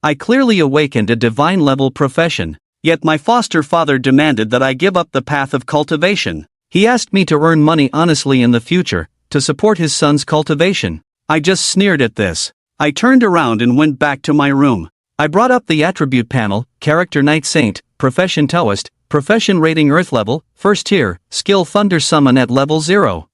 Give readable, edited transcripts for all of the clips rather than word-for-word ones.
I clearly awakened a divine-level profession. Yet my foster father demanded that I give up the path of cultivation. He asked me to earn money honestly in the future, to support his son's cultivation. I just sneered at this. I turned around and went back to my room. I brought up the attribute panel, character Knight Saint, profession Taoist, profession rating Earth level, first tier, skill Thunder Summon at level 0.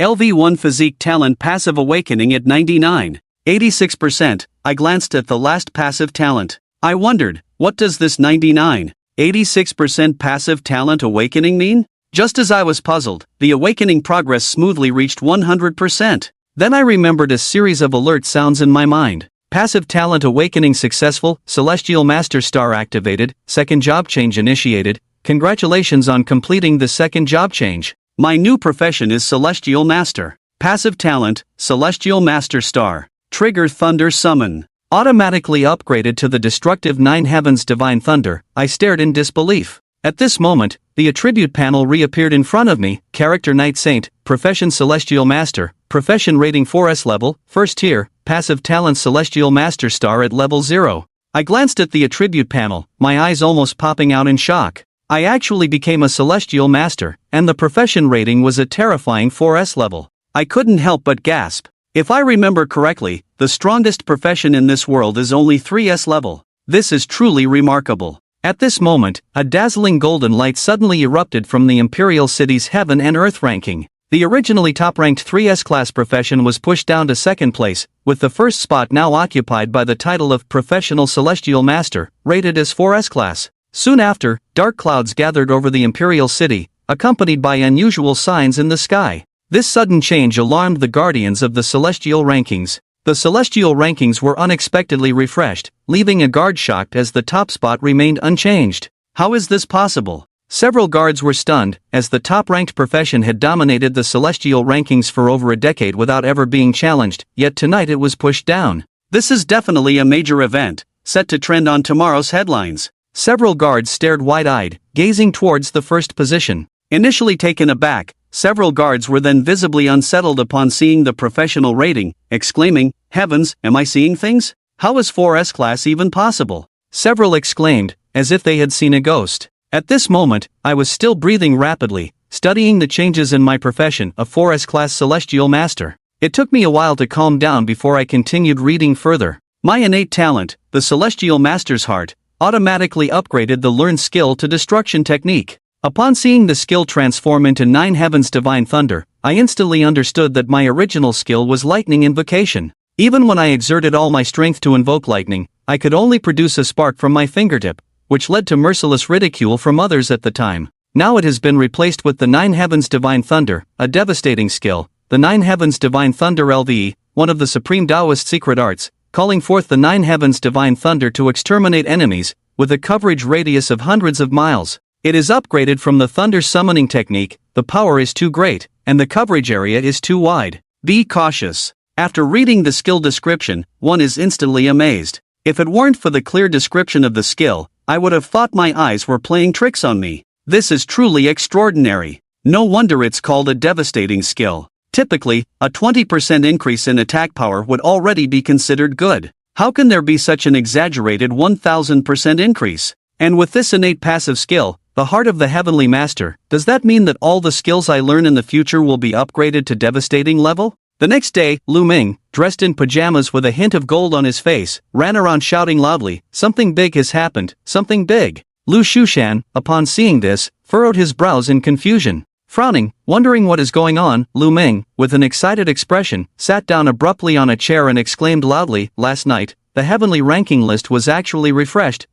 LV1 physique talent passive awakening at 99. 86%. I glanced at the last passive talent. I wondered, what does this 86% passive talent awakening mean? Just as I was puzzled, the awakening progress smoothly reached 100%. Then I remembered a series of alert sounds in my mind. Passive talent awakening successful, Celestial Master Star activated, second job change initiated, congratulations on completing the second job change. My new profession is Celestial Master. Passive talent, Celestial Master Star. Trigger Thunder Summon. Automatically upgraded to the destructive 9 Heavens Divine Thunder. I stared in disbelief. At this moment, the attribute panel reappeared in front of me, character Knight Saint, profession Celestial Master, profession rating 4S level, first tier, passive talent Celestial Master Star at level 0. I glanced at the attribute panel, my eyes almost popping out in shock. I actually became a Celestial Master, and the profession rating was a terrifying 4S level. I couldn't help but gasp. If I remember correctly, the strongest profession in this world is only 3S level. This is truly remarkable. At this moment, a dazzling golden light suddenly erupted from the Imperial City's Heaven and Earth ranking. The originally top-ranked 3S class profession was pushed down to second place, with the first spot now occupied by the title of Professional Celestial Master, rated as 4S class. Soon after, dark clouds gathered over the Imperial City, accompanied by unusual signs in the sky. This sudden change alarmed the guardians of the celestial rankings. The celestial rankings were unexpectedly refreshed, leaving a guard shocked as the top spot remained unchanged. How is this possible? Several guards were stunned, as the top-ranked profession had dominated the celestial rankings for over a decade without ever being challenged, yet tonight it was pushed down. This is definitely a major event, set to trend on tomorrow's headlines. Several guards stared wide-eyed, gazing towards the first position. Initially taken aback, several guards were then visibly unsettled upon seeing the professional rating, exclaiming, "Heavens, am I seeing things? How is 4S class even possible?" Several exclaimed, as if they had seen a ghost. At this moment, I was still breathing rapidly, studying the changes in my profession, a 4S class Celestial Master. It took me a while to calm down before I continued reading further. My innate talent, the Celestial Master's Heart, automatically upgraded the learned skill to Destruction Technique. Upon seeing the skill transform into 9 Heavens Divine Thunder, I instantly understood that my original skill was Lightning Invocation. Even when I exerted all my strength to invoke lightning, I could only produce a spark from my fingertip, which led to merciless ridicule from others at the time. Now it has been replaced with the 9 Heavens Divine Thunder, a devastating skill. The 9 Heavens Divine Thunder LVE, one of the supreme Taoist secret arts, calling forth the 9 Heavens Divine Thunder to exterminate enemies, with a coverage radius of hundreds of miles. It is upgraded from the Thunder Summoning Technique. The power is too great, and the coverage area is too wide. Be cautious. After reading the skill description, one is instantly amazed. If it weren't for the clear description of the skill, I would have thought my eyes were playing tricks on me. This is truly extraordinary. No wonder it's called a devastating skill. Typically, a 20% increase in attack power would already be considered good. How can there be such an exaggerated 1000% increase? And with this innate passive skill, the Heart of the Heavenly Master, does that mean that all the skills I learn in the future will be upgraded to devastating level? The next day, Lu Ming, dressed in pajamas with a hint of gold on his face, ran around shouting loudly, "Something big has happened, something big." Lu Shushan, upon seeing this, furrowed his brows in confusion. Frowning, wondering what is going on, Lu Ming, with an excited expression, sat down abruptly on a chair and exclaimed loudly, "Last night, the heavenly ranking list was actually refreshed."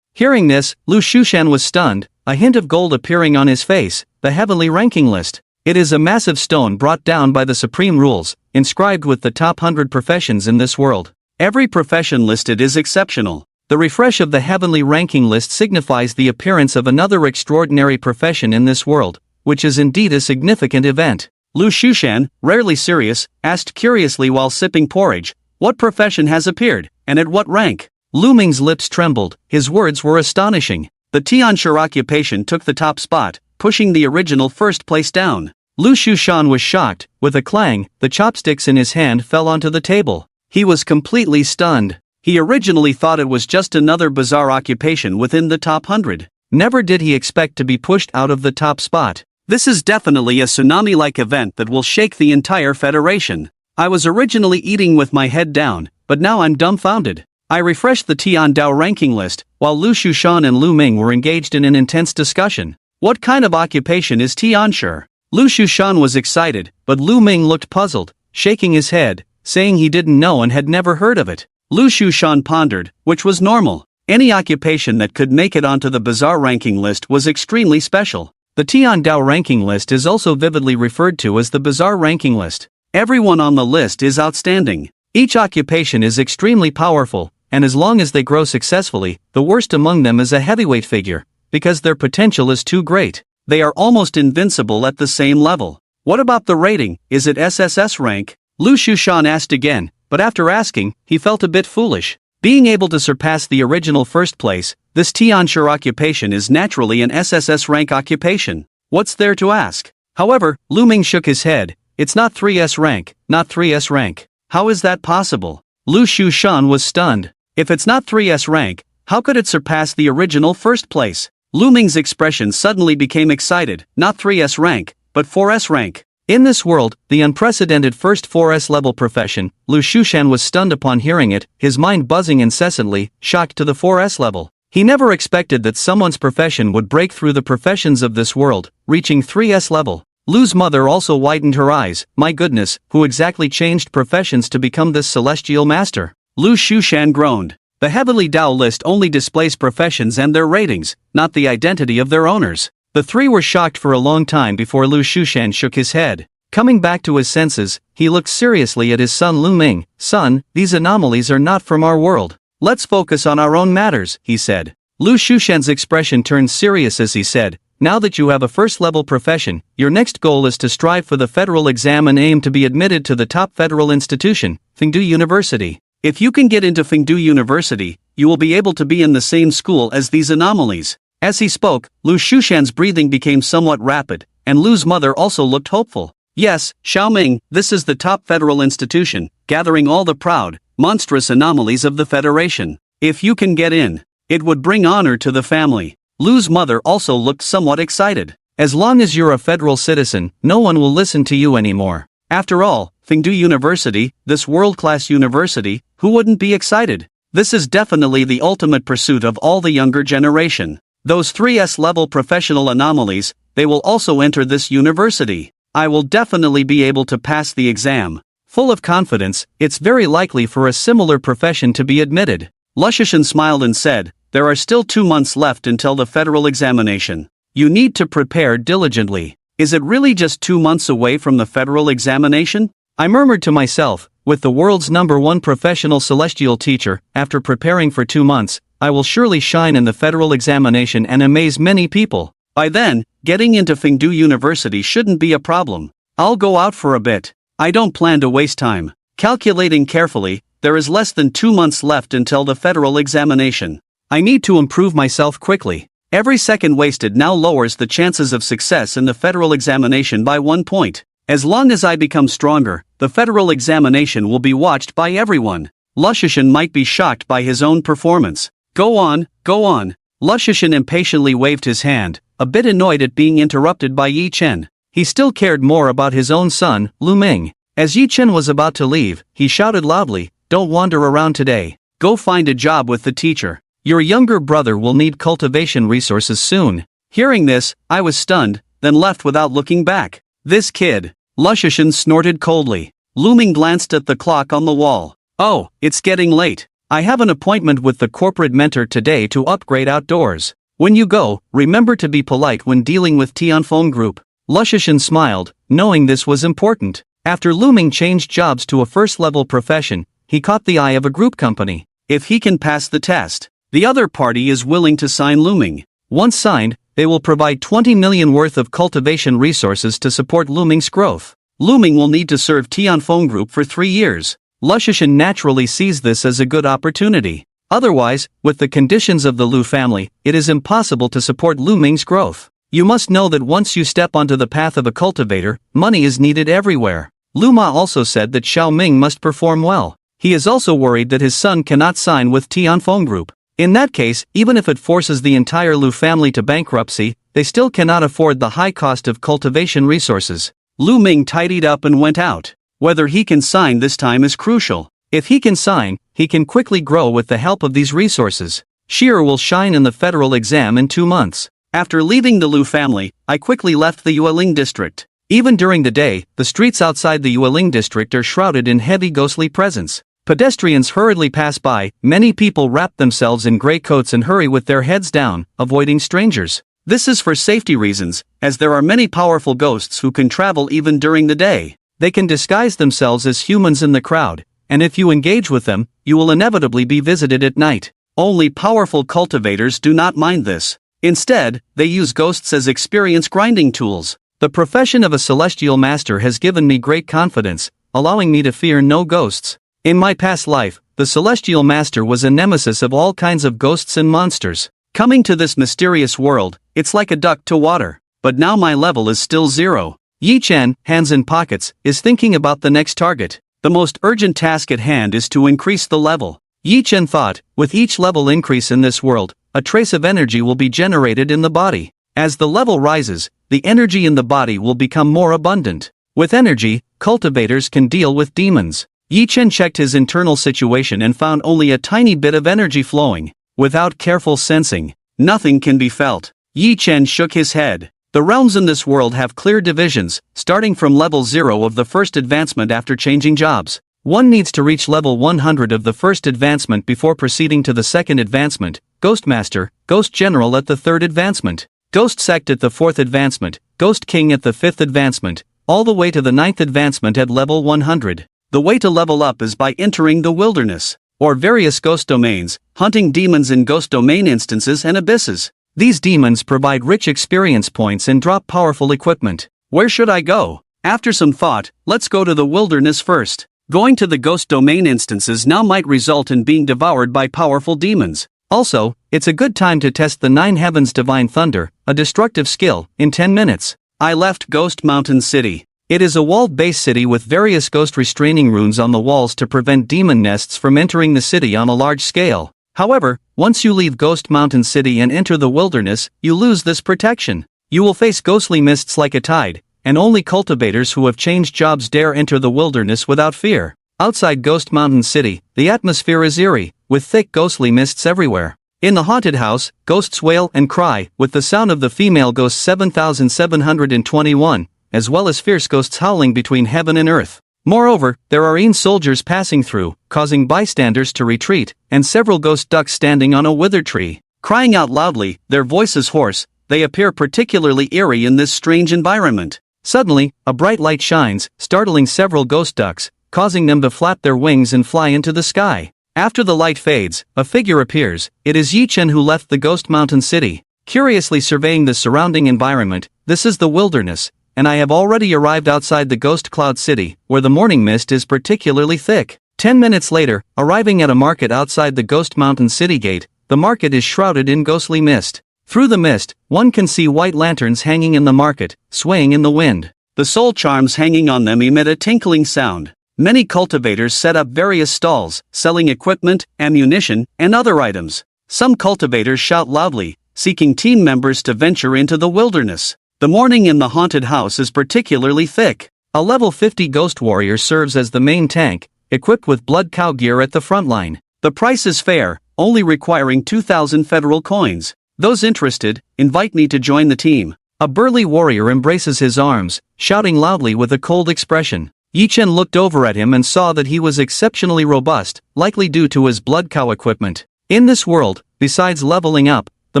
Hearing this, Lu Shushan was stunned, a hint of gold appearing on his face. The heavenly ranking list. It is a massive stone brought down by the supreme rules, inscribed with the top 100 professions in this world. Every profession listed is exceptional. The refresh of the heavenly ranking list signifies the appearance of another extraordinary profession in this world, which is indeed a significant event. Lu Shushan, rarely serious, asked curiously while sipping porridge, "What profession has appeared, and at what rank?" Lu Ming's lips trembled, his words were astonishing. The Tianshi occupation took the top spot, pushing the original first place down. Lu Shushan was shocked. With a clang, the chopsticks in his hand fell onto the table. He was completely stunned. He originally thought it was just another bizarre occupation within the top 100. Never did he expect to be pushed out of the top spot. This is definitely a tsunami-like event that will shake the entire federation. I was originally eating with my head down, but now I'm dumbfounded. I refreshed the Tian Dao ranking list, while Lu Shushan and Lu Ming were engaged in an intense discussion. What kind of occupation is Tian Shi? Lu Shushan was excited, but Lu Ming looked puzzled, shaking his head, saying he didn't know and had never heard of it. Lu Shushan pondered, which was normal. Any occupation that could make it onto the bizarre ranking list was extremely special. The Tian Dao ranking list is also vividly referred to as the bizarre ranking list. Everyone on the list is outstanding. Each occupation is extremely powerful, and as long as they grow successfully, the worst among them is a heavyweight figure, because their potential is too great. They are almost invincible at the same level. What about the rating? Is it SSS rank? Lu Shushan asked again, but after asking, he felt a bit foolish. Being able to surpass the original first place, this Tianshi occupation is naturally an SSS rank occupation. What's there to ask? However, Lu Ming shook his head. It's not 3S rank, not 3S rank. How is that possible? Lu Shushan was stunned. If it's not 3S rank, how could it surpass the original first place? Lu Ming's expression suddenly became excited. Not 3S rank, but 4S rank. In this world, the unprecedented first 4S level profession, Lu Shushan was stunned upon hearing it, his mind buzzing incessantly, shocked to the 4S level. He never expected that someone's profession would break through the professions of this world, reaching 3S level. Lu's mother also widened her eyes. My goodness, who exactly changed professions to become this celestial master? Lu Shushan groaned. The Heavenly Dao list only displays professions and their ratings, not the identity of their owners. The three were shocked for a long time before Lu Shushan shook his head. Coming back to his senses, he looked seriously at his son Lu Ming. Son, these anomalies are not from our world. Let's focus on our own matters, he said. Lu Shushan's expression turned serious as he said, now that you have a first-level profession, your next goal is to strive for the federal exam and aim to be admitted to the top federal institution, Fengdu University. If you can get into Fengdu University, you will be able to be in the same school as these anomalies. As he spoke, Lu Shushan's breathing became somewhat rapid, and Lu's mother also looked hopeful. Yes, Xiaoming, this is the top federal institution, gathering all the proud, monstrous anomalies of the Federation. If you can get in, it would bring honor to the family. Lu's mother also looked somewhat excited. As long as you're a federal citizen, no one will listen to you anymore. After all, Fengdu University, this world-class university, who wouldn't be excited? This is definitely the ultimate pursuit of all the younger generation. Those 3S level professional anomalies, they will also enter this university. I will definitely be able to pass the exam. Full of confidence, it's very likely for a similar profession to be admitted. Lushishan smiled and said, there are still 2 months left until the federal examination. You need to prepare diligently. Is it really just 2 months away from the federal examination? I murmured to myself, with the world's #1 professional celestial teacher, after preparing for 2 months, I will surely shine in the federal examination and amaze many people. By then, getting into Fengdu University shouldn't be a problem. I'll go out for a bit. I don't plan to waste time. Calculating carefully, there is less than 2 months left until the federal examination. I need to improve myself quickly. Every second wasted now lowers the chances of success in the federal examination by 1 point. As long as I become stronger, the federal examination will be watched by everyone. Lushishan might be shocked by his own performance. Go on, go on. Lushishan impatiently waved his hand, a bit annoyed at being interrupted by Yi Chen. He still cared more about his own son, Lu Ming. As Yi Chen was about to leave, he shouted loudly, don't wander around today. Go find a job with the teacher. Your younger brother will need cultivation resources soon. Hearing this, I was stunned, then left without looking back. This kid. Lushishan snorted coldly. Lu Ming glanced at the clock on the wall. Oh, it's getting late. I have an appointment with the corporate mentor today to upgrade outdoors. When you go, remember to be polite when dealing with Tianfeng Group. Lushishan smiled, knowing this was important. After Lu Ming changed jobs to a first-level profession, he caught the eye of a group company. If he can pass the test, the other party is willing to sign Lu Ming. Once signed, they will provide 20 million worth of cultivation resources to support Lu Ming's growth. Lu Ming will need to serve Tianfeng Group for 3 years. Lushishan naturally sees this as a good opportunity. Otherwise, with the conditions of the Lu family, it is impossible to support Lu Ming's growth. You must know that once you step onto the path of a cultivator, money is needed everywhere. Lu Ma also said that Xiao Ming must perform well. He is also worried that his son cannot sign with Tianfeng Group. In that case, even if it forces the entire Lu family to bankruptcy, they still cannot afford the high cost of cultivation resources. Lu Ming tidied up and went out. Whether he can sign this time is crucial. If he can sign, he can quickly grow with the help of these resources. Shearer will shine in the federal exam in 2 months. After leaving the Lu family, I quickly left the Yueling district. Even during the day, the streets outside the Yueling district are shrouded in heavy ghostly presence. Pedestrians hurriedly pass by, many people wrap themselves in gray coats and hurry with their heads down, avoiding strangers. This is for safety reasons, as there are many powerful ghosts who can travel even during the day. They can disguise themselves as humans in the crowd, and if you engage with them, you will inevitably be visited at night. Only powerful cultivators do not mind this. Instead, they use ghosts as experience grinding tools. The profession of a celestial master has given me great confidence, allowing me to fear no ghosts. In my past life, the celestial master was a nemesis of all kinds of ghosts and monsters. Coming to this mysterious world, it's like a duck to water. But now my level is still 0. Yi Chen, hands in pockets, is thinking about the next target. The most urgent task at hand is to increase the level. Yi Chen thought, with each level increase in this world, a trace of energy will be generated in the body. As the level rises, the energy in the body will become more abundant. With energy, cultivators can deal with demons. Yi Chen checked his internal situation and found only a tiny bit of energy flowing. Without careful sensing, nothing can be felt. Yi Chen shook his head. The realms in this world have clear divisions, starting from level 0 of the first advancement after changing jobs. One needs to reach level 100 of the first advancement before proceeding to the second advancement, Ghost Master, Ghost General at the third advancement, Ghost Sect at the fourth advancement, Ghost King at the fifth advancement, all the way to the ninth advancement at level 100. The way to level up is by entering the wilderness, or various ghost domains, hunting demons in ghost domain instances and abysses. These demons provide rich experience points and drop powerful equipment. Where should I go? After some thought, let's go to the wilderness first. Going to the ghost domain instances now might result in being devoured by powerful demons. Also, it's a good time to test the 9 Heavens Divine Thunder, a destructive skill, in 10 minutes. I left Ghost Mountain City. It is a walled base city with various ghost restraining runes on the walls to prevent demon nests from entering the city on a large scale. However, once you leave Ghost Mountain City and enter the wilderness, you lose this protection. You will face ghostly mists like a tide, and only cultivators who have changed jobs dare enter the wilderness without fear. Outside Ghost Mountain City, the atmosphere is eerie, with thick ghostly mists everywhere. In the haunted house, ghosts wail and cry, with the sound of the female ghost 7721, as well as fierce ghosts howling between heaven and earth. Moreover, there are soldiers passing through, causing bystanders to retreat, and several ghost ducks standing on a withered tree, crying out loudly, their voices hoarse. They appear particularly eerie in this strange environment. Suddenly, a bright light shines, startling several ghost ducks, causing them to flap their wings and fly into the sky. After the light fades, a figure appears. It is Yi Chen who left the Ghost Mountain City. Curiously surveying the surrounding environment, this is the wilderness, and I have already arrived outside the Ghost Cloud City, where the morning mist is particularly thick. 10 minutes later, arriving at a market outside the Ghost Mountain City gate, the market is shrouded in ghostly mist. Through the mist, one can see white lanterns hanging in the market, swaying in the wind. The soul charms hanging on them emit a tinkling sound. Many cultivators set up various stalls, selling equipment, ammunition, and other items. Some cultivators shout loudly, seeking team members to venture into the wilderness. The morning in the haunted house is particularly thick. A level 50 ghost warrior serves as the main tank, equipped with blood cow gear at the front line. The price is fair, only requiring 2,000 federal coins. Those interested, invite me to join the team. A burly warrior embraces his arms, shouting loudly with a cold expression. Yi Chen looked over at him and saw that he was exceptionally robust, likely due to his blood cow equipment. In this world, besides leveling up, the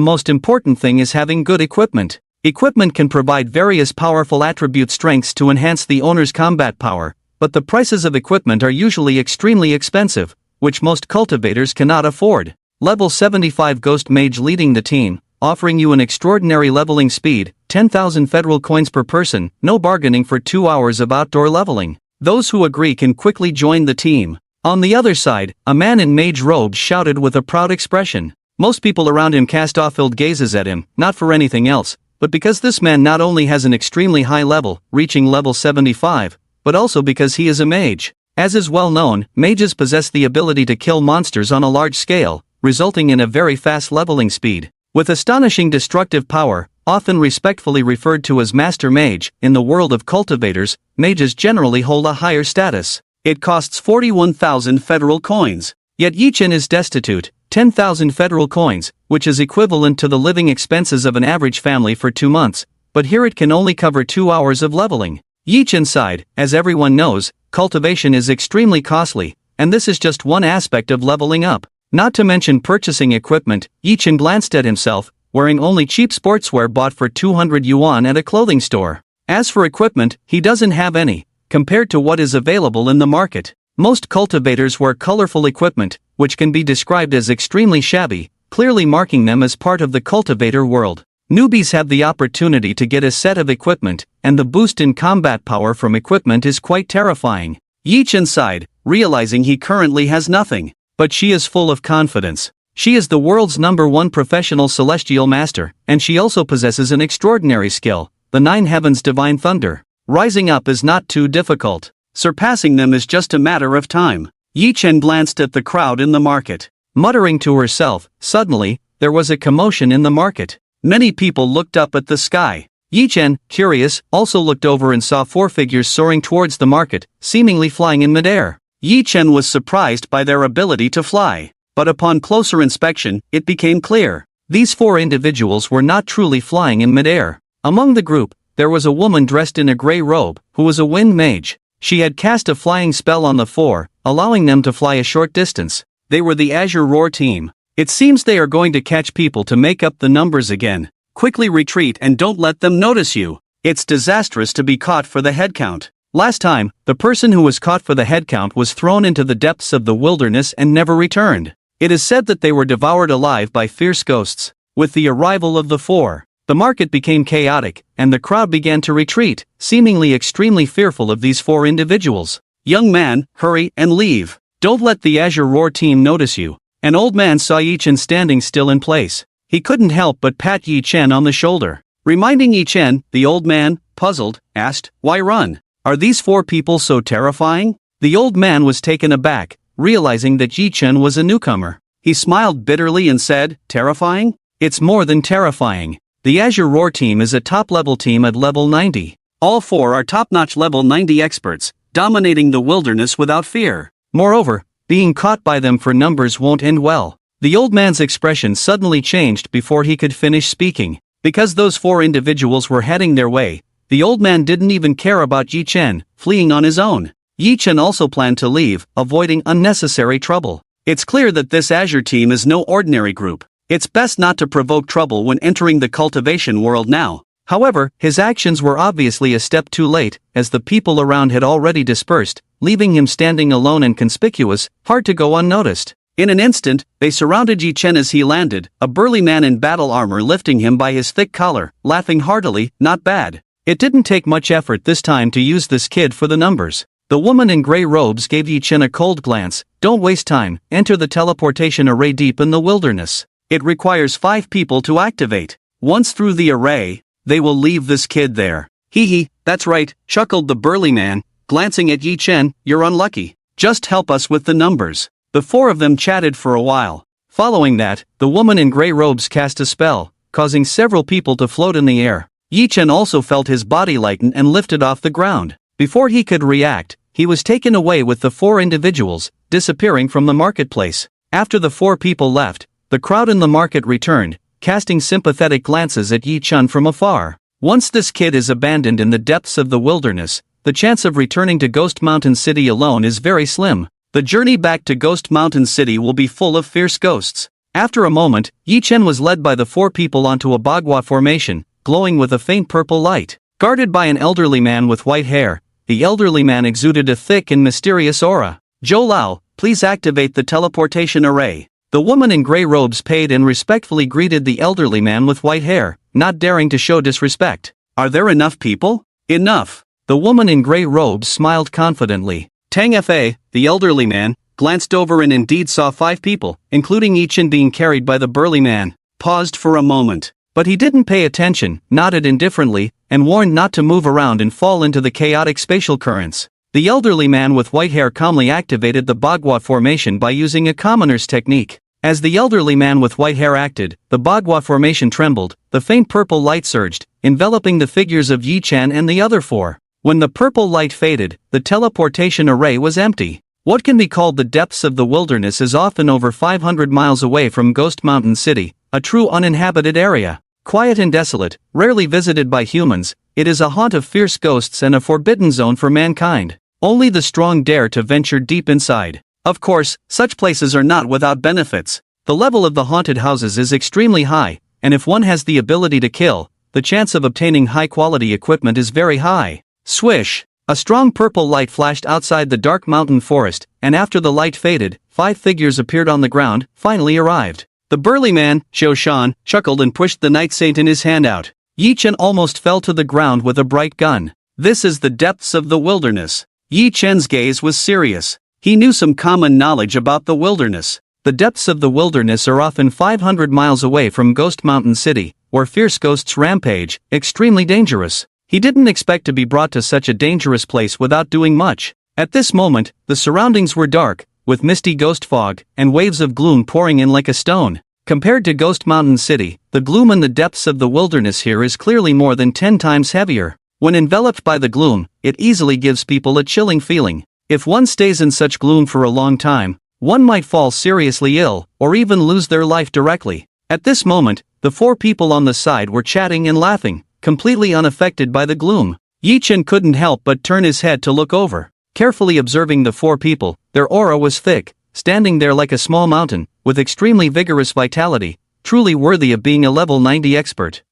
most important thing is having good equipment. Equipment can provide various powerful attribute strengths to enhance the owner's combat power, but the prices of equipment are usually extremely expensive, which most cultivators cannot afford. Level 75 Ghost Mage leading the team, offering you an extraordinary leveling speed, 10,000 federal coins per person, no bargaining for 2 hours of outdoor leveling. Those who agree can quickly join the team. On the other side, a man in mage robes shouted with a proud expression. Most people around him cast awe-filled gazes at him, not for anything else, but because this man not only has an extremely high level, reaching level 75, but also because he is a mage. As is well known, mages possess the ability to kill monsters on a large scale, resulting in a very fast leveling speed. With astonishing destructive power, often respectfully referred to as Master Mage, in the world of cultivators, mages generally hold a higher status. It costs 41,000 federal coins. Yet Yi-Chen is destitute, 10,000 federal coins, which is equivalent to the living expenses of an average family for 2 months, but here it can only cover 2 hours of leveling. Yi-Chen sighed. As everyone knows, cultivation is extremely costly, and this is just one aspect of leveling up. Not to mention purchasing equipment. Yi-Chen glanced at himself, wearing only cheap sportswear bought for 200 yuan at a clothing store. As for equipment, he doesn't have any, compared to what is available in the market. Most cultivators wear colorful equipment, which can be described as extremely shabby, clearly marking them as part of the cultivator world. Newbies have the opportunity to get a set of equipment, and the boost in combat power from equipment is quite terrifying. Yi-Chen sighed, realizing he currently has nothing. But she is full of confidence. She is the world's #1 professional celestial master, and she also possesses an extraordinary skill, the 9 heavens divine thunder. Rising up is not too difficult. Surpassing them is just a matter of time. Yi-Chen glanced at the crowd in the market. Muttering to herself, suddenly, there was a commotion in the market. Many people looked up at the sky. Yi-Chen, curious, also looked over and saw 4 figures soaring towards the market, seemingly flying in midair. Yi-Chen was surprised by their ability to fly, but upon closer inspection, it became clear. These 4 individuals were not truly flying in midair. Among the group, there was a woman dressed in a gray robe, who was a wind mage. She had cast a flying spell on the 4, allowing them to fly a short distance. They were the Azure Roar team. It seems they are going to catch people to make up the numbers again. Quickly retreat and don't let them notice you. It's disastrous to be caught for the head count. Last time, the person who was caught for the head count was thrown into the depths of the wilderness and never returned. It is said that they were devoured alive by fierce ghosts. With the arrival of the 4, the market became chaotic, and the crowd began to retreat, seemingly extremely fearful of these 4 individuals. Young man, hurry and leave. Don't let the Azure Roar team notice you. An old man saw Yi-Chen standing still in place. He couldn't help but pat Yi-Chen on the shoulder. Reminding Yi-Chen, the old man, puzzled, asked, "Why run? Are these 4 people so terrifying?" The old man was taken aback, realizing that Yi-Chen was a newcomer. He smiled bitterly and said, "Terrifying? It's more than terrifying. The Azure Roar team is a top-level team at level 90. All 4 are top-notch level 90 experts, dominating the wilderness without fear. Moreover, being caught by them for numbers won't end well." The old man's expression suddenly changed before he could finish speaking. Because those 4 individuals were heading their way, the old man didn't even care about Yi-Chen, fleeing on his own. Yi-Chen also planned to leave, avoiding unnecessary trouble. It's clear that this Azure team is no ordinary group. It's best not to provoke trouble when entering the cultivation world now. However, his actions were obviously a step too late, as the people around had already dispersed, leaving him standing alone and conspicuous, hard to go unnoticed. In an instant, they surrounded Yi-Chen as he landed, a burly man in battle armor lifting him by his thick collar, laughing heartily. "Not bad." It didn't take much effort this time to use this kid for the numbers. The woman in gray robes gave Yi-Chen a cold glance. "Don't waste time, enter the teleportation array deep in the wilderness. It requires 5 people to activate. Once through the array, they will leave this kid there." "Hee hee, that's right," chuckled the burly man, glancing at Yi-Chen. "You're unlucky. Just help us with the numbers." The 4 of them chatted for a while. Following that, the woman in gray robes cast a spell, causing several people to float in the air. Yi-Chen also felt his body lighten and lifted off the ground. Before he could react, he was taken away with the 4 individuals, disappearing from the marketplace. After the 4 people left, the crowd in the market returned, casting sympathetic glances at Yi-Chen from afar. Once this kid is abandoned in the depths of the wilderness, the chance of returning to Ghost Mountain City alone is very slim. The journey back to Ghost Mountain City will be full of fierce ghosts. After a moment, Yi-Chen was led by the 4 people onto a bagua formation, glowing with a faint purple light. Guarded by an elderly man with white hair, the elderly man exuded a thick and mysterious aura. "Zhou Lao, please activate the teleportation array." The woman in gray robes paid and respectfully greeted the elderly man with white hair, not daring to show disrespect. "Are there enough people?" "Enough." The woman in gray robes smiled confidently. Tang Fa, the elderly man, glanced over and indeed saw 5 people, including Yi-Chen being carried by the burly man. Paused for a moment. But he didn't pay attention, nodded indifferently, and warned not to move around and fall into the chaotic spatial currents. The elderly man with white hair calmly activated the Bagua formation by using a commoner's technique. As the elderly man with white hair acted, the Bagua formation trembled, the faint purple light surged, enveloping the figures of Yi Chen and the other four. When the purple light faded, the teleportation array was empty. What can be called the depths of the wilderness is often over 500 miles away from Ghost Mountain City, a true uninhabited area. Quiet and desolate, rarely visited by humans, it is a haunt of fierce ghosts and a forbidden zone for mankind. Only the strong dare to venture deep inside. Of course, such places are not without benefits. The level of the haunted houses is extremely high, and if one has the ability to kill, the chance of obtaining high-quality equipment is very high. Swish! A strong purple light flashed outside the dark mountain forest, and after the light faded, 5 figures appeared on the ground, finally arrived. The burly man, Xiao Shan, chuckled and pushed the night saint in his hand out. Yi Chen almost fell to the ground with a bright gun. This is the depths of the wilderness. Yi Chen's gaze was serious. He knew some common knowledge about the wilderness. The depths of the wilderness are often 500 miles away from Ghost Mountain City, where fierce ghosts rampage, extremely dangerous. He didn't expect to be brought to such a dangerous place without doing much. At this moment, the surroundings were dark, with misty ghost fog, and waves of gloom pouring in like a stone. Compared to Ghost Mountain City, the gloom in the depths of the wilderness here is clearly more than 10 times heavier. When enveloped by the gloom, it easily gives people a chilling feeling. If one stays in such gloom for a long time, one might fall seriously ill, or even lose their life directly. At this moment, the 4 people on the side were chatting and laughing, completely unaffected by the gloom. Yi Chen couldn't help but turn his head to look over. Carefully observing the 4 people, their aura was thick, standing there like a small mountain, with extremely vigorous vitality, truly worthy of being a level 90 expert.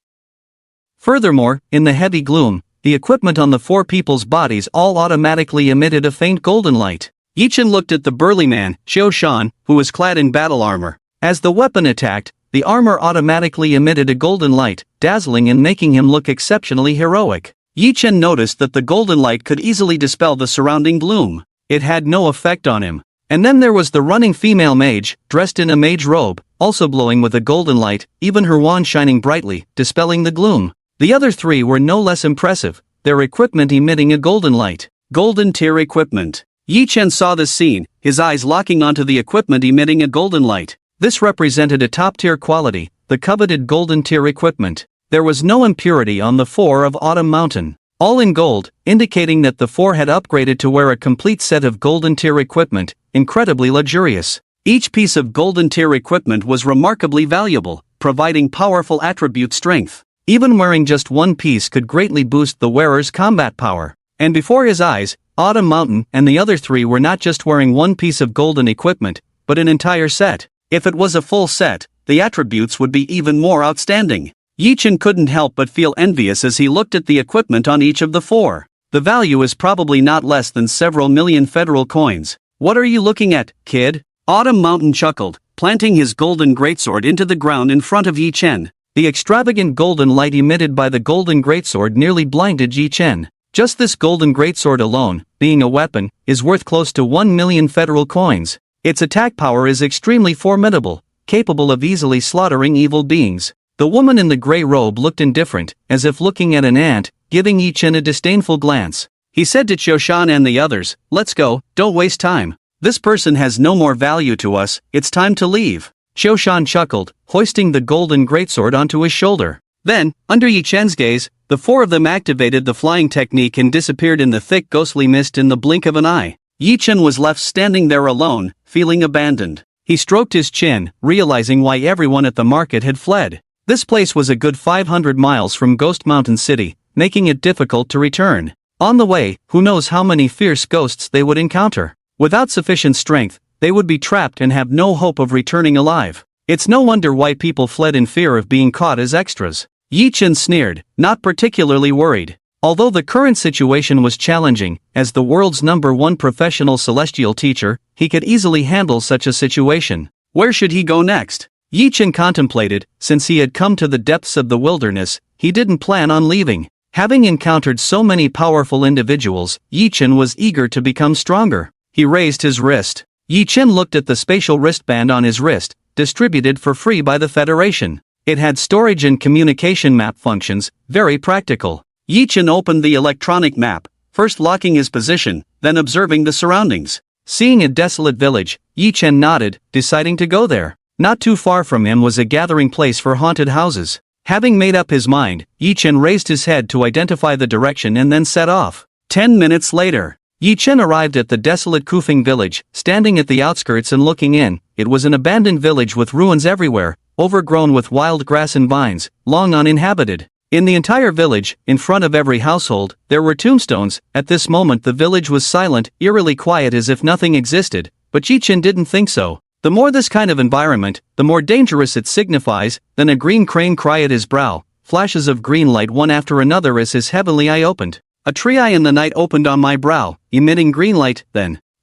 Furthermore, in the heavy gloom, the equipment on the 4 people's bodies all automatically emitted a faint golden light. Yi Chen looked at the burly man, Xiao Shan, who was clad in battle armor. As the weapon attacked, the armor automatically emitted a golden light, dazzling and making him look exceptionally heroic. Yi Chen noticed that the golden light could easily dispel the surrounding gloom. It had no effect on him. And then there was the running female mage, dressed in a mage robe, also glowing with a golden light, even her wand shining brightly, dispelling the gloom. The other 3 were no less impressive, their equipment emitting a golden light. Golden tier equipment. Yi Chen saw this scene, his eyes locking onto the equipment emitting a golden light. This represented a top-tier quality, the coveted golden tier equipment. There was no impurity on the 4 of Autumn Mountain. All in gold, indicating that the 4 had upgraded to wear a complete set of golden tier equipment, incredibly luxurious. Each piece of golden tier equipment was remarkably valuable, providing powerful attribute strength. Even wearing just one piece could greatly boost the wearer's combat power. And before his eyes, Autumn Mountain and the other 3 were not just wearing one piece of golden equipment, but an entire set. If it was a full set, the attributes would be even more outstanding. Yi Chen couldn't help but feel envious as he looked at the equipment on each of the 4. The value is probably not less than several million federal coins. What are you looking at, kid? Autumn Mountain chuckled, planting his golden greatsword into the ground in front of Yi Chen. The extravagant golden light emitted by the golden greatsword nearly blinded Yi Chen. Just this golden greatsword alone, being a weapon, is worth close to 1 million federal coins. Its attack power is extremely formidable, capable of easily slaughtering evil beings. The woman in the gray robe looked indifferent, as if looking at an ant, giving Yi Chen a disdainful glance. He said to Xiao Shan and the others, "Let's go, don't waste time. This person has no more value to us, it's time to leave." Xiao Shan chuckled, hoisting the golden greatsword onto his shoulder. Then, under Yi Chen's gaze, the 4 of them activated the flying technique and disappeared in the thick ghostly mist in the blink of an eye. Yi Chen was left standing there alone, feeling abandoned. He stroked his chin, realizing why everyone at the market had fled. This place was a good 500 miles from Ghost Mountain City, making it difficult to return. On the way, who knows how many fierce ghosts they would encounter. Without sufficient strength, they would be trapped and have no hope of returning alive. It's no wonder why people fled in fear of being caught as extras. Yi Chen sneered, not particularly worried. Although the current situation was challenging, as the world's #1 professional celestial teacher, he could easily handle such a situation. Where should he go next? Yi Chen contemplated. Since he had come to the depths of the wilderness, he didn't plan on leaving. Having encountered so many powerful individuals, Yi Chen was eager to become stronger. He raised his wrist. Yi Chen looked at the spatial wristband on his wrist, distributed for free by the Federation. It had storage and communication map functions, very practical. Yi Chen opened the electronic map, first locking his position, then observing the surroundings. Seeing a desolate village, Yi Chen nodded, deciding to go there. Not too far from him was a gathering place for haunted houses. Having made up his mind, Yi Chen raised his head to identify the direction and then set off. 10 minutes later, Yi Chen arrived at the desolate Kufing village. Standing at the outskirts and looking in, it was an abandoned village with ruins everywhere, overgrown with wild grass and vines, long uninhabited. In the entire village, in front of every household, there were tombstones. At this moment the village was silent, eerily quiet, as if nothing existed, but Yi Chen didn't think so. The more this kind of environment, the more dangerous it signifies. Then a green crane cried at his brow, flashes of green light one after another as his heavenly eye opened. A tree eye in the night opened on my brow, emitting green light.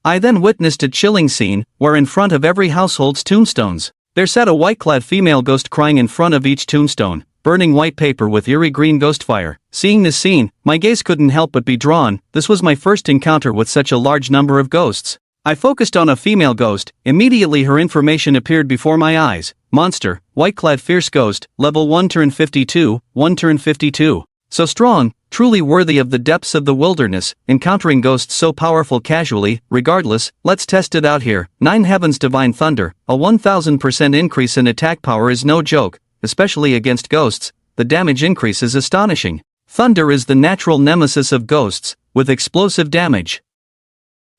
I then witnessed a chilling scene, where in front of every household's tombstones, there sat a white-clad female ghost crying in front of each tombstone, burning white paper with eerie green ghost fire. Seeing this scene, my gaze couldn't help but be drawn. This was my first encounter with such a large number of ghosts. I focused on a female ghost. Immediately her information appeared before my eyes. Monster, white-clad fierce ghost, level 1 turn 52, 1 turn 52. So strong, truly worthy of the depths of the wilderness, encountering ghosts so powerful casually. Regardless, let's test it out here. 9 Heavens Divine Thunder, a 1000% increase in attack power is no joke, especially against ghosts. The damage increase is astonishing. Thunder is the natural nemesis of ghosts, with explosive damage.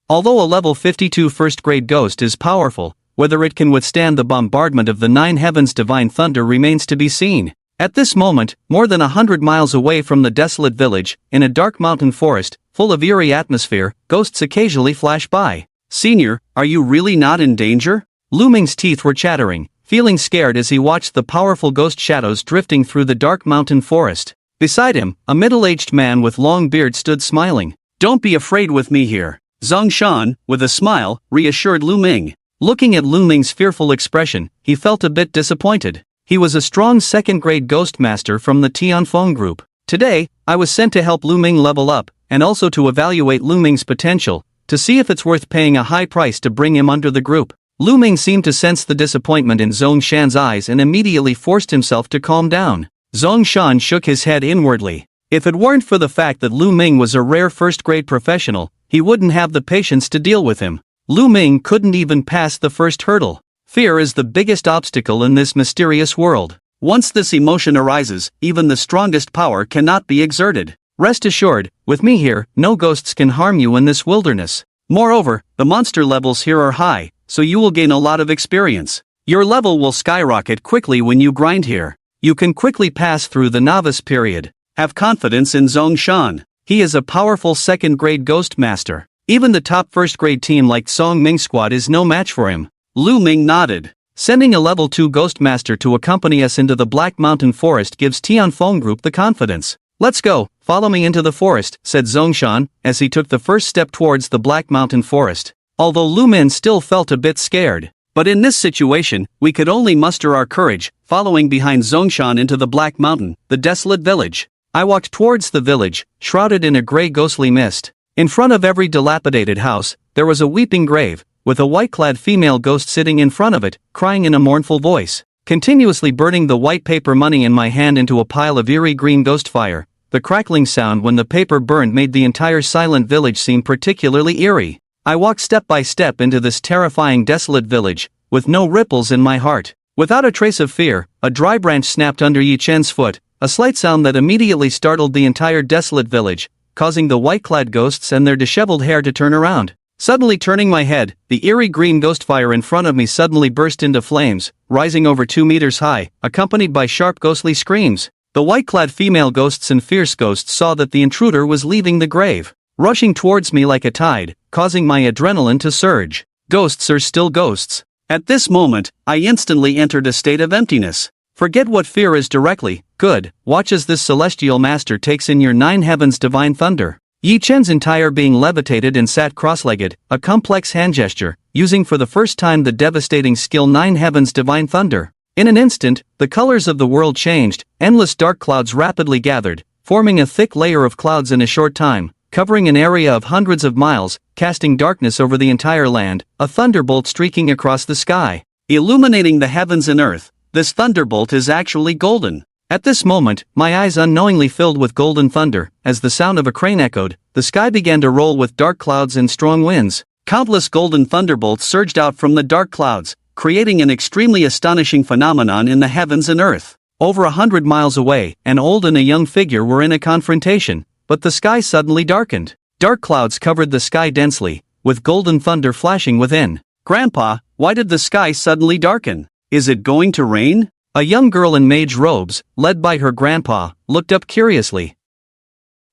Although a level 52 first grade ghost is powerful, whether it can withstand the bombardment of the 9 Heavens Divine Thunder remains to be seen. At this moment, more than 100 miles away from the desolate village, in a dark mountain forest, full of eerie atmosphere, ghosts occasionally flash by. Senior, are you really not in danger? Lu Ming's teeth were chattering, feeling scared as he watched the powerful ghost shadows drifting through the dark mountain forest. Beside him, a middle-aged man with long beard stood smiling. Don't be afraid with me here. Zhang Shan, with a smile, reassured Lu Ming. Looking at Lu Ming's fearful expression, he felt a bit disappointed. He was a strong second-grade ghost master from the Tianfeng group. Today, I was sent to help Lu Ming level up, and also to evaluate Lu Ming's potential, to see if it's worth paying a high price to bring him under the group. Lu Ming seemed to sense the disappointment in Zhang Shan's eyes and immediately forced himself to calm down. Zhang Shan shook his head inwardly. If it weren't for the fact that Lu Ming was a rare first-grade professional, he wouldn't have the patience to deal with him. Lu Ming couldn't even pass the first hurdle. Fear is the biggest obstacle in this mysterious world. Once this emotion arises, even the strongest power cannot be exerted. Rest assured, with me here, no ghosts can harm you in this wilderness. Moreover, the monster levels here are high, so you will gain a lot of experience. Your level will skyrocket quickly when you grind here. You can quickly pass through the novice period. Have confidence in Zhang Shan. He is a powerful second-grade ghost master. Even the top first-grade team like Song Ming Squad is no match for him. Lu Ming nodded. Sending a level 2 ghost master to accompany us into the Black Mountain Forest gives Tianfeng Group the confidence. Let's go, follow me into the forest, said Zongshan, as he took the first step towards the Black Mountain Forest. Although Lu Ming still felt a bit scared. But in this situation, we could only muster our courage, following behind Zongshan into the Black Mountain, the desolate village. I walked towards the village, shrouded in a gray ghostly mist. In front of every dilapidated house, there was a weeping grave, with a white-clad female ghost sitting in front of it, crying in a mournful voice. Continuously burning the white paper money in my hand into a pile of eerie green ghost fire, the crackling sound when the paper burned made the entire silent village seem particularly eerie. I walked step by step into this terrifying desolate village, with no ripples in my heart. Without a trace of fear, a dry branch snapped under Yi Chen's foot, a slight sound that immediately startled the entire desolate village, causing the white-clad ghosts and their disheveled hair to turn around. Suddenly turning my head, the eerie green ghost fire in front of me suddenly burst into flames, rising over 2 meters high, accompanied by sharp ghostly screams. The white-clad female ghosts and fierce ghosts saw that the intruder was leaving the grave, rushing towards me like a tide, causing my adrenaline to surge. Ghosts are still ghosts. At this moment, I instantly entered a state of emptiness. Forget what fear is directly. Good, watch as this celestial master takes in your 9 Heavens Divine Thunder. Yi Chen's entire being levitated and sat cross-legged, a complex hand gesture, using for the first time the devastating skill 9 Heavens Divine Thunder. In an instant, the colors of the world changed, endless dark clouds rapidly gathered, forming a thick layer of clouds in a short time, covering an area of hundreds of miles, casting darkness over the entire land, a thunderbolt streaking across the sky, illuminating the heavens and earth. This thunderbolt is actually golden. At this moment, my eyes unknowingly filled with golden thunder. As the sound of a crane echoed, the sky began to roll with dark clouds and strong winds. Countless golden thunderbolts surged out from the dark clouds, creating an extremely astonishing phenomenon in the heavens and earth. Over 100 miles away, an old and a young figure were in a confrontation, but the sky suddenly darkened. Dark clouds covered the sky densely, with golden thunder flashing within. "Grandpa, why did the sky suddenly darken? Is it going to rain?" A young girl in mage robes, led by her grandpa, looked up curiously.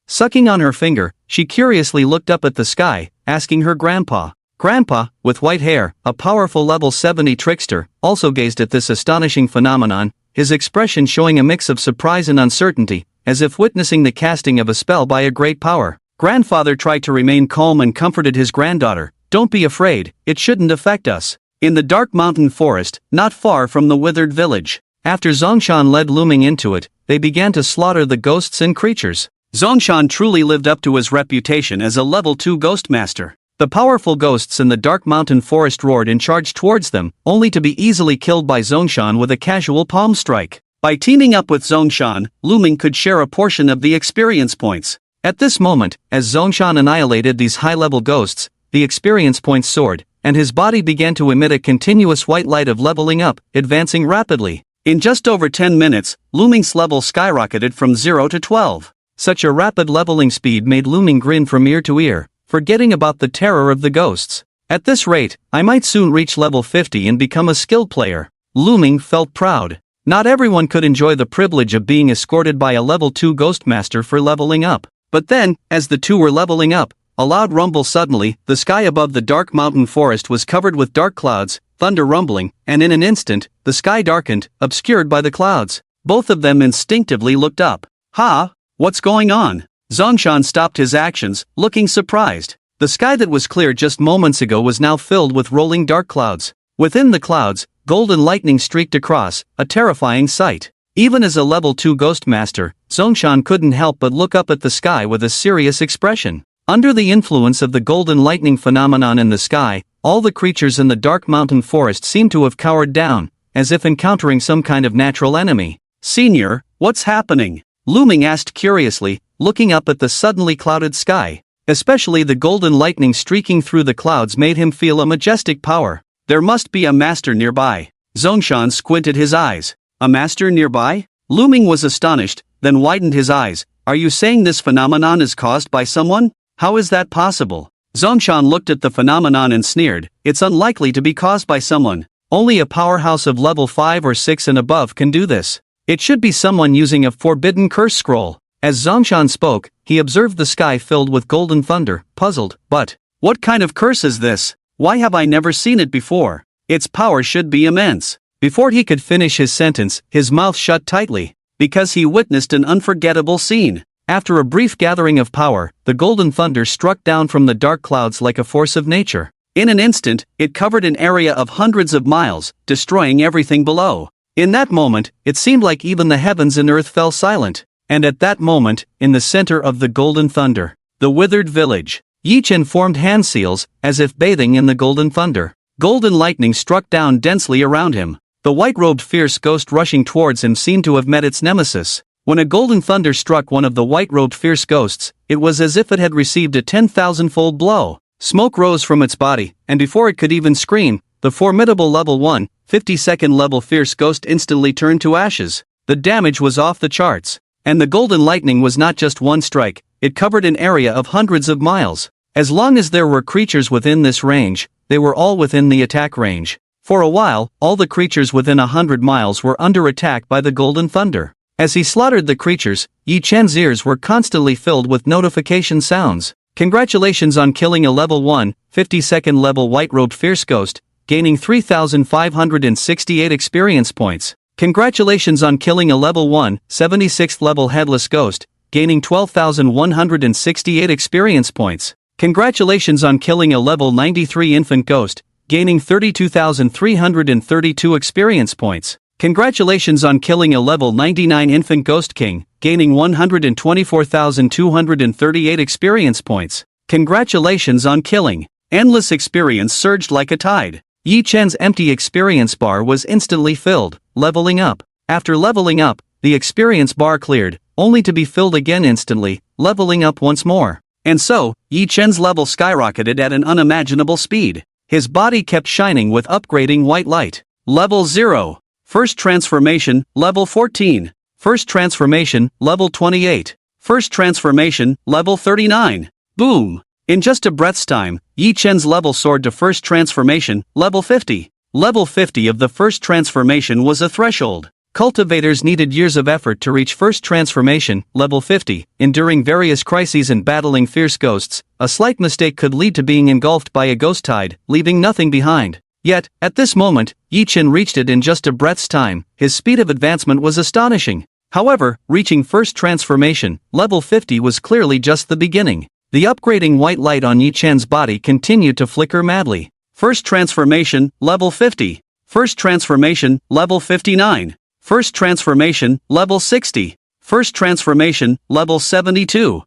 Sucking on her finger, she curiously looked up at the sky, asking her grandpa. Grandpa, with white hair, a powerful level 70 trickster, also gazed at this astonishing phenomenon, his expression showing a mix of surprise and uncertainty, as if witnessing the casting of a spell by a great power. Grandfather tried to remain calm and comforted his granddaughter. "Don't be afraid, it shouldn't affect us." In the dark mountain forest, not far from the withered village, after Zongshan led Luming into it, they began to slaughter the ghosts and creatures. Zongshan truly lived up to his reputation as a level 2 ghost master. The powerful ghosts in the dark mountain forest roared and charged towards them, only to be easily killed by Zongshan with a casual palm strike. By teaming up with Zongshan, Luming could share a portion of the experience points. At this moment, as Zongshan annihilated these high-level ghosts, the experience points soared, and his body began to emit a continuous white light of leveling up, advancing rapidly. In just over 10 minutes, Luming's level skyrocketed from 0 to 12. Such a rapid leveling speed made Luming grin from ear to ear, forgetting about the terror of the ghosts. At this rate, I might soon reach level 50 and become a skilled player. Luming felt proud. Not everyone could enjoy the privilege of being escorted by a level 2 ghost master for leveling up. But then, as the two were leveling up, a loud rumble suddenly, the sky above the dark mountain forest was covered with dark clouds, thunder rumbling, and in an instant, the sky darkened, obscured by the clouds. Both of them instinctively looked up. "Ha! What's going on?" Zongshan stopped his actions, looking surprised. The sky that was clear just moments ago was now filled with rolling dark clouds. Within the clouds, golden lightning streaked across, a terrifying sight. Even as a level 2 ghost master, Zongshan couldn't help but look up at the sky with a serious expression. Under the influence of the golden lightning phenomenon in the sky, all the creatures in the dark mountain forest seemed to have cowered down, as if encountering some kind of natural enemy. "Senior, what's happening?" Luming asked curiously, looking up at the suddenly clouded sky. Especially the golden lightning streaking through the clouds made him feel a majestic power. There must be a master nearby. Zongshan squinted his eyes. "A master nearby?" Luming was astonished, then widened his eyes. "Are you saying this phenomenon is caused by someone? How is that possible?" Zongshan looked at the phenomenon and sneered. "It's unlikely to be caused by someone. Only a powerhouse of level 5 or 6 and above can do this. It should be someone using a forbidden curse scroll." As Zongshan spoke, he observed the sky filled with golden thunder, puzzled. "But what kind of curse is this? Why have I never seen it before? Its power should be immense." Before he could finish his sentence, his mouth shut tightly, because he witnessed an unforgettable scene. After a brief gathering of power, the golden thunder struck down from the dark clouds like a force of nature. In an instant, it covered an area of hundreds of miles, destroying everything below. In that moment, it seemed like even the heavens and earth fell silent. And at that moment, in the center of the golden thunder, the withered village, Yi Chen formed hand seals, as if bathing in the golden thunder. Golden lightning struck down densely around him. The white-robed fierce ghost rushing towards him seemed to have met its nemesis. When a golden thunder struck one of the white-robed fierce ghosts, it was as if it had received a 10,000-fold blow. Smoke rose from its body, and before it could even scream, the formidable level 1, 52nd level fierce ghost instantly turned to ashes. The damage was off the charts. And the golden lightning was not just one strike, it covered an area of hundreds of miles. As long as there were creatures within this range, they were all within the attack range. For a while, all the creatures within 100 miles were under attack by the golden thunder. As he slaughtered the creatures, Yi Chen's ears were constantly filled with notification sounds. "Congratulations on killing a level 1, 52nd level white-robed fierce ghost, gaining 3,568 experience points. Congratulations on killing a level 1, 76th level headless ghost, gaining 12,168 experience points. Congratulations on killing a level 93 infant ghost, gaining 32,332 experience points. Congratulations on killing a level 99 infant ghost king, gaining 124,238 experience points. Congratulations on killing." Endless experience surged like a tide. Yi Chen's empty experience bar was instantly filled, leveling up. After leveling up, the experience bar cleared, only to be filled again instantly, leveling up once more. And so, Yi Chen's level skyrocketed at an unimaginable speed. His body kept shining with upgrading white light. Level 0. First transformation, level 14. First transformation, level 28. First transformation, level 39. Boom! In just a breath's time, Yi Chen's level soared to first transformation, level 50. Level 50 of the first transformation was a threshold. Cultivators needed years of effort to reach first transformation, level 50, enduring various crises and battling fierce ghosts. A slight mistake could lead to being engulfed by a ghost tide, leaving nothing behind. Yet, at this moment, Yi Chen reached it in just a breath's time. His speed of advancement was astonishing. However, reaching first transformation, level 50 was clearly just the beginning. The upgrading white light on Yi Chen's body continued to flicker madly. First transformation, level 50. First transformation, level 59. First transformation, level 60. First transformation, level 72.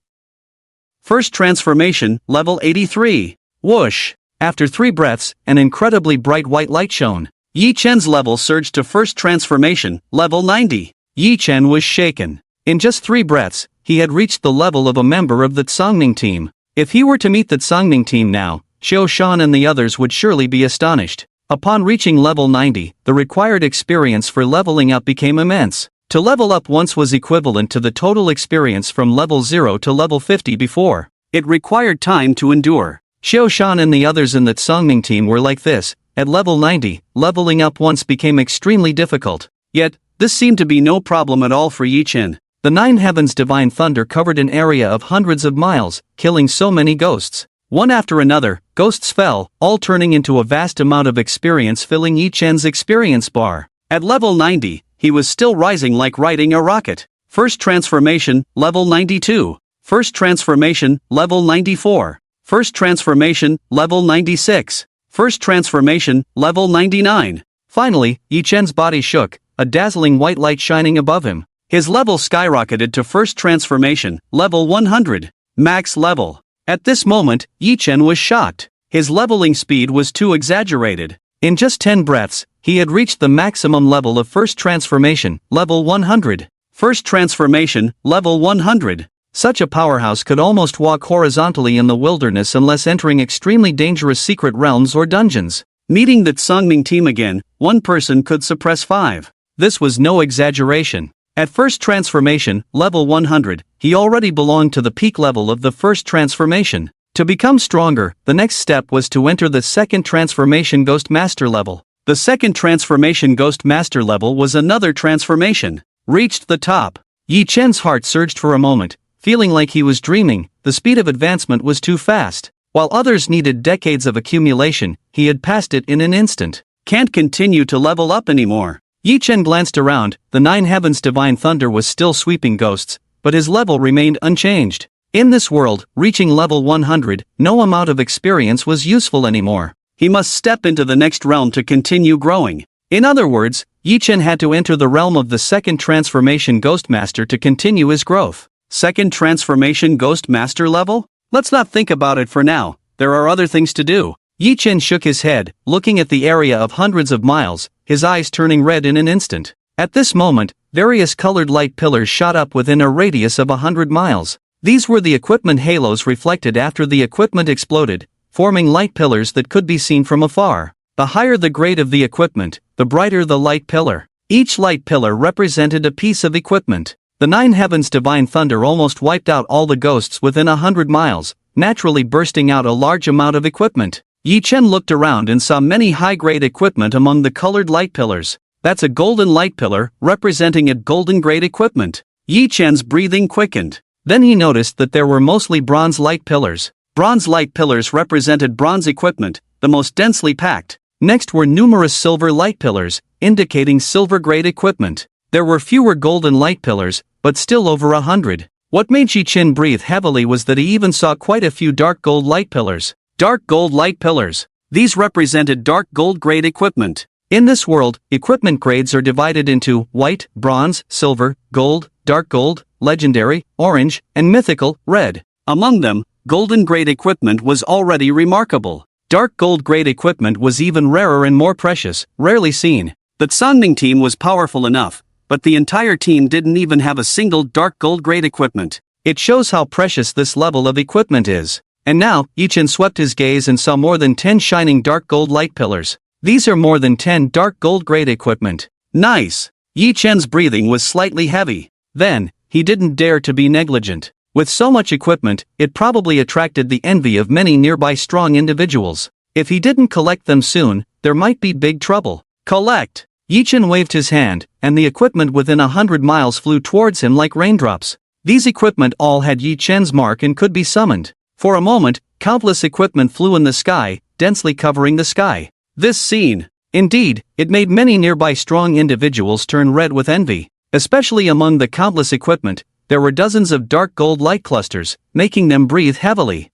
First transformation, level 83. Whoosh! After 3 breaths, an incredibly bright white light shone. Yi Chen's level surged to first transformation, level 90. Yi Chen was shaken. In just 3 breaths, he had reached the level of a member of the Tsangming team. If he were to meet the Tsangming team now, Xiao Shan and the others would surely be astonished. Upon reaching level 90, the required experience for leveling up became immense. To level up once was equivalent to the total experience from level 0 to level 50 before. It required time to endure. Xiao Shan and the others in the Tsangming team were like this. At level 90, leveling up once became extremely difficult. Yet, this seemed to be no problem at all for Yi Chen. The 9 heavens divine thunder covered an area of hundreds of miles, killing so many ghosts. One after another, ghosts fell, all turning into a vast amount of experience filling Yi Chen's experience bar. At level 90, he was still rising like riding a rocket. First transformation, level 92. First transformation, level 94. First transformation, level 96. First transformation, level 99. Finally, Yi Chen's body shook, a dazzling white light shining above him. His level skyrocketed to first transformation, level 100. Max level. At this moment, Yi Chen was shocked. His leveling speed was too exaggerated. In just 10 breaths, he had reached the maximum level of first transformation, level 100. First transformation, level 100. Such a powerhouse could almost walk horizontally in the wilderness unless entering extremely dangerous secret realms or dungeons. Meeting the Tsangming team again, one person could suppress 5. This was no exaggeration. At first transformation, level 100, he already belonged to the peak level of the first transformation. To become stronger, the next step was to enter the second transformation Ghost Master level. The second transformation Ghost Master level was another transformation. Reached the top. Yi Chen's heart surged for a moment, feeling like he was dreaming. The speed of advancement was too fast. While others needed decades of accumulation, he had passed it in an instant. Can't continue to level up anymore. Yi Chen glanced around. The 9 heavens divine thunder was still sweeping ghosts, but his level remained unchanged. In this world, reaching level 100, no amount of experience was useful anymore. He must step into the next realm to continue growing. In other words, Yi Chen had to enter the realm of the second transformation Ghost Master to continue his growth. Second transformation Ghost Master level? Let's not think about it for now. There are other things to do. Yi Chen shook his head, looking at the area of hundreds of miles, his eyes turning red in an instant. At this moment, various colored light pillars shot up within a radius of 100 miles. These were the equipment halos reflected after the equipment exploded, forming light pillars that could be seen from afar. The higher the grade of the equipment, the brighter the light pillar. Each light pillar represented a piece of equipment. The 9 heavens divine thunder almost wiped out all the ghosts within 100 miles, naturally bursting out a large amount of equipment. Yi Chen looked around and saw many high-grade equipment among the colored light pillars. That's a golden light pillar, representing a golden-grade equipment. Yi Chen's breathing quickened. Then he noticed that there were mostly bronze light pillars. Bronze light pillars represented bronze equipment, the most densely packed. Next were numerous silver light pillars, indicating silver-grade equipment. There were fewer golden light pillars, but still over 100. What made Yi Chen breathe heavily was that he even saw quite a few dark gold light pillars. Dark gold light pillars. These represented dark gold grade equipment. In this world, equipment grades are divided into white, bronze, silver, gold, dark gold, legendary, orange, and mythical, red. Among them, golden grade equipment was already remarkable. Dark gold grade equipment was even rarer and more precious, rarely seen. The Tsangming team was powerful enough, but the entire team didn't even have a single dark gold grade equipment. It shows how precious this level of equipment is. And now, Yi-Chen swept his gaze and saw more than 10 shining dark gold light pillars. These are more than 10 dark gold grade equipment. Nice! Yi-Chen's breathing was slightly heavy. Then, he didn't dare to be negligent. With so much equipment, it probably attracted the envy of many nearby strong individuals. If he didn't collect them soon, there might be big trouble. Collect! Yi-Chen waved his hand, and the equipment within 100 miles flew towards him like raindrops. These equipment all had Yi-Chen's mark and could be summoned. For a moment, countless equipment flew in the sky, densely covering the sky. This scene, indeed, it made many nearby strong individuals turn red with envy. Especially among the countless equipment, there were dozens of dark gold light clusters, making them breathe heavily.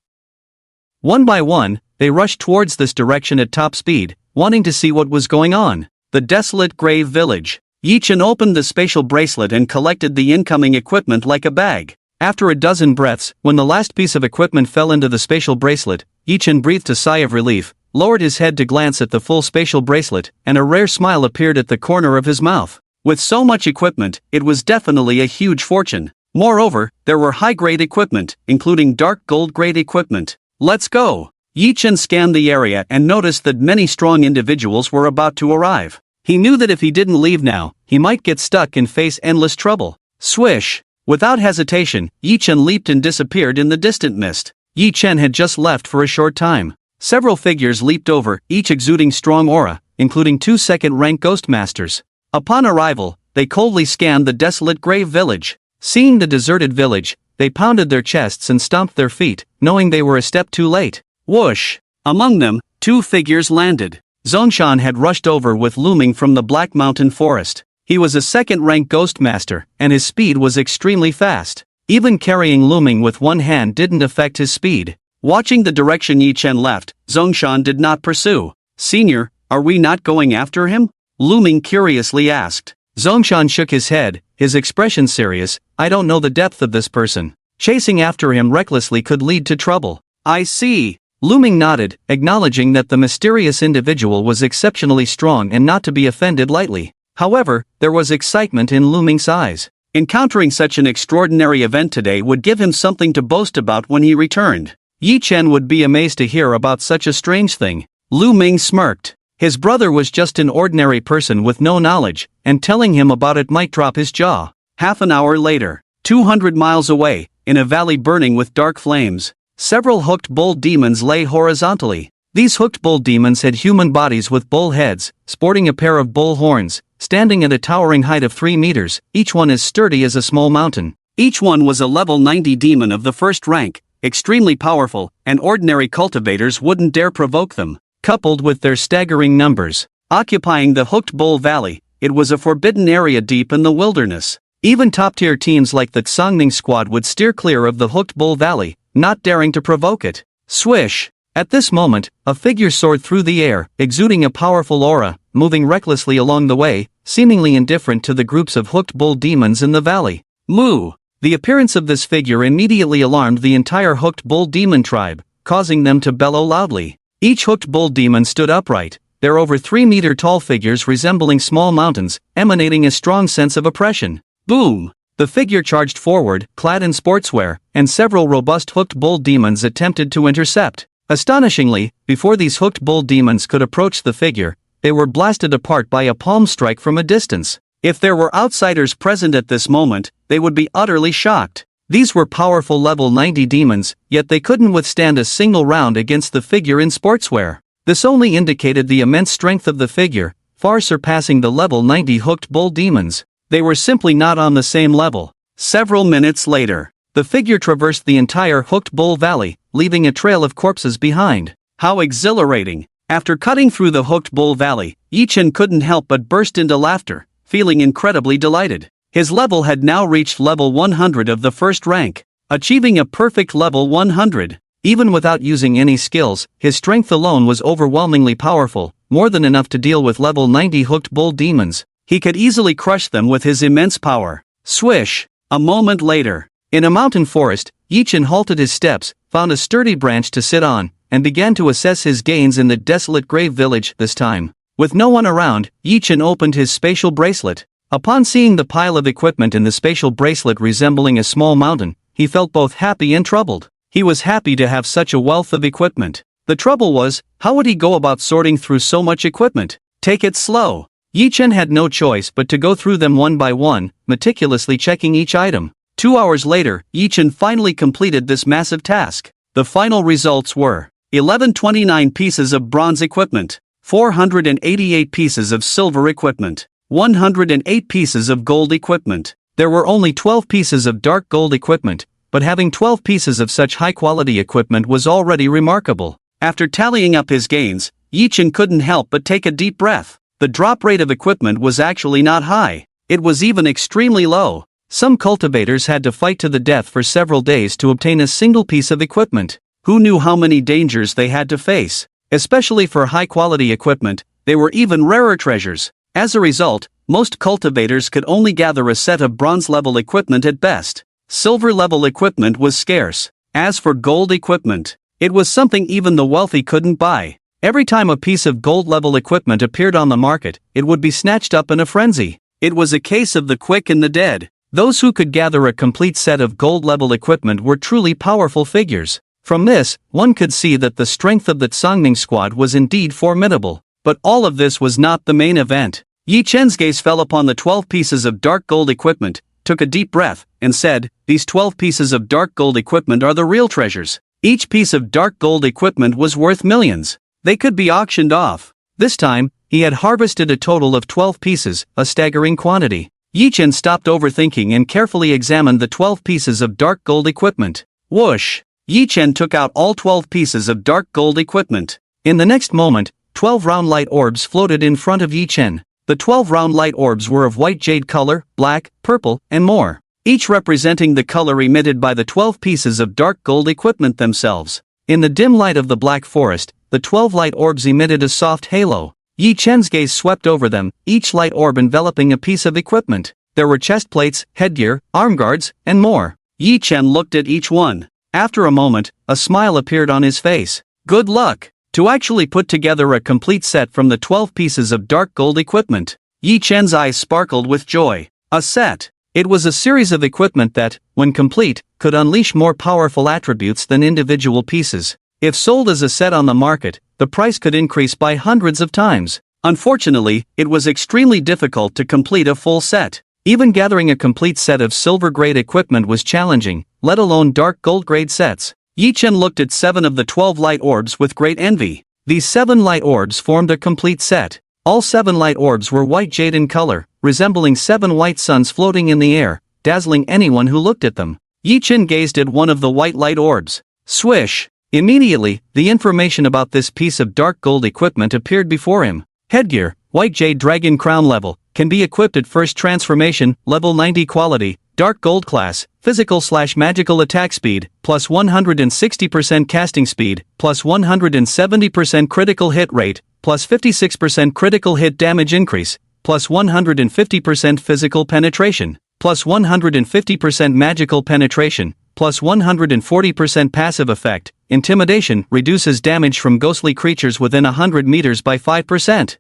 One by one, they rushed towards this direction at top speed, wanting to see what was going on. The desolate grave village. Yi-Chen opened the spatial bracelet and collected the incoming equipment like a bag. After a dozen breaths, when the last piece of equipment fell into the spatial bracelet, Yi-Chen breathed a sigh of relief, lowered his head to glance at the full spatial bracelet, and a rare smile appeared at the corner of his mouth. With so much equipment, it was definitely a huge fortune. Moreover, there were high-grade equipment, including dark gold-grade equipment. Let's go! Yi-Chen scanned the area and noticed that many strong individuals were about to arrive. He knew that if he didn't leave now, he might get stuck and face endless trouble. Swish! Without hesitation, Yi-Chen leaped and disappeared in the distant mist. Yi-Chen had just left for a short time. Several figures leaped over, each exuding strong aura, including 2 second-rank ghost masters. Upon arrival, they coldly scanned the desolate grave village. Seeing the deserted village, they pounded their chests and stomped their feet, knowing they were a step too late. Whoosh! Among them, 2 figures landed. Zongshan had rushed over with Looming from the Black Mountain Forest. He was a second-rank ghost master, and his speed was extremely fast. Even carrying Looming with one hand didn't affect his speed. Watching the direction Yi-Chen left, Zongshan did not pursue. "Senior, are we not going after him?" Looming curiously asked. Zongshan shook his head, his expression serious. "I don't know the depth of this person. Chasing after him recklessly could lead to trouble." "I see." Looming nodded, acknowledging that the mysterious individual was exceptionally strong and not to be offended lightly. However, there was excitement in Looming's eyes. Encountering such an extraordinary event today would give him something to boast about when he returned. Yi-Chen would be amazed to hear about such a strange thing. Looming smirked. His brother was just an ordinary person with no knowledge, and telling him about it might drop his jaw. Half an hour later, 200 miles away, in a valley burning with dark flames, several hooked bull demons lay horizontally. These hooked bull demons had human bodies with bull heads, sporting a pair of bull horns, standing at a towering height of 3 meters, each one as sturdy as a small mountain. Each one was a level 90 demon of the first rank, extremely powerful, and ordinary cultivators wouldn't dare provoke them. Coupled with their staggering numbers, occupying the Hooked Bull Valley, it was a forbidden area deep in the wilderness. Even top-tier teams like the Xiangning squad would steer clear of the Hooked Bull Valley, not daring to provoke it. Swish! At this moment, a figure soared through the air, exuding a powerful aura, moving recklessly along the way, seemingly indifferent to the groups of hooked bull demons in the valley. Moo! The appearance of this figure immediately alarmed the entire hooked bull demon tribe, causing them to bellow loudly. Each hooked bull demon stood upright, their over 3-meter-tall figures resembling small mountains, emanating a strong sense of oppression. Boom! The figure charged forward, clad in sportswear, and several robust hooked bull demons attempted to intercept. Astonishingly, before these hooked bull demons could approach the figure, they were blasted apart by a palm strike from a distance. If there were outsiders present at this moment, they would be utterly shocked. These were powerful level 90 demons, yet they couldn't withstand a single round against the figure in sportswear. This only indicated the immense strength of the figure, far surpassing the level 90 hooked bull demons. They were simply not on the same level. Several minutes later, the figure traversed the entire Hooked Bull Valley, leaving a trail of corpses behind. How exhilarating! After cutting through the Hooked Bull Valley, Yi-Chen couldn't help but burst into laughter, feeling incredibly delighted. His level had now reached level 100 of the first rank, achieving a perfect level 100. Even without using any skills, his strength alone was overwhelmingly powerful, more than enough to deal with level 90 hooked bull demons. He could easily crush them with his immense power. Swish! A moment later, in a mountain forest, Yi-Chen halted his steps, found a sturdy branch to sit on, and began to assess his gains in the desolate grave village this time. With no one around, Yi-Chen opened his spatial bracelet. Upon seeing the pile of equipment in the spatial bracelet resembling a small mountain, he felt both happy and troubled. He was happy to have such a wealth of equipment. The trouble was, how would he go about sorting through so much equipment? Take it slow. Yi Chen had no choice but to go through them one by one, meticulously checking each item. 2 hours later, Yi Chen finally completed this massive task. The final results were 1129 pieces of bronze equipment, 488 pieces of silver equipment, 108 pieces of gold equipment. There were only 12 pieces of dark gold equipment, but having 12 pieces of such high-quality equipment was already remarkable. After tallying up his gains, Yi Chen couldn't help but take a deep breath. The drop rate of equipment was actually not high. It was even extremely low. Some cultivators had to fight to the death for several days to obtain a single piece of equipment. Who knew how many dangers they had to face? Especially for high-quality equipment, they were even rarer treasures. As a result, most cultivators could only gather a set of bronze-level equipment at best. Silver-level equipment was scarce. As for gold equipment, it was something even the wealthy couldn't buy. Every time a piece of gold-level equipment appeared on the market, it would be snatched up in a frenzy. It was a case of the quick and the dead. Those who could gather a complete set of gold-level equipment were truly powerful figures. From this, one could see that the strength of the Tangning squad was indeed formidable. But all of this was not the main event. Yi Chen's gaze fell upon the 12 pieces of dark gold equipment, took a deep breath, and said, "These 12 pieces of dark gold equipment are the real treasures." Each piece of dark gold equipment was worth millions. They could be auctioned off. This time, he had harvested a total of 12 pieces, a staggering quantity. Yi Chen stopped overthinking and carefully examined the 12 pieces of dark gold equipment. Whoosh! Yi Chen took out all 12 pieces of dark gold equipment. In the next moment, 12 round light orbs floated in front of Yi Chen. The 12 round light orbs were of white jade color, black, purple, and more, each representing the color emitted by the 12 pieces of dark gold equipment themselves. In the dim light of the black forest, the 12 light orbs emitted a soft halo. Yi Chen's gaze swept over them, each light orb enveloping a piece of equipment. There were chest plates, headgear, arm guards, and more. Yi Chen looked at each one. After a moment, a smile appeared on his face. Good luck! To actually put together a complete set from the 12 pieces of dark gold equipment. Yi Chen's eyes sparkled with joy. A set! It was a series of equipment that, when complete, could unleash more powerful attributes than individual pieces. If sold as a set on the market, the price could increase by hundreds of times. Unfortunately, it was extremely difficult to complete a full set. Even gathering a complete set of silver-grade equipment was challenging, let alone dark gold-grade sets. Yi Chen looked at 7 of the 12 light orbs with great envy. These 7 light orbs formed a complete set. All 7 light orbs were white jade in color, resembling 7 white suns floating in the air, dazzling anyone who looked at them. Yi Chen gazed at one of the white light orbs. Swish! Immediately, the information about this piece of dark gold equipment appeared before him. Headgear, white jade dragon crown level, can be equipped at first transformation, level 90 quality, dark gold class, physical/magical attack speed, plus 160% casting speed, plus 170% critical hit rate, plus 56% critical hit damage increase, plus 150% physical penetration, plus 150% magical penetration, plus 140% passive effect. Intimidation reduces damage from ghostly creatures within 100 meters by 5%.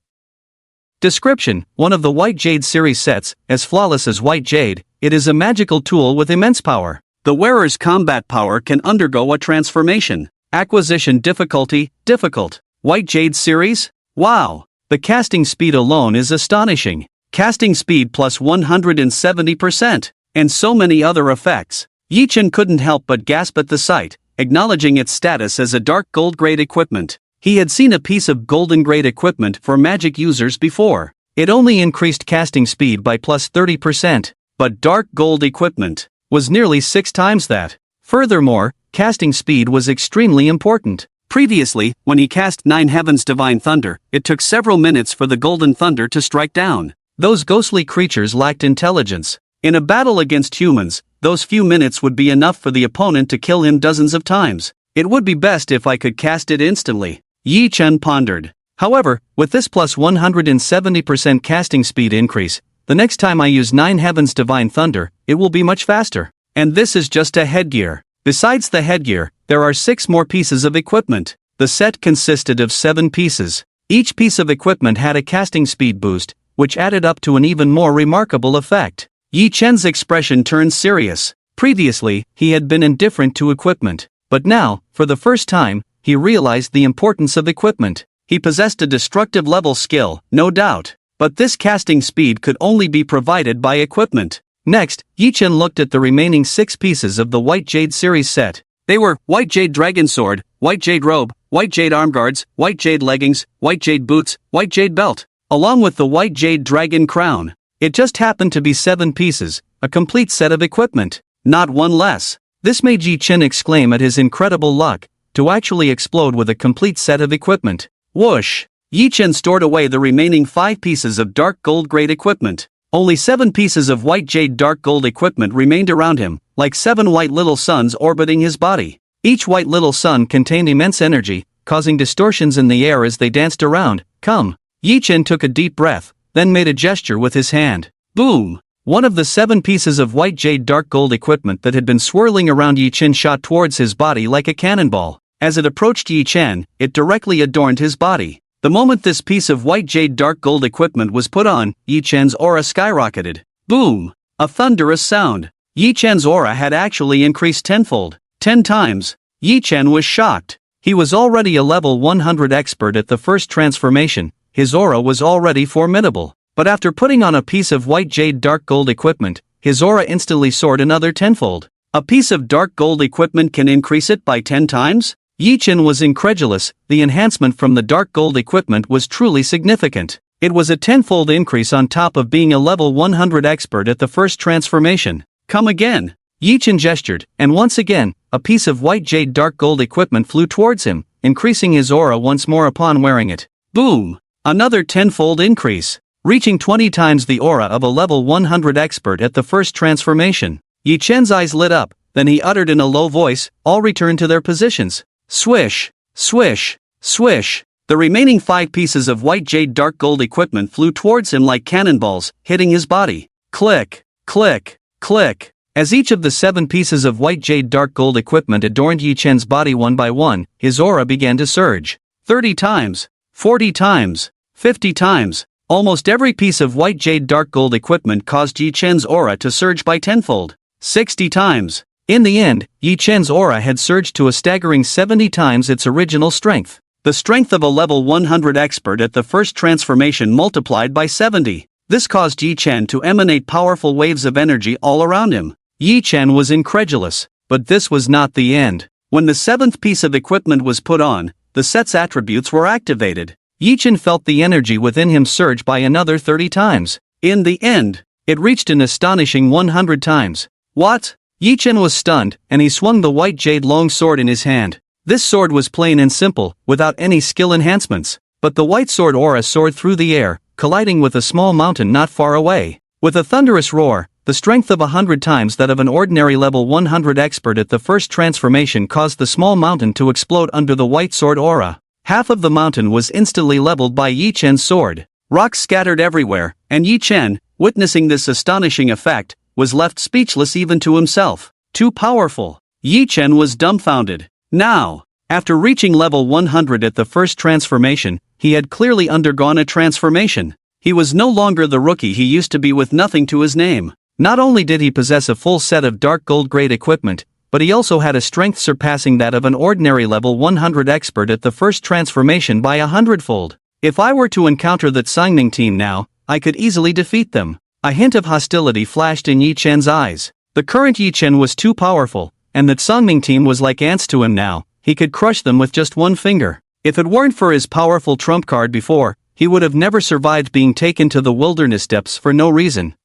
Description: one of the White Jade series sets, as flawless as White Jade, it is a magical tool with immense power. The wearer's combat power can undergo a transformation. Acquisition difficulty, difficult. White Jade series? Wow! The casting speed alone is astonishing. Casting speed plus 170%, and so many other effects. Yi Chen couldn't help but gasp at the sight, acknowledging its status as a dark gold-grade equipment. He had seen a piece of golden-grade equipment for magic users before. It only increased casting speed by plus 30%, but dark gold equipment was nearly 6 times that. Furthermore, casting speed was extremely important. Previously, when he cast 9 Heavens Divine Thunder, it took several minutes for the golden thunder to strike down. Those ghostly creatures lacked intelligence. In a battle against humans, those few minutes would be enough for the opponent to kill him dozens of times. It would be best if I could cast it instantly, Yi Chen pondered. However, with this plus 170% casting speed increase, the next time I use 9 Heavens Divine Thunder, it will be much faster. And this is just a headgear. Besides the headgear, there are 6 more pieces of equipment. The set consisted of 7 pieces. Each piece of equipment had a casting speed boost, which added up to an even more remarkable effect. Yi Chen's expression turned serious. Previously, he had been indifferent to equipment, but now, for the first time, he realized the importance of equipment. He possessed a destructive level skill, no doubt, but this casting speed could only be provided by equipment. Next, Yi Chen looked at the remaining 6 pieces of the White Jade series set. They were White Jade Dragon Sword, White Jade Robe, White Jade Arm Guards, White Jade Leggings, White Jade Boots, White Jade Belt, along with the White Jade Dragon Crown. It just happened to be 7 pieces, a complete set of equipment, not one less. This made Yi Chen exclaim at his incredible luck, to actually explode with a complete set of equipment. Whoosh! Yi Chen stored away the remaining 5 pieces of dark gold grade equipment. Only 7 pieces of White Jade dark gold equipment remained around him, like 7 white little suns orbiting his body. Each white little sun contained immense energy, causing distortions in the air as they danced around. Come! Yi Chen took a deep breath, then made a gesture with his hand. Boom! One of the 7 pieces of White Jade dark gold equipment that had been swirling around Yi Chen shot towards his body like a cannonball. As it approached Yi Chen, it directly adorned his body. The moment this piece of White Jade dark gold equipment was put on, Yi Chen's aura skyrocketed. Boom! A thunderous sound. Yi Chen's aura had actually increased tenfold. 10 times. Yi Chen was shocked. He was already a level 100 expert at the first transformation. His aura was already formidable. But after putting on a piece of White Jade dark gold equipment, his aura instantly soared another tenfold. A piece of dark gold equipment can increase it by 10 times? Yi Chen was incredulous. The enhancement from the dark gold equipment was truly significant. It was a tenfold increase on top of being a level 100 expert at the first transformation. Come again! Yi Chen gestured, and once again, a piece of White Jade dark gold equipment flew towards him, increasing his aura once more upon wearing it. Boom! Another tenfold increase, reaching 20 times the aura of a level 100 expert at the first transformation. Yi Chen's eyes lit up, then he uttered in a low voice, all returned to their positions. Swish! Swish! Swish! The remaining 5 pieces of White Jade dark gold equipment flew towards him like cannonballs, hitting his body. Click! Click! Click! As each of the 7 pieces of White Jade dark gold equipment adorned Yi Chen's body one by one, his aura began to surge. 30 times! 40 times! 50 times! Almost every piece of White Jade dark gold equipment caused Yi Chen's aura to surge by tenfold. 60 times! In the end, Yi Chen's aura had surged to a staggering 70 times its original strength. The strength of a level 100 expert at the first transformation multiplied by 70. This caused Yi Chen to emanate powerful waves of energy all around him. Yi Chen was incredulous, but this was not the end. When the 7th piece of equipment was put on, the set's attributes were activated. Yi Chen felt the energy within him surge by another 30 times. In the end, it reached an astonishing 100 times. What? Yi Chen was stunned, and he swung the White Jade long sword in his hand. This sword was plain and simple, without any skill enhancements. But the white sword aura soared through the air, colliding with a small mountain not far away. With a thunderous roar, the strength of 100 times that of an ordinary level 100 expert at the first transformation caused the small mountain to explode under the white sword aura. Half of the mountain was instantly leveled by Yi Chen's sword. Rocks scattered everywhere, and Yi Chen, witnessing this astonishing effect, was left speechless even to himself. Too powerful. Yi Chen was dumbfounded. Now, after reaching level 100 at the first transformation, he had clearly undergone a transformation. He was no longer the rookie he used to be with nothing to his name. Not only did he possess a full set of dark gold grade equipment, but he also had a strength surpassing that of an ordinary level 100 expert at the first transformation by 100-fold. If I were to encounter that Tangning team now, I could easily defeat them. A hint of hostility flashed in Yi Chen's eyes. The current Yi Chen was too powerful, and that Tangning team was like ants to him now. He could crush them with just one finger. If it weren't for his powerful trump card before, he would have never survived being taken to the wilderness depths for no reason.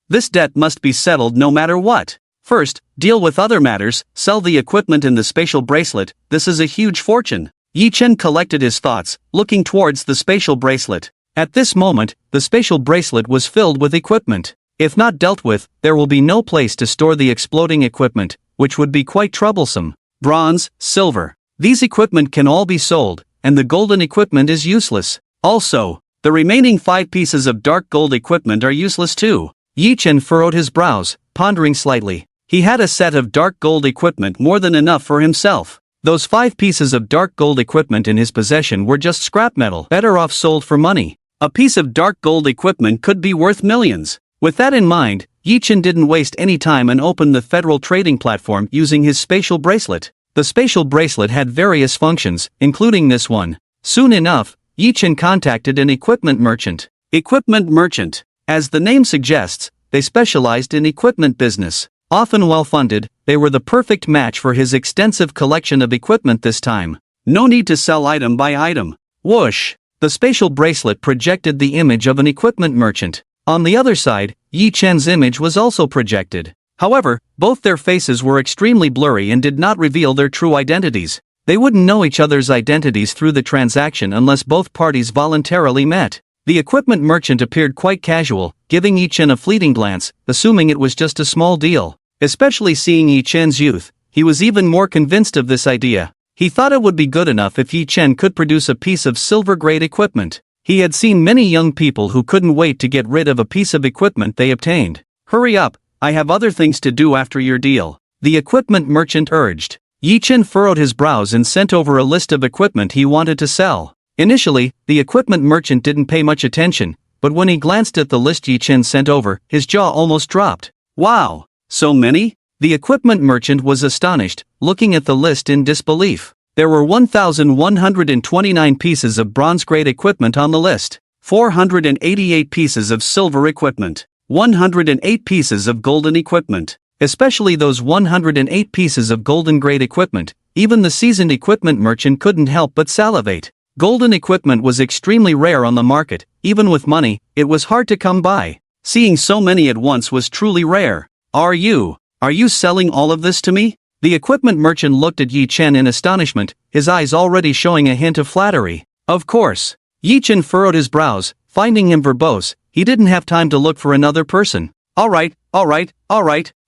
This debt must be settled no matter what. First, deal with other matters, sell the equipment in the spatial bracelet. This is a huge fortune. Yi Chen collected his thoughts, looking towards the spatial bracelet. At this moment, the spatial bracelet was filled with equipment. If not dealt with, there will be no place to store the exploding equipment, which would be quite troublesome. Bronze, silver. These equipment can all be sold, and the golden equipment is useless. Also, the remaining 5 pieces of dark gold equipment are useless too. Yi Chen furrowed his brows, pondering slightly. He had a set of dark gold equipment more than enough for himself. Those 5 pieces of dark gold equipment in his possession were just scrap metal, better off sold for money. A piece of dark gold equipment could be worth millions. With that in mind, Yi-Chen didn't waste any time and opened the federal trading platform using his spatial bracelet. The spatial bracelet had various functions, including this one. Soon enough, Yi-Chen contacted an equipment merchant. Equipment merchant. As the name suggests, they specialized in equipment business. Often well-funded, they were the perfect match for his extensive collection of equipment this time. No need to sell item by item. Whoosh! The spatial bracelet projected the image of an equipment merchant. On the other side, Yi-Chen's image was also projected. However, both their faces were extremely blurry and did not reveal their true identities. They wouldn't know each other's identities through the transaction unless both parties voluntarily met. The equipment merchant appeared quite casual, giving Yi-Chen a fleeting glance, assuming it was just a small deal. Especially seeing Yi-Chen's youth, he was even more convinced of this idea. He thought it would be good enough if Yi-Chen could produce a piece of silver-grade equipment. He had seen many young people who couldn't wait to get rid of a piece of equipment they obtained. Hurry up, I have other things to do after your deal, the equipment merchant urged. Yi-Chen furrowed his brows and sent over a list of equipment he wanted to sell. Initially, the equipment merchant didn't pay much attention, but when he glanced at the list Yi-Chen sent over, his jaw almost dropped. Wow! So many? The equipment merchant was astonished, looking at the list in disbelief. There were 1,129 pieces of bronze-grade equipment on the list, 488 pieces of silver equipment, 108 pieces of golden equipment. Especially those 108 pieces of golden-grade equipment, even the seasoned equipment merchant couldn't help but salivate. Golden equipment was extremely rare on the market, even with money, it was hard to come by. Seeing so many at once was truly rare. Are you selling all of this to me? The equipment merchant looked at Yi-Chen in astonishment, his eyes already showing a hint of flattery. Of course. Yi-Chen furrowed his brows, finding him verbose, he didn't have time to look for another person. Alright.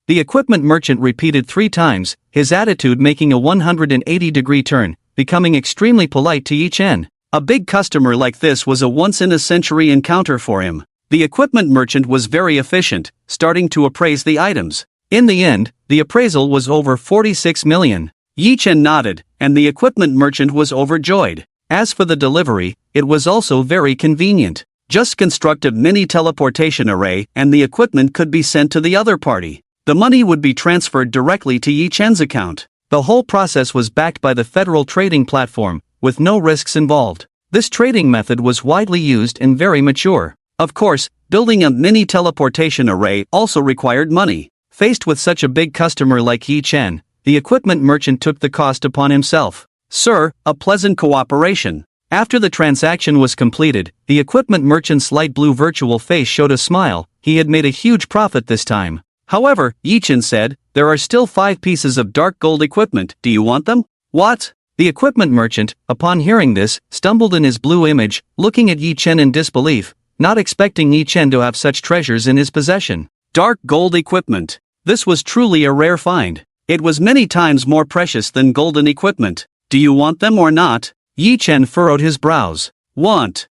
The equipment merchant repeated 3 times, his attitude making a 180-degree turn, becoming extremely polite to Yi-Chen. A big customer like this was a once-in-a-century encounter for him. The equipment merchant was very efficient, starting to appraise the items. In the end, the appraisal was over 46 million. Yi-Chen nodded, and the equipment merchant was overjoyed. As for the delivery, it was also very convenient. Just construct a mini teleportation array and the equipment could be sent to the other party. The money would be transferred directly to Yi-Chen's account. The whole process was backed by the federal trading platform, with no risks involved. This trading method was widely used and very mature. Of course, building a mini teleportation array also required money. Faced with such a big customer like Yi-Chen, the equipment merchant took the cost upon himself. Sir, a pleasant cooperation. After the transaction was completed, the equipment merchant's light blue virtual face showed a smile. He had made a huge profit this time. However, Yi-Chen said, there are still 5 pieces of dark gold equipment, do you want them? What? The equipment merchant, upon hearing this, stumbled in his blue image, looking at Yi-Chen in disbelief, not expecting Yi-Chen to have such treasures in his possession. Dark gold equipment. This was truly a rare find. It was many times more precious than golden equipment. Do you want them or not? Yi-Chen furrowed his brows. Want.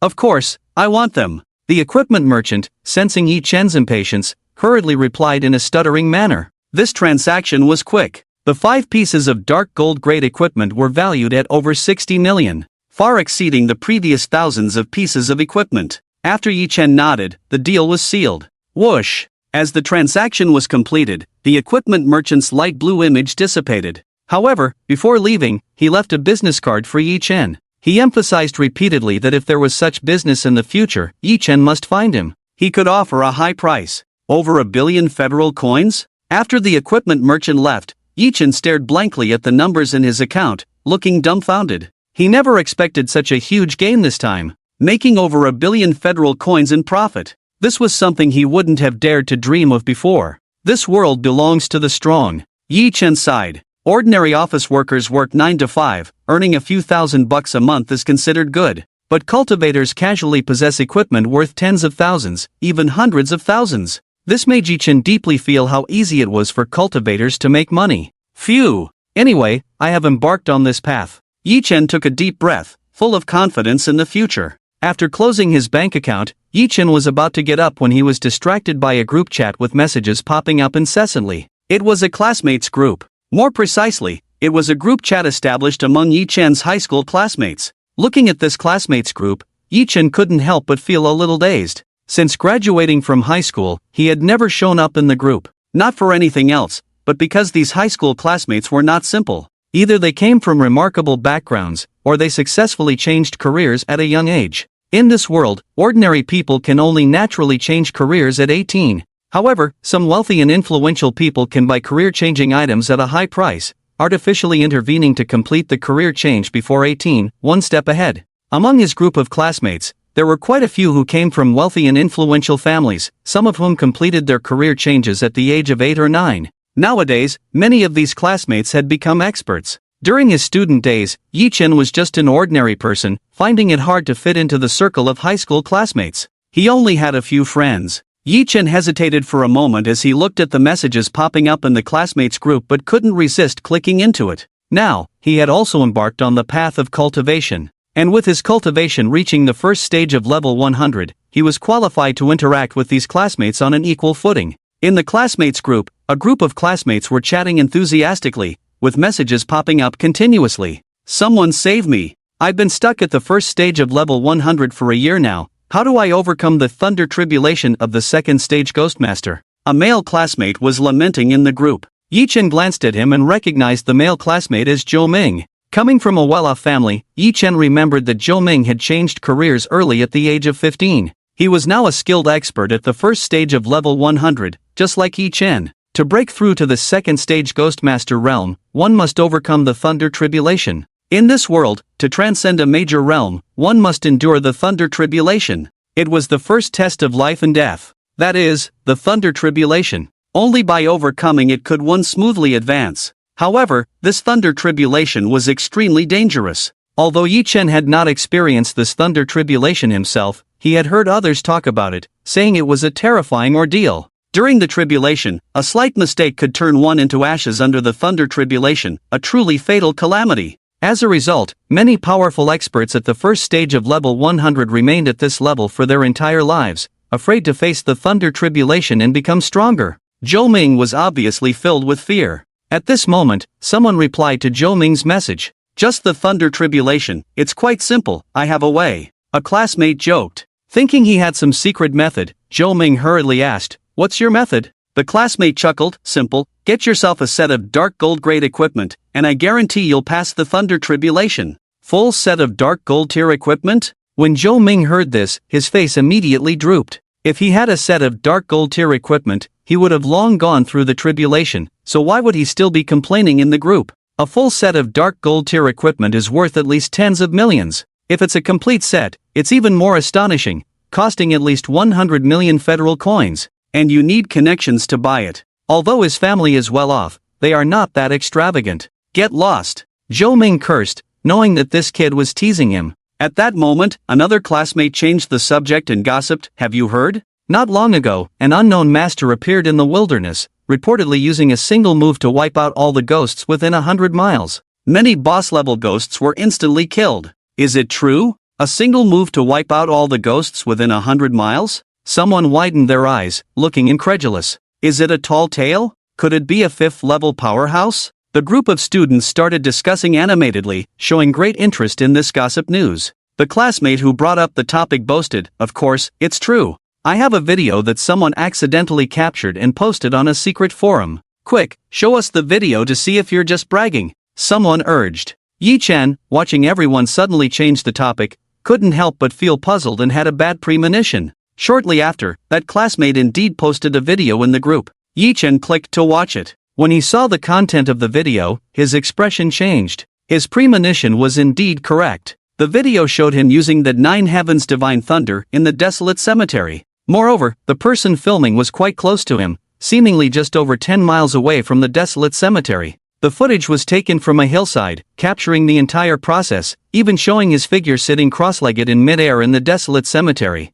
Of course, I want them. The equipment merchant, sensing Yi-Chen's impatience, hurriedly replied in a stuttering manner. This transaction was quick. The 5 pieces of dark gold-grade equipment were valued at over 60 million, far exceeding the previous thousands of pieces of equipment. After Yi-Chen nodded, the deal was sealed. Whoosh! As the transaction was completed, the equipment merchant's light blue image dissipated. However, before leaving, he left a business card for Yi-Chen. He emphasized repeatedly that if there was such business in the future, Yi-Chen must find him. He could offer a high price. Over 1 billion federal coins? After the equipment merchant left, Yi-Chen stared blankly at the numbers in his account, looking dumbfounded. He never expected such a huge gain this time, making over 1 billion federal coins in profit. This was something he wouldn't have dared to dream of before. This world belongs to the strong. Yi-Chen sighed. Ordinary office workers work 9 to 5, earning a few $1,000s a month is considered good. But cultivators casually possess equipment worth tens of thousands, even hundreds of thousands. This made Yi-Chen deeply feel how easy it was for cultivators to make money. Phew! Anyway, I have embarked on this path. Yi-Chen took a deep breath, full of confidence in the future. After closing his bank account, Yi-Chen was about to get up when he was distracted by a group chat with messages popping up incessantly. It was a classmates group. More precisely, it was a group chat established among Yi-Chen's high school classmates. Looking at this classmates group, Yi-Chen couldn't help but feel a little dazed. Since graduating from high school, he had never shown up in the group. Not for anything else, but because these high school classmates were not simple. Either they came from remarkable backgrounds, or they successfully changed careers at a young age. In this world, ordinary people can only naturally change careers at 18. However, some wealthy and influential people can buy career-changing items at a high price, artificially intervening to complete the career change before 18, one step ahead. Among his group of classmates, there were quite a few who came from wealthy and influential families, some of whom completed their career changes at the age of 8 or 9. Nowadays, many of these classmates had become experts. During his student days, Yi-Chen was just an ordinary person, finding it hard to fit into the circle of high school classmates. He only had a few friends. Yi-Chen hesitated for a moment as he looked at the messages popping up in the classmates group but couldn't resist clicking into it. Now, he had also embarked on the path of cultivation. And with his cultivation reaching the first stage of level 100, he was qualified to interact with these classmates on an equal footing. In the classmates group, a group of classmates were chatting enthusiastically, with messages popping up continuously. "Someone save me. I've been stuck at the first stage of level 100 for a year now. How do I overcome the thunder tribulation of the second stage Ghostmaster?" A male classmate was lamenting in the group. Yi-Chen glanced at him and recognized the male classmate as Zhou Ming. Coming from a well-off family, Yi-Chen remembered that Zhou Ming had changed careers early at the age of 15. He was now a skilled expert at the first stage of level 100, just like Yi-Chen. To break through to the second stage Ghostmaster realm, one must overcome the thunder tribulation. In this world, to transcend a major realm, one must endure the thunder tribulation. It was the first test of life and death. That is, the thunder tribulation. Only by overcoming it could one smoothly advance. However, this thunder tribulation was extremely dangerous. Although Yi-Chen had not experienced this thunder tribulation himself, he had heard others talk about it, saying it was a terrifying ordeal. During the tribulation, a slight mistake could turn one into ashes under the thunder tribulation, a truly fatal calamity. As a result, many powerful experts at the first stage of level 100 remained at this level for their entire lives, afraid to face the thunder tribulation and become stronger. Zhou Ming was obviously filled with fear. At this moment, someone replied to Zhou Ming's message. "Just the thunder tribulation, it's quite simple, I have a way." A classmate joked. Thinking he had some secret method, Zhou Ming hurriedly asked, "What's your method?" The classmate chuckled, "Simple, get yourself a set of dark gold grade equipment, and I guarantee you'll pass the thunder tribulation." Full set of dark gold tier equipment? When Zhou Ming heard this, his face immediately drooped. If he had a set of dark gold tier equipment, he would have long gone through the tribulation, so why would he still be complaining in the group? A full set of dark gold tier equipment is worth at least tens of millions. If it's a complete set, it's even more astonishing, costing at least 100 million federal coins. And you need connections to buy it. Although his family is well off, they are not that extravagant. Get lost. Zhou Ming cursed, knowing that this kid was teasing him. At that moment, another classmate changed the subject and gossiped, "Have you heard? Not long ago, an unknown master appeared in the wilderness, reportedly using a single move to wipe out all the ghosts within 100 miles. Many boss-level ghosts were instantly killed. Is it true? A single move to wipe out all the ghosts within 100 miles? Someone widened their eyes, looking incredulous. Is it a tall tale? Could it be a 5th-level powerhouse? The group of students started discussing animatedly, showing great interest in this gossip news. The classmate who brought up the topic boasted, "Of course, it's true. I have a video that someone accidentally captured and posted on a secret forum. Quick, show us the video to see if you're just bragging," someone urged. Yi-Chen, watching everyone suddenly change the topic, couldn't help but feel puzzled and had a bad premonition. Shortly after, that classmate indeed posted a video in the group. Yi-Chen clicked to watch it. When he saw the content of the video, his expression changed. His premonition was indeed correct. The video showed him using the 9 Heavens Divine Thunder in the desolate cemetery. Moreover, the person filming was quite close to him, seemingly just over 10 miles away from the desolate cemetery. The footage was taken from a hillside, capturing the entire process, even showing his figure sitting cross-legged in mid-air in the desolate cemetery.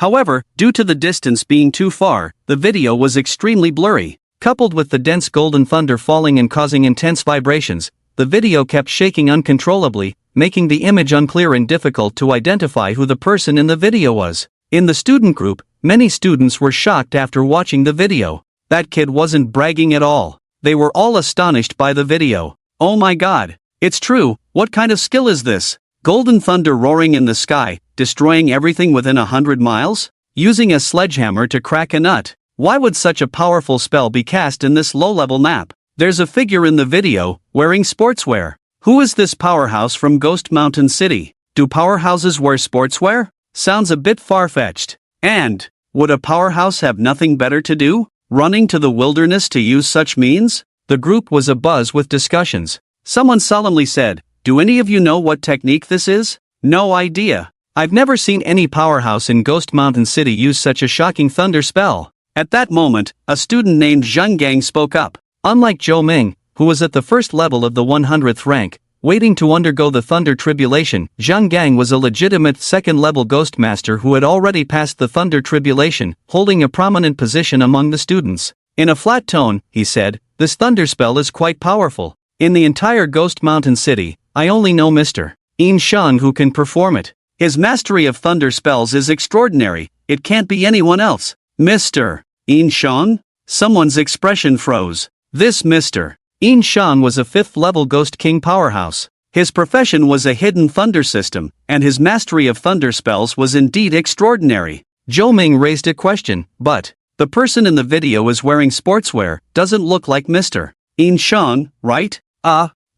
However, due to the distance being too far, the video was extremely blurry. Coupled with the dense golden thunder falling and causing intense vibrations, the video kept shaking uncontrollably, making the image unclear and difficult to identify who the person in the video was. In the student group, many students were shocked after watching the video. That kid wasn't bragging at all. They were all astonished by the video. "Oh my god, it's true, what kind of skill is this?" Golden thunder roaring in the sky, destroying everything within 100 miles? Using a sledgehammer to crack a nut. Why would such a powerful spell be cast in this low-level map? There's a figure in the video, wearing sportswear. Who is this powerhouse from Ghost Mountain City? Do powerhouses wear sportswear? Sounds a bit far-fetched. And, would a powerhouse have nothing better to do? Running to the wilderness to use such means? The group was abuzz with discussions. Someone solemnly said, "Do any of you know what technique this is?" No idea. I've never seen any powerhouse in Ghost Mountain City use such a shocking thunder spell. At that moment, a student named Zheng Gang spoke up. Unlike Zhou Ming, who was at the first level of the 100th rank, waiting to undergo the thunder tribulation, Zheng Gang was a legitimate second-level ghost master who had already passed the thunder tribulation, holding a prominent position among the students. In a flat tone, he said, "This thunder spell is quite powerful. In the entire Ghost Mountain City, I only know Mr. In Shan who can perform it. His mastery of thunder spells is extraordinary, it can't be anyone else." Mr. In Shan? Someone's expression froze. This Mr. In Shan was a 5th-level Ghost King powerhouse. His profession was a hidden thunder system, and his mastery of thunder spells was indeed extraordinary. Zhou Ming raised a question, but the person in the video is wearing sportswear, doesn't look like Mr. In Shan, right?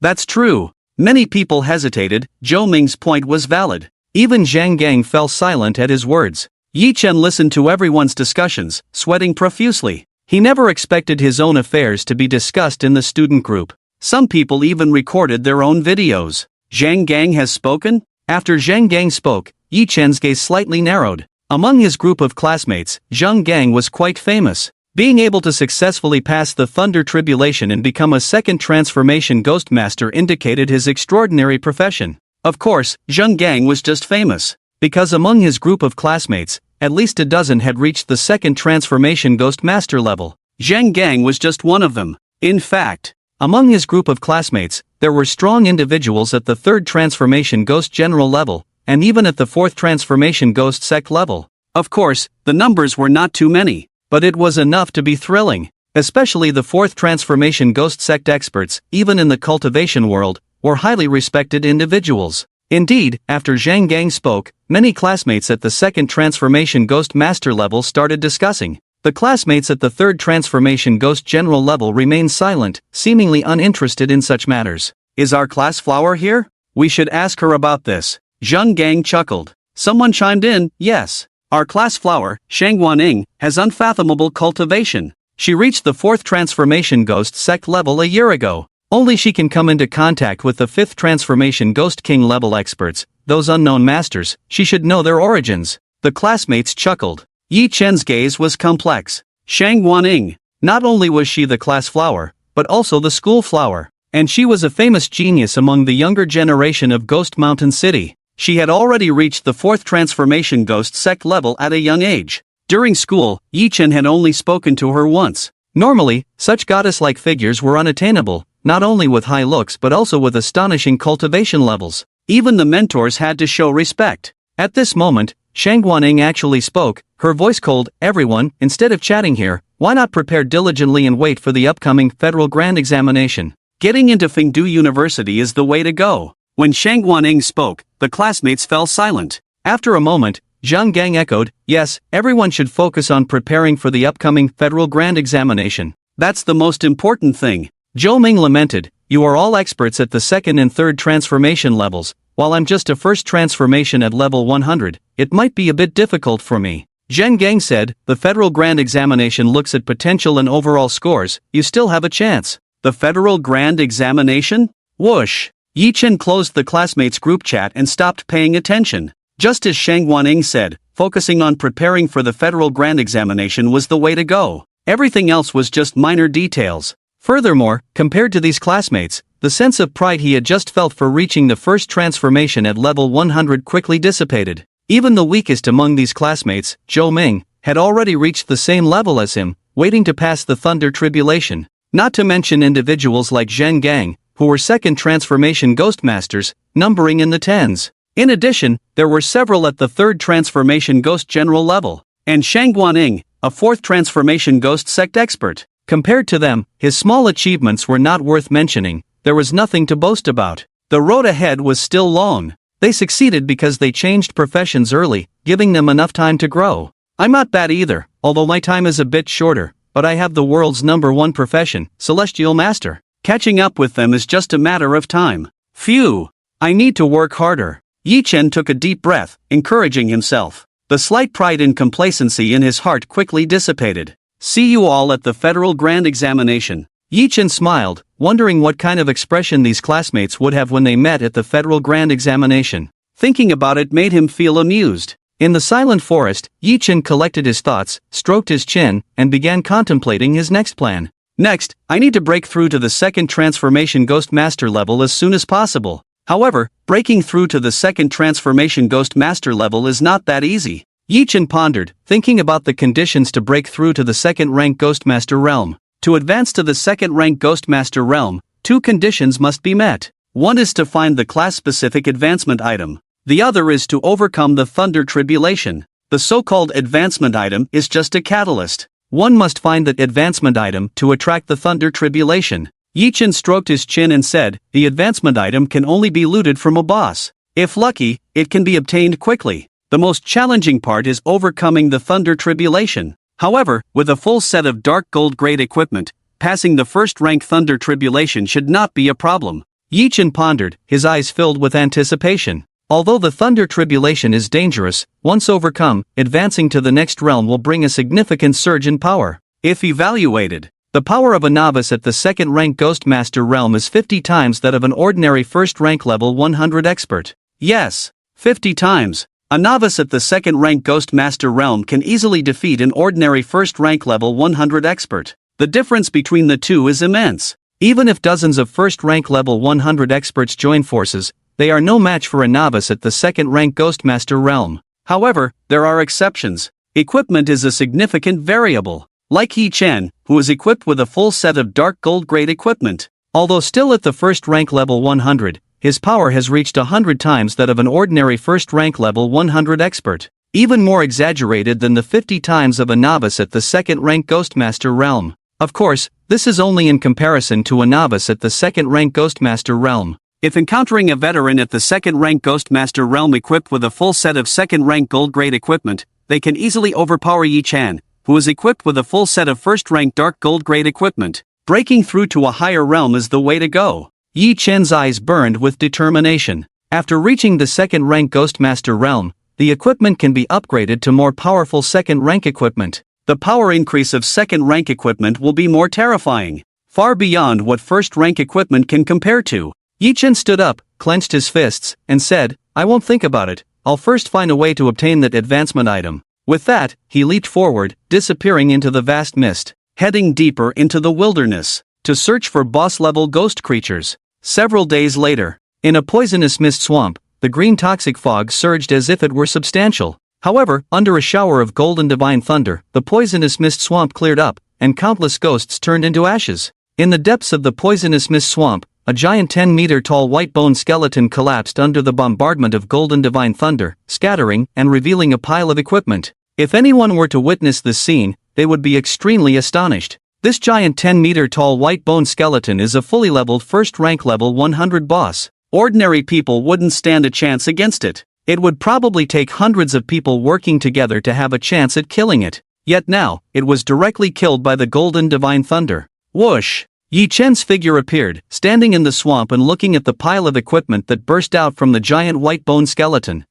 That's true. Many people hesitated. Zhou Ming's point was valid. Even Zhang Gang fell silent at his words. Yi Chen listened to everyone's discussions, sweating profusely. He never expected his own affairs to be discussed in the student group. Some people even recorded their own videos. Zhang Gang has spoken? After Zhang Gang spoke, Yi Chen's gaze slightly narrowed. Among his group of classmates, Zhang Gang was quite famous. Being able to successfully pass the thunder tribulation and become a second transformation ghost master indicated his extraordinary profession. Of course, Zhang Gang was just famous because among his group of classmates, at least a dozen had reached the second transformation ghost master level. Zhang Gang was just one of them. In fact, among his group of classmates, there were strong individuals at the 3rd transformation ghost general level, and even at the 4th transformation ghost sect level. Of course, the numbers were not too many, but it was enough to be thrilling. Especially the 4th transformation ghost sect experts, even in the cultivation world, were highly respected individuals. Indeed, after Zhang Gang spoke, many classmates at the 2nd transformation ghost master level started discussing. The classmates at the 3rd transformation ghost general level remained silent, seemingly uninterested in such matters. Is our class flower here? We should ask her about this. Zhang Gang chuckled. Someone chimed in, yes. Our class flower, Shang Guaning, has unfathomable cultivation. She reached the 4th transformation ghost sect level a year ago. Only she can come into contact with the 5th transformation Ghost King level experts, those unknown masters. She should know their origins. The classmates chuckled. Yi Chen's gaze was complex. Shang Guaning. Not only was she the class flower, but also the school flower. And she was a famous genius among the younger generation of Ghost Mountain City. She had already reached the 4th transformation ghost sect level at a young age. During school, Yi Chen had only spoken to her once. Normally, such goddess-like figures were unattainable, not only with high looks but also with astonishing cultivation levels. Even the mentors had to show respect. At this moment, Shang Guaning actually spoke, her voice cold. Everyone, instead of chatting here, why not prepare diligently and wait for the upcoming federal grand examination? Getting into Fengdu University is the way to go. When Shang Guaning spoke, the classmates fell silent. After a moment, Zhang Gang echoed, yes, everyone should focus on preparing for the upcoming federal grand examination. That's the most important thing. Zhou Ming lamented, you are all experts at the 2nd and 3rd transformation levels, while I'm just a 1st transformation at level 100, it might be a bit difficult for me. Zheng Gang said, the federal grand examination looks at potential and overall scores, you still have a chance. The federal grand examination? Whoosh! Yi Chen closed the classmates group chat and stopped paying attention. Just as Shang Guaning said, focusing on preparing for the federal grand examination was the way to go. Everything else was just minor details. Furthermore, compared to these classmates, the sense of pride he had just felt for reaching the 1st transformation at level 100 quickly dissipated. Even the weakest among these classmates, Zhou Ming, had already reached the same level as him, waiting to pass the thunder tribulation. Not to mention individuals like Zheng Gang, who were 2nd transformation ghost masters, numbering in the tens. In addition, there were several at the 3rd transformation ghost general level, and Shang Guaning, a 4th transformation ghost sect expert. Compared to them, his small achievements were not worth mentioning. There was nothing to boast about. The road ahead was still long. They succeeded because they changed professions early, giving them enough time to grow. I'm not bad either, although my time is a bit shorter, but I have the world's #1 profession, Celestial Master. Catching up with them is just a matter of time. Phew! I need to work harder. Yi Chen took a deep breath, encouraging himself. The slight pride and complacency in his heart quickly dissipated. See you all at the Federal Grand Examination. Yi Chen smiled, wondering what kind of expression these classmates would have when they met at the Federal Grand Examination. Thinking about it made him feel amused. In the silent forest, Yi Chen collected his thoughts, stroked his chin, and began contemplating his next plan. Next, I need to break through to the second transformation Ghost Master level as soon as possible. However, breaking through to the second transformation Ghost Master level is not that easy. Yi Chen pondered, thinking about the conditions to break through to the second rank Ghost Master realm. To advance to the second rank Ghost Master realm, 2 conditions must be met. One is to find the class-specific advancement item. The other is to overcome the Thunder Tribulation. The so-called advancement item is just a catalyst. One must find that advancement item to attract the Thunder Tribulation. Yi Chen stroked his chin and said, the advancement item can only be looted from a boss. If lucky, it can be obtained quickly. The most challenging part is overcoming the Thunder Tribulation. However, with a full set of dark gold grade equipment, passing the first rank Thunder Tribulation should not be a problem. Yi Chen pondered, his eyes filled with anticipation. Although the Thunder Tribulation is dangerous, once overcome, advancing to the next realm will bring a significant surge in power. If evaluated, the power of a novice at the second rank Ghost Master realm is 50 times that of an ordinary first rank level 100 expert. Yes, 50 times. A novice at the second rank Ghost Master realm can easily defeat an ordinary first rank level 100 expert. The difference between the two is immense. Even if dozens of first rank level 100 experts join forces, they are no match for a novice at the second rank Ghost Master realm. However, there are exceptions. Equipment is a significant variable. Like Yi Chen, who is equipped with a full set of dark gold grade equipment. Although still at the first rank level 100, his power has reached 100 times that of an ordinary first rank level 100 expert. Even more exaggerated than the 50 times of a novice at the second rank Ghost Master realm. Of course, this is only in comparison to a novice at the second rank Ghost Master realm. If encountering a veteran at the second rank Ghost Master realm equipped with a full set of second rank gold grade equipment, they can easily overpower Yi Chen, who is equipped with a full set of first-rank dark gold grade equipment. Breaking through to a higher realm is the way to go. Yi Chen's eyes burned with determination. After reaching the second-rank Ghost Master realm, the equipment can be upgraded to more powerful second-rank equipment. The power increase of second-rank equipment will be more terrifying, far beyond what first-rank equipment can compare to. Yi Chen stood up, clenched his fists, and said, I won't think about it, I'll first find a way to obtain that advancement item. With that, he leaped forward, disappearing into the vast mist, heading deeper into the wilderness, to search for boss-level ghost creatures. Several days later, in a poisonous mist swamp, the green toxic fog surged as if it were substantial. However, under a shower of golden divine thunder, the poisonous mist swamp cleared up, and countless ghosts turned into ashes. In the depths of the poisonous mist swamp, a giant 10-meter-tall white bone skeleton collapsed under the bombardment of golden divine thunder, scattering and revealing a pile of equipment. If anyone were to witness this scene, they would be extremely astonished. This giant 10-meter-tall white bone skeleton is a fully leveled first-rank level 100 boss. Ordinary people wouldn't stand a chance against it. It would probably take hundreds of people working together to have a chance at killing it. Yet now, it was directly killed by the golden divine thunder. Whoosh! Yi Chen's figure appeared, standing in the swamp and looking at the pile of equipment that burst out from the giant white bone skeleton.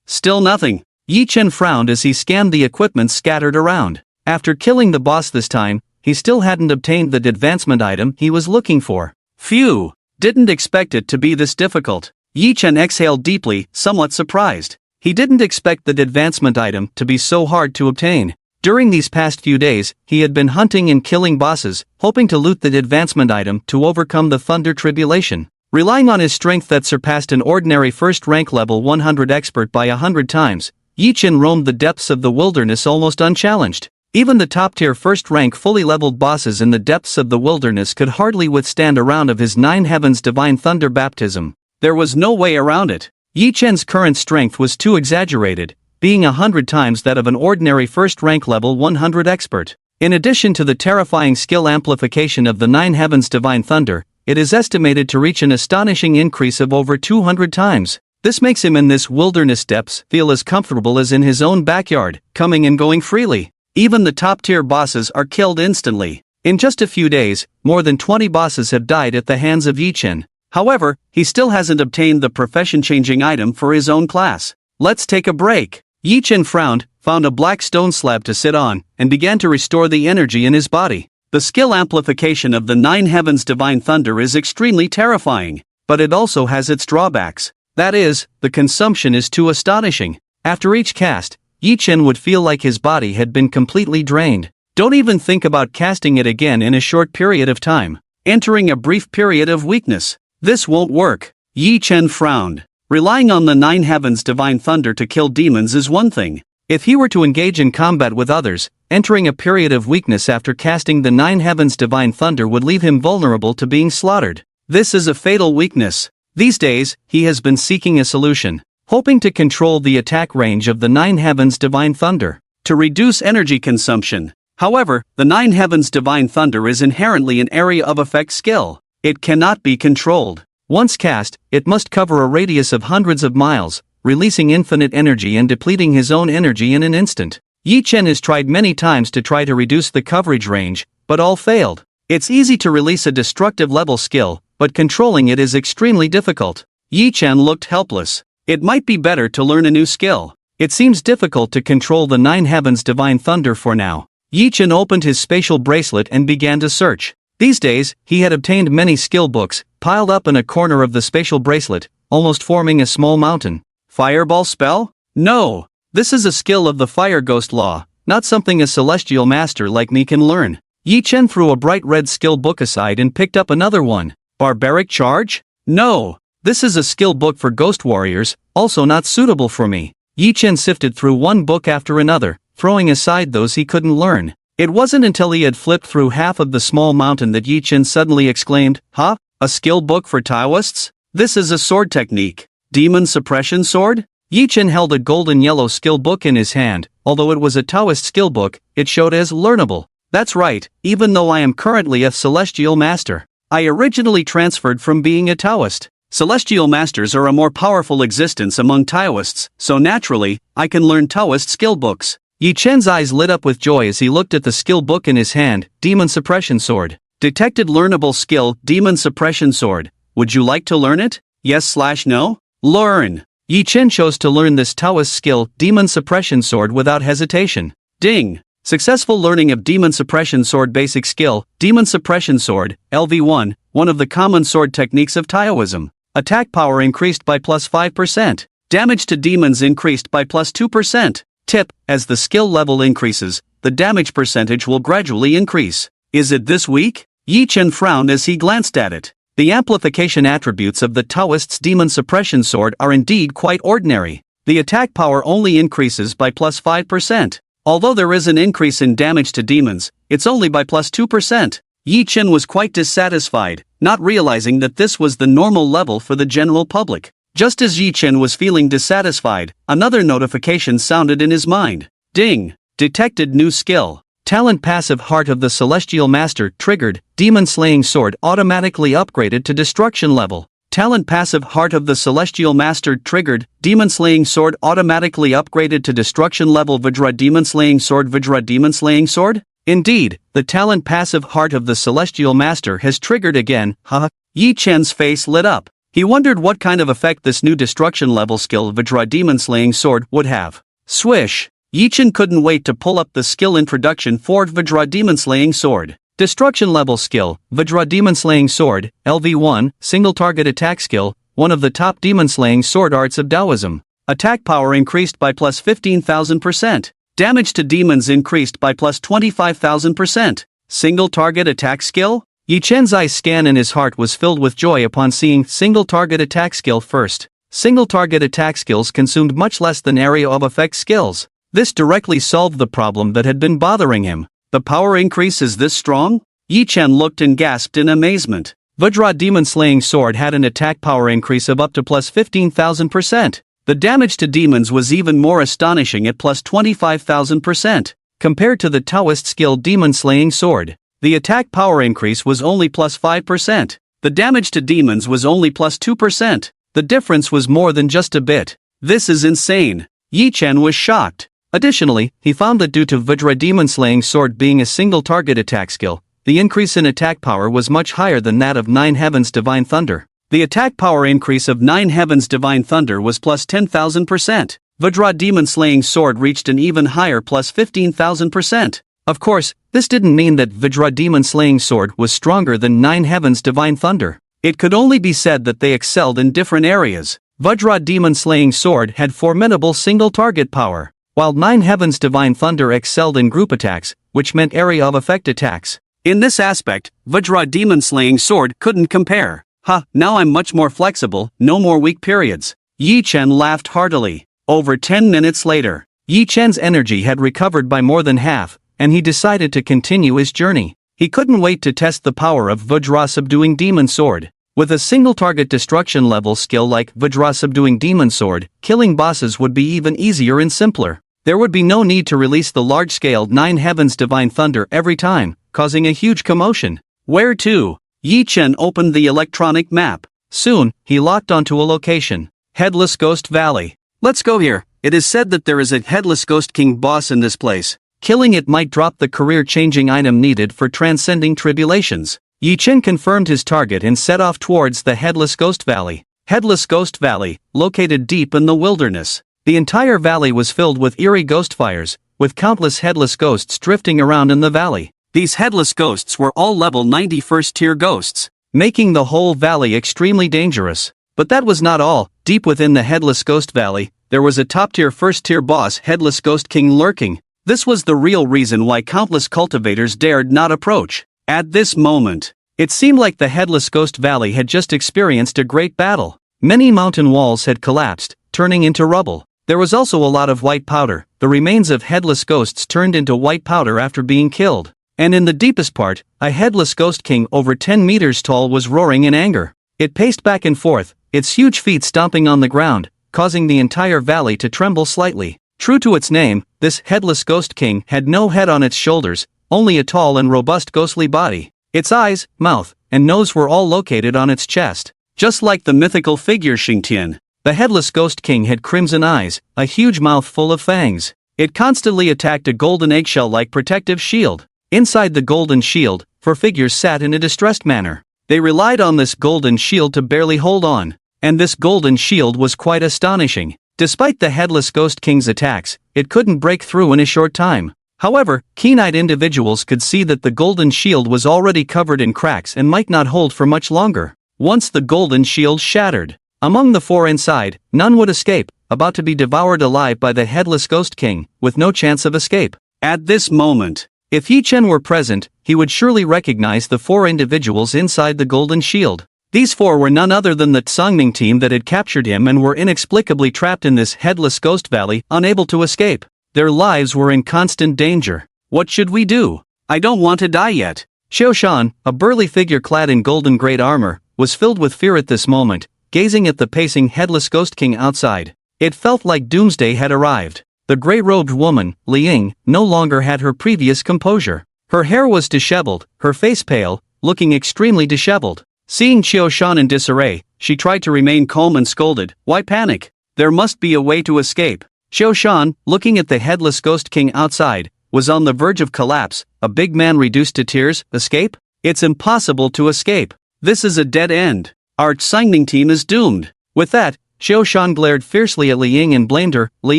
Still nothing. Yi Chen frowned as he scanned the equipment scattered around. After killing the boss this time, he still hadn't obtained the advancement item he was looking for. Phew! Didn't expect it to be this difficult. Yi Chen exhaled deeply, somewhat surprised. He didn't expect the advancement item to be so hard to obtain. During these past few days, he had been hunting and killing bosses, hoping to loot the advancement item to overcome the Thunder Tribulation. Relying on his strength that surpassed an ordinary first-rank level 100 expert by 100 times, Yi Chen roamed the depths of the wilderness almost unchallenged. Even the top-tier first-rank fully leveled bosses in the depths of the wilderness could hardly withstand a round of his 9 heavens divine thunder baptism. There was no way around it. Yi Chen's current strength was too exaggerated, being 100 times that of an ordinary first-rank level 100 expert. In addition to the terrifying skill amplification of the 9 heavens divine thunder, it is estimated to reach an astonishing increase of over 200 times. This makes him in this wilderness depths feel as comfortable as in his own backyard, coming and going freely. Even the top-tier bosses are killed instantly. In just a few days, more than 20 bosses have died at the hands of Yichen. However, he still hasn't obtained the profession-changing item for his own class. Let's take a break. Yichen frowned, found a black stone slab to sit on, and began to restore the energy in his body. The skill amplification of the Nine Heavens Divine Thunder is extremely terrifying, but it also has its drawbacks. That is, the consumption is too astonishing. After each cast, Yichen would feel like his body had been completely drained. Don't even think about casting it again in a short period of time, entering a brief period of weakness. This won't work. Yichen frowned. Relying on the Nine Heavens Divine Thunder to kill demons is one thing. If he were to engage in combat with others, entering a period of weakness after casting the Nine Heavens Divine Thunder would leave him vulnerable to being slaughtered. This is a fatal weakness. These days, he has been seeking a solution, hoping to control the attack range of the Nine Heavens Divine Thunder, to reduce energy consumption. However, the Nine Heavens Divine Thunder is inherently an area of effect skill. It cannot be controlled. Once cast, it must cover a radius of hundreds of miles, releasing infinite energy and depleting his own energy in an instant. Yichen has tried many times to try to reduce the coverage range, but all failed. It's easy to release a destructive level skill, but controlling it is extremely difficult. Yichen looked helpless. It might be better to learn a new skill. It seems difficult to control the Nine Heavens Divine Thunder for now. Yichen opened his spatial bracelet and began to search. These days, he had obtained many skill books, piled up in a corner of the spatial bracelet, almost forming a small mountain. Fireball spell? No! This is a skill of the Fire Ghost Law, not something a celestial master like me can learn. Yichen threw a bright red skill book aside and picked up another one. Barbaric Charge? No! This is a skill book for ghost warriors, also not suitable for me. Yichen sifted through one book after another, throwing aside those he couldn't learn. It wasn't until he had flipped through half of the small mountain that Yichen suddenly exclaimed, "Huh? A skill book for Taoists? This is a sword technique. Demon Suppression Sword?" Yichen held a golden yellow skill book in his hand. Although it was a Taoist skill book, it showed as learnable. That's right, even though I am currently a Celestial Master. I originally transferred from being a Taoist. Celestial Masters are a more powerful existence among Taoists, so naturally, I can learn Taoist skill books. Yichen's eyes lit up with joy as he looked at the skill book in his hand, Demon Suppression Sword. Detected learnable skill, Demon Suppression Sword. Would you like to learn it? Yes/no? Learn! Yichen chose to learn this Taoist skill, Demon Suppression Sword, without hesitation. Ding! Successful learning of Demon Suppression Sword basic skill, Demon Suppression Sword, LV1, one of the common sword techniques of Taoism. Attack power increased by +5%. Damage to demons increased by +2%. Tip: as the skill level increases, the damage percentage will gradually increase. Is it this weak? Yichen frowned as he glanced at it. The amplification attributes of the Taoist's Demon Suppression Sword are indeed quite ordinary. The attack power only increases by +5%. Although there is an increase in damage to demons, it's only by +2%. Yichen was quite dissatisfied, not realizing that this was the normal level for the general public. Just as Yichen was feeling dissatisfied, another notification sounded in his mind. Ding! Detected new skill. Talent passive Heart of the Celestial Master triggered. Demon Slaying Sword automatically upgraded to destruction level. Talent passive Heart of the Celestial Master triggered. Demon Slaying Sword automatically upgraded to destruction level. Vajra Demon Slaying Sword. Vajra Demon Slaying Sword? Indeed, the talent passive Heart of the Celestial Master has triggered again. Haha. Yichen's face lit up. He wondered what kind of effect this new destruction level skill Vajra Demon Slaying Sword would have. Swish! Yichen couldn't wait to pull up the skill introduction for Vajra Demon Slaying Sword. Destruction level skill, Vajra Demon Slaying Sword, LV1, single target attack skill, one of the top demon slaying sword arts of Taoism. Attack power increased by +15,000%. Damage to demons increased by +25,000%. Single target attack skill? Yichen's eye scan and his heart was filled with joy upon seeing single target attack skill first. Single target attack skills consumed much less than area of effect skills. This directly solved the problem that had been bothering him. The power increase is this strong? Yichen looked and gasped in amazement. Vajra Demon Slaying Sword had an attack power increase of up to +15,000%. The damage to demons was even more astonishing at +25,000%. Compared to the Taoist skill Demon Slaying Sword, the attack power increase was only +5%. The damage to demons was only +2%. The difference was more than just a bit. This is insane. Yi Chen was shocked. Additionally, he found that due to Vajra Demon Slaying Sword being a single target attack skill, the increase in attack power was much higher than that of 9 Heavens Divine Thunder. The attack power increase of 9 Heavens Divine Thunder was plus 10,000%. Vajra Demon Slaying Sword reached an even higher plus 15,000%. Of course, this didn't mean that Vajra Demon Slaying Sword was stronger than 9 Heavens Divine Thunder. It could only be said that they excelled in different areas. Vajra Demon Slaying Sword had formidable single target power, while 9 Heavens Divine Thunder excelled in group attacks, which meant area of effect attacks. In this aspect, Vajra Demon Slaying Sword couldn't compare. Now I'm much more flexible, no more weak periods. Yi Chen laughed heartily. Over 10 minutes later, Yi Chen's energy had recovered by more than half, and he decided to continue his journey. He couldn't wait to test the power of Vajra Subduing Demon Sword. With a single target destruction level skill like Vajra Subduing Demon Sword, killing bosses would be even easier and simpler. There would be no need to release the large-scale 9 Heavens Divine Thunder every time, causing a huge commotion. Where to? Yi Chen opened the electronic map. Soon, he locked onto a location. Headless Ghost Valley. Let's go here. It is said that there is a Headless Ghost King boss in this place. Killing it might drop the career-changing item needed for transcending tribulations. Yi Chen confirmed his target and set off towards the Headless Ghost Valley. Headless Ghost Valley, located deep in the wilderness. The entire valley was filled with eerie ghost fires, with countless headless ghosts drifting around in the valley. These headless ghosts were all level 91st tier ghosts, making the whole valley extremely dangerous. But that was not all. Deep within the Headless Ghost Valley, there was a top-tier first-tier boss Headless Ghost King lurking. This was the real reason why countless cultivators dared not approach. At this moment, it seemed like the Headless Ghost Valley had just experienced a great battle. Many mountain walls had collapsed, turning into rubble. There was also a lot of white powder. The remains of headless ghosts turned into white powder after being killed. And in the deepest part, a Headless Ghost King over 10 meters tall was roaring in anger. It paced back and forth, its huge feet stomping on the ground, causing the entire valley to tremble slightly. True to its name, this Headless Ghost King had no head on its shoulders, only a tall and robust ghostly body. Its eyes, mouth, and nose were all located on its chest. Just like the mythical figure Xingtian, the Headless Ghost King had crimson eyes, a huge mouth full of fangs. It constantly attacked a golden eggshell-like protective shield. Inside the golden shield, 4 figures sat in a distressed manner. They relied on this golden shield to barely hold on. And this golden shield was quite astonishing. Despite the Headless Ghost King's attacks, it couldn't break through in a short time. However, keen-eyed individuals could see that the golden shield was already covered in cracks and might not hold for much longer. Once the golden shield shattered, among the 4 inside, none would escape, about to be devoured alive by the Headless Ghost King, with no chance of escape. At this moment, if Yi Chen were present, he would surely recognize the 4 individuals inside the golden shield. These 4 were none other than the Tsangming team that had captured him and were inexplicably trapped in this Headless Ghost Valley, unable to escape. Their lives were in constant danger. What should we do? I don't want to die yet. Xiao Shan, a burly figure clad in golden great armor, was filled with fear at this moment, gazing at the pacing Headless Ghost King outside. It felt like doomsday had arrived. The gray-robed woman, Li Ying, no longer had her previous composure. Her hair was disheveled, her face pale, looking extremely disheveled. Seeing Xiao Shan in disarray, she tried to remain calm and scolded, "Why panic? There must be a way to escape." Xiao Shan, looking at the Headless Ghost King outside, was on the verge of collapse. A big man reduced to tears. Escape? It's impossible to escape. This is a dead end. Our Tsangming team is doomed. With that, Xiao Shan glared fiercely at Li Ying and blamed her. "Li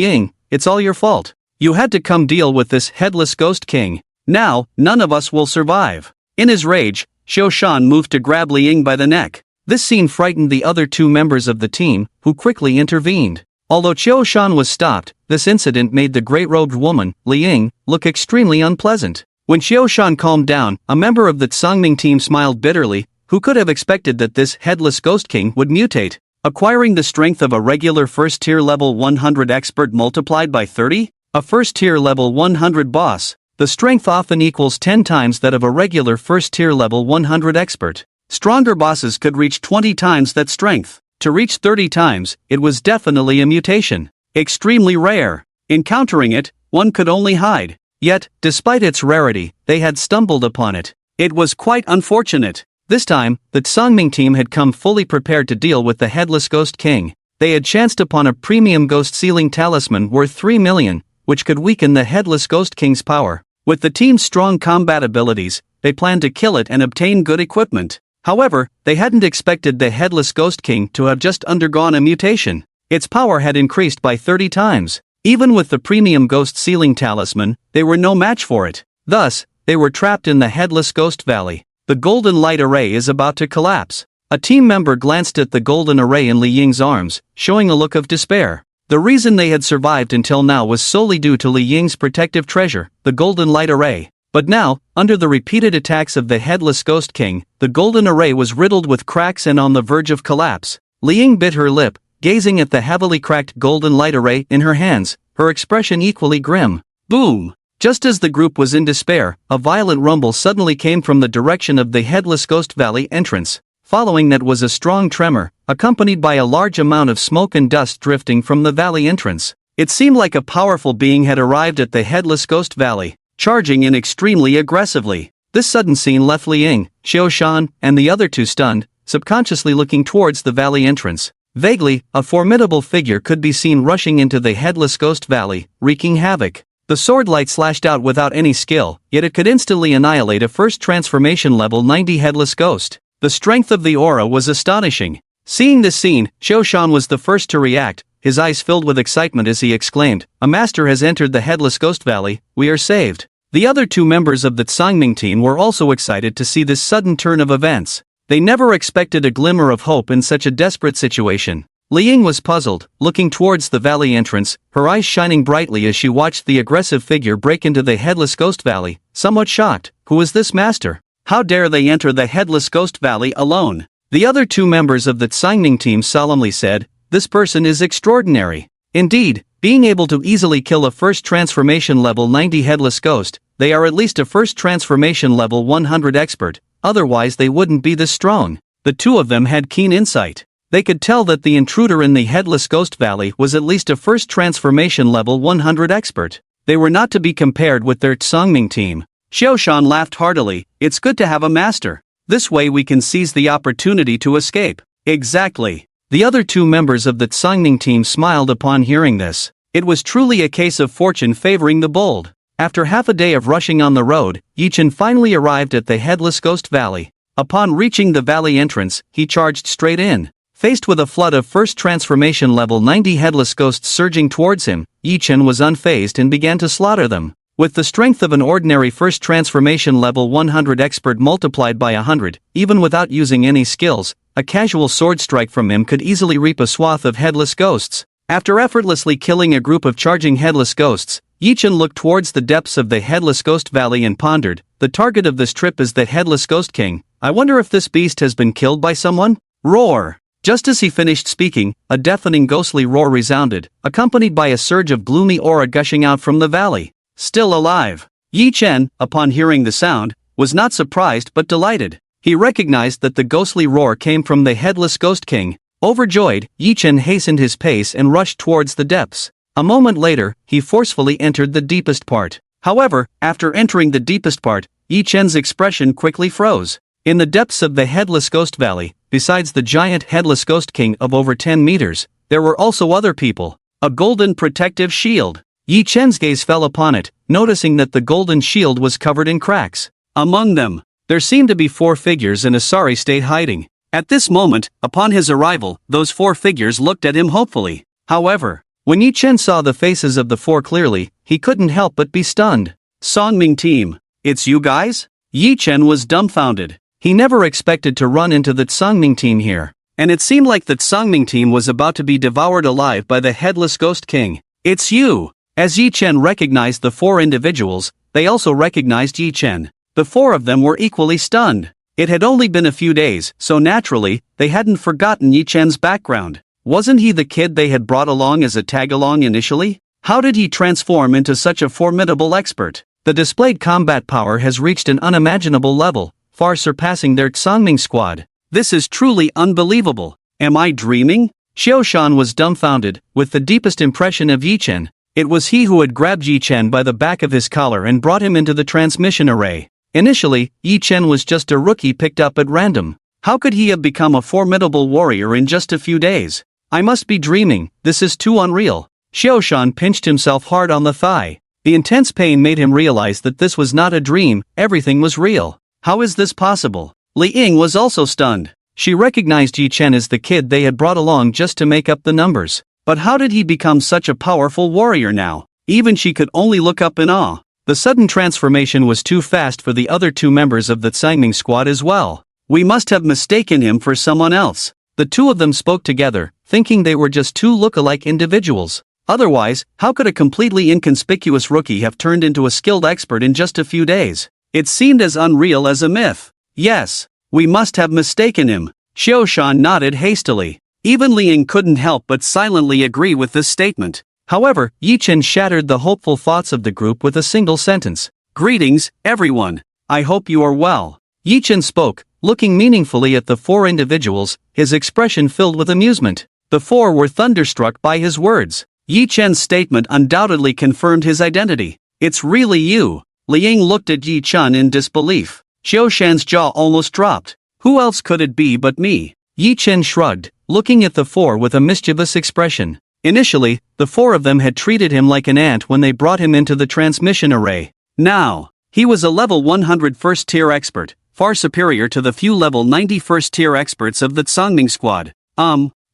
Ying, it's all your fault. You had to come deal with this Headless Ghost King. Now, none of us will survive." In his rage, Xiao Shan moved to grab Li Ying by the neck. This scene frightened the other 2 members of the team, who quickly intervened. Although Xiao Shan was stopped, this incident made the great-robed woman, Li Ying, look extremely unpleasant. When Xiao Shan calmed down, a member of the Tsangming team smiled bitterly. Who could have expected that this Headless Ghost King would mutate, acquiring the strength of a regular first-tier level 100 expert multiplied by 30? A first-tier level 100 boss, the strength often equals 10 times that of a regular first-tier level 100 expert. Stronger bosses could reach 20 times that strength. To reach 30 times, it was definitely a mutation. Extremely rare. Encountering it, one could only hide. Yet, despite its rarity, they had stumbled upon it. It was quite unfortunate. This time, the Tsangming team had come fully prepared to deal with the Headless Ghost King. They had chanced upon a premium ghost sealing talisman worth 3 million, which could weaken the Headless Ghost King's power. With the team's strong combat abilities, they planned to kill it and obtain good equipment. However, they hadn't expected the Headless Ghost King to have just undergone a mutation. Its power had increased by 30 times. Even with the premium ghost sealing talisman, they were no match for it. Thus, they were trapped in the Headless Ghost Valley. The golden light array is about to collapse. A team member glanced at the golden array in Li Ying's arms, showing a look of despair. The reason they had survived until now was solely due to Li Ying's protective treasure, the golden light array. But now, under the repeated attacks of the Headless Ghost King, the golden array was riddled with cracks and on the verge of collapse. Li Ying bit her lip, gazing at the heavily cracked golden light array in her hands, her expression equally grim. Boom! Just as the group was in despair, a violent rumble suddenly came from the direction of the Headless Ghost Valley entrance. Following that was a strong tremor, accompanied by a large amount of smoke and dust drifting from the valley entrance. It seemed like a powerful being had arrived at the Headless Ghost Valley, charging in extremely aggressively. This sudden scene left Li Ying, Xiao Shan, and the other two stunned, subconsciously looking towards the valley entrance. Vaguely, a formidable figure could be seen rushing into the Headless Ghost Valley, wreaking havoc. The sword light slashed out without any skill, yet it could instantly annihilate a first transformation level 90 headless ghost. The strength of the aura was astonishing. Seeing this scene, Xiao Shan was the first to react, his eyes filled with excitement as he exclaimed, "A master has entered the Headless Ghost Valley, we are saved." The other two members of the Tsangming team were also excited to see this sudden turn of events. They never expected a glimmer of hope in such a desperate situation. Li Ying was puzzled, looking towards the valley entrance, her eyes shining brightly as she watched the aggressive figure break into the Headless Ghost Valley, somewhat shocked. Who is this master? How dare they enter the Headless Ghost Valley alone? The other two members of the Tsangming team solemnly said, "This person is extraordinary." Indeed, being able to easily kill a first transformation level 90 headless ghost, they are at least a first transformation level 100 expert, otherwise they wouldn't be this strong. The two of them had keen insight. They could tell that the intruder in the Headless Ghost Valley was at least a first transformation level 100 expert. They were not to be compared with their Tsangming team. Xiao Shan laughed heartily, "It's good to have a master. This way we can seize the opportunity to escape." Exactly. The other two members of the Tsangming team smiled upon hearing this. It was truly a case of fortune favoring the bold. After half a day of rushing on the road, Yichen finally arrived at the Headless Ghost Valley. Upon reaching the valley entrance, he charged straight in. Faced with a flood of first transformation level 90 headless ghosts surging towards him, Yichen was unfazed and began to slaughter them. With the strength of an ordinary first transformation level 100 expert multiplied by 100, even without using any skills, a casual sword strike from him could easily reap a swath of headless ghosts. After effortlessly killing a group of charging headless ghosts, Yichen looked towards the depths of the Headless Ghost Valley and pondered, "The target of this trip is the Headless Ghost King. I wonder if this beast has been killed by someone?" Roar! Just as he finished speaking, a deafening ghostly roar resounded, accompanied by a surge of gloomy aura gushing out from the valley. Still alive. Yi Chen, upon hearing the sound, was not surprised but delighted. He recognized that the ghostly roar came from the Headless Ghost King. Overjoyed, Yi Chen hastened his pace and rushed towards the depths. A moment later, he forcefully entered the deepest part. However, after entering the deepest part, Yi Chen's expression quickly froze. In the depths of the Headless Ghost Valley, besides the giant Headless Ghost King of over 10 meters, there were also other people. A golden protective shield. Yi Chen's gaze fell upon it, noticing that the golden shield was covered in cracks. Among them, there seemed to be 4 figures in a sorry state hiding. At this moment, upon his arrival, those 4 figures looked at him hopefully. However, when Yi Chen saw the faces of the 4 clearly, he couldn't help but be stunned. "Songming team, it's you guys?" Yi Chen was dumbfounded. He never expected to run into the Tsangming team here, and it seemed like the Tsangming team was about to be devoured alive by the Headless Ghost King. "It's you!" As Yi Chen recognized the 4 individuals, they also recognized Yi Chen. The 4 of them were equally stunned. It had only been a few days, so naturally, they hadn't forgotten Yi Chen's background. Wasn't he the kid they had brought along as a tag-along initially? How did he transform into such a formidable expert? The displayed combat power has reached an unimaginable level, far surpassing their Tsangming squad. This is truly unbelievable. Am I dreaming? Xiao Shan was dumbfounded, with the deepest impression of Yi Chen. It was he who had grabbed Yi Chen by the back of his collar and brought him into the transmission array. Initially, Yi Chen was just a rookie picked up at random. How could he have become a formidable warrior in just a few days? I must be dreaming, this is too unreal. Xiaoshan pinched himself hard on the thigh. The intense pain made him realize that this was not a dream, everything was real. How is this possible? Li Ying was also stunned. She recognized Yi Chen as the kid they had brought along just to make up the numbers. But how did he become such a powerful warrior now? Even she could only look up in awe. The sudden transformation was too fast for the other two members of the Tangning squad as well. We must have mistaken him for someone else. The two of them spoke together, thinking they were just two look-alike individuals. Otherwise, how could a completely inconspicuous rookie have turned into a skilled expert in just a few days? It seemed as unreal as a myth. Yes, we must have mistaken him. Xiaoshan nodded hastily. Even Li Ying couldn't help but silently agree with this statement. However, Yi Chen shattered the hopeful thoughts of the group with a single sentence. Greetings, everyone. I hope you are well. Yi Chen spoke, looking meaningfully at the four individuals, his expression filled with amusement. The four were thunderstruck by his words. Yi Chen's statement undoubtedly confirmed his identity. It's really you. Li Ying looked at Yi Chen in disbelief. Xiaoshan's jaw almost dropped. Who else could it be but me? Yi Chen shrugged, looking at the four with a mischievous expression. Initially, the four of them had treated him like an ant when they brought him into the transmission array. Now, he was a level 100 first-tier expert, far superior to the few level 90 first-tier experts of the Tangning squad.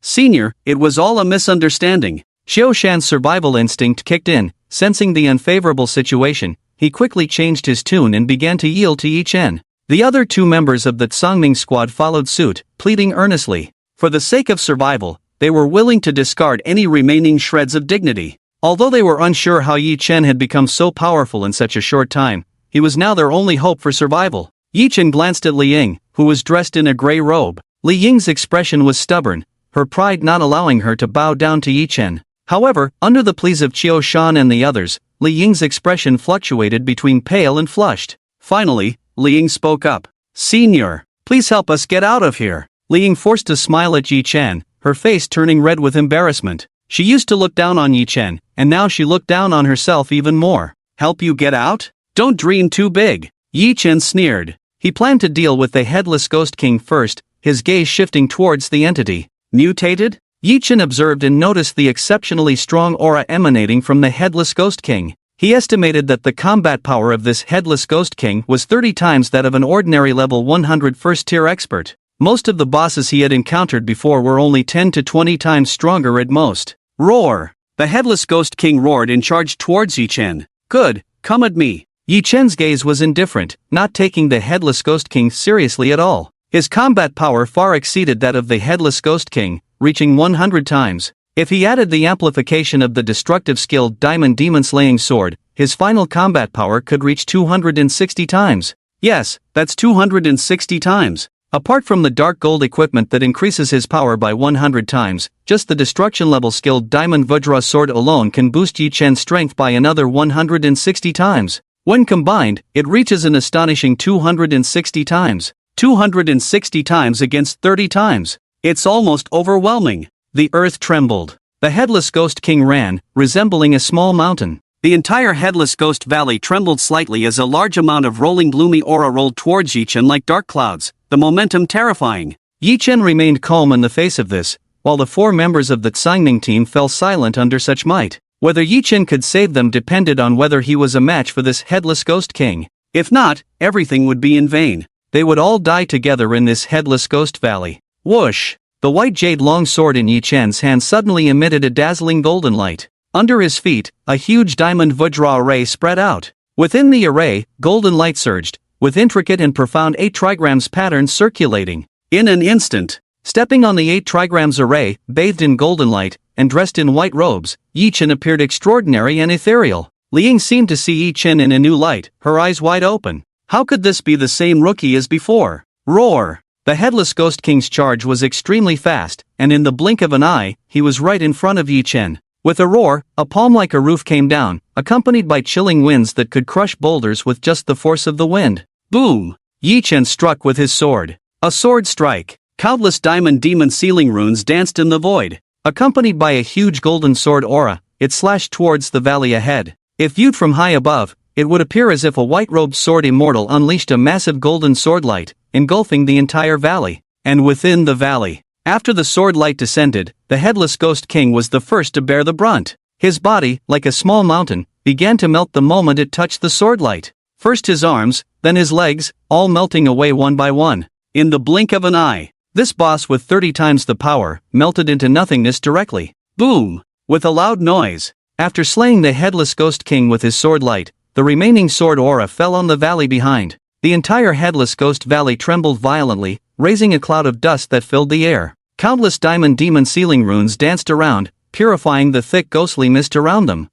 Senior, it was all a misunderstanding. Xiaoshan's survival instinct kicked in. Sensing the unfavorable situation, he quickly changed his tune and began to yield to Yi Chen. The other two members of the Tangning squad followed suit, pleading earnestly. For the sake of survival, they were willing to discard any remaining shreds of dignity. Although they were unsure how Yi Chen had become so powerful in such a short time, he was now their only hope for survival. Yi Chen glanced at Li Ying, who was dressed in a gray robe. Li Ying's expression was stubborn, her pride not allowing her to bow down to Yi Chen. However, under the pleas of Qiushan and the others, Li Ying's expression fluctuated between pale and flushed. Finally, Li Ying spoke up. Senior, please help us get out of here. Li Ying forced a smile at Yi Chen, her face turning red with embarrassment. She used to look down on Yi Chen, and now she looked down on herself even more. Help you get out? Don't dream too big. Yi Chen sneered. He planned to deal with the headless Ghost King first, his gaze shifting towards the entity. Mutated? Yi Chen observed and noticed the exceptionally strong aura emanating from the headless Ghost King. He estimated that the combat power of this headless Ghost King was 30 times that of an ordinary level 100 first-tier expert. Most of the bosses he had encountered before were only 10 to 20 times stronger at most. Roar! The headless Ghost King roared and charged towards Yi Chen. Good, come at me. Yi Chen's gaze was indifferent, not taking the headless Ghost King seriously at all. His combat power far exceeded that of the headless Ghost King, reaching 100 times. If he added the amplification of the destructive skill Diamond Demon Slaying Sword, his final combat power could reach 260 times. Yes, that's 260 times. Apart from the dark gold equipment that increases his power by 100 times, just the destruction level skill Diamond Vajra Sword alone can boost Yi Chen's strength by another 160 times. When combined, it reaches an astonishing 260 times. 260 times against 30 times. It's almost overwhelming. The earth trembled. The headless Ghost King ran, resembling a small mountain. The entire headless Ghost Valley trembled slightly as a large amount of rolling gloomy aura rolled towards Yi Chen like dark clouds, the momentum terrifying. Yi Chen remained calm in the face of this, while the four members of the Tangning team fell silent under such might. Whether Yi Chen could save them depended on whether he was a match for this headless Ghost King. If not, everything would be in vain. They would all die together in this headless Ghost Valley. Whoosh! The white jade long sword in Yi Chen's hand suddenly emitted a dazzling golden light. Under his feet, a huge diamond Vajra array spread out. Within the array, golden light surged, with intricate and profound 8 trigrams patterns circulating. In an instant, stepping on the 8 trigrams array, bathed in golden light, and dressed in white robes, Yi Chen appeared extraordinary and ethereal. Li Ying seemed to see Yi Chen in a new light, her eyes wide open. How could this be the same rookie as before? Roar! The headless Ghost King's charge was extremely fast, and in the blink of an eye, he was right in front of Yi Chen. With a roar, a palm like a roof came down, accompanied by chilling winds that could crush boulders with just the force of the wind. Boom! Yi Chen struck with his sword. A sword strike. Countless diamond demon sealing runes danced in the void. Accompanied by a huge golden sword aura, it slashed towards the valley ahead. If viewed from high above, it would appear as if a white-robed sword immortal unleashed a massive golden sword light, engulfing the entire valley. And within the valley, after the sword light descended, the headless ghost king was the first to bear the brunt. His body, like a small mountain, began to melt the moment it touched the sword light. First his arms, then his legs, all melting away one by one. In the blink of an eye, this boss with 30 times the power, melted into nothingness directly. Boom! With a loud noise. After slaying the headless ghost king with his sword light, the remaining sword aura fell on the valley behind. The entire headless ghost valley trembled violently, raising a cloud of dust that filled the air. Countless diamond demon ceiling runes danced around, purifying the thick ghostly mist around them.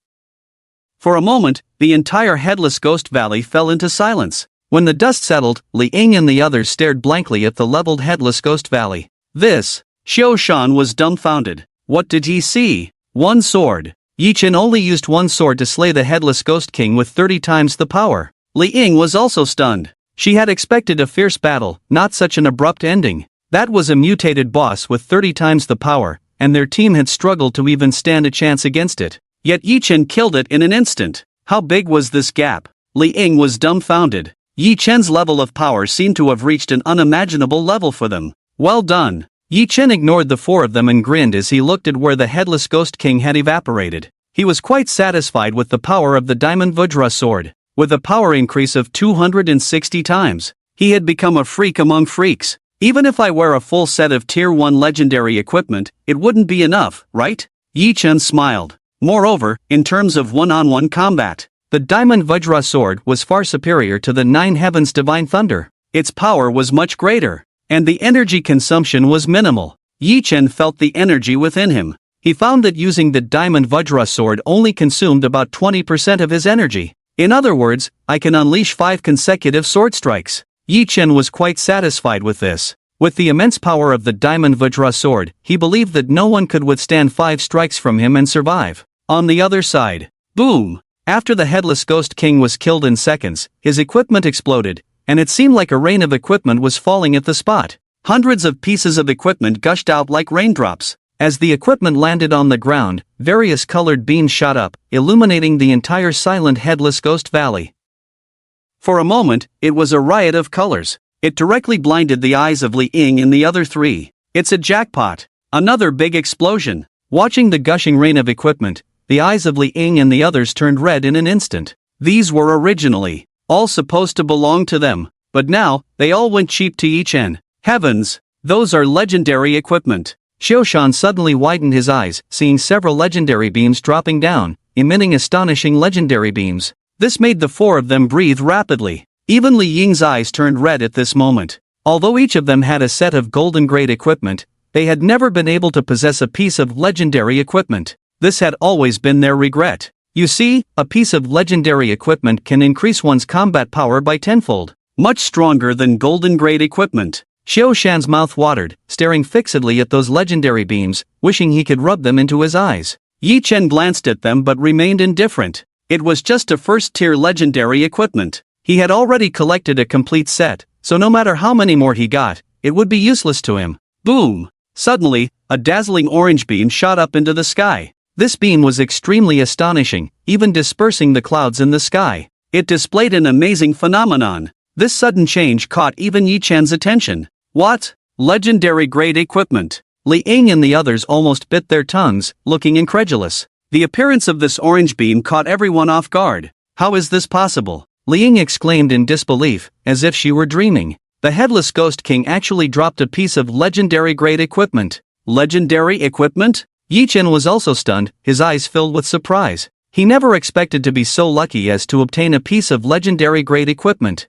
For a moment, the entire headless ghost valley fell into silence. When the dust settled, Li Ying and the others stared blankly at the leveled headless ghost valley. Xiao Shan was dumbfounded. What did he see? One sword. Yi Chen only used one sword to slay the headless ghost king with 30 times the power. Li Ying was also stunned. She had expected a fierce battle, not such an abrupt ending. That was a mutated boss with 30 times the power, and their team had struggled to even stand a chance against it. Yet Yi Chen killed it in an instant. How big was this gap? Li Ying was dumbfounded. Yi Chen's level of power seemed to have reached an unimaginable level for them. Well done. Yi Chen ignored the four of them and grinned as he looked at where the headless ghost king had evaporated. He was quite satisfied with the power of the diamond Vajra sword. With a power increase of 260 times, he had become a freak among freaks. Even if I wear a full set of Tier 1 legendary equipment, it wouldn't be enough, right? Yi Chen smiled. Moreover, in terms of one-on-one combat, the diamond Vajra sword was far superior to the Nine Heavens Divine Thunder. Its power was much greater, and the energy consumption was minimal. Yi Chen felt the energy within him. He found that using the diamond Vajra sword only consumed about 20% of his energy. In other words, I can unleash 5 consecutive sword strikes. Yi Chen was quite satisfied with this. With the immense power of the diamond Vajra sword, he believed that no one could withstand 5 strikes from him and survive. On the other side, boom! After the headless ghost king was killed in seconds, his equipment exploded, and it seemed like a rain of equipment was falling at the spot. Hundreds of pieces of equipment gushed out like raindrops. As the equipment landed on the ground, various colored beams shot up, illuminating the entire silent headless ghost valley. For a moment, it was a riot of colors. It directly blinded the eyes of Li Ying and the other 3. It's a jackpot. Another big explosion. Watching the gushing rain of equipment, the eyes of Li Ying and the others turned red in an instant. These were originally all supposed to belong to them, but now, they all went cheap to Yi Chen. Heavens! Those are legendary equipment. Xiao Shan suddenly widened his eyes, seeing several legendary beams dropping down, emitting astonishing legendary beams. This made the 4 of them breathe rapidly. Even Li Ying's eyes turned red at this moment. Although each of them had a set of golden-grade equipment, they had never been able to possess a piece of legendary equipment. This had always been their regret. You see, a piece of legendary equipment can increase one's combat power by tenfold. Much stronger than golden-grade equipment. Xiao Shan's mouth watered, staring fixedly at those legendary beams, wishing he could rub them into his eyes. Yi Chen glanced at them but remained indifferent. It was just a first-tier legendary equipment. He had already collected a complete set, so no matter how many more he got, it would be useless to him. Boom! Suddenly, a dazzling orange beam shot up into the sky. This beam was extremely astonishing, even dispersing the clouds in the sky. It displayed an amazing phenomenon. This sudden change caught even Yi Chen's attention. What? Legendary grade equipment. Li Ying and the others almost bit their tongues, looking incredulous. The appearance of this orange beam caught everyone off guard. How is this possible? Li Ying exclaimed in disbelief, as if she were dreaming. The headless ghost king actually dropped a piece of legendary grade equipment. Legendary equipment? Yi Chen was also stunned, his eyes filled with surprise. He never expected to be so lucky as to obtain a piece of legendary grade equipment.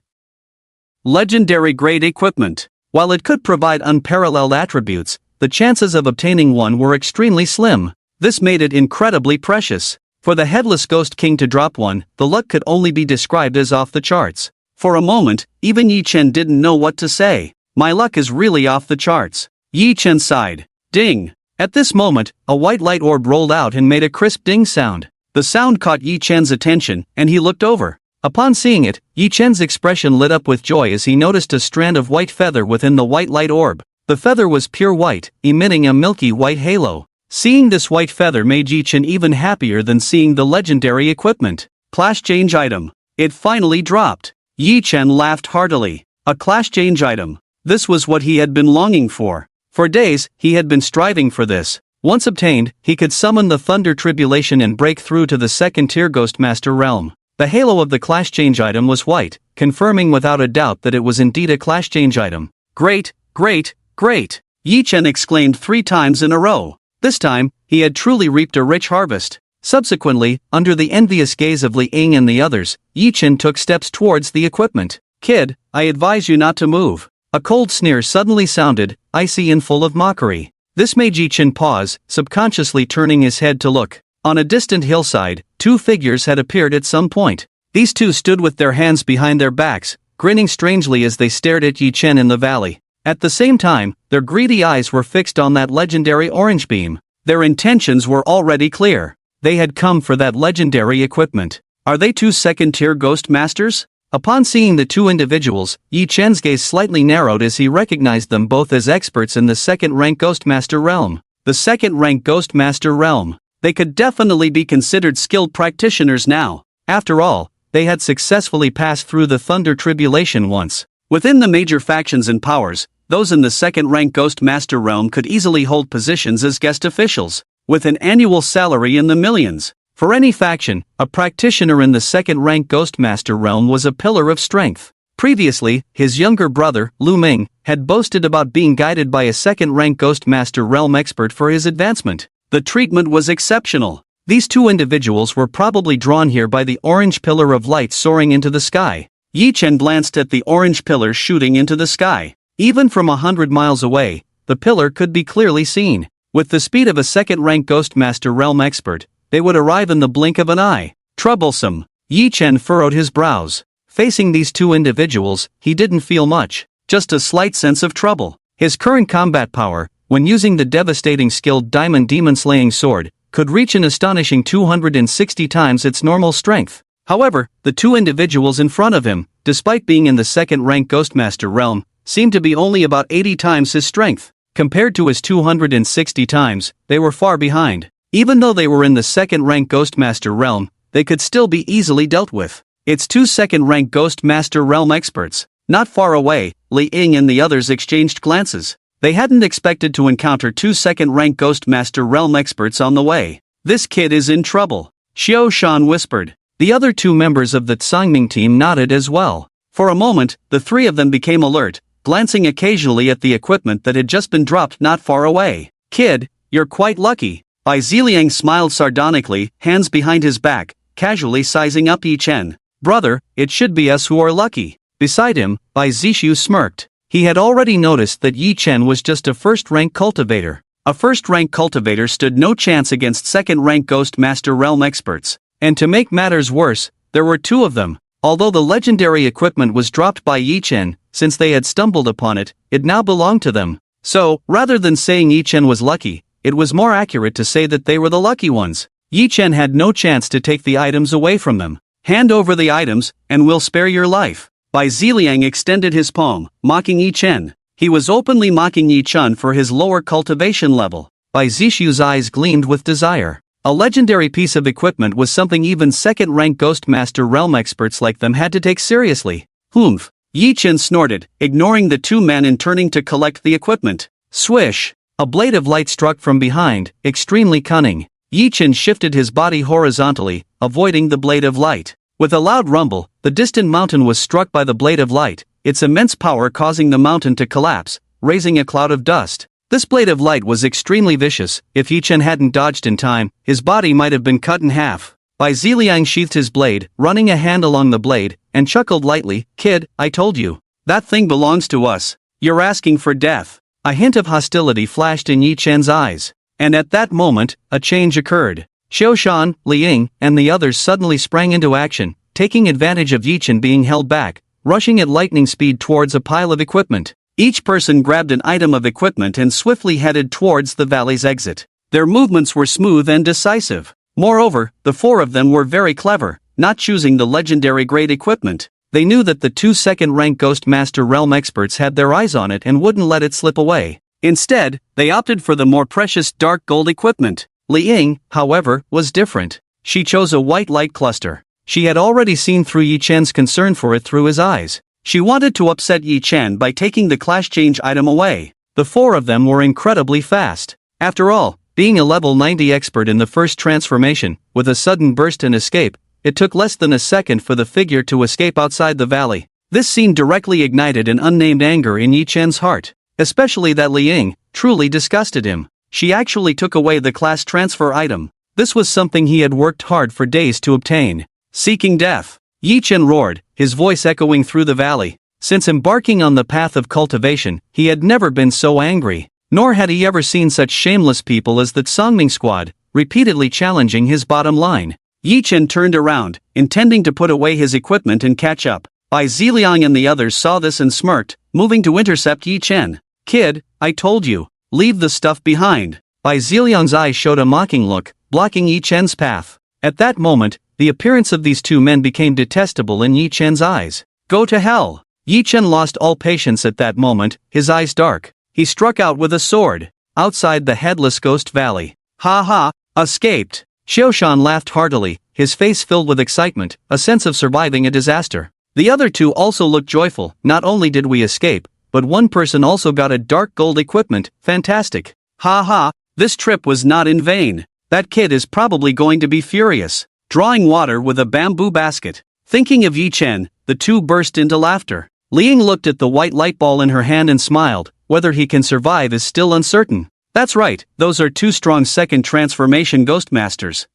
Legendary grade equipment. While it could provide unparalleled attributes, the chances of obtaining one were extremely slim. This made it incredibly precious. For the headless ghost king to drop one, the luck could only be described as off the charts. For a moment, even Yi Chen didn't know what to say. My luck is really off the charts. Yi Chen sighed. Ding! At this moment, a white light orb rolled out and made a crisp ding sound. The sound caught Yi Chen's attention, and he looked over. Upon seeing it, Yi Chen's expression lit up with joy as he noticed a strand of white feather within the white light orb. The feather was pure white, emitting a milky white halo. Seeing this white feather made Yi Chen even happier than seeing the legendary equipment. Class change item. It finally dropped. Yi Chen laughed heartily. A class change item. This was what he had been longing for. For days, he had been striving for this. Once obtained, he could summon the Thunder Tribulation and break through to the second-tier Ghostmaster realm. The halo of the class change item was white, confirming without a doubt that it was indeed a class change item. Great, great, great! Yi Chen exclaimed 3 times in a row. This time, he had truly reaped a rich harvest. Subsequently, under the envious gaze of Li Ying and the others, Yi Chen took steps towards the equipment. Kid, I advise you not to move. A cold sneer suddenly sounded, icy and full of mockery. This made Yi Chen pause, subconsciously turning his head to look. On a distant hillside, 2 figures had appeared at some point. These 2 stood with their hands behind their backs, grinning strangely as they stared at Yi Chen in the valley. At the same time, their greedy eyes were fixed on that legendary orange beam. Their intentions were already clear. They had come for that legendary equipment. Are they 2 second-tier ghost masters? Upon seeing the 2 individuals, Yi Chen's gaze slightly narrowed as he recognized them both as experts in the second-rank Ghostmaster realm. The second-rank Ghostmaster realm. They could definitely be considered skilled practitioners now. After all, they had successfully passed through the Thunder Tribulation once. Within the major factions and powers, those in the second-rank Ghostmaster realm could easily hold positions as guest officials, with an annual salary in the millions. For any faction, a practitioner in the second-rank Ghostmaster realm was a pillar of strength. Previously, his younger brother, Lu Ming, had boasted about being guided by a second-rank Ghostmaster realm expert for his advancement. The treatment was exceptional. These 2 individuals were probably drawn here by the orange pillar of light soaring into the sky. Yi Chen glanced at the orange pillar shooting into the sky. Even from 100 miles away, the pillar could be clearly seen. With the speed of a second-rank Ghostmaster realm expert, they would arrive in the blink of an eye. Troublesome. Yi Chen furrowed his brows. Facing these 2 individuals, he didn't feel much, just a slight sense of trouble. His current combat power, when using the devastating skilled Diamond Demon Slaying Sword, could reach an astonishing 260 times its normal strength. However, the 2 individuals in front of him, despite being in the second-rank Ghostmaster realm, seemed to be only about 80 times his strength. Compared to his 260 times, they were far behind. Even though they were in the second-rank Ghostmaster realm, they could still be easily dealt with. It's 2 second-rank Ghostmaster realm experts. Not far away, Li Ying and the others exchanged glances. They hadn't expected to encounter 2 second-rank Ghostmaster realm experts on the way. This kid is in trouble, Xiao Shan whispered. The other 2 members of the Tsangming team nodded as well. For a moment, the 3 of them became alert, glancing occasionally at the equipment that had just been dropped not far away. Kid, you're quite lucky. Bai Ziliang smiled sardonically, hands behind his back, casually sizing up Yi Chen. Brother, it should be us who are lucky. Beside him, Bai Zishu smirked. He had already noticed that Yi Chen was just a first-rank cultivator. A first-rank cultivator stood no chance against second-rank Ghostmaster realm experts. And to make matters worse, there were 2 of them. Although the legendary equipment was dropped by Yi Chen, since they had stumbled upon it, it now belonged to them. So, rather than saying Yi Chen was lucky, it was more accurate to say that they were the lucky ones. Yi Chen had no chance to take the items away from them. Hand over the items, and we'll spare your life. Bai Ziliang extended his palm, mocking Yi Chen. He was openly mocking Yi Chen for his lower cultivation level. Bai Zishu's eyes gleamed with desire. A legendary piece of equipment was something even second-rank Ghostmaster realm experts like them had to take seriously. Humph. Yi Chen snorted, ignoring the 2 men and turning to collect the equipment. Swish. A blade of light struck from behind, extremely cunning. Yi Chen shifted his body horizontally, avoiding the blade of light. With a loud rumble, the distant mountain was struck by the blade of light, its immense power causing the mountain to collapse, raising a cloud of dust. This blade of light was extremely vicious. If Yi Chen hadn't dodged in time, his body might have been cut in half. Bai Ziliang sheathed his blade, running a hand along the blade, and chuckled lightly. Kid, I told you. That thing belongs to us. You're asking for death. A hint of hostility flashed in Yi Chen's eyes. And at that moment, a change occurred. Xiao Shan, Li Ying, and the others suddenly sprang into action, taking advantage of Yi Chen being held back, rushing at lightning speed towards a pile of equipment. Each person grabbed an item of equipment and swiftly headed towards the valley's exit. Their movements were smooth and decisive. Moreover, the 4 of them were very clever, not choosing the legendary grade equipment. They knew that the 2 second-rank Ghostmaster realm experts had their eyes on it and wouldn't let it slip away. Instead, they opted for the more precious dark gold equipment. Li Ying, however, was different. She chose a white light cluster. She had already seen through Yi Chen's concern for it through his eyes. She wanted to upset Yi Chen by taking the class change item away. The four of them were incredibly fast. After all, being a level 90 expert in the first transformation, with a sudden burst and escape, it took less than a second for the figure to escape outside the valley. This scene directly ignited an unnamed anger in Yi Chen's heart. Especially that Li Ying truly disgusted him. She actually took away the class transfer item. This was something he had worked hard for days to obtain. Seeking death. Yi Chen roared, his voice echoing through the valley. Since embarking on the path of cultivation, he had never been so angry. Nor had he ever seen such shameless people as the Songming squad, repeatedly challenging his bottom line. Yi Chen turned around, intending to put away his equipment and catch up. Bai Ziliang and the others saw this and smirked, moving to intercept Yi Chen. Kid, I told you, leave the stuff behind. Bai Ziliang's eyes showed a mocking look, blocking Yi Chen's path. At that moment, the appearance of these two men became detestable in Yi Chen's eyes. Go to hell. Yi Chen lost all patience at that moment, his eyes dark. He struck out with a sword. Outside the headless ghost valley. Ha ha, escaped. Xiaoshan laughed heartily, his face filled with excitement, a sense of surviving a disaster. The other two also looked joyful. Not only did we escape, but one person also got a dark gold equipment. Fantastic. Ha ha, this trip was not in vain. That kid is probably going to be furious. Drawing water with a bamboo basket. Thinking of Yi Chen, the two burst into laughter. Li Ying looked at the white light ball in her hand and smiled. Whether he can survive is still uncertain. That's right, those are two strong second transformation ghost masters.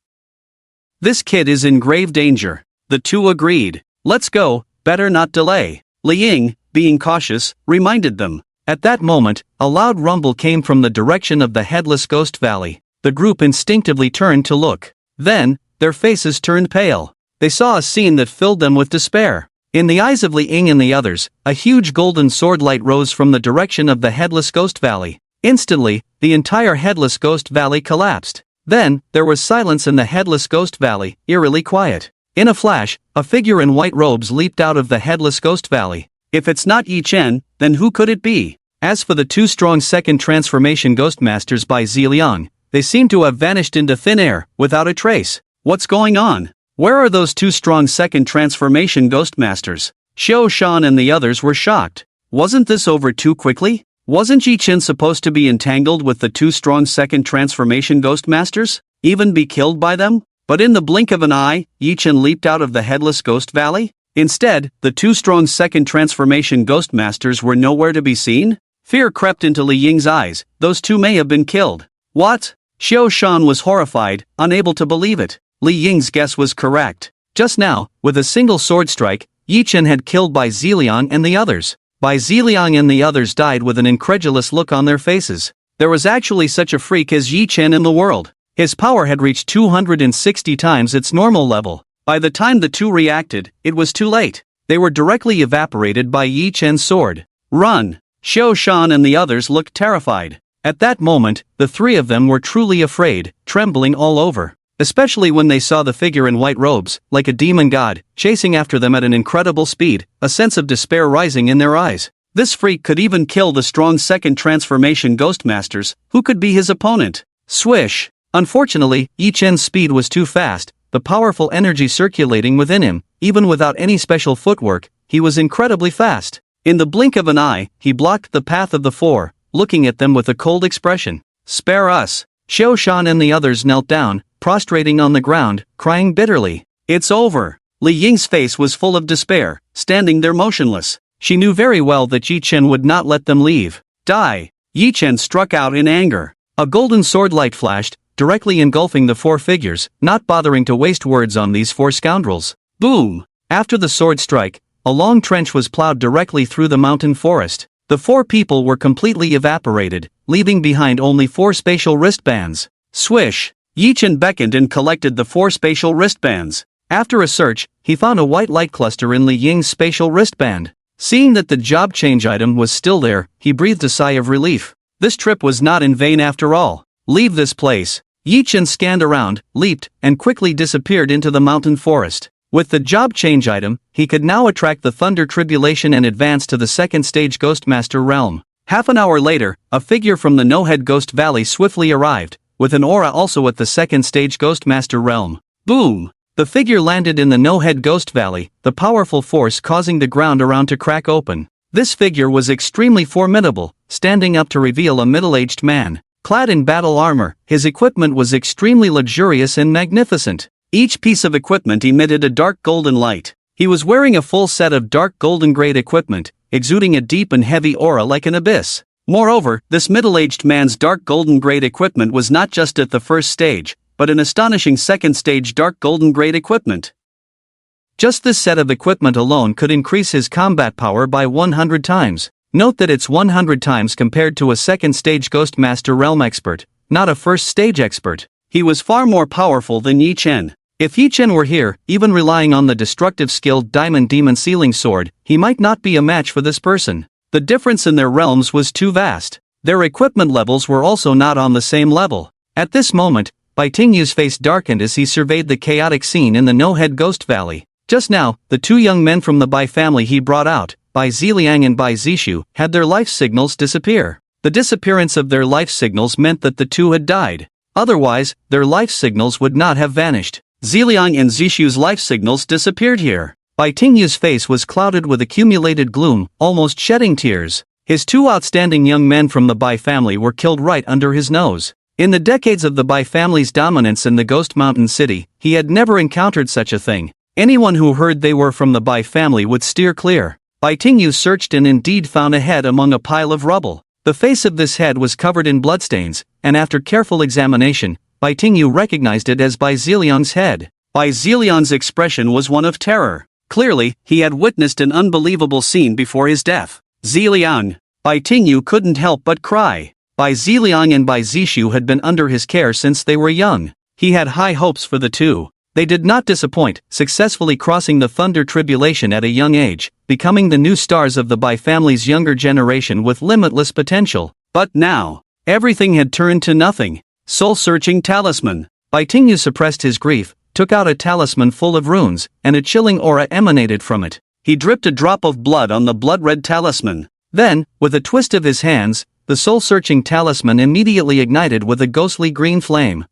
This kid is in grave danger. The two agreed. Let's go, better not delay. Li Ying, being cautious, reminded them. At that moment, a loud rumble came from the direction of the headless ghost valley. The group instinctively turned to look. Then, their faces turned pale. They saw a scene that filled them with despair. In the eyes of Li Ying and the others, a huge golden sword light rose from the direction of the headless ghost valley. Instantly, the entire headless ghost valley collapsed. Then, there was silence in the headless ghost valley, eerily quiet. In a flash, a figure in white robes leaped out of the headless ghost valley. If it's not Yi Chen, then who could it be? As for the two strong second transformation ghost masters by Ziliang, they seemed to have vanished into thin air, without a trace. What's going on? Where are those two strong second transformation ghost masters? Xiao Shan and the others were shocked. Wasn't this over too quickly? Wasn't Yi Chen supposed to be entangled with the two strong second transformation ghost masters? Even be killed by them? But in the blink of an eye, Yi Chen leaped out of the headless ghost valley? Instead, the two strong second transformation ghost masters were nowhere to be seen? Fear crept into Li Ying's eyes. Those two may have been killed. What? Xiao Shan was horrified, unable to believe it. Li Ying's guess was correct. Just now, with a single sword strike, Yi Chen had killed Bai Ziliang and the others. Bai Ziliang and the others died with an incredulous look on their faces. There was actually such a freak as Yi Chen in the world. His power had reached 260 times its normal level. By the time the two reacted, it was too late. They were directly evaporated by Yi Chen's sword. Run! Xiao Shan and the others looked terrified. At that moment, the three of them were truly afraid, trembling all over. Especially when they saw the figure in white robes, like a demon god, chasing after them at an incredible speed, a sense of despair rising in their eyes. This freak could even kill the strong second transformation ghost masters. Who could be his opponent? Swish! Unfortunately, Yi Chen's speed was too fast, the powerful energy circulating within him, even without any special footwork, he was incredibly fast. In the blink of an eye, he blocked the path of the four, looking at them with a cold expression. Spare us! Xiao Shan and the others knelt down, prostrating on the ground, crying bitterly. It's over. Li Ying's face was full of despair, standing there motionless. She knew very well that Yi Chen would not let them leave. Die! Yi Chen struck out in anger. A golden sword light flashed, directly engulfing the four figures, not bothering to waste words on these four scoundrels. Boom! After the sword strike, a long trench was plowed directly through the mountain forest. The four people were completely evaporated, leaving behind only four spatial wristbands. Swish! Yi Chen beckoned and collected the four spatial wristbands. After a search, he found a white light cluster in Li Ying's spatial wristband. Seeing that the job change item was still there, he breathed a sigh of relief. This trip was not in vain after all. Leave this place. Yi Chen scanned around, leaped, and quickly disappeared into the mountain forest. With the job change item, he could now attract the Thunder Tribulation and advance to the second stage Ghostmaster realm. Half an hour later, a figure from the No-Head Ghost Valley swiftly arrived, with an aura also at the second stage Ghostmaster realm. Boom! The figure landed in the no-head ghost valley, the powerful force causing the ground around to crack open. This figure was extremely formidable, standing up to reveal a middle-aged man. Clad in battle armor, his equipment was extremely luxurious and magnificent. Each piece of equipment emitted a dark golden light. He was wearing a full set of dark golden grade equipment, exuding a deep and heavy aura like an abyss. Moreover, this middle-aged man's dark golden grade equipment was not just at the first stage, but an astonishing second stage dark golden grade equipment. Just this set of equipment alone could increase his combat power by 100 times. Note that it's 100 times compared to a second stage Ghost Master Realm expert, not a first stage expert. He was far more powerful than Yi Chen. If Yi Chen were here, even relying on the destructive skilled Diamond Demon Sealing Sword, he might not be a match for this person. The difference in their realms was too vast. Their equipment levels were also not on the same level. At this moment, Bai Tingyu's face darkened as he surveyed the chaotic scene in the no-head Ghost Valley. Just now, the two young men from the Bai family he brought out, Bai Ziliang and Bai Zishu, had their life signals disappear. The disappearance of their life signals meant that the two had died. Otherwise, their life signals would not have vanished. Ziliang and Zishu's life signals disappeared here. Bai Tingyu's face was clouded with accumulated gloom, almost shedding tears. His two outstanding young men from the Bai family were killed right under his nose. In the decades of the Bai family's dominance in the Ghost Mountain City, he had never encountered such a thing. Anyone who heard they were from the Bai family would steer clear. Bai Tingyu searched and indeed found a head among a pile of rubble. The face of this head was covered in bloodstains, and after careful examination, Bai Tingyu recognized it as Bai Ziliang's head. Bai Ziliang's expression was one of terror. Clearly, he had witnessed an unbelievable scene before his death. Ziliang! Bai Tingyu couldn't help but cry. Bai Ziliang and Bai Zishu had been under his care since they were young. He had high hopes for the two. They did not disappoint, successfully crossing the thunder tribulation at a young age, becoming the new stars of the Bai family's younger generation with limitless potential. But now, everything had turned to nothing. Soul-searching talisman. Bai Tingyu suppressed his grief, took out a talisman full of runes, and a chilling aura emanated from it. He dripped a drop of blood on the blood-red talisman. Then, with a twist of his hands, the soul-searching talisman immediately ignited with a ghostly green flame.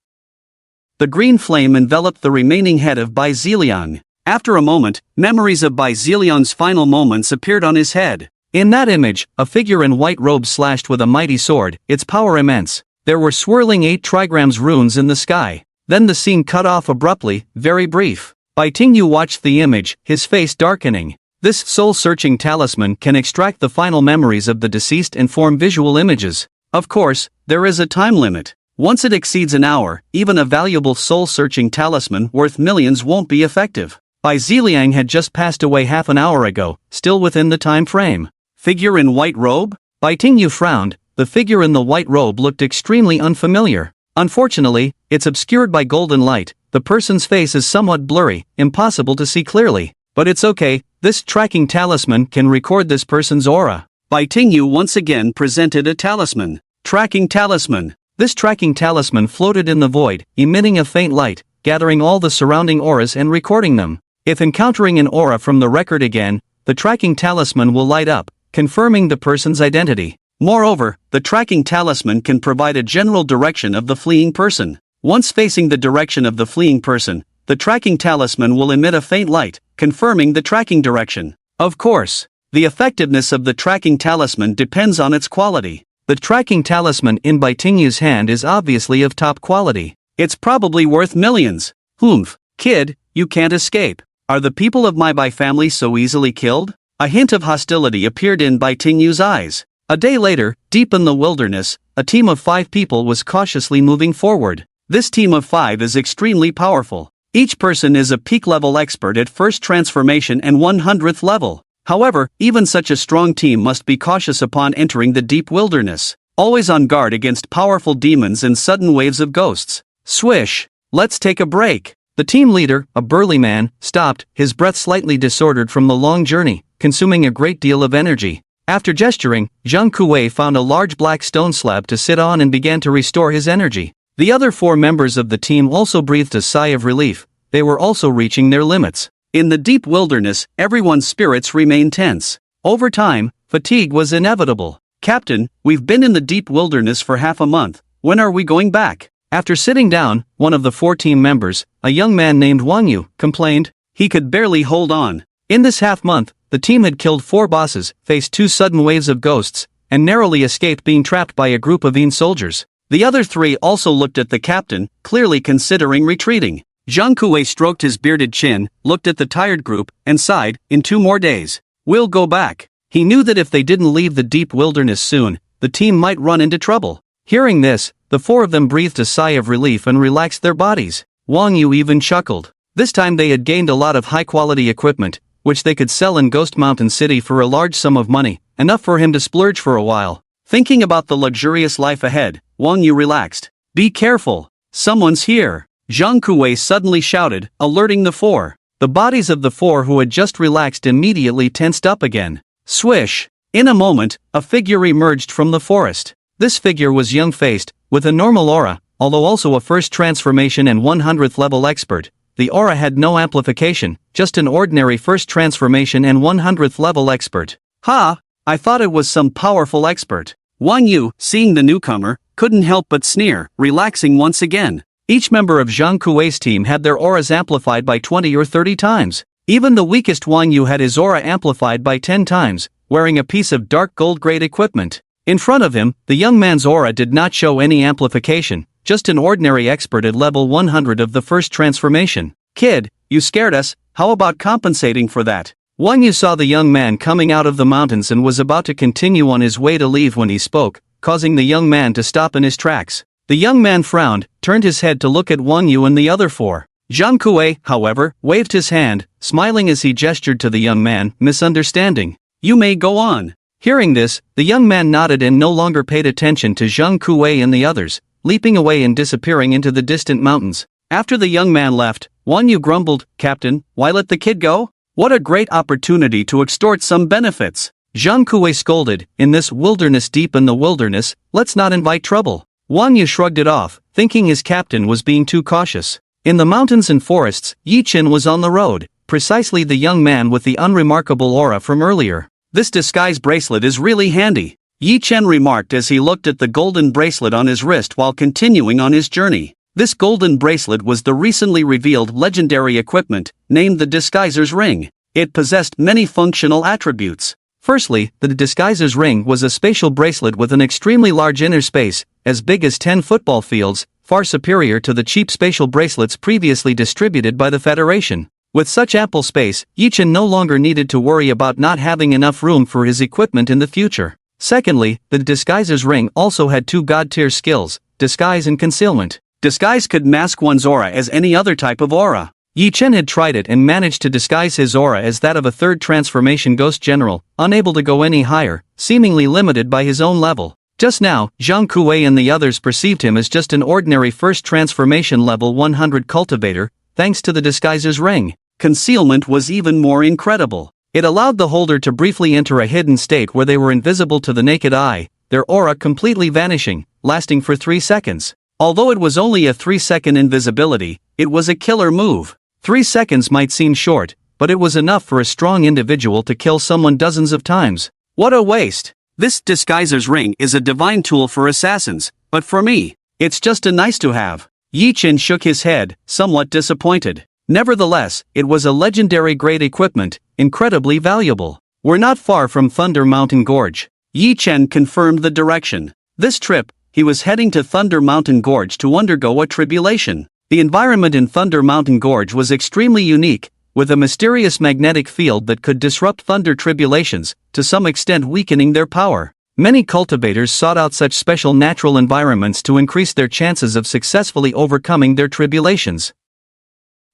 The green flame enveloped the remaining head of Bai Ziliang. After a moment, memories of Bai Ziliang's final moments appeared on his head. In that image, a figure in white robes slashed with a mighty sword, its power immense. There were swirling 8 trigrams runes in the sky. Then the scene cut off abruptly, very brief. Bai Tingyu watched the image, his face darkening. This soul-searching talisman can extract the final memories of the deceased and form visual images. Of course, there is a time limit. Once it exceeds an hour, even a valuable soul-searching talisman worth millions won't be effective. Bai Ziliang had just passed away half an hour ago, still within the time frame. Figure in white robe? Bai Tingyu frowned. The figure in the white robe looked extremely unfamiliar. Unfortunately, it's obscured by golden light. The person's face is somewhat blurry, impossible to see clearly. But it's okay, this tracking talisman can record this person's aura. Bai Tingyu once again presented a talisman. Tracking talisman. This tracking talisman floated in the void, emitting a faint light, gathering all the surrounding auras and recording them. If encountering an aura from the record again, the tracking talisman will light up, confirming the person's identity. Moreover, the tracking talisman can provide a general direction of the fleeing person. Once facing the direction of the fleeing person, the tracking talisman will emit a faint light, confirming the tracking direction. Of course, the effectiveness of the tracking talisman depends on its quality. The tracking talisman in Bai Tingyu's hand is obviously of top quality. It's probably worth millions. Humph, kid, you can't escape. Are the people of my Bai family so easily killed? A hint of hostility appeared in Bai Tingyu's eyes. A day later, deep in the wilderness, a team of 5 people was cautiously moving forward. This team of 5 is extremely powerful. Each person is a peak-level expert at first transformation and 100th level. However, even such a strong team must be cautious upon entering the deep wilderness, always on guard against powerful demons and sudden waves of ghosts. Swish! Let's take a break. The team leader, a burly man, stopped, his breath slightly disordered from the long journey, consuming a great deal of energy. After gesturing, Zhang Kuwei found a large black stone slab to sit on and began to restore his energy. The other 4 members of the team also breathed a sigh of relief. They were also reaching their limits. In the deep wilderness, everyone's spirits remained tense. Over time, fatigue was inevitable. Captain, we've been in the deep wilderness for half a month. When are we going back? After sitting down, one of the 4 team members, a young man named Wang Yu, complained. He could barely hold on. In this half-month, the team had killed 4 bosses, faced 2 sudden waves of ghosts, and narrowly escaped being trapped by a group of Yin soldiers. The other 3 also looked at the captain, clearly considering retreating. Zhang Kuei stroked his bearded chin, looked at the tired group, and sighed, "In 2 more days, we'll go back." He knew that if they didn't leave the deep wilderness soon, the team might run into trouble. Hearing this, the 4 of them breathed a sigh of relief and relaxed their bodies. Wang Yu even chuckled. This time they had gained a lot of high-quality equipment, which they could sell in Ghost Mountain City for a large sum of money, enough for him to splurge for a while. Thinking about the luxurious life ahead, Wang Yu relaxed. "Be careful, someone's here," Zhang Kuei suddenly shouted, alerting the 4. The bodies of the 4 who had just relaxed immediately tensed up again. Swish! In a moment, a figure emerged from the forest. This figure was young-faced, with a normal aura, although also a first transformation and 100th level expert. The aura had no amplification, just an ordinary first transformation and 100th level expert. "Ha! I thought it was some powerful expert." Wang Yu, seeing the newcomer, couldn't help but sneer, relaxing once again. Each member of Zhang Kuei's team had their auras amplified by 20 or 30 times. Even the weakest Wang Yu had his aura amplified by 10 times, wearing a piece of dark gold-grade equipment. In front of him, the young man's aura did not show any amplification, just an ordinary expert at level 100 of the first transformation. "Kid, you scared us, how about compensating for that?" Wang Yu saw the young man coming out of the mountains and was about to continue on his way to leave when he spoke, causing the young man to stop in his tracks. The young man frowned, turned his head to look at Wang Yu and the other 4. Zhang Kuei, however, waved his hand, smiling as he gestured to the young man, misunderstanding. "You may go on." Hearing this, the young man nodded and no longer paid attention to Zhang Kuei and the others, leaping away and disappearing into the distant mountains. After the young man left, Wang Yu grumbled, "Captain, why let the kid go? What a great opportunity to extort some benefits." Zhang Kuei scolded, "In this wilderness deep in the wilderness, let's not invite trouble." Wang Yu shrugged it off, thinking his captain was being too cautious. In the mountains and forests, Yi Chen was on the road, precisely the young man with the unremarkable aura from earlier. "This disguise bracelet is really handy," Yi Chen remarked as he looked at the golden bracelet on his wrist while continuing on his journey. This golden bracelet was the recently revealed legendary equipment, named the Disguiser's Ring. It possessed many functional attributes. Firstly, the Disguiser's Ring was a spatial bracelet with an extremely large inner space, as big as 10 football fields, far superior to the cheap spatial bracelets previously distributed by the Federation. With such ample space, Yi Chen no longer needed to worry about not having enough room for his equipment in the future. Secondly, the Disguiser's Ring also had 2 god-tier skills, Disguise and Concealment. Disguise could mask one's aura as any other type of aura. Yi Chen had tried it and managed to disguise his aura as that of a 3rd transformation ghost general, unable to go any higher, seemingly limited by his own level. Just now, Zhang Kuei and the others perceived him as just an ordinary 1st transformation level 100 cultivator, thanks to the Disguiser's Ring. Concealment was even more incredible. It allowed the holder to briefly enter a hidden state where they were invisible to the naked eye, their aura completely vanishing, lasting for 3 seconds. Although it was only a 3-second invisibility, it was a killer move. 3 seconds might seem short, but it was enough for a strong individual to kill someone dozens of times. What a waste! This Disguiser's Ring is a divine tool for assassins, but for me, it's just a nice-to-have. Yi Chen shook his head, somewhat disappointed. Nevertheless, it was a legendary-grade equipment, incredibly valuable. "We're not far from Thunder Mountain Gorge." Yi Chen confirmed the direction. This trip, he was heading to Thunder Mountain Gorge to undergo a tribulation. The environment in Thunder Mountain Gorge was extremely unique, with a mysterious magnetic field that could disrupt thunder tribulations, to some extent weakening their power. Many cultivators sought out such special natural environments to increase their chances of successfully overcoming their tribulations.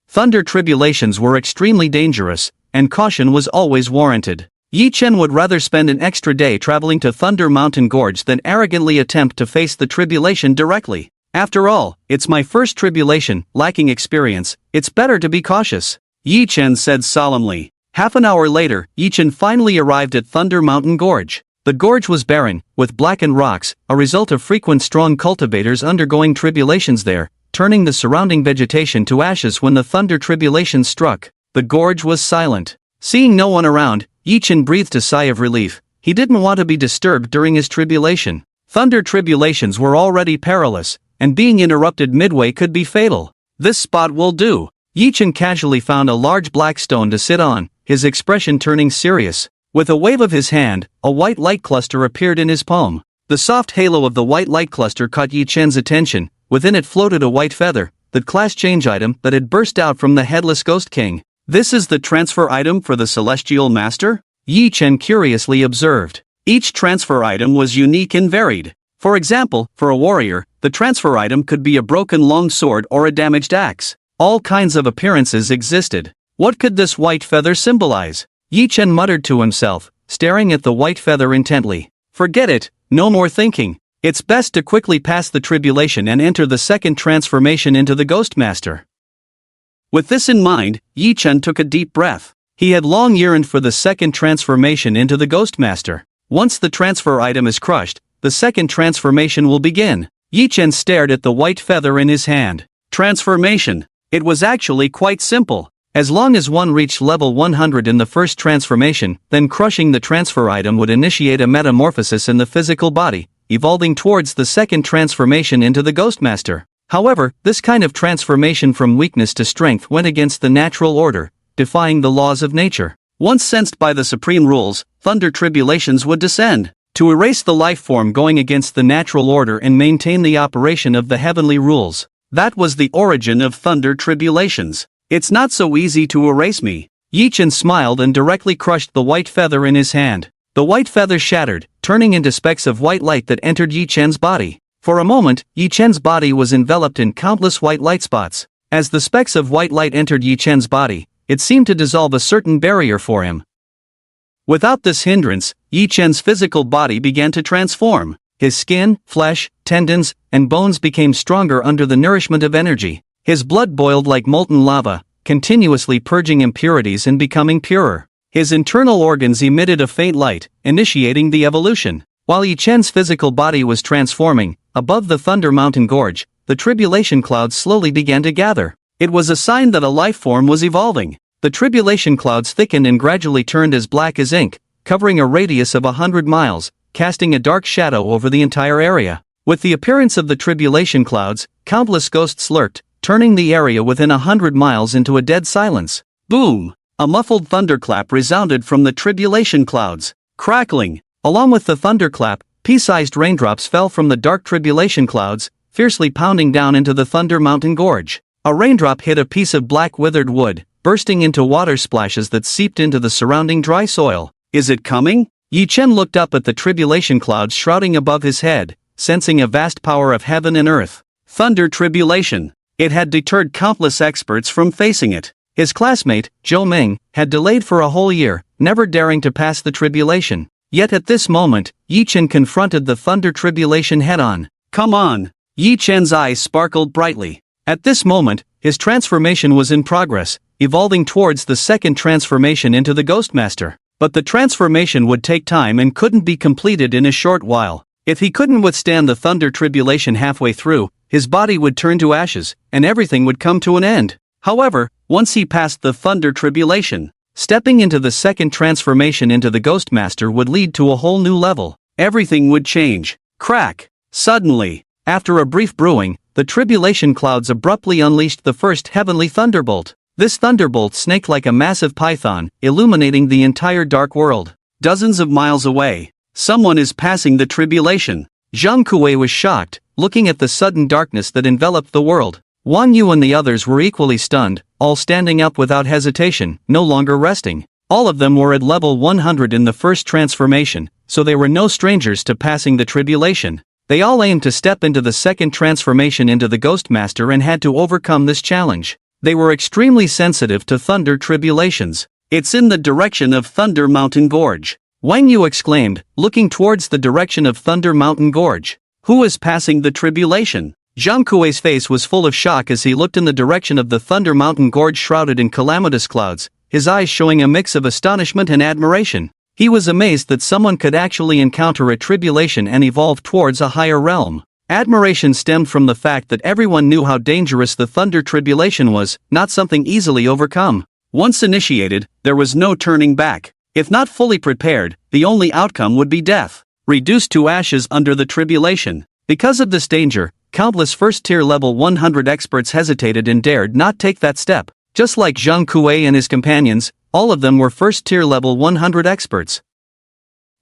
Thunder tribulations were extremely dangerous, and caution was always warranted. Yi Chen would rather spend an extra day traveling to Thunder Mountain Gorge than arrogantly attempt to face the tribulation directly. "After all, it's my first tribulation, lacking experience, it's better to be cautious," Yi Chen said solemnly. Half an hour later, Yi Chen finally arrived at Thunder Mountain Gorge. The gorge was barren, with blackened rocks, a result of frequent strong cultivators undergoing tribulations there, turning the surrounding vegetation to ashes when the thunder tribulation struck. The gorge was silent. Seeing no one around, Yi Chen breathed a sigh of relief. He didn't want to be disturbed during his tribulation. Thunder tribulations were already perilous, and being interrupted midway could be fatal. This spot will do. Yi-Chen casually found a large black stone to sit on, his expression turning serious. With a wave of his hand, a white light cluster appeared in his palm. The soft halo of the white light cluster caught Yi-Chen's attention. Within it floated a white feather, the class change item that had burst out from the headless Ghost King. This is the transfer item for the Celestial Master? Yi-Chen curiously observed. Each transfer item was unique and varied. For example, for a warrior, the transfer item could be a broken long sword or a damaged axe. All kinds of appearances existed. What could this white feather symbolize? Yi-Chen muttered to himself, staring at the white feather intently. Forget it, no more thinking. It's best to quickly pass the tribulation and enter the second transformation into the Ghost Master. With this in mind, Yi-Chen took a deep breath. He had long yearned for the second transformation into the Ghost Master. Once the transfer item is crushed, the second transformation will begin. Yi-Chen stared at the white feather in his hand. Transformation. It was actually quite simple. As long as one reached level 100 in the first transformation, then crushing the transfer item would initiate a metamorphosis in the physical body, evolving towards the second transformation into the Ghost Master. However, this kind of transformation from weakness to strength went against the natural order, defying the laws of nature. Once sensed by the supreme rules, thunder tribulations would descend. To erase the life form going against the natural order and maintain the operation of the heavenly rules. That was the origin of thunder tribulations. It's not so easy to erase me. Yi-Chen smiled and directly crushed the white feather in his hand. The white feather shattered, turning into specks of white light that entered Yi-Chen's body. For a moment, Yi-Chen's body was enveloped in countless white light spots. As the specks of white light entered Yi-Chen's body, it seemed to dissolve a certain barrier for him. Without this hindrance, Yi-Chen's physical body began to transform. His skin, flesh, tendons, and bones became stronger under the nourishment of energy. His blood boiled like molten lava, continuously purging impurities and becoming purer. His internal organs emitted a faint light, initiating the evolution. While Yi-Chen's physical body was transforming, above the Thunder Mountain Gorge, the tribulation clouds slowly began to gather. It was a sign that a life form was evolving. The tribulation clouds thickened and gradually turned as black as ink, covering a radius of 100 miles, casting a dark shadow over the entire area. With the appearance of the tribulation clouds, countless ghosts lurked, turning the area within 100 miles into a dead silence. Boom! A muffled thunderclap resounded from the tribulation clouds. Crackling! Along with the thunderclap, pea-sized raindrops fell from the dark tribulation clouds, fiercely pounding down into the Thunder Mountain Gorge. A raindrop hit a piece of black withered wood, bursting into water splashes that seeped into the surrounding dry soil. Is it coming? Yi-Chen looked up at the tribulation clouds shrouding above his head, sensing a vast power of heaven and earth. Thunder tribulation. It had deterred countless experts from facing it. His classmate, Zhou Ming, had delayed for a whole year, never daring to pass the tribulation. Yet at this moment, Yi-Chen confronted the thunder tribulation head-on. Come on! Yi-Chen's eyes sparkled brightly. At this moment, his transformation was in progress, evolving towards the second transformation into the Ghost Master. But the transformation would take time and couldn't be completed in a short while. If he couldn't withstand the thunder tribulation halfway through, his body would turn to ashes, and everything would come to an end. However, once he passed the thunder tribulation, stepping into the second transformation into the Ghost Master would lead to a whole new level. Everything would change. Crack! Suddenly, after a brief brewing, the tribulation clouds abruptly unleashed the first heavenly thunderbolt. This thunderbolt snaked like a massive python, illuminating the entire dark world. Dozens of miles away, someone is passing the tribulation. Zhang Kuei was shocked, looking at the sudden darkness that enveloped the world. Wang Yu and the others were equally stunned, all standing up without hesitation, no longer resting. All of them were at level 100 in the first transformation, so they were no strangers to passing the tribulation. They all aimed to step into the second transformation into the Ghost Master and had to overcome this challenge. They were extremely sensitive to thunder tribulations. It's in the direction of Thunder Mountain Gorge. Wang Yu exclaimed, looking towards the direction of Thunder Mountain Gorge. Who is passing the tribulation? Zhang Kuei's face was full of shock as he looked in the direction of the Thunder Mountain Gorge shrouded in calamitous clouds, his eyes showing a mix of astonishment and admiration. He was amazed that someone could actually encounter a tribulation and evolve towards a higher realm. Admiration stemmed from the fact that everyone knew how dangerous the thunder tribulation was, not something easily overcome. Once initiated, there was no turning back. If not fully prepared, the only outcome would be death. Reduced to ashes under the tribulation. Because of this danger, countless first-tier level 100 experts hesitated and dared not take that step. Just like Zhang Kuei and his companions, all of them were first-tier level 100 experts.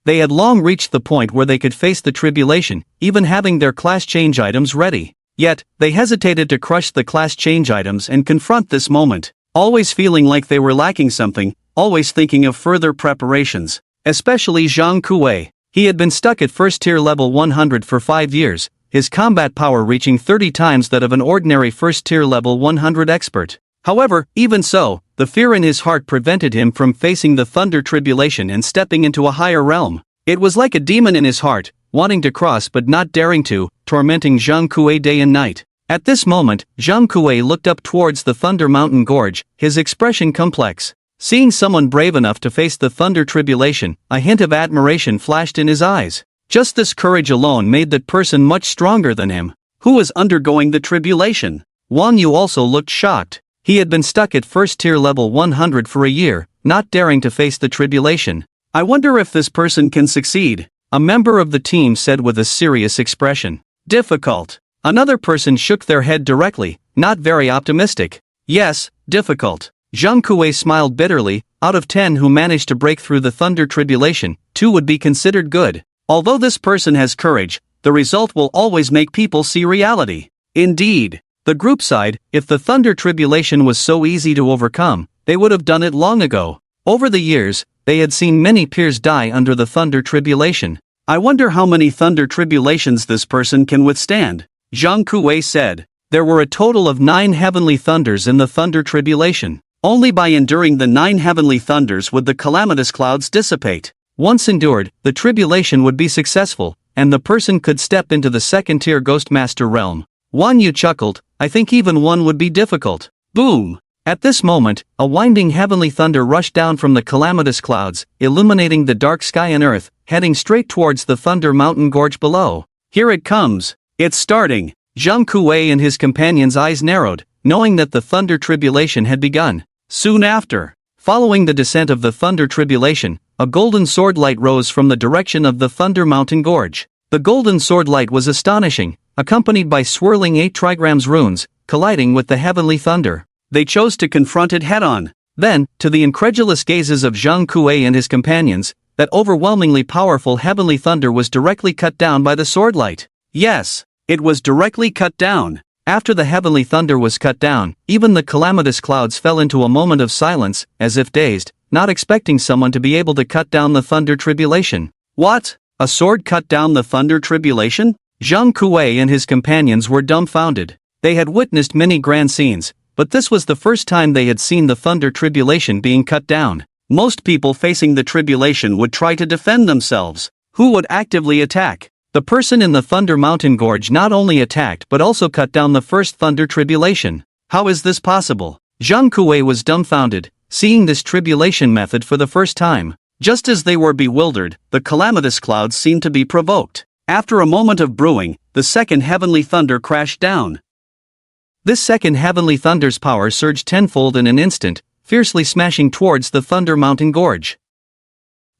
They had long reached the point where they could face the tribulation, even having their class change items ready. Yet, they hesitated to crush the class change items and confront this moment, always feeling like they were lacking something, always thinking of further preparations. Especially Zhang Kuei. He had been stuck at first-tier level 100 for 5 years, his combat power reaching 30 times that of an ordinary first-tier level 100 expert. However, even so, the fear in his heart prevented him from facing the thunder tribulation and stepping into a higher realm. It was like a demon in his heart, wanting to cross but not daring to, tormenting Zhang Kuei day and night. At this moment, Zhang Kuei looked up towards the Thunder Mountain Gorge, his expression complex. Seeing someone brave enough to face the thunder tribulation, a hint of admiration flashed in his eyes. Just this courage alone made that person much stronger than him. Who was undergoing the tribulation? Wang Yu also looked shocked. He had been stuck at first-tier level 100 for a year, not daring to face the tribulation. I wonder if this person can succeed, a member of the team said with a serious expression. Difficult. Another person shook their head directly, not very optimistic. Yes, difficult. Zhang Kuei smiled bitterly. Out of 10 who managed to break through the thunder tribulation, 2 would be considered good. Although this person has courage, the result will always make people see reality. Indeed. The group sighed. If the thunder tribulation was so easy to overcome, they would have done it long ago. Over the years, they had seen many peers die under the thunder tribulation. I wonder how many thunder tribulations this person can withstand, Zhang Kuei said. There were a total of 9 heavenly thunders in the thunder tribulation. Only by enduring the 9 heavenly thunders would the calamitous clouds dissipate. Once endured, the tribulation would be successful, and the person could step into the second-tier Ghostmaster realm. Wang Yu chuckled. I think even 1 would be difficult. Boom! At this moment, a winding heavenly thunder rushed down from the calamitous clouds, illuminating the dark sky and earth, heading straight towards the Thunder Mountain Gorge below. Here it comes. It's starting. Zhang Kuei and his companions' eyes narrowed, knowing that the thunder tribulation had begun. Soon after, following the descent of the thunder tribulation, a golden sword light rose from the direction of the Thunder Mountain Gorge. The golden sword light was astonishing, accompanied by swirling 8 trigrams runes, colliding with the heavenly thunder. They chose to confront it head-on. Then, to the incredulous gazes of Zhang Kuei and his companions, that overwhelmingly powerful heavenly thunder was directly cut down by the sword light. Yes, it was directly cut down. After the heavenly thunder was cut down, even the calamitous clouds fell into a moment of silence, as if dazed, not expecting someone to be able to cut down the thunder tribulation. What? A sword cut down the thunder tribulation? Zhang Kuei and his companions were dumbfounded. They had witnessed many grand scenes, but this was the first time they had seen the thunder tribulation being cut down. Most people facing the tribulation would try to defend themselves. Who would actively attack? The person in the Thunder Mountain Gorge not only attacked but also cut down the first thunder tribulation. How is this possible? Zhang Kuei was dumbfounded, seeing this tribulation method for the first time. Just as they were bewildered, the calamitous clouds seemed to be provoked. After a moment of brewing, the second heavenly thunder crashed down. This second heavenly thunder's power surged tenfold in an instant, fiercely smashing towards the Thunder Mountain Gorge.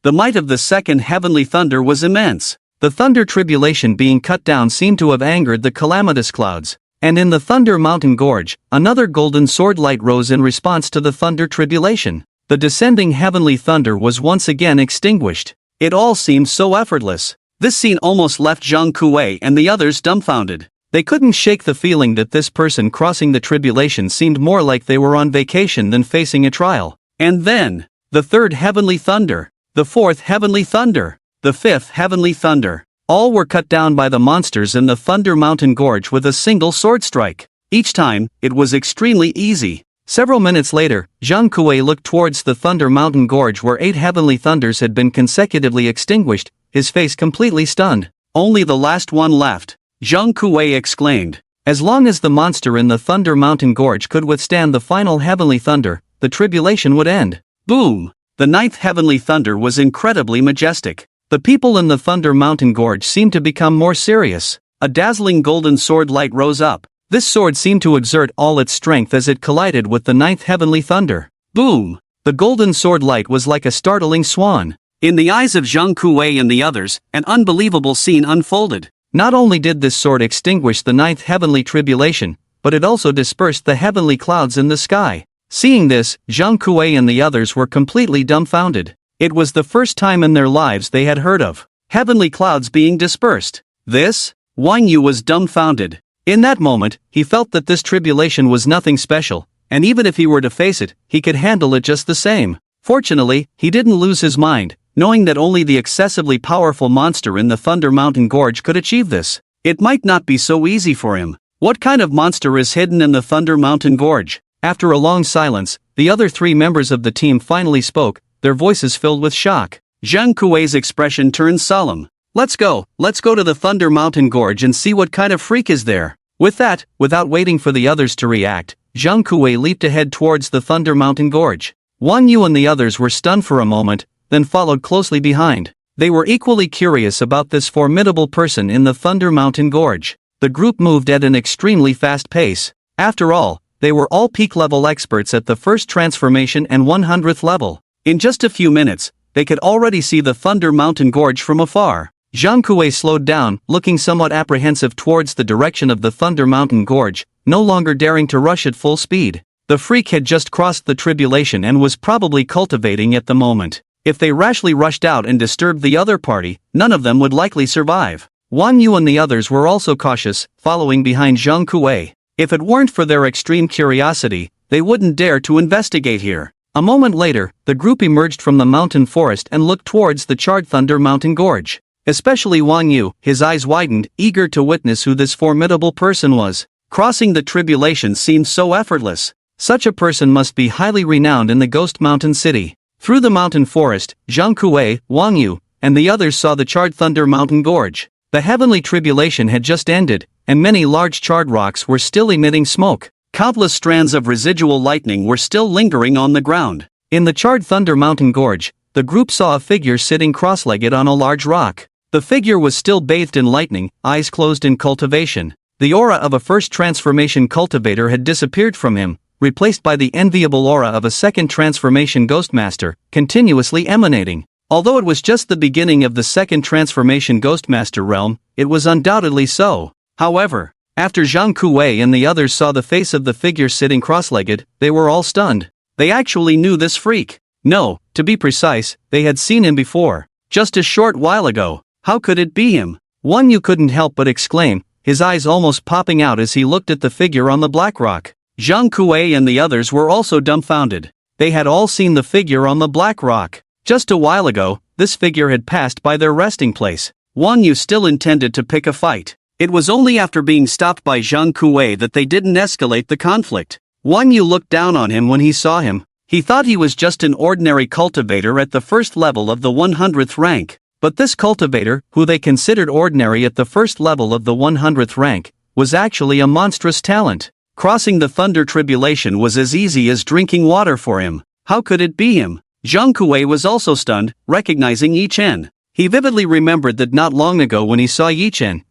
The might of the second heavenly thunder was immense. The thunder tribulation being cut down seemed to have angered the calamitous clouds, and in the Thunder Mountain Gorge, another golden sword light rose in response to the thunder tribulation. The descending heavenly thunder was once again extinguished. It all seemed so effortless. This scene almost left Zhang Kuei and the others dumbfounded. They couldn't shake the feeling that this person crossing the tribulation seemed more like they were on vacation than facing a trial. And then, the third heavenly thunder, the fourth heavenly thunder, the fifth heavenly thunder. All were cut down by the monsters in the Thunder Mountain Gorge with a single sword strike. Each time, it was extremely easy. Several minutes later, Zhang Kuei looked towards the Thunder Mountain Gorge where 8 heavenly thunders had been consecutively extinguished, his face completely stunned. Only the last one left. Zhang Kuei exclaimed. As long as the monster in the Thunder Mountain Gorge could withstand the final heavenly thunder, the tribulation would end. Boom! The 9th heavenly thunder was incredibly majestic. The people in the Thunder Mountain Gorge seemed to become more serious. A dazzling golden sword light rose up. This sword seemed to exert all its strength as it collided with the 9th heavenly thunder. Boom! The golden sword light was like a startling swan. In the eyes of Zhang Kuei and the others, an unbelievable scene unfolded. Not only did this sword extinguish the ninth heavenly tribulation, but it also dispersed the heavenly clouds in the sky. Seeing this, Zhang Kuei and the others were completely dumbfounded. It was the first time in their lives they had heard of heavenly clouds being dispersed. This? Wang Yu was dumbfounded. In that moment, he felt that this tribulation was nothing special, and even if he were to face it, he could handle it just the same. Fortunately, he didn't lose his mind, knowing that only the excessively powerful monster in the Thunder Mountain Gorge could achieve this. It might not be so easy for him. What kind of monster is hidden in the Thunder Mountain Gorge? After a long silence, the other three members of the team finally spoke, their voices filled with shock. Zhang Kuei's expression turned solemn. Let's go to the Thunder Mountain Gorge and see what kind of freak is there. With that, without waiting for the others to react, Zhang Kuei leaped ahead towards the Thunder Mountain Gorge. Wang Yu and the others were stunned for a moment, then followed closely behind. They were equally curious about this formidable person in the Thunder Mountain Gorge. The group moved at an extremely fast pace. After all, they were all peak-level experts at the first transformation and 100th level. In just a few minutes, they could already see the Thunder Mountain Gorge from afar. Zhang Kuei slowed down, looking somewhat apprehensive towards the direction of the Thunder Mountain Gorge, no longer daring to rush at full speed. The freak had just crossed the tribulation and was probably cultivating at the moment. If they rashly rushed out and disturbed the other party, none of them would likely survive. Wang Yu and the others were also cautious, following behind Zhang Kuei. If it weren't for their extreme curiosity, they wouldn't dare to investigate here. A moment later, the group emerged from the mountain forest and looked towards the charred Thunder Mountain Gorge. Especially Wang Yu, his eyes widened, eager to witness who this formidable person was. Crossing the tribulation seemed so effortless. Such a person must be highly renowned in the Ghost Mountain City. Through the mountain forest, Zhang Kuei, Wang Yu, and the others saw the charred Thunder Mountain Gorge. The heavenly tribulation had just ended, and many large charred rocks were still emitting smoke. Countless strands of residual lightning were still lingering on the ground. In the charred Thunder Mountain Gorge, the group saw a figure sitting cross-legged on a large rock. The figure was still bathed in lightning, eyes closed in cultivation. The aura of a first transformation cultivator had disappeared from him, replaced by the enviable aura of a second transformation Ghostmaster, continuously emanating. Although it was just the beginning of the second transformation Ghostmaster realm, it was undoubtedly so. However, after Zhang Kuei and the others saw the face of the figure sitting cross-legged, they were all stunned. They actually knew this freak. No, to be precise, they had seen him before. Just a short while ago. How could it be him? Wang Yu couldn't help but exclaim, his eyes almost popping out as he looked at the figure on the black rock. Zhang Kuei and the others were also dumbfounded. They had all seen the figure on the black rock. Just a while ago, this figure had passed by their resting place. Wang Yu still intended to pick a fight. It was only after being stopped by Zhang Kuei that they didn't escalate the conflict. Wang Yu looked down on him when he saw him. He thought he was just an ordinary cultivator at the first level of the 100th rank. But this cultivator, who they considered ordinary at the first level of the 100th rank, was actually a monstrous talent. Crossing the Thunder Tribulation was as easy as drinking water for him. How could it be him? Zhang Kuei was also stunned, recognizing Yi Chen. He vividly remembered that not long ago when he saw Yi Chen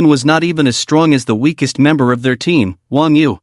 was not even as strong as the weakest member of their team, Wang Yu.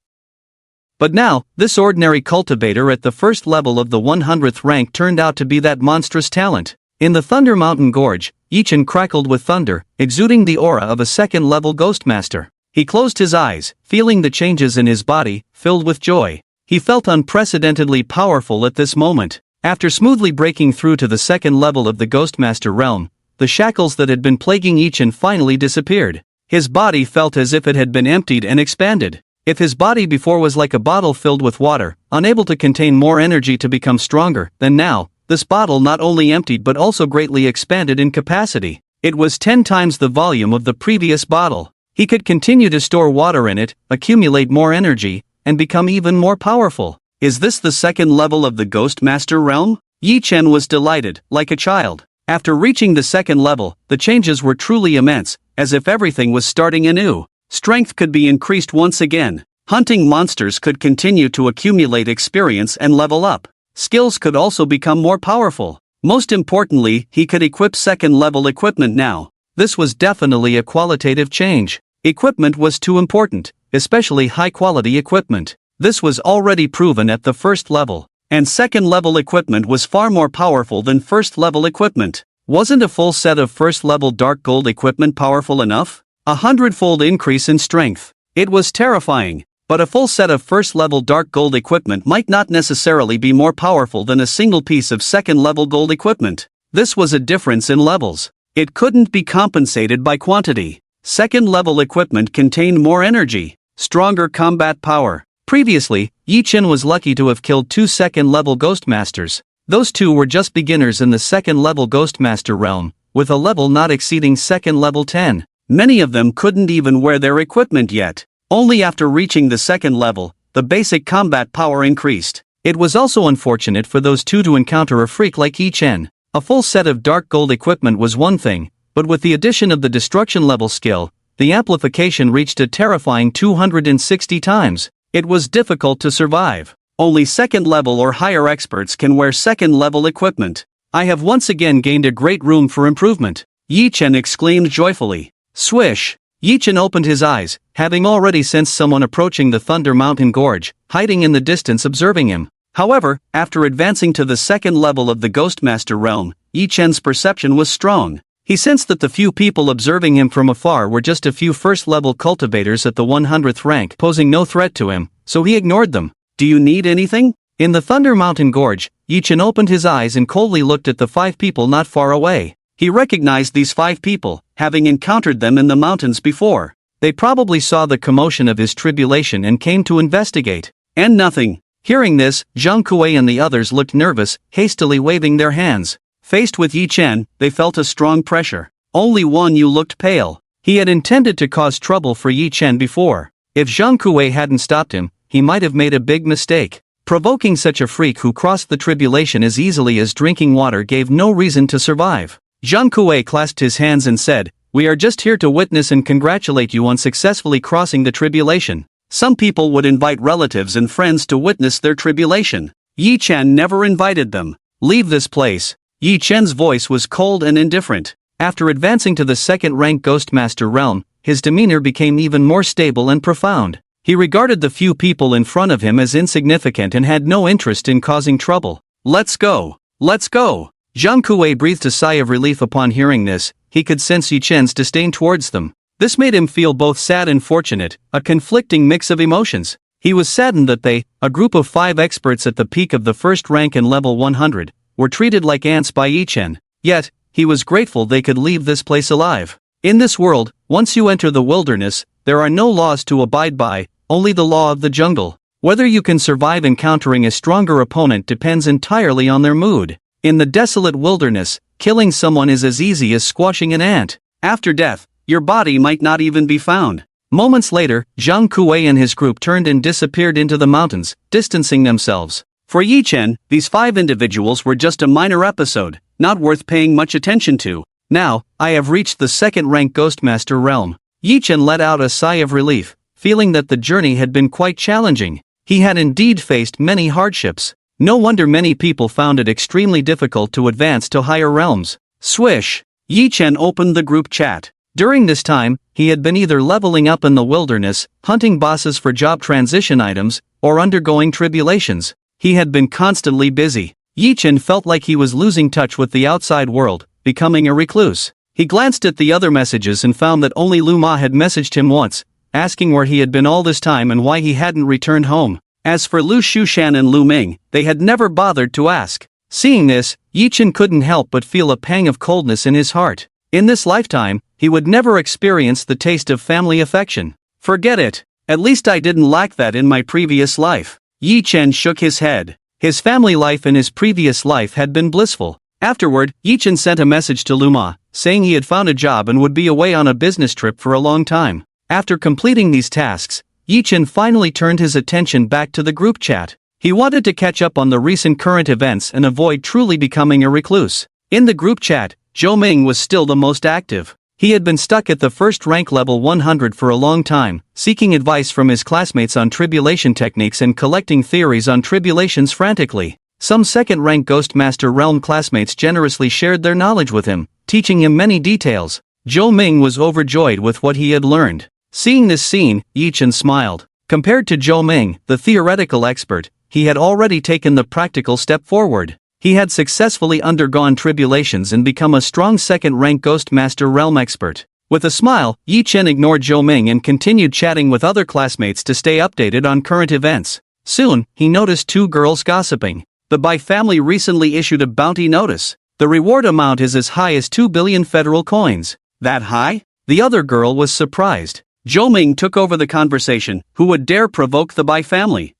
But now, this ordinary cultivator at the first level of the 100th rank turned out to be that monstrous talent. In the Thunder Mountain Gorge, Yi Chen crackled with thunder, exuding the aura of a second-level Ghostmaster. He closed his eyes, feeling the changes in his body, filled with joy. He felt unprecedentedly powerful at this moment. After smoothly breaking through to the second level of the Ghostmaster realm, the shackles that had been plaguing Yi Chen finally disappeared. His body felt as if it had been emptied and expanded. If his body before was like a bottle filled with water, unable to contain more energy to become stronger, then now, this bottle not only emptied but also greatly expanded in capacity. It was 10 times the volume of the previous bottle. He could continue to store water in it, accumulate more energy, and become even more powerful. Is this the second level of the Ghostmaster realm? Yi Chen was delighted, like a child. After reaching the second level, the changes were truly immense, as if everything was starting anew. Strength could be increased once again. Hunting monsters could continue to accumulate experience and level up. Skills could also become more powerful. Most importantly, he could equip second-level equipment now. This was definitely a qualitative change. Equipment was too important, especially high-quality equipment. This was already proven at the first level. And second-level equipment was far more powerful than first-level equipment. Wasn't a full set of first-level dark gold equipment powerful enough? 100-fold increase in strength. It was terrifying, but a full set of first-level dark gold equipment might not necessarily be more powerful than a single piece of second-level gold equipment. This was a difference in levels. It couldn't be compensated by quantity. Second-level equipment contained more energy, stronger combat power. Previously, Yi Chen was lucky to have killed 2 second-level Ghostmasters. Those two were just beginners in the second-level Ghostmaster realm, with a level not exceeding second-level 10. Many of them couldn't even wear their equipment yet. Only after reaching the second level, the basic combat power increased. It was also unfortunate for those two to encounter a freak like Yi Chen. A full set of dark gold equipment was one thing, but with the addition of the destruction level skill, the amplification reached a terrifying 260 times. It was difficult to survive. Only second level or higher experts can wear second level equipment. I have once again gained a great room for improvement, Yi Chen exclaimed joyfully. Swish! Yi Chen opened his eyes, having already sensed someone approaching the Thunder Mountain Gorge, hiding in the distance observing him. However, after advancing to the second level of the Ghostmaster realm, Yi Chen's perception was strong. He sensed that the few people observing him from afar were just a few first-level cultivators at the 100th rank, posing no threat to him, so he ignored them. Do you need anything? In the Thunder Mountain Gorge, Yi Chen opened his eyes and coldly looked at the 5 people not far away. He recognized these 5 people, having encountered them in the mountains before. They probably saw the commotion of his tribulation and came to investigate. And nothing. Hearing this, Zhang Kuei and the others looked nervous, hastily waving their hands. Faced with Yi Chen, they felt a strong pressure. Only Wan Yu looked pale. He had intended to cause trouble for Yi Chen before. If Zhang Kuei hadn't stopped him, he might have made a big mistake. Provoking such a freak who crossed the tribulation as easily as drinking water gave no reason to survive. Zhang Kuei clasped his hands and said, "We are just here to witness and congratulate you on successfully crossing the tribulation." Some people would invite relatives and friends to witness their tribulation. Yi Chen never invited them. Leave this place. Yi Chen's voice was cold and indifferent. After advancing to the second-rank Ghostmaster realm, his demeanor became even more stable and profound. He regarded the few people in front of him as insignificant and had no interest in causing trouble. Let's go. Let's go. Zhang Kuei breathed a sigh of relief upon hearing this. He could sense Yi Chen's disdain towards them. This made him feel both sad and fortunate, a conflicting mix of emotions. He was saddened that they, a group of 5 experts at the peak of the first rank in level 100, were treated like ants by Yi Chen. Yet, he was grateful they could leave this place alive. In this world, once you enter the wilderness, there are no laws to abide by, only the law of the jungle. Whether you can survive encountering a stronger opponent depends entirely on their mood. In the desolate wilderness, killing someone is as easy as squashing an ant. After death, your body might not even be found. Moments later, Zhang Kuei and his group turned and disappeared into the mountains, distancing themselves. For Yi Chen, these 5 individuals were just a minor episode, not worth paying much attention to. Now, I have reached the second-rank Ghostmaster realm. Yi Chen let out a sigh of relief, feeling that the journey had been quite challenging. He had indeed faced many hardships. No wonder many people found it extremely difficult to advance to higher realms. Swish! Yi Chen opened the group chat. During this time, he had been either leveling up in the wilderness, hunting bosses for job transition items, or undergoing tribulations. He had been constantly busy. Yi Chen felt like he was losing touch with the outside world, becoming a recluse. He glanced at the other messages and found that only Lu Ma had messaged him once, asking where he had been all this time and why he hadn't returned home. As for Lu Shushan and Lu Ming, they had never bothered to ask. Seeing this, Yi Chen couldn't help but feel a pang of coldness in his heart. In this lifetime, he would never experience the taste of family affection. Forget it. At least I didn't lack that in my previous life. Yi Chen shook his head. His family life in his previous life had been blissful. Afterward, Yi Chen sent a message to Lu Ma, saying he had found a job and would be away on a business trip for a long time. After completing these tasks, Yi Chen finally turned his attention back to the group chat. He wanted to catch up on the recent current events and avoid truly becoming a recluse. In the group chat, Zhou Ming was still the most active. He had been stuck at the first rank level 100 for a long time, seeking advice from his classmates on tribulation techniques and collecting theories on tribulations frantically. Some second-rank Ghostmaster realm classmates generously shared their knowledge with him, teaching him many details. Zhou Ming was overjoyed with what he had learned. Seeing this scene, Yi Chen smiled. Compared to Zhou Ming, the theoretical expert, he had already taken the practical step forward. He had successfully undergone tribulations and become a strong second-rank Ghostmaster realm expert. With a smile, Yi Chen ignored Zhou Ming and continued chatting with other classmates to stay updated on current events. Soon, he noticed two girls gossiping. The Bai family recently issued a bounty notice. The reward amount is as high as 2 billion federal coins. That high? The other girl was surprised. Zhou Ming took over the conversation. Who would dare provoke the Bai family?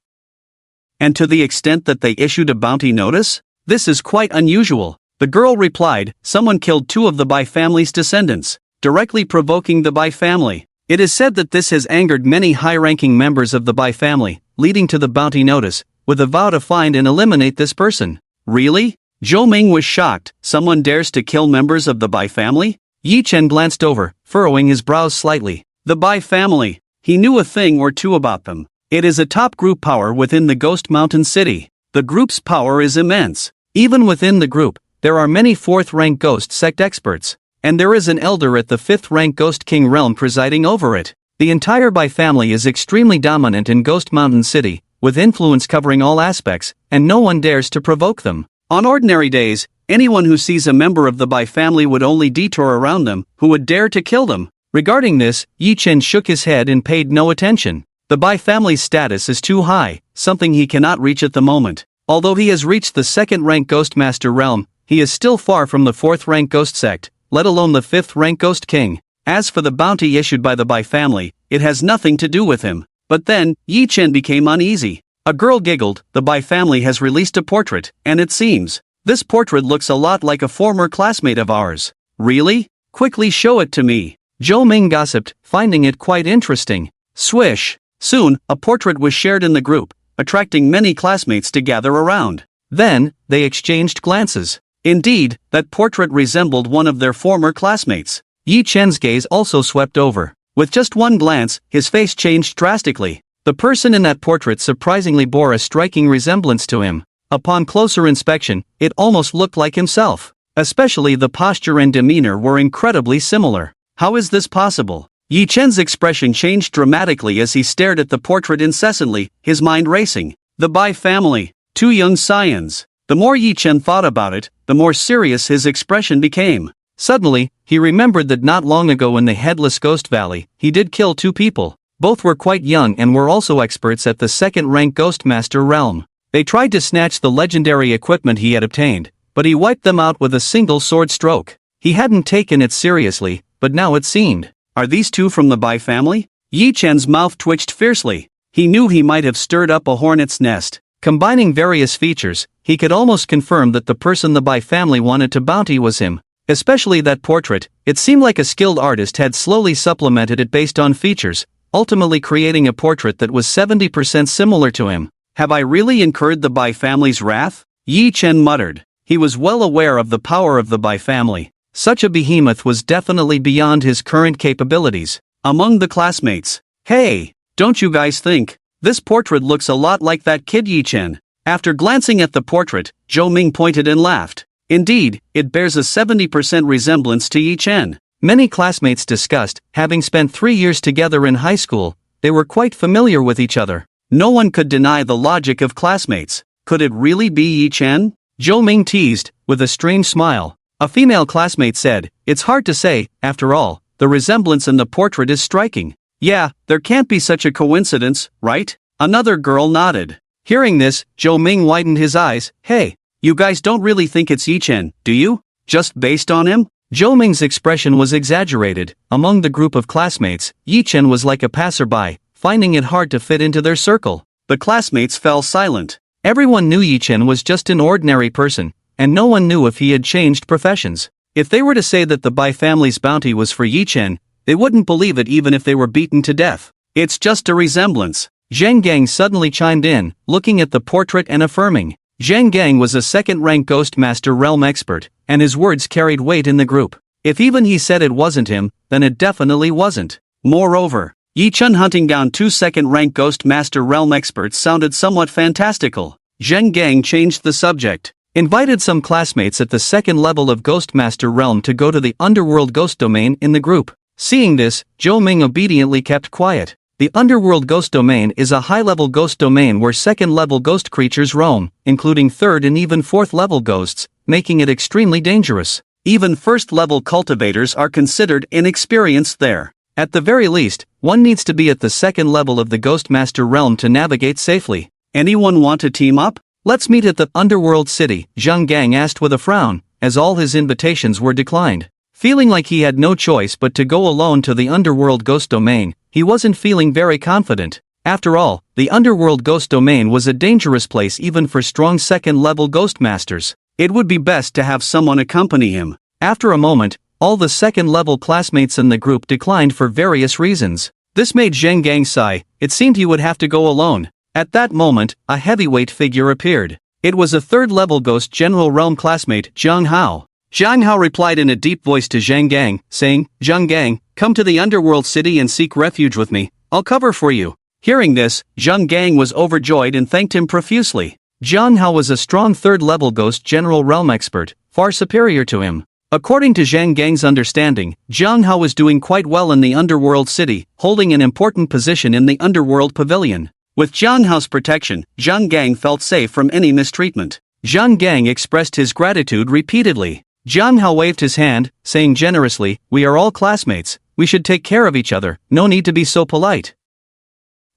And to the extent that they issued a bounty notice? This is quite unusual. The girl replied, someone killed two of the Bai family's descendants, directly provoking the Bai family. It is said that this has angered many high-ranking members of the Bai family, leading to the bounty notice, with a vow to find and eliminate this person. Really? Zhou Ming was shocked. Someone dares to kill members of the Bai family? Yi Chen glanced over, furrowing his brows slightly. The Bai family. He knew a thing or two about them. It is a top group power within the Ghost Mountain City. The group's power is immense. Even within the group, there are many 4th-rank ghost sect experts, and there is an elder at the 5th-rank Ghost King realm presiding over it. The entire Bai family is extremely dominant in Ghost Mountain City, with influence covering all aspects, and no one dares to provoke them. On ordinary days, anyone who sees a member of the Bai family would only detour around them. Who would dare to kill them? Regarding this, Yi Chen shook his head and paid no attention. The Bai family's status is too high, something he cannot reach at the moment. Although he has reached the 2nd-rank Ghost Master realm, he is still far from the 4th-rank Ghost sect, let alone the 5th-rank Ghost King. As for the bounty issued by the Bai family, it has nothing to do with him. But then, Yi Chen became uneasy. A girl giggled. The Bai family has released a portrait, and it seems this portrait looks a lot like a former classmate of ours. Really? Quickly show it to me. Zhou Ming gossiped, finding it quite interesting. Swish. Soon, a portrait was shared in the group, attracting many classmates to gather around. Then, they exchanged glances. Indeed, that portrait resembled one of their former classmates. Yi Chen's gaze also swept over. With just one glance, his face changed drastically. The person in that portrait surprisingly bore a striking resemblance to him. Upon closer inspection, it almost looked like himself. Especially the posture and demeanor were incredibly similar. How is this possible? Yi Chen's expression changed dramatically as he stared at the portrait incessantly, his mind racing. The Bai family. Two young scions. The more Yi Chen thought about it, the more serious his expression became. Suddenly, he remembered that not long ago in the Headless Ghost Valley, he did kill two people. Both were quite young and were also experts at the 2nd-rank Ghost Master realm. They tried to snatch the legendary equipment he had obtained, but he wiped them out with a single sword stroke. He hadn't taken it seriously, but now it seemed. Are these two from the Bai family? Yi Chen's mouth twitched fiercely. He knew he might have stirred up a hornet's nest. Combining various features, he could almost confirm that the person the Bai family wanted to bounty was him. Especially that portrait, it seemed like a skilled artist had slowly supplemented it based on features, ultimately creating a portrait that was 70% similar to him. Have I really incurred the Bai family's wrath? Yi Chen muttered. He was well aware of the power of the Bai family. Such a behemoth was definitely beyond his current capabilities. Among the classmates, hey, don't you guys think this portrait looks a lot like that kid Yi Chen? After glancing at the portrait, Zhou Ming pointed and laughed. Indeed, it bears a 70% resemblance to Yi Chen. Many classmates discussed, having spent 3 years together in high school, they were quite familiar with each other. No one could deny the logic of classmates. Could it really be Yi Chen? Zhou Ming teased, with a strange smile. A female classmate said, it's hard to say, after all, the resemblance in the portrait is striking. Yeah, there can't be such a coincidence, right? Another girl nodded. Hearing this, Zhou Ming widened his eyes. Hey, you guys don't really think it's Yi Chen, do you? Just based on him? Zhou Ming's expression was exaggerated. Among the group of classmates, Yi Chen was like a passerby, finding it hard to fit into their circle. The classmates fell silent. Everyone knew Yi Chen was just an ordinary person, and no one knew if he had changed professions. If they were to say that the Bai family's bounty was for Yi Chen, they wouldn't believe it even if they were beaten to death. It's just a resemblance. Zhang Gang suddenly chimed in, looking at the portrait and affirming. Zhang Gang was a 2nd-rank Ghost Master realm expert, and his words carried weight in the group. If even he said it wasn't him, then it definitely wasn't. Moreover, Yi Chen hunting down 2 2nd-rank Ghost Master realm experts sounded somewhat fantastical. Zhang Gang changed the subject. Invited some classmates at the 2nd level of Ghost Master realm to go to the underworld ghost domain in the group. Seeing this, Zhou Ming obediently kept quiet. The underworld ghost domain is a high-level ghost domain where 2nd-level ghost creatures roam, including 3rd and even 4th level ghosts, making it extremely dangerous. Even first-level cultivators are considered inexperienced there. At the very least, one needs to be at the second level of the Ghostmaster realm to navigate safely. Anyone want to team up? Let's meet at the underworld city, Zhang Gang asked with a frown, as all his invitations were declined. Feeling like he had no choice but to go alone to the underworld ghost domain, he wasn't feeling very confident. After all, the underworld ghost domain was a dangerous place even for strong second-level ghostmasters. It would be best to have someone accompany him. After a moment, all the second-level classmates in the group declined for various reasons. This made Zhang Gang sigh. It seemed he would have to go alone. At that moment, a heavyweight figure appeared. It was a third-level ghost general realm classmate, Zhang Hao. Zhang Hao replied in a deep voice to Zhang Gang, saying, "Zhang Gang, come to the underworld city and seek refuge with me. I'll cover for you." Hearing this, Zhang Gang was overjoyed and thanked him profusely. Zhang Hao was a strong third-level ghost general realm expert, far superior to him. According to Zhang Gang's understanding, Zhang Hao was doing quite well in the underworld city, holding an important position in the underworld pavilion. With Zhang Hao's protection, Zhang Gang felt safe from any mistreatment. Zhang Gang expressed his gratitude repeatedly. Zhang Hao waved his hand, saying generously, "We are all classmates, we should take care of each other, no need to be so polite."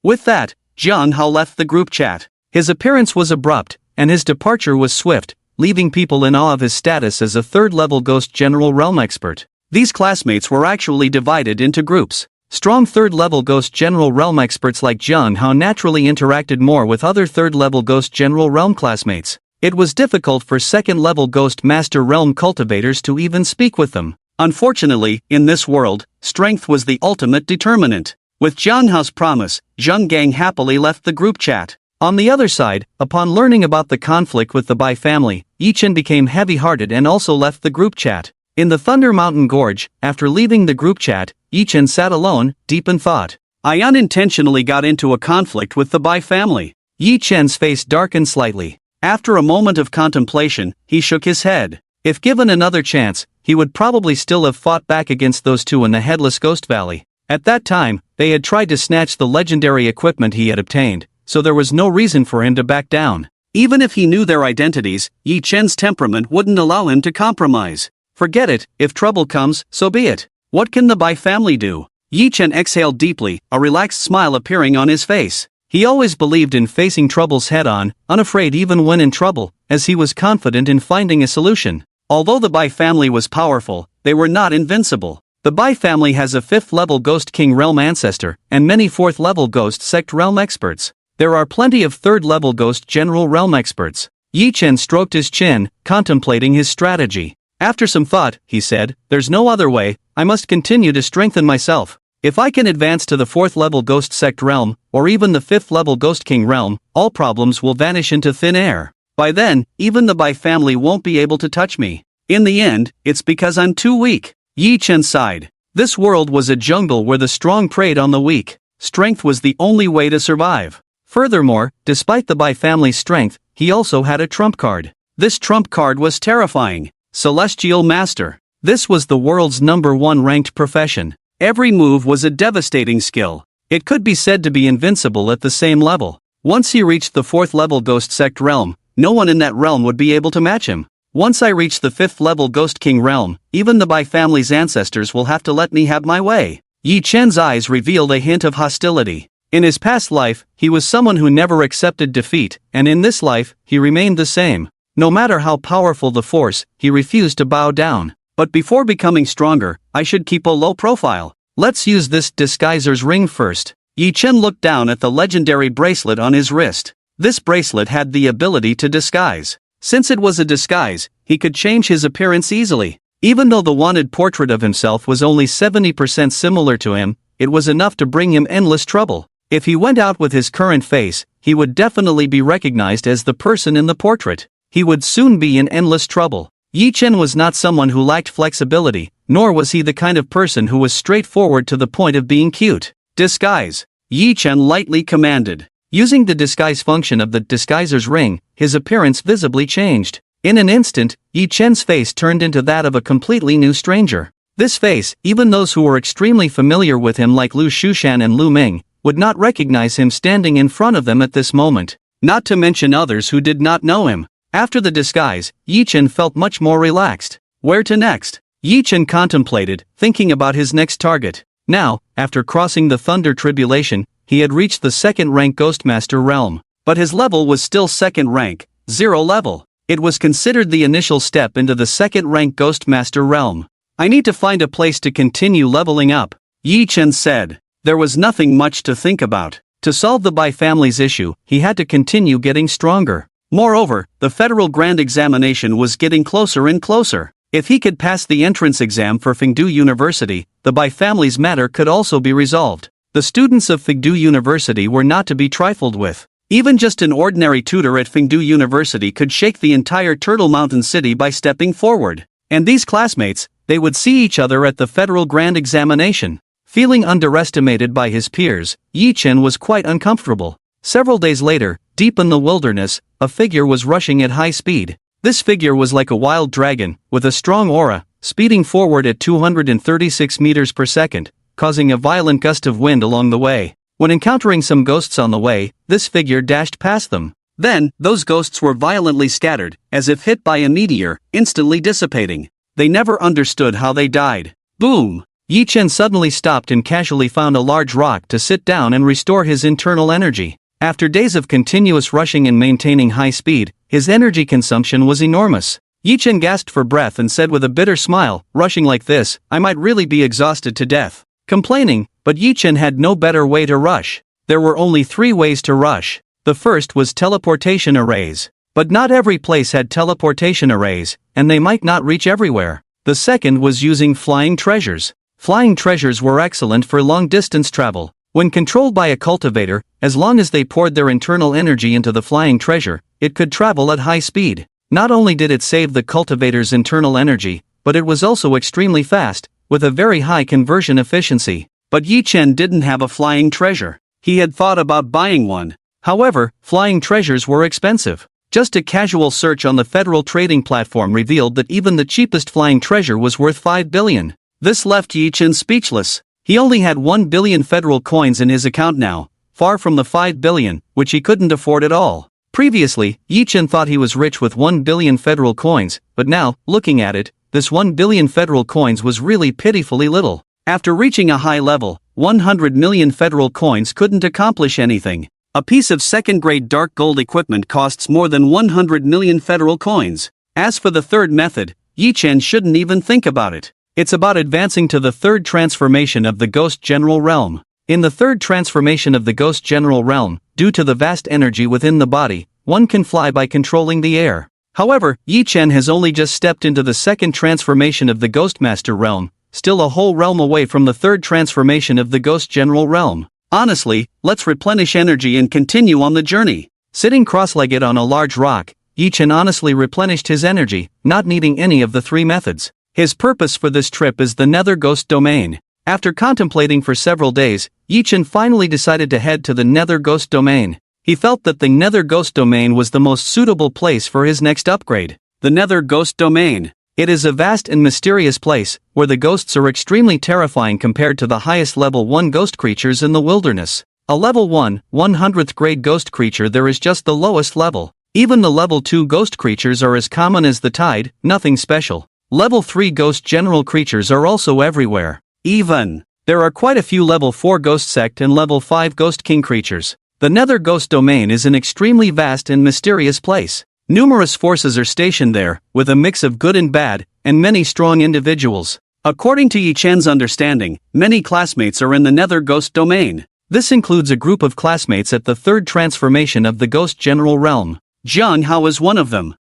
With that, Zhang Hao left the group chat. His appearance was abrupt, and his departure was swift, leaving people in awe of his status as a third-level ghost general realm expert. These classmates were actually divided into groups. Strong third-level ghost general realm experts like Zhang Hao naturally interacted more with other third-level ghost general realm classmates. It was difficult for second-level ghost master realm cultivators to even speak with them. Unfortunately, in this world, strength was the ultimate determinant. With Zhang Hao's promise, Zhang Gang happily left the group chat. On the other side, upon learning about the conflict with the Bai family, Yi Chen became heavy-hearted and also left the group chat. In the Thunder Mountain Gorge, after leaving the group chat, Yi Chen sat alone, deep in thought. I unintentionally got into a conflict with the Bai family. Yi Chen's face darkened slightly. After a moment of contemplation, he shook his head. If given another chance, he would probably still have fought back against those two in the Headless Ghost Valley. At that time, they had tried to snatch the legendary equipment he had obtained, so there was no reason for him to back down. Even if he knew their identities, Yi Chen's temperament wouldn't allow him to compromise. Forget it, if trouble comes, so be it. What can the Bai family do? Yi Chen exhaled deeply, a relaxed smile appearing on his face. He always believed in facing troubles head-on, unafraid even when in trouble, as he was confident in finding a solution. Although the Bai family was powerful, they were not invincible. The Bai family has a 5th-level Ghost King realm ancestor, and many 4th-level Ghost Sect realm experts. There are plenty of 3rd-level Ghost General realm experts. Yi Chen stroked his chin, contemplating his strategy. After some thought, he said, "There's no other way, I must continue to strengthen myself. If I can advance to the 4th-level Ghost Sect realm, or even the 5th-level Ghost King realm, all problems will vanish into thin air. By then, even the Bai family won't be able to touch me. In the end, it's because I'm too weak." Yi Chen sighed. This world was a jungle where the strong preyed on the weak. Strength was the only way to survive. Furthermore, despite the Bai family's strength, he also had a trump card. This trump card was terrifying. Celestial Master. This was the world's #1 ranked profession. Every move was a devastating skill. It could be said to be invincible at the same level. Once he reached the 4th-level Ghost Sect realm, no one in that realm would be able to match him. Once I reach the 5th-level Ghost King realm, even the Bai family's ancestors will have to let me have my way. Yi Chen's eyes revealed a hint of hostility. In his past life, he was someone who never accepted defeat, and in this life, he remained the same. No matter how powerful the force, he refused to bow down. But before becoming stronger, I should keep a low profile. Let's use this disguiser's ring first. Yi Chen looked down at the legendary bracelet on his wrist. This bracelet had the ability to disguise. Since it was a disguise, he could change his appearance easily. Even though the wanted portrait of himself was only 70% similar to him, it was enough to bring him endless trouble. If he went out with his current face, he would definitely be recognized as the person in the portrait. He would soon be in endless trouble. Yi Chen was not someone who lacked flexibility, nor was he the kind of person who was straightforward to the point of being cute. Disguise. Yi Chen lightly commanded. Using the disguise function of the disguiser's ring, his appearance visibly changed. In an instant, Yi Chen's face turned into that of a completely new stranger. This face, even those who were extremely familiar with him like Lu Shushan and Lu Ming, would not recognize him standing in front of them at this moment. Not to mention others who did not know him. After the disguise, Yi Chen felt much more relaxed. Where to next? Yi Chen contemplated, thinking about his next target. Now, after crossing the Thunder Tribulation, he had reached the second-rank Ghostmaster realm. But his level was still second rank, 0 level. It was considered the initial step into the second-rank Ghostmaster realm. I need to find a place to continue leveling up, Yi Chen said. There was nothing much to think about. To solve the Bai family's issue, he had to continue getting stronger. Moreover, the federal grand examination was getting closer and closer. If he could pass the entrance exam for Fengdu University, the Bai family's matter could also be resolved. The students of Fengdu University were not to be trifled with. Even just an ordinary tutor at Fengdu University could shake the entire Turtle Mountain city by stepping forward. And these classmates, they would see each other at the federal grand examination. Feeling underestimated by his peers, Yi Chen was quite uncomfortable. Several days later, deep in the wilderness, a figure was rushing at high speed. This figure was like a wild dragon, with a strong aura, speeding forward at 236 meters per second, causing a violent gust of wind along the way. When encountering some ghosts on the way, this figure dashed past them. Then, those ghosts were violently scattered, as if hit by a meteor, instantly dissipating. They never understood how they died. Boom! Yi Chen suddenly stopped and casually found a large rock to sit down and restore his internal energy. After days of continuous rushing and maintaining high speed, his energy consumption was enormous. Yi Chen gasped for breath and said with a bitter smile, rushing like this, I might really be exhausted to death. Complaining, but Yi Chen had no better way to rush. There were only 3 ways to rush. The first was teleportation arrays. But not every place had teleportation arrays, and they might not reach everywhere. The second was using flying treasures. Flying treasures were excellent for long-distance travel. When controlled by a cultivator, as long as they poured their internal energy into the flying treasure, it could travel at high speed. Not only did it save the cultivator's internal energy, but it was also extremely fast, with a very high conversion efficiency. But Yi Chen didn't have a flying treasure. He had thought about buying one. However, flying treasures were expensive. Just a casual search on the Federal Trading Platform revealed that even the cheapest flying treasure was worth 5 billion. This left Yi Chen speechless. He only had 1 billion federal coins in his account now, far from the 5 billion, which he couldn't afford at all. Previously, Yi Chen thought he was rich with 1 billion federal coins, but now, looking at it, this 1 billion federal coins was really pitifully little. After reaching a high level, 100 million federal coins couldn't accomplish anything. A piece of second-grade dark gold equipment costs more than 100 million federal coins. As for the third method, Yi Chen shouldn't even think about it. It's about advancing to the third transformation of the Ghost General Realm. In the third transformation of the Ghost General Realm, due to the vast energy within the body, one can fly by controlling the air. However, Yi Chen has only just stepped into the second transformation of the Ghostmaster Realm, still a whole realm away from the third transformation of the Ghost General Realm. Honestly, let's replenish energy and continue on the journey. Sitting cross-legged on a large rock, Yi Chen honestly replenished his energy, not needing any of the 3 methods. His purpose for this trip is the Nether Ghost Domain. After contemplating for several days, Yi Chen finally decided to head to the Nether Ghost Domain. He felt that the Nether Ghost Domain was the most suitable place for his next upgrade. The Nether Ghost Domain. It is a vast and mysterious place, where the ghosts are extremely terrifying compared to the highest level 1 ghost creatures in the wilderness. A level 1, 100th grade ghost creature there is just the lowest level. Even the level 2 ghost creatures are as common as the tide, nothing special. Level 3 ghost general creatures are also everywhere. There are quite a few level 4 ghost sect and level 5 ghost king creatures. The Nether Ghost Domain is an extremely vast and mysterious place. Numerous forces are stationed there, with a mix of good and bad, and many strong individuals. According to Yi Chen's understanding, many classmates are in the Nether Ghost Domain. This includes a group of classmates at the third transformation of the Ghost General Realm. Jiang Hao is one of them.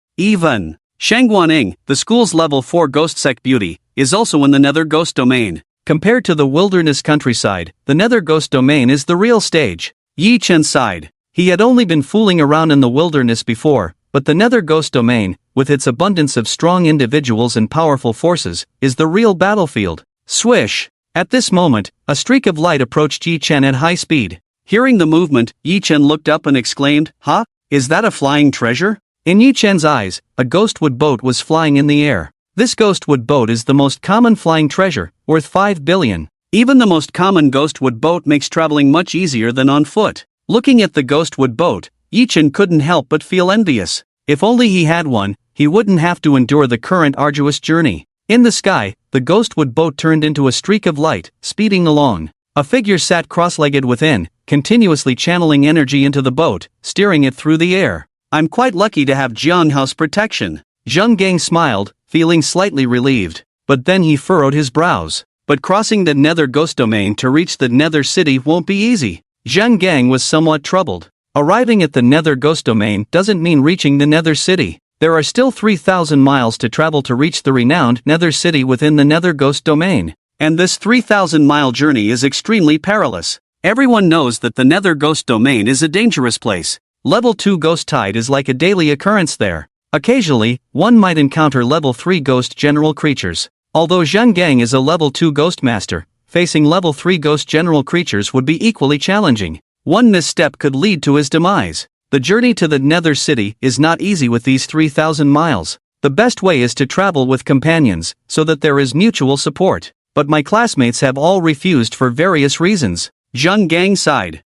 Shang Guaning, the school's level 4 ghost sect beauty, is also in the Nether Ghost Domain. Compared to the wilderness countryside, the Nether Ghost Domain is the real stage. Yi Chen sighed. He had only been fooling around in the wilderness before, but the Nether Ghost Domain, with its abundance of strong individuals and powerful forces, is the real battlefield. Swish! At this moment, a streak of light approached Yi Chen at high speed. Hearing the movement, Yi Chen looked up and exclaimed, "Huh? Is that a flying treasure?" In Yi Chen's eyes, a ghostwood boat was flying in the air. This ghostwood boat is the most common flying treasure, worth 5 billion. Even the most common ghostwood boat makes traveling much easier than on foot. Looking at the ghostwood boat, Yi Chen couldn't help but feel envious. If only he had one, he wouldn't have to endure the current arduous journey. In the sky, the ghostwood boat turned into a streak of light, speeding along. A figure sat cross-legged within, continuously channeling energy into the boat, steering it through the air. I'm quite lucky to have Jiang Hao's protection. Zhang Gang smiled, feeling slightly relieved. But then he furrowed his brows. But crossing the Nether Ghost Domain to reach the Nether City won't be easy. Zhang Gang was somewhat troubled. Arriving at the Nether Ghost Domain doesn't mean reaching the Nether City. There are still 3,000 miles to travel to reach the renowned Nether City within the Nether Ghost Domain. And this 3,000-mile journey is extremely perilous. Everyone knows that the Nether Ghost Domain is a dangerous place. Level 2 Ghost Tide is like a daily occurrence there. Occasionally, one might encounter Level 3 Ghost General creatures. Although Zhang Gang is a Level 2 Ghost Master, facing Level 3 Ghost General creatures would be equally challenging. One misstep could lead to his demise. The journey to the Nether City is not easy with these 3,000 miles. The best way is to travel with companions, so that there is mutual support. But my classmates have all refused for various reasons. Zhang Gang sighed.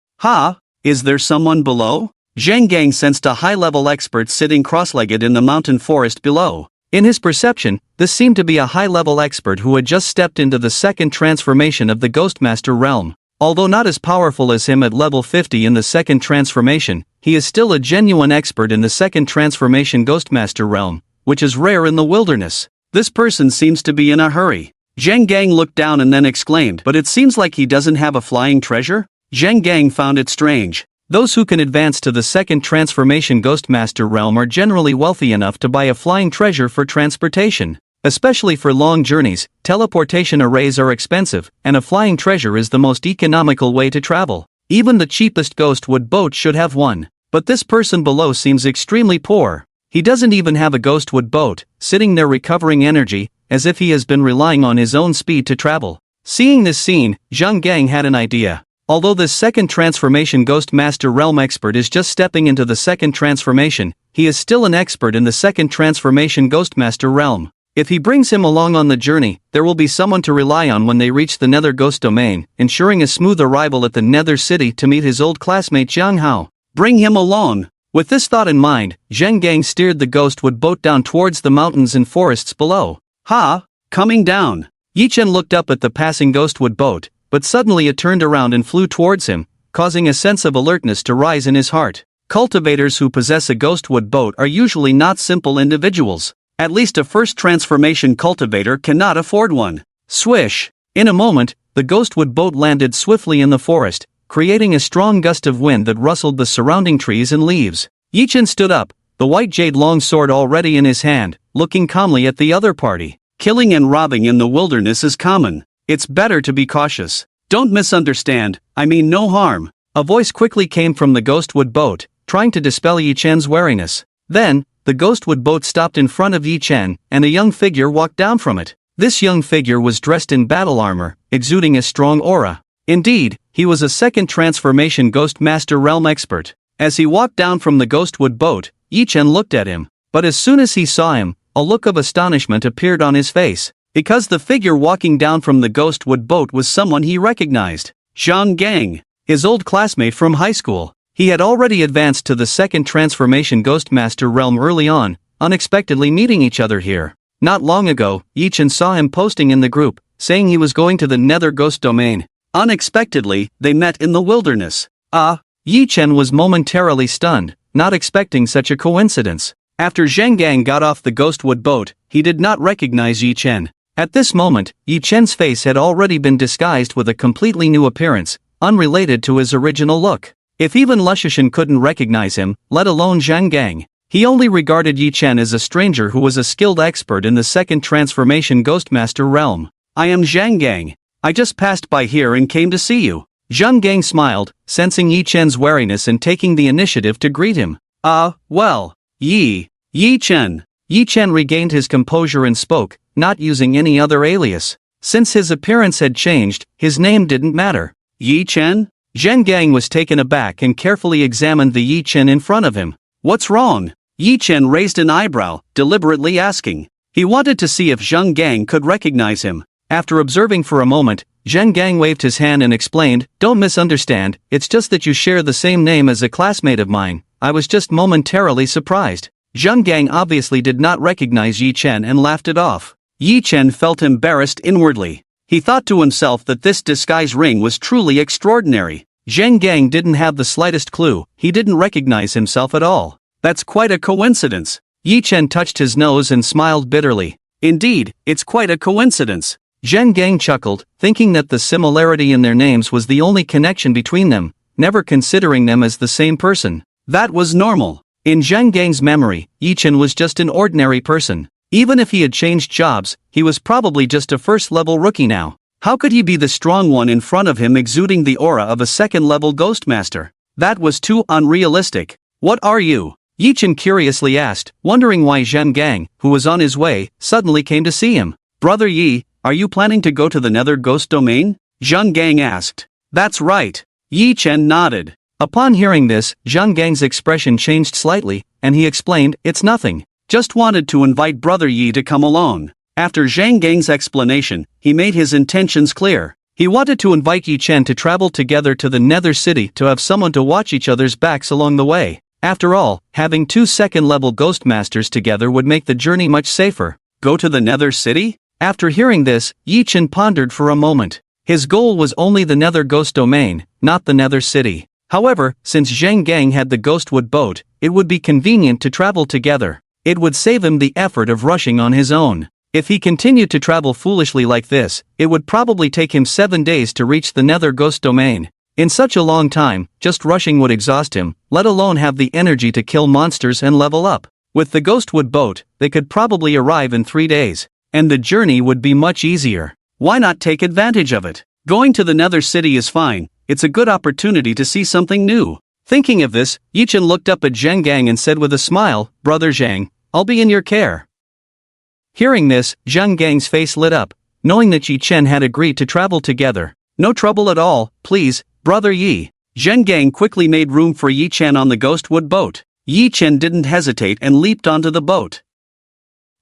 Is there someone below? Zhang Gang sensed a high-level expert sitting cross-legged in the mountain forest below. In his perception, this seemed to be a high-level expert who had just stepped into the second transformation of the Ghostmaster realm. Although not as powerful as him at level 50 in the second transformation, he is still a genuine expert in the second transformation Ghostmaster realm, which is rare in the wilderness. This person seems to be in a hurry. Zhang Gang looked down and then exclaimed, but it seems like he doesn't have a flying treasure? Zhang Gang found it strange. Those who can advance to the second transformation Ghostmaster realm are generally wealthy enough to buy a flying treasure for transportation. Especially for long journeys, teleportation arrays are expensive, and a flying treasure is the most economical way to travel. Even the cheapest ghostwood boat should have one. But this person below seems extremely poor. He doesn't even have a ghostwood boat, sitting there recovering energy, as if he has been relying on his own speed to travel. Seeing this scene, Zhang Gang had an idea. Although this second transformation Ghostmaster realm expert is just stepping into the second transformation, he is still an expert in the second transformation Ghostmaster realm. If he brings him along on the journey, there will be someone to rely on when they reach the Nether Ghost Domain, ensuring a smooth arrival at the Nether City to meet his old classmate Jiang Hao. Bring him along. With this thought in mind, Zhang Gang steered the ghostwood boat down towards the mountains and forests below. Coming down. Yi Chen looked up at the passing ghostwood boat, but suddenly it turned around and flew towards him, causing a sense of alertness to rise in his heart. Cultivators who possess a ghostwood boat are usually not simple individuals. At least a first transformation cultivator cannot afford one. Swish! In a moment, the ghostwood boat landed swiftly in the forest, creating a strong gust of wind that rustled the surrounding trees and leaves. Yi Chen stood up, the white jade long sword already in his hand, looking calmly at the other party. Killing and robbing in the wilderness is common. It's better to be cautious. Don't misunderstand, I mean no harm. A voice quickly came from the ghostwood boat, trying to dispel Yi Chen's wariness. Then, the ghostwood boat stopped in front of Yi Chen, and a young figure walked down from it. This young figure was dressed in battle armor, exuding a strong aura. Indeed, he was a second transformation Ghostmaster realm expert. As he walked down from the ghostwood boat, Yi Chen looked at him. But as soon as he saw him, a look of astonishment appeared on his face. Because the figure walking down from the ghostwood boat was someone he recognized. Zhang Gang, his old classmate from high school. He had already advanced to the second transformation Ghostmaster realm early on, unexpectedly meeting each other here. Not long ago, Yi Chen saw him posting in the group, saying he was going to the Nether Ghost Domain. Unexpectedly, they met in the wilderness. Yi Chen was momentarily stunned, not expecting such a coincidence. After Zhang Gang got off the ghostwood boat, he did not recognize Yi Chen. At this moment, Yi Chen's face had already been disguised with a completely new appearance, unrelated to his original look. If even Lushishan couldn't recognize him, let alone Zhang Gang. He only regarded Yi Chen as a stranger who was a skilled expert in the second transformation Ghostmaster realm. I am Zhang Gang. I just passed by here and came to see you. Zhang Gang smiled, sensing Yi Chen's wariness and taking the initiative to greet him. Yi Chen. Yi Chen regained his composure and spoke, not using any other alias. Since his appearance had changed, his name didn't matter. Yi Chen? Zhang Gang was taken aback and carefully examined the Yi Chen in front of him. What's wrong? Yi Chen raised an eyebrow, deliberately asking. He wanted to see if Zhang Gang could recognize him. After observing for a moment, Zhang Gang waved his hand and explained, "Don't misunderstand, it's just that you share the same name as a classmate of mine. I was just momentarily surprised." Zhang Gang obviously did not recognize Yi Chen and laughed it off. Yi Chen felt embarrassed inwardly. He thought to himself that this disguise ring was truly extraordinary. Zheng Gang didn't have the slightest clue, he didn't recognize himself at all. That's quite a coincidence. Yi Chen touched his nose and smiled bitterly. Indeed, it's quite a coincidence. Zheng Gang chuckled, thinking that the similarity in their names was the only connection between them, never considering them as the same person. That was normal. In Zheng Gang's memory, Yi Chen was just an ordinary person. Even if he had changed jobs, he was probably just a first-level rookie now. How could he be the strong one in front of him exuding the aura of a second-level ghost master? That was too unrealistic. What are you? Yi Chen curiously asked, wondering why Zheng Gang, who was on his way, suddenly came to see him. Brother Yi, are you planning to go to the Nether Ghost Domain? Zheng Gang asked. That's right. Yi Chen nodded. Upon hearing this, Zheng Gang's expression changed slightly, and he explained, it's nothing. Just wanted to invite Brother Yi to come along. After Zheng Gang's explanation, he made his intentions clear. He wanted to invite Yi Chen to travel together to the Nether City to have someone to watch each other's backs along the way. After all, having two second-level ghost masters together would make the journey much safer. Go to the Nether City? After hearing this, Yi Chen pondered for a moment. His goal was only the Nether Ghost Domain, not the Nether City. However, since Zheng Gang had the Ghostwood boat, it would be convenient to travel together. It would save him the effort of rushing on his own. If he continued to travel foolishly like this, it would probably take him 7 days to reach the Nether Ghost Domain. In such a long time, just rushing would exhaust him, let alone have the energy to kill monsters and level up. With the Ghostwood boat, they could probably arrive in 3 days. And the journey would be much easier. Why not take advantage of it? Going to the Nether City is fine, it's a good opportunity to see something new. Thinking of this, Yi Chen looked up at Zheng Gang and said with a smile, Brother Zheng, I'll be in your care. Hearing this, Zheng Gang's face lit up, knowing that Yi Chen had agreed to travel together. No trouble at all, please, Brother Yi. Zheng Gang quickly made room for Yi Chen on the Ghostwood boat. Yi Chen didn't hesitate and leaped onto the boat.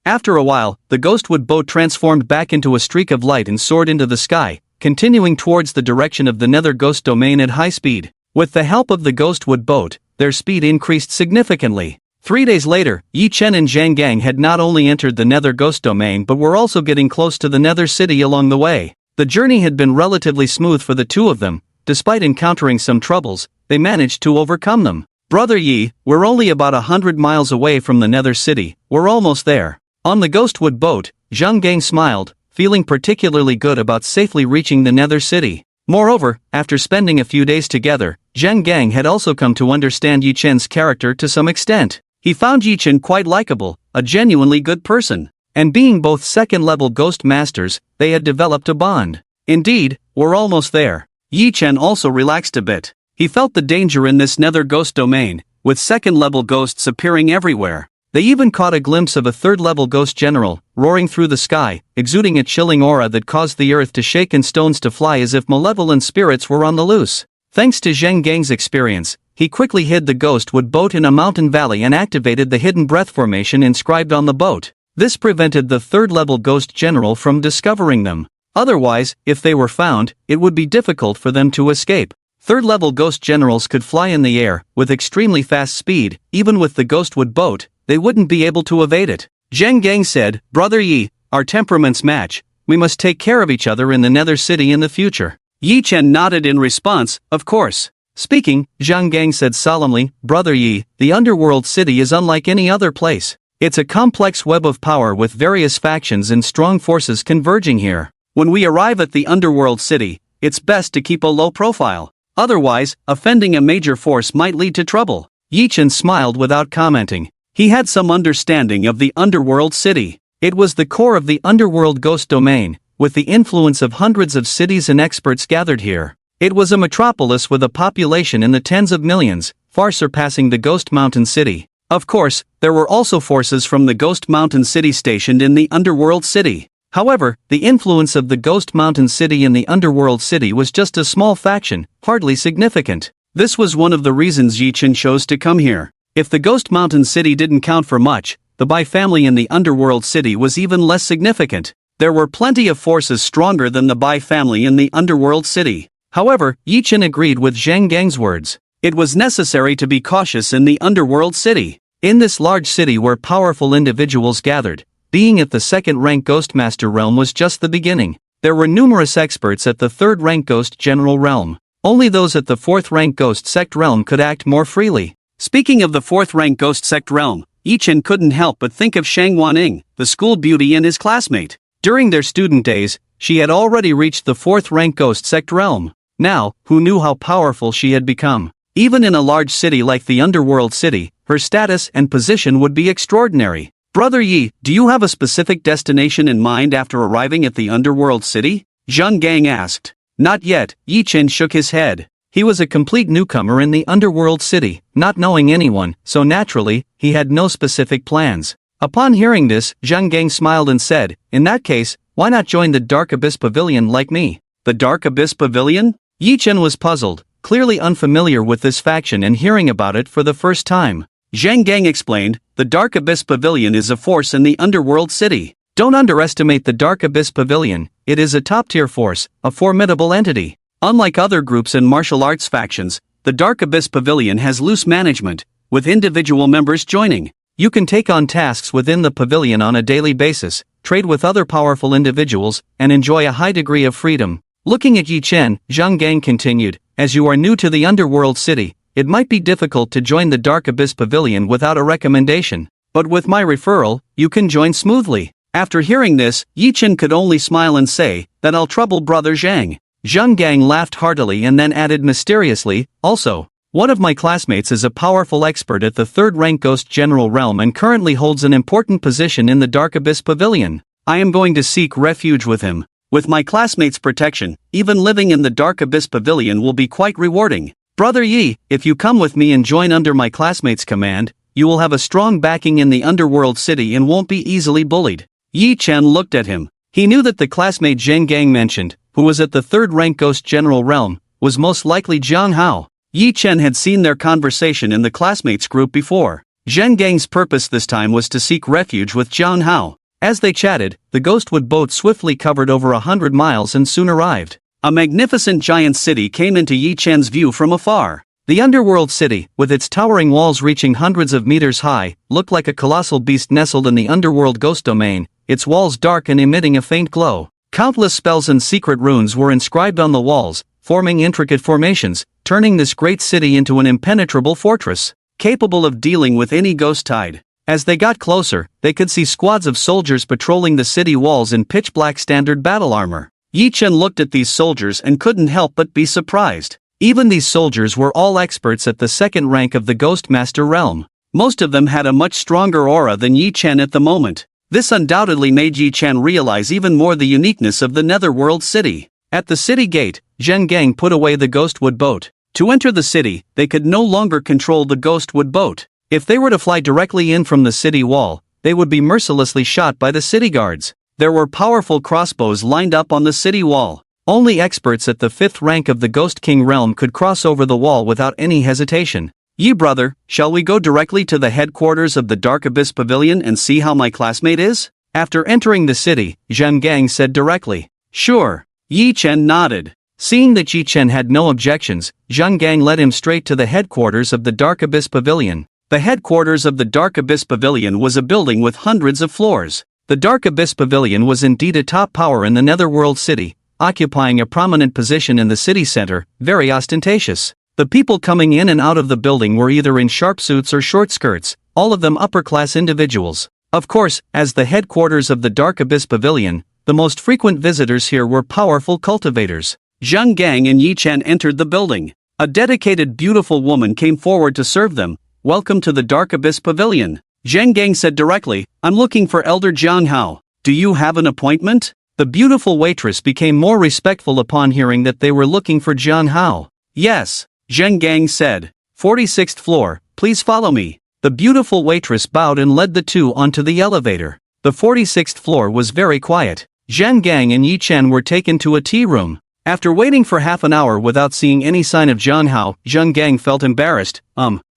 After a while, the Ghostwood boat transformed back into a streak of light and soared into the sky, continuing towards the direction of the Nether Ghost Domain at high speed. With the help of the Ghostwood boat, their speed increased significantly. 3 days later, Yi Chen and Zheng Gang had not only entered the Nether Ghost Domain but were also getting close to the Nether City along the way. The journey had been relatively smooth for the two of them. Despite encountering some troubles, they managed to overcome them. Brother Yi, we're only about 100 miles away from the Nether City, we're almost there. On the Ghostwood boat, Zheng Gang smiled, feeling particularly good about safely reaching the Nether City. Moreover, after spending a few days together, Zheng Gang had also come to understand Yi Chen's character to some extent. He found Yi Chen quite likable, a genuinely good person. And being both second-level ghost masters, they had developed a bond. Indeed, we're almost there. Yi Chen also relaxed a bit. He felt the danger in this Nether Ghost Domain, with second-level ghosts appearing everywhere. They even caught a glimpse of a third-level ghost general, roaring through the sky, exuding a chilling aura that caused the earth to shake and stones to fly as if malevolent spirits were on the loose. Thanks to Zheng Gang's experience, he quickly hid the Ghostwood boat in a mountain valley and activated the hidden breath formation inscribed on the boat. This prevented the third-level ghost general from discovering them. Otherwise, if they were found, it would be difficult for them to escape. Third-level ghost generals could fly in the air, with extremely fast speed. Even with the Ghostwood boat, they wouldn't be able to evade it. Zheng Gang said, Brother Yi, our temperaments match, we must take care of each other in the Nether City in the future. Yi Chen nodded in response, of course. Speaking, Zheng Gang said solemnly, Brother Yi, the Underworld City is unlike any other place. It's a complex web of power with various factions and strong forces converging here. When we arrive at the Underworld City, it's best to keep a low profile. Otherwise, offending a major force might lead to trouble. Yi Chen smiled without commenting. He had some understanding of the Underworld City. It was the core of the Underworld Ghost Domain, with the influence of hundreds of cities and experts gathered here. It was a metropolis with a population in the tens of millions, far surpassing the Ghost Mountain City. Of course, there were also forces from the Ghost Mountain City stationed in the Underworld City. However, the influence of the Ghost Mountain City in the Underworld City was just a small faction, hardly significant. This was one of the reasons Yi Chen chose to come here. If the Ghost Mountain City didn't count for much, the Bai family in the Underworld City was even less significant. There were plenty of forces stronger than the Bai family in the Underworld City. However, Yi Chen agreed with Zheng Gang's words. It was necessary to be cautious in the Underworld City. In this large city where powerful individuals gathered, Being at the second-rank Ghostmaster realm was just the beginning. There were numerous experts at the third-rank Ghost General realm. Only those at the fourth-rank Ghost Sect realm could act more freely. Speaking of the fourth-rank Ghost Sect realm, Yi Chen couldn't help but think of Shang Waning, the school beauty and his classmate. During their student days, she had already reached the fourth-rank Ghost Sect realm. Now, who knew how powerful she had become? Even in a large city like the Underworld City, her status and position would be extraordinary. Brother Yi, do you have a specific destination in mind after arriving at the Underworld City? Zhang Gang asked. Not yet, Yi Chen shook his head. He was a complete newcomer in the Underworld City, not knowing anyone, so naturally, he had no specific plans. Upon hearing this, Zhang Gang smiled and said, in that case, why not join the Dark Abyss Pavilion like me? The Dark Abyss Pavilion? Yi Chen was puzzled, clearly unfamiliar with this faction and hearing about it for the first time. Zhang Gang explained, the Dark Abyss Pavilion is a force in the Underworld City. Don't underestimate the Dark Abyss Pavilion, it is a top-tier force, a formidable entity. Unlike other groups and martial arts factions, the Dark Abyss Pavilion has loose management, with individual members joining. You can take on tasks within the pavilion on a daily basis, trade with other powerful individuals, and enjoy a high degree of freedom. Looking at Yi Chen, Zhang Gang continued, as you are new to the Underworld City, it might be difficult to join the Dark Abyss Pavilion without a recommendation, but with my referral, you can join smoothly. After hearing this, Yi Chen could only smile and say, that I'll trouble brother Zhang. Zhang Gang laughed heartily and then added mysteriously, also, one of my classmates is a powerful expert at the third-rank Ghost General realm and currently holds an important position in the Dark Abyss Pavilion. I am going to seek refuge with him. With my classmate's protection, even living in the Dark Abyss Pavilion will be quite rewarding. Brother Yi, if you come with me and join under my classmate's command, you will have a strong backing in the Underworld City and won't be easily bullied. Yi Chen looked at him. He knew that the classmate Zhang Gang mentioned, who was at the third-rank Ghost General realm, was most likely Zhang Hao. Yi Chen had seen their conversation in the classmates group before. Zhang Gang's purpose this time was to seek refuge with Zhang Hao. As they chatted, the ghostwood boat swiftly covered over 100 miles and soon arrived. A magnificent giant city came into Yi Chen's view from afar. The Underworld City, with its towering walls reaching hundreds of meters high, looked like a colossal beast nestled in the Underworld Ghost domain, its walls dark and emitting a faint glow. Countless spells and secret runes were inscribed on the walls, forming intricate formations, turning this great city into an impenetrable fortress, capable of dealing with any ghost tide. As they got closer, they could see squads of soldiers patrolling the city walls in pitch-black standard battle armor. Yi Chen looked at these soldiers and couldn't help but be surprised. Even these soldiers were all experts at the second rank of the Ghostmaster realm. Most of them had a much stronger aura than Yi Chen at the moment. This undoubtedly made Yi Chen realize even more the uniqueness of the Netherworld City. At the city gate, Zhang Gang put away the ghostwood boat. To enter the city, they could no longer control the ghostwood boat. If they were to fly directly in from the city wall, they would be mercilessly shot by the city guards. There were powerful crossbows lined up on the city wall. Only experts at the 5th rank of the Ghost King realm could cross over the wall without any hesitation. Yi brother, shall we go directly to the headquarters of the Dark Abyss Pavilion and see how my classmate is? After entering the city, Zhang Gang said directly. Sure. Yi Chen nodded. Seeing that Yi Chen had no objections, Zhang Gang led him straight to the headquarters of the Dark Abyss Pavilion. The headquarters of the Dark Abyss Pavilion was a building with hundreds of floors. The Dark Abyss Pavilion was indeed a top power in the Netherworld City, occupying a prominent position in the city center, very ostentatious. The people coming in and out of the building were either in sharp suits or short skirts, all of them upper-class individuals. Of course, as the headquarters of the Dark Abyss Pavilion, the most frequent visitors here were powerful cultivators. Zhang Gang and Yi Chen entered the building. A dedicated beautiful woman came forward to serve them. Welcome to the Dark Abyss Pavilion. Zhang Gang said directly, I'm looking for Elder Zhang Hao. Do you have an appointment? The beautiful waitress became more respectful upon hearing that they were looking for Zhang Hao. Yes, Zhang Gang said. 46th floor, please follow me. The beautiful waitress bowed and led the two onto the elevator. The 46th floor was very quiet. Zhang Gang and Yi Chen were taken to a tea room. After waiting for half an hour without seeing any sign of Zhang Hao, Zhang Gang felt embarrassed.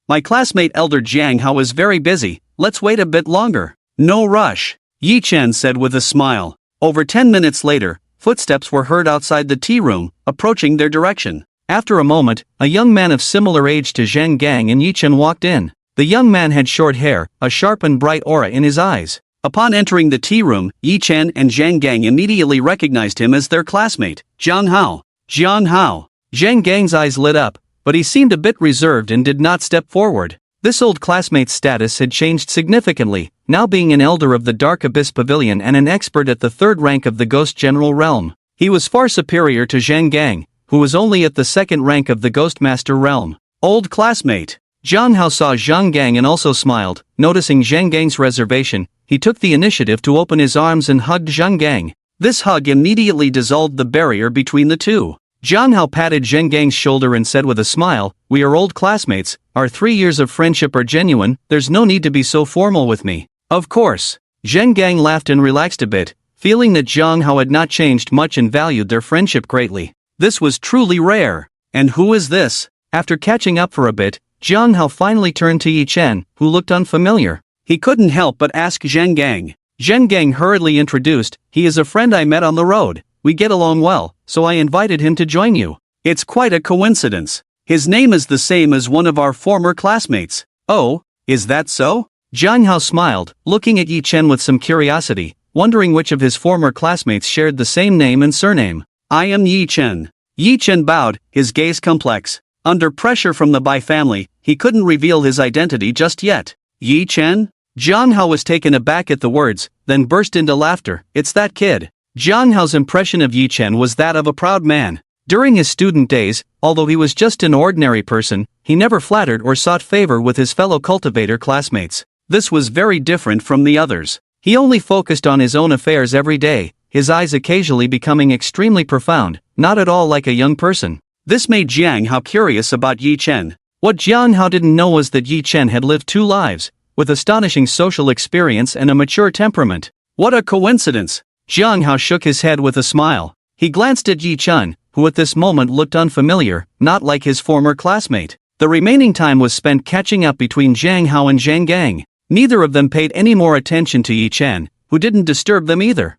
My classmate Elder Zhang Hao is very busy, let's wait a bit longer. No rush, Yi Chen said with a smile. Over 10 minutes later, footsteps were heard outside the tea room, approaching their direction. After a moment, a young man of similar age to Zhang Gang and Yi Chen walked in. The young man had short hair, a sharp and bright aura in his eyes. Upon entering the tea room, Yi Chen and Zhang Gang immediately recognized him as their classmate, Jiang Hao. Jiang Hao. Zhang Gang's eyes lit up, but he seemed a bit reserved and did not step forward. This old classmate's status had changed significantly, now being an elder of the Dark Abyss Pavilion and an expert at the third rank of the Ghost General Realm. He was far superior to Zhang Gang, who was only at the second rank of the Ghost Master Realm. Old classmate. Jiang Hao saw Zhang Gang and also smiled. Noticing Zhang Gang's reservation, he took the initiative to open his arms and hugged Zhang Gang. This hug immediately dissolved the barrier between the two. Jiang Hao patted Zhang Gang's shoulder and said with a smile, "We are old classmates, our 3 years of friendship are genuine, there's no need to be so formal with me." Of course. Zhang Gang laughed and relaxed a bit, feeling that Jiang Hao had not changed much and valued their friendship greatly. This was truly rare. And who is this? After catching up for a bit, Jiang Hao finally turned to Yi Chen, who looked unfamiliar. He couldn't help but ask Zhang Gang. Zhang Gang hurriedly introduced, "He is a friend I met on the road. We get along well, so I invited him to join you." It's quite a coincidence. His name is the same as one of our former classmates. Oh, is that so? Jiang Hao smiled, looking at Yi Chen with some curiosity, wondering which of his former classmates shared the same name and surname. "I am Yi Chen." Yi Chen bowed, his gaze complex. Under pressure from the Bai family, he couldn't reveal his identity just yet. Yi Chen? Jiang Hao was taken aback at the words, then burst into laughter. "It's that kid." Jiang Hao's impression of Yi Chen was that of a proud man. During his student days, although he was just an ordinary person, he never flattered or sought favor with his fellow cultivator classmates. This was very different from the others. He only focused on his own affairs every day, his eyes occasionally becoming extremely profound, not at all like a young person. This made Jiang Hao curious about Yi Chen. What Jiang Hao didn't know was that Yi Chen had lived 2 lives, with astonishing social experience and a mature temperament. What a coincidence! Jiang Hao shook his head with a smile. He glanced at Yi Chen, who at this moment looked unfamiliar, not like his former classmate. The remaining time was spent catching up between Jiang Hao and Zhang Gang. Neither of them paid any more attention to Yi Chen, who didn't disturb them either.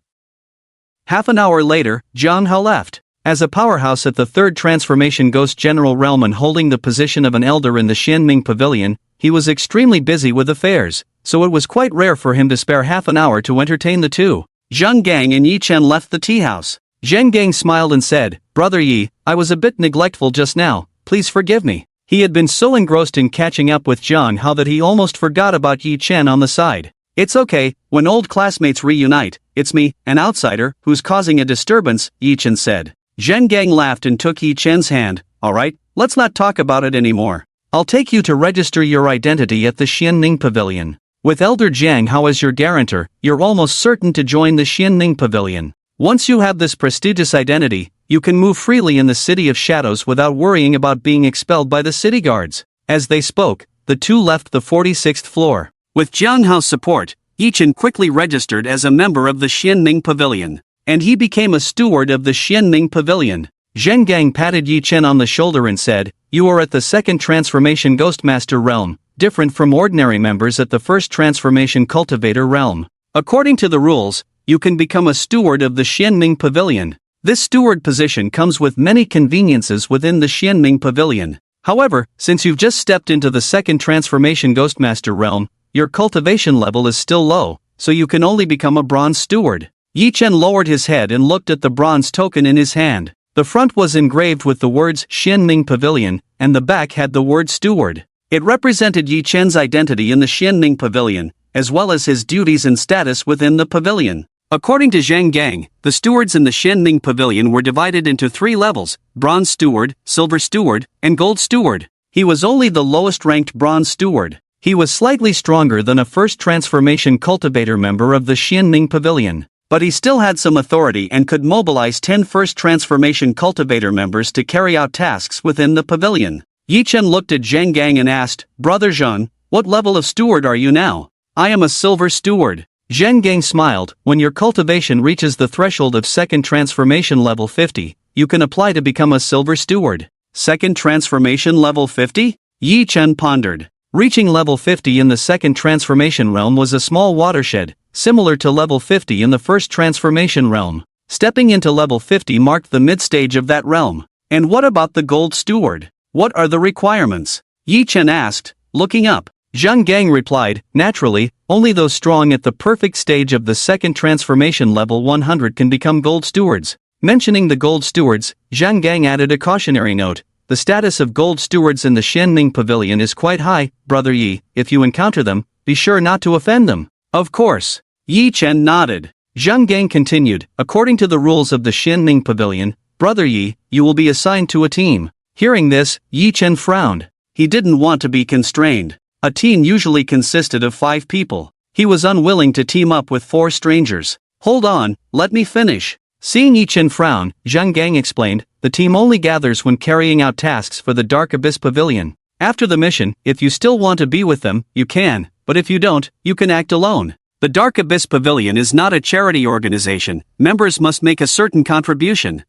Half an hour later, Jiang Hao left. As a powerhouse at the third transformation Ghost General Realm and holding the position of an elder in the Xianming Pavilion, he was extremely busy with affairs, so it was quite rare for him to spare half an hour to entertain the two. Zhang Gang and Yi Chen left the tea house. Zhang Gang smiled and said, "Brother Yi, I was a bit neglectful just now, please forgive me." He had been so engrossed in catching up with Jiang Hao that he almost forgot about Yi Chen on the side. "It's okay, when old classmates reunite, it's me, an outsider, who's causing a disturbance," Yi Chen said. Zhang Gang laughed and took Yi Chen's hand. "Alright, let's not talk about it anymore. I'll take you to register your identity at the Xianning Pavilion. With Elder Jiang Hao as your guarantor, you're almost certain to join the Xianning Pavilion. Once you have this prestigious identity, you can move freely in the City of Shadows without worrying about being expelled by the city guards." As they spoke, the two left the 46th floor. With Jiang Hao's support, Yi Chen quickly registered as a member of the Xianming Pavilion, and he became a steward of the Xianming Pavilion. Zhang Gang patted Yi Chen on the shoulder and said, "You are at the second transformation Ghostmaster realm, different from ordinary members at the first transformation Cultivator realm. According to the rules, you can become a steward of the Xianming Pavilion. This steward position comes with many conveniences within the Xianming Pavilion. However, since you've just stepped into the second transformation Ghostmaster realm, your cultivation level is still low, so you can only become a bronze steward." Yi Chen lowered his head and looked at the bronze token in his hand. The front was engraved with the words Xianming Pavilion, and the back had the word steward. It represented Yi Chen's identity in the Xianming Pavilion, as well as his duties and status within the pavilion. According to Zhang Gang, the stewards in the Xianming Pavilion were divided into 3 levels: Bronze Steward, Silver Steward, and Gold Steward. He was only the lowest ranked Bronze Steward. He was slightly stronger than a first transformation cultivator member of the Xianming Pavilion, but he still had some authority and could mobilize 10 first transformation cultivator members to carry out tasks within the pavilion. Yi Chen looked at Zhang Gang and asked, "Brother Zhang, what level of steward are you now?" "I am a Silver Steward." Zhang Gang smiled. "When your cultivation reaches the threshold of second transformation level 50, you can apply to become a Silver Steward. Second transformation level 50? Yi Chen pondered. Reaching level 50 in the second transformation realm was a small watershed, similar to level 50 in the first transformation realm. Stepping into level 50 marked the mid-stage of that realm. And what about the Gold Steward? What are the requirements? Yi Chen asked, looking up. Zhang Gang replied, "Naturally, Only those strong at the perfect stage of the second transformation level 100 can become gold stewards. Mentioning the gold stewards, Zhang Gang added a cautionary note. The status of gold stewards in the Xianming Pavilion is quite high, Brother Yi. If you encounter them, be sure not to offend them. Of course. Yi Chen nodded. Zhang Gang continued, according to the rules of the Xianming Pavilion, Brother Yi, you will be assigned to a team. Hearing this, Yi Chen frowned. He didn't want to be constrained. A team usually consisted of 5 people. He was unwilling to team up with 4 strangers. Hold on, let me finish. Seeing Yi Chen frown, Zhang Gang explained, the team only gathers when carrying out tasks for the Dark Abyss Pavilion. After the mission, if you still want to be with them, you can, but if you don't, you can act alone. The Dark Abyss Pavilion is not a charity organization. Members must make a certain contribution.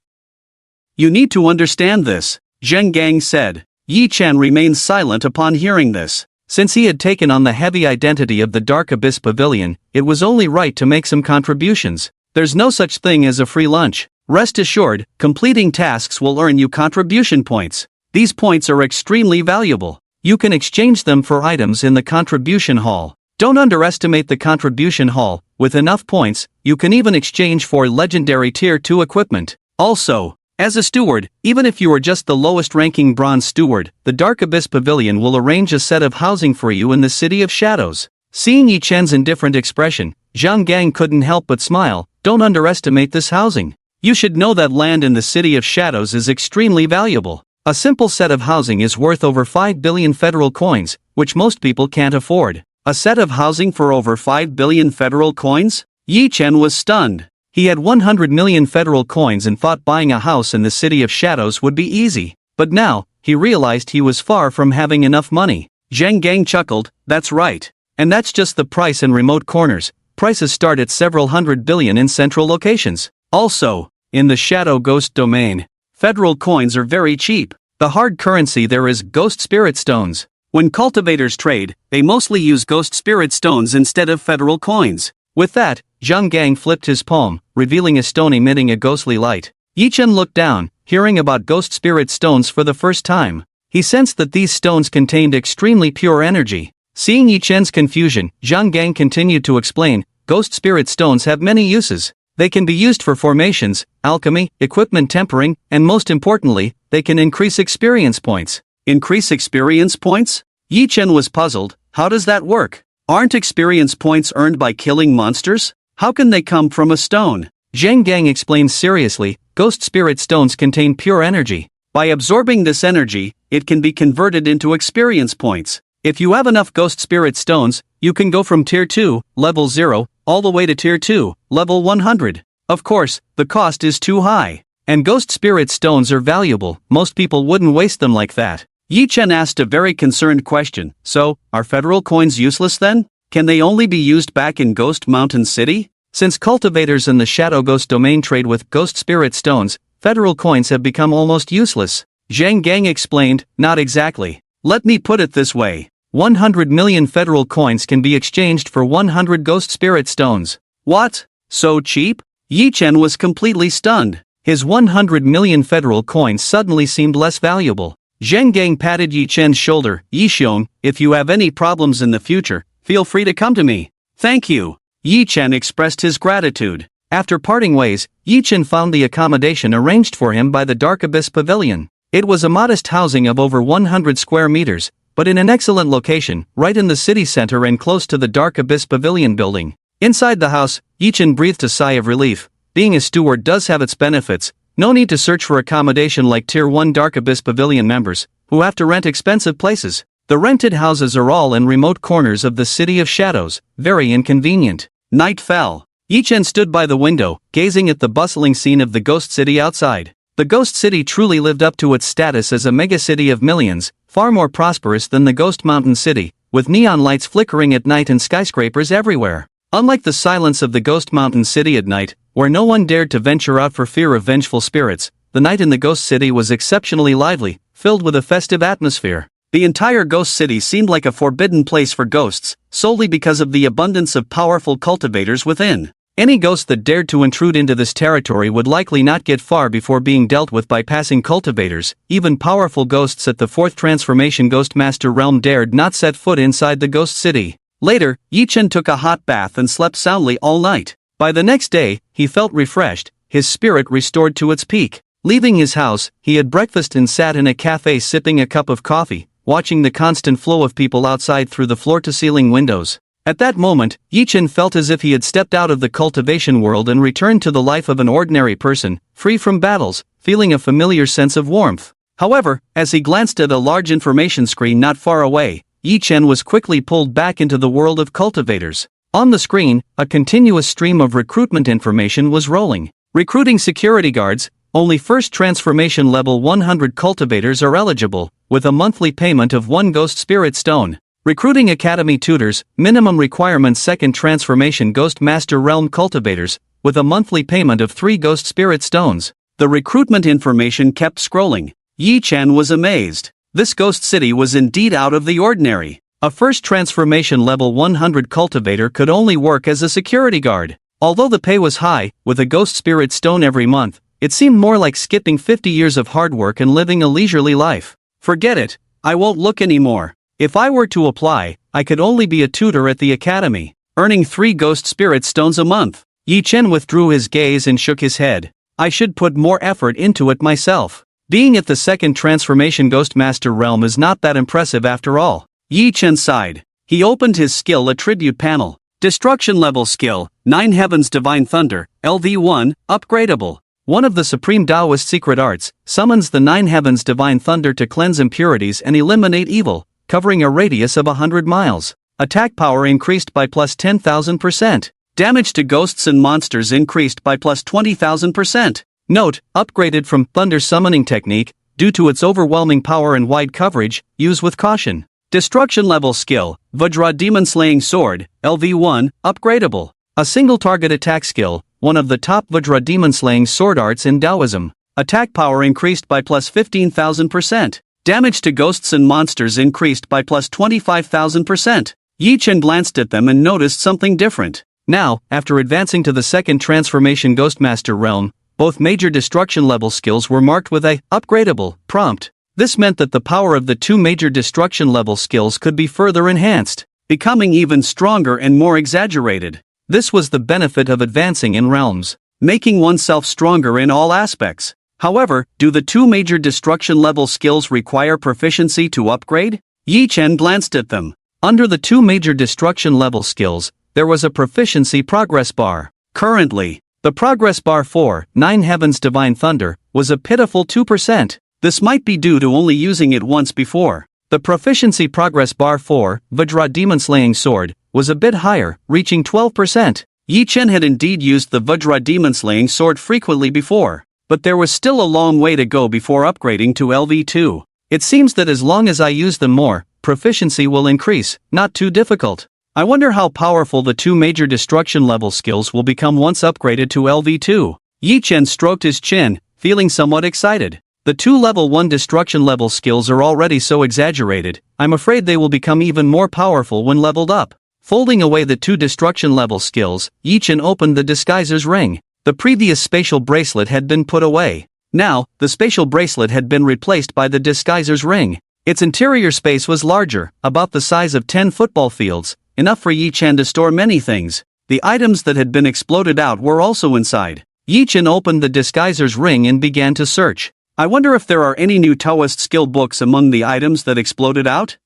You need to understand this, Zhang Gang said. Yi Chen remained silent upon hearing this. Since he had taken on the heavy identity of the Dark Abyss Pavilion, it was only right to make some contributions. There's no such thing as a free lunch. Rest assured, completing tasks will earn you contribution points. These points are extremely valuable. You can exchange them for items in the contribution hall. Don't underestimate the contribution hall. With enough points, you can even exchange for legendary tier 2 equipment. Also, as a steward, even if you are just the lowest ranking bronze steward, the Dark Abyss Pavilion will arrange a set of housing for you in the City of Shadows. Seeing Yi Chen's indifferent expression, Zhang Gang couldn't help but smile. Don't underestimate this housing. You should know that land in the City of Shadows is extremely valuable. A simple set of housing is worth over 5 billion federal coins, which most people can't afford. A set of housing for over 5 billion federal coins? Yi Chen was stunned. He had 100 million federal coins and thought buying a house in the City of Shadows would be easy. But now, he realized he was far from having enough money. Zhang Gang chuckled, that's right. And that's just the price in remote corners. Prices start at several hundred billion in central locations. Also, in the Shadow Ghost domain, federal coins are very cheap. The hard currency there is Ghost Spirit Stones. When cultivators trade, they mostly use Ghost Spirit Stones instead of federal coins. With that, Zhang Gang flipped his palm, revealing a stone emitting a ghostly light. Yi Chen looked down, hearing about Ghost Spirit Stones for the first time. He sensed that these stones contained extremely pure energy. Seeing Yi Chen's confusion, Zhang Gang continued to explain, Ghost Spirit Stones have many uses. They can be used for formations, alchemy, equipment tempering, and most importantly, they can increase experience points. Increase experience points? Yi Chen was puzzled. How does that work? Aren't experience points earned by killing monsters? How can they come from a stone? Zhang Gang explained seriously, Ghost Spirit Stones contain pure energy. By absorbing this energy, it can be converted into experience points. If you have enough Ghost Spirit Stones, you can go from Tier 2, Level 0, all the way to Tier 2, Level 100. Of course, the cost is too high. And Ghost Spirit Stones are valuable, most people wouldn't waste them like that. Yi Chen asked a very concerned question, so, are federal coins useless then? Can they only be used back in Ghost Mountain City? Since cultivators in the Shadow Ghost domain trade with Ghost Spirit Stones, federal coins have become almost useless. Zhang Gang explained, not exactly. Let me put it this way. 100 million federal coins can be exchanged for 100 Ghost Spirit Stones. What? So cheap? Yi Chen was completely stunned. His 100 million federal coins suddenly seemed less valuable. Zhang Gang patted Yi Chen's shoulder. Yi Xiong, if you have any problems in the future, feel free to come to me. Thank you. Yi Chen expressed his gratitude. After parting ways, Yi Chen found the accommodation arranged for him by the Dark Abyss Pavilion. It was a modest housing of over 100 square meters, but in an excellent location, right in the city center and close to the Dark Abyss Pavilion building. Inside the house, Yi Chen breathed a sigh of relief. Being a steward does have its benefits. No need to search for accommodation like Tier 1 Dark Abyss Pavilion members, who have to rent expensive places. The rented houses are all in remote corners of the City of Shadows, very inconvenient. Night fell. Yi Chen stood by the window, gazing at the bustling scene of the Ghost City outside. The Ghost City truly lived up to its status as a megacity of millions, far more prosperous than the Ghost Mountain City, with neon lights flickering at night and skyscrapers everywhere. Unlike the silence of the Ghost Mountain City at night, where no one dared to venture out for fear of vengeful spirits, the night in the Ghost City was exceptionally lively, filled with a festive atmosphere. The entire Ghost City seemed like a forbidden place for ghosts, solely because of the abundance of powerful cultivators within. Any ghost that dared to intrude into this territory would likely not get far before being dealt with by passing cultivators. Even powerful ghosts at the 4th Transformation Ghost Master Realm dared not set foot inside the Ghost City. Later, Yi Chen took a hot bath and slept soundly all night. By the next day, he felt refreshed, his spirit restored to its peak. Leaving his house, he had breakfast and sat in a cafe sipping a cup of coffee, watching the constant flow of people outside through the floor-to-ceiling windows. At that moment, Yi Chen felt as if he had stepped out of the cultivation world and returned to the life of an ordinary person, free from battles, feeling a familiar sense of warmth. However, as he glanced at a large information screen not far away, Yi Chen was quickly pulled back into the world of cultivators. On the screen, a continuous stream of recruitment information was rolling. Recruiting security guards, only first transformation level 100 cultivators are eligible, with a monthly payment of 1 ghost spirit stone. Recruiting academy tutors, minimum requirements second transformation ghost master realm cultivators, with a monthly payment of 3 ghost spirit stones. The recruitment information kept scrolling. Yi Chen was amazed. This ghost city was indeed out of the ordinary. A first transformation level 100 cultivator could only work as a security guard. Although the pay was high, with a ghost spirit stone every month, it seemed more like skipping 50 years of hard work and living a leisurely life. Forget it, I won't look anymore. If I were to apply, I could only be a tutor at the academy, earning 3 ghost spirit stones a month. Yi Chen withdrew his gaze and shook his head. I should put more effort into it myself. Being at the second transformation ghost master realm is not that impressive after all. Yi Chen sighed. He opened his skill attribute panel. Destruction level skill, 9 Heavens Divine Thunder, LV1, upgradable. One of the supreme Taoist secret arts, summons the 9 Heavens Divine Thunder to cleanse impurities and eliminate evil, covering a radius of 100 miles. Attack power increased by plus 10,000%. Damage to ghosts and monsters increased by plus 20,000%. Note, upgraded from Thunder Summoning Technique, due to its overwhelming power and wide coverage, use with caution. Destruction level skill, Vajra Demon Slaying Sword, LV1, upgradable. A single target attack skill, one of the top Vajra Demon Slaying Sword arts in Taoism. Attack power increased by plus 15,000%. Damage to ghosts and monsters increased by plus 25,000%. Yi Chen glanced at them and noticed something different. Now, after advancing to the second transformation Ghostmaster realm, both major destruction level skills were marked with a upgradable prompt. This meant that the power of the 2 major destruction level skills could be further enhanced, becoming even stronger and more exaggerated. This was the benefit of advancing in realms, making oneself stronger in all aspects. However, do the 2 major destruction level skills require proficiency to upgrade? Yi Chen glanced at them. Under the 2 major destruction level skills, there was a proficiency progress bar. Currently, the progress bar for 9 Heavens Divine Thunder was a pitiful 2%. This might be due to only using it once before. The proficiency progress bar for Vajra Demon Slaying Sword was a bit higher, reaching 12%. Yi Chen had indeed used the Vajra Demon Slaying Sword frequently before, but there was still a long way to go before upgrading to LV2. It seems that as long as I use them more, proficiency will increase, not too difficult. I wonder how powerful the 2 major destruction level skills will become once upgraded to LV2. Yi Chen stroked his chin, feeling somewhat excited. The 2 level 1 destruction level skills are already so exaggerated, I'm afraid they will become even more powerful when leveled up. Folding away the 2 destruction level skills, Yi Chen opened the disguiser's ring. The previous spatial bracelet had been put away. Now, the spatial bracelet had been replaced by the disguiser's ring. Its interior space was larger, about the size of 10 football fields, enough for Yi Chen to store many things. The items that had been exploded out were also inside. Yi Chen opened the disguiser's ring and began to search. I wonder if there are any new Taoist skill books among the items that exploded out?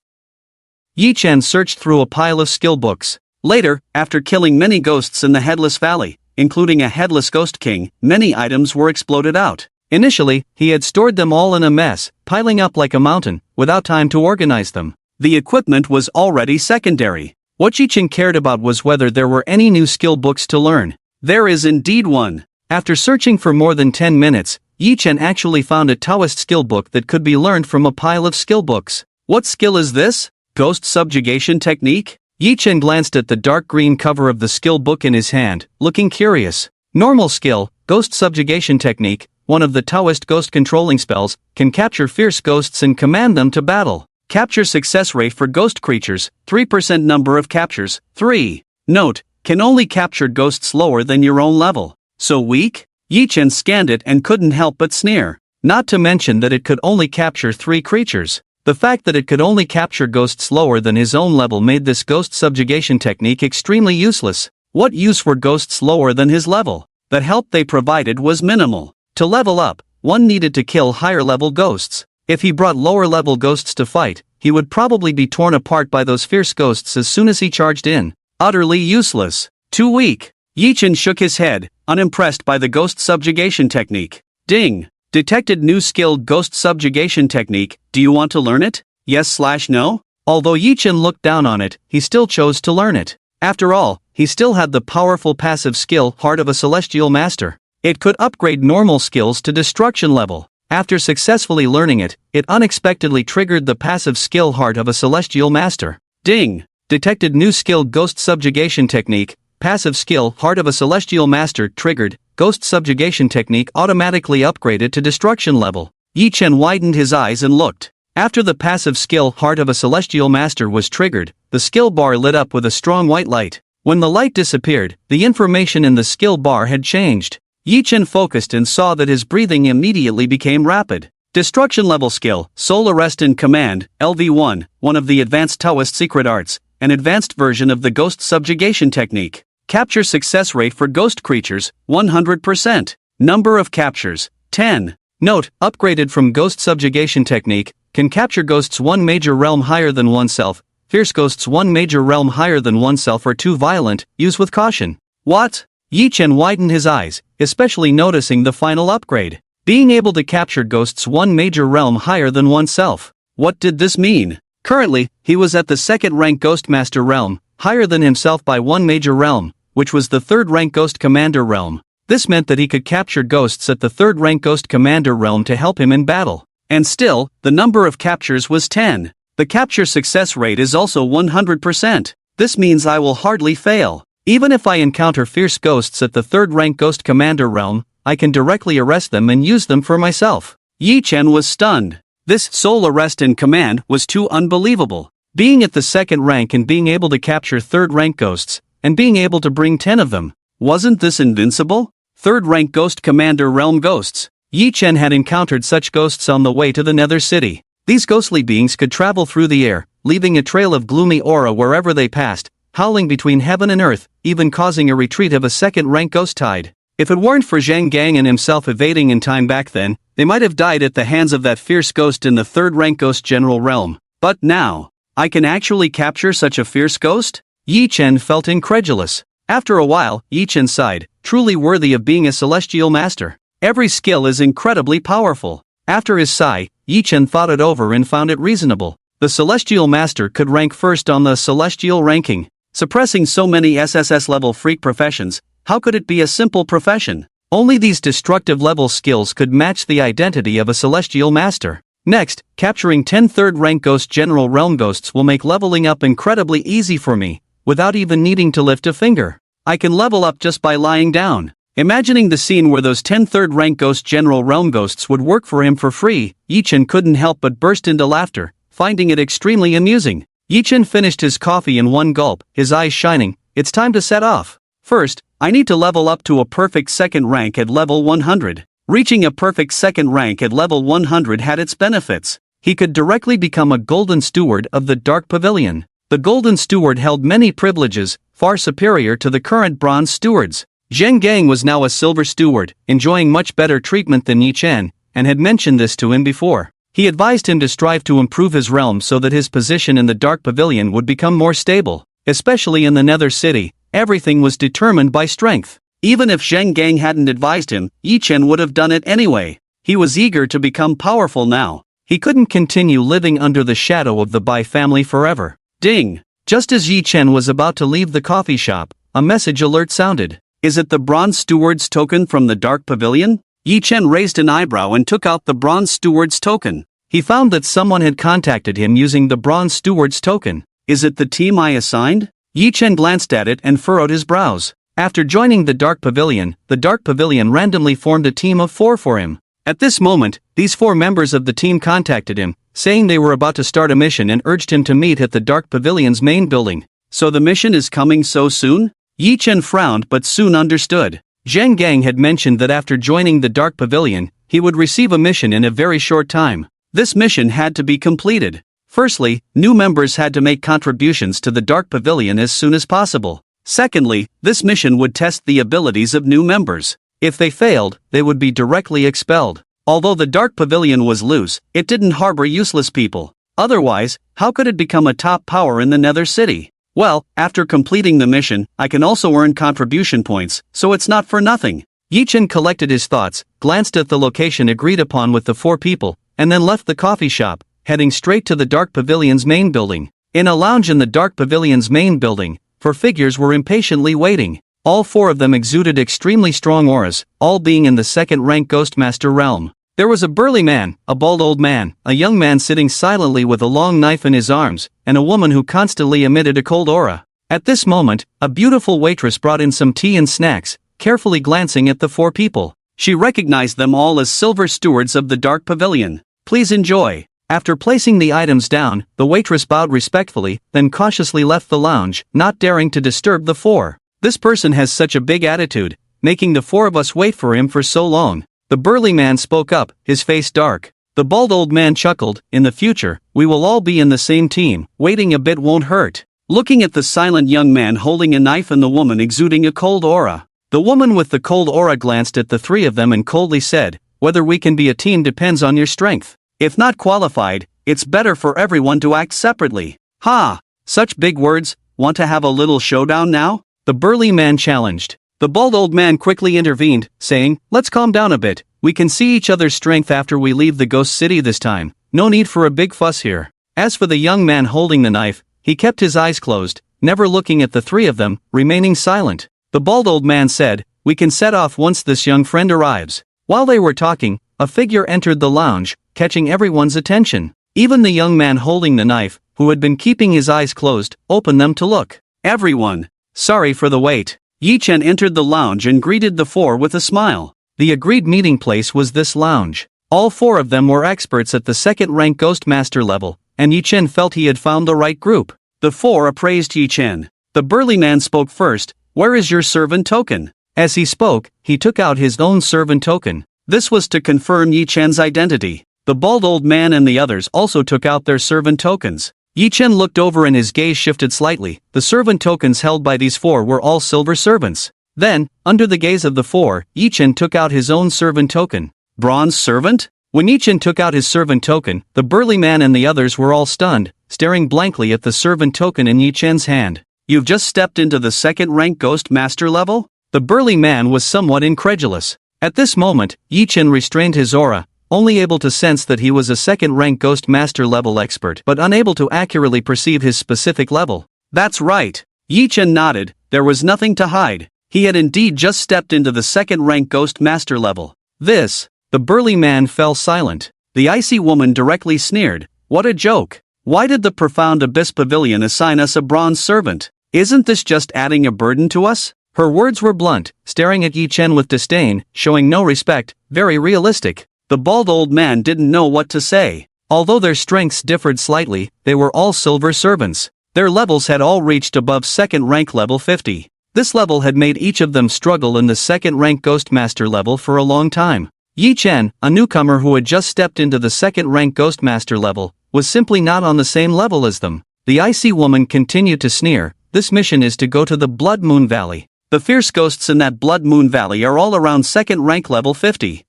Yi Chen searched through a pile of skill books. Later, after killing many ghosts in the Headless Valley, including a headless ghost king, many items were exploded out. Initially, he had stored them all in a mess, piling up like a mountain, without time to organize them. The equipment was already secondary. What Yi Chen cared about was whether there were any new skill books to learn. There is indeed one. After searching for more than 10 minutes, Yi Chen actually found a Taoist skill book that could be learned from a pile of skill books. What skill is this? Ghost subjugation technique? Yi Chen glanced at the dark green cover of the skill book in his hand, looking curious. Normal skill, ghost subjugation technique, one of the Taoist ghost controlling spells, can capture fierce ghosts and command them to battle. Capture success rate for ghost creatures, 3% number of captures, 3. Note, can only capture ghosts lower than your own level. So weak? Yi Chen scanned it and couldn't help but sneer. Not to mention that it could only capture 3 creatures. The fact that it could only capture ghosts lower than his own level made this ghost subjugation technique extremely useless. What use were ghosts lower than his level? That help they provided was minimal. To level up, one needed to kill higher-level ghosts. If he brought lower-level ghosts to fight, he would probably be torn apart by those fierce ghosts as soon as he charged in. Utterly useless. Too weak. Yi-Chen shook his head, unimpressed by the ghost subjugation technique. Ding! Detected new skilled ghost subjugation technique. Do you want to learn it? Yes/no? Although Yi-Chen looked down on it, he still chose to learn it. After all, he still had the powerful passive skill Heart of a Celestial Master. It could upgrade normal skills to destruction level. After successfully learning it, it unexpectedly triggered the passive skill Heart of a Celestial Master. Ding! Detected new skilled ghost subjugation technique. Passive skill Heart of a Celestial Master triggered. Ghost subjugation technique automatically upgraded to destruction level. Yi-Chen widened his eyes and looked. After the passive skill Heart of a Celestial Master was triggered, the skill bar lit up with a strong white light. When the light disappeared, the information in the skill bar had changed. Yi-Chen focused and saw that his breathing immediately became rapid. Destruction level skill, Soul Arrest and Command, LV1, one of the advanced Taoist secret arts, an advanced version of the ghost subjugation technique. Capture success rate for ghost creatures, 100%. Number of captures, 10. Note, upgraded from ghost subjugation technique, can capture ghosts one major realm higher than oneself. Fierce ghosts one major realm higher than oneself are too violent, use with caution. What? Yi-Chen widened his eyes, especially noticing the final upgrade. Being able to capture ghosts one major realm higher than oneself. What did this mean? Currently, he was at the second rank Ghost Master realm, higher than himself by one major realm, which was the third rank Ghost Commander realm. This meant that he could capture ghosts at the third rank Ghost Commander realm to help him in battle. And still, the number of captures was 10. The capture success rate is also 100%. This means I will hardly fail. Even if I encounter fierce ghosts at the third rank Ghost Commander realm, I can directly arrest them and use them for myself. Yi-Chen was stunned. This soul arrest and command was too unbelievable. Being at the second rank and being able to capture third rank ghosts, and being able to bring 10 of them. Wasn't this invincible? Third rank Ghost Commander realm ghosts. Yi-Chen had encountered such ghosts on the way to the Nether City. These ghostly beings could travel through the air, leaving a trail of gloomy aura wherever they passed, howling between heaven and earth, even causing a retreat of a second-rank ghost tide. If it weren't for Zhang Gang and himself evading in time back then, they might have died at the hands of that fierce ghost in the third-rank Ghost General realm. But now, I can actually capture such a fierce ghost? Yi-Chen felt incredulous. After a while, Yi-Chen sighed, truly worthy of being a celestial master. Every skill is incredibly powerful. After his sigh, Yi-Chen thought it over and found it reasonable. The celestial master could rank first on the celestial ranking. Suppressing so many SSS level freak professions, how could it be a simple profession? Only these destructive level skills could match the identity of a celestial master. Next, capturing 10 third rank Ghost General realm ghosts will make leveling up incredibly easy for me, without even needing to lift a finger. I can level up just by lying down. Imagining the scene where those 10 third rank Ghost General realm ghosts would work for him for free, Yi-Chen couldn't help but burst into laughter, finding it extremely amusing. Yi-Chen finished his coffee in one gulp, his eyes shining. It's time to set off. First, I need to level up to a perfect second rank at level 100. Reaching a perfect second rank at level 100 had its benefits. He could directly become a Golden Steward of the Dark Pavilion. The Golden Steward held many privileges, far superior to the current Bronze Stewards. Zheng Gang was now a Silver Steward, enjoying much better treatment than Yi-Chen, and had mentioned this to him before. He advised him to strive to improve his realm so that his position in the Dark Pavilion would become more stable, especially in the Nether City. Everything was determined by strength. Even if Zheng Gang hadn't advised him, Yi-Chen would have done it anyway. He was eager to become powerful now. He couldn't continue living under the shadow of the Bai family forever. Ding! Just as Yi-Chen was about to leave the coffee shop, a message alert sounded. Is it the Bronze Steward's token from the Dark Pavilion? Yi-Chen raised an eyebrow and took out the Bronze Steward's token. He found that someone had contacted him using the Bronze Steward's token. Is it the team I assigned? Yi-Chen glanced at it and furrowed his brows. After joining the Dark Pavilion randomly formed a team of 4 for him. At this moment, these 4 members of the team contacted him, saying they were about to start a mission and urged him to meet at the Dark Pavilion's main building. So the mission is coming so soon? Yi-Chen frowned but soon understood. Zheng Gang had mentioned that after joining the Dark Pavilion, he would receive a mission in a very short time. This mission had to be completed. Firstly, new members had to make contributions to the Dark Pavilion as soon as possible. Secondly, this mission would test the abilities of new members. If they failed, they would be directly expelled. Although the Dark Pavilion was loose, it didn't harbor useless people. Otherwise, how could it become a top power in the Nether City? Well, after completing the mission, I can also earn contribution points, so it's not for nothing. Yi-Chen collected his thoughts, glanced at the location agreed upon with the 4 people, and then left the coffee shop, heading straight to the Dark Pavilion's main building. In a lounge in the Dark Pavilion's main building, 4 figures were impatiently waiting. All 4 of them exuded extremely strong auras, all being in the second-rank Ghostmaster realm. There was a burly man, a bald old man, a young man sitting silently with a long knife in his arms, and a woman who constantly emitted a cold aura. At this moment, a beautiful waitress brought in some tea and snacks, carefully glancing at the 4 people. She recognized them all as silver stewards of the Dark Pavilion. Please enjoy. After placing the items down, the waitress bowed respectfully, then cautiously left the lounge, not daring to disturb the 4. This person has such a big attitude, making the 4 of us wait for him for so long. The burly man spoke up, his face dark. The bald old man chuckled, in the future, we will all be in the same team, waiting a bit won't hurt. Looking at the silent young man holding a knife and the woman exuding a cold aura. The woman with the cold aura glanced at the 3 of them and coldly said, whether we can be a team depends on your strength. If not qualified, it's better for everyone to act separately. Ha! Such big words, want to have a little showdown now? The burly man challenged. The bald old man quickly intervened, saying, let's calm down a bit, we can see each other's strength after we leave the ghost city this time, no need for a big fuss here. As for the young man holding the knife, he kept his eyes closed, never looking at the 3 of them, remaining silent. The bald old man said, we can set off once this young friend arrives. While they were talking, a figure entered the lounge, catching everyone's attention. Even the young man holding the knife, who had been keeping his eyes closed, opened them to look. Everyone. Sorry for the wait. Yi-Chen entered the lounge and greeted the 4 with a smile. The agreed meeting place was this lounge. All 4 of them were experts at the second-rank Ghostmaster level, and Yi-Chen felt he had found the right group. The 4 appraised Yi-Chen. The burly man spoke first, where is your servant token? As he spoke, he took out his own servant token. This was to confirm Yi-Chen's identity. The bald old man and the others also took out their servant tokens. Yi-Chen looked over and his gaze shifted slightly. The servant tokens held by these 4 were all silver servants. Then, under the gaze of the 4, Yi-Chen took out his own servant token. Bronze servant? When Yi-Chen took out his servant token, the burly man and the others were all stunned, staring blankly at the servant token in Yi-Chen's hand. You've just stepped into the second-rank Ghost Master level? The burly man was somewhat incredulous. At this moment, Yi-Chen restrained his aura, only able to sense that he was a second-rank Ghost Master level expert but unable to accurately perceive his specific level. That's right. Yi-Chen nodded, there was nothing to hide. He had indeed just stepped into the second-rank Ghost Master level. The burly man fell silent. The icy woman directly sneered, what a joke. Why did the Profound Abyss Pavilion assign us a bronze servant? Isn't this just adding a burden to us? Her words were blunt, staring at Yi-Chen with disdain, showing no respect, very realistic. The bald old man didn't know what to say. Although their strengths differed slightly, they were all silver servants. Their levels had all reached above second rank level 50. This level had made each of them struggle in the second rank Ghostmaster level for a long time. Yi-Chen, a newcomer who had just stepped into the second rank Ghostmaster level, was simply not on the same level as them. The icy woman continued to sneer, this mission is to go to the Blood Moon Valley. The fierce ghosts in that Blood Moon Valley are all around second rank level 50.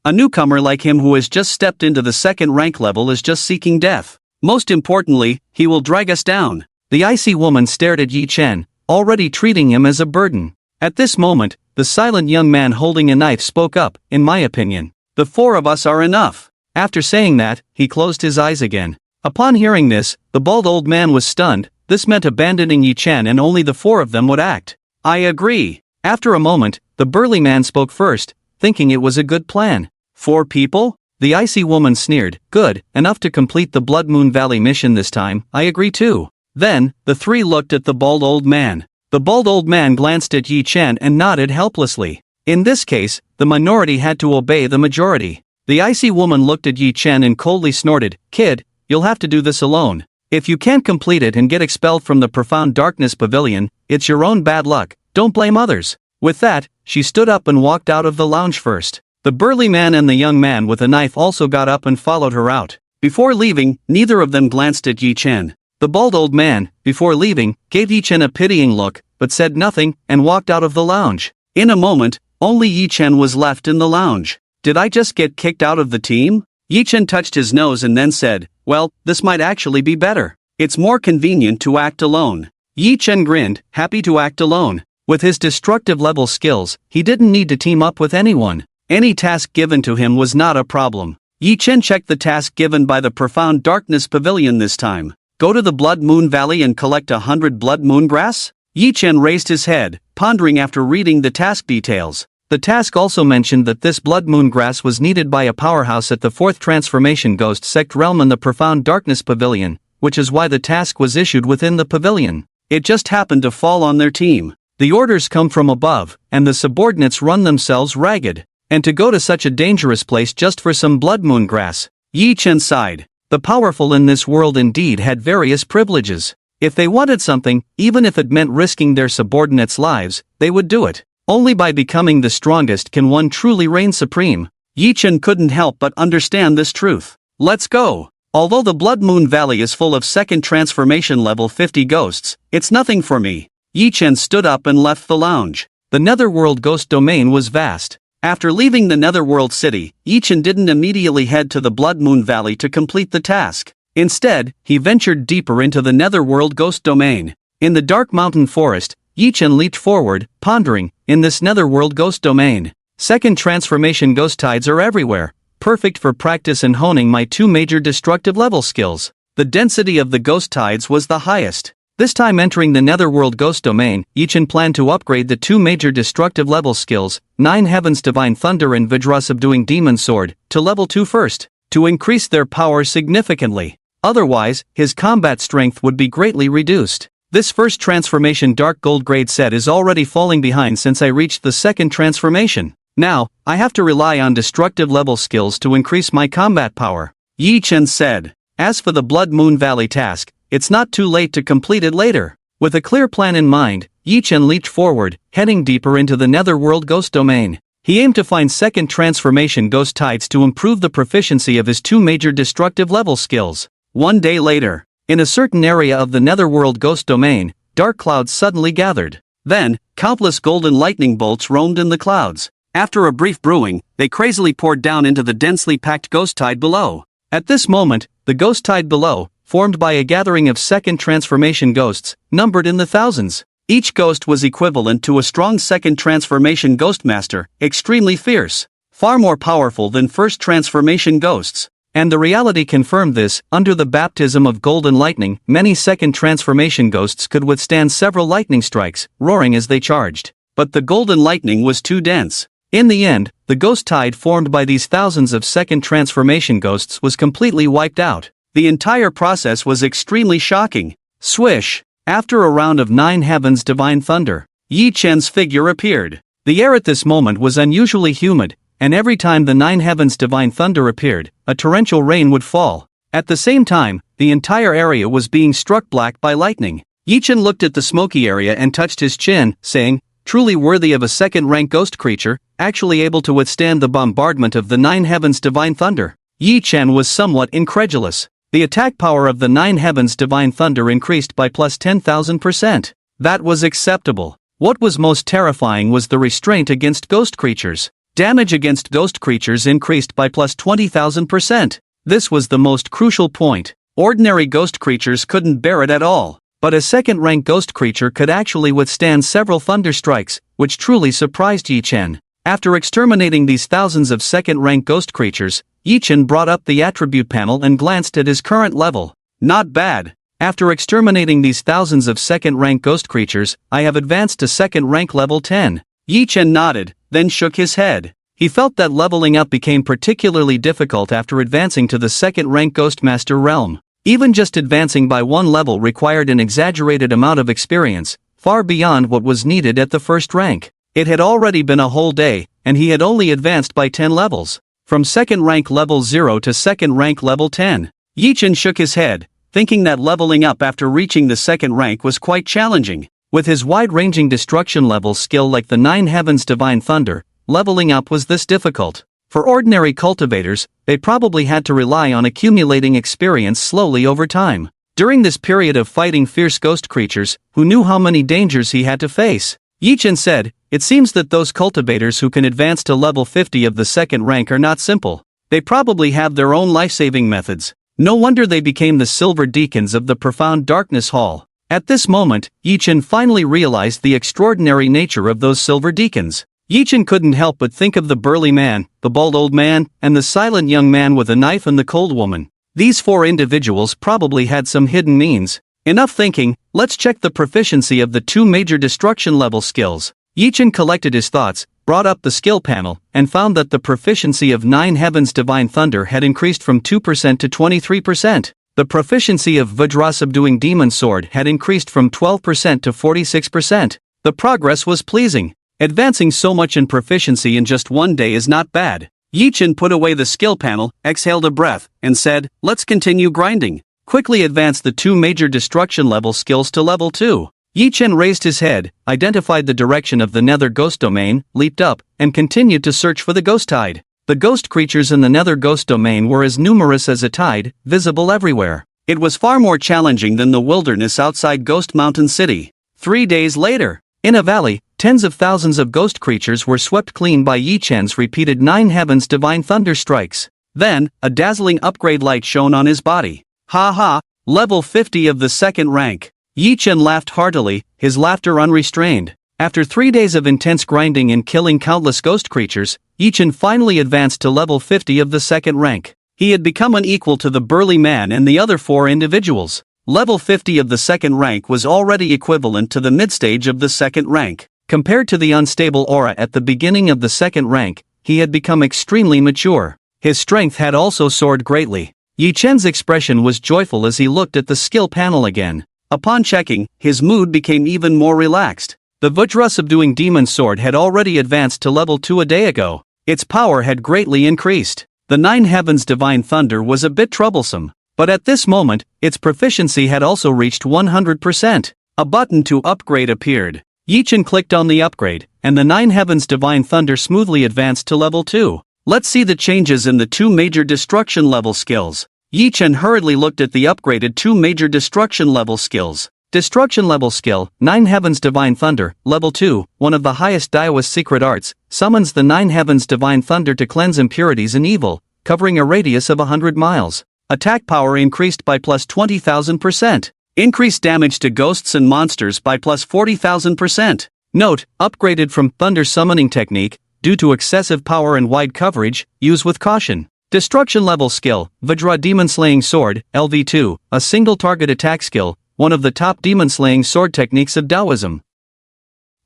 A newcomer like him who has just stepped into the second rank level is just seeking death. Most importantly, he will drag us down. The icy woman stared at Yi-Chen, already treating him as a burden. At this moment, the silent young man holding a knife spoke up, in my opinion, the 4 of us are enough. After saying that, he closed his eyes again. Upon hearing this, the bald old man was stunned. This meant abandoning Yi-Chen and only the 4 of them would act. I agree. After a moment, the burly man spoke first, thinking it was a good plan. 4 people? The icy woman sneered, good, enough to complete the Blood Moon Valley mission this time, I agree too. Then, the 3 looked at the bald old man. The bald old man glanced at Yi-Chen and nodded helplessly. In this case, the minority had to obey the majority. The icy woman looked at Yi-Chen and coldly snorted, kid, you'll have to do this alone. If you can't complete it and get expelled from the Profound Darkness Pavilion, it's your own bad luck, don't blame others. With that, she stood up and walked out of the lounge first. The burly man and the young man with a knife also got up and followed her out. Before leaving, neither of them glanced at Yi Chen. The bald old man, before leaving, gave Yi Chen a pitying look, but said nothing, and walked out of the lounge. In a moment, only Yi Chen was left in the lounge. Did I just get kicked out of the team? Yi Chen touched his nose and then said, well, this might actually be better. It's more convenient to act alone. Yi Chen grinned, happy to act alone. With his destructive level skills, he didn't need to team up with anyone. Any task given to him was not a problem. Yi Chen checked the task given by the Profound Darkness Pavilion this time. Go to the Blood Moon Valley and collect 100 blood moon grass? Yi Chen raised his head, pondering after reading the task details. The task also mentioned that this blood moon grass was needed by a powerhouse at the 4th Transformation Ghost Sect realm in the Profound Darkness Pavilion, which is why the task was issued within the pavilion. It just happened to fall on their team. The orders come from above, and the subordinates run themselves ragged. And to go to such a dangerous place just for some blood moon grass. Yi Chen sighed. The powerful in this world indeed had various privileges. If they wanted something, even if it meant risking their subordinates' lives, they would do it. Only by becoming the strongest can one truly reign supreme. Yi Chen couldn't help but understand this truth. Let's go. Although the Blood Moon Valley is full of 2nd transformation level 50 ghosts, it's nothing for me. Yi Chen stood up and left the lounge. The Netherworld Ghost Domain was vast. After leaving the Netherworld City, Yi Chen didn't immediately head to the Blood Moon Valley to complete the task. Instead, he ventured deeper into the Netherworld Ghost Domain. In the dark mountain forest, Yi Chen leaped forward, pondering, in this Netherworld Ghost Domain. 2nd transformation ghost tides are everywhere, perfect for practice and honing my 2 major destructive level skills. The density of the ghost tides was the highest. This time entering the Netherworld Ghost Domain, Yi Chen planned to upgrade the 2 major destructive level skills, 9 Heavens Divine Thunder and Vajra Subduing Demon Sword, to level 2 first, to increase their power significantly. Otherwise, his combat strength would be greatly reduced. This 1st transformation Dark Gold grade set is already falling behind since I reached the 2nd transformation. Now, I have to rely on destructive level skills to increase my combat power. Yi Chen said. As for the Blood Moon Valley task, it's not too late to complete it later. With a clear plan in mind, Yi Chen leaped forward, heading deeper into the Netherworld Ghost Domain. He aimed to find 2nd transformation ghost tides to improve the proficiency of his 2 major destructive level skills. One day later, in a certain area of the Netherworld Ghost Domain, dark clouds suddenly gathered. Then, countless golden lightning bolts roamed in the clouds. After a brief brewing, they crazily poured down into the densely packed ghost tide below. At this moment, the ghost tide below, formed by a gathering of 2nd transformation ghosts, numbered in the thousands. Each ghost was equivalent to a strong 2nd transformation ghost master, extremely fierce, far more powerful than 1st transformation ghosts. And the reality confirmed this. Under the baptism of golden lightning, many 2nd transformation ghosts could withstand several lightning strikes, roaring as they charged. But the golden lightning was too dense. In the end, the ghost tide formed by these thousands of 2nd transformation ghosts was completely wiped out. The entire process was extremely shocking. Swish! After a round of 9 Heavens Divine Thunder, Yi Chen's figure appeared. The air at this moment was unusually humid, and every time the 9 Heavens Divine Thunder appeared, a torrential rain would fall. At the same time, the entire area was being struck black by lightning. Yi Chen looked at the smoky area and touched his chin, saying, truly worthy of a 2nd-rank ghost creature, actually able to withstand the bombardment of the 9 Heavens Divine Thunder. Yi Chen was somewhat incredulous. The attack power of the 9 Heavens Divine Thunder increased by plus 10,000%. That was acceptable. What was most terrifying was the restraint against ghost creatures. Damage against ghost creatures increased by plus 20,000%. This was the most crucial point. Ordinary ghost creatures couldn't bear it at all. But a 2nd-rank ghost creature could actually withstand several thunder strikes, which truly surprised Yi Chen. After exterminating these thousands of 2nd-rank ghost creatures, Yi Chen brought up the attribute panel and glanced at his current level. Not bad. After exterminating these thousands of 2nd-rank ghost creatures, I have advanced to 2nd rank level 10. Yi Chen nodded, then shook his head. He felt that leveling up became particularly difficult after advancing to the 2nd rank Ghostmaster realm. Even just advancing by 1 level required an exaggerated amount of experience, far beyond what was needed at the 1st rank. It had already been a whole day, and he had only advanced by 10 levels. From 2nd rank level 0 to 2nd rank level 10. Yi Chen shook his head, thinking that leveling up after reaching the 2nd rank was quite challenging. With his wide-ranging destruction level skill like the 9 Heavens Divine Thunder, leveling up was this difficult. For ordinary cultivators, they probably had to rely on accumulating experience slowly over time. During this period of fighting fierce ghost creatures, who knew how many dangers he had to face? Yi-Chen said, "It seems that those cultivators who can advance to level 50 of the second rank are not simple. They probably have their own life-saving methods. No wonder they became the silver deacons of the profound darkness hall." At this moment, Yi-Chen finally realized the extraordinary nature of those silver deacons. Yi-Chen couldn't help but think of the burly man, the bald old man, and the silent young man with a knife and the cold woman. These four individuals probably had some hidden means. Enough thinking, let's check the proficiency of the two major destruction level skills. Yi-Chen collected his thoughts, brought up the skill panel, and found that the proficiency of 9 Heavens Divine Thunder had increased from 2% to 23%. The proficiency of Vajra Subduing Demon Sword had increased from 12% to 46%. The progress was pleasing. Advancing so much in proficiency in just one day is not bad. Yi-Chen put away the skill panel, exhaled a breath, and said, "Let's continue grinding." Quickly advance the two major destruction level skills to level 2. Yi-Chen raised his head, identified the direction of the nether ghost domain, leaped up, and continued to search for the ghost tide. The ghost creatures in the nether ghost domain were as numerous as a tide, visible everywhere. It was far more challenging than the wilderness outside Ghost Mountain City. 3 days later, in a valley, tens of thousands of ghost creatures were swept clean by Yi-Chen's repeated 9 Heavens Divine Thunder strikes. Then, a dazzling upgrade light shone on his body. "Ha ha, level 50 of the second rank." Yi-Chen laughed heartily, his laughter unrestrained. After 3 days of intense grinding and killing countless ghost creatures, Yi-Chen finally advanced to level 50 of the second rank. He had become an equal to the burly man and the other 4 individuals. Level 50 of the second rank was already equivalent to the mid-stage of the second rank. Compared to the unstable aura at the beginning of the second rank, he had become extremely mature. His strength had also soared greatly. Yi-Chen's expression was joyful as he looked at the skill panel again. Upon checking, his mood became even more relaxed. The Vajra Subduing Demon Sword had already advanced to level 2 a day ago. Its power had greatly increased. The 9 Heavens Divine Thunder was a bit troublesome, but at this moment, its proficiency had also reached 100%. A button to upgrade appeared. Yi-Chen clicked on the upgrade, and the 9 Heavens Divine Thunder smoothly advanced to level 2. Let's see the changes in the two major destruction level skills. Yi-Chen hurriedly looked at the upgraded two major destruction level skills. Destruction level skill, 9 Heavens Divine Thunder, level 2, one of the highest Daoist secret arts, summons the 9 Heavens Divine Thunder to cleanse impurities and evil, covering a radius of 100 miles. Attack power increased by plus 20,000%. Increased damage to ghosts and monsters by plus 40,000%. Note, upgraded from Thunder Summoning Technique, due to excessive power and wide coverage, use with caution. Destruction level skill, Vajra Demon Slaying Sword, LV2, a single target attack skill, one of the top demon slaying sword techniques of Taoism.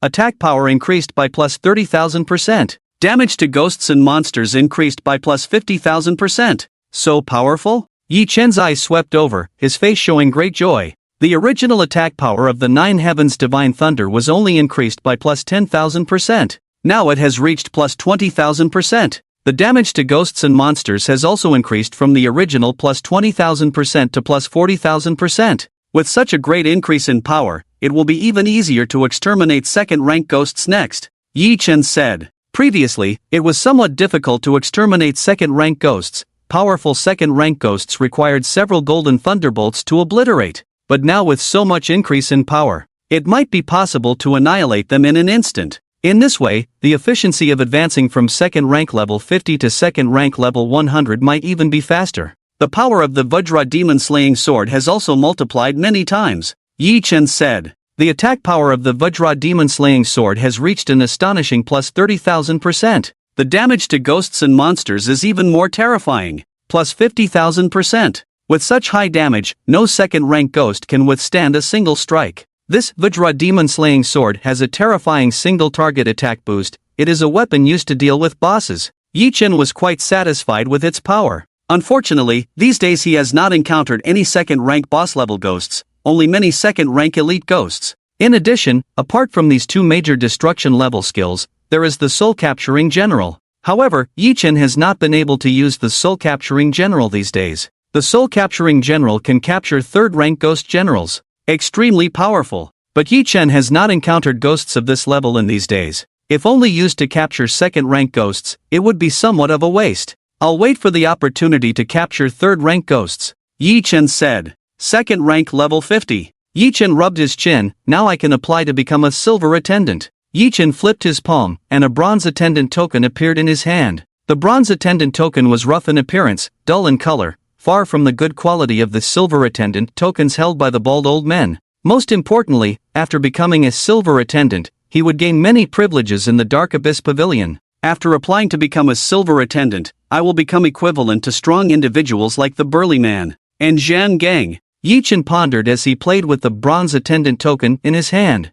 Attack power increased by plus 30,000%. Damage to ghosts and monsters increased by plus 50,000%. So powerful? Yi-Chen's eyes swept over, his face showing great joy. The original attack power of the 9 Heavens Divine Thunder was only increased by plus 10,000%. Now it has reached plus 20,000%. The damage to ghosts and monsters has also increased from the original plus 20,000% to plus 40,000%. With such a great increase in power, it will be even easier to exterminate second-rank ghosts next, Yi-Chen said. Previously, it was somewhat difficult to exterminate second-rank ghosts. Powerful second-rank ghosts required several golden thunderbolts to obliterate. But now with so much increase in power, it might be possible to annihilate them in an instant. In this way, the efficiency of advancing from second rank level 50 to second rank level 100 might even be faster. The power of the Vajra Demon Slaying Sword has also multiplied many times, Yi-Chen said. The attack power of the Vajra Demon Slaying Sword has reached an astonishing plus 30,000%. The damage to ghosts and monsters is even more terrifying, plus 50,000%. With such high damage, no second rank ghost can withstand a single strike. This Vajra Demon Slaying Sword has a terrifying single target attack boost. It is a weapon used to deal with bosses. Yi-Chen was quite satisfied with its power. Unfortunately, these days he has not encountered any second-rank boss-level ghosts, only many second-rank elite ghosts. In addition, apart from these two major destruction-level skills, there is the soul-capturing general. However, Yi-Chen has not been able to use the soul-capturing general these days. The soul-capturing general can capture third-rank ghost generals. Extremely powerful. But Yi-Chen has not encountered ghosts of this level in these days. If only used to capture second-rank ghosts, it would be somewhat of a waste. I'll wait for the opportunity to capture third-rank ghosts, Yi Chen said. Second rank level 50. Yi Chen rubbed his chin. Now I can apply to become a silver attendant. Yi Chen flipped his palm, and a bronze attendant token appeared in his hand. The bronze attendant token was rough in appearance, dull in color, far from the good quality of the silver attendant tokens held by the bald old men. Most importantly, after becoming a silver attendant, he would gain many privileges in the Dark Abyss Pavilion. After applying to become a silver attendant, I will become equivalent to strong individuals like the Burly Man and Zhang Gang. Yi Chen pondered as he played with the bronze attendant token in his hand.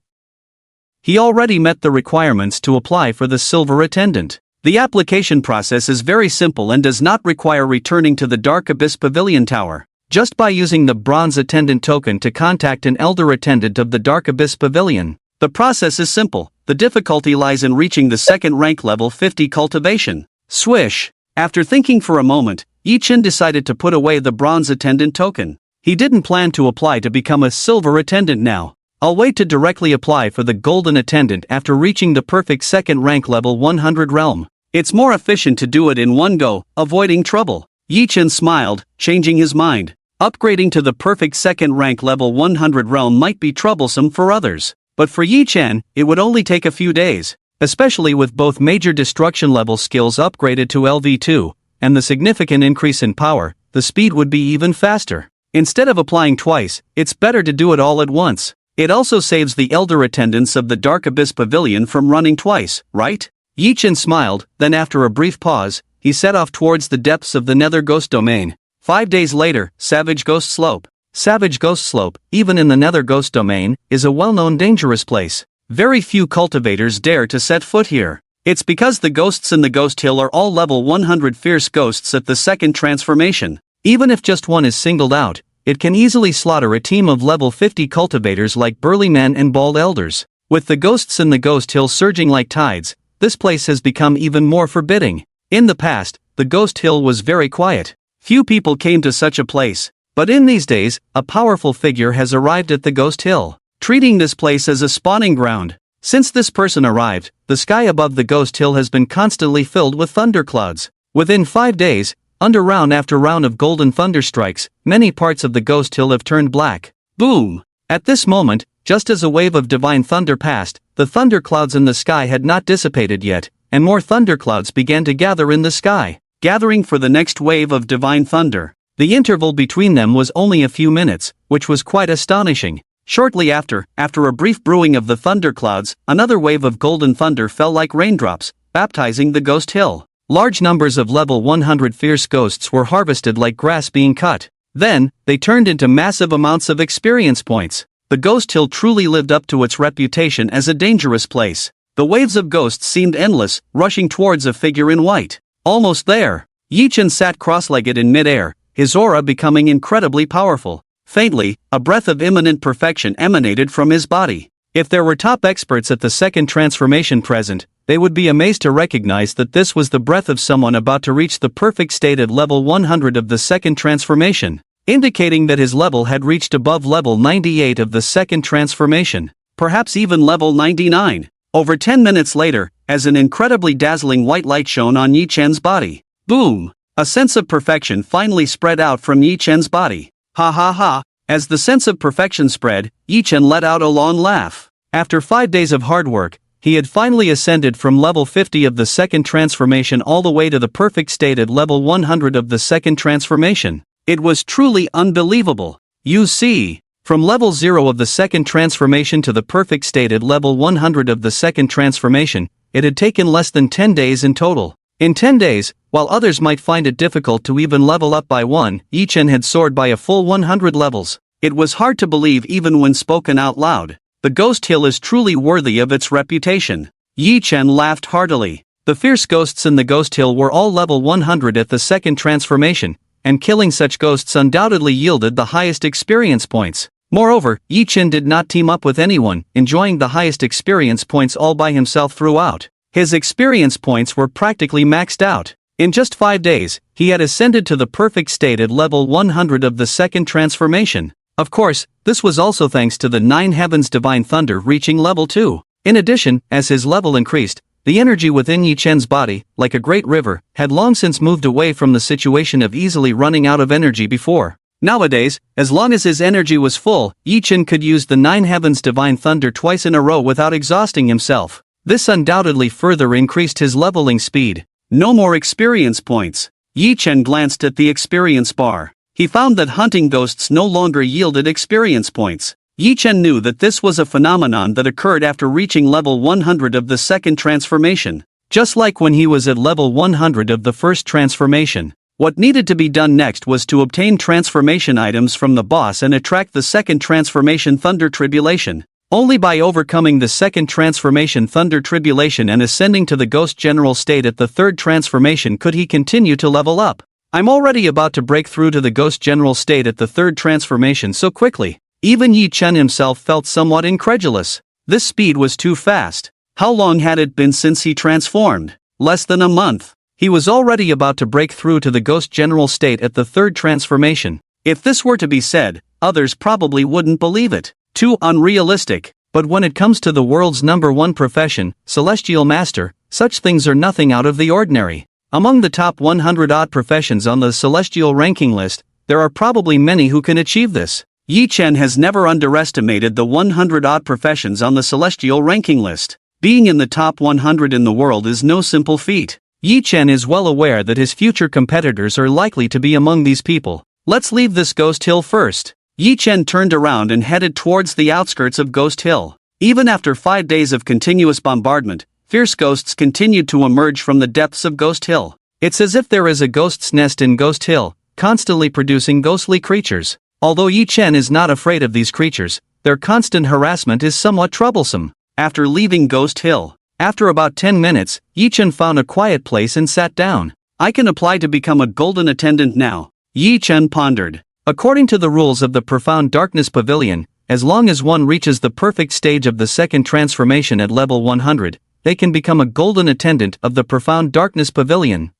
He already met the requirements to apply for the silver attendant. The application process is very simple and does not require returning to the Dark Abyss Pavilion Tower. Just by using the bronze attendant token to contact an elder attendant of the Dark Abyss Pavilion. The process is simple. The difficulty lies in reaching the second rank level 50 cultivation. Swish! After thinking for a moment, Yi Chen decided to put away the bronze attendant token. He didn't plan to apply to become a silver attendant now. I'll wait to directly apply for the golden attendant after reaching the perfect second rank level 100 realm. It's more efficient to do it in one go, avoiding trouble. Yi Chen smiled, changing his mind. Upgrading to the perfect second rank level 100 realm might be troublesome for others. But for Yi Chen, it would only take a few days, especially with both major destruction level skills upgraded to LV2, and the significant increase in power, the speed would be even faster. Instead of applying twice, it's better to do it all at once. It also saves the elder attendants of the Dark Abyss Pavilion from running twice, right? Yi Chen smiled, then after a brief pause, he set off towards the depths of the Nether Ghost Domain. 5 days later, Savage Ghost Slope. Savage Ghost Slope, even in the Nether Ghost Domain, is a well-known dangerous place. Very few cultivators dare to set foot here. It's because the ghosts in the Ghost Hill are all level 100 fierce ghosts at the second transformation. Even if just one is singled out, it can easily slaughter a team of level 50 cultivators like Burly Men and Bald Elders. With the ghosts in the Ghost Hill surging like tides, this place has become even more forbidding. In the past, the Ghost Hill was very quiet. Few people came to such a place. But in these days, a powerful figure has arrived at the Ghost Hill, treating this place as a spawning ground. Since this person arrived, the sky above the Ghost Hill has been constantly filled with thunderclouds. Within 5 days, under round after round of golden thunder strikes, many parts of the Ghost Hill have turned black. Boom! At this moment, just as a wave of divine thunder passed, the thunderclouds in the sky had not dissipated yet, and more thunderclouds began to gather in the sky, gathering for the next wave of divine thunder. The interval between them was only a few minutes, which was quite astonishing. Shortly after a brief brewing of the thunderclouds, another wave of golden thunder fell like raindrops, baptizing the Ghost Hill. Large numbers of level 100 fierce ghosts were harvested like grass being cut. Then, they turned into massive amounts of experience points. The Ghost Hill truly lived up to its reputation as a dangerous place. The waves of ghosts seemed endless, rushing towards a figure in white. Almost there. Yi Chen sat cross-legged in mid-air, his aura becoming incredibly powerful. Faintly, a breath of imminent perfection emanated from his body. If there were top experts at the second transformation present, they would be amazed to recognize that this was the breath of someone about to reach the perfect state at level 100 of the second transformation, indicating that his level had reached above level 98 of the second transformation, perhaps even level 99. Over 10 minutes later, as an incredibly dazzling white light shone on Yi Chen's body. Boom! A sense of perfection finally spread out from Yi Chen's body. Ha ha ha! As the sense of perfection spread, Yi Chen let out a long laugh. After 5 days of hard work, he had finally ascended from level 50 of the second transformation all the way to the perfect state at level 100 of the second transformation. It was truly unbelievable. You see, from level 0 of the second transformation to the perfect state at level 100 of the second transformation, it had taken less than 10 days in total. In 10 days, while others might find it difficult to even level up by one, Yi Chen had soared by a full 100 levels. It was hard to believe even when spoken out loud. The Ghost Hill is truly worthy of its reputation. Yi Chen laughed heartily. The fierce ghosts in the Ghost Hill were all level 100 at the second transformation, and killing such ghosts undoubtedly yielded the highest experience points. Moreover, Yi Chen did not team up with anyone, enjoying the highest experience points all by himself throughout. His experience points were practically maxed out. In just 5 days, he had ascended to the perfect state at level 100 of the second transformation. Of course, this was also thanks to the 9 Heavens Divine Thunder reaching level 2. In addition, as his level increased, The energy within Yi Chen's body, like a great river, had long since moved away from the situation of easily running out of energy before. Nowadays, as long as his energy was full, Yi Chen could use the nine heavens divine thunder twice in a row without exhausting himself. This undoubtedly further increased his leveling speed. No more experience points. Yi Chen glanced at the experience bar. He found that hunting ghosts no longer yielded experience points. Yi Chen knew that this was a phenomenon that occurred after reaching level 100 of the second transformation. Just like when he was at level 100 of the first transformation. What needed to be done next was to obtain transformation items from the boss and attract the second transformation Thunder Tribulation. Only by overcoming the second transformation Thunder Tribulation and ascending to the Ghost General state at the third transformation could he continue to level up. I'm already about to break through to the Ghost General state at the third transformation so quickly. Even Yi Chen himself felt somewhat incredulous. This speed was too fast. How long had it been since he transformed? Less than a month. He was already about to break through to the Ghost General state at the third transformation. If this were to be said, others probably wouldn't believe it. Too unrealistic. But when it comes to the world's #1 profession, Celestial Master, such things are nothing out of the ordinary. Among the top 100-odd professions on the Celestial ranking list, there are probably many who can achieve this. Yi Chen has never underestimated the 100-odd professions on the Celestial ranking list. Being in the top 100 in the world is no simple feat. Yi Chen is well aware that his future competitors are likely to be among these people. Let's leave this Ghost Hill first. Yi Chen turned around and headed towards the outskirts of Ghost Hill. Even after 5 days of continuous bombardment, fierce ghosts continued to emerge from the depths of Ghost Hill. It's as if there is a ghost's nest in Ghost Hill, constantly producing ghostly creatures. Although Yi Chen is not afraid of these creatures, their constant harassment is somewhat troublesome. After leaving Ghost Hill, after about 10 minutes, Yi Chen found a quiet place and sat down. I can apply to become a golden attendant now, Yi Chen pondered. According to the rules of the Profound Darkness Pavilion, as long as one reaches the perfect stage of the second transformation at level 100, they can become a golden attendant of the Profound Darkness Pavilion.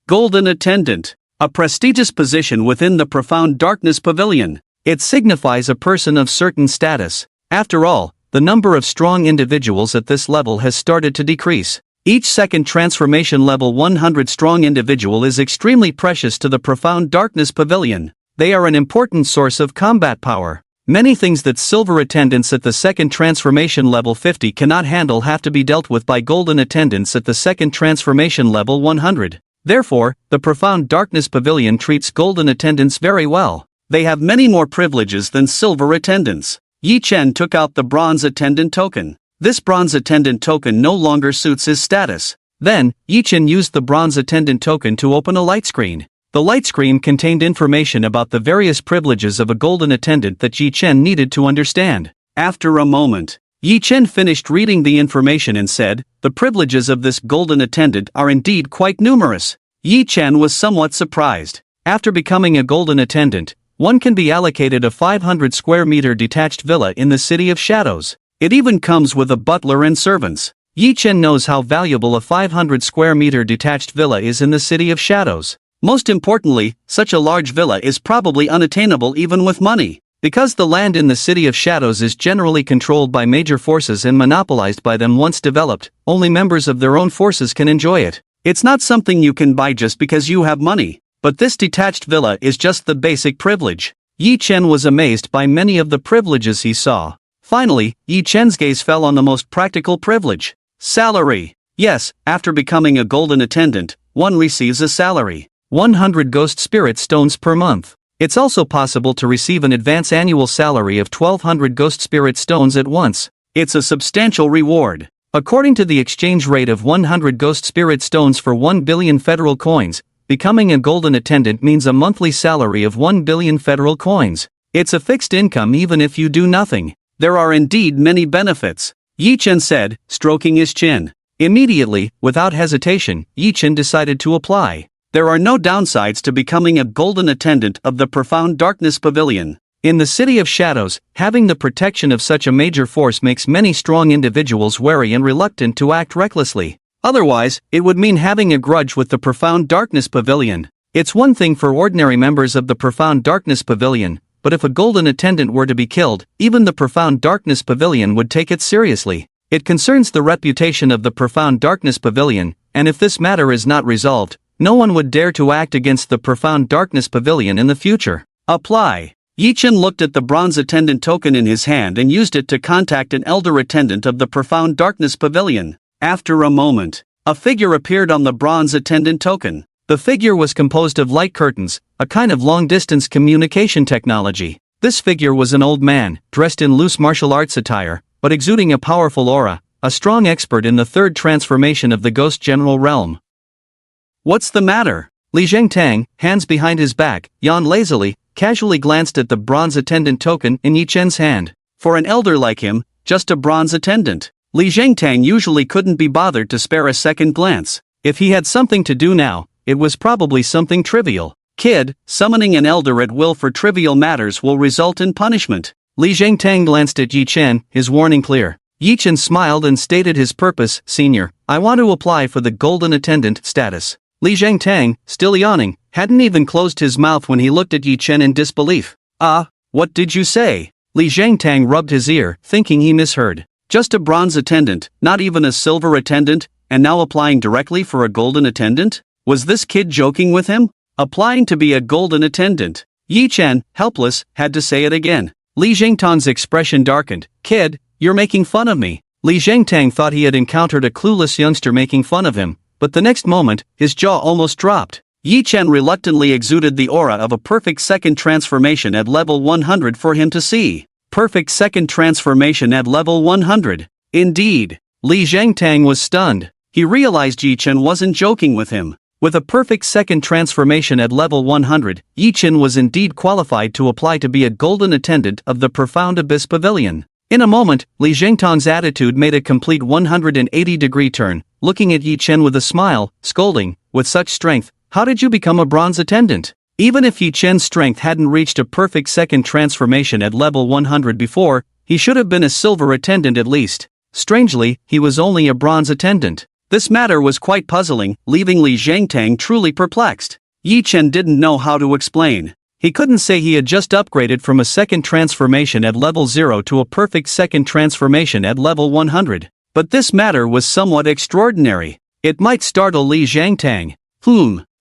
Golden Attendant. A prestigious position within the Profound Darkness Pavilion. It signifies a person of certain status. After all, the number of strong individuals at this level has started to decrease. Each second transformation level 100 strong individual is extremely precious to the Profound Darkness Pavilion. They are an important source of combat power. Many things that silver attendants at the second transformation level 50 cannot handle have to be dealt with by golden attendants at the second transformation level 100. Therefore, the Profound Darkness Pavilion treats golden attendants very well. They have many more privileges than silver attendants. Yi Chen took out the bronze attendant token. This bronze attendant token no longer suits his status. Then, Yi Chen used the bronze attendant token to open a light screen. The light screen contained information about the various privileges of a golden attendant that Yi Chen needed to understand. After a moment, Yi Chen finished reading the information and said, "The privileges of this golden attendant are indeed quite numerous." Yi Chen was somewhat surprised. After becoming a golden attendant, one can be allocated a 500 square meter detached villa in the City of Shadows. It even comes with a butler and servants. Yi Chen knows how valuable a 500 square meter detached villa is in the City of Shadows. Most importantly, such a large villa is probably unattainable even with money. Because the land in the City of Shadows is generally controlled by major forces and monopolized by them once developed, only members of their own forces can enjoy it. It's not something you can buy just because you have money. But this detached villa is just the basic privilege. Yi Chen was amazed by many of the privileges he saw. Finally, Yi Chen's gaze fell on the most practical privilege. Salary. Yes, after becoming a golden attendant, one receives a salary. 100 ghost spirit stones per month. It's also possible to receive an advance annual salary of 1,200 ghost spirit stones at once. It's a substantial reward. According to the exchange rate of 100 ghost spirit stones for 1 billion federal coins, becoming a golden attendant means a monthly salary of 1 billion federal coins. It's a fixed income even if you do nothing. There are indeed many benefits, Yi Chen said, stroking his chin. Immediately, without hesitation, Yi Chen decided to apply. There are no downsides to becoming a golden attendant of the Profound Darkness Pavilion. In the City of Shadows, having the protection of such a major force makes many strong individuals wary and reluctant to act recklessly. Otherwise, it would mean having a grudge with the Profound Darkness Pavilion. It's one thing for ordinary members of the Profound Darkness Pavilion, but if a golden attendant were to be killed, even the Profound Darkness Pavilion would take it seriously. It concerns the reputation of the Profound Darkness Pavilion, and if this matter is not resolved, no one would dare to act against the Profound Darkness Pavilion in the future. Apply. Yi-Chen looked at the bronze attendant token in his hand and used it to contact an elder attendant of the Profound Darkness Pavilion. After a moment, a figure appeared on the bronze attendant token. The figure was composed of light curtains, a kind of long-distance communication technology. This figure was an old man, dressed in loose martial arts attire, but exuding a powerful aura, a strong expert in the third transformation of the Ghost General realm. "What's the matter?" Li Zhengtang, hands behind his back, yawned lazily, casually glanced at the bronze attendant token in Yi-Chen's hand. For an elder like him, just a bronze attendant. Li Zhengtang usually couldn't be bothered to spare a second glance. If he had something to do now, it was probably something trivial. "Kid, summoning an elder at will for trivial matters will result in punishment." Li Zhengtang glanced at Yi-Chen, his warning clear. Yi-Chen smiled and stated his purpose. "Senior, I want to apply for the Golden Attendant status." Li Zhengtang, still yawning, hadn't even closed his mouth when he looked at Yi-Chen in disbelief. What did you say?" Li Zhengtang rubbed his ear, thinking he misheard. Just a bronze attendant, not even a silver attendant, and now applying directly for a golden attendant? Was this kid joking with him? Applying to be a golden attendant. Yi-Chen, helpless, had to say it again. Li Zhengtang's expression darkened. "Kid, you're making fun of me." Li Zhengtang thought he had encountered a clueless youngster making fun of him, but the next moment, his jaw almost dropped. Yi-Chen reluctantly exuded the aura of a perfect second transformation at level 100 for him to see. Perfect second transformation at level 100. Indeed. Li Zhengtang was stunned. He realized Yi-Chen wasn't joking with him. With a perfect second transformation at level 100, Yi-Chen was indeed qualified to apply to be a golden attendant of the Profound Abyss Pavilion. In a moment, Li Zhengtang's attitude made a complete 180-degree turn, looking at Yi-Chen with a smile, scolding, "With such strength, how did you become a bronze attendant?" Even if Yi-Chen's strength hadn't reached a perfect second transformation at level 100 before, he should have been a silver attendant at least. Strangely, he was only a bronze attendant. This matter was quite puzzling, leaving Li Zhengtang truly perplexed. Yi-Chen didn't know how to explain. He couldn't say he had just upgraded from a second transformation at level 0 to a perfect second transformation at level 100. But this matter was somewhat extraordinary. It might startle Li Zhengtang.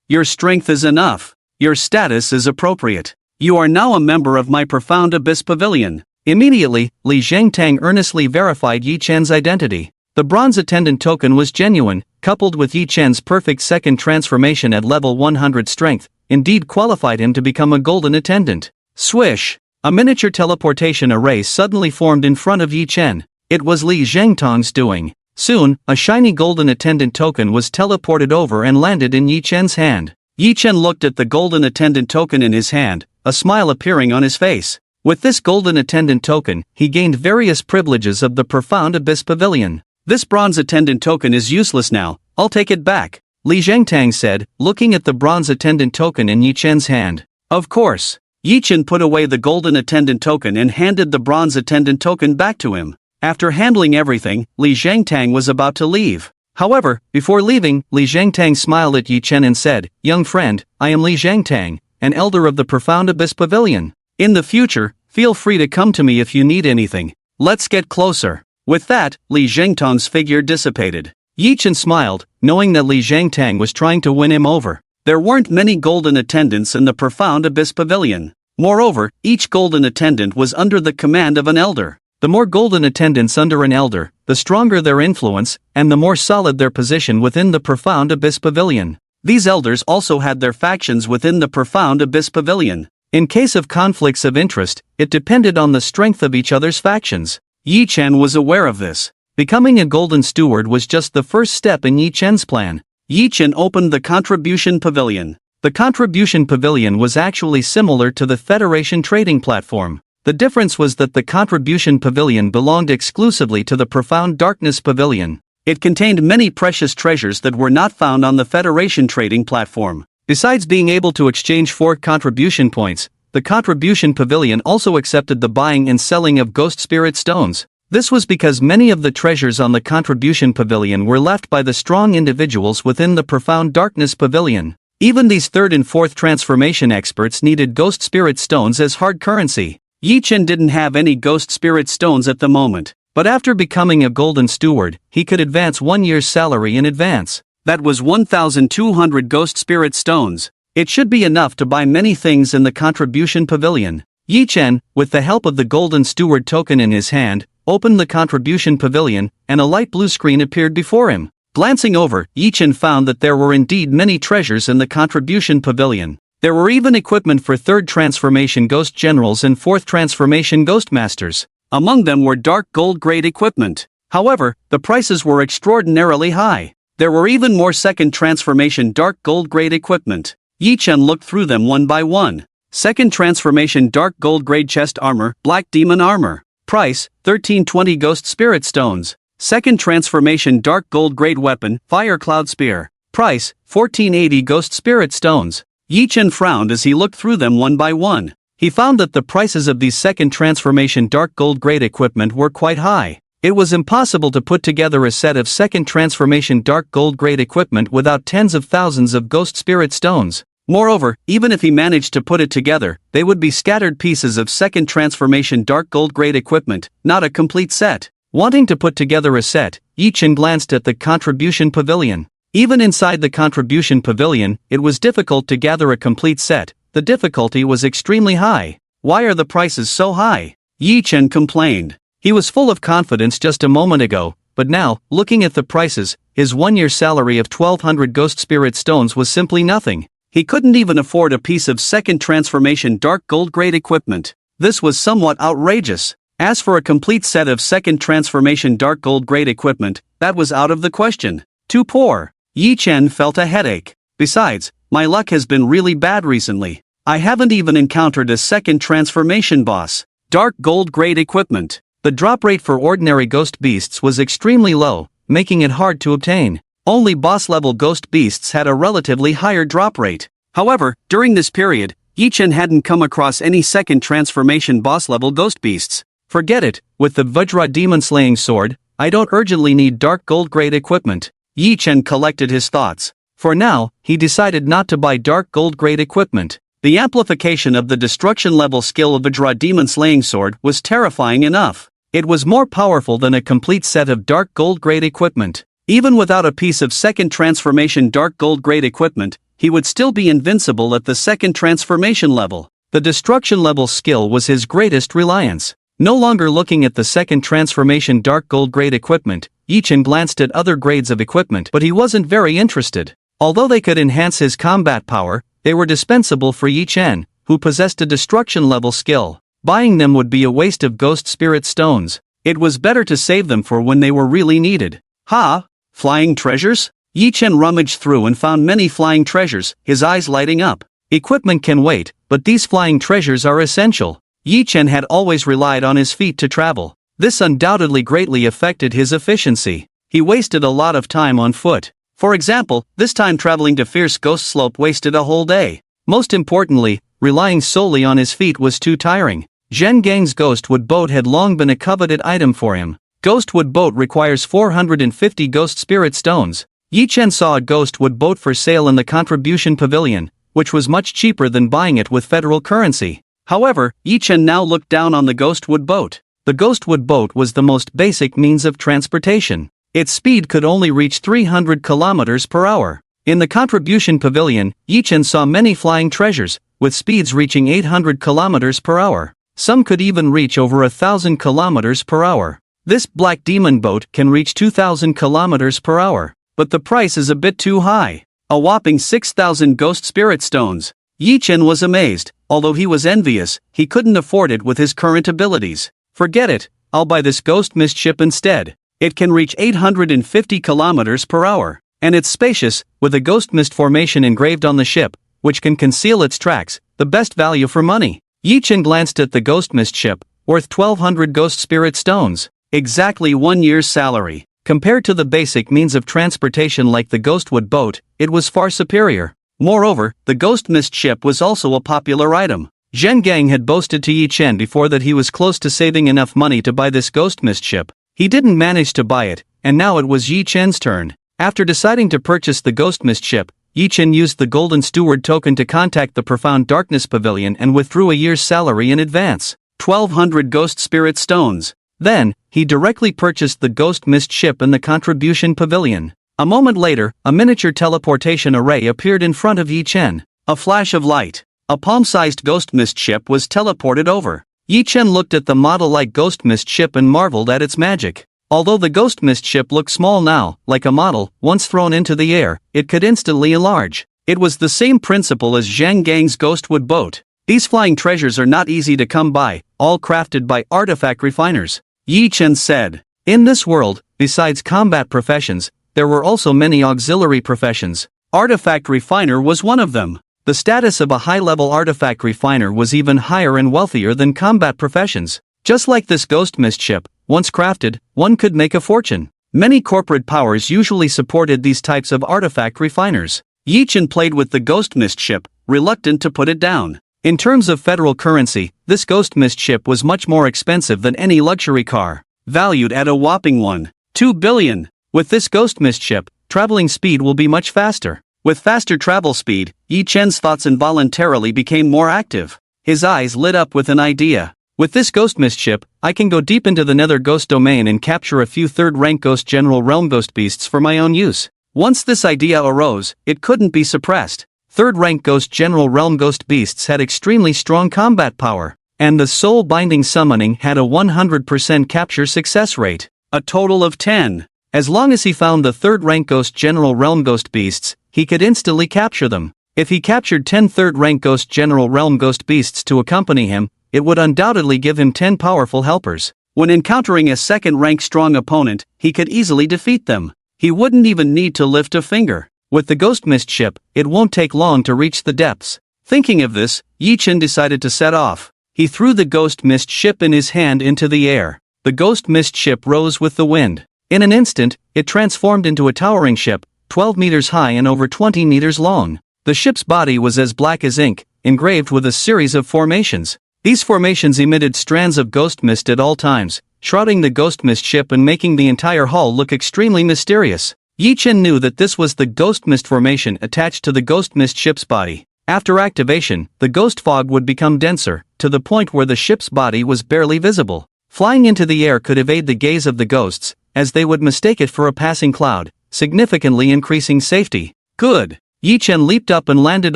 Your strength is enough. Your status is appropriate. You are now a member of my Profound Abyss Pavilion." Immediately, Li Zhengtang earnestly verified Yi-Chen's identity. The bronze attendant token was genuine, coupled with Yi-Chen's perfect second transformation at level 100 strength, indeed qualified him to become a golden attendant. Swish! A miniature teleportation array suddenly formed in front of Yi-Chen. It was Li Zhengtang's doing. Soon, a shiny golden attendant token was teleported over and landed in Yi-Chen's hand. Yi-Chen looked at the golden attendant token in his hand, a smile appearing on his face. With this golden attendant token, he gained various privileges of the Profound Abyss Pavilion. "This bronze attendant token is useless now, I'll take it back," Li Zhengtang said, looking at the bronze attendant token in Yi-Chen's hand. "Of course." Yi-Chen put away the golden attendant token and handed the bronze attendant token back to him. After handling everything, Li Zhengtang was about to leave. However, before leaving, Li Zhengtang smiled at Yi-Chen and said, "Young friend, I am Li Zhengtang, an elder of the Profound Abyss Pavilion. In the future, feel free to come to me if you need anything. Let's get closer." With that, Li Zhengtang's figure dissipated. Yi-Chen smiled, knowing that Li Zhengtang was trying to win him over. There weren't many golden attendants in the Profound Abyss Pavilion. Moreover, each golden attendant was under the command of an elder. The more golden attendants under an elder, the stronger their influence, and the more solid their position within the Profound Abyss Pavilion. These elders also had their factions within the Profound Abyss Pavilion. In case of conflicts of interest, it depended on the strength of each other's factions. Yi-Chen was aware of this. Becoming a golden steward was just the first step in Yi-Chen's plan. Yi-Chen opened the Contribution Pavilion. The Contribution Pavilion was actually similar to the Federation trading platform. The difference was that the Contribution Pavilion belonged exclusively to the Profound Darkness Pavilion. It contained many precious treasures that were not found on the Federation trading platform. Besides being able to exchange 4 contribution points, the Contribution Pavilion also accepted the buying and selling of Ghost Spirit Stones. This was because many of the treasures on the Contribution Pavilion were left by the strong individuals within the Profound Darkness Pavilion. Even these 3rd and 4th transformation experts needed Ghost Spirit Stones as hard currency. Yi-Chen didn't have any Ghost Spirit Stones at the moment. But after becoming a golden steward, he could advance 1 year's salary in advance. That was 1,200 ghost spirit stones. It should be enough to buy many things in the contribution pavilion. Yi Chen, with the help of the golden steward token in his hand, opened the contribution pavilion, and a light blue screen appeared before him. Glancing over, Yi Chen found that there were indeed many treasures in the contribution pavilion. There were even equipment for 3rd transformation ghost generals and 4th transformation ghost masters. Among them were dark gold grade equipment. However, the prices were extraordinarily high. There were even more 2nd transformation dark gold grade equipment. Yi Chen looked through them one by one. 2nd transformation dark gold grade chest armor, black demon armor. Price, 1320 ghost spirit stones. 2nd transformation dark gold grade weapon, fire cloud spear. Price, 1480 ghost spirit stones. Yi Chen frowned as he looked through them one by one. He found that the prices of these 2nd transformation dark gold grade equipment were quite high. It was impossible to put together a set of 2nd transformation dark gold grade equipment without tens of thousands of ghost spirit stones. Moreover, even if he managed to put it together, they would be scattered pieces of 2nd transformation dark gold grade equipment, not a complete set. Wanting to put together a set, Yi Chen glanced at the contribution pavilion. Even inside the contribution pavilion, it was difficult to gather a complete set. The difficulty was extremely high. Why are the prices so high? Yi Chen complained. He was full of confidence just a moment ago, but now, looking at the prices, his 1-year salary of 1,200 ghost spirit stones was simply nothing. He couldn't even afford a piece of 2nd transformation dark gold grade equipment. This was somewhat outrageous. As for a complete set of 2nd transformation dark gold grade equipment, that was out of the question. Too poor. Yi Chen felt a headache. Besides, my luck has been really bad recently. I haven't even encountered a 2nd transformation boss. Dark gold grade equipment. The drop rate for ordinary ghost beasts was extremely low, making it hard to obtain. Only boss-level ghost beasts had a relatively higher drop rate. However, during this period, Yi Chen hadn't come across any 2nd transformation boss-level ghost beasts. Forget it, with the Vajra demon-slaying sword, I don't urgently need dark gold-grade equipment. Yi Chen collected his thoughts. For now, he decided not to buy dark gold-grade equipment. The amplification of the destruction-level skill of Vajra demon-slaying sword was terrifying enough. It was more powerful than a complete set of dark gold-grade equipment. Even without a piece of 2nd transformation dark gold grade equipment, he would still be invincible at the 2nd transformation level. The destruction level skill was his greatest reliance. No longer looking at the 2nd transformation dark gold grade equipment, Yi Chen glanced at other grades of equipment, but he wasn't very interested. Although they could enhance his combat power, they were dispensable for Yi Chen, who possessed a destruction level skill. Buying them would be a waste of ghost spirit stones. It was better to save them for when they were really needed. Ha! Flying treasures? Yi Chen rummaged through and found many flying treasures, his eyes lighting up. Equipment can wait, but these flying treasures are essential. Yi Chen had always relied on his feet to travel. This undoubtedly greatly affected his efficiency. He wasted a lot of time on foot. For example, this time traveling to Fierce Ghost Slope wasted a whole day. Most importantly, relying solely on his feet was too tiring. Zhen Gang's Ghostwood boat had long been a coveted item for him. Ghostwood boat requires 450 ghost spirit stones. Yi Chen saw a ghostwood boat for sale in the contribution pavilion, which was much cheaper than buying it with federal currency. However, Yi Chen now looked down on the ghostwood boat. The ghostwood boat was the most basic means of transportation. Its speed could only reach 300 kilometers per hour. In the contribution pavilion, Yi Chen saw many flying treasures, with speeds reaching 800 kilometers per hour. Some could even reach over 1,000 kilometers per hour. This black demon boat can reach 2,000 kilometers per hour, but the price is a bit too high. A whopping 6,000 ghost spirit stones. Yi Chen was amazed. Although he was envious, he couldn't afford it with his current abilities. Forget it, I'll buy this ghost mist ship instead. It can reach 850 kilometers per hour, and it's spacious, with a ghost mist formation engraved on the ship, which can conceal its tracks, the best value for money. Yi Chen glanced at the ghost mist ship, worth 1,200 ghost spirit stones. Exactly 1 year's salary. Compared to the basic means of transportation like the ghostwood boat, it was far superior. Moreover, the ghost mist ship was also a popular item. Zhen Gang had boasted to Yi Chen before that he was close to saving enough money to buy this ghost mist ship. He didn't manage to buy it, and now it was Yi Chen's turn. After deciding to purchase the ghost mist ship, Yi Chen used the golden steward token to contact the Profound Darkness Pavilion and withdrew a year's salary in advance. 1,200 ghost spirit stones. Then, he directly purchased the Ghost Mist ship in the Contribution Pavilion. A moment later, a miniature teleportation array appeared in front of Yi Chen. A flash of light. A palm-sized Ghost Mist ship was teleported over. Yi Chen looked at the model-like Ghost Mist ship and marveled at its magic. Although the Ghost Mist ship looked small now, like a model, once thrown into the air, it could instantly enlarge. It was the same principle as Zhang Gang's Ghostwood boat. These flying treasures are not easy to come by, all crafted by artifact refiners. Yi Chen said. In this world, besides combat professions, there were also many auxiliary professions. Artifact refiner was one of them. The status of a high-level artifact refiner was even higher and wealthier than combat professions. Just like this Ghost Mist ship, once crafted, one could make a fortune. Many corporate powers usually supported these types of artifact refiners. Yi Chen played with the Ghost Mist ship, reluctant to put it down. In terms of federal currency, this Ghost Mist ship was much more expensive than any luxury car, valued at a whopping 1.2 billion. With this Ghost Mist ship, traveling speed will be much faster. With faster travel speed, Yi Chen's thoughts involuntarily became more active. His eyes lit up with an idea. With this Ghost Mist ship, I can go deep into the Nether Ghost domain and capture a few third-rank Ghost General Realm Ghost beasts for my own use. Once this idea arose, it couldn't be suppressed. Third-rank Ghost General Realm Ghost beasts had extremely strong combat power, and the soul-binding summoning had a 100% capture success rate. A total of 10. As long as he found the third-rank Ghost General Realm Ghost beasts, he could instantly capture them. If he captured 10 third-rank Ghost General Realm Ghost beasts to accompany him, it would undoubtedly give him 10 powerful helpers. When encountering a second-rank strong opponent, he could easily defeat them. He wouldn't even need to lift a finger. With the Ghost Mist ship, it won't take long to reach the depths. Thinking of this, Yi Chen decided to set off. He threw the Ghost Mist ship in his hand into the air. The Ghost Mist ship rose with the wind. In an instant, it transformed into a towering ship, 12 meters high and over 20 meters long. The ship's body was as black as ink, engraved with a series of formations. These formations emitted strands of ghost mist at all times, shrouding the Ghost Mist ship and making the entire hull look extremely mysterious. Yi Chen knew that this was the Ghost Mist formation attached to the Ghost Mist ship's body. After activation, the ghost fog would become denser, to the point where the ship's body was barely visible. Flying into the air could evade the gaze of the ghosts, as they would mistake it for a passing cloud, significantly increasing safety. Good. Yi Chen leaped up and landed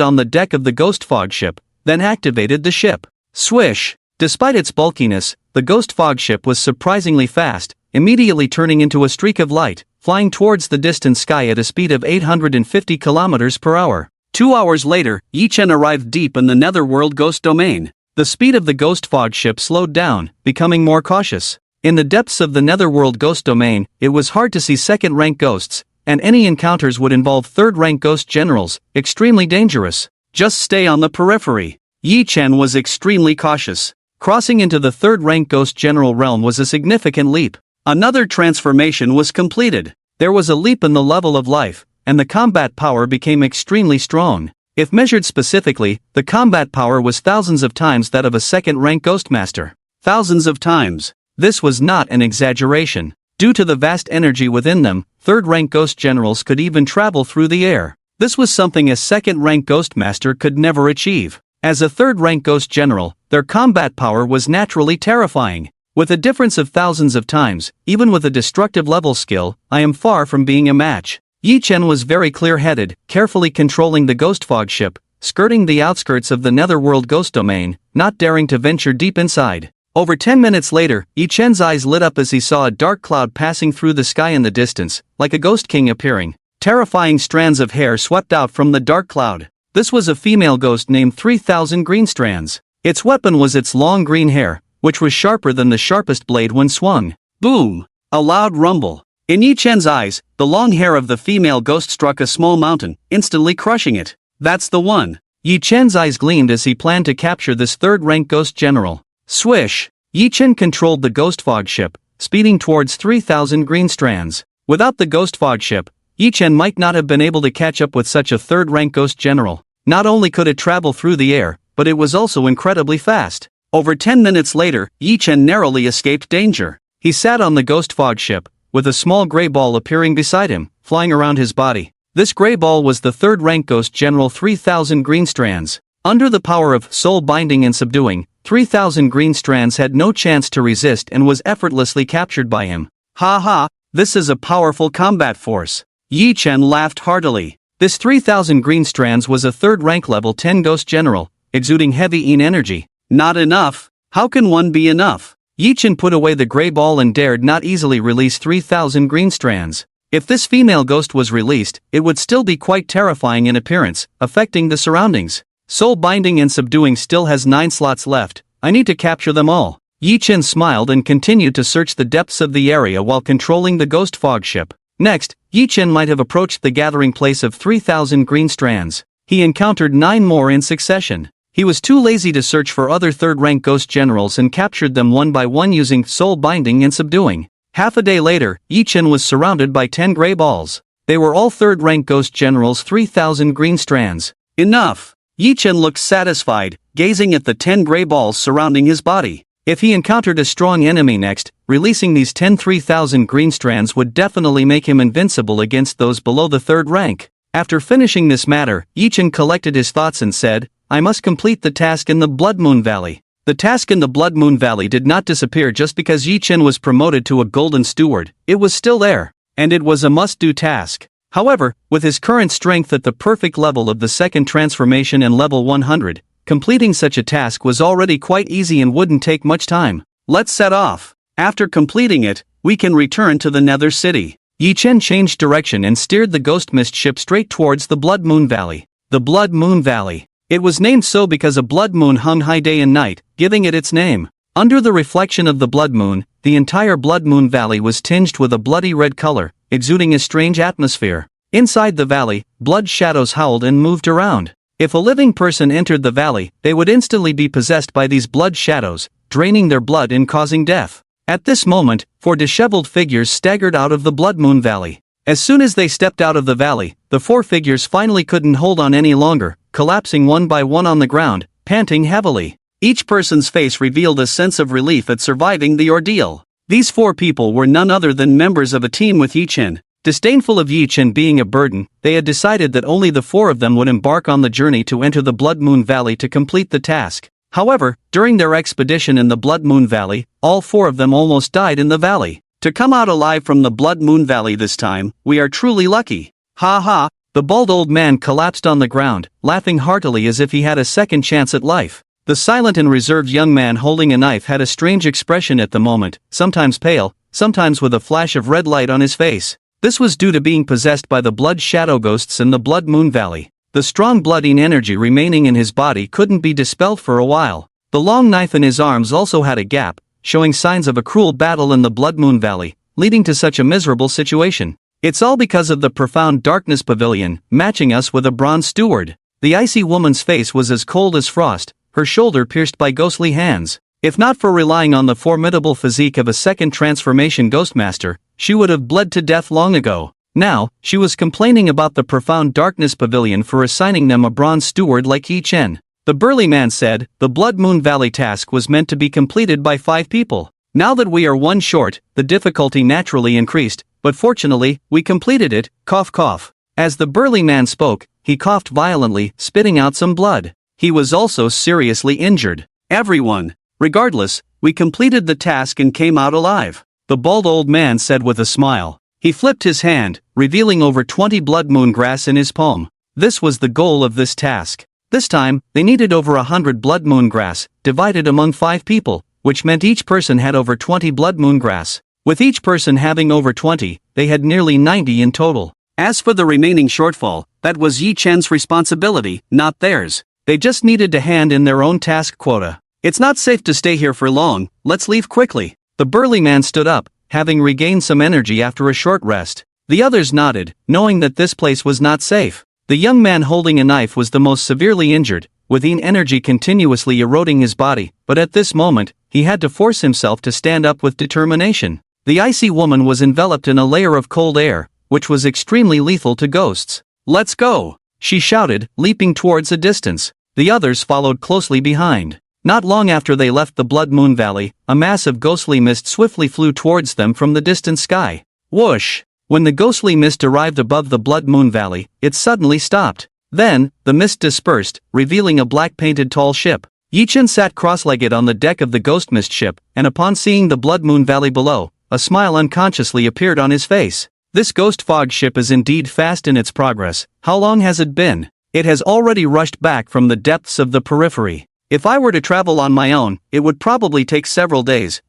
on the deck of the Ghost Fog ship, then activated the ship. Swish! Despite its bulkiness, the Ghost Fog ship was surprisingly fast, immediately turning into a streak of light, flying towards the distant sky at a speed of 850 kilometers per hour. 2 hours later, Yi Chen arrived deep in the Netherworld Ghost domain. The speed of the Ghost Fog ship slowed down, becoming more cautious. In the depths of the Netherworld Ghost domain, it was hard to see second-rank ghosts, and any encounters would involve third-rank ghost generals, extremely dangerous. Just stay on the periphery. Yi Chen was extremely cautious. Crossing into the third-rank Ghost General realm was a significant leap. Another transformation was completed. There was a leap in the level of life, and the combat power became extremely strong. If measured specifically, the combat power was thousands of times that of a second-rank Ghostmaster. Thousands of times. This was not an exaggeration. Due to the vast energy within them, third-rank Ghost Generals could even travel through the air. This was something a second-rank Ghostmaster could never achieve. As a third-rank Ghost General, their combat power was naturally terrifying. With a difference of thousands of times, even with a destructive level skill, I am far from being a match. Yi Chen was very clear-headed, carefully controlling the Ghost Fog ship, skirting the outskirts of the Netherworld Ghost domain, not daring to venture deep inside. Over 10 minutes later, Yi Chen's eyes lit up as he saw a dark cloud passing through the sky in the distance, like a ghost king appearing. Terrifying strands of hair swept out from the dark cloud. This was a female ghost named 3000 Green Strands. Its weapon was its long green hair, which was sharper than the sharpest blade when swung. Boom! A loud rumble. In Yi Chen's eyes, the long hair of the female ghost struck a small mountain, instantly crushing it. That's the one. Yi Chen's eyes gleamed as he planned to capture this third-rank Ghost General. Swish! Yi Chen controlled the Ghost Fog ship, speeding towards 3000 Green Strands. Without the Ghost Fog ship, Yi Chen might not have been able to catch up with such a third-rank Ghost General. Not only could it travel through the air, but it was also incredibly fast. Over 10 minutes later, Yi Chen narrowly escaped danger. He sat on the Ghost Fog ship, with a small gray ball appearing beside him, flying around his body. This gray ball was the third-rank Ghost General 3000 Green Strands. Under the power of soul binding and subduing, 3,000 green strands had no chance to resist and was effortlessly captured by him. Ha ha, this is a powerful combat force. Yi Chen laughed heartily. This 3,000 green strands was a third-rank level 10 ghost general, exuding heavy Yin energy. Not enough? How can one be enough? Yi Chen put away the gray ball and dared not easily release 3,000 green strands. If this female ghost was released, it would still be quite terrifying in appearance, affecting the surroundings. Soul binding and subduing still has 9 slots left. I need to capture them all. Yi Chen smiled and continued to search the depths of the area while controlling the ghost fog ship. Next, Yi Chen might have approached the gathering place of 3,000 green strands. He encountered 9 more in succession. He was too lazy to search for other third-rank ghost generals and captured them one by one using soul binding and subduing. Half a day later, Yi Chen was surrounded by 10 gray balls. They were all third-rank ghost generals, 3,000 green strands. Enough! Yi Chen looked satisfied, gazing at the 10 gray balls surrounding his body. If he encountered a strong enemy next, releasing these 3,000 green strands would definitely make him invincible against those below the third rank. After finishing this matter, Yi Chen collected his thoughts and said, I must complete the task in the Blood Moon Valley. The task in the Blood Moon Valley did not disappear just because Yi Chen was promoted to a Golden Steward. It was still there, and it was a must-do task. However, with his current strength at the perfect level of the second transformation and level 100, completing such a task was already quite easy and wouldn't take much time. Let's set off. After completing it, we can return to the Nether City. Yi Chen changed direction and steered the Ghost Mist ship straight towards the Blood Moon Valley. The Blood Moon Valley. It was named so because a blood moon hung high day and night, giving it its name. Under the reflection of the blood moon, the entire Blood Moon Valley was tinged with a bloody red color, exuding a strange atmosphere. Inside the valley, blood shadows howled and moved around. If a living person entered the valley, they would instantly be possessed by these blood shadows, draining their blood and causing death. At this moment, 4 disheveled figures staggered out of the Blood Moon Valley. As soon as they stepped out of the valley, the 4 figures finally couldn't hold on any longer, collapsing one by one on the ground, panting heavily. Each person's face revealed a sense of relief at surviving the ordeal. These 4 people were none other than members of a team with Yi Chen. Disdainful of Yi Chen being a burden, they had decided that only the 4 of them would embark on the journey to enter the Blood Moon Valley to complete the task. However, during their expedition in the Blood Moon Valley, all 4 of them almost died in the valley. To come out alive from the Blood Moon Valley this time, we are truly lucky. Ha ha, the bald old man collapsed on the ground, laughing heartily as if he had a second chance at life. The silent and reserved young man holding a knife had a strange expression at the moment, sometimes pale, sometimes with a flash of red light on his face. This was due to being possessed by the blood shadow ghosts in the Blood Moon Valley. The strong blooding energy remaining in his body couldn't be dispelled for a while. The long knife in his arms also had a gap, showing signs of a cruel battle in the Blood Moon Valley, leading to such a miserable situation. It's all because of the profound darkness pavilion, matching us with a bronze steward. The icy woman's face was as cold as frost, her shoulder pierced by ghostly hands. If not for relying on the formidable physique of a second transformation Ghostmaster, she would have bled to death long ago. Now, she was complaining about the profound darkness pavilion for assigning them a bronze steward like Yi Chen. The burly man said, the Blood Moon Valley task was meant to be completed by 5 people. Now that we are 1 short, the difficulty naturally increased, but fortunately, we completed it, cough cough. As the burly man spoke, he coughed violently, spitting out some blood. He was also seriously injured. Everyone. Regardless, we completed the task and came out alive, the bald old man said with a smile. He flipped his hand, revealing over 20 blood moon grass in his palm. This was the goal of this task. This time, they needed over 100 blood moon grass, divided among 5 people, which meant each person had over 20 blood moon grass. With each person having over 20, they had nearly 90 in total. As for the remaining shortfall, that was Yi Chen's responsibility, not theirs. They just needed to hand in their own task quota. It's not safe to stay here for long, let's leave quickly. The burly man stood up, having regained some energy after a short rest. The others nodded, knowing that this place was not safe. The young man holding a knife was the most severely injured, with Yin energy continuously eroding his body, but at this moment, he had to force himself to stand up with determination. The icy woman was enveloped in a layer of cold air, which was extremely lethal to ghosts. Let's go! She shouted, leaping towards a distance. The others followed closely behind. Not long after they left the Blood Moon Valley, a mass of ghostly mist swiftly flew towards them from the distant sky. Whoosh! When the ghostly mist arrived above the Blood Moon Valley, it suddenly stopped. Then, the mist dispersed, revealing a black-painted tall ship. Yi Chen sat cross-legged on the deck of the ghost mist ship, and upon seeing the Blood Moon Valley below, a smile unconsciously appeared on his face. This ghost fog ship is indeed fast in its progress. How long has it been? It has already rushed back from the depths of the periphery. If I were to travel on my own, it would probably take several days.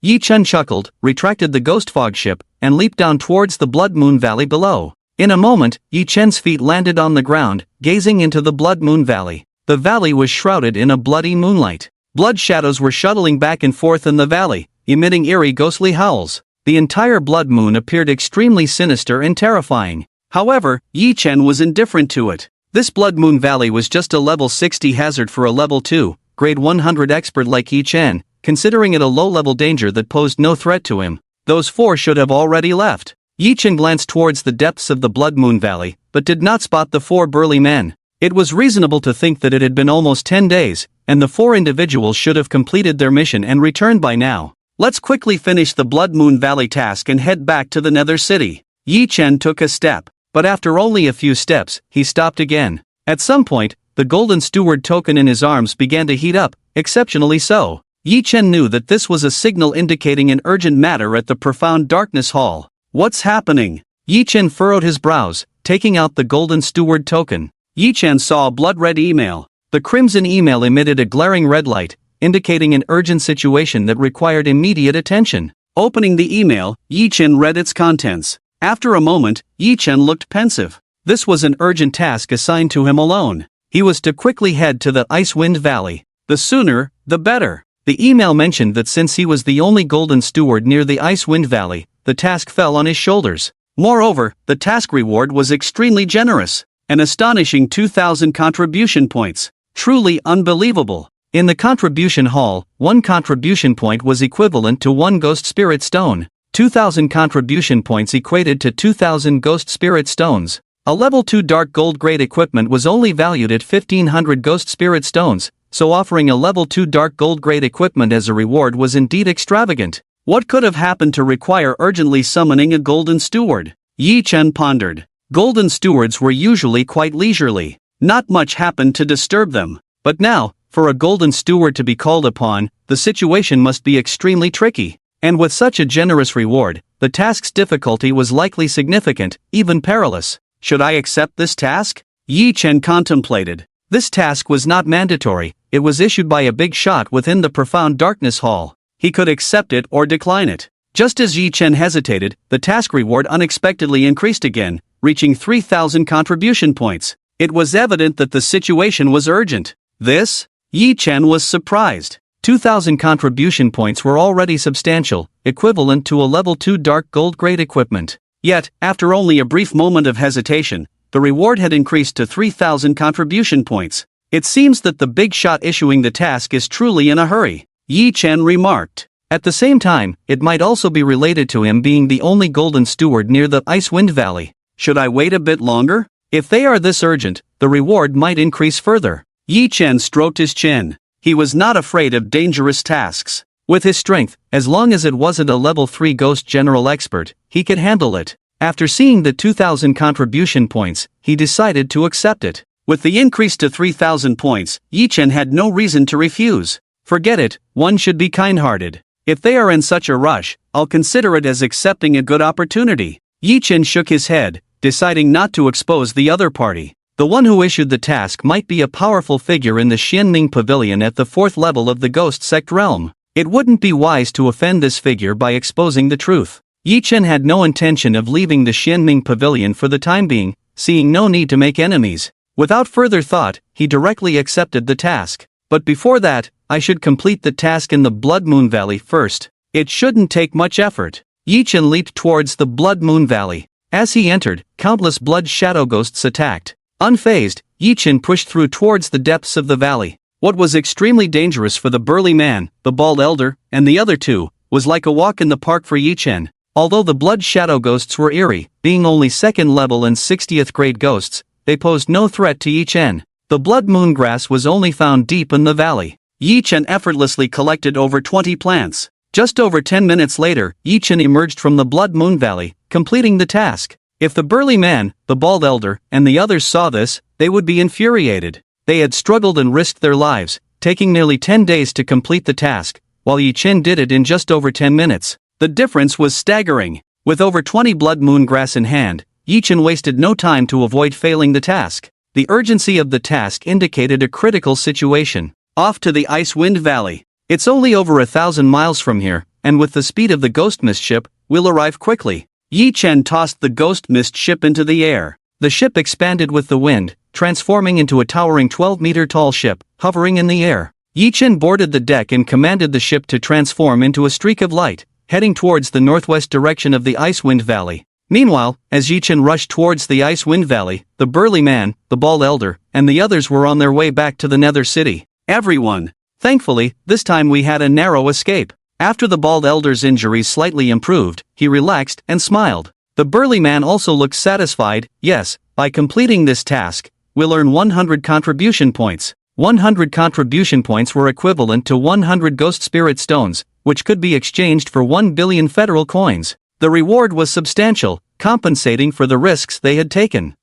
Yi Chen chuckled, retracted the ghost fog ship, and leaped down towards the Blood Moon Valley below. In a moment, Yi Chen's feet landed on the ground, gazing into the Blood Moon Valley. The valley was shrouded in a bloody moonlight. Blood shadows were shuttling back and forth in the valley, emitting eerie ghostly howls. The entire blood moon appeared extremely sinister and terrifying. However, Yi Chen was indifferent to it. This Blood Moon Valley was just a level 60 hazard for a level 2, grade 100 expert like Yi Chen, considering it a low-level danger that posed no threat to him. Those 4 should have already left. Yi Chen glanced towards the depths of the Blood Moon Valley, but did not spot the 4 burly men. It was reasonable to think that it had been almost 10 days, and the 4 individuals should have completed their mission and returned by now. Let's quickly finish the Blood Moon Valley task and head back to the Nether City. Yi Chen took a step, but after only a few steps, he stopped again. At some point, the Golden Steward token in his arms began to heat up, exceptionally so. Yi Chen knew that this was a signal indicating an urgent matter at the Profound Darkness Hall. What's happening? Yi Chen furrowed his brows, taking out the Golden Steward token. Yi Chen saw a blood-red email. The crimson email emitted a glaring red light, indicating an urgent situation that required immediate attention. Opening the email, Yi Chen read its contents. After a moment, Yi Chen looked pensive. This was an urgent task assigned to him alone. He was to quickly head to the Icewind Valley. The sooner, the better. The email mentioned that since he was the only Golden Steward near the Icewind Valley, the task fell on his shoulders. Moreover, the task reward was extremely generous. An astonishing 2,000 contribution points. Truly unbelievable. In the contribution hall, 1 contribution point was equivalent to 1 ghost spirit stone. 2,000 contribution points equated to 2,000 ghost spirit stones. A level 2 dark gold grade equipment was only valued at 1,500 ghost spirit stones, so offering a level 2 dark gold grade equipment as a reward was indeed extravagant. What could have happened to require urgently summoning a Golden Steward? Yi Chen pondered. Golden Stewards were usually quite leisurely. Not much happened to disturb them. But now, for a Golden Steward to be called upon, the situation must be extremely tricky. And with such a generous reward, the task's difficulty was likely significant, even perilous. Should I accept this task? Yi Chen contemplated. This task was not mandatory, it was issued by a big shot within the Profound Darkness Hall. He could accept it or decline it. Just as Yi Chen hesitated, the task reward unexpectedly increased again, reaching 3,000 contribution points. It was evident that the situation was urgent. This? Yi Chen was surprised. 2,000 contribution points were already substantial, equivalent to a level 2 dark gold grade equipment. Yet, after only a brief moment of hesitation, the reward had increased to 3,000 contribution points. It seems that the big shot issuing the task is truly in a hurry, Yi Chen remarked. At the same time, it might also be related to him being the only Golden Steward near the Icewind Valley. Should I wait a bit longer? If they are this urgent, the reward might increase further. Yi Chen stroked his chin. He was not afraid of dangerous tasks. With his strength, as long as it wasn't a level 3 Ghost General Expert, he could handle it. After seeing the 2,000 contribution points, he decided to accept it. With the increase to 3,000 points, Yi Chen had no reason to refuse. Forget it, one should be kind-hearted. If they are in such a rush, I'll consider it as accepting a good opportunity. Yi Chen shook his head, deciding not to expose the other party. The one who issued the task might be a powerful figure in the Xianming Pavilion at the 4th level of the Ghost Sect realm. It wouldn't be wise to offend this figure by exposing the truth. Yi Chen had no intention of leaving the Xianming Pavilion for the time being, seeing no need to make enemies. Without further thought, he directly accepted the task. But before that, I should complete the task in the Blood Moon Valley first. It shouldn't take much effort. Yi Chen leaped towards the Blood Moon Valley. As he entered, countless blood shadow ghosts attacked. Unfazed, Yi Chen pushed through towards the depths of the valley. What was extremely dangerous for the burly man, the bald elder, and the other 2, was like a walk in the park for Yi Chen. Although the blood shadow ghosts were eerie, being only 2nd level and 60th grade ghosts, they posed no threat to Yi Chen. The blood moon grass was only found deep in the valley. Yi Chen effortlessly collected over 20 plants. Just over 10 minutes later, Yi Chen emerged from the Blood Moon Valley, completing the task. If the burly man, the bald elder, and the others saw this, they would be infuriated. They had struggled and risked their lives, taking nearly 10 days to complete the task, while Yi Chen did it in just over 10 minutes. The difference was staggering. With over 20 blood moon grass in hand, Yi Chen wasted no time to avoid failing the task. The urgency of the task indicated a critical situation. Off to the Icewind Valley. It's only over 1,000 miles from here, and with the speed of the Ghost Mist ship, we'll arrive quickly. Yi Chen tossed the Ghost Mist ship into the air. The ship expanded with the wind, transforming into a towering 12-meter-tall ship, hovering in the air. Yi Chen boarded the deck and commanded the ship to transform into a streak of light, heading towards the northwest direction of the Icewind Valley. Meanwhile, as Yi Chen rushed towards the Icewind Valley, the burly man, the bald elder, and the others were on their way back to the Nether City. Everyone. Thankfully, this time we had a narrow escape. After the bald elder's injuries slightly improved, he relaxed and smiled. The burly man also looked satisfied. Yes, by completing this task, we'll earn 100 contribution points. 100 contribution points were equivalent to 100 ghost spirit stones, which could be exchanged for 1 billion federal coins. The reward was substantial, compensating for the risks they had taken.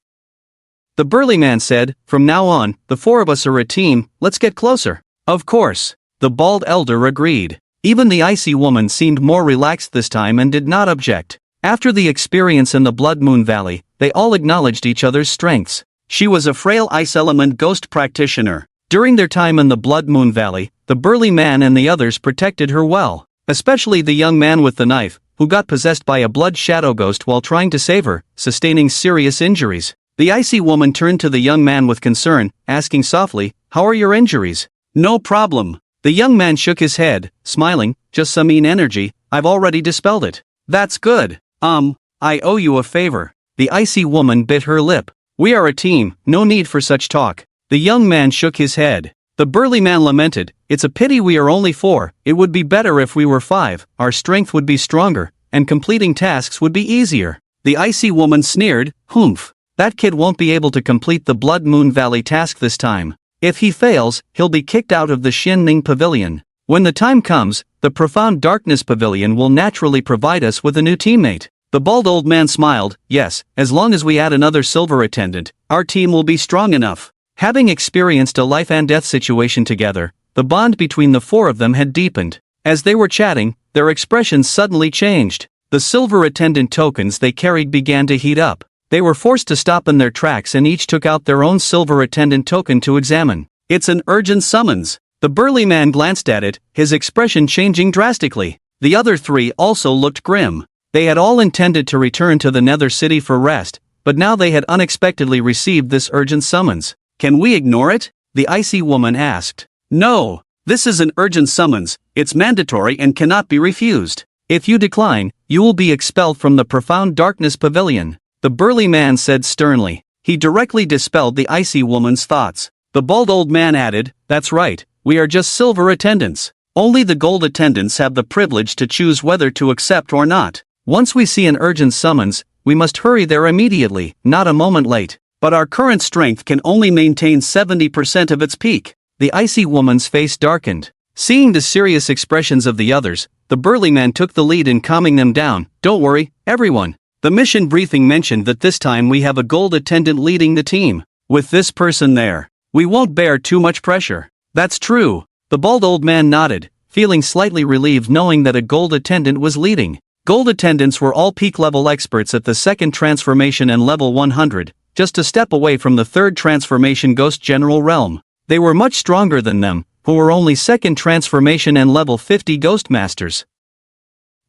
The burly man said, "From now on, the four of us are a team, let's get closer." Of course. The bald elder agreed. Even the icy woman seemed more relaxed this time and did not object. After the experience in the Blood Moon Valley, they all acknowledged each other's strengths. She was a frail ice element ghost practitioner. During their time in the Blood Moon Valley, the burly man and the others protected her well, especially the young man with the knife, who got possessed by a blood shadow ghost while trying to save her, sustaining serious injuries. The icy woman turned to the young man with concern, asking softly, "How are your injuries?" "No problem." The young man shook his head, smiling, "Just some mean energy, I've already dispelled it." "That's good. I owe you a favor." The icy woman bit her lip. "We are a team, no need for such talk." The young man shook his head. The burly man lamented, "It's a pity we are only 4, it would be better if we were 5, our strength would be stronger, and completing tasks would be easier." The icy woman sneered, "Humph. That kid won't be able to complete the Blood Moon Valley task this time. If he fails, he'll be kicked out of the Xinning Pavilion. When the time comes, the Profound Darkness Pavilion will naturally provide us with a new teammate." The bald old man smiled, "Yes, as long as we add another silver attendant, our team will be strong enough." Having experienced a life and death situation together, the bond between the four of them had deepened. As they were chatting, their expressions suddenly changed. The silver attendant tokens they carried began to heat up. They were forced to stop in their tracks and each took out their own silver attendant token to examine. "It's an urgent summons." The burly man glanced at it, his expression changing drastically. The other 3 also looked grim. They had all intended to return to the Nether City for rest, but now they had unexpectedly received this urgent summons. "Can we ignore it?" the icy woman asked. "No. This is an urgent summons, it's mandatory and cannot be refused. If you decline, you will be expelled from the Profound Darkness Pavilion," the burly man said sternly. He directly dispelled the icy woman's thoughts. The bald old man added, "That's right, we are just silver attendants. Only the gold attendants have the privilege to choose whether to accept or not. Once we see an urgent summons, we must hurry there immediately, not a moment late. But our current strength can only maintain 70% of its peak." The icy woman's face darkened. Seeing the serious expressions of the others, the burly man took the lead in calming them down. "Don't worry, everyone. The mission briefing mentioned that this time we have a gold attendant leading the team. With this person there, we won't bear too much pressure." "That's true." The bald old man nodded, feeling slightly relieved knowing that a gold attendant was leading. Gold attendants were all peak-level experts at the second transformation and level 100, just a step away from the third transformation Ghost General realm. They were much stronger than them, who were only second transformation and level 50 Ghost Masters.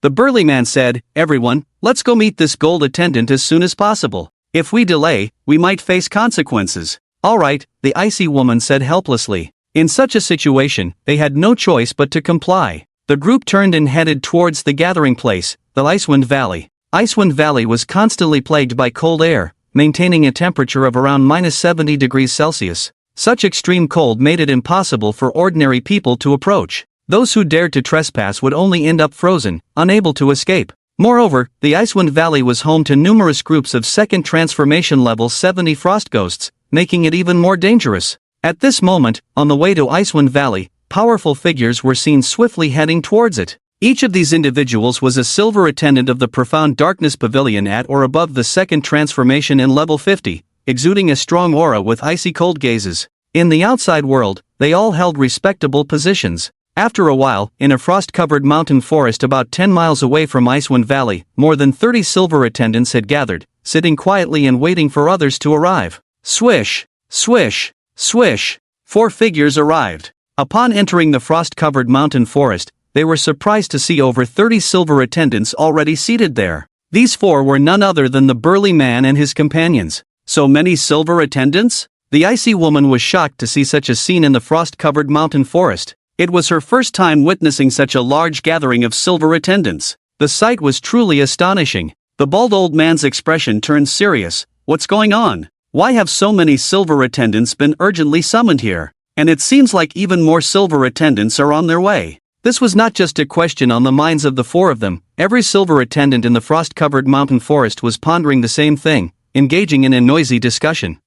The burly man said, "Everyone, let's go meet this gold attendant as soon as possible. If we delay, we might face consequences." "All right," the icy woman said helplessly. In such a situation, they had no choice but to comply. The group turned and headed towards the gathering place, the Icewind Valley. Icewind Valley was constantly plagued by cold air, maintaining a temperature of around -70 degrees Celsius. Such extreme cold made it impossible for ordinary people to approach. Those who dared to trespass would only end up frozen, unable to escape. Moreover, the Icewind Valley was home to numerous groups of second transformation level 70 frost ghosts, making it even more dangerous. At this moment, on the way to Icewind Valley, powerful figures were seen swiftly heading towards it. Each of these individuals was a silver attendant of the Profound Darkness Pavilion at or above the second transformation in level 50, exuding a strong aura with icy cold gazes. In the outside world, they all held respectable positions. After a while, in a frost-covered mountain forest about 10 miles away from Icewind Valley, more than 30 silver attendants had gathered, sitting quietly and waiting for others to arrive. Swish, swish, swish. 4 figures arrived. Upon entering the frost-covered mountain forest, they were surprised to see over 30 silver attendants already seated there. These 4 were none other than the burly man and his companions. So many silver attendants? The icy woman was shocked to see such a scene in the frost-covered mountain forest. It was her first time witnessing such a large gathering of silver attendants. The sight was truly astonishing. The bald old man's expression turned serious. What's going on? Why have so many silver attendants been urgently summoned here? And it seems like even more silver attendants are on their way. This was not just a question on the minds of the 4 of them. Every silver attendant in the frost-covered mountain forest was pondering the same thing, engaging in a noisy discussion.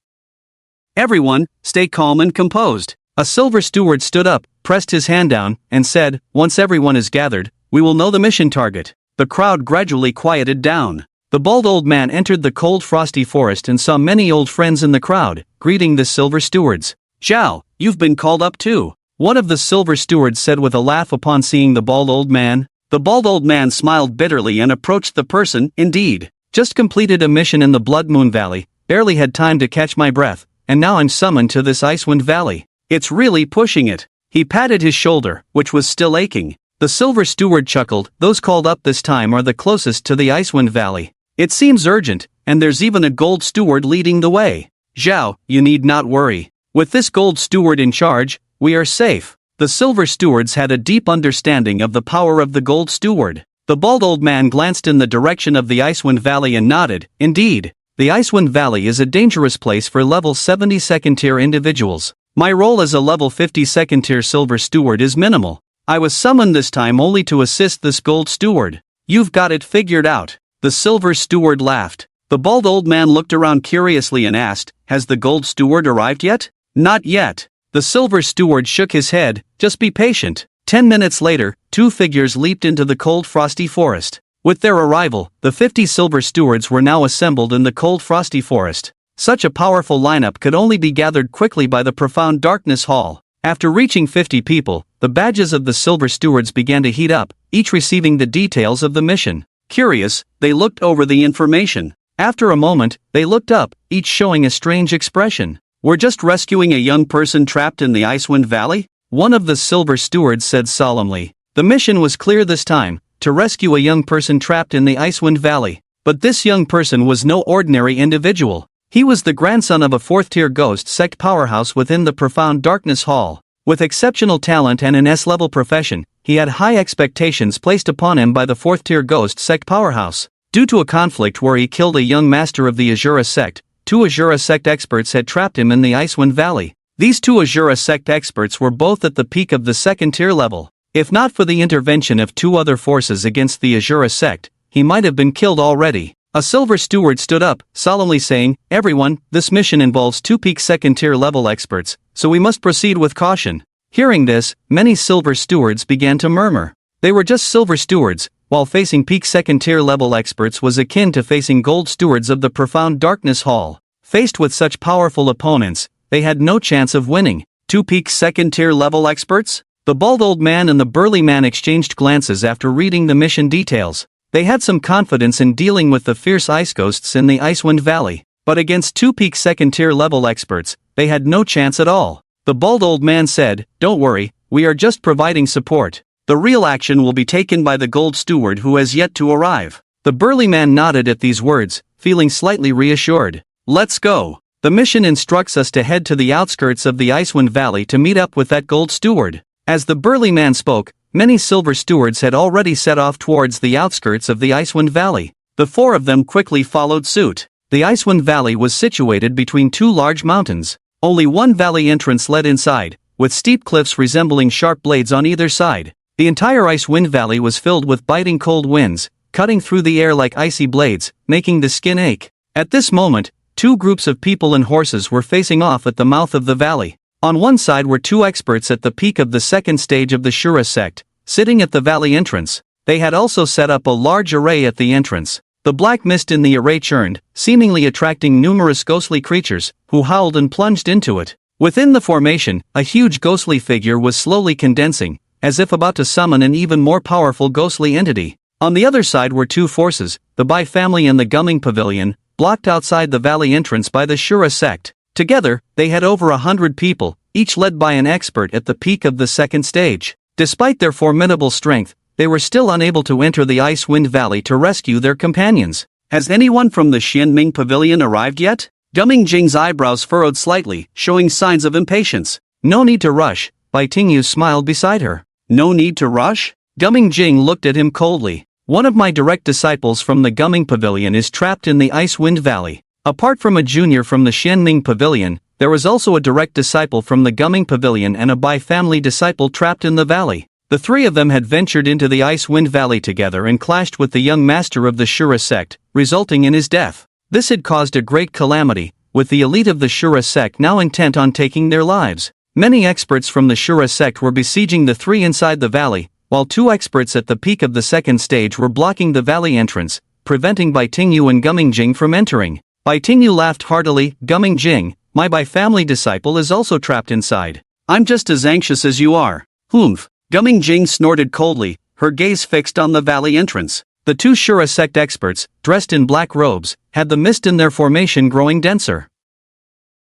Everyone, stay calm and composed. A silver steward stood up, pressed his hand down, and said, once everyone is gathered, we will know the mission target. The crowd gradually quieted down. The bald old man entered the cold frosty forest and saw many old friends in the crowd, greeting the silver stewards. Zhao, you've been called up too. One of the silver stewards said with a laugh upon seeing the bald old man. The bald old man smiled bitterly and approached the person. Indeed, just completed a mission in the Blood Moon Valley, barely had time to catch my breath, and now I'm summoned to this Icewind Valley. It's really pushing it. He patted his shoulder, which was still aching. The silver steward chuckled. Those called up this time are the closest to the Icewind Valley. It seems urgent, and there's even a gold steward leading the way. Zhao, you need not worry. With this gold steward in charge, we are safe. The silver stewards had a deep understanding of the power of the gold steward. The bald old man glanced in the direction of the Icewind Valley and nodded. Indeed, the Icewind Valley is a dangerous place for level 70 second-tier individuals. My role as a level 50 second-tier silver steward is minimal. I was summoned this time only to assist this gold steward. You've got it figured out. The silver steward laughed. The bald old man looked around curiously and asked, has the gold steward arrived yet? Not yet. The silver steward shook his head. Just be patient. 10 minutes later, 2 figures leaped into the cold frosty forest. With their arrival, the 50 silver stewards were now assembled in the cold frosty forest. Such a powerful lineup could only be gathered quickly by the profound darkness hall. After reaching 50 people, the badges of the silver stewards began to heat up, each receiving the details of the mission. Curious, they looked over the information. After a moment, they looked up, each showing a strange expression. We're just rescuing a young person trapped in the Icewind Valley? One of the silver stewards said solemnly. The mission was clear this time, to rescue a young person trapped in the Icewind Valley. But this young person was no ordinary individual. He was the grandson of a 4th-tier ghost sect powerhouse within the profound darkness hall. With exceptional talent and an S-level profession, he had high expectations placed upon him by the 4th-tier ghost sect powerhouse. Due to a conflict where he killed a young master of the Azure sect, 2 Azure sect experts had trapped him in the Icewind Valley. These 2 Azure sect experts were both at the peak of the 2nd-tier level. If not for the intervention of 2 other forces against the Azure sect, he might have been killed already. A silver steward stood up, solemnly saying, everyone, this mission involves 2 peak 2nd-tier level experts, so we must proceed with caution. Hearing this, many silver stewards began to murmur. They were just silver stewards, while facing peak 2nd-tier level experts was akin to facing gold stewards of the profound darkness hall. Faced with such powerful opponents, they had no chance of winning. 2 peak 2nd-tier level experts? The bald old man and the burly man exchanged glances after reading the mission details. They had some confidence in dealing with the fierce ice ghosts in the Icewind Valley, but against 2 peak 2nd-tier level experts, they had no chance at all. The bald old man said, don't worry, we are just providing support. The real action will be taken by the gold steward who has yet to arrive. The burly man nodded at these words, feeling slightly reassured. Let's go. The mission instructs us to head to the outskirts of the Icewind Valley to meet up with that gold steward. As the burly man spoke, many silver stewards had already set off towards the outskirts of the Icewind Valley. The 4 of them quickly followed suit. The Icewind Valley was situated between 2 large mountains. Only one valley entrance led inside, with steep cliffs resembling sharp blades on either side. The entire Icewind Valley was filled with biting cold winds, cutting through the air like icy blades, making the skin ache. At this moment, 2 groups of people and horses were facing off at the mouth of the valley. On one side were 2 experts at the peak of the 2nd stage of the Shura sect, sitting at the valley entrance. They had also set up a large array at the entrance. The black mist in the array churned, seemingly attracting numerous ghostly creatures, who howled and plunged into it. Within the formation, a huge ghostly figure was slowly condensing, as if about to summon an even more powerful ghostly entity. On the other side were two forces, the Bai family and the Gumming Pavilion, blocked outside the valley entrance by the Shura sect. Together, they had over 100 people, each led by an expert at the peak of the second stage. Despite their formidable strength, they were still unable to enter the Icewind Valley to rescue their companions. Has anyone from the Xianming Pavilion arrived yet? Gumming Jing's eyebrows furrowed slightly, showing signs of impatience. No need to rush, Bai Tingyu smiled beside her. No need to rush? Gumming Jing looked at him coldly. One of my direct disciples from the Gumming Pavilion is trapped in the Icewind Valley. Apart from a junior from the Xianming Pavilion, there is also a direct disciple from the Gumming Pavilion and a Bai family disciple trapped in the valley. The three of them had ventured into the Icewind Valley together and clashed with the young master of the Shura sect, resulting in his death. This had caused a great calamity, with the elite of the Shura sect now intent on taking their lives. Many experts from the Shura sect were besieging the three inside the valley, while two experts at the peak of the second stage were blocking the valley entrance, preventing Bai Tingyu and Gumming Jing from entering. Bai Tingyu laughed heartily. Gumming Jing, my Bai family disciple is also trapped inside. I'm just as anxious as you are. Humph. Gumming Jing snorted coldly, her gaze fixed on the valley entrance. The two Shura sect experts, dressed in black robes, had the mist in their formation growing denser.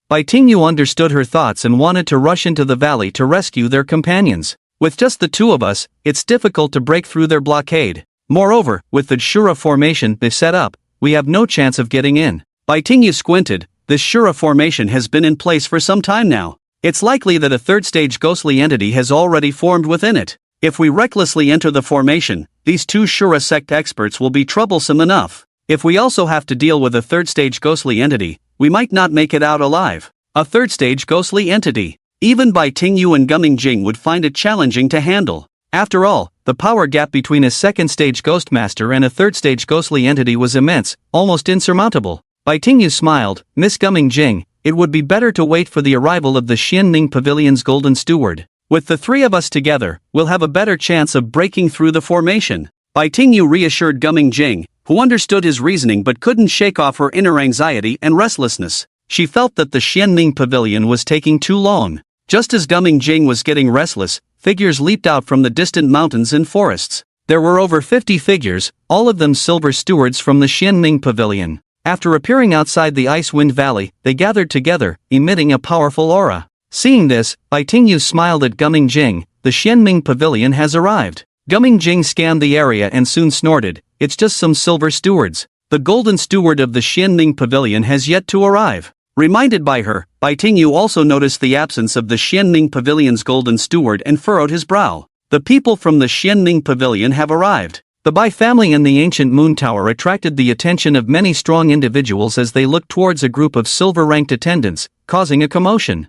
Bai Tingyu understood her thoughts and wanted to rush into the valley to rescue their companions. With just the two of us, it's difficult to break through their blockade. Moreover, with the Shura formation they've set up, we have no chance of getting in. Bai Tingyu squinted. This Shura formation has been in place for some time now. It's likely that a third-stage ghostly entity has already formed within it. If we recklessly enter the formation, these two Shura sect experts will be troublesome enough. If we also have to deal with a third-stage ghostly entity, we might not make it out alive. A third-stage ghostly entity. Even Bai Tingyu and Gumming Jing would find it challenging to handle. After all, the power gap between a second-stage ghost master and a third-stage ghostly entity was immense, almost insurmountable. Bai Tingyu smiled. Miss Gumming Jing, it would be better to wait for the arrival of the Xianming Pavilion's Golden Steward. With the three of us together, we'll have a better chance of breaking through the formation. Bai Tingyu reassured Gumming Jing, who understood his reasoning but couldn't shake off her inner anxiety and restlessness. She felt that the Xianming Pavilion was taking too long. Just as Gumming Jing was getting restless, figures leaped out from the distant mountains and forests. There were over 50 figures, all of them silver stewards from the Xianming Pavilion. After appearing outside the Icewind Valley, they gathered together, emitting a powerful aura. Seeing this, Bai Tingyu smiled at Gumming Jing. The Xianming Pavilion has arrived. Gumming Jing scanned the area and soon snorted. It's just some silver stewards. The Golden Steward of the Xianming Pavilion has yet to arrive. Reminded by her, Bai Tingyu also noticed the absence of the Xianming Pavilion's Golden Steward and furrowed his brow. The people from the Xianming Pavilion have arrived. The Bai family and the ancient moon tower attracted the attention of many strong individuals as they looked towards a group of silver-ranked attendants, causing a commotion.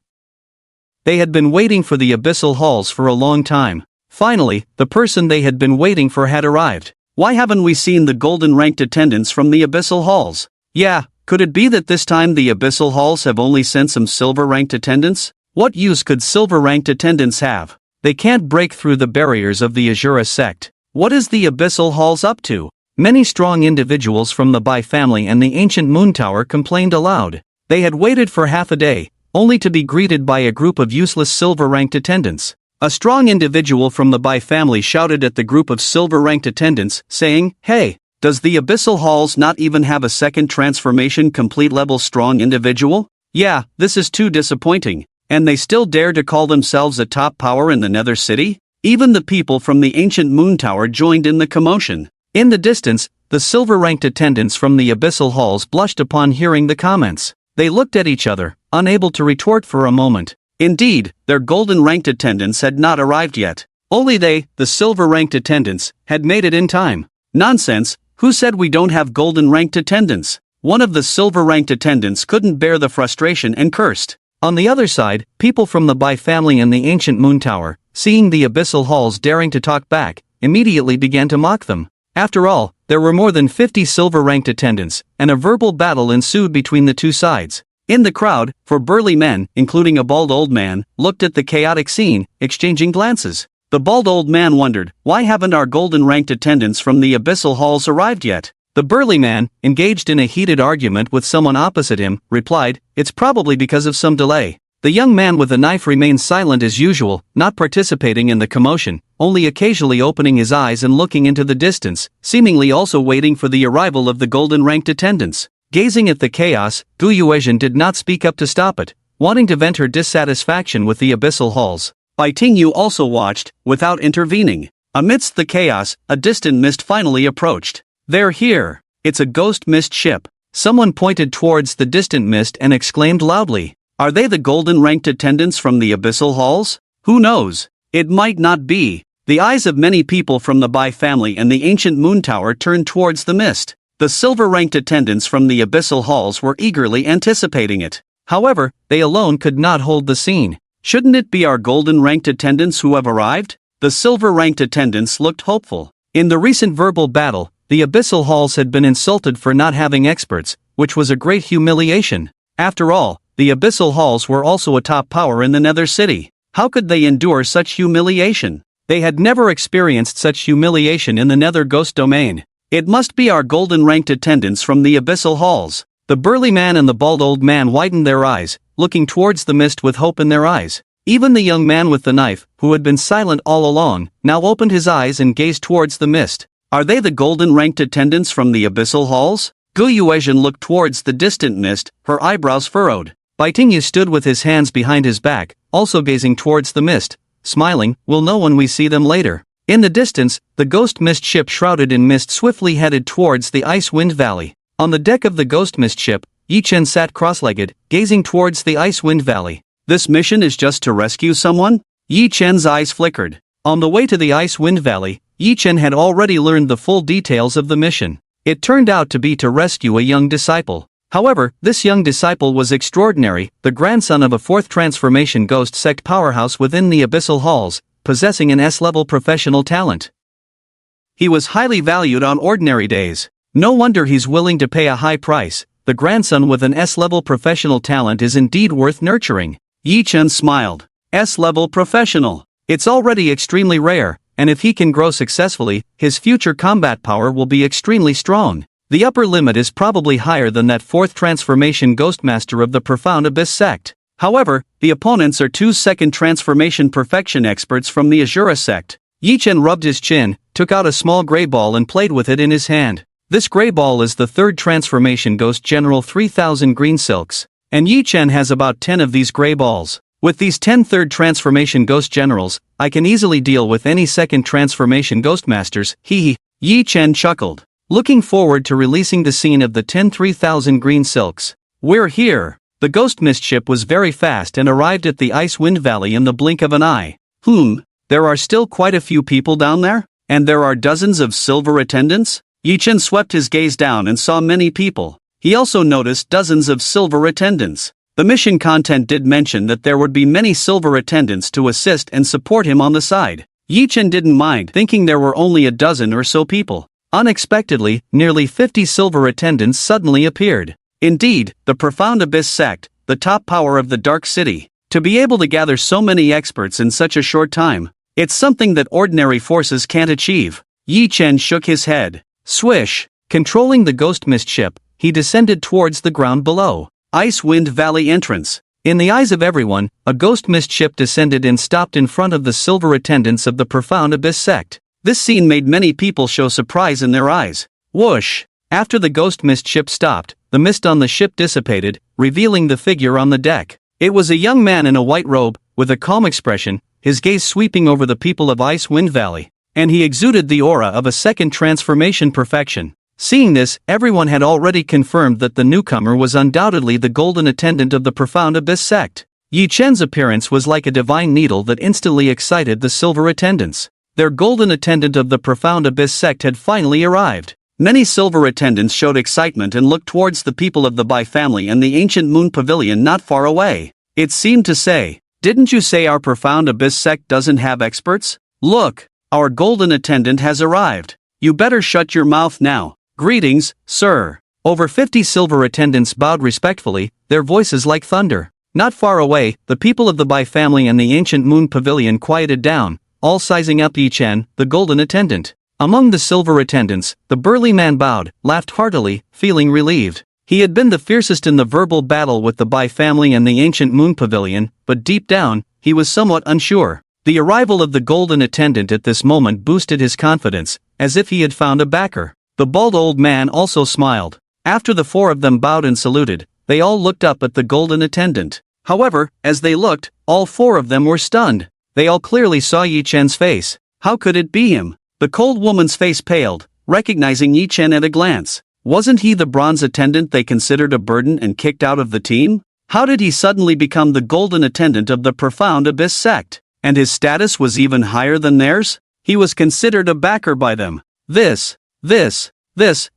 They had been waiting for the abyssal halls for a long time. Finally, the person they had been waiting for had arrived. Why haven't we seen the golden-ranked attendants from the abyssal halls? Yeah, could it be that this time the abyssal halls have only sent some silver-ranked attendants? What use could silver-ranked attendants have? They can't break through the barriers of the Azure sect. What is the abyssal halls up to? Many strong individuals from the Bai family and the ancient moon tower complained aloud. They had waited for half a day, only to be greeted by a group of useless silver-ranked attendants. A strong individual from the Bai family shouted at the group of silver-ranked attendants, saying, "Hey, does the abyssal halls not even have a second transformation complete level strong individual? Yeah, this is too disappointing. And they still dare to call themselves a top power in the Nether City?" Even the people from the ancient moon tower joined in the commotion. In the distance, the silver-ranked attendants from the abyssal halls blushed upon hearing the comments. They looked at each other, unable to retort for a moment. Indeed, their golden-ranked attendants had not arrived yet. Only they, the silver-ranked attendants, had made it in time. Nonsense, who said we don't have golden-ranked attendants? One of the silver-ranked attendants couldn't bear the frustration and cursed. On the other side, people from the Bai family and the ancient moon tower, seeing the abyssal halls daring to talk back, immediately began to mock them. After all, there were more than 50 silver-ranked attendants, and a verbal battle ensued between the two sides. In the crowd, four burly men, including a bald old man, looked at the chaotic scene, exchanging glances. The bald old man wondered, why haven't our golden-ranked attendants from the abyssal halls arrived yet? The burly man, engaged in a heated argument with someone opposite him, replied, "It's probably because of some delay." The young man with the knife remained silent as usual, not participating in the commotion, only occasionally opening his eyes and looking into the distance, seemingly also waiting for the arrival of the golden-ranked attendants. Gazing at the chaos, Gu Yuezhen did not speak up to stop it, wanting to vent her dissatisfaction with the abyssal halls. Bai Tingyu also watched, without intervening. Amidst the chaos, a distant mist finally approached. "They're here! It's a ghost mist ship." Someone pointed towards the distant mist and exclaimed loudly. "Are they the golden-ranked attendants from the abyssal halls? Who knows? It might not be." The eyes of many people from the Bai family and the ancient moon tower turned towards the mist. The silver-ranked attendants from the abyssal halls were eagerly anticipating it. However, they alone could not hold the scene. "Shouldn't it be our golden-ranked attendants who have arrived?" The silver-ranked attendants looked hopeful. In the recent verbal battle, the abyssal halls had been insulted for not having experts, which was a great humiliation. After all, the abyssal halls were also a top power in the Nether City. How could they endure such humiliation? They had never experienced such humiliation in the Nether Ghost domain. "It must be our golden-ranked attendants from the abyssal halls." The burly man and the bald old man widened their eyes, looking towards the mist with hope in their eyes. Even the young man with the knife, who had been silent all along, now opened his eyes and gazed towards the mist. "Are they the golden-ranked attendants from the abyssal halls?" Gu Yuezhen looked towards the distant mist, her eyebrows furrowed. Bai Tingyu stood with his hands behind his back, also gazing towards the mist, smiling. "We'll know when we see them later." In the distance, the ghost mist ship shrouded in mist swiftly headed towards the Ice Wind Valley. On the deck of the ghost mist ship, Yi Chen sat cross-legged, gazing towards the Ice Wind Valley. "This mission is just to rescue someone?" Yi Chen's eyes flickered. On the way to the Ice Wind Valley, Yi Chen had already learned the full details of the mission. It turned out to be to rescue a young disciple. However, this young disciple was extraordinary, the grandson of a fourth transformation ghost sect powerhouse within the abyssal halls, possessing an S-level professional talent. He was highly valued on ordinary days. No wonder he's willing to pay a high price. The grandson with an S-level professional talent is indeed worth nurturing. Yi Chen smiled. S-level professional. It's already extremely rare, and if he can grow successfully, his future combat power will be extremely strong. The upper limit is probably higher than that fourth transformation Ghostmaster of the Profound Abyss sect. However, the opponents are two second transformation perfection experts from the Azure sect. Yi Chen rubbed his chin, took out a small gray ball and played with it in his hand. This gray ball is the third transformation Ghost General 3000 green silks, and Yi Chen has about 10 of these gray balls. With these 10 third transformation Ghost Generals, I can easily deal with any second transformation Ghostmasters. Hee. Yi Chen chuckled. Looking forward to releasing the scene of the 10 3000 green silks. "We're here." The ghost mist ship was very fast and arrived at the Ice Wind Valley in the blink of an eye. There are still quite a few people down there? And there are dozens of silver attendants? Yi Chen swept his gaze down and saw many people. He also noticed dozens of silver attendants. The mission content did mention that there would be many silver attendants to assist and support him on the side. Yi Chen didn't mind, thinking there were only a dozen or so people. Unexpectedly, nearly 50 silver attendants suddenly appeared. Indeed, the Profound Abyss sect, the top power of the Dark City, to be able to gather so many experts in such a short time, it's something that ordinary forces can't achieve. Yi Chen shook his head. Swish! Controlling the ghost mist ship, he descended towards the ground below. Ice Wind Valley entrance. In the eyes of everyone, a ghost mist ship descended and stopped in front of the silver attendants of the Profound Abyss sect. This scene made many people show surprise in their eyes. Whoosh! After the ghost mist ship stopped, the mist on the ship dissipated, revealing the figure on the deck. It was a young man in a white robe, with a calm expression, his gaze sweeping over the people of Ice Wind Valley. And he exuded the aura of a second transformation perfection. Seeing this, everyone had already confirmed that the newcomer was undoubtedly the golden attendant of the Profound Abyss sect. Yi Chen's appearance was like a divine needle that instantly excited the silver attendants. Their golden attendant of the Profound Abyss sect had finally arrived. Many silver attendants showed excitement and looked towards the people of the Bai family and the ancient moon pavilion not far away. It seemed to say, "Didn't you say our Profound Abyss sect doesn't have experts? Look! Our golden attendant has arrived. You better shut your mouth now. Greetings, sir." Over 50 silver attendants bowed respectfully, their voices like thunder. Not far away, the people of the Bai family and the ancient moon pavilion quieted down, all sizing up Yi Chen, the golden attendant. Among the silver attendants, the burly man bowed, laughed heartily, feeling relieved. He had been the fiercest in the verbal battle with the Bai family and the ancient moon pavilion, but deep down, he was somewhat unsure. The arrival of the golden attendant at this moment boosted his confidence, as if he had found a backer. The bald old man also smiled. After the four of them bowed and saluted, they all looked up at the golden attendant. However, as they looked, all four of them were stunned. They all clearly saw Yi Chen's face. How could it be him? The cold woman's face paled, recognizing Yi Chen at a glance. Wasn't he the bronze attendant they considered a burden and kicked out of the team? How did he suddenly become the golden attendant of the Profound Abyss sect? And his status was even higher than theirs? He was considered a backer by them. This,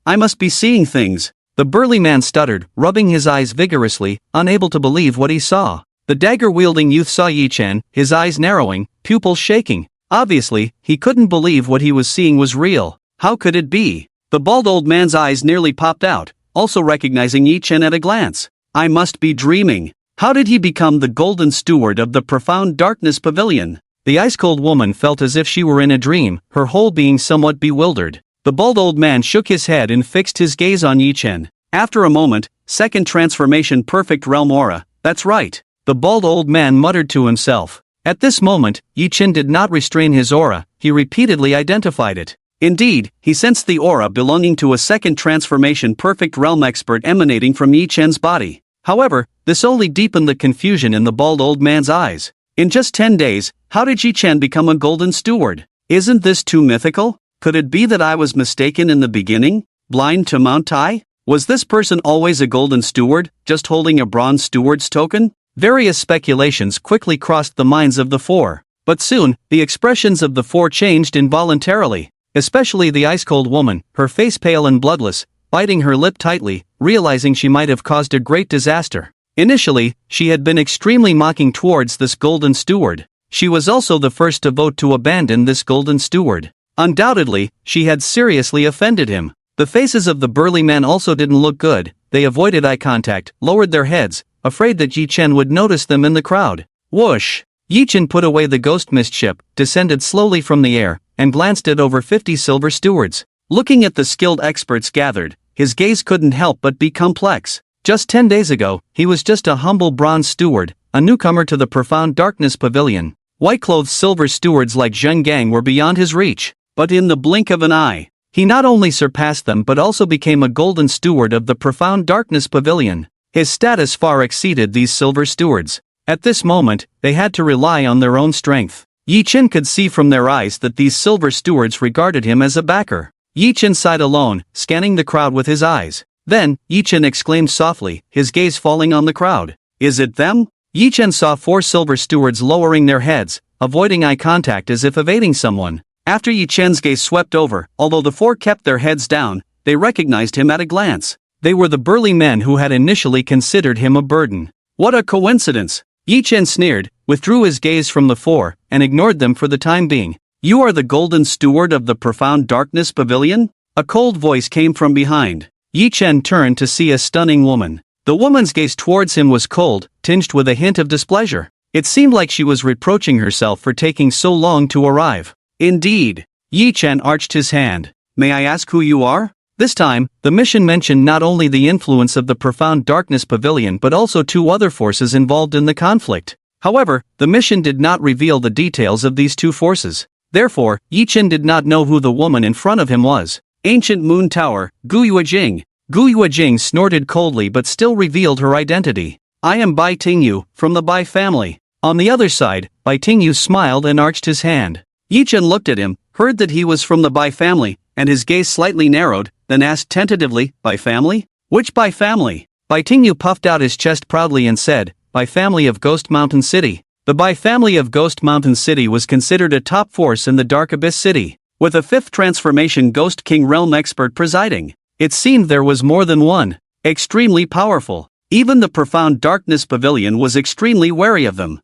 I must be seeing things. The burly man stuttered, rubbing his eyes vigorously, unable to believe what he saw. The dagger-wielding youth saw Yi Chen, his eyes narrowing, pupils shaking. Obviously, he couldn't believe what he was seeing was real. How could it be? The bald old man's eyes nearly popped out, also recognizing Yi Chen at a glance. I must be dreaming. How did he become the golden steward of the Profound Darkness Pavilion? The ice-cold woman felt as if she were in a dream, her whole being somewhat bewildered. The bald old man shook his head and fixed his gaze on Yi Chen. After a moment, second transformation perfect realm aura, that's right. The bald old man muttered to himself. At this moment, Yi Chen did not restrain his aura, he repeatedly identified it. Indeed, he sensed the aura belonging to a second transformation perfect realm expert emanating from Yi Chen's body. However, this only deepened the confusion in the bald old man's eyes. In just 10 days, how did Yi Chen become a golden steward? Isn't this too mythical? Could it be that I was mistaken in the beginning? Blind to Mount Tai? Was this person always a golden steward, just holding a bronze steward's token? Various speculations quickly crossed the minds of the four. But soon, the expressions of the four changed involuntarily. Especially the ice-cold woman, her face pale and bloodless, biting her lip tightly, realizing she might have caused a great disaster. Initially, she had been extremely mocking towards this golden steward. She was also the first to vote to abandon this golden steward. Undoubtedly, she had seriously offended him. The faces of the burly men also didn't look good. They avoided eye contact, lowered their heads, afraid that Yi Chen would notice them in the crowd. Whoosh! Yi Chen put away the ghost mist ship, descended slowly from the air, and glanced at over 50 silver stewards. Looking at the skilled experts gathered, his gaze couldn't help but be complex. Just 10 days ago, he was just a humble bronze steward, a newcomer to the Profound Darkness Pavilion. White-clothed silver stewards like Zheng Gang were beyond his reach. But in the blink of an eye, he not only surpassed them but also became a golden steward of the Profound Darkness Pavilion. His status far exceeded these silver stewards. At this moment, they had to rely on their own strength. Yi Chen could see from their eyes that these silver stewards regarded him as a backer. Yi Chen sighed alone, scanning the crowd with his eyes. Then, Yi Chen exclaimed softly, his gaze falling on the crowd. Is it them? Yi Chen saw 4 silver stewards lowering their heads, avoiding eye contact as if evading someone. After Yi Chen's gaze swept over, although the 4 kept their heads down, they recognized him at a glance. They were the burly men who had initially considered him a burden. What a coincidence! Yi Chen sneered, withdrew his gaze from the 4, and ignored them for the time being. You are the golden steward of the Profound Darkness Pavilion? A cold voice came from behind. Yi Chen turned to see a stunning woman. The woman's gaze towards him was cold, tinged with a hint of displeasure. It seemed like she was reproaching herself for taking so long to arrive. Indeed. Yi Chen arched his hand. May I ask who you are? This time, the mission mentioned not only the influence of the Profound Darkness Pavilion but also 2 other forces involved in the conflict. However, the mission did not reveal the details of these 2 forces. Therefore, Yi Chen did not know who the woman in front of him was. Ancient Moon Tower, Guyue Jing. Guyue Jing snorted coldly but still revealed her identity. I am Bai Tingyu, from the Bai family. On the other side, Bai Tingyu smiled and arched his hand. Yi Chen looked at him, heard that he was from the Bai family, and his gaze slightly narrowed, then asked tentatively, Bai family? Which Bai family? Bai Tingyu puffed out his chest proudly and said, Bai family of Ghost Mountain City. The Bai family of Ghost Mountain City was considered a top force in the Dark Abyss City, with a 5th transformation Ghost King realm expert presiding. It seemed there was more than one. Extremely powerful. Even the Profound Darkness Pavilion was extremely wary of them.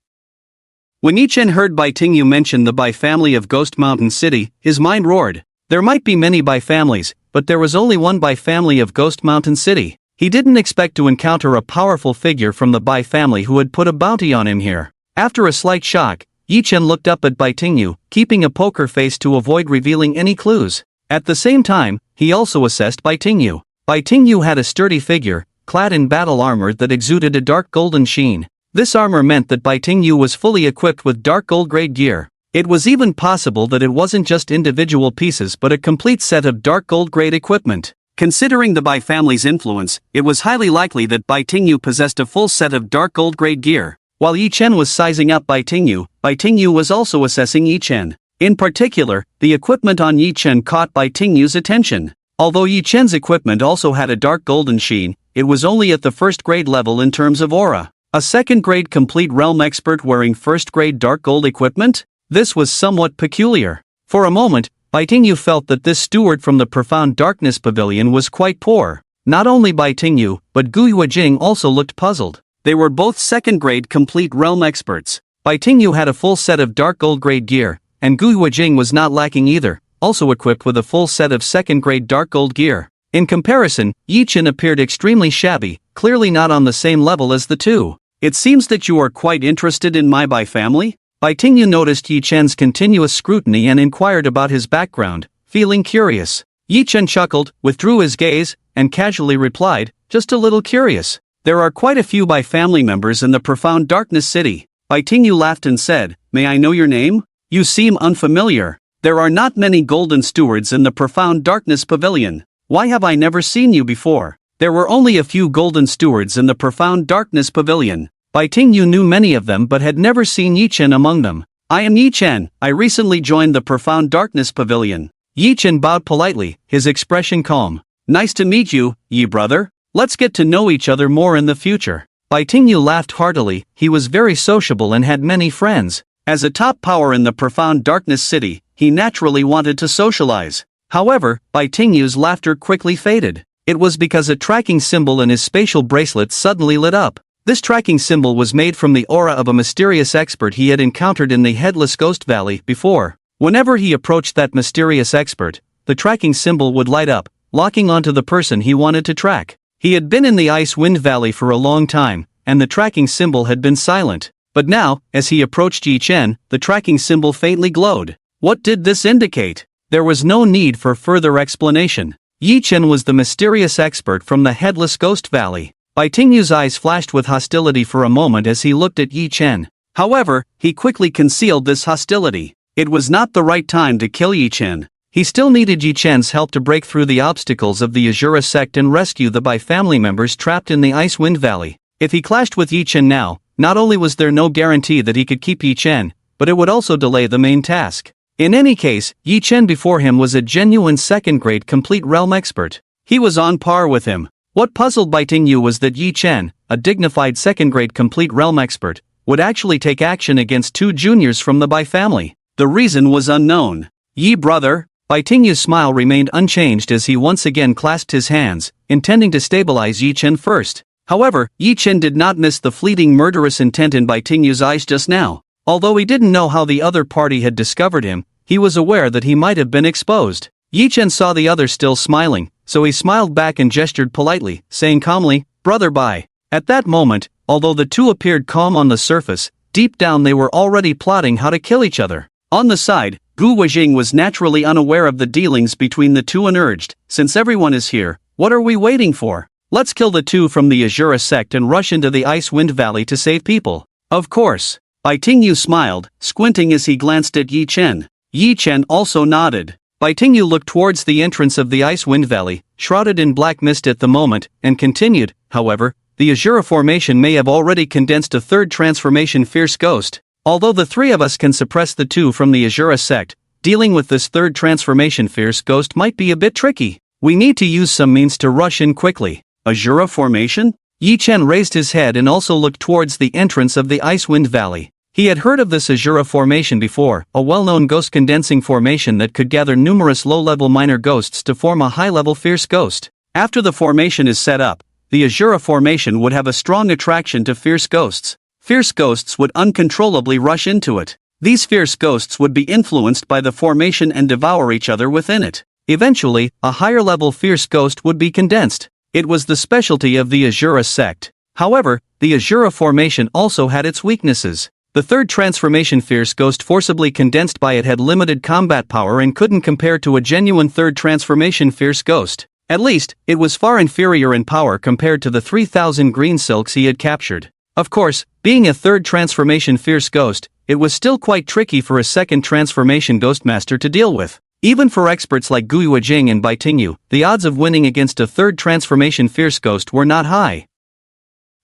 When Yi Chen heard Bai Tingyu mention the Bai family of Ghost Mountain City, his mind roared. There might be many Bai families, but there was only one Bai family of Ghost Mountain City. He didn't expect to encounter a powerful figure from the Bai family who had put a bounty on him here. After a slight shock, Yi Chen looked up at Bai Tingyu, keeping a poker face to avoid revealing any clues. At the same time, he also assessed Bai Tingyu. Bai Tingyu had a sturdy figure, clad in battle armor that exuded a dark golden sheen. This armor meant that Bai Tingyu was fully equipped with dark gold grade gear. It was even possible that it wasn't just individual pieces but a complete set of dark gold grade equipment. Considering the Bai family's influence, it was highly likely that Bai Tingyu possessed a full set of dark gold grade gear. While Yi Chen was sizing up Bai Tingyu was also assessing Yi Chen. In particular, the equipment on Yi Chen caught Bai Tingyu's attention. Although Yi Chen's equipment also had a dark golden sheen, it was only at the first grade level in terms of aura. A second grade complete realm expert wearing first grade dark gold equipment? This was somewhat peculiar. For a moment, Bai Tingyu felt that this steward from the Profound Darkness Pavilion was quite poor. Not only Bai Tingyu, but Gu Yuejing also looked puzzled. They were both second grade complete realm experts. Bai Tingyu had a full set of dark gold grade gear, and Gu Yuejing was not lacking either, also equipped with a full set of second grade dark gold gear. In comparison, Yi Chen appeared extremely shabby, clearly not on the same level as the two. It seems that you are quite interested in my Bai family? Bai Tingyu noticed Yi Chen's continuous scrutiny and inquired about his background, feeling curious. Yi Chen chuckled, withdrew his gaze, and casually replied, just a little curious. There are quite a few Bai family members in the Profound Darkness City. Bai Tingyu laughed and said, may I know your name? You seem unfamiliar. There are not many golden stewards in the Profound Darkness Pavilion. Why have I never seen you before? There were only a few golden stewards in the Profound Darkness Pavilion. Bai Tingyu knew many of them but had never seen Yi Chen among them. I am Yi Chen, I recently joined the Profound Darkness Pavilion. Yi Chen bowed politely, his expression calm. Nice to meet you, Yi brother. Let's get to know each other more in the future. Bai Tingyu laughed heartily, he was very sociable and had many friends. As a top power in the Profound Darkness City, he naturally wanted to socialize. However, Bai Tingyu's laughter quickly faded. It was because a tracking symbol in his spatial bracelet suddenly lit up. This tracking symbol was made from the aura of a mysterious expert he had encountered in the Headless Ghost Valley before. Whenever he approached that mysterious expert, the tracking symbol would light up, locking onto the person he wanted to track. He had been in the Ice Wind Valley for a long time, and the tracking symbol had been silent. But now, as he approached Yi Chen, the tracking symbol faintly glowed. What did this indicate? There was no need for further explanation. Yi Chen was the mysterious expert from the Headless Ghost Valley. Bai Tingyu's eyes flashed with hostility for a moment as he looked at Yi Chen. However, he quickly concealed this hostility. It was not the right time to kill Yi Chen. He still needed Yi Chen's help to break through the obstacles of the Azure sect and rescue the Bai family members trapped in the Ice Wind Valley. If he clashed with Yi Chen now, not only was there no guarantee that he could keep Yi Chen, but it would also delay the main task. In any case, Yi Chen before him was a genuine second-grade complete realm expert. He was on par with him. What puzzled Bai Tingyu was that Yi Chen, a dignified second-grade complete realm expert, would actually take action against two juniors from the Bai family. The reason was unknown. Yi brother? Bai Tingyu's smile remained unchanged as he once again clasped his hands, intending to stabilize Yi Chen first. However, Yi Chen did not miss the fleeting murderous intent in Bai Tingyu's eyes just now. Although he didn't know how the other party had discovered him, he was aware that he might have been exposed. Yi Chen saw the other still smiling, so he smiled back and gestured politely, saying calmly, "Brother Bai." At that moment, although the two appeared calm on the surface, deep down they were already plotting how to kill each other. On the side, Gu Weijing was naturally unaware of the dealings between the two and urged, "Since everyone is here, what are we waiting for? Let's kill the two from the Azure sect and rush into the Ice Wind Valley to save people." Of course. Bai Tingyu smiled, squinting as he glanced at Yi Chen. Yi Chen also nodded. Bai Tingyu looked towards the entrance of the Ice Wind Valley, shrouded in black mist at the moment, and continued, "However, the Azure formation may have already condensed a third transformation Fierce Ghost. Although the three of us can suppress the two from the Azure sect, dealing with this third transformation Fierce Ghost might be a bit tricky. We need to use some means to rush in quickly." Azure formation? Yi Chen raised his head and also looked towards the entrance of the Ice Wind Valley. He had heard of this Azure formation before, a well-known ghost condensing formation that could gather numerous low-level minor ghosts to form a high-level Fierce Ghost. After the formation is set up, the Azure formation would have a strong attraction to Fierce Ghosts. Fierce Ghosts would uncontrollably rush into it. These Fierce Ghosts would be influenced by the formation and devour each other within it. Eventually, a higher-level Fierce Ghost would be condensed. It was the specialty of the Azure sect. However, the Azure formation also had its weaknesses. The third transformation Fierce Ghost forcibly condensed by it had limited combat power and couldn't compare to a genuine third transformation Fierce Ghost. At least, it was far inferior in power compared to the 3,000 green silks he had captured. Of course, being a third transformation fierce ghost, it was still quite tricky for a second transformation ghostmaster to deal with. Even for experts like Guiyue Jing and Bai Tingyu, the odds of winning against a third transformation fierce ghost were not high.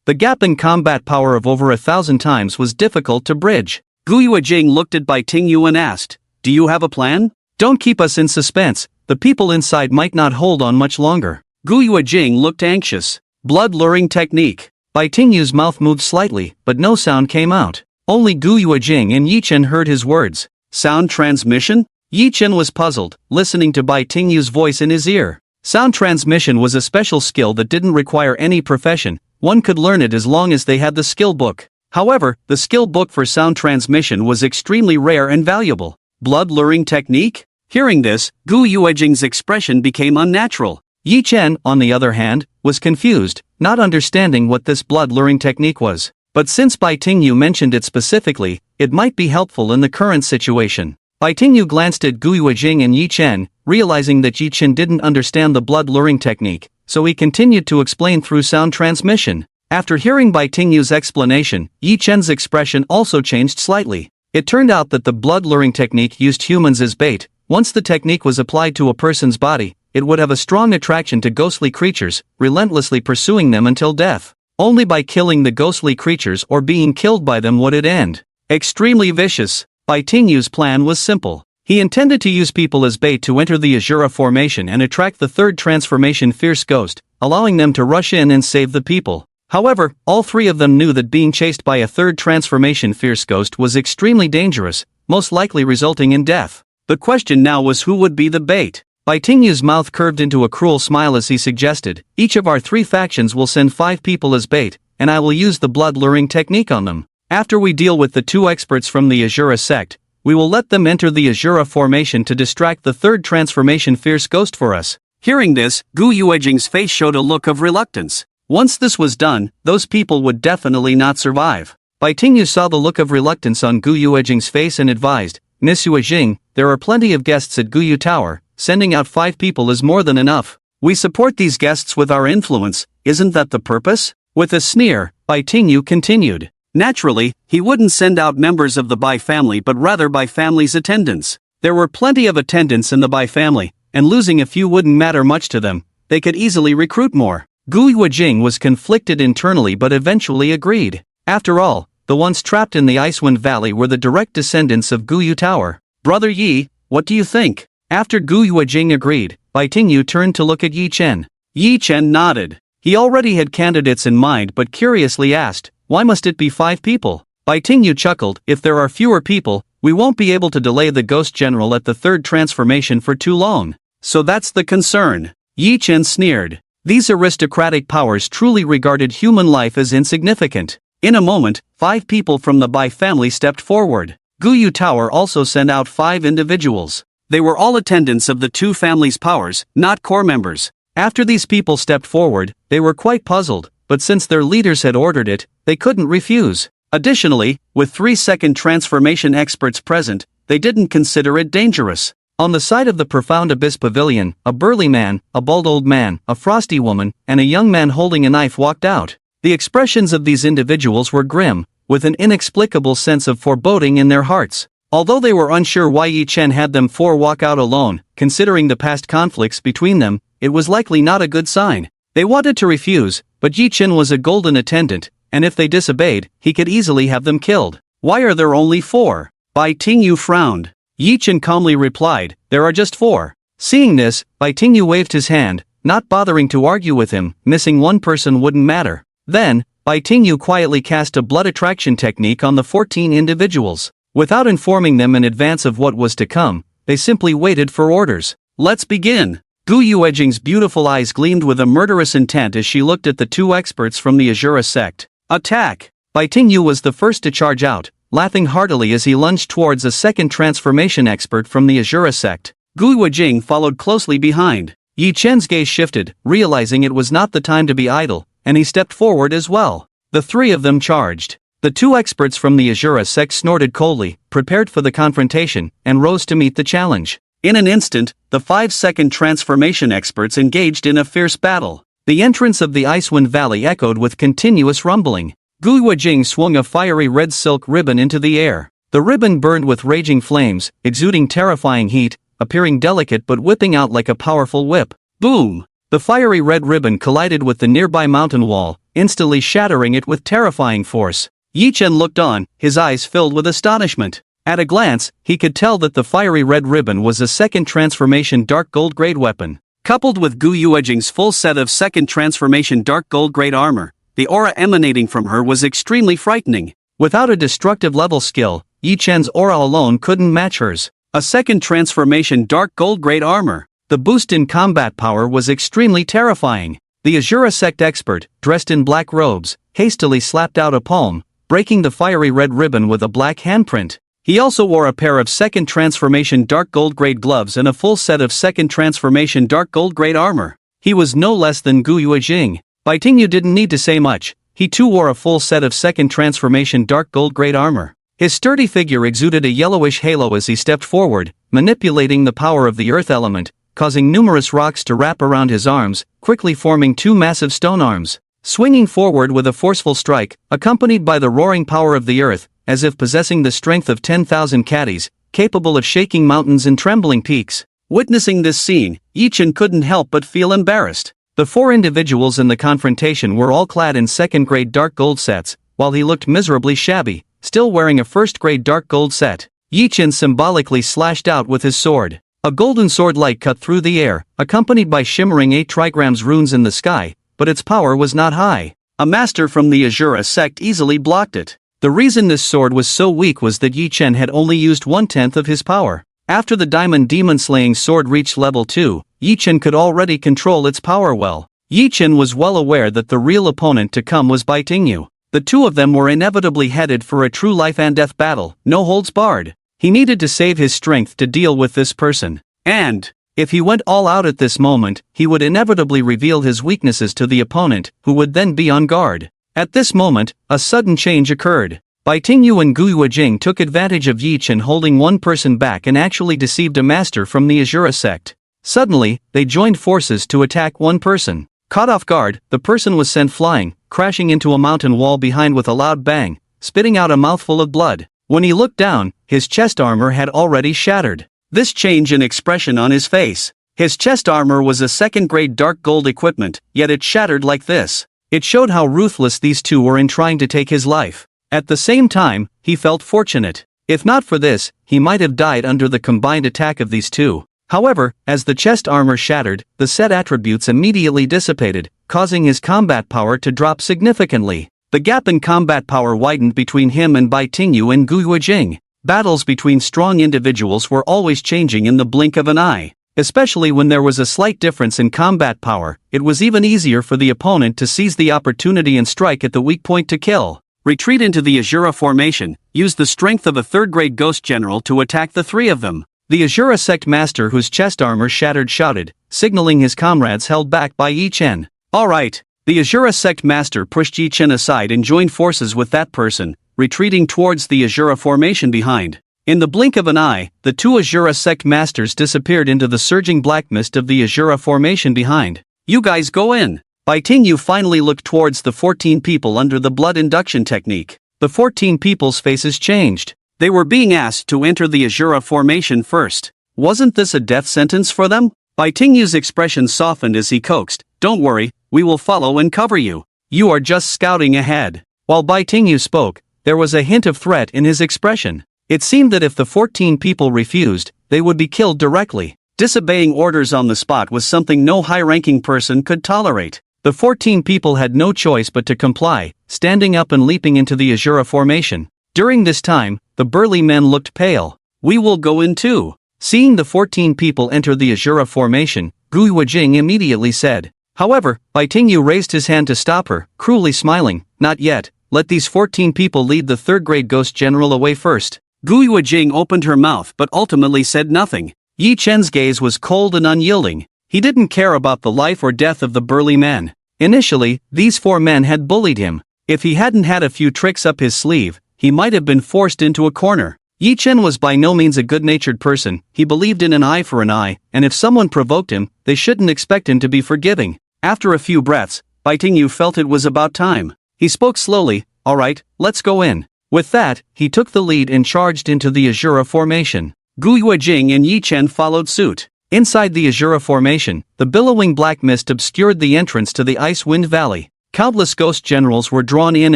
The gap in combat power of over 1,000 times was difficult to bridge. Guiyue Jing looked at Bai Tingyu and asked, "Do you have a plan? Don't keep us in suspense, the people inside might not hold on much longer." Guiyue Jing looked anxious. Blood-luring technique. Bai Tingyu's mouth moved slightly, but no sound came out. Only Guiyue Jing and Yi Chen heard his words. Sound transmission? Yi Chen was puzzled, listening to Bai Tingyu's voice in his ear. Sound transmission was a special skill that didn't require any profession, one could learn it as long as they had the skill book. However, the skill book for sound transmission was extremely rare and valuable. Blood-luring technique? Hearing this, Guiyue Jing's expression became unnatural. Yi Chen, on the other hand, was confused, not understanding what this blood-luring technique was. But since Bai Tingyu mentioned it specifically, it might be helpful in the current situation. Bai Tingyu glanced at Guiyue Jing and Yi Chen, realizing that Yi Chen didn't understand the blood-luring technique, so he continued to explain through sound transmission. After hearing Bai Tingyu's explanation, Yi Chen's expression also changed slightly. It turned out that the blood-luring technique used humans as bait. Once the technique was applied to a person's body, it would have a strong attraction to ghostly creatures, relentlessly pursuing them until death. Only by killing the ghostly creatures or being killed by them would it end. Extremely vicious. Bai Tingyu's plan was simple. He intended to use people as bait to enter the Azure formation and attract the third transformation fierce ghost, allowing them to rush in and save the people. However, all three of them knew that being chased by a third transformation fierce ghost was extremely dangerous, most likely resulting in death. The question now was who would be the bait. Bai Tingyu's mouth curved into a cruel smile as he suggested, "Each of our three factions will send 5 people as bait, and I will use the blood-luring technique on them. After we deal with the 2 experts from the Azure sect, we will let them enter the Azure formation to distract the third transformation fierce ghost for us." Hearing this, Guiyue Jing's face showed a look of reluctance. Once this was done, those people would definitely not survive. Bai Tingyu saw the look of reluctance on Guiyue Jing's face and advised, "Monsieur Jing, there are plenty of guests at Guiyue Tower, sending out 5 people is more than enough. We support these guests with our influence, isn't that the purpose?" With a sneer, Bai Tingyu continued. Naturally, he wouldn't send out members of the Bai family but rather Bai family's attendants. There were plenty of attendants in the Bai family, and losing a few wouldn't matter much to them, they could easily recruit more. Guiyue Jing was conflicted internally but eventually agreed. After all, the ones trapped in the Icewind Valley were the direct descendants of Guiyue Tower. "Brother Yi, what do you think?" After Guiyue Jing agreed, Bai Tingyu turned to look at Yi Chen. Yi Chen nodded. He already had candidates in mind but curiously asked, "Why must it be 5 people?" Bai Tingyu chuckled, "If there are fewer people, we won't be able to delay the Ghost General at the third transformation for too long. So that's the concern." Yi Chen sneered. These aristocratic powers truly regarded human life as insignificant. In a moment, 5 people from the Bai family stepped forward. Guiyue Tower also sent out 5 individuals. They were all attendants of the 2 families' powers, not core members. After these people stepped forward, they were quite puzzled, but since their leaders had ordered it, they couldn't refuse. Additionally, with 3 second transformation experts present, they didn't consider it dangerous. On the side of the Profound Abyss Pavilion, a burly man, a bald old man, a frosty woman, and a young man holding a knife walked out. The expressions of these individuals were grim, with an inexplicable sense of foreboding in their hearts. Although they were unsure why Yi Chen had them 4 walk out alone, considering the past conflicts between them, it was likely not a good sign. They wanted to refuse, but Yi Chen was a golden attendant, and if they disobeyed, he could easily have them killed. "Why are there only 4? Bai Tingyu frowned. Yi Chen calmly replied, "There are just 4. Seeing this, Bai Tingyu waved his hand, not bothering to argue with him. Missing 1 person wouldn't matter. Then, Bai Tingyu quietly cast a blood attraction technique on the 14 individuals. Without informing them in advance of what was to come, they simply waited for orders. "Let's begin." Guiyue Jing's beautiful eyes gleamed with a murderous intent as she looked at the 2 experts from the Azure sect. "Attack!" Bai Tingyu was the first to charge out, laughing heartily as he lunged towards a second transformation expert from the Azure sect. Guiyue Jing followed closely behind. Yi Chen's gaze shifted, realizing it was not the time to be idle, and he stepped forward as well. The 3 of them charged. The 2 experts from the Azure sect snorted coldly, prepared for the confrontation, and rose to meet the challenge. In an instant, the 5-second transformation experts engaged in a fierce battle. The entrance of the Icewind Valley echoed with continuous rumbling. Gu Yuejing swung a fiery red silk ribbon into the air. The ribbon burned with raging flames, exuding terrifying heat, appearing delicate but whipping out like a powerful whip. Boom! The fiery red ribbon collided with the nearby mountain wall, instantly shattering it with terrifying force. Yi Chen looked on, his eyes filled with astonishment. At a glance, he could tell that the fiery red ribbon was a second transformation dark gold grade weapon. Coupled with Gu Yuejing's full set of second transformation dark gold grade armor, the aura emanating from her was extremely frightening. Without a destructive level skill, Yi Chen's aura alone couldn't match hers. A second transformation dark gold grade armor. The boost in combat power was extremely terrifying. The Azure sect expert, dressed in black robes, hastily slapped out a palm, breaking the fiery red ribbon with a black handprint. He also wore a pair of second transformation dark gold grade gloves and a full set of second transformation dark gold grade armor. He was no less than Gu Yuejing. Bai Tingyu didn't need to say much. He too wore a full set of second transformation dark gold grade armor. His sturdy figure exuded a yellowish halo as he stepped forward, manipulating the power of the earth element, causing numerous rocks to wrap around his arms, quickly forming two massive stone arms. Swinging forward with a forceful strike, accompanied by the roaring power of the earth, as if possessing the strength of 10,000 caddies, capable of shaking mountains and trembling peaks. Witnessing this scene, Yi Chen couldn't help but feel embarrassed. The 4 individuals in the confrontation were all clad in second-grade dark gold sets, while he looked miserably shabby, still wearing a first-grade dark gold set. Yi Chen symbolically slashed out with his sword. A golden sword light cut through the air, accompanied by shimmering 8 trigrams runes in the sky, but its power was not high. A master from the Azure sect easily blocked it. The reason this sword was so weak was that Yi Chen had only used 1/10 of his power. After the diamond demon-slaying sword reached level 2, Yi Chen could already control its power well. Yi Chen was well aware that the real opponent to come was Bai Tingyu. The two of them were inevitably headed for a true life-and-death battle, no holds barred. He needed to save his strength to deal with this person. And, if he went all out at this moment, he would inevitably reveal his weaknesses to the opponent, who would then be on guard. At this moment, a sudden change occurred. Bai Tingyu and Gu Yuejing took advantage of Yi Chen holding one person back and actually deceived a master from the Azure sect. Suddenly, they joined forces to attack one person. Caught off guard, the person was sent flying, crashing into a mountain wall behind with a loud bang, spitting out a mouthful of blood. When he looked down, his chest armor had already shattered. This change in expression on his face. His chest armor was a second-grade dark gold equipment, yet it shattered like this. It showed how ruthless these two were in trying to take his life. At the same time, he felt fortunate. If not for this, he might have died under the combined attack of these two. However, as the chest armor shattered, the set attributes immediately dissipated, causing his combat power to drop significantly. The gap in combat power widened between him and Bai Tingyu and Gu Yuejing. Battles between strong individuals were always changing in the blink of an eye. Especially when there was a slight difference in combat power, it was even easier for the opponent to seize the opportunity and strike at the weak point to kill. Retreat into the Azure formation, use the strength of a third-grade ghost general to attack the 3 of them. The Azure sect master whose chest armor shattered shouted, signaling his comrades held back by Yi Chen. Alright. The Azure sect master pushed Yi Chen aside and joined forces with that person, retreating towards the Azure formation behind. In the blink of an eye, the 2 Azure sect masters disappeared into the surging black mist of the Azure formation behind. You guys go in. Bai Tingyu finally looked towards the 14 people under the blood induction technique. The 14 people's faces changed. They were being asked to enter the Azure formation first. Wasn't this a death sentence for them? Bai Tingyu's expression softened as he coaxed, "Don't worry, we will follow and cover you. You are just scouting ahead." While Bai Tingyu spoke, there was a hint of threat in his expression. It seemed that if the 14 people refused, they would be killed directly. Disobeying orders on the spot was something no high-ranking person could tolerate. The 14 people had no choice but to comply, standing up and leaping into the Azure formation. During this time, the burly men looked pale. "We will go in too." Seeing the 14 people enter the Azure formation, Gu Yuejing immediately said. However, Bai Tingyu raised his hand to stop her, cruelly smiling, "Not yet, let these 14 people lead the third-grade ghost general away first." Gu Yuejing opened her mouth but ultimately said nothing. Yi Chen's gaze was cold and unyielding. He didn't care about the life or death of the burly men. Initially, these 4 men had bullied him. If he hadn't had a few tricks up his sleeve, he might have been forced into a corner. Yi Chen was by no means a good-natured person. He believed in an eye for an eye, and if someone provoked him, they shouldn't expect him to be forgiving. After a few breaths, Bai Tingyu felt it was about time. He spoke slowly, "Alright, let's go in." With that, he took the lead and charged into the Azure formation. Gu Yuejing and Yi Chen followed suit. Inside the Azure formation, the billowing black mist obscured the entrance to the Icewind Valley. Countless ghost generals were drawn in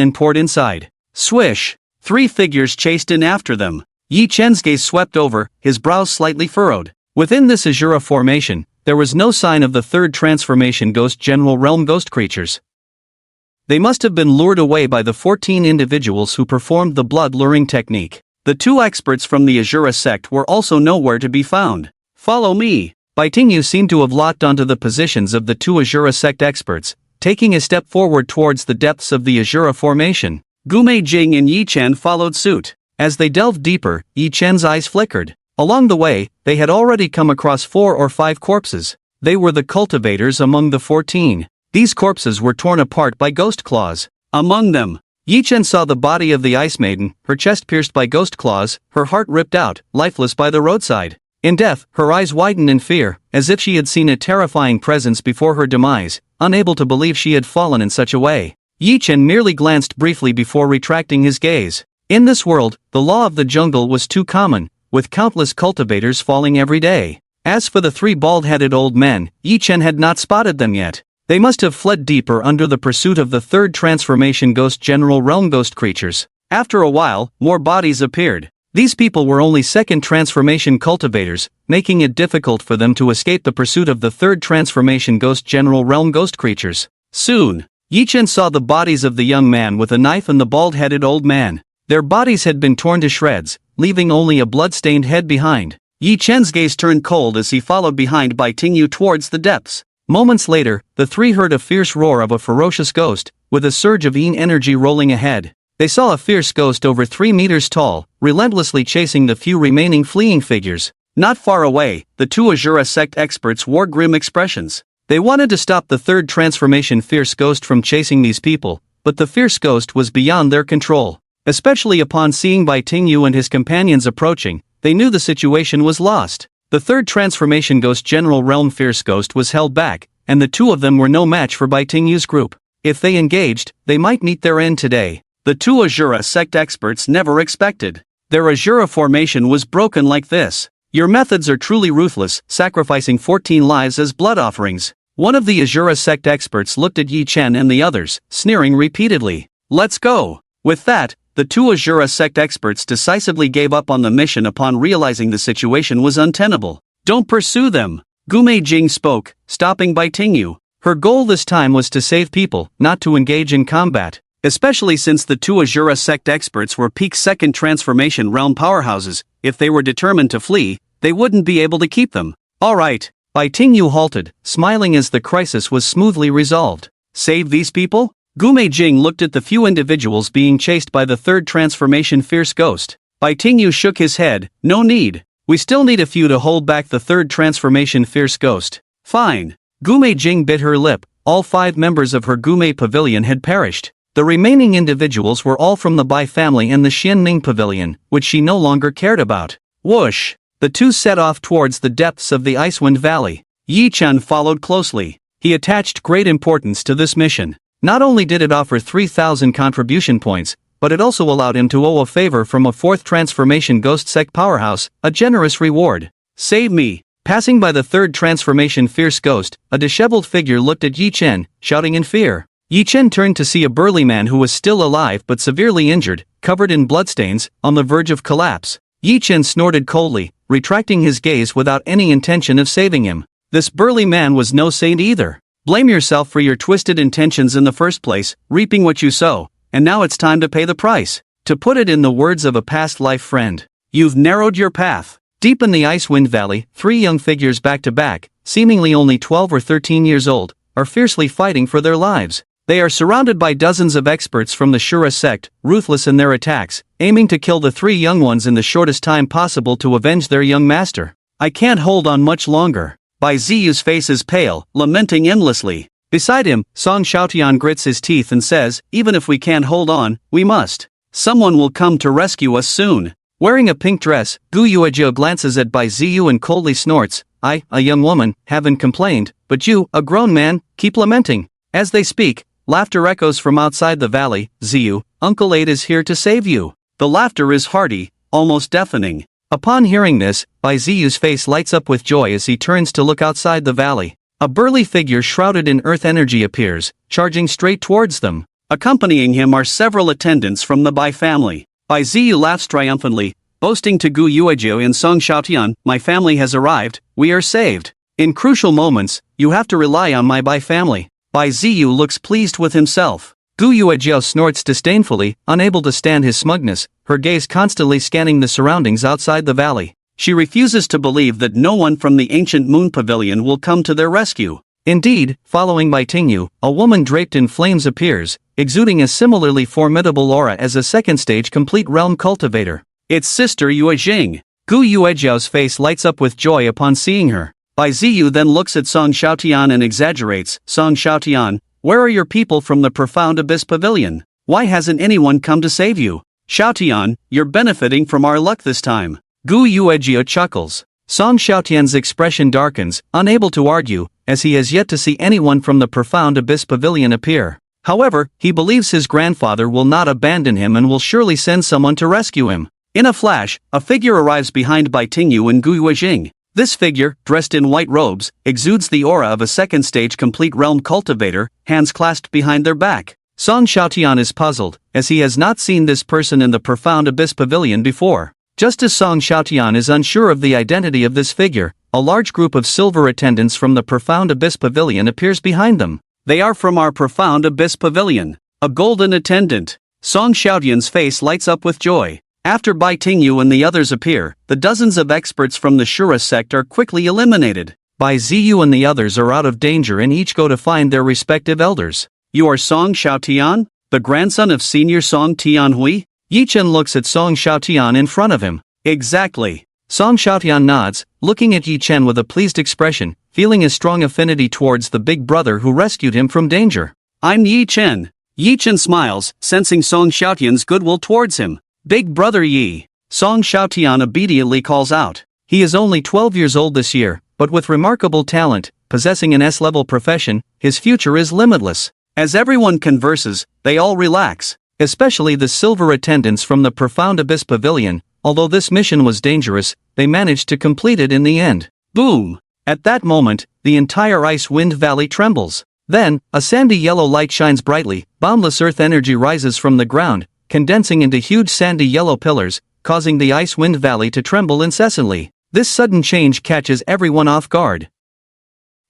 and poured inside. Swish! 3 figures chased in after them. Yi Chen's gaze swept over, his brows slightly furrowed. Within this Azure formation, there was no sign of the third transformation Ghost General Realm ghost creatures. They must have been lured away by the 14 individuals who performed the blood-luring technique. The 2 experts from the Azure sect were also nowhere to be found. "Follow me." Bai Tingyu seemed to have locked onto the positions of the 2 Azure sect experts, taking a step forward towards the depths of the Azure formation. Gume Jing and Yi Chen followed suit. As they delved deeper, Yi Chen's eyes flickered. Along the way, they had already come across 4 or 5 corpses. They were the cultivators among the 14. These corpses were torn apart by ghost claws. Among them, Yi Chen saw the body of the Ice Maiden, her chest pierced by ghost claws, her heart ripped out, lifeless by the roadside. In death, her eyes widened in fear, as if she had seen a terrifying presence before her demise, unable to believe she had fallen in such a way. Yi Chen merely glanced briefly before retracting his gaze. In this world, the law of the jungle was too common, with countless cultivators falling every day. As for the 3 bald-headed old men, Yi Chen had not spotted them yet. They must have fled deeper under the pursuit of the third transformation Ghost General Realm ghost creatures. After a while, more bodies appeared. These people were only second transformation cultivators, making it difficult for them to escape the pursuit of the third transformation Ghost General Realm ghost creatures. Soon, Yi Chen saw the bodies of the young man with a knife and the bald-headed old man. Their bodies had been torn to shreds, leaving only a blood-stained head behind. Yi Chen's gaze turned cold as he followed behind Bai Tingyu towards the depths. Moments later, the 3 heard a fierce roar of a ferocious ghost, with a surge of yin energy rolling ahead. They saw a fierce ghost over 3 meters tall, relentlessly chasing the few remaining fleeing figures. Not far away, the 2 Azure sect experts wore grim expressions. They wanted to stop the third transformation fierce ghost from chasing these people, but the fierce ghost was beyond their control. Especially upon seeing Bai Tingyu and his companions approaching, they knew the situation was lost. The third transformation Ghost General Realm Fierce Ghost was held back, and the 2 of them were no match for Bai Tingyu's group. If they engaged, they might meet their end today. The 2 Azure sect experts never expected. Their Azure formation was broken like this. "Your methods are truly ruthless, sacrificing 14 lives as blood offerings." One of the Azure sect experts looked at Yi Chen and the others, sneering repeatedly. "Let's go." With that, the 2 Azure sect experts decisively gave up on the mission upon realizing the situation was untenable. "Don't pursue them," Gume Jing spoke, stopping Bai Tingyu. Her goal this time was to save people, not to engage in combat. Especially since the 2 Azure sect experts were peak second transformation realm powerhouses, if they were determined to flee, they wouldn't be able to keep them. "Alright." Bai Tingyu halted, smiling as the crisis was smoothly resolved. "Save these people?" Gume Jing looked at the few individuals being chased by the third transformation fierce ghost. Bai Tingyu shook his head. "No need. We still need a few to hold back the third transformation fierce ghost." "Fine." Gume Jing bit her lip. All 5 members of her Gume Pavilion had perished. The remaining individuals were all from the Bai family and the Xianning Pavilion, which she no longer cared about. Whoosh! The 2 set off towards the depths of the Icewind Valley. Yi Chen followed closely. He attached great importance to this mission. Not only did it offer 3,000 contribution points, but it also allowed him to owe a favor from a 4th transformation ghost sect powerhouse, a generous reward. "Save me." Passing by the third transformation fierce ghost, a disheveled figure looked at Yi Chen, shouting in fear. Yi Chen turned to see a burly man who was still alive but severely injured, covered in bloodstains, on the verge of collapse. Yi Chen snorted coldly, retracting his gaze without any intention of saving him. This burly man was no saint either. "Blame yourself for your twisted intentions in the first place, reaping what you sow, and now it's time to pay the price." To put it in the words of a past life friend, "You've narrowed your path." Deep in the Icewind Valley, 3 young figures back to back, seemingly only 12 or 13 years old, are fiercely fighting for their lives. They are surrounded by dozens of experts from the Shura sect, ruthless in their attacks, aiming to kill the 3 young ones in the shortest time possible to avenge their young master. "I can't hold on much longer." Bai Ziyu's face is pale, lamenting endlessly. Beside him, Song Xiaotian grits his teeth and says, "Even if we can't hold on, we must. Someone will come to rescue us soon." Wearing a pink dress, Gu Yuejiao glances at Bai Ziyu and coldly snorts, "I, a young woman, haven't complained, but you, a grown man, keep lamenting." As they speak, laughter echoes from outside the valley. "Ziyu, Uncle 8 is here to save you." The laughter is hearty, almost deafening. Upon hearing this, Bai Ziyu's face lights up with joy as he turns to look outside the valley. A burly figure shrouded in earth energy appears, charging straight towards them. Accompanying him are several attendants from the Bai family. Bai Ziyu laughs triumphantly, boasting to Gu Yuejiao and Song Xiaotian, "My family has arrived, we are saved. In crucial moments, you have to rely on my Bai family." Bai Ziyu looks pleased with himself. Gu Yuejiao snorts disdainfully, unable to stand his smugness, her gaze constantly scanning the surroundings outside the valley. She refuses to believe that no one from the ancient moon pavilion will come to their rescue. Indeed, following Bai Tingyu, a woman draped in flames appears, exuding a similarly formidable aura as a second-stage complete realm cultivator. It's Sister Yue Jing. Gu Yuejiao's face lights up with joy upon seeing her. Bai Ziyu then looks at Song Xiaotian and exaggerates, "Song Xiaotian, where are your people from the profound abyss pavilion? Why hasn't anyone come to save you? Xiaotian, you're benefiting from our luck this time." Gu Yuejiao chuckles. Song Xiaotian's expression darkens, unable to argue, as he has yet to see anyone from the profound abyss pavilion appear. However, he believes his grandfather will not abandon him and will surely send someone to rescue him. In a flash, a figure arrives behind Bai Tingyu and Gu Yuejing. This figure, dressed in white robes, exudes the aura of a second-stage complete realm cultivator, hands clasped behind their back. Song Xiaotian is puzzled, as he has not seen this person in the profound abyss pavilion before. Just as Song Xiaotian is unsure of the identity of this figure, a large group of silver attendants from the profound abyss pavilion appears behind them. "They are from our profound abyss pavilion." A golden attendant. Song Xiaotian's face lights up with joy. After Bai Tingyu and the others appear, the dozens of experts from the Shura sect are quickly eliminated. Bai Ziyu and the others are out of danger and each go to find their respective elders. "You are Song Xiaotian, the grandson of Senior Song Tianhui?" Yi Chen looks at Song Xiaotian in front of him. "Exactly." Song Xiaotian nods, looking at Yi Chen with a pleased expression, feeling a strong affinity towards the big brother who rescued him from danger. "I'm Yi Chen." Yi Chen smiles, sensing Song Xiaotian's goodwill towards him. "Big brother Yi." Song Xiaotian obediently calls out. He is only 12 years old this year, but with remarkable talent, possessing an S-level profession, his future is limitless. As everyone converses, they all relax. Especially the silver attendants from the profound abyss pavilion. Although this mission was dangerous, they managed to complete it in the end. Boom! At that moment, the entire ice wind valley trembles. Then, a sandy yellow light shines brightly, boundless earth energy rises from the ground, condensing into huge sandy yellow pillars, causing the ice wind valley to tremble incessantly. This sudden change catches everyone off guard.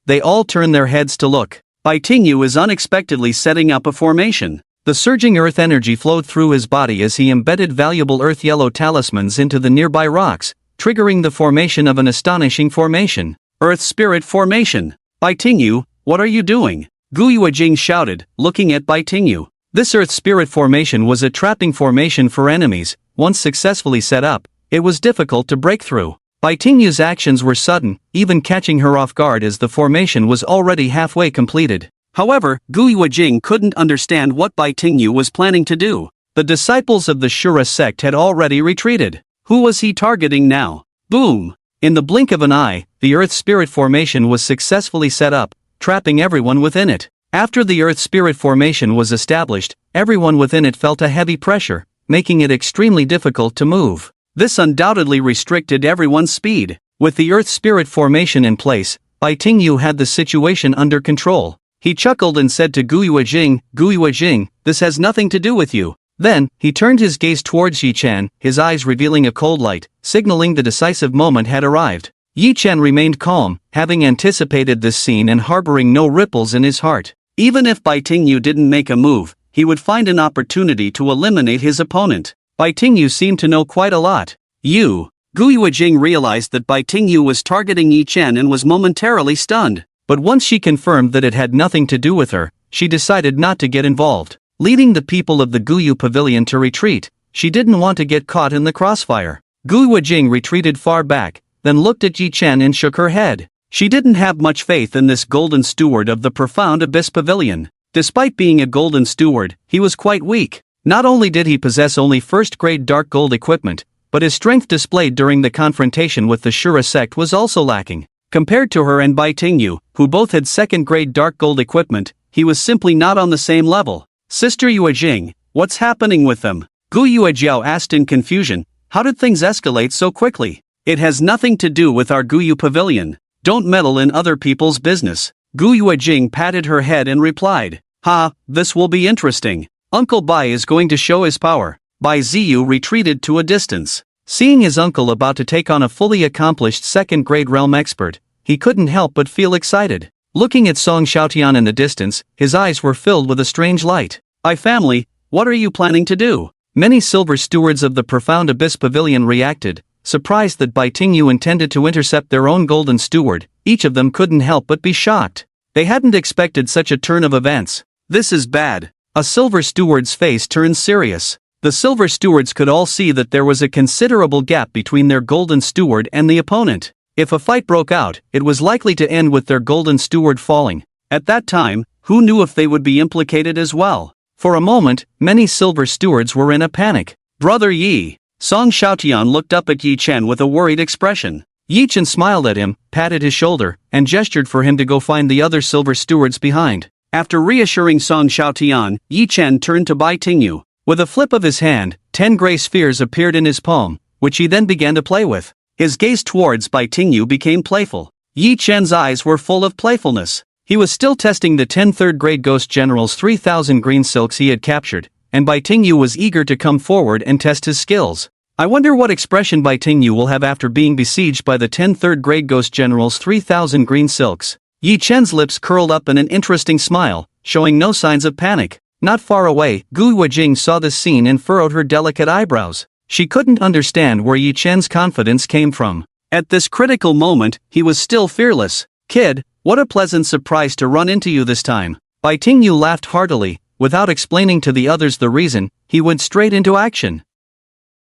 They all turn their heads to look. Bai Tingyu is unexpectedly setting up a formation. The surging earth energy flowed through his body as he embedded valuable earth yellow talismans into the nearby rocks, triggering the formation of an astonishing formation. Earth Spirit Formation. "Bai Tingyu, what are you doing?" Gu Yuejing shouted, looking at Bai Tingyu. This Earth Spirit Formation was a trapping formation for enemies. Once successfully set up, it was difficult to break through. Bai Tingyu's actions were sudden, even catching her off guard as the formation was already halfway completed. However, Gu Yuejing couldn't understand what Bai Tingyu was planning to do. The disciples of the Shura sect had already retreated. Who was he targeting now? Boom! In the blink of an eye, the Earth Spirit Formation was successfully set up, trapping everyone within it. After the Earth Spirit Formation was established, everyone within it felt a heavy pressure, making it extremely difficult to move. This undoubtedly restricted everyone's speed. With the Earth Spirit Formation in place, Bai Tingyu had the situation under control. He chuckled and said to Gu Yuejing, "This has nothing to do with you." Then, he turned his gaze towards Yi Chen, his eyes revealing a cold light, signaling the decisive moment had arrived. Yi Chen remained calm, having anticipated this scene and harboring no ripples in his heart. Even if Bai Tingyu didn't make a move, he would find an opportunity to eliminate his opponent. Bai Tingyu seemed to know quite a lot. Gu Yuejing realized that Bai Tingyu was targeting Yi Chen and was momentarily stunned. But once she confirmed that it had nothing to do with her, she decided not to get involved. Leading the people of the Guyu Pavilion to retreat, she didn't want to get caught in the crossfire. Gu Yuejing retreated far back, then looked at Yi Chen and shook her head. She didn't have much faith in this golden steward of the profound abyss pavilion. Despite being a golden steward, he was quite weak. Not only did he possess only first-grade dark gold equipment, but his strength displayed during the confrontation with the Shura sect was also lacking. Compared to her and Bai Tingyu, who both had second-grade dark gold equipment, he was simply not on the same level. Sister Yuejing, what's happening with them? Gu Yuejiao asked in confusion. How did things escalate so quickly? It has nothing to do with our Guyu Pavilion. Don't meddle in other people's business. Gu Yuejing patted her head and replied. Ha, this will be interesting. Uncle Bai is going to show his power. Bai Ziyu retreated to a distance. Seeing his uncle about to take on a fully accomplished second-grade realm expert, he couldn't help but feel excited. Looking at Song Xiaotian in the distance, his eyes were filled with a strange light. Bai family, what are you planning to do? Many silver stewards of the Profound Abyss Pavilion reacted, surprised that Bai Tingyu intended to intercept their own golden steward. Each of them couldn't help but be shocked. They hadn't expected such a turn of events. This is bad. A silver steward's face turned serious. The silver stewards could all see that there was a considerable gap between their golden steward and the opponent. If a fight broke out, it was likely to end with their golden steward falling. At that time, who knew if they would be implicated as well? For a moment, many silver stewards were in a panic. Brother Yi. Song Xiaotian looked up at Yi Chen with a worried expression. Yi Chen smiled at him, patted his shoulder, and gestured for him to go find the other silver stewards behind. After reassuring Song Xiaotian, Yi Chen turned to Bai Tingyu. With a flip of his hand, 10 gray spheres appeared in his palm, which he then began to play with. His gaze towards Bai Tingyu became playful. Yi Chen's eyes were full of playfulness. He was still testing the 10 third-grade Ghost General's 3,000 green silks he had captured, and Bai Tingyu was eager to come forward and test his skills. I wonder what expression Bai Tingyu will have after being besieged by the 10 third-grade Ghost General's 3,000 green silks. Yi Chen's lips curled up in an interesting smile, showing no signs of panic. Not far away, Gu Yuejing saw this scene and furrowed her delicate eyebrows. She couldn't understand where Yi Chen's confidence came from. At this critical moment, he was still fearless. Kid, what a pleasant surprise to run into you this time. Bai Tingyu laughed heartily. Without explaining to the others the reason, he went straight into action.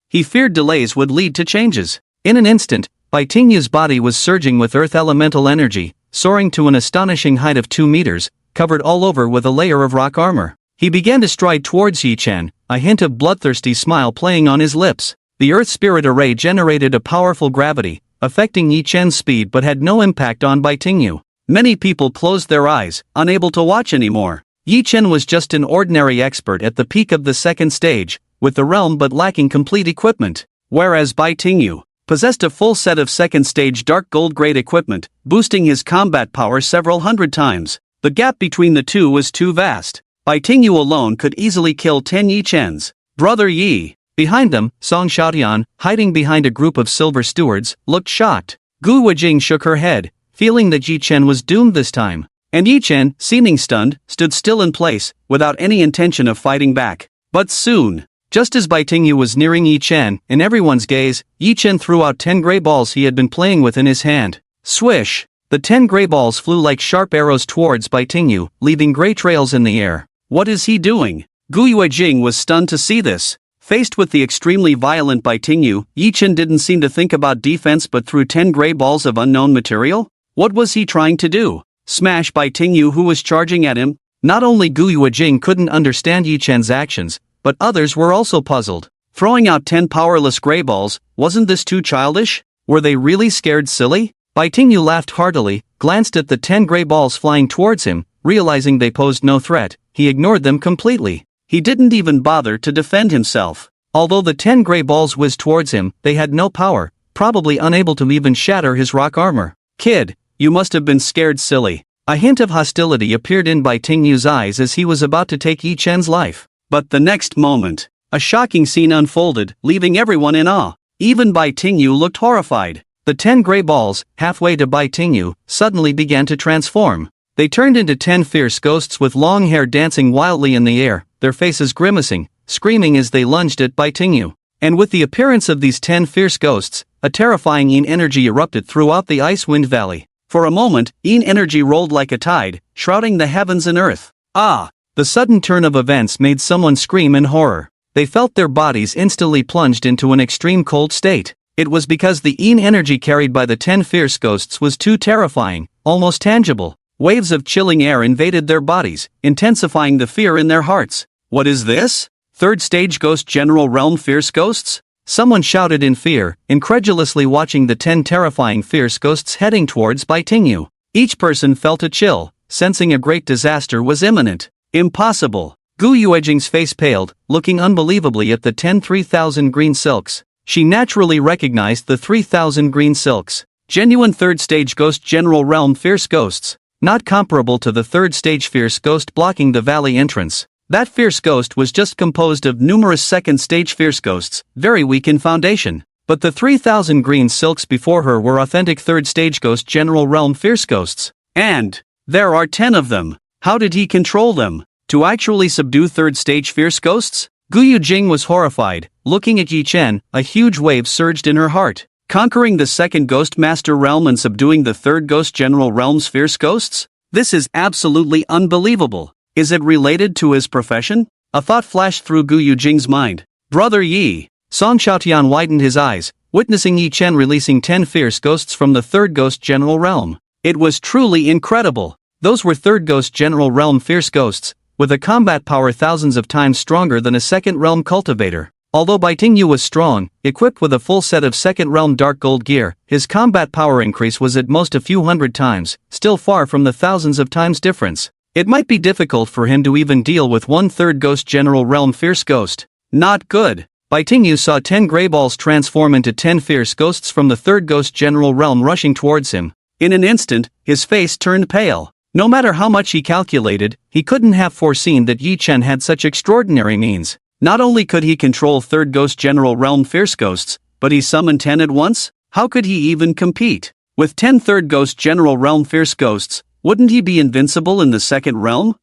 He feared delays would lead to changes. In an instant, Bai Tingyu's body was surging with earth elemental energy, soaring to an astonishing height of 2 meters, covered all over with a layer of rock armor. He began to stride towards Yi Chen, a hint of bloodthirsty smile playing on his lips. The Earth Spirit Array generated a powerful gravity, affecting Yi Chen's speed but had no impact on Bai Tingyu. Many people closed their eyes, unable to watch anymore. Yi Chen was just an ordinary expert at the peak of the second stage, with the realm but lacking complete equipment. Whereas Bai Tingyu possessed a full set of second stage dark gold grade equipment, boosting his combat power several hundred times. The gap between the two was too vast. Bai Tingyu alone could easily kill 10 Yi Chens. Brother Yi. Behind them, Song Xiaotian, hiding behind a group of silver stewards, looked shocked. Gu Yuejing shook her head, feeling that Yi Chen was doomed this time. And Yi Chen, seeming stunned, stood still in place, without any intention of fighting back. But soon, just as Bai Tingyu was nearing Yi Chen, in everyone's gaze, Yi Chen threw out 10 gray balls he had been playing with in his hand. Swish! The 10 gray balls flew like sharp arrows towards Bai Tingyu, leaving gray trails in the air. What is he doing? Gu Yuejing was stunned to see this. Faced with the extremely violent Bai Tingyu, Yi Chen didn't seem to think about defense but threw 10 gray balls of unknown material? What was he trying to do? Smash Bai Tingyu, who was charging at him? Not only Gu Yuejing couldn't understand Yi Chen's actions, but others were also puzzled. Throwing out 10 powerless gray balls, wasn't this too childish? Were they really scared silly? Bai Tingyu laughed heartily, glanced at the 10 gray balls flying towards him, realizing they posed no threat. He ignored them completely. He didn't even bother to defend himself. Although the 10 gray balls whizzed towards him, they had no power, probably unable to even shatter his rock armor. Kid, you must have been scared silly. A hint of hostility appeared in Bai Tingyu's eyes as he was about to take Yi Chen's life. But the next moment, a shocking scene unfolded, leaving everyone in awe. Even Bai Tingyu looked horrified. The 10 gray balls, halfway to Bai Tingyu, suddenly began to transform. They turned into 10 fierce ghosts with long hair dancing wildly in the air, their faces grimacing, screaming as they lunged at Bai Tingyu. And with the appearance of these 10 fierce ghosts, a terrifying Yin energy erupted throughout the Icewind Valley. For a moment, Yin energy rolled like a tide, shrouding the heavens and earth. Ah! The sudden turn of events made someone scream in horror. They felt their bodies instantly plunged into an extreme cold state. It was because the Yin energy carried by the 10 fierce ghosts was too terrifying, almost tangible. Waves of chilling air invaded their bodies, intensifying the fear in their hearts. What is this? Third stage Ghost General Realm Fierce Ghosts? Someone shouted in fear, incredulously watching the 10 terrifying fierce ghosts heading towards Bai Tingyu. Each person felt a chill, sensing a great disaster was imminent. Impossible. Gu Yuejing's face paled, looking unbelievably at the 10 3,000 green silks. She naturally recognized the 3,000 green silks. Genuine third-stage ghost general realm fierce ghosts. Not comparable to the third-stage fierce ghost blocking the valley entrance. That fierce ghost was just composed of numerous second-stage fierce ghosts, very weak in foundation. But the 3,000 green silks before her were authentic third-stage ghost general realm fierce ghosts. And there are 10 of them. How did he control them? To actually subdue third-stage fierce ghosts? Gu Yujing was horrified. Looking at Yi Chen, a huge wave surged in her heart. Conquering the second Ghost Master realm and subduing the third Ghost General realm's fierce ghosts? This is absolutely unbelievable. Is it related to his profession? A thought flashed through Gu Yujing's mind. Brother Yi. Song Xiaotian widened his eyes, witnessing Yi Chen releasing 10 fierce ghosts from the third Ghost General realm. It was truly incredible. Those were third Ghost General realm fierce ghosts, with a combat power thousands of times stronger than a second realm cultivator. Although Bai Tingyu was strong, equipped with a full set of second realm dark gold gear, his combat power increase was at most a few hundred times, still far from the thousands of times difference. It might be difficult for him to even deal with 1/3 Ghost General realm fierce ghost. Not good. Bai Tingyu saw 10 gray balls transform into 10 fierce ghosts from the third Ghost General realm rushing towards him. In an instant, his face turned pale. No matter how much he calculated, he couldn't have foreseen that Yi Chen had such extraordinary means. Not only could he control third Ghost General realm fierce ghosts, but he summoned 10 at once? How could he even compete? With 10 third Ghost General realm fierce ghosts, wouldn't he be invincible in the second realm?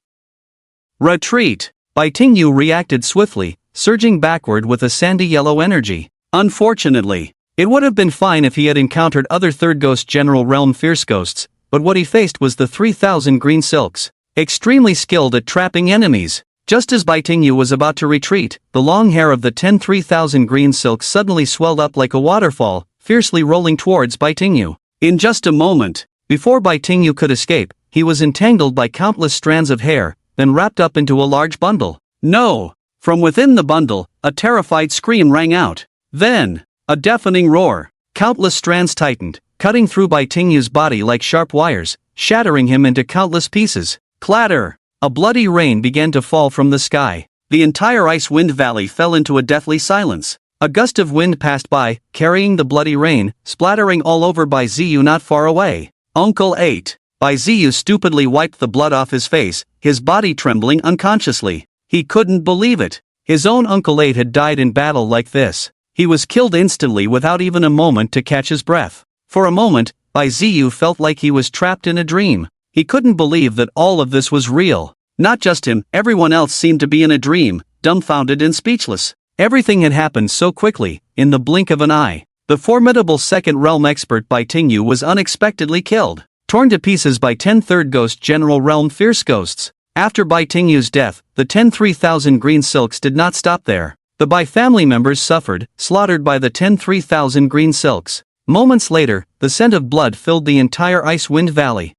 Retreat! Bai Tingyu reacted swiftly, surging backward with a sandy yellow energy. Unfortunately, it would have been fine if he had encountered other third Ghost General realm fierce ghosts, but what he faced was the 3,000 green silks. Extremely skilled at trapping enemies. Just as Bai Tingyu was about to retreat, the long hair of the 10 3,000 green silks suddenly swelled up like a waterfall, fiercely rolling towards Bai Tingyu. In just a moment, before Bai Tingyu could escape, he was entangled by countless strands of hair, then wrapped up into a large bundle. No! From within the bundle, a terrified scream rang out. Then, a deafening roar. Countless strands tightened, cutting through Bai Tingyu's body like sharp wires, shattering him into countless pieces. Clatter! A bloody rain began to fall from the sky. The entire ice wind valley fell into a deathly silence. A gust of wind passed by, carrying the bloody rain, splattering all over Bai Ziyu not far away. Uncle 8. Bai Ziyu stupidly wiped the blood off his face, his body trembling unconsciously. He couldn't believe it. His own Uncle 8 had died in battle like this. He was killed instantly without even a moment to catch his breath. For a moment, Bai Ziyu felt like he was trapped in a dream. He couldn't believe that all of this was real. Not just him, everyone else seemed to be in a dream, dumbfounded and speechless. Everything had happened so quickly, in the blink of an eye. The formidable second realm expert Bai Tingyu was unexpectedly killed, torn to pieces by 10 third Ghost General realm fierce ghosts. After Bai Tingyu's death, the 10 3,000 green silks did not stop there. The Bai family members suffered, slaughtered by the 10 3,000 green silks. Moments later, the scent of blood filled the entire Ice Wind Valley.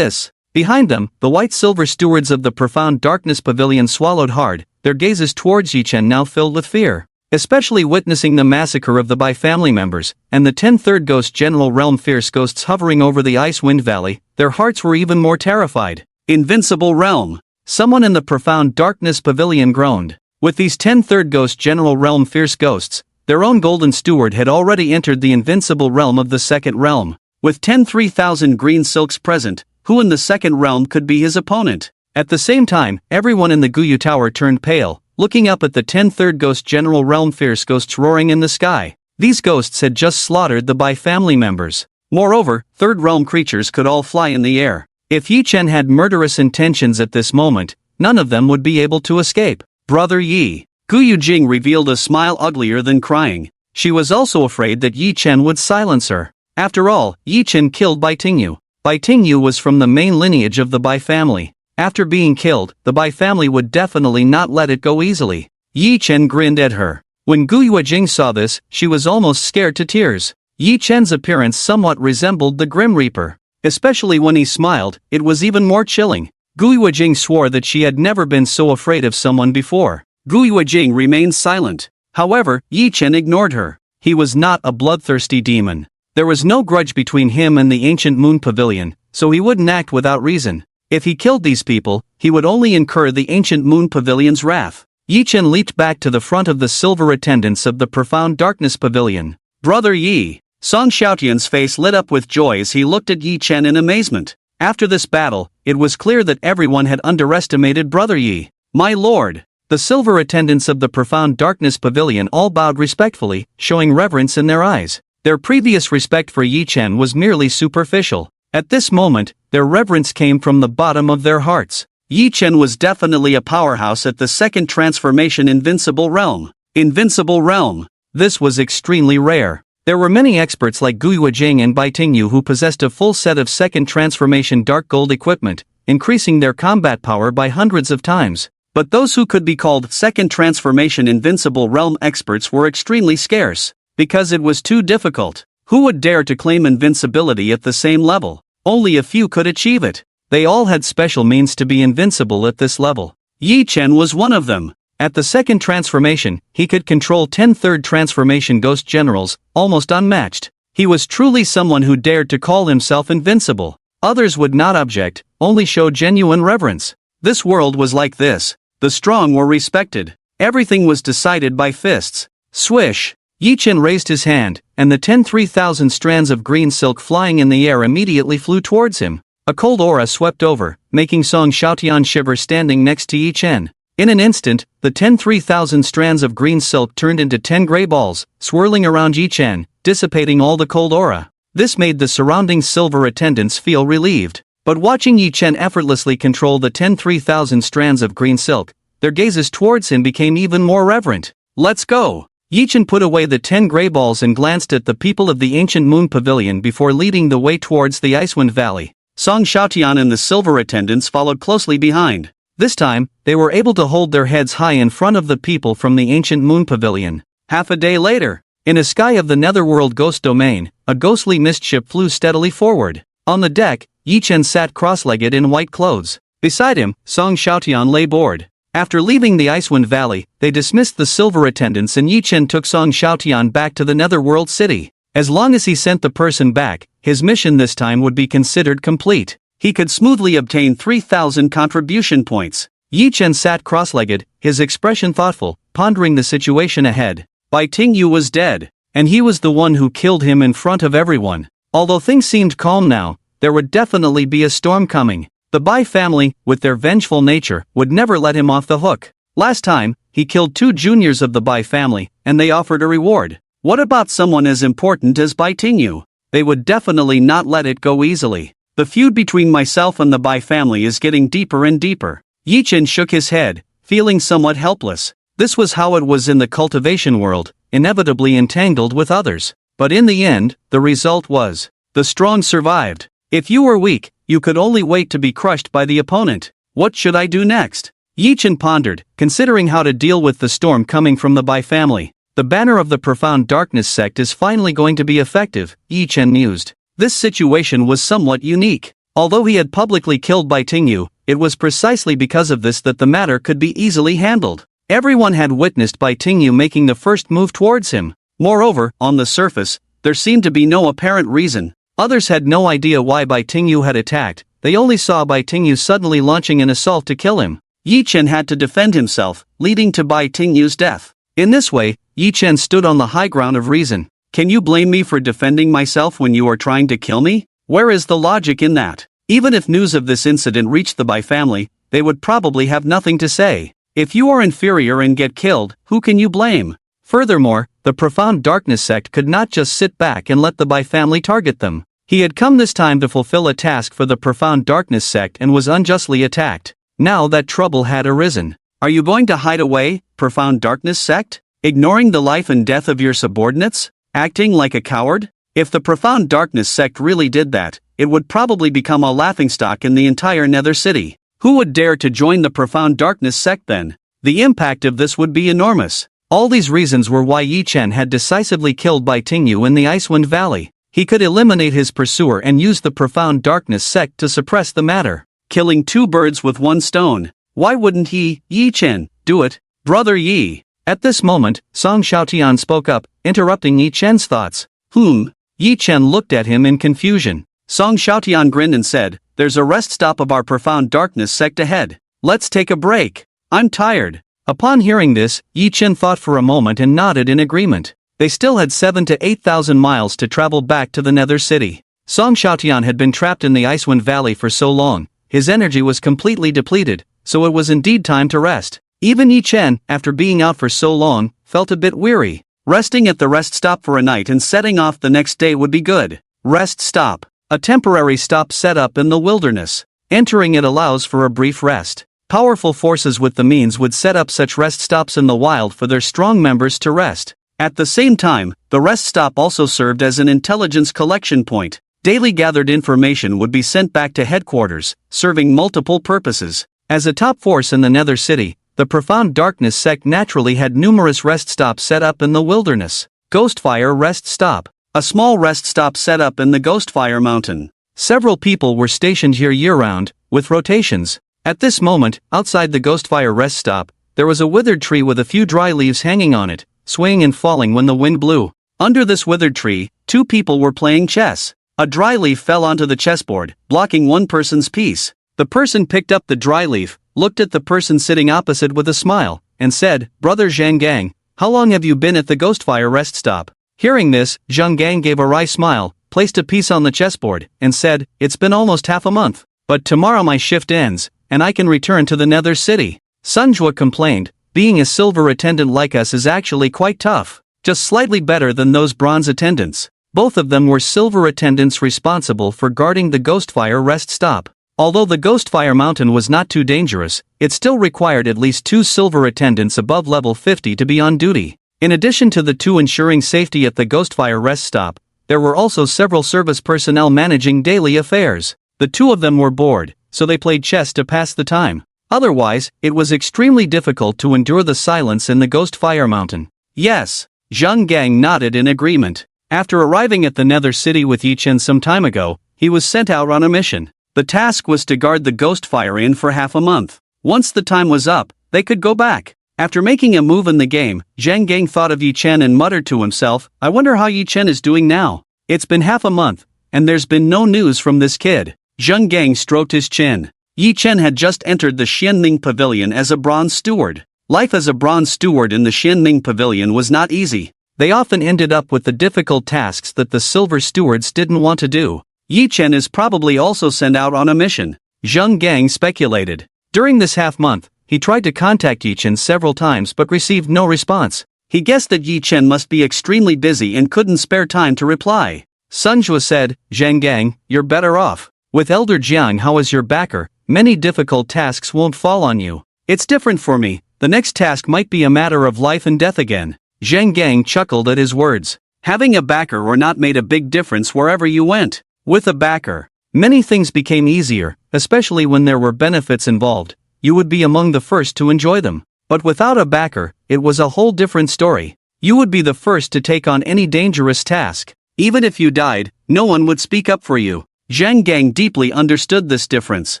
Behind them, the white-silver stewards of the profound darkness pavilion swallowed hard, their gazes towards Yi Chen now filled with fear. Especially witnessing the massacre of the Bai family members, and the 10 third Ghost General realm fierce ghosts hovering over the Ice Wind Valley, their hearts were even more terrified. Invincible realm! Someone in the profound darkness pavilion groaned. With these 10 third Ghost General realm fierce ghosts, their own golden steward had already entered the invincible realm of the second realm. With 10 3,000 green silks present, who in the second realm could be his opponent? At the same time, everyone in the Guyu Tower turned pale, looking up at the 10 third Ghost General realm fierce ghosts roaring in the sky. These ghosts had just slaughtered the Bai family members. Moreover, third realm creatures could all fly in the air. If Yi Chen had murderous intentions at this moment, none of them would be able to escape. Brother Yi. Gu Yujing revealed a smile uglier than crying. She was also afraid that Yi Chen would silence her. After all, Yi Chen killed Bai Tingyu. Bai Tingyu was from the main lineage of the Bai family. After being killed, the Bai family would definitely not let it go easily. Yi Chen grinned at her. When Gu Yuejing saw this, she was almost scared to tears. Yi Chen's appearance somewhat resembled the Grim Reaper. Especially when he smiled, it was even more chilling. Gu Yuejing swore that she had never been so afraid of someone before. Gu Yuejing remained silent. However, Yi Chen ignored her. He was not a bloodthirsty demon. There was no grudge between him and the ancient moon pavilion, so he wouldn't act without reason. If he killed these people, he would only incur the ancient moon pavilion's wrath. Yi Chen leaped back to the front of the silver attendants of the profound darkness pavilion. Brother Yi! Song Xiaotian's face lit up with joy as he looked at Yi Chen in amazement. After this battle, it was clear that everyone had underestimated Brother Yi. My lord! The silver attendants of the profound darkness pavilion all bowed respectfully, showing reverence in their eyes. Their previous respect for Yi Chen was merely superficial. At this moment, their reverence came from the bottom of their hearts. Yi Chen was definitely a powerhouse at the second transformation Invincible Realm. Invincible Realm. This was extremely rare. There were many experts like Gui Huijing and Bai Tingyu who possessed a full set of second transformation dark gold equipment, increasing their combat power by hundreds of times. But those who could be called second transformation Invincible Realm experts were extremely scarce, because it was too difficult. Who would dare to claim invincibility at the same level? Only a few could achieve it. They all had special means to be invincible at this level. Yi Chen was one of them. At the second transformation, he could control 10 third transformation ghost generals, almost unmatched. He was truly someone who dared to call himself invincible. Others would not object, only show genuine reverence. This world was like this. The strong were respected. Everything was decided by fists. Swish! Yi Chen raised his hand, and the 3,000 strands of green silk flying in the air immediately flew towards him. A cold aura swept over, making Song Xiaotian shiver standing next to Yi Chen. In an instant, the 3,000 strands of green silk turned into 10 gray balls, swirling around Yi Chen, dissipating all the cold aura. This made the surrounding silver attendants feel relieved. But watching Yi Chen effortlessly control the 3,000 strands of green silk, their gazes towards him became even more reverent. Let's go! Yi Chen put away the 10 gray balls and glanced at the people of the ancient moon pavilion before leading the way towards the Icewind Valley. Song Xiaotian and the silver attendants followed closely behind. This time, they were able to hold their heads high in front of the people from the ancient moon pavilion. Half a day later, in a sky of the netherworld ghost domain, a ghostly mist ship flew steadily forward. On the deck, Yi Chen sat cross-legged in white clothes. Beside him, Song Xiaotian lay bored. After leaving the Icewind Valley, they dismissed the silver attendants and Yi Chen took Song Xiaotian back to the netherworld city. As long as he sent the person back, his mission this time would be considered complete. He could smoothly obtain 3,000 contribution points. Yi Chen sat cross-legged, his expression thoughtful, pondering the situation ahead. Bai Tingyu was dead, and he was the one who killed him in front of everyone. Although things seemed calm now, there would definitely be a storm coming. The Bai family, with their vengeful nature, would never let him off the hook. Last time, he killed 2 juniors of the Bai family, and they offered a reward. What about someone as important as Bai Tingyu? They would definitely not let it go easily. The feud between myself and the Bai family is getting deeper and deeper. Yi Chen shook his head, feeling somewhat helpless. This was how it was in the cultivation world, inevitably entangled with others. But in the end, the result was, the strong survived. If you were weak, you could only wait to be crushed by the opponent. What should I do next? Yi Chen pondered, considering how to deal with the storm coming from the Bai family. The banner of the Profound Darkness sect is finally going to be effective, Yi Chen mused. This situation was somewhat unique. Although he had publicly killed Bai Tingyu, it was precisely because of this that the matter could be easily handled. Everyone had witnessed Bai Tingyu making the first move towards him. Moreover, on the surface, there seemed to be no apparent reason. Others had no idea why Bai Tingyu had attacked, they only saw Bai Tingyu suddenly launching an assault to kill him. Yi Chen had to defend himself, leading to Bai Tingyu's death. In this way, Yi Chen stood on the high ground of reason. Can you blame me for defending myself when you are trying to kill me? Where is the logic in that? Even if news of this incident reached the Bai family, they would probably have nothing to say. If you are inferior and get killed, who can you blame? Furthermore, the Profound Darkness sect could not just sit back and let the Bai family target them. He had come this time to fulfill a task for the Profound Darkness sect and was unjustly attacked. Now that trouble had arisen. Are you going to hide away, Profound Darkness sect? Ignoring the life and death of your subordinates? Acting like a coward? If the Profound Darkness sect really did that, it would probably become a laughingstock in the entire Nether City. Who would dare to join the Profound Darkness sect then? The impact of this would be enormous. All these reasons were why Yi Chen had decisively killed Bai Tingyu in the Icewind Valley. He could eliminate his pursuer and use the Profound Darkness sect to suppress the matter. Killing 2 birds with 1 stone. Why wouldn't he, Yi Chen, do it? Brother Yi. At this moment, Song Xiaotian spoke up, interrupting Yi Chen's thoughts. Yi Chen looked at him in confusion. Song Xiaotian grinned and said, "There's a rest stop of our profound darkness sect ahead. Let's take a break. I'm tired." Upon hearing this, Yi Chen thought for a moment and nodded in agreement. They still had 7,000 to 8,000 miles to travel back to the Nether City. Song Xiaotian had been trapped in the Icewind Valley for so long, his energy was completely depleted, so it was indeed time to rest. Even Yi Chen, after being out for so long, felt a bit weary. Resting at the rest stop for a night and setting off the next day would be good. Rest stop. A temporary stop set up in the wilderness. Entering it allows for a brief rest. Powerful forces with the means would set up such rest stops in the wild for their strong members to rest. At the same time, the rest stop also served as an intelligence collection point. Daily gathered information would be sent back to headquarters, serving multiple purposes. As a top force in the Nether City, the Profound Darkness sect naturally had numerous rest stops set up in the wilderness. Ghostfire Rest Stop. A small rest stop set up in the Ghostfire Mountain. Several people were stationed here year-round, with rotations. At this moment, outside the Ghostfire rest stop, there was a withered tree with a few dry leaves hanging on it, swaying and falling when the wind blew. Under this withered tree, two people were playing chess. A dry leaf fell onto the chessboard, blocking one person's piece. The person picked up the dry leaf, looked at the person sitting opposite with a smile, and said, "Brother Zhang Gang, how long have you been at the Ghostfire rest stop?" Hearing this, Zhang Gang gave a wry smile, placed a piece on the chessboard, and said, "It's been almost half a month. But tomorrow my shift ends, and I can return to the Nether City." Sunjua complained, "Being a silver attendant like us is actually quite tough, just slightly better than those bronze attendants." Both of them were silver attendants responsible for guarding the Ghostfire rest stop. Although the Ghostfire Mountain was not too dangerous, it still required at least 2 silver attendants above level 50 to be on duty. In addition to the 2 ensuring safety at the Ghostfire rest stop, there were also several service personnel managing daily affairs. The 2 of them were bored, so they played chess to pass the time. Otherwise, it was extremely difficult to endure the silence in the Ghostfire Mountain. Yes, Zhang Gang nodded in agreement. After arriving at the Nether City with Yi Chen some time ago, he was sent out on a mission. The task was to guard the Ghostfire Inn for half a month. Once the time was up, they could go back. After making a move in the game, Zhang Gang thought of Yi Chen and muttered to himself, "I wonder how Yi Chen is doing now. It's been half a month, and there's been no news from this kid." Zhang Gang stroked his chin. Yi Chen had just entered the Xianning Pavilion as a bronze steward. Life as a bronze steward in the Xianning Pavilion was not easy. They often ended up with the difficult tasks that the silver stewards didn't want to do. Yi Chen is probably also sent out on a mission, Zhang Gang speculated. During this half-month, he tried to contact Yi Chen several times but received no response. He guessed that Yi Chen must be extremely busy and couldn't spare time to reply. Sunjua said, "Zhang Gang, you're better off. With Elder Jiang Hao as your backer, many difficult tasks won't fall on you. It's different for me, the next task might be a matter of life and death again." Zhang Gang chuckled at his words. Having a backer or not made a big difference wherever you went. With a backer, many things became easier, especially when there were benefits involved. You would be among the first to enjoy them. But without a backer, it was a whole different story. You would be the first to take on any dangerous task. Even if you died, no one would speak up for you. Zhang Gang deeply understood this difference.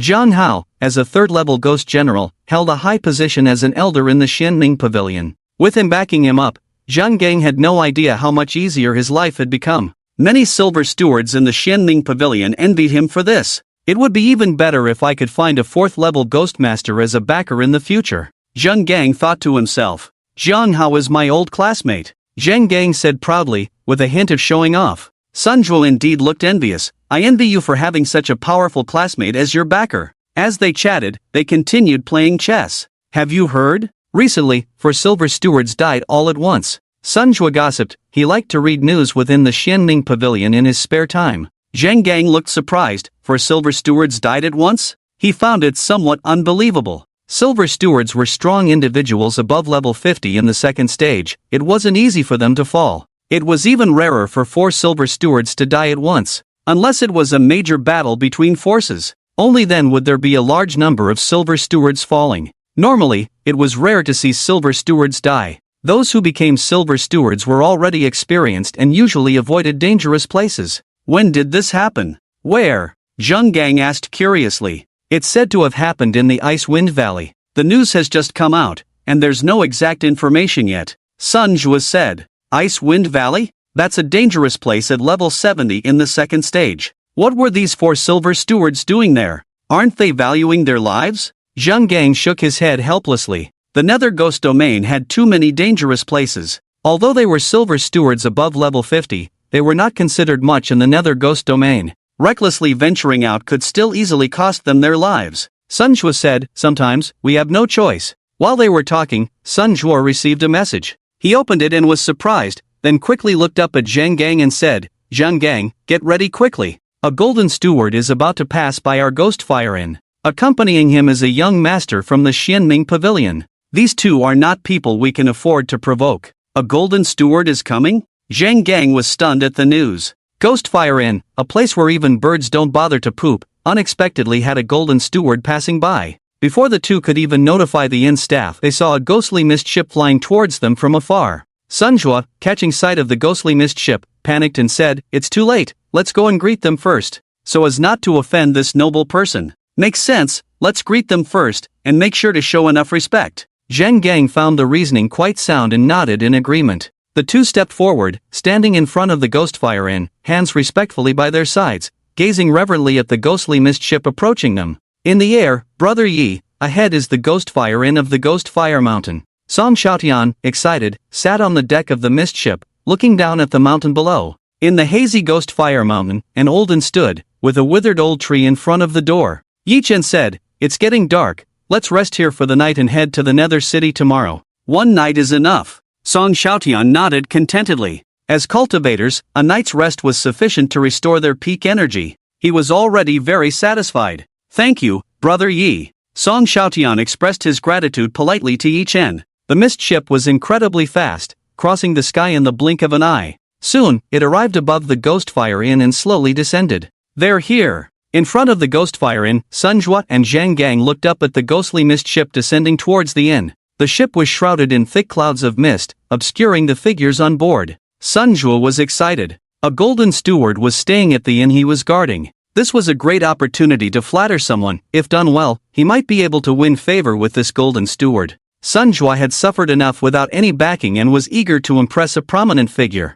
Jiang Hao, as a third-level ghost general, held a high position as an elder in the Xianning Pavilion. With him backing him up, Zhang Gang had no idea how much easier his life had become. Many silver stewards in the Xianning Pavilion envied him for this. It would be even better if I could find a 4th-level ghost master as a backer in the future. Zhang Gang thought to himself. Jiang Hao is my old classmate, Zhang Gang said proudly, with a hint of showing off. Sunjua indeed looked envious. "I envy you for having such a powerful classmate as your backer." As they chatted, they continued playing chess. "Have you heard? Recently, 4 silver stewards died all at once." Sunjua gossiped. He liked to read news within the Xianning Pavilion in his spare time. Zhang Gang looked surprised. 4 silver stewards died at once? He found it somewhat unbelievable. Silver stewards were strong individuals above level 50 in the second stage. It wasn't easy for them to fall. It was even rarer for 4 silver stewards to die at once. Unless it was a major battle between forces. Only then would there be a large number of silver stewards falling. Normally, it was rare to see silver stewards die. Those who became silver stewards were already experienced and usually avoided dangerous places. When did this happen? Where? Zhang Gang asked curiously. It's said to have happened in the Icewind Valley. The news has just come out. and there's no exact information yet. Sunjua said. Icewind Valley? That's a dangerous place at level 70 in the second stage. What were these 4 silver stewards doing there? Aren't they valuing their lives? Zhang Gang shook his head helplessly. The Nether Ghost Domain had too many dangerous places. Although they were silver stewards above level 50, they were not considered much in the Nether Ghost Domain. Recklessly venturing out could still easily cost them their lives. Sunjua said, sometimes, we have no choice. While they were talking, Sunjua received a message. He opened it and was surprised, then quickly looked up at Zhang Gang and said, Zhang Gang, get ready quickly. A golden steward is about to pass by our ghost fire inn. Accompanying him is a young master from the Xianming Pavilion. These two are not people we can afford to provoke. A golden steward is coming? Zhang Gang was stunned at the news. Ghost Fire Inn, a place where even birds don't bother to poop, unexpectedly had a golden steward passing by. Before the two could even notify the inn staff, they saw a ghostly mist ship flying towards them from afar. Sunjua, catching sight of the ghostly mist ship, panicked and said, it's too late, let's go and greet them first. So as not to offend this noble person. Makes sense, let's greet them first, and make sure to show enough respect. Zhang Gang found the reasoning quite sound and nodded in agreement. The two stepped forward, standing in front of the ghost fire inn, hands respectfully by their sides, gazing reverently at the ghostly mist ship approaching them. In the air, Brother Yi, ahead is the ghost fire inn of the Ghost Fire Mountain. Song Xiaotian, excited, sat on the deck of the mist ship, looking down at the mountain below. In the hazy Ghost Fire Mountain, an olden stood, with a withered old tree in front of the door. Yi Chen said, it's getting dark, let's rest here for the night and head to the Nether City tomorrow. One night is enough. Song Xiaotian nodded contentedly. As cultivators, a night's rest was sufficient to restore their peak energy. He was already very satisfied. Thank you, Brother Yi. Song Xiaotian expressed his gratitude politely to Yi Chen. The mist ship was incredibly fast, crossing the sky in the blink of an eye. Soon, it arrived above the Ghost Fire Inn and slowly descended. They're here. In front of the Ghost Fire Inn, Sunjua and Zhang Gang looked up at the ghostly mist ship descending towards the inn. The ship was shrouded in thick clouds of mist, obscuring the figures on board. Sunjua was excited. A golden steward was staying at the inn he was guarding. This was a great opportunity to flatter someone. If done well, he might be able to win favor with this golden steward. Sunjua had suffered enough without any backing and was eager to impress a prominent figure.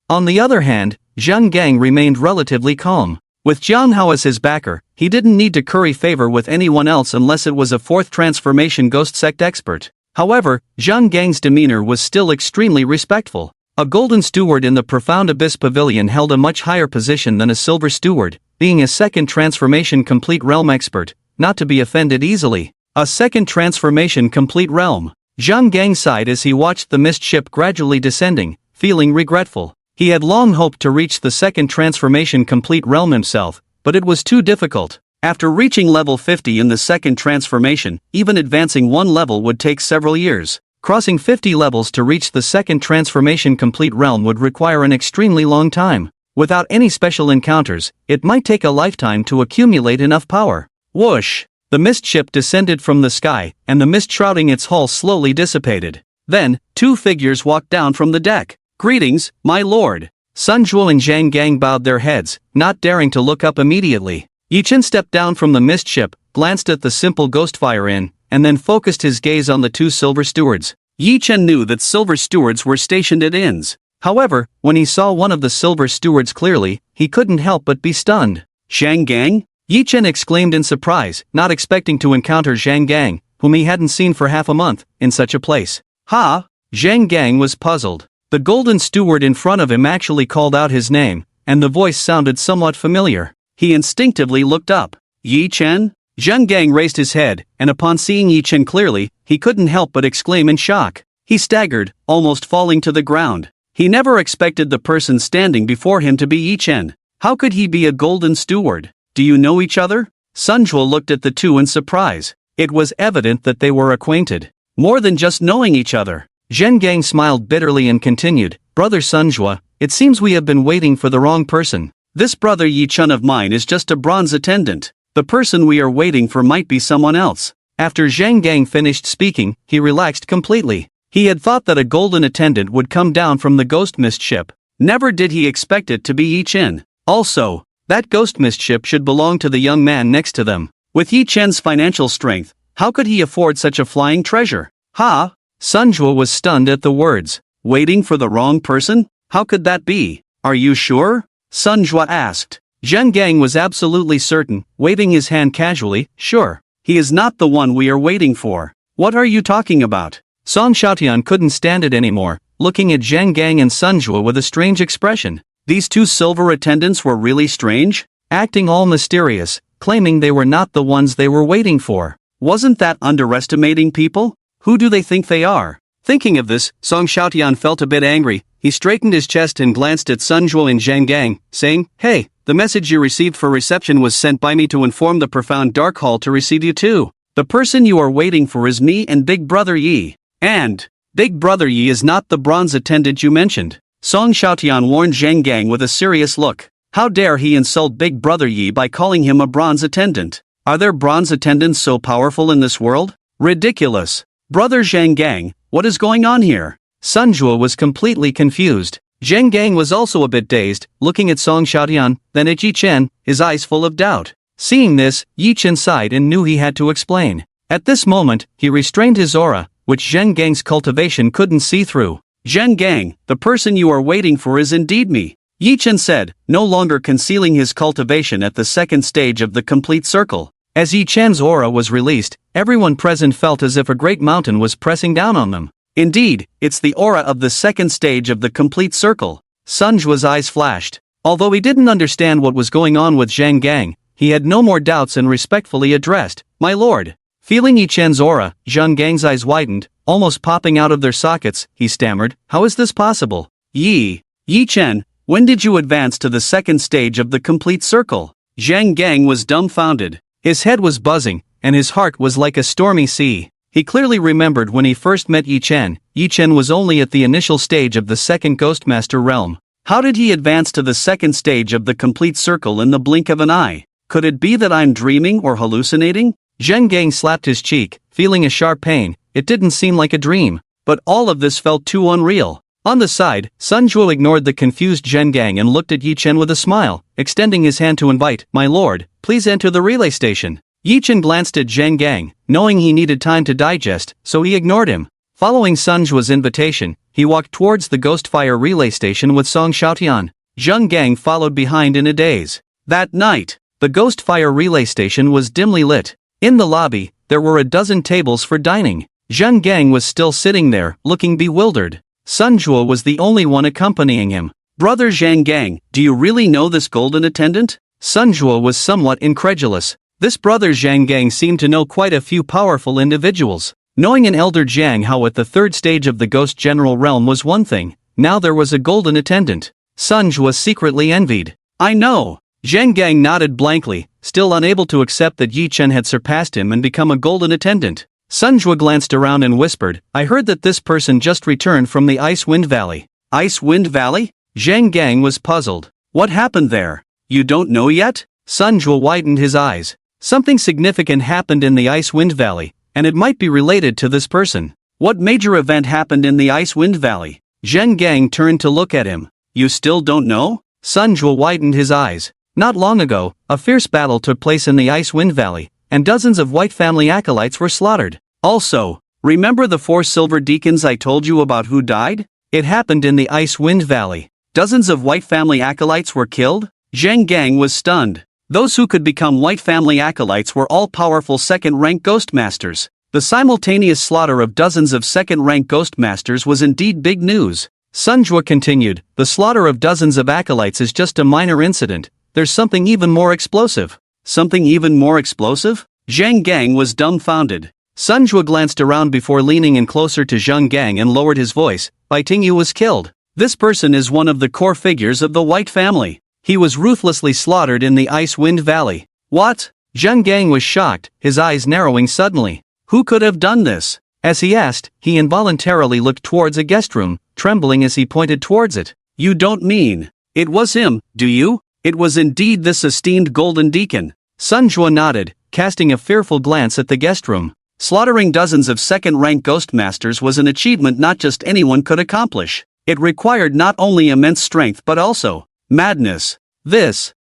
On the other hand, Zhang Gang remained relatively calm. With Jiang Hao as his backer, he didn't need to curry favor with anyone else unless it was a fourth transformation ghost sect expert. However, Zhang Gang's demeanor was still extremely respectful. A golden steward in the Profound Abyss Pavilion held a much higher position than a silver steward, being a second transformation complete realm expert, not to be offended easily. A second transformation complete realm. Zhang Gang sighed as he watched the mist ship gradually descending, feeling regretful. He had long hoped to reach the second transformation complete realm himself, but it was too difficult. After reaching level 50 in the second transformation, even advancing one level would take several years. Crossing 50 levels to reach the second transformation complete realm would require an extremely long time. Without any special encounters, it might take a lifetime to accumulate enough power. Whoosh! The mist ship descended from the sky, and the mist shrouding its hull slowly dissipated. Then, two figures walked down from the deck. Greetings, my lord. Sunjua and Zhang Gang bowed their heads, not daring to look up immediately. Yi Chen stepped down from the mist ship, glanced at the simple ghost fire inn, and then focused his gaze on the two silver stewards. Yi Chen knew that silver stewards were stationed at inns. However, when he saw one of the silver stewards clearly, he couldn't help but be stunned. Zhang Gang? Yi Chen exclaimed in surprise, not expecting to encounter Zhang Gang, whom he hadn't seen for half a month, in such a place. Ha! Zhang Gang was puzzled. The golden steward in front of him actually called out his name, and the voice sounded somewhat familiar. He instinctively looked up. Yi Chen? Zhang Gang raised his head, and upon seeing Yi Chen clearly, he couldn't help but exclaim in shock. He staggered, almost falling to the ground. He never expected the person standing before him to be Yi Chen. How could he be a golden steward? Do you know each other? Sunjua looked at the two in surprise. It was evident that they were acquainted. More than just knowing each other. Zhang Gang smiled bitterly and continued, Brother Sunjua, it seems we have been waiting for the wrong person. This brother Yi Chen of mine is just a bronze attendant. The person we are waiting for might be someone else. After Zhang Gang finished speaking, he relaxed completely. He had thought that a golden attendant would come down from the ghost mist ship. Never did he expect it to be Yi Chen. Also, that ghost mist ship should belong to the young man next to them. With Yi Chen's financial strength, how could he afford such a flying treasure? Ha! Sunjua was stunned at the words. Waiting for the wrong person? How could that be? Are you sure? Sunjua asked. Zheng Gang was absolutely certain, waving his hand casually. Sure. He is not the one we are waiting for. What are you talking about? Song Xiaotian couldn't stand it anymore, looking at Zheng Gang and Sunjua with a strange expression. These two silver attendants were really strange, acting all mysterious, claiming they were not the ones they were waiting for. Wasn't that underestimating people? Who do they think they are? Thinking of this, Song Xiaotian felt a bit angry. He straightened his chest and glanced at Sunjua and Zheng Gang, saying, Hey, the message you received for reception was sent by me to inform the profound dark hall to receive you too. The person you are waiting for is me and Big Brother Yi. And Big Brother Yi is not the bronze attendant you mentioned. Song Xiaotian warned Zheng Gang with a serious look. How dare he insult Big Brother Yi by calling him a bronze attendant? Are there bronze attendants so powerful in this world? Ridiculous. Brother Zheng Gang, what is going on here? Sunjua was completely confused. Zheng Gang was also a bit dazed, looking at Song Xiaotian, then at Yi Chen, his eyes full of doubt. Seeing this, Yi Chen sighed and knew he had to explain. At this moment, he restrained his aura, which Zheng Gang's cultivation couldn't see through. Zheng Gang, the person you are waiting for is indeed me, Yi Chen said, no longer concealing his cultivation at the second stage of the complete circle. As Yi Chen's aura was released, everyone present felt as if a great mountain was pressing down on them. Indeed, it's the aura of the second stage of the complete circle. Sunjua's eyes flashed. Although he didn't understand what was going on with Zheng Gang, he had no more doubts and respectfully addressed, My lord. Feeling Yi Chen's aura, Zheng Gang's eyes widened, almost popping out of their sockets. He stammered, How is this possible? Yi Chen, when did you advance to the second stage of the complete circle? Zheng Gang was dumbfounded. His head was buzzing, and his heart was like a stormy sea. He clearly remembered when he first met Yi Chen was only at the initial stage of the second Ghostmaster realm. How did he advance to the second stage of the complete circle in the blink of an eye? Could it be that I'm dreaming or hallucinating? Zheng Gang slapped his cheek, feeling a sharp pain. It didn't seem like a dream, but all of this felt too unreal. On the side, Sunjua ignored the confused Zheng Gang and looked at Yi Chen with a smile, extending his hand to invite, My lord, please enter the relay station. Yi Chen glanced at Zheng Gang, knowing he needed time to digest, so he ignored him. Following Sunjua's invitation, he walked towards the Ghostfire relay station with Song Xiaotian. Zheng Gang followed behind in a daze. That night, the Ghostfire relay station was dimly lit. In the lobby, there were a dozen tables for dining. Zheng Gang was still sitting there, looking bewildered. Sunjua was the only one accompanying him. Brother Zheng Gang, do you really know this golden attendant? Sunjua was somewhat incredulous. This brother Zheng Gang seemed to know quite a few powerful individuals. Knowing an elder Zhang Hao at the third stage of the Ghost General realm was one thing, now there was a golden attendant. Sunjua secretly envied. I know. Zheng Gang nodded blankly, still unable to accept that Yi Chen had surpassed him and become a golden attendant. Sunjua glanced around and whispered, I heard that this person just returned from the Ice Wind Valley. Ice Wind Valley? Zheng Gang was puzzled. What happened there? You don't know yet? Sunjua widened his eyes. Something significant happened in the Ice Wind Valley, and it might be related to this person. What major event happened in the Ice Wind Valley? Zheng Gang turned to look at him. You still don't know? Sunjua widened his eyes. Not long ago, a fierce battle took place in the Ice Wind Valley, and dozens of White family acolytes were slaughtered. Also, remember the 4 silver deacons I told you about who died? It happened in the Ice Wind Valley. Dozens of White family acolytes were killed? Zheng Gang was stunned. Those who could become White family acolytes were all powerful second-rank Ghostmasters. The simultaneous slaughter of dozens of second-rank Ghostmasters was indeed big news. Sunjua continued, the slaughter of dozens of acolytes is just a minor incident. There's something even more explosive. Something even more explosive? Zheng Gang was dumbfounded. Sunjua glanced around before leaning in closer to Zheng Gang and lowered his voice. Bai Tingyu was killed. This person is one of the core figures of the White family. He was ruthlessly slaughtered in the Ice Wind Valley. What? Zheng Gang was shocked, his eyes narrowing suddenly. Who could have done this? As he asked, he involuntarily looked towards a guest room, trembling as he pointed towards it. You don't mean it was him, do you? It was indeed this esteemed Golden Deacon. Sunjua nodded, casting a fearful glance at the guest room. Slaughtering dozens of second-rank Ghostmasters was an achievement not just anyone could accomplish. It required not only immense strength but also madness. This.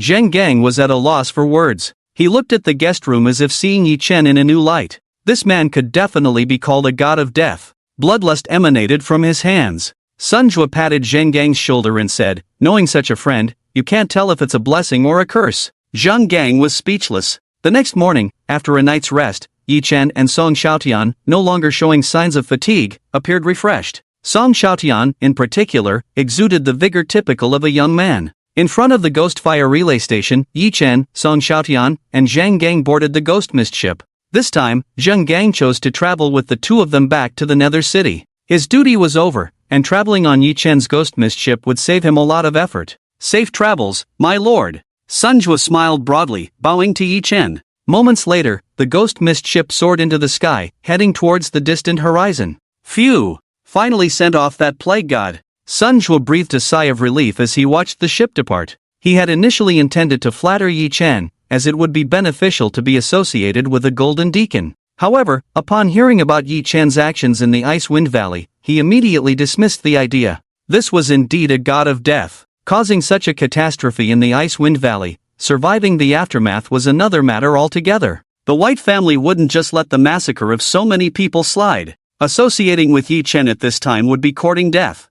Zheng Gang was at a loss for words. He looked at the guest room as if seeing Yi Chen in a new light. This man could definitely be called a god of death. Bloodlust emanated from his hands. Sunjua patted Zhang Gang's shoulder and said, knowing such a friend, you can't tell if it's a blessing or a curse. Zhang Gang was speechless. The next morning, after a night's rest, Yi Chen and Song Xiaotian, no longer showing signs of fatigue, appeared refreshed. Song Xiaotian, in particular, exuded the vigor typical of a young man. In front of the Ghost Fire Relay Station, Yi Chen, Song Xiaotian, and Zhang Gang boarded the Ghost Mist ship. This time, Zhang Gang chose to travel with the two of them back to the Nether City. His duty was over, and traveling on Yi Chen's Ghost Mist ship would save him a lot of effort. Safe travels, my lord. Sunjua smiled broadly, bowing to Yi Chen. Moments later, the Ghost Mist ship soared into the sky, heading towards the distant horizon. Phew! Finally sent off that plague god. Sunjua breathed a sigh of relief as he watched the ship depart. He had initially intended to flatter Yi Chen, as it would be beneficial to be associated with a golden deacon. However, upon hearing about Yi Chen's actions in the Icewind Valley, he immediately dismissed the idea. This was indeed a god of death. Causing such a catastrophe in the Icewind Valley, surviving the aftermath was another matter altogether. The White family wouldn't just let the massacre of so many people slide. Associating with Yi Chen at this time would be courting death.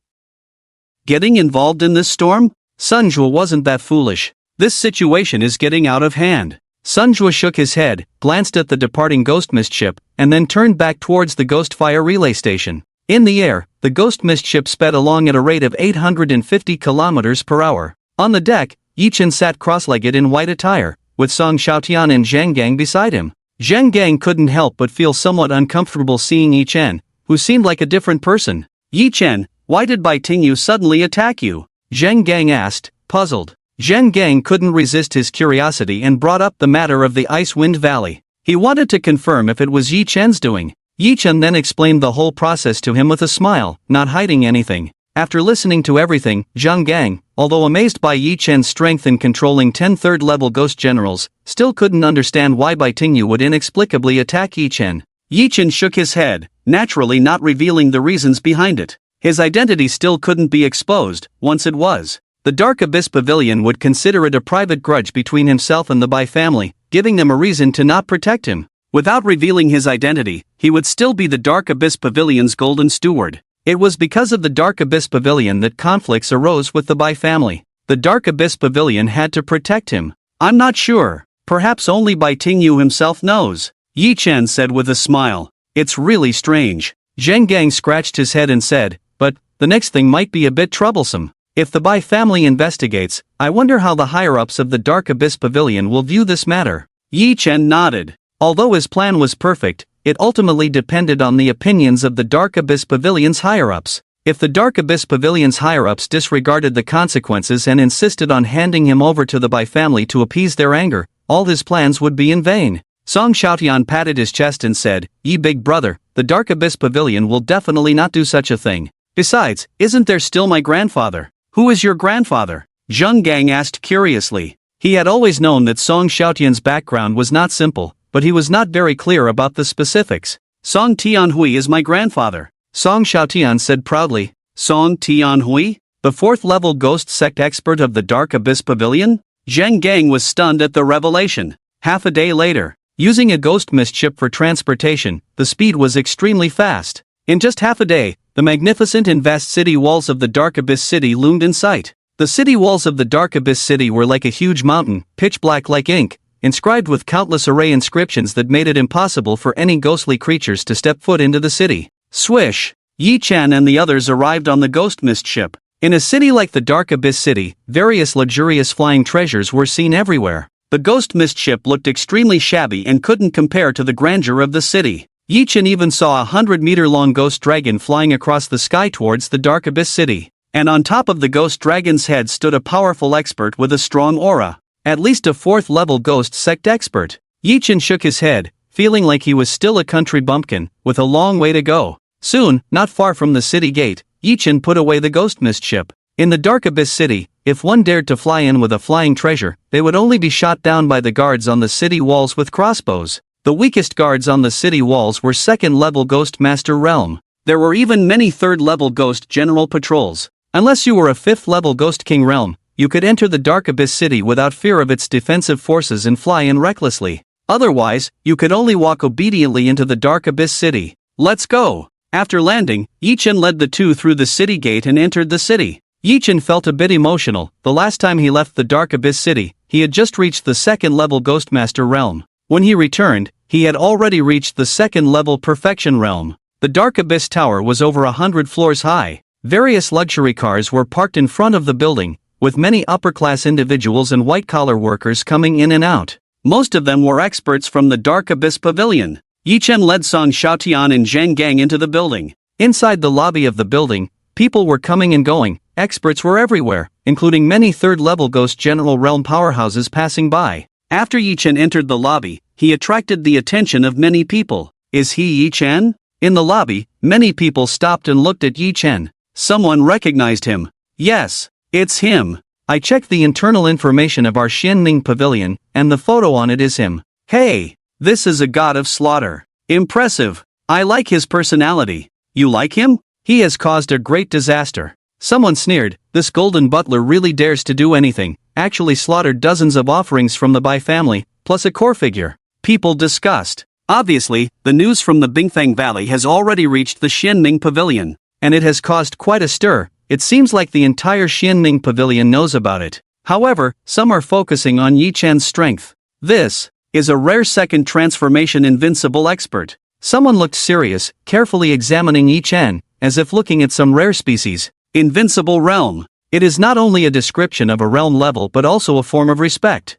Getting involved in this storm? Sunjua wasn't that foolish. This situation is getting out of hand. Sunjua shook his head, glanced at the departing Ghost Mist ship, and then turned back towards the Ghost Fire Relay Station. In the air, the Ghost Mist ship sped along at a rate of 850 kilometers per hour. On the deck, Yi Chen sat cross-legged in white attire, with Song Xiaotian and Zhang Gang beside him. Zhang Gang couldn't help but feel somewhat uncomfortable seeing Yi Chen, who seemed like a different person. Yi Chen, why did Bai Tingyu suddenly attack you? Zhang Gang asked, puzzled. Zhang Gang couldn't resist his curiosity and brought up the matter of the Icewind Valley. He wanted to confirm if it was Yi Chen's doing. Yi Chen then explained the whole process to him with a smile, not hiding anything. After listening to everything, Zhang Gang, although amazed by Yi Chen's strength in controlling 10 third-level ghost generals, still couldn't understand why Bai Tingyu would inexplicably attack Yi Chen. Yi Chen shook his head, naturally not revealing the reasons behind it. His identity still couldn't be exposed. Once it was, the Dark Abyss Pavilion would consider it a private grudge between himself and the Bai family, giving them a reason to not protect him. Without revealing his identity, he would still be the Dark Abyss Pavilion's golden steward. It was because of the Dark Abyss Pavilion that conflicts arose with the Bai family. The Dark Abyss Pavilion had to protect him. I'm not sure. Perhaps only Bai Tingyu himself knows. Yi Chen said with a smile. It's really strange. Zhang Gang scratched his head and said, but, the next thing might be a bit troublesome. If the Bai family investigates, I wonder how the higher-ups of the Dark Abyss Pavilion will view this matter. Yi Chen nodded. Although his plan was perfect, it ultimately depended on the opinions of the Dark Abyss Pavilion's higher-ups. If the Dark Abyss Pavilion's higher-ups disregarded the consequences and insisted on handing him over to the Bai family to appease their anger, all his plans would be in vain. Song Xiaotian patted his chest and said, Yi big brother, the Dark Abyss Pavilion will definitely not do such a thing. Besides, isn't there still my grandfather? Who is your grandfather? Zhang Gang asked curiously. He had always known that Song Xiaotian's background was not simple, but he was not very clear about the specifics. Song Tianhui is my grandfather, Song Xiaotian said proudly. Song Tianhui? The 4th-level ghost sect expert of the Dark Abyss Pavilion? Zhang Gang was stunned at the revelation. Half a day later, using a ghost mist ship for transportation, the speed was extremely fast. In just half a day, the magnificent and vast city walls of the Dark Abyss City loomed in sight. The city walls of the Dark Abyss City were like a huge mountain, pitch black like ink, inscribed with countless array inscriptions that made it impossible for any ghostly creatures to step foot into the city. Swish! Yi Chen and the others arrived on the ghost mist ship. In a city like the Dark Abyss City, various luxurious flying treasures were seen everywhere. The ghost mist ship looked extremely shabby and couldn't compare to the grandeur of the city. Yi Chen even saw a 100-meter-long ghost dragon flying across the sky towards the Dark Abyss City. And on top of the ghost dragon's head stood a powerful expert with a strong aura. At least a 4th-level ghost sect expert. Yi Chen shook his head, feeling like he was still a country bumpkin, with a long way to go. Soon, not far from the city gate, Yi Chen put away the ghost mist ship. In the Dark Abyss City, if one dared to fly in with a flying treasure, they would only be shot down by the guards on the city walls with crossbows. The weakest guards on the city walls were 2nd-level Ghost Master Realm. There were even many 3rd-level Ghost General Patrols. Unless you were a 5th-level Ghost King Realm, you could enter the Dark Abyss City without fear of its defensive forces and fly in recklessly. Otherwise, you could only walk obediently into the dark abyss city. Let's go! After landing, Yi-Chen led the two through the city gate and entered the city. Yi-Chen felt a bit emotional. The last time he left the dark abyss city, he had just reached the second-level Ghostmaster realm. When he returned, he had already reached the second-level Perfection realm. The dark abyss tower was over 100 floors high. Various luxury cars were parked in front of the building, with many upper-class individuals and white-collar workers coming in and out. Most of them were experts from the Dark Abyss Pavilion. Yi-Chen led Song Xiaotian and Zhang Gang into the building. Inside the lobby of the building, people were coming and going. Experts were everywhere, including many third-level Ghost General Realm powerhouses passing by. After Yi-Chen entered the lobby, he attracted the attention of many people. Is he Yi-Chen? In the lobby, many people stopped and looked at Yi-Chen. Someone recognized him. Yes, it's him. I checked the internal information of our Xianning Pavilion, and the photo on it is him. Hey, this is a god of slaughter. Impressive. I like his personality. You like him? He has caused a great disaster. Someone sneered, this golden butler really dares to do anything, actually slaughtered dozens of offerings from the Bai family, plus a core figure. People discussed. Obviously, the news from the Bingfang Valley has already reached the Xianning Pavilion, and it has caused quite a stir. It seems like the entire Xianning Pavilion knows about it. However, some are focusing on Yi-Chen's strength. This is a rare second transformation invincible expert. Someone looked serious, carefully examining Yi-Chen, as if looking at some rare species. Invincible realm. It is not only a description of a realm level but also a form of respect.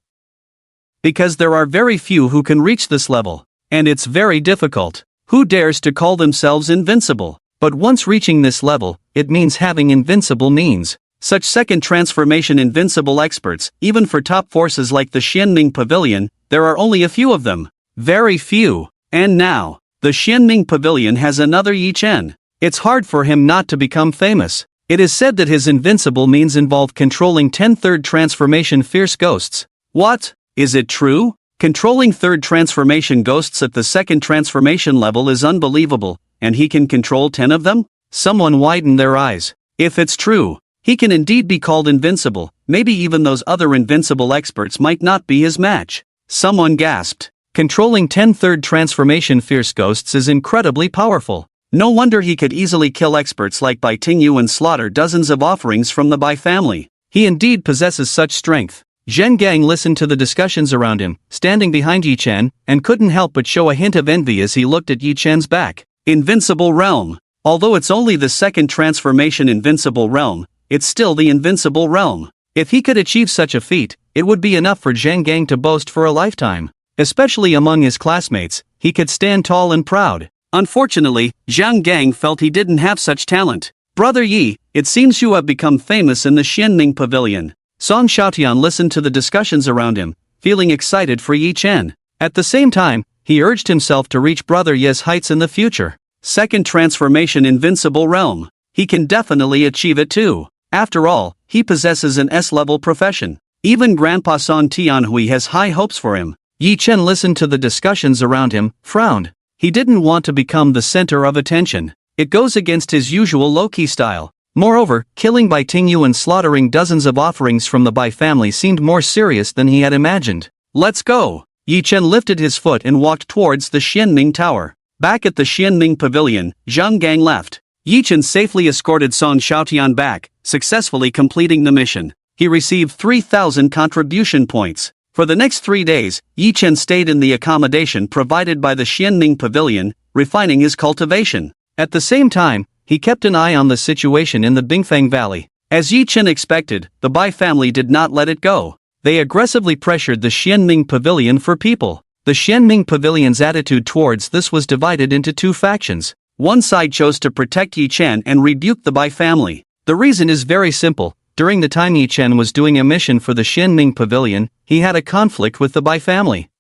Because there are very few who can reach this level. And it's very difficult. Who dares to call themselves invincible? But once reaching this level, it means having invincible means. Such second transformation invincible experts, even for top forces like the Xianning Pavilion, there are only a few of them. Very few. And now, the Xianning Pavilion has another Yi-Chen. It's hard for him not to become famous. It is said that his invincible means involve controlling 10 third transformation fierce ghosts. What? Is it true? Controlling third transformation ghosts at the second transformation level is unbelievable, and he can control 10 of them? Someone widened their eyes. If it's true, he can indeed be called invincible. Maybe even those other invincible experts might not be his match. Someone gasped. Controlling 10 third transformation fierce ghosts is incredibly powerful. No wonder he could easily kill experts like Bai Tingyu and slaughter dozens of offerings from the Bai family. He indeed possesses such strength. Zhen Gang listened to the discussions around him, standing behind Yi-Chen, and couldn't help but show a hint of envy as he looked at Yi-Chen's back. Invincible realm. Although it's only the second transformation invincible realm, it's still the invincible realm. If he could achieve such a feat, it would be enough for Zhen Gang to boast for a lifetime. Especially among his classmates, he could stand tall and proud. Unfortunately, Zhang Gang felt he didn't have such talent. Brother Yi, it seems you have become famous in the Xianning Pavilion. Song Xiaotian listened to the discussions around him, feeling excited for Yi-Chen. At the same time, he urged himself to reach Brother Ye's heights in the future. Second transformation invincible realm. He can definitely achieve it too. After all, he possesses an S-level profession. Even Grandpa Song Tianhui has high hopes for him. Yi-Chen listened to the discussions around him, frowned. He didn't want to become the center of attention. It goes against his usual low-key style. Moreover, killing Bai Tingyu and slaughtering dozens of offerings from the Bai family seemed more serious than he had imagined. Let's go! Yi-Chen lifted his foot and walked towards the Xianning Tower. Back at the Xianning Pavilion, Zhang Gang left. Yi-Chen safely escorted Song Xiaotian back, successfully completing the mission. He received 3,000 contribution points. For the next 3 days, Yi-Chen stayed in the accommodation provided by the Xianning Pavilion, refining his cultivation. At the same time, he kept an eye on the situation in the Bingfang Valley. As Yi-Chen expected, the Bai family did not let it go. They aggressively pressured the Xianning Pavilion for people. The Xianning Pavilion's attitude towards this was divided into two factions. One side chose to protect Yi-Chen and rebuke the Bai family. The reason is very simple. During the time Yi-Chen was doing a mission for the Xianning Pavilion, he had a conflict with the Bai family.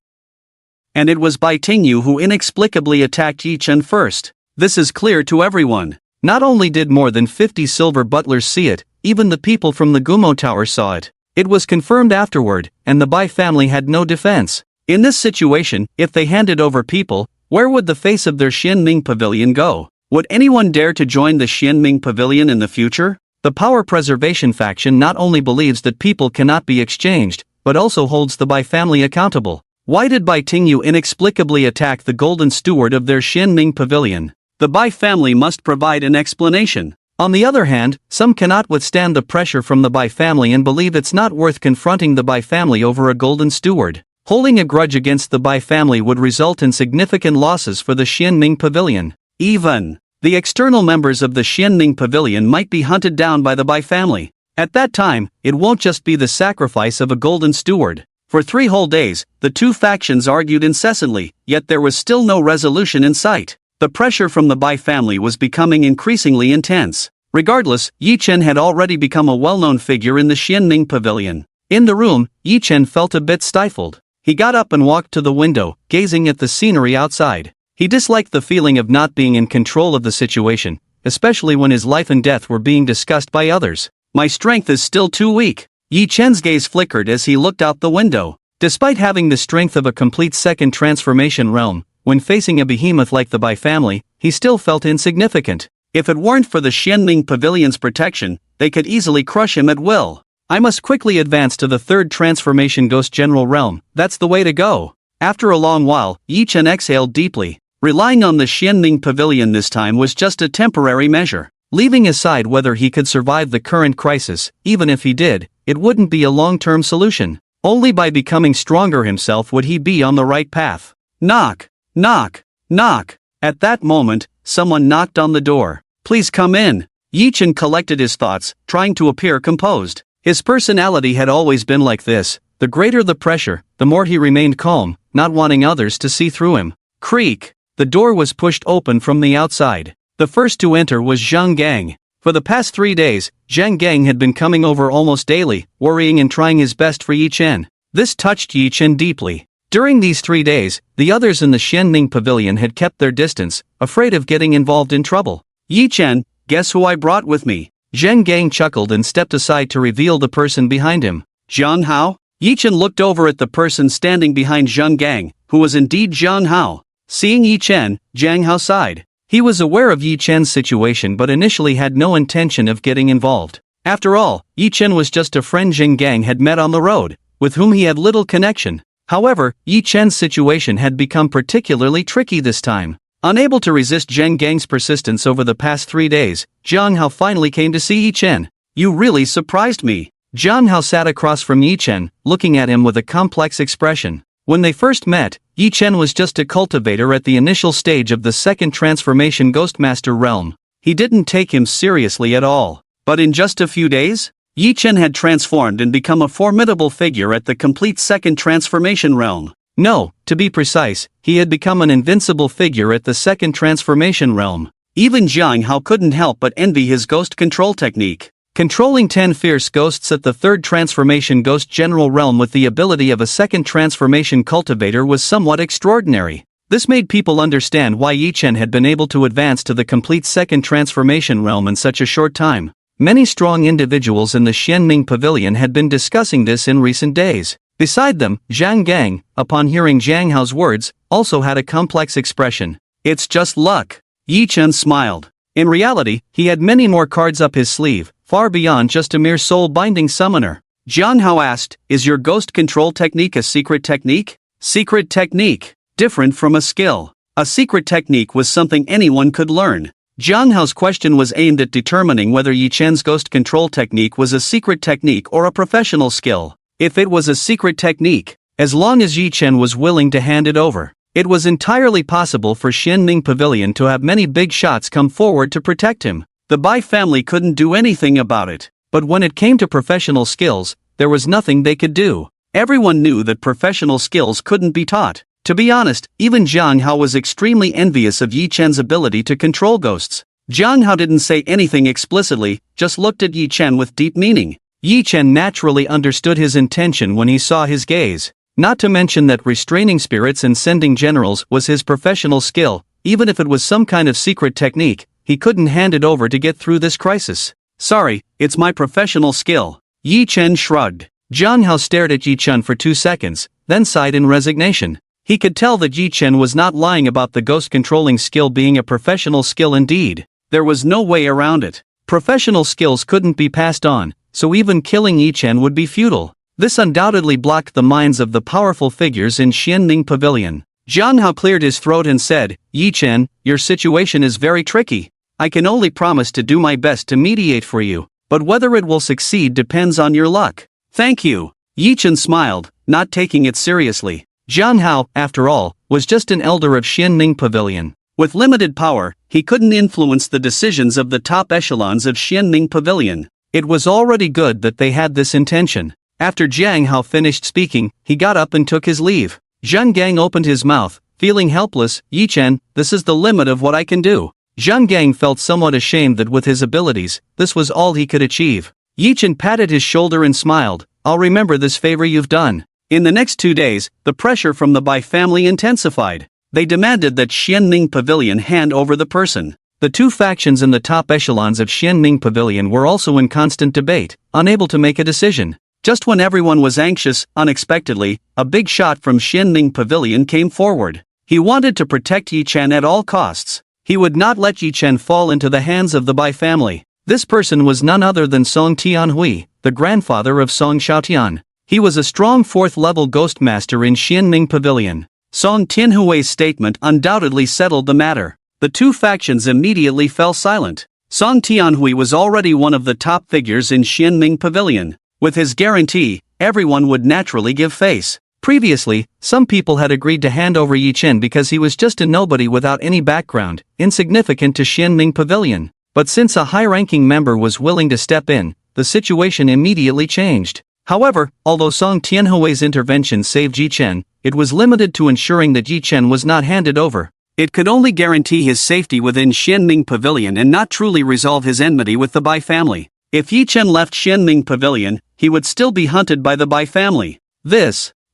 And it was Bai Tingyu who inexplicably attacked Yi-Chen first. This is clear to everyone. Not only did more than 50 silver butlers see it, even the people from the Gumo Tower saw it. It was confirmed afterward, and the Bai family had no defense. In this situation, if they handed over people, where would the face of their Xianning Pavilion go? Would anyone dare to join the Xianning Pavilion in the future? The Power Preservation faction not only believes that people cannot be exchanged, but also holds the Bai family accountable. Why did Bai Tingyu inexplicably attack the golden steward of their Xianming pavilion? The Bai family must provide an explanation. On the other hand, some cannot withstand the pressure from the Bai family and believe it's not worth confronting the Bai family over a golden steward. Holding a grudge against the Bai family would result in significant losses for the Xianming pavilion. Even the external members of the Xianming pavilion might be hunted down by the Bai family. At that time, it won't just be the sacrifice of a golden steward. For 3 whole days, the two factions argued incessantly, yet there was still no resolution in sight. The pressure from the Bai family was becoming increasingly intense. Regardless, Yi Chen had already become a well-known figure in the Xianming pavilion. In the room, Yi Chen felt a bit stifled. He got up and walked to the window, gazing at the scenery outside. He disliked the feeling of not being in control of the situation, especially when his life and death were being discussed by others. My strength is still too weak. Yi Chen's gaze flickered as he looked out the window. Despite having the strength of a complete second transformation realm, when facing a behemoth like the Bai family, he still felt insignificant. If it weren't for the Xianming pavilion's protection, they could easily crush him at will. I must quickly advance to the third transformation ghost general realm, that's the way to go. After a long while, Yi Chen exhaled deeply. Relying on the Xianming pavilion this time was just a temporary measure. Leaving aside whether he could survive the current crisis, even if he did, it wouldn't be a long-term solution. Only by becoming stronger himself would he be on the right path. Knock, knock, knock. At that moment, someone knocked on the door. Please come in. Yi Chen collected his thoughts, trying to appear composed. His personality had always been like this. The greater the pressure, the more he remained calm, not wanting others to see through him. Creak. The door was pushed open from the outside. The first to enter was Zhang Gang. For the past 3 days, Zhang Gang had been coming over almost daily, worrying and trying his best for Yi Chen. This touched Yi Chen deeply. During these 3 days, the others in the Xianming pavilion had kept their distance, afraid of getting involved in trouble. Yi Chen, guess who I brought with me? Zhang Gang chuckled and stepped aside to reveal the person behind him. Zhang Hao? Yi Chen looked over at the person standing behind Zhang Gang, who was indeed Zhang Hao. Seeing Yi Chen, Zhang Hao sighed. He was aware of Yi Chen's situation but initially had no intention of getting involved. After all, Yi Chen was just a friend Zhang Gang had met on the road, with whom he had little connection. However, Yi Chen's situation had become particularly tricky this time. Unable to resist Zhang Gang's persistence over the past 3 days, Zhang Hao finally came to see Yi Chen. You really surprised me. Zhang Hao sat across from Yi Chen, looking at him with a complex expression. When they first met, Yi Chen was just a cultivator at the initial stage of the second transformation Ghostmaster realm. He didn't take him seriously at all. But in just a few days, Yi Chen had transformed and become a formidable figure at the complete second transformation realm. No, to be precise, he had become an invincible figure at the second transformation realm. Even Zhang Hao couldn't help but envy his ghost control technique. Controlling 10 fierce ghosts at the third transformation ghost general realm with the ability of a second transformation cultivator was somewhat extraordinary. This made people understand why Yi Chen had been able to advance to the complete second transformation realm in such a short time. Many strong individuals in the Xianming pavilion had been discussing this in recent days. Beside them, Zhang Gang, upon hearing Zhang Hao's words, also had a complex expression. It's just luck. Yi Chen smiled. In reality, he had many more cards up his sleeve, far beyond just a mere soul-binding summoner. Zhang Hao asked, is your ghost control technique a secret technique? Secret technique. Different from a skill. A secret technique was something anyone could learn. Zhang Hao's question was aimed at determining whether Yi Chen's ghost control technique was a secret technique or a professional skill. If it was a secret technique, as long as Yi Chen was willing to hand it over, it was entirely possible for Xianming Pavilion to have many big shots come forward to protect him. The Bai family couldn't do anything about it. But when it came to professional skills, there was nothing they could do. Everyone knew that professional skills couldn't be taught. To be honest, even Zhang Hao was extremely envious of Yi Chen's ability to control ghosts. Zhang Hao didn't say anything explicitly, just looked at Yi Chen with deep meaning. Yi Chen naturally understood his intention when he saw his gaze. Not to mention that restraining spirits and sending generals was his professional skill. Even if it was some kind of secret technique, he couldn't hand it over to get through this crisis. Sorry, it's my professional skill. Yi Chen shrugged. Zhang Hao stared at Yi Chen for 2 seconds, then sighed in resignation. He could tell that Yi Chen was not lying about the ghost controlling skill being a professional skill indeed. There was no way around it. Professional skills couldn't be passed on, so even killing Yi Chen would be futile. This undoubtedly blocked the minds of the powerful figures in Xianning Pavilion. Jiang Hao cleared his throat and said, Yi Chen, your situation is very tricky. I can only promise to do my best to mediate for you, but whether it will succeed depends on your luck. Thank you. Yi Chen smiled, not taking it seriously. Jiang Hao, after all, was just an elder of Xianning Pavilion. With limited power, he couldn't influence the decisions of the top echelons of Xianning Pavilion. It was already good that they had this intention. After Jiang Hao finished speaking, he got up and took his leave. Zhang Gang opened his mouth, feeling helpless. Yi Chen, this is the limit of what I can do. Zhang Gang felt somewhat ashamed that with his abilities, this was all he could achieve. Yi Chen patted his shoulder and smiled. I'll remember this favor you've done. In the next 2 days, the pressure from the Bai family intensified. They demanded that Xianning Pavilion hand over the person. The two factions in the top echelons of Xianning Pavilion were also in constant debate, unable to make a decision. Just when everyone was anxious, unexpectedly, a big shot from Xianning Pavilion came forward. He wanted to protect Yi Chen at all costs. He would not let Yi Chen fall into the hands of the Bai family. This person was none other than Song Tianhui, the grandfather of Song Xiaotian. He was a strong 4th-level ghost master in Xianning Pavilion. Song Tianhui's statement undoubtedly settled the matter. The two factions immediately fell silent. Song Tianhui was already one of the top figures in Xianning Pavilion. With his guarantee, everyone would naturally give face. Previously, some people had agreed to hand over Yi Chen because he was just a nobody without any background, insignificant to Xianning Pavilion. But since a high-ranking member was willing to step in, the situation immediately changed. However, although Song Tianhui's intervention saved Yi Chen, it was limited to ensuring that Yi Chen was not handed over. It could only guarantee his safety within Xianning Pavilion and not truly resolve his enmity with the Bai family. If Yi Chen left Xianning Pavilion, he would still be hunted by the Bai family.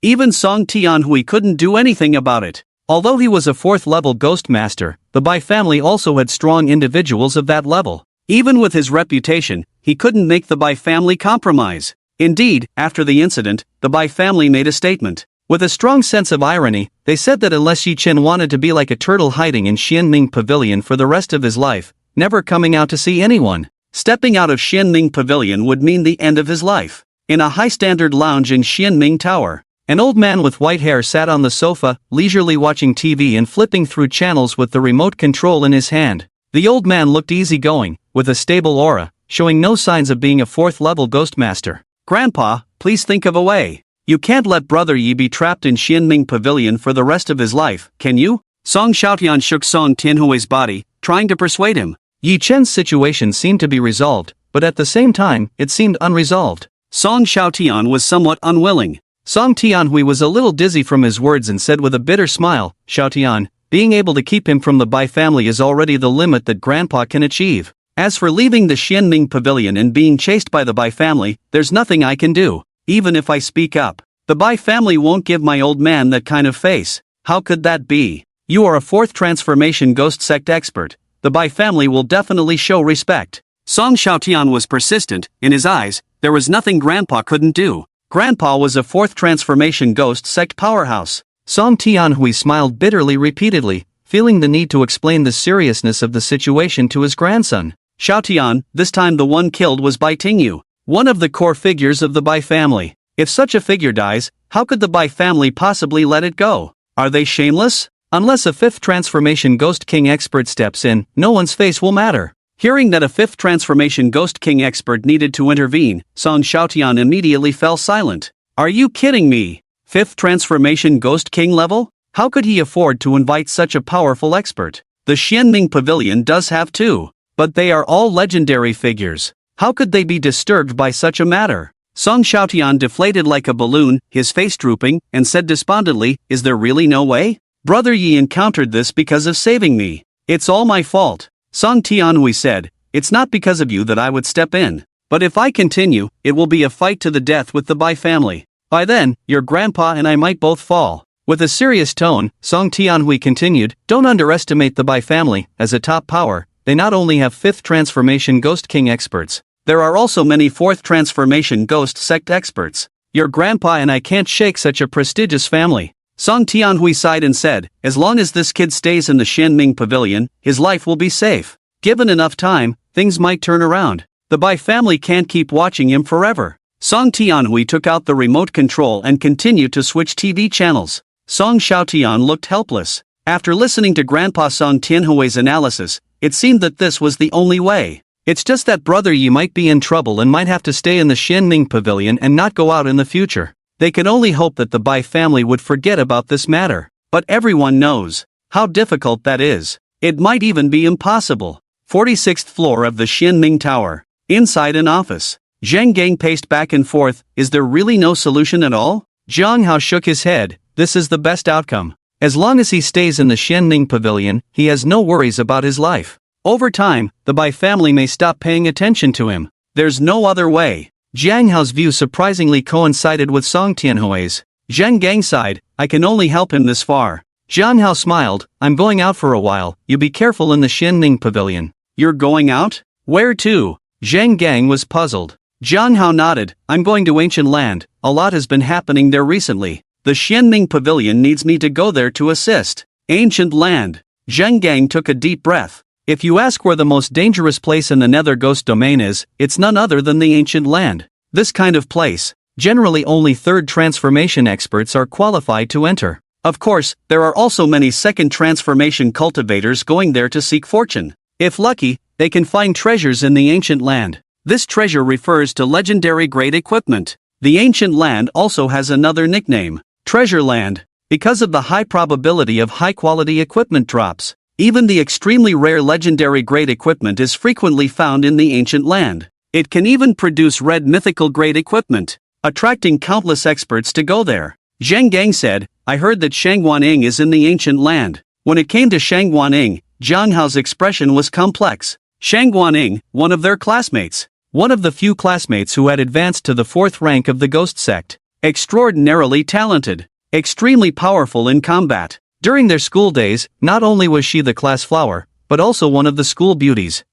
Even Song Tianhui couldn't do anything about it. Although he was a 4th-level ghost master, the Bai family also had strong individuals of that level. Even with his reputation, he couldn't make the Bai family compromise. Indeed, after the incident, the Bai family made a statement. With a strong sense of irony, they said that unless Yi Chen wanted to be like a turtle hiding in Xianning Pavilion for the rest of his life, never coming out to see anyone, stepping out of Xianning Pavilion would mean the end of his life. In a high-standard lounge in Xianming Tower, an old man with white hair sat on the sofa, leisurely watching TV and flipping through channels with the remote control in his hand. The old man looked easygoing, with a stable aura, showing no signs of being a 4th-level ghost master. Grandpa, please think of a way. You can't let Brother Yi be trapped in Xianming Pavilion for the rest of his life, can you? Song Xiaotian shook Song Tianhui's body, trying to persuade him. Yi Chen's situation seemed to be resolved, but at the same time, it seemed unresolved. Song Xiaotian was somewhat unwilling. Song Tianhui was a little dizzy from his words and said with a bitter smile, Xiaotian, being able to keep him from the Bai family is already the limit that Grandpa can achieve. As for leaving the Xianming Pavilion and being chased by the Bai family, there's nothing I can do. Even if I speak up, the Bai family won't give my old man that kind of face. How could that be? You are a 4th transformation ghost sect expert. The Bai family will definitely show respect. Song Xiaotian was persistent. In his eyes, there was nothing Grandpa couldn't do. Grandpa was a 4th transformation ghost sect powerhouse. Song Tianhui smiled bitterly repeatedly, feeling the need to explain the seriousness of the situation to his grandson. Xiaotian, this time the one killed was Bai Tingyu, one of the core figures of the Bai family. If such a figure dies, how could the Bai family possibly let it go? Are they shameless? Unless a 5th transformation Ghost King expert steps in, no one's face will matter. Hearing that a 5th transformation Ghost King expert needed to intervene, Song Xiaotian immediately fell silent. Are you kidding me? 5th transformation Ghost King level? How could he afford to invite such a powerful expert? The Xianming Pavilion does have 2, but they are all legendary figures. How could they be disturbed by such a matter? Song Xiaotian deflated like a balloon, his face drooping, and said despondently, is there really no way? Brother Yi encountered this because of saving me. It's all my fault. Song Tianhui said, it's not because of you that I would step in. But if I continue, it will be a fight to the death with the Bai family. By then, your grandpa and I might both fall. With a serious tone, Song Tianhui continued, don't underestimate the Bai family. As a top power, they not only have 5th transformation Ghost King experts, there are also many 4th transformation Ghost Sect experts. Your grandpa and I can't shake such a prestigious family. Song Tianhui sighed and said, as long as this kid stays in the Xianming Pavilion, his life will be safe. Given enough time, things might turn around. The Bai family can't keep watching him forever. Song Tianhui took out the remote control and continued to switch TV channels. Song Xiaotian looked helpless. After listening to Grandpa Song Tianhui's analysis, it seemed that this was the only way. It's just that Brother Yi might be in trouble and might have to stay in the Xianming Pavilion and not go out in the future. They could only hope that the Bai family would forget about this matter. But everyone knows how difficult that is. It might even be impossible. 46th floor of the Xianming Tower. Inside an office. Zhang Gang paced back and forth. Is there really no solution at all? Zhang Hao shook his head. This is the best outcome. As long as he stays in the Xianming Pavilion, he has no worries about his life. Over time, the Bai family may stop paying attention to him. There's no other way. Zhang Hao's view surprisingly coincided with Song Tianhui's. Zhang Gang sighed, I can only help him this far. Zhang Hao smiled, I'm going out for a while, you be careful in the Xianming Pavilion. You're going out? Where to? Zhang Gang was puzzled. Zhang Hao nodded, I'm going to ancient land, a lot has been happening there recently. The Xianming Pavilion needs me to go there to assist. Ancient land. Zhang Gang took a deep breath. If you ask where the most dangerous place in the Nether Ghost domain is, it's none other than the ancient land. This kind of place, generally only third transformation experts are qualified to enter. Of course, there are also many second transformation cultivators going there to seek fortune. If lucky, they can find treasures in the ancient land. This treasure refers to legendary grade equipment. The ancient land also has another nickname, Treasure Land, because of the high probability of high-quality equipment drops. Even the extremely rare legendary grade equipment is frequently found in the ancient land. It can even produce red mythical grade equipment, attracting countless experts to go there. Zhang Gang said, I heard that Shangguaning is in the ancient land. When it came to Shangguaning, Zhang Hao's expression was complex. Shangguaning, one of their classmates. One of the few classmates who had advanced to the 4th rank of the Ghost Sect. Extraordinarily talented. Extremely powerful in combat. During their school days, not only was she the class flower, but also one of the school beauties.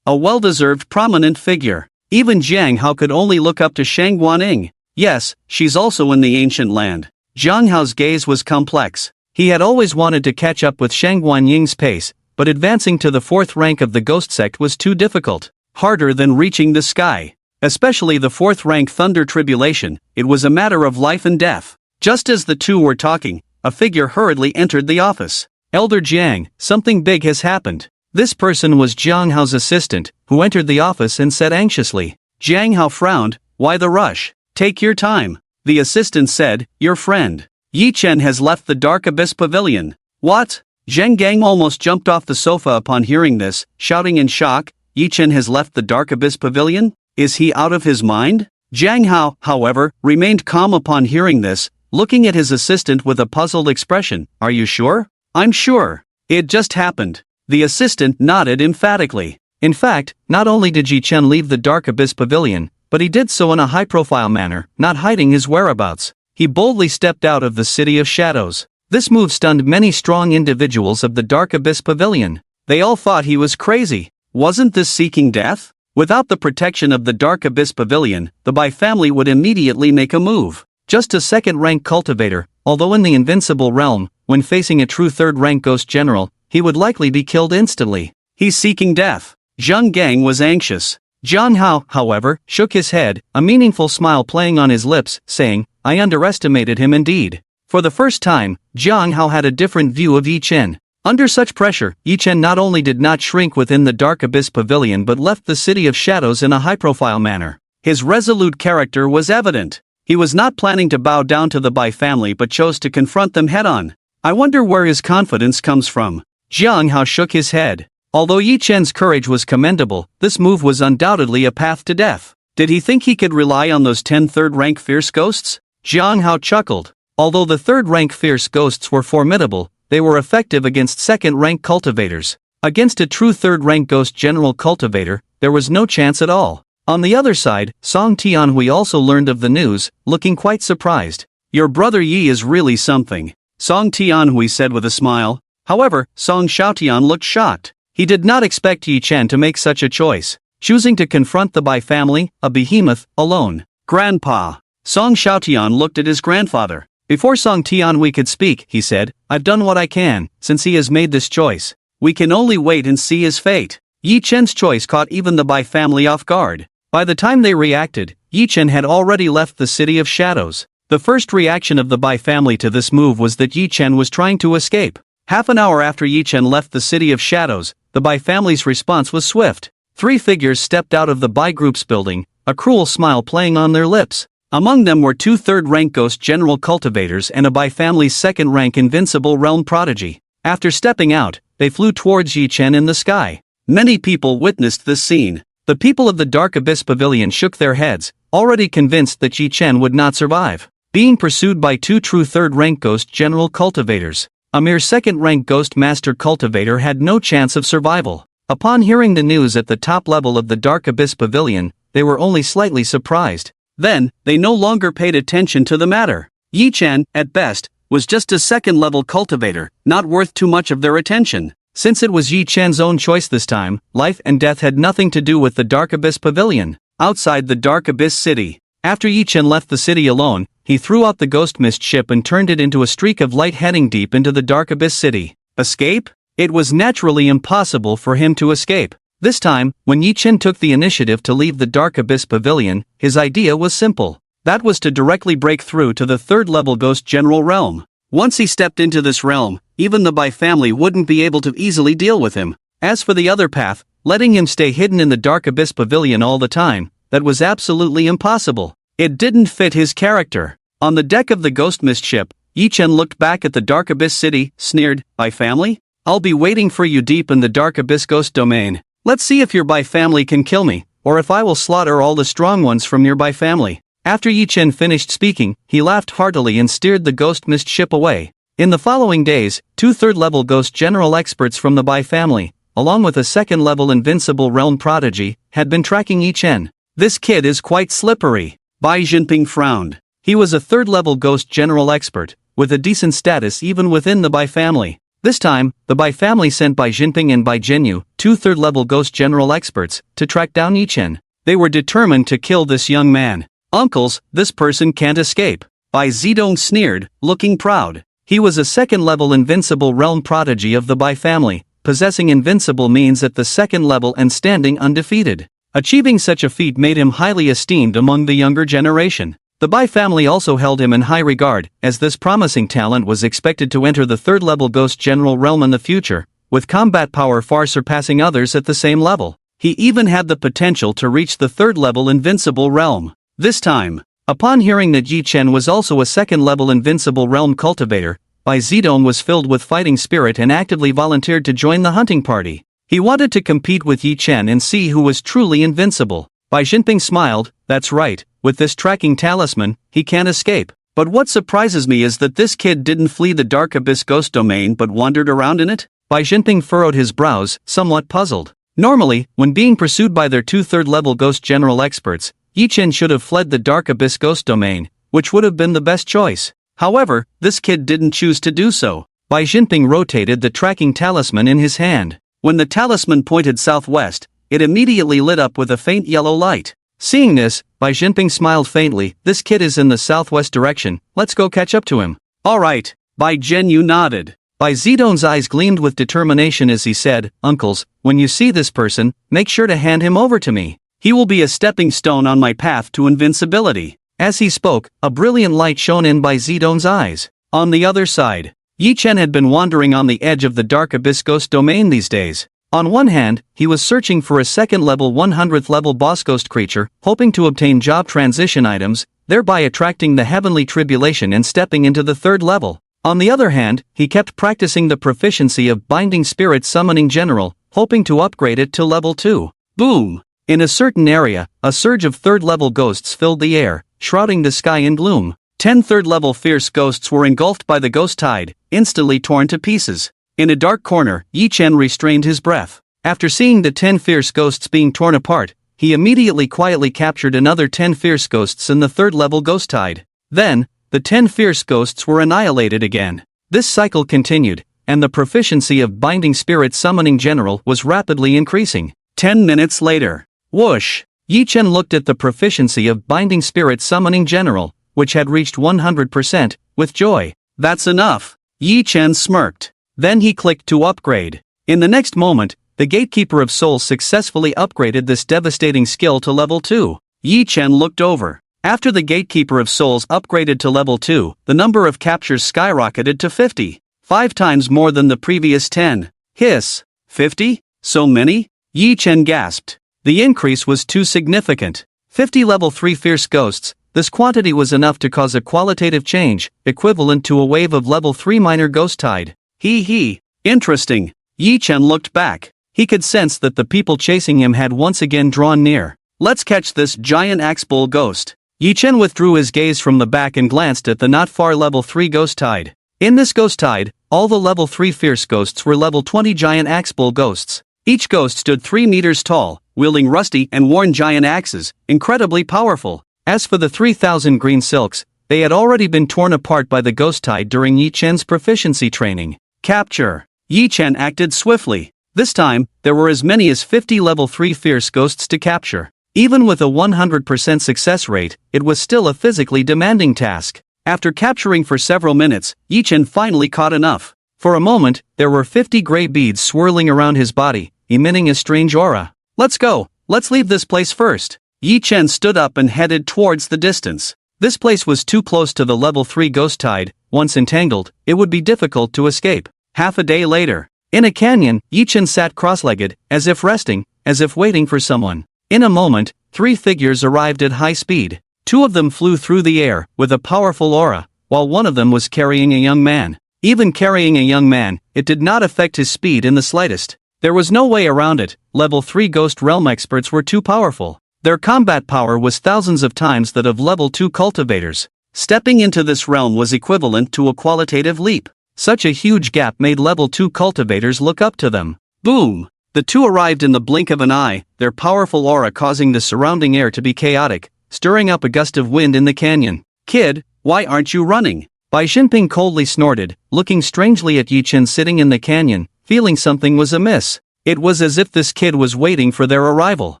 A well-deserved prominent figure. Even Jiang Hao could only look up to Shang Guaning. Yes, she's also in the ancient land. Jiang Hao's gaze was complex. He had always wanted to catch up with Shang Guanying's pace, but advancing to the 4th rank of the Ghost Sect was too difficult. Harder than reaching the sky. Especially the 4th rank Thunder Tribulation, it was a matter of life and death. Just as the two were talking, a figure hurriedly entered the office. Elder Jiang, something big has happened. This person was Jiang Hao's assistant, who entered the office and said anxiously. Jiang Hao frowned, why the rush? Take your time. The assistant said, your friend, Yi Chen has left the Dark Abyss Pavilion. What? Zheng Gang almost jumped off the sofa upon hearing this, shouting in shock, Yi Chen has left the Dark Abyss Pavilion? Is he out of his mind? Jiang Hao, however, remained calm upon hearing this, looking at his assistant with a puzzled expression. Are you sure? I'm sure. It just happened. The assistant nodded emphatically. In fact, not only did Yi Chen leave the Dark Abyss Pavilion, but he did so in a high-profile manner, not hiding his whereabouts. He boldly stepped out of the City of Shadows. This move stunned many strong individuals of the Dark Abyss Pavilion. They all thought he was crazy. Wasn't this seeking death? Without the protection of the Dark Abyss Pavilion, the Bai family would immediately make a move. Just a second-rank cultivator, although in the invincible realm, when facing a true third-rank ghost general, he would likely be killed instantly. He's seeking death. Zhang Gang was anxious. Jiang Hao, however, shook his head, a meaningful smile playing on his lips, saying, I underestimated him indeed. For the first time, Jiang Hao had a different view of Yi Chen. Under such pressure, Yi Chen not only did not shrink within the Dark Abyss Pavilion but left the City of Shadows in a high-profile manner. His resolute character was evident. He was not planning to bow down to the Bai family but chose to confront them head-on. I wonder where his confidence comes from. Jiang Hao shook his head. Although Yi Chen's courage was commendable, this move was undoubtedly a path to death. Did he think he could rely on those 10 third-rank fierce ghosts? Jiang Hao chuckled. Although the third-rank fierce ghosts were formidable, they were effective against second-rank cultivators. Against a true third-rank ghost general cultivator, there was no chance at all. On the other side, Song Tianhui also learned of the news, looking quite surprised. Your brother Yi is really something, Song Tianhui said with a smile. However, Song Xiaotian looked shocked. He did not expect Yi Chen to make such a choice, choosing to confront the Bai family, a behemoth, alone. Grandpa. Song Xiaotian looked at his grandfather. Before Song Tianhui could speak, he said, I've done what I can, since he has made this choice. We can only wait and see his fate. Yi Chen's choice caught even the Bai family off guard. By the time they reacted, Yi Chen had already left the City of Shadows. The first reaction of the Bai family to this move was that Yi Chen was trying to escape. Half an hour after Yi Chen left the City of Shadows, the Bai family's response was swift. 3 figures stepped out of the Bai group's building, a cruel smile playing on their lips. Among them were 2 third-rank Ghost General Cultivators and a Bai family's second-rank Invincible Realm Prodigy. After stepping out, they flew towards Yi Chen in the sky. Many people witnessed this scene. The people of the Dark Abyss Pavilion shook their heads, already convinced that Yi Chen would not survive. Being pursued by 2 true third-rank Ghost General Cultivators, a mere second-rank Ghost Master Cultivator had no chance of survival. Upon hearing the news at the top level of the Dark Abyss Pavilion, they were only slightly surprised. Then, they no longer paid attention to the matter. Yi Chen, at best, was just a second-level cultivator, not worth too much of their attention. Since it was Yi Chen's own choice this time, life and death had nothing to do with the Dark Abyss Pavilion. Outside the Dark Abyss City, after Yi Chen left the city alone, he threw out the Ghost Mist ship and turned it into a streak of light heading deep into the Dark Abyss City. Escape? It was naturally impossible for him to escape. This time, when Yi Chen took the initiative to leave the Dark Abyss Pavilion, his idea was simple. That was to directly break through to the third-level Ghost General realm. Once he stepped into this realm, even the Bai family wouldn't be able to easily deal with him. As for the other path, letting him stay hidden in the Dark Abyss Pavilion all the time, that was absolutely impossible. It didn't fit his character. On the deck of the Ghost Mist ship, Yi Chen looked back at the Dark Abyss City, sneered, "Bai family? I'll be waiting for you deep in the Dark Abyss Ghost domain. Let's see if your Bai family can kill me, or if I will slaughter all the strong ones from your Bai family." After Yi Chen finished speaking, he laughed heartily and steered the Ghost Mist ship away. In the following days, 2 third-level Ghost General experts from the Bai family, along with a second-level Invincible Realm Prodigy, had been tracking Yi Chen. "This kid is quite slippery." Bai Jinping frowned. He was a third-level Ghost General expert, with a decent status even within the Bai family. This time, the Bai family sent Bai Jinping and Bai Jinyu, 2 third-level Ghost General experts, to track down Yi Chen. They were determined to kill this young man. "Uncles, this person can't escape." Bai Zedong sneered, looking proud. He was a second-level Invincible Realm Prodigy of the Bai family, possessing invincible means at the second level and standing undefeated. Achieving such a feat made him highly esteemed among the younger generation. The Bai family also held him in high regard, as this promising talent was expected to enter the third-level Ghost General realm in the future, with combat power far surpassing others at the same level. He even had the potential to reach the third-level Invincible realm. This time, upon hearing that Yi Chen was also a second-level Invincible Realm cultivator, Bai Zedong was filled with fighting spirit and actively volunteered to join the hunting party. He wanted to compete with Yi Chen and see who was truly invincible. Bai Jinping smiled, "That's right, with this tracking talisman, he can't escape. But what surprises me is that this kid didn't flee the Dark Abyss Ghost domain but wandered around in it." Bai Jinping furrowed his brows, somewhat puzzled. Normally, when being pursued by their 2 third-level Ghost General experts, Yi Chen should have fled the Dark Abyss Ghost domain, which would have been the best choice. However, this kid didn't choose to do so. Bai Jinping rotated the tracking talisman in his hand. When the talisman pointed southwest, it immediately lit up with a faint yellow light. Seeing this, Bai Jinping smiled faintly. "This kid is in the southwest direction, let's go catch up to him." "Alright," Bai Jinyu nodded. Bai Zedong's eyes gleamed with determination as he said, "Uncles, when you see this person, make sure to hand him over to me. He will be a stepping stone on my path to invincibility." As he spoke, a brilliant light shone in Bai Zedong's eyes. On the other side, Yi Chen had been wandering on the edge of the Dark Abyss Ghost domain these days. On one hand, he was searching for a second-level 100th level boss ghost creature, hoping to obtain job transition items, thereby attracting the heavenly tribulation and stepping into the third level. On the other hand, he kept practicing the proficiency of Binding Spirit Summoning General, hoping to upgrade it to level 2. Boom! In a certain area, a surge of third-level ghosts filled the air, shrouding the sky in gloom. 10 third-level fierce ghosts were engulfed by the ghost tide, instantly torn to pieces. In a dark corner, Yi Chen restrained his breath. After seeing the 10 fierce ghosts being torn apart, he immediately quietly captured another 10 fierce ghosts in the third-level ghost tide. Then, the 10 fierce ghosts were annihilated again. This cycle continued, and the proficiency of Binding Spirit Summoning General was rapidly increasing. 10 minutes later, whoosh! Yi Chen looked at the proficiency of Binding Spirit Summoning General, which had reached 100%, with joy. "That's enough," Yi Chen smirked. Then he clicked to upgrade. In the next moment, the Gatekeeper of Souls successfully upgraded this devastating skill to level 2. Yi Chen looked over. After the Gatekeeper of Souls upgraded to level 2, the number of captures skyrocketed to 50. 5 times more than the previous 10. Hiss. 50? So many? Yi Chen gasped. The increase was too significant. 50 level 3 fierce ghosts. This quantity was enough to cause a qualitative change, equivalent to a wave of level 3 minor ghost tide. Hee. Interesting. Yi Chen looked back. He could sense that the people chasing him had once again drawn near. Let's catch this giant axe-bull ghost. Yi Chen withdrew his gaze from the back and glanced at the not far level 3 ghost tide. In this ghost tide, all the level 3 fierce ghosts were level 20 giant axe-bull ghosts. Each ghost stood 3 meters tall, wielding rusty and worn giant axes, incredibly powerful. As for the 3,000 green silks, they had already been torn apart by the ghost tide during Yi Chen's proficiency training. Capture. Yi Chen acted swiftly. This time, there were as many as 50 level 3 fierce ghosts to capture. Even with a 100% success rate, it was still a physically demanding task. After capturing for several minutes, Yi Chen finally caught enough. For a moment, there were 50 gray beads swirling around his body, emitting a strange aura. Let's go. Let's leave this place first. Yi Chen stood up and headed towards the distance. This place was too close to the level 3 ghost tide. Once entangled, it would be difficult to escape. Half a day later, in a canyon, Yi Chen sat cross-legged, as if resting, as if waiting for someone. In a moment, 3 figures arrived at high speed. 2 of them flew through the air, with a powerful aura, while one of them was carrying a young man. Even carrying a young man, it did not affect his speed in the slightest. There was no way around it. Level 3 Ghost Realm experts were too powerful. Their combat power was thousands of times that of level 2 cultivators. Stepping into this realm was equivalent to a qualitative leap. Such a huge gap made level 2 cultivators look up to them. Boom! The 2 arrived in the blink of an eye, their powerful aura causing the surrounding air to be chaotic, stirring up a gust of wind in the canyon. Kid, why aren't you running? Bai Jinping coldly snorted, looking strangely at Yi Chen sitting in the canyon, feeling something was amiss. It was as if this kid was waiting for their arrival.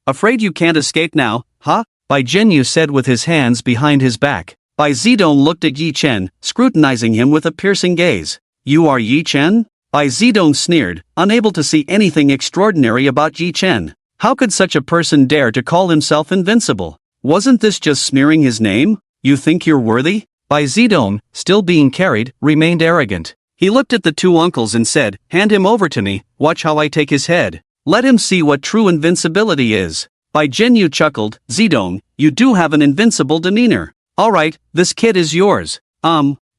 Afraid you can't escape now, huh? Bai Jinyu said with his hands behind his back. Bai Zidong looked at Yi Chen, scrutinizing him with a piercing gaze. You are Yi Chen? Bai Zidong sneered, unable to see anything extraordinary about Yi Chen. How could such a person dare to call himself invincible? Wasn't this just smearing his name? You think you're worthy? Bai Zidong, still being carried, remained arrogant. He looked at the 2 uncles and said, hand him over to me, watch how I take his head. Let him see what true invincibility is. Bai Jinyu chuckled, Zidong, you do have an invincible demeanor. Alright, this kid is yours.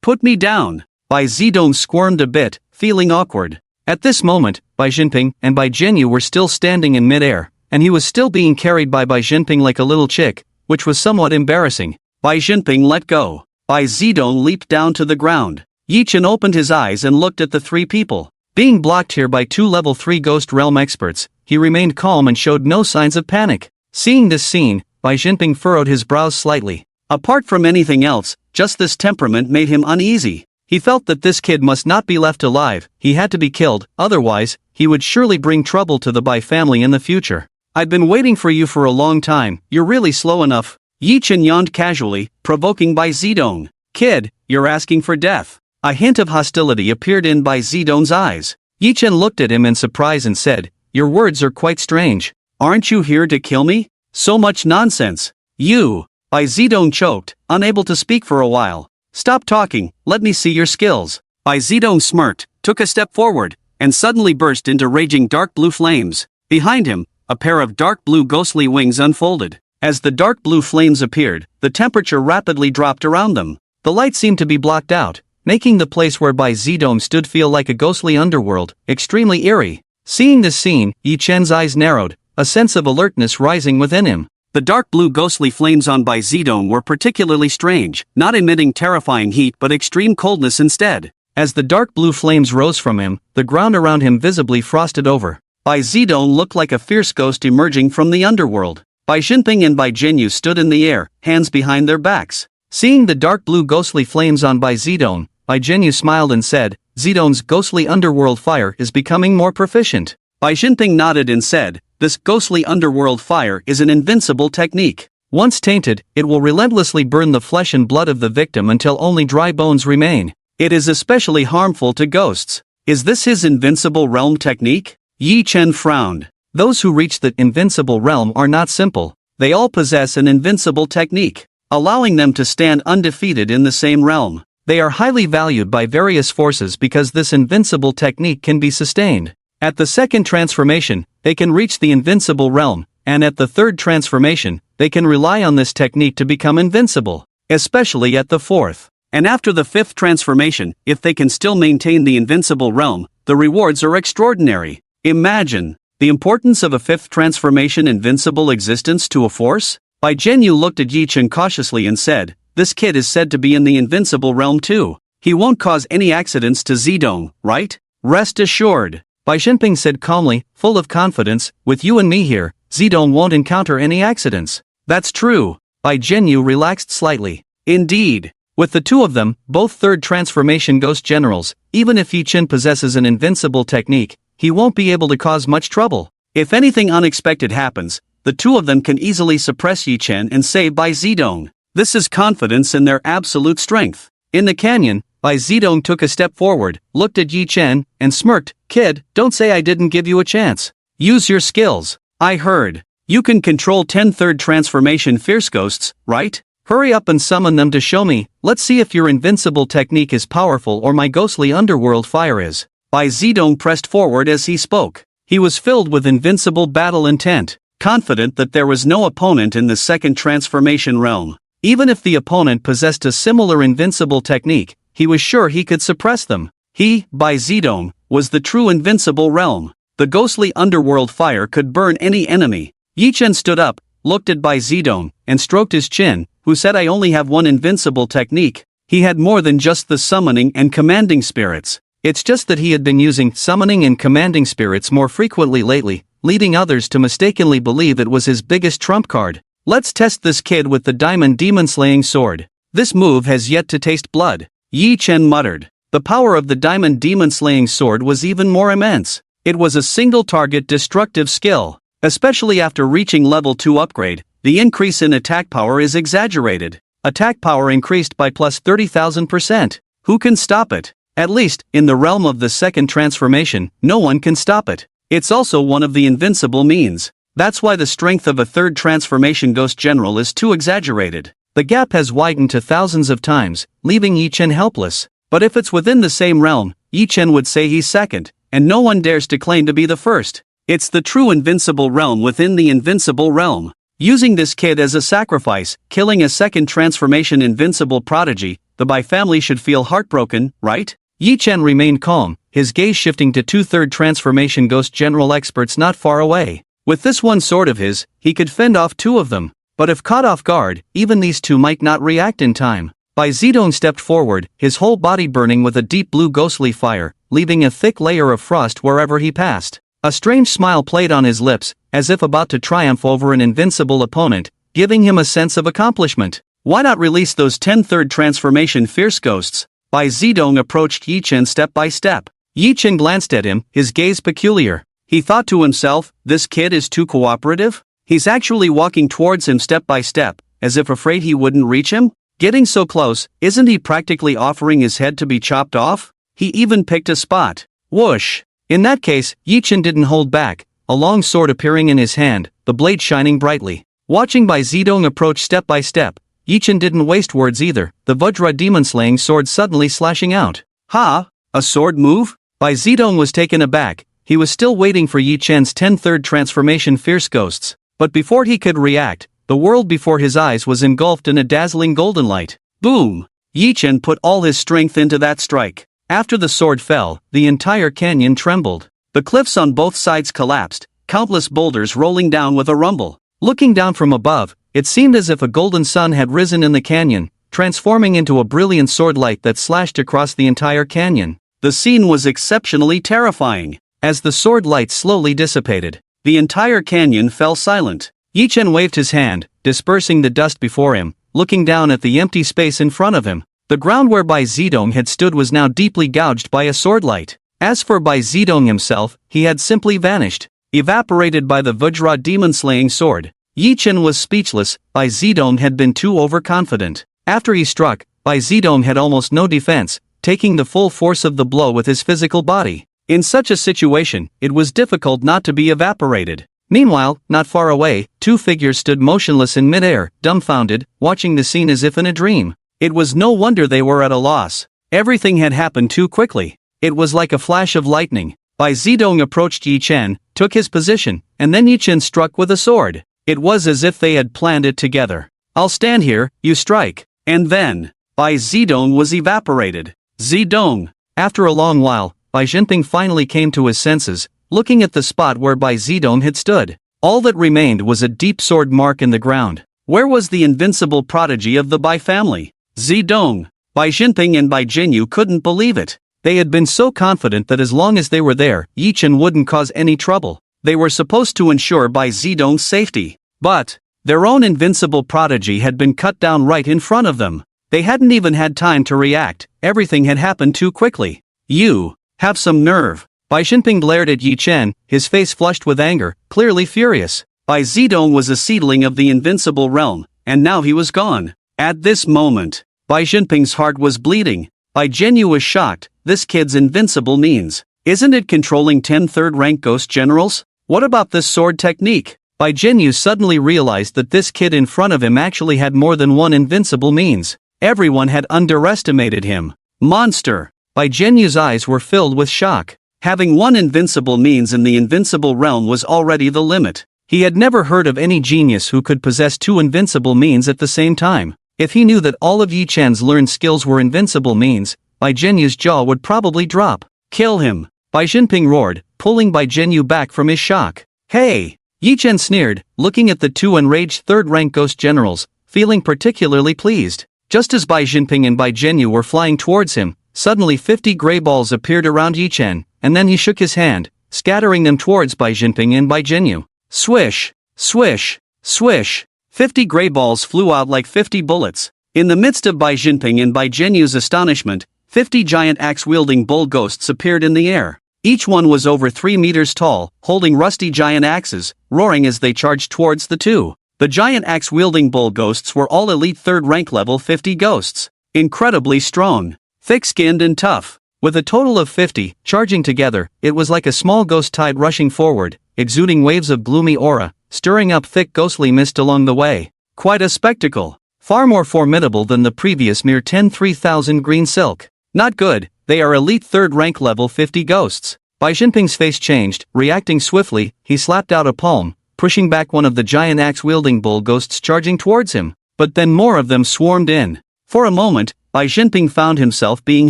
Put me down. Bai Zidong squirmed a bit, feeling awkward. At this moment, Bai Jinping and Bai Jinyu were still standing in midair, and he was still being carried by Bai Jinping like a little chick, which was somewhat embarrassing. Bai Jinping let go. Bai Zidong leaped down to the ground. Yi Chen opened his eyes and looked at the 3 people. Being blocked here by 2 level 3 Ghost Realm experts, he remained calm and showed no signs of panic. Seeing this scene, Bai Jinping furrowed his brows slightly. Apart from anything else, just this temperament made him uneasy. He felt that this kid must not be left alive, he had to be killed, otherwise, he would surely bring trouble to the Bai family in the future. I've been waiting for you for a long time, you're really slow enough. Yi Chen yawned casually, provoking Bai Zidong. Kid, you're asking for death. A hint of hostility appeared in Bai Zidong's eyes. Yi Chen looked at him in surprise and said, your words are quite strange. Aren't you here to kill me? So much nonsense. You. Bai Zidong choked, unable to speak for a while. Stop talking, let me see your skills. Bai Zidong smirked, took a step forward, and suddenly burst into raging dark blue flames. Behind him, a pair of dark blue ghostly wings unfolded. As the dark blue flames appeared, the temperature rapidly dropped around them. The light seemed to be blocked out, making the place where Bai Zidong stood feel like a ghostly underworld, extremely eerie. Seeing this scene, Yi Chen's eyes narrowed, a sense of alertness rising within him. The dark blue ghostly flames on Bai Zidong were particularly strange, not emitting terrifying heat but extreme coldness instead. As the dark blue flames rose from him, the ground around him visibly frosted over. Bai Zidong looked like a fierce ghost emerging from the underworld. Bai Jinping and Bai Jinyu stood in the air, hands behind their backs. Seeing the dark blue ghostly flames on Bai Zidong, Bai Jinyu smiled and said, Zidong's ghostly underworld fire is becoming more proficient. Bai Jinping nodded and said, this ghostly underworld fire is an invincible technique. Once tainted, it will relentlessly burn the flesh and blood of the victim until only dry bones remain. It is especially harmful to ghosts. Is this his invincible realm technique? Yi Chen frowned. Those who reach the invincible realm are not simple. They all possess an invincible technique, allowing them to stand undefeated in the same realm. They are highly valued by various forces because this invincible technique can be sustained. At the second transformation, they can reach the invincible realm, and at the third transformation, they can rely on this technique to become invincible, especially at the fourth. And after the fifth transformation, if they can still maintain the invincible realm, the rewards are extraordinary. Imagine the importance of a fifth transformation invincible existence to a force? Bai Zhenyu looked at Yi Chen cautiously and said, "This kid is said to be in the invincible realm too. He won't cause any accidents to Zidong, right?" "Rest assured," Bai Xinping said calmly, full of confidence, "with you and me here, Zidong won't encounter any accidents." "That's true." Bai Zhenyu relaxed slightly. "Indeed. With the two of them, both third transformation ghost generals, even if Yi Chen possesses an invincible technique, he won't be able to cause much trouble. If anything unexpected happens, the two of them can easily suppress Yi Chen and save Bai Zidong. This is confidence in their absolute strength." In the canyon, Bai Zidong took a step forward, looked at Yi Chen, and smirked. "Kid, don't say I didn't give you a chance. Use your skills. I heard you can control 10 third transformation fierce ghosts, right? Hurry up and summon them to show me. Let's see if your invincible technique is powerful or my ghostly underworld fire is." Bai Zidong pressed forward as he spoke. He was filled with invincible battle intent, confident that there was no opponent in the second transformation realm. Even if the opponent possessed a similar invincible technique, he was sure he could suppress them. He, Bai Zidong, was the true invincible realm. The ghostly underworld fire could burn any enemy. Yi Chen stood up, looked at Bai Zidong, and stroked his chin, who said, "I only have one invincible technique." He had more than just the summoning and commanding spirits. It's just that he had been using summoning and commanding spirits more frequently lately, leading others to mistakenly believe it was his biggest trump card. "Let's test this kid with the diamond demon-slaying sword. This move has yet to taste blood," Yi Chen muttered. The power of the diamond demon-slaying sword was even more immense. It was a single-target destructive skill. Especially after reaching level 2 upgrade, the increase in attack power is exaggerated. Attack power increased by plus 30,000%. Who can stop it? At least, in the realm of the second transformation, no one can stop it. It's also one of the invincible means. That's why the strength of a third transformation ghost general is too exaggerated. The gap has widened to thousands of times, leaving Yi Chen helpless. But if it's within the same realm, Yi Chen would say he's second, and no one dares to claim to be the first. It's the true invincible realm within the invincible realm. Using this kid as a sacrifice, killing a second transformation invincible prodigy, the Bai family should feel heartbroken, right? Yi Chen remained calm, his gaze shifting to two third transformation ghost general experts not far away. With this one sword of his, he could fend off two of them. But if caught off guard, even these two might not react in time. Bai Zidong stepped forward, his whole body burning with a deep blue ghostly fire, leaving a thick layer of frost wherever he passed. A strange smile played on his lips, as if about to triumph over an invincible opponent, giving him a sense of accomplishment. Why not release those 10 third transformation fierce ghosts? Bai Zidong approached Yi Chen step by step. Yi Chen glanced at him, his gaze peculiar. He thought to himself, this kid is too cooperative? He's actually walking towards him step by step, as if afraid he wouldn't reach him? Getting so close, isn't he practically offering his head to be chopped off? He even picked a spot. Whoosh! In that case, Yi Chen didn't hold back, a long sword appearing in his hand, the blade shining brightly. Watching Bai Zidong approach step by step, Yi Chen didn't waste words either, the Vajra demon-slaying sword suddenly slashing out. Ha! A sword move? Bai Zidong was taken aback. He was still waiting for Yi Chen's 10 third transformation fierce ghosts. But before he could react, the world before his eyes was engulfed in a dazzling golden light. Boom! Yi Chen put all his strength into that strike. After the sword fell, the entire canyon trembled. The cliffs on both sides collapsed, countless boulders rolling down with a rumble. Looking down from above, it seemed as if a golden sun had risen in the canyon, transforming into a brilliant sword light that slashed across the entire canyon. The scene was exceptionally terrifying. As the sword light slowly dissipated, the entire canyon fell silent. Yi Chen waved his hand, dispersing the dust before him, looking down at the empty space in front of him. The ground where Bai Zidong had stood was now deeply gouged by a sword light. As for Bai Zidong himself, he had simply vanished, evaporated by the Vajra demon-slaying sword. Yi Chen was speechless. Bai Zidong had been too overconfident. After he struck, Bai Zidong had almost no defense, taking the full force of the blow with his physical body. In such a situation, it was difficult not to be evaporated. Meanwhile, not far away, two figures stood motionless in midair, dumbfounded, watching the scene as if in a dream. It was no wonder they were at a loss. Everything had happened too quickly. It was like a flash of lightning. Bai Zedong approached Yi Chen, took his position, and then Yi Chen struck with a sword. It was as if they had planned it together. I'll stand here, you strike. And then, Bai Zedong was evaporated. Zedong. After a long while, Bai Jinping finally came to his senses, looking at the spot where Bai Zedong had stood. All that remained was a deep sword mark in the ground. Where was the invincible prodigy of the Bai family? Zedong. Bai Jinping and Bai Jinyu couldn't believe it. They had been so confident that as long as they were there, Yi Chen wouldn't cause any trouble. They were supposed to ensure Bai Zedong's safety. But their own invincible prodigy had been cut down right in front of them. They hadn't even had time to react. Everything had happened too quickly. You have some nerve. Bai Jinping glared at Yi Chen, his face flushed with anger, clearly furious. Bai Zedong was a seedling of the invincible realm, and now he was gone. At this moment, Bai Jinping's heart was bleeding. Bai Jinyu was shocked. This kid's invincible means, isn't it controlling 10 third-rank ghost generals? What about this sword technique? Bai Jinyu suddenly realized that this kid in front of him actually had more than one invincible means. Everyone had underestimated him. Monster! Bai Jinyu's eyes were filled with shock. Having one invincible means in the invincible realm was already the limit. He had never heard of any genius who could possess two invincible means at the same time. If he knew that all of Yi Chen's learned skills were invincible means, Bai Jinyu's jaw would probably drop. Kill him! Bai Jinping roared, pulling Bai Jinyu back from his shock. Hey! Yi Chen sneered, looking at the two enraged third-rank ghost generals, feeling particularly pleased. Just as Bai Jinping and Bai Jinyu were flying towards him, suddenly 50 gray balls appeared around Yi Chen, and then he shook his hand, scattering them towards Bai Jinping and Bai Jinyu. Swish! Swish! Swish! 50 gray balls flew out like 50 bullets. In the midst of Bai Jinping and Bai Jinyu's astonishment, 50 giant axe-wielding bull ghosts appeared in the air. Each one was over 3 meters tall, holding rusty giant axes, roaring as they charged towards the two. The giant axe-wielding bull ghosts were all elite third-rank level 50 ghosts. Incredibly strong, thick-skinned and tough. With a total of 50, charging together, it was like a small ghost tide rushing forward, exuding waves of gloomy aura, stirring up thick ghostly mist along the way. Quite a spectacle. Far more formidable than the previous mere 10,000 green silk. Not good, they are elite third-rank level 50 ghosts. Bai Jinping's face changed, reacting swiftly, he slapped out a palm, pushing back one of the giant axe-wielding bull ghosts charging towards him. But then more of them swarmed in. For a moment, Bai Jinping found himself being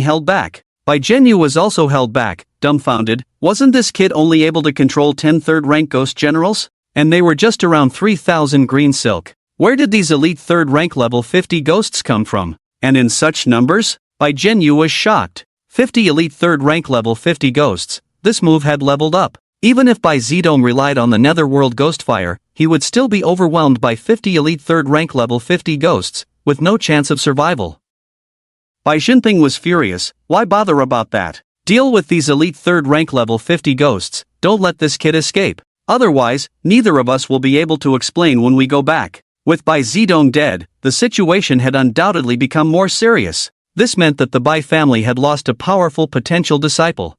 held back. Bai Jinyu was also held back, dumbfounded. Wasn't this kid only able to control 10 third-rank ghost generals? And they were just around 3,000 green silk. Where did these elite third-rank level 50 ghosts come from? And in such numbers? Bai Jinyu was shocked. 50 elite third-rank level 50 ghosts. This move had leveled up. Even if Bai Zedong relied on the netherworld ghost fire, he would still be overwhelmed by 50 elite third-rank level 50 ghosts, with no chance of survival. Bai Jinping was furious. Why bother about that? Deal with these elite third-rank level 50 ghosts, don't let this kid escape. Otherwise, neither of us will be able to explain when we go back. With Bai Zedong dead, the situation had undoubtedly become more serious. This meant that the Bai family had lost a powerful potential disciple.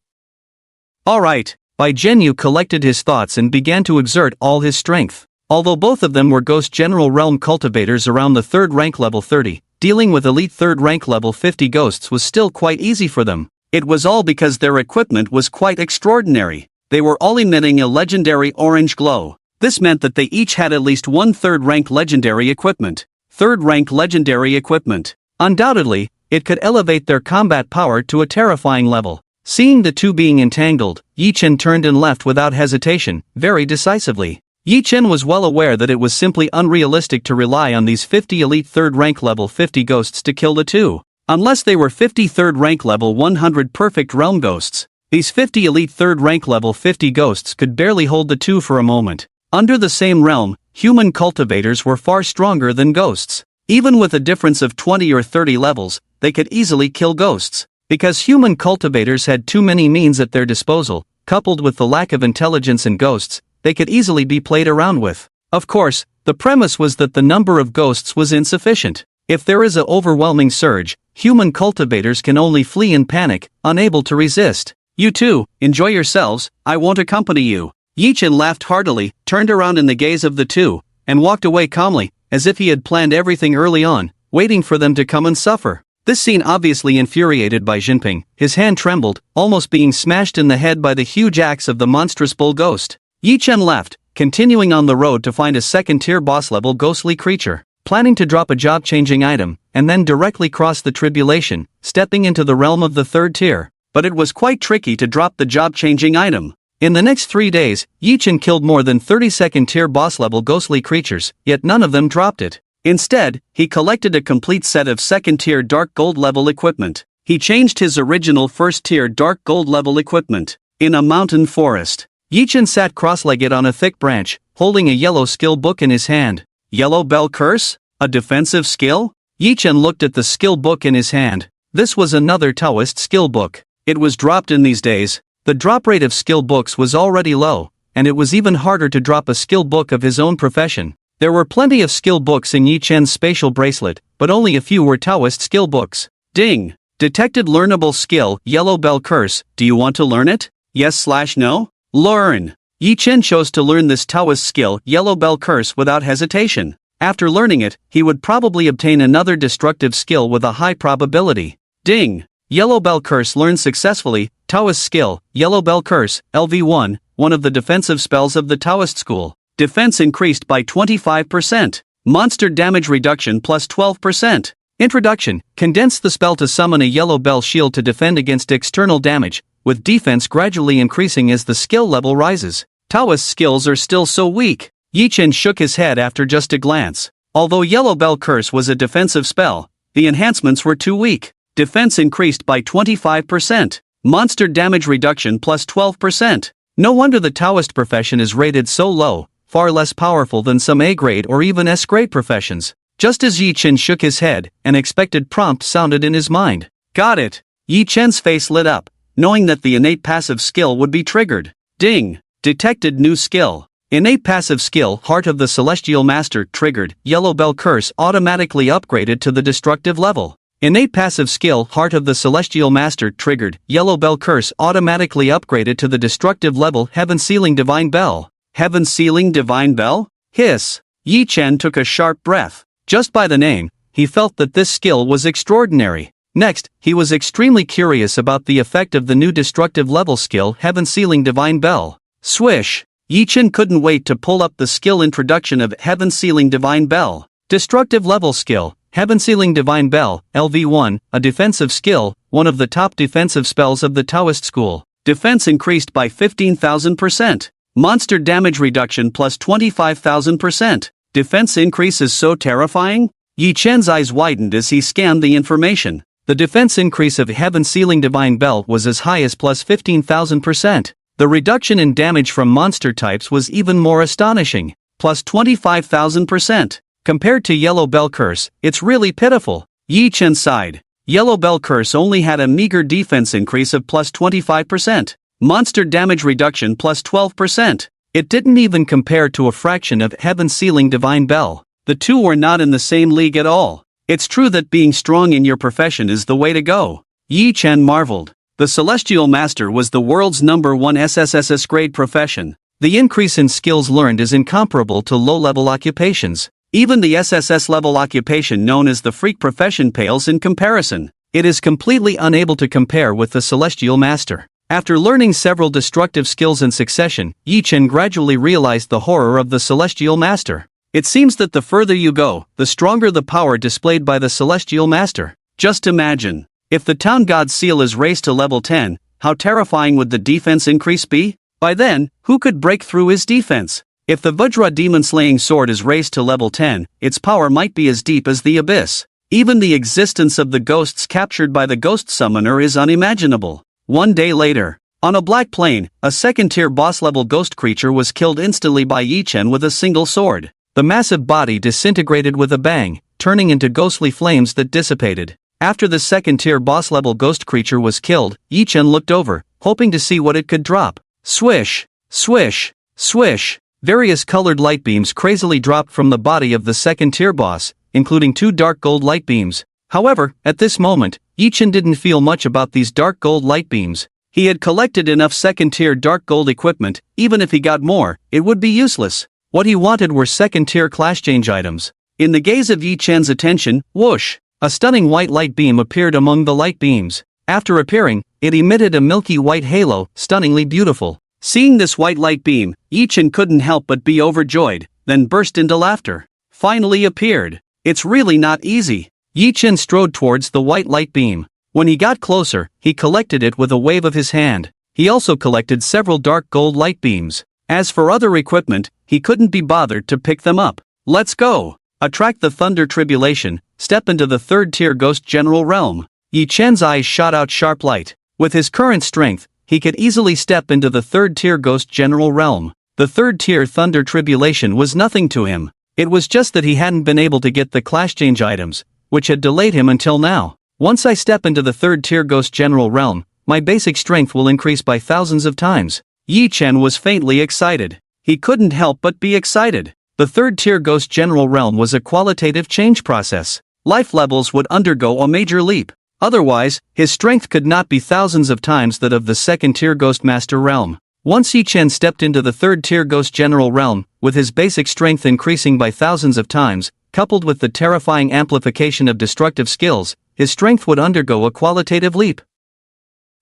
Alright, Bai Jinyu collected his thoughts and began to exert all his strength. Although both of them were Ghost General Realm cultivators around the third rank level 30, dealing with elite third rank level 50 ghosts was still quite easy for them. It was all because their equipment was quite extraordinary. They were all emitting a legendary orange glow. This meant that they each had at least one third-rank legendary equipment. Third-rank legendary equipment. Undoubtedly, it could elevate their combat power to a terrifying level. Seeing the two being entangled, Yi Chen turned and left without hesitation, very decisively. Yi Chen was well aware that it was simply unrealistic to rely on these 50 elite third-rank level 50 ghosts to kill the two. Unless they were 50 third-rank level 100 perfect realm ghosts. These 50 elite third-rank level 50 ghosts could barely hold the two for a moment. Under the same realm, human cultivators were far stronger than ghosts. Even with a difference of 20 or 30 levels, they could easily kill ghosts. Because human cultivators had too many means at their disposal, coupled with the lack of intelligence in ghosts, they could easily be played around with. Of course, the premise was that the number of ghosts was insufficient. If there is an overwhelming surge, human cultivators can only flee in panic, unable to resist. You too, enjoy yourselves, I won't accompany you. Yi Chen laughed heartily, turned around in the gaze of the two, and walked away calmly, as if he had planned everything early on, waiting for them to come and suffer. This scene obviously infuriated Bai Jinping. His hand trembled, almost being smashed in the head by the huge axe of the monstrous bull ghost. Yi Chen left, continuing on the road to find a second-tier boss-level ghostly creature, planning to drop a job-changing item, and then directly cross the tribulation, stepping into the realm of the third tier. But it was quite tricky to drop the job-changing item. In the next 3 days, Yi Chen killed more than 30 second-tier boss-level ghostly creatures, yet none of them dropped it. Instead, he collected a complete set of second-tier dark gold level equipment. He changed his original first-tier dark gold level equipment. In a mountain forest, Yi Chen sat cross-legged on a thick branch, holding a yellow skill book in his hand. Yellow Bell Curse? A defensive skill? Yi Chen looked at the skill book in his hand. This was another Taoist skill book. It was dropped in these days. The drop rate of skill books was already low, and it was even harder to drop a skill book of his own profession. There were plenty of skill books in Yi Chen's spatial bracelet, but only a few were Taoist skill books. Ding! Detected learnable skill, Yellow Bell Curse. Do you want to learn it? Yes/no? Learn! Yi Chen chose to learn this Taoist skill, Yellow Bell Curse, without hesitation. After learning it, he would probably obtain another destructive skill with a high probability. Ding! Yellow Bell Curse learned successfully. Taoist skill, Yellow Bell Curse, LV1, one of the defensive spells of the Taoist school. Defense increased by 25%. Monster damage reduction plus 12%. Introduction: condense the spell to summon a yellow bell shield to defend against external damage, with defense gradually increasing as the skill level rises. Taoist skills are still so weak. Yi Chen shook his head after just a glance. Although Yellow Bell Curse was a defensive spell, the enhancements were too weak. Defense increased by 25%. Monster damage reduction plus 12%. No wonder the Taoist profession is rated so low, far less powerful than some A-grade or even S-grade professions. Just as Yi Chen shook his head, an expected prompt sounded in his mind. Got it! Yi Chen's face lit up, knowing that the innate passive skill would be triggered. Ding! Detected new skill. Innate passive skill, Heart of the Celestial Master, triggered. Yellow Bell Curse automatically upgraded to the destructive level. Innate passive skill, Heart of the Celestial Master, triggered. Yellow Bell Curse automatically upgraded to the destructive level. Heaven Sealing Divine Bell. Heaven Sealing Divine Bell? Hiss! Yi Chen took a sharp breath. Just by the name, he felt that this skill was extraordinary. Next, he was extremely curious about the effect of the new destructive level skill, Heaven Sealing Divine Bell. Swish! Yi Chen couldn't wait to pull up the skill introduction of Heaven Sealing Divine Bell. Destructive level skill, Heaven Sealing Divine Bell, LV1, a defensive skill, one of the top defensive spells of the Taoist school. Defense increased by 15,000%. Monster damage reduction plus 25,000%. Defense increase is so terrifying? Yi Chen's eyes widened as he scanned the information. The defense increase of Heaven Sealing Divine Bell was as high as plus 15,000%. The reduction in damage from monster types was even more astonishing, plus 25,000%. Compared to Yellow Bell Curse, it's really pitiful. Yi Chen sighed. Yellow Bell Curse only had a meager defense increase of plus 25%. Monster damage reduction plus 12%. It didn't even compare to a fraction of Heaven Sealing Divine Bell. The two were not in the same league at all. It's true that being strong in your profession is the way to go. Yi Chen marveled. The Celestial Master was the world's #1 SSSS grade profession. The increase in skills learned is incomparable to low-level occupations. Even the SSS level occupation known as the freak profession pales in comparison. It is completely unable to compare with the Celestial Master. After learning several destructive skills in succession, Yi Chen gradually realized the horror of the Celestial Master. It seems that the further you go, the stronger the power displayed by the Celestial Master. Just imagine, if the Town God Seal is raised to level 10, how terrifying would the defense increase be? By then, who could break through his defense? If the Vajra Demon Slaying Sword is raised to level 10, its power might be as deep as the abyss. Even the existence of the ghosts captured by the Ghost Summoner is unimaginable. One day later, on a black plain, a second-tier boss-level ghost creature was killed instantly by Yi Chen with a single sword. The massive body disintegrated with a bang, turning into ghostly flames that dissipated. After the second-tier boss-level ghost creature was killed, Yi Chen looked over, hoping to see what it could drop. Swish! Swish! Swish! Various colored light beams crazily dropped from the body of the second-tier boss, including 2 dark gold light beams. However, at this moment, Yi Chen didn't feel much about these dark gold light beams. He had collected enough second-tier dark gold equipment, even if he got more, it would be useless. What he wanted were second-tier class change items. In the gaze of Yi Chen's attention, whoosh! A stunning white light beam appeared among the light beams. After appearing, it emitted a milky white halo, stunningly beautiful. Seeing this white light beam, Yi Chen couldn't help but be overjoyed, then burst into laughter. Finally appeared. It's really not easy. Yi Chen strode towards the white light beam. When he got closer, he collected it with a wave of his hand. He also collected several dark gold light beams. As for other equipment, he couldn't be bothered to pick them up. Let's go! Attract the thunder tribulation, step into the third-tier ghost general realm. Yi Chen's eyes shot out sharp light. With his current strength, he could easily step into the third-tier ghost general realm. The third-tier thunder tribulation was nothing to him. It was just that he hadn't been able to get the class change items, which had delayed him until now. Once I step into the third-tier ghost general realm, my basic strength will increase by thousands of times. Yi Chen was faintly excited. He couldn't help but be excited. The third-tier ghost general realm was a qualitative change process. Life levels would undergo a major leap. Otherwise, his strength could not be thousands of times that of the second-tier ghost master realm. Once Yi Chen stepped into the third-tier ghost general realm, with his basic strength increasing by thousands of times, coupled with the terrifying amplification of destructive skills, his strength would undergo a qualitative leap.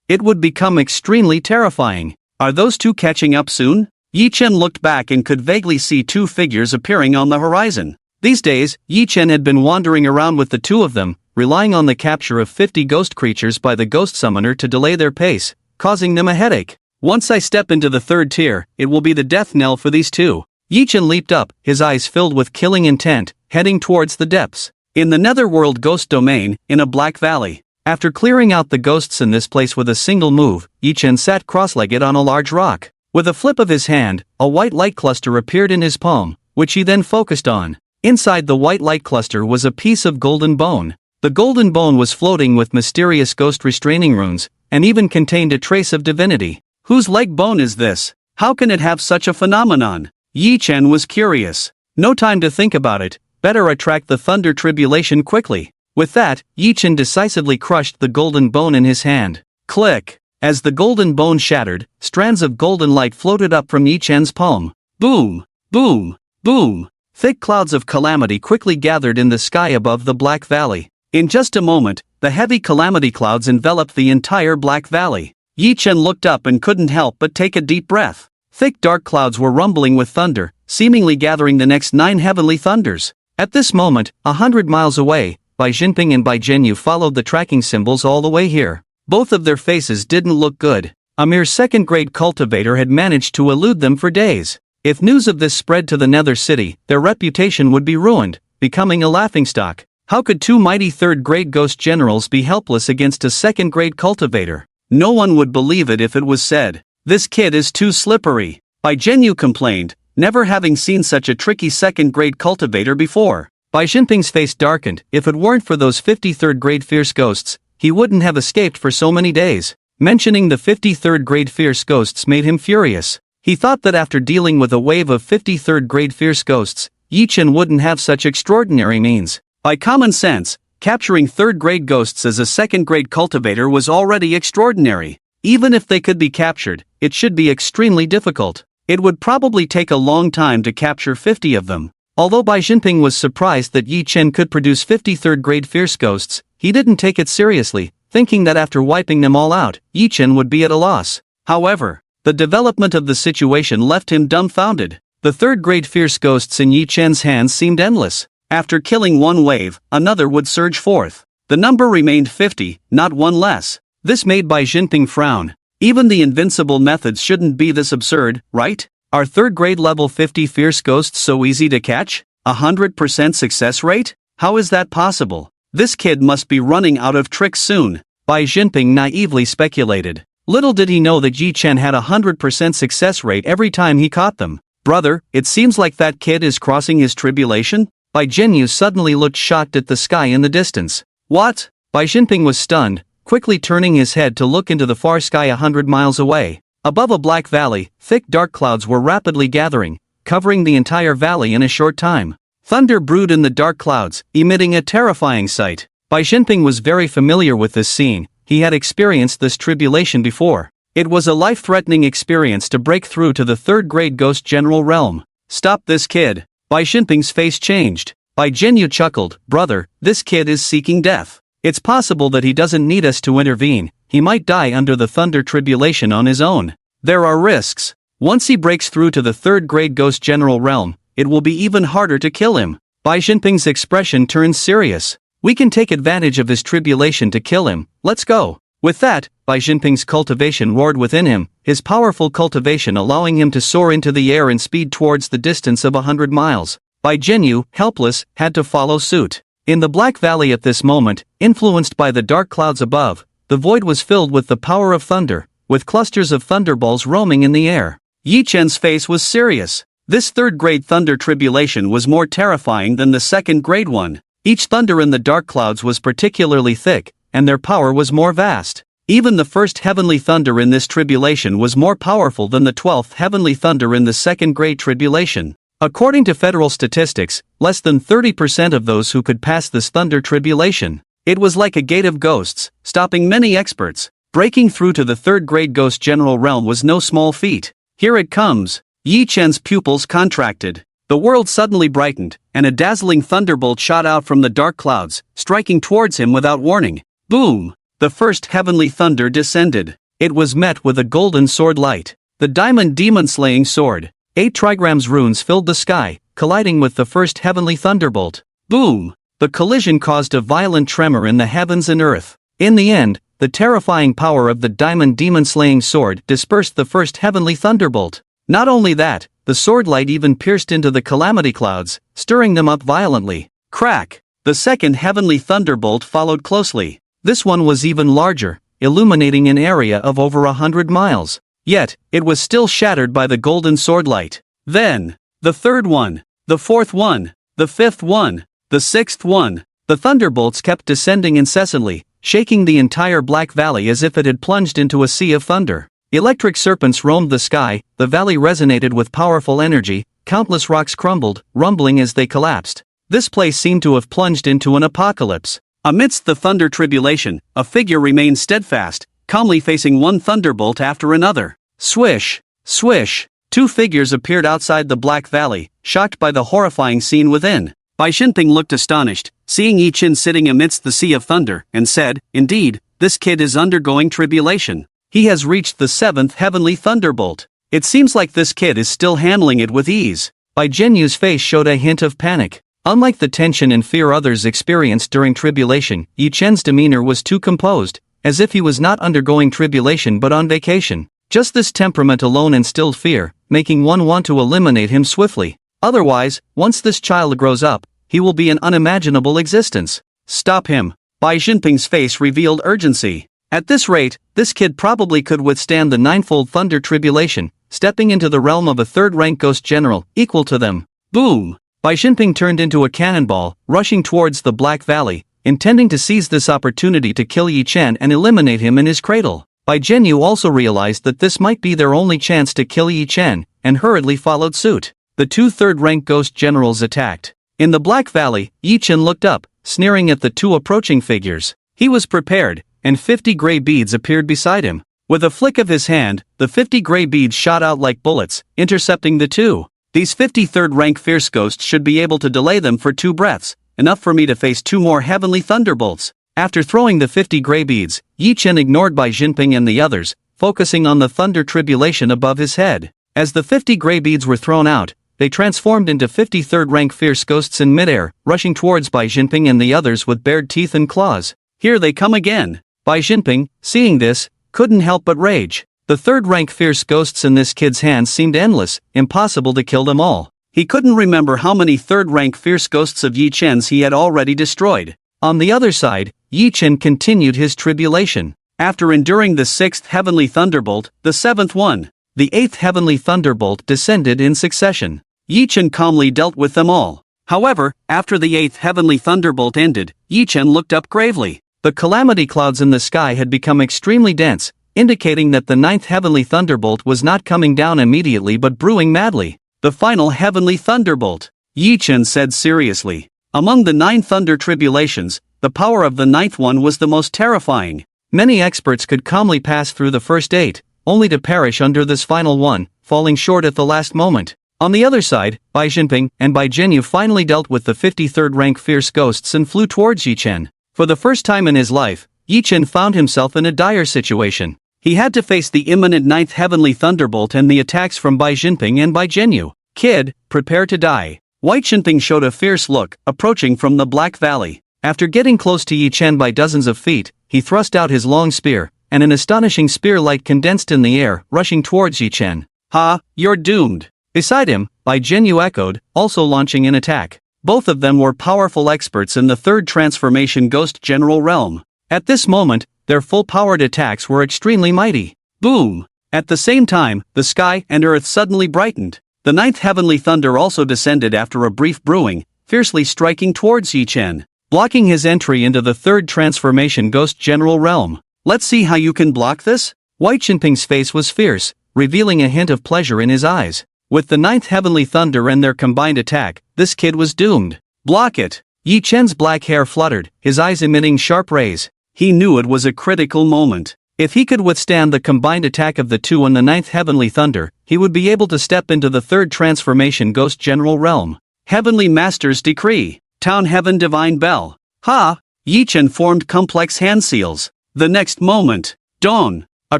It would become extremely terrifying. Are those two catching up soon? Yi Chen looked back and could vaguely see two figures appearing on the horizon. These days, Yi Chen had been wandering around with the two of them, relying on the capture of 50 ghost creatures by the ghost summoner to delay their pace, causing them a headache. Once I step into the third tier, it will be the death knell for these two. Yi Chen leaped up, his eyes filled with killing intent, heading towards the depths. In the netherworld ghost domain, in a black valley. After clearing out the ghosts in this place with a single move, Yi Chen sat cross-legged on a large rock. With a flip of his hand, a white light cluster appeared in his palm, which he then focused on. Inside the white light cluster was a piece of golden bone. The golden bone was floating with mysterious ghost restraining runes, and even contained a trace of divinity. Whose leg bone is this? How can it have such a phenomenon? Yi Chen was curious. No time to think about it. Better attract the thunder tribulation quickly. With that, Yi Chen decisively crushed the golden bone in his hand. Click! As the golden bone shattered, strands of golden light floated up from Yi Chen's palm. Boom! Boom! Boom! Thick clouds of calamity quickly gathered in the sky above the Black Valley. In just a moment, the heavy calamity clouds enveloped the entire Black Valley. Yi Chen looked up and couldn't help but take a deep breath. Thick dark clouds were rumbling with thunder, seemingly gathering the next 9 heavenly thunders. At this moment, 100 miles away, Bai Jinping and Bai Zhenyu followed the tracking symbols all the way here. Both of their faces didn't look good. A mere second-grade cultivator had managed to elude them for days. If news of this spread to the Nether City, their reputation would be ruined, becoming a laughingstock. How could two mighty third-grade ghost generals be helpless against a second-grade cultivator? No one would believe it if it was said. This kid is too slippery. Bai Zhenyu complained, never having seen such a tricky second-grade cultivator before. Bai Jinping's face darkened. If it weren't for those 53rd-grade fierce ghosts, he wouldn't have escaped for so many days. Mentioning the 53rd-grade fierce ghosts made him furious. He thought that after dealing with a wave of 53rd-grade fierce ghosts, Yi Chen wouldn't have such extraordinary means. By common sense, capturing third-grade ghosts as a second-grade cultivator was already extraordinary. Even if they could be captured, it should be extremely difficult. It would probably take a long time to capture 50 of them. Although Bai Jinping was surprised that Yi Chen could produce 53rd-grade fierce ghosts, he didn't take it seriously, thinking that after wiping them all out, Yi Chen would be at a loss. However, the development of the situation left him dumbfounded. The third-grade fierce ghosts in Yi Chen's hands seemed endless. After killing one wave, another would surge forth. The number remained 50, not one less. This made Bai Jinping frown. Even the invincible methods shouldn't be this absurd, right? Are third-grade level 50 fierce ghosts so easy to catch? 100% success rate? How is that possible? This kid must be running out of tricks soon, Bai Jinping naively speculated. Little did he know that Yi Chen had a 100% success rate every time he caught them. Brother, it seems like that kid is crossing his tribulation? Bai Zhenyu suddenly looked shocked at the sky in the distance. What? Bai Jinping was stunned, quickly turning his head to look into the far sky 100 miles away. Above a black valley, thick dark clouds were rapidly gathering, covering the entire valley in a short time. Thunder brewed in the dark clouds, emitting a terrifying sight. Bai Jinping was very familiar with this scene. He had experienced this tribulation before. It was a life-threatening experience to break through to the third-grade ghost general realm. Stop this kid. Bai Xinping's face changed. Bai Jinyu chuckled, brother, this kid is seeking death. It's possible that he doesn't need us to intervene, he might die under the thunder tribulation on his own. There are risks. Once he breaks through to the third-grade ghost general realm, it will be even harder to kill him. Bai Xinping's expression turns serious. We can take advantage of his tribulation to kill him, let's go. With that, Bai Xinping's cultivation roared within him, his powerful cultivation allowing him to soar into the air and speed towards the distance of 100 miles. Bai Jinyu, helpless, had to follow suit. In the Black Valley at this moment, influenced by the dark clouds above, the void was filled with the power of thunder, with clusters of thunderballs roaming in the air. Yi Chen's face was serious. This third-grade thunder tribulation was more terrifying than the second-grade one. Each thunder in the dark clouds was particularly thick, and their power was more vast. Even the first heavenly thunder in this tribulation was more powerful than the 12th heavenly thunder in the second-grade tribulation. According to federal statistics, less than 30% of those who could pass this thunder tribulation. It was like a gate of ghosts, stopping many experts. Breaking through to the third-grade ghost general realm was no small feat. Here it comes. Yi Chen's pupils contracted. The world suddenly brightened, and a dazzling thunderbolt shot out from the dark clouds, striking towards him without warning. Boom! The first heavenly thunder descended. It was met with a golden sword light. The diamond demon-slaying sword. 8 trigrams runes filled the sky, colliding with the first heavenly thunderbolt. Boom! The collision caused a violent tremor in the heavens and earth. In the end, the terrifying power of the diamond demon-slaying sword dispersed the first heavenly thunderbolt. Not only that, the sword light even pierced into the calamity clouds, stirring them up violently. Crack! The second heavenly thunderbolt followed closely. This one was even larger, illuminating an area of over 100 miles. Yet, it was still shattered by the golden sword light. Then, the third one, the fourth one, the fifth one, the sixth one. The thunderbolts kept descending incessantly, shaking the entire Black Valley as if it had plunged into a sea of thunder. Electric serpents roamed the sky, the valley resonated with powerful energy, countless rocks crumbled, rumbling as they collapsed. This place seemed to have plunged into an apocalypse. Amidst the thunder tribulation, a figure remained steadfast, calmly facing one thunderbolt after another. Swish! Swish! 2 figures appeared outside the Black Valley, shocked by the horrifying scene within. Bai Xinping looked astonished, seeing Yi Chen sitting amidst the sea of thunder, and said, indeed, this kid is undergoing tribulation. He has reached the 7th heavenly thunderbolt. It seems like this kid is still handling it with ease. Bai Jinyu's face showed a hint of panic. Unlike the tension and fear others experienced during tribulation, Yi Chen's demeanor was too composed, as if he was not undergoing tribulation but on vacation. Just this temperament alone instilled fear, making one want to eliminate him swiftly. Otherwise, once this child grows up, he will be an unimaginable existence. Stop him. Bai Xinping's face revealed urgency. At this rate, this kid probably could withstand the 9-fold thunder tribulation, stepping into the realm of a third-rank ghost general, equal to them. Boom! Bai Xinping turned into a cannonball, rushing towards the Black Valley, intending to seize this opportunity to kill Yi Chen and eliminate him in his cradle. Bai Jinyu also realized that this might be their only chance to kill Yi Chen, and hurriedly followed suit. The 2 third-rank ghost generals attacked. In the Black Valley, Yi Chen looked up, sneering at the 2 approaching figures. He was prepared, and 50 gray beads appeared beside him. With a flick of his hand, the 50 gray beads shot out like bullets, intercepting the 2. These 50 third-rank fierce ghosts should be able to delay them for 2 breaths, enough for me to face 2 more heavenly thunderbolts. After throwing the 50 gray beads, Yi Chen ignored Bai Xinping and the others, focusing on the thunder tribulation above his head. As the 50 gray beads were thrown out, they transformed into 50 third-rank fierce ghosts in midair, rushing towards Bai Xinping and the others with bared teeth and claws. Here they come again! Bai Xinping, seeing this, couldn't help but rage. The third-rank fierce ghosts in this kid's hands seemed endless, impossible to kill them all. He couldn't remember how many third-rank fierce ghosts of Yi Chen's he had already destroyed. On the other side, Yi Chen continued his tribulation. After enduring the 6th heavenly thunderbolt, the 7th one, the 8th heavenly thunderbolt descended in succession. Yi Chen calmly dealt with them all. However, after the 8th heavenly thunderbolt ended, Yi Chen looked up gravely. The calamity clouds in the sky had become extremely dense, indicating that the 9th heavenly thunderbolt was not coming down immediately but brewing madly. The final heavenly thunderbolt, Yi Chen said seriously. Among the 9 thunder tribulations, the power of the 9th one was the most terrifying. Many experts could calmly pass through the first 8, only to perish under this final one, falling short at the last moment. On the other side, Bai Jinping and Bai Jinyu finally dealt with the 53rd rank fierce ghosts and flew towards Yi Chen. For the first time in his life, Yi Chen found himself in a dire situation. He had to face the imminent 9th Heavenly Thunderbolt and the attacks from Bai Jinping and Bai Jinyu. Kid, prepare to die. Bai Jinping showed a fierce look, approaching from the Black Valley. After getting close to Yi Chen by dozens of feet, he thrust out his long spear, and an astonishing spear light condensed in the air, rushing towards Yi Chen. Ha, you're doomed. Beside him, Bai Jinyu echoed, also launching an attack. Both of them were powerful experts in the third transformation ghost general realm. At this moment, their full-powered attacks were extremely mighty. Boom! At the same time, the sky and earth suddenly brightened. The 9th Heavenly Thunder also descended after a brief brewing, fiercely striking towards Yi Chen, blocking his entry into the third transformation ghost general realm. Let's see how you can block this? Bai Jinping's face was fierce, revealing a hint of pleasure in his eyes. With the 9th Heavenly Thunder and their combined attack, this kid was doomed. Block it! Yi Chen's black hair fluttered, his eyes emitting sharp rays. He knew it was a critical moment. If he could withstand the combined attack of the two and the 9th Heavenly Thunder, he would be able to step into the third transformation ghost general realm. Heavenly Master's Decree. Town Heaven Divine Bell. Ha! Yi Chen formed complex hand seals. The next moment, dawn. A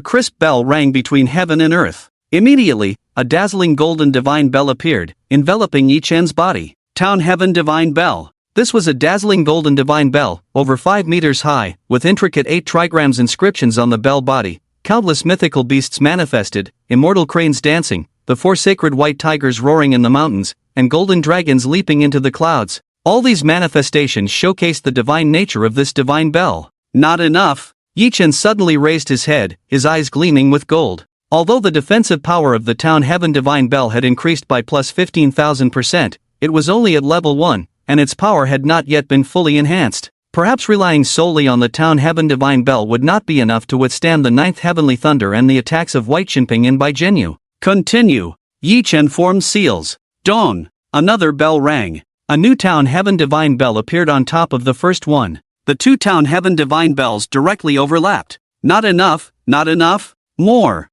crisp bell rang between heaven and earth. Immediately, a dazzling golden divine bell appeared, enveloping Yi Chen's body. Town Heaven Divine Bell. This was a dazzling golden divine bell, over 5 meters high, with intricate 8 trigrams inscriptions on the bell body. Countless mythical beasts manifested, immortal cranes dancing, the 4 sacred white tigers roaring in the mountains, and golden dragons leaping into the clouds. All these manifestations showcased the divine nature of this divine bell. Not enough. Yi Chen suddenly raised his head, his eyes gleaming with gold. Although the defensive power of the Town Heaven Divine Bell had increased by plus 15,000%, it was only at level 1, and its power had not yet been fully enhanced. Perhaps relying solely on the Town Heaven Divine Bell would not be enough to withstand the 9th Heavenly Thunder and the attacks of Bai Jinping and Bai Jinyu. Continue. Yi Chen formed seals. Dawn. Another bell rang. A new Town Heaven Divine Bell appeared on top of the first one. The 2 Town Heaven Divine Bells directly overlapped. Not enough, not enough. More.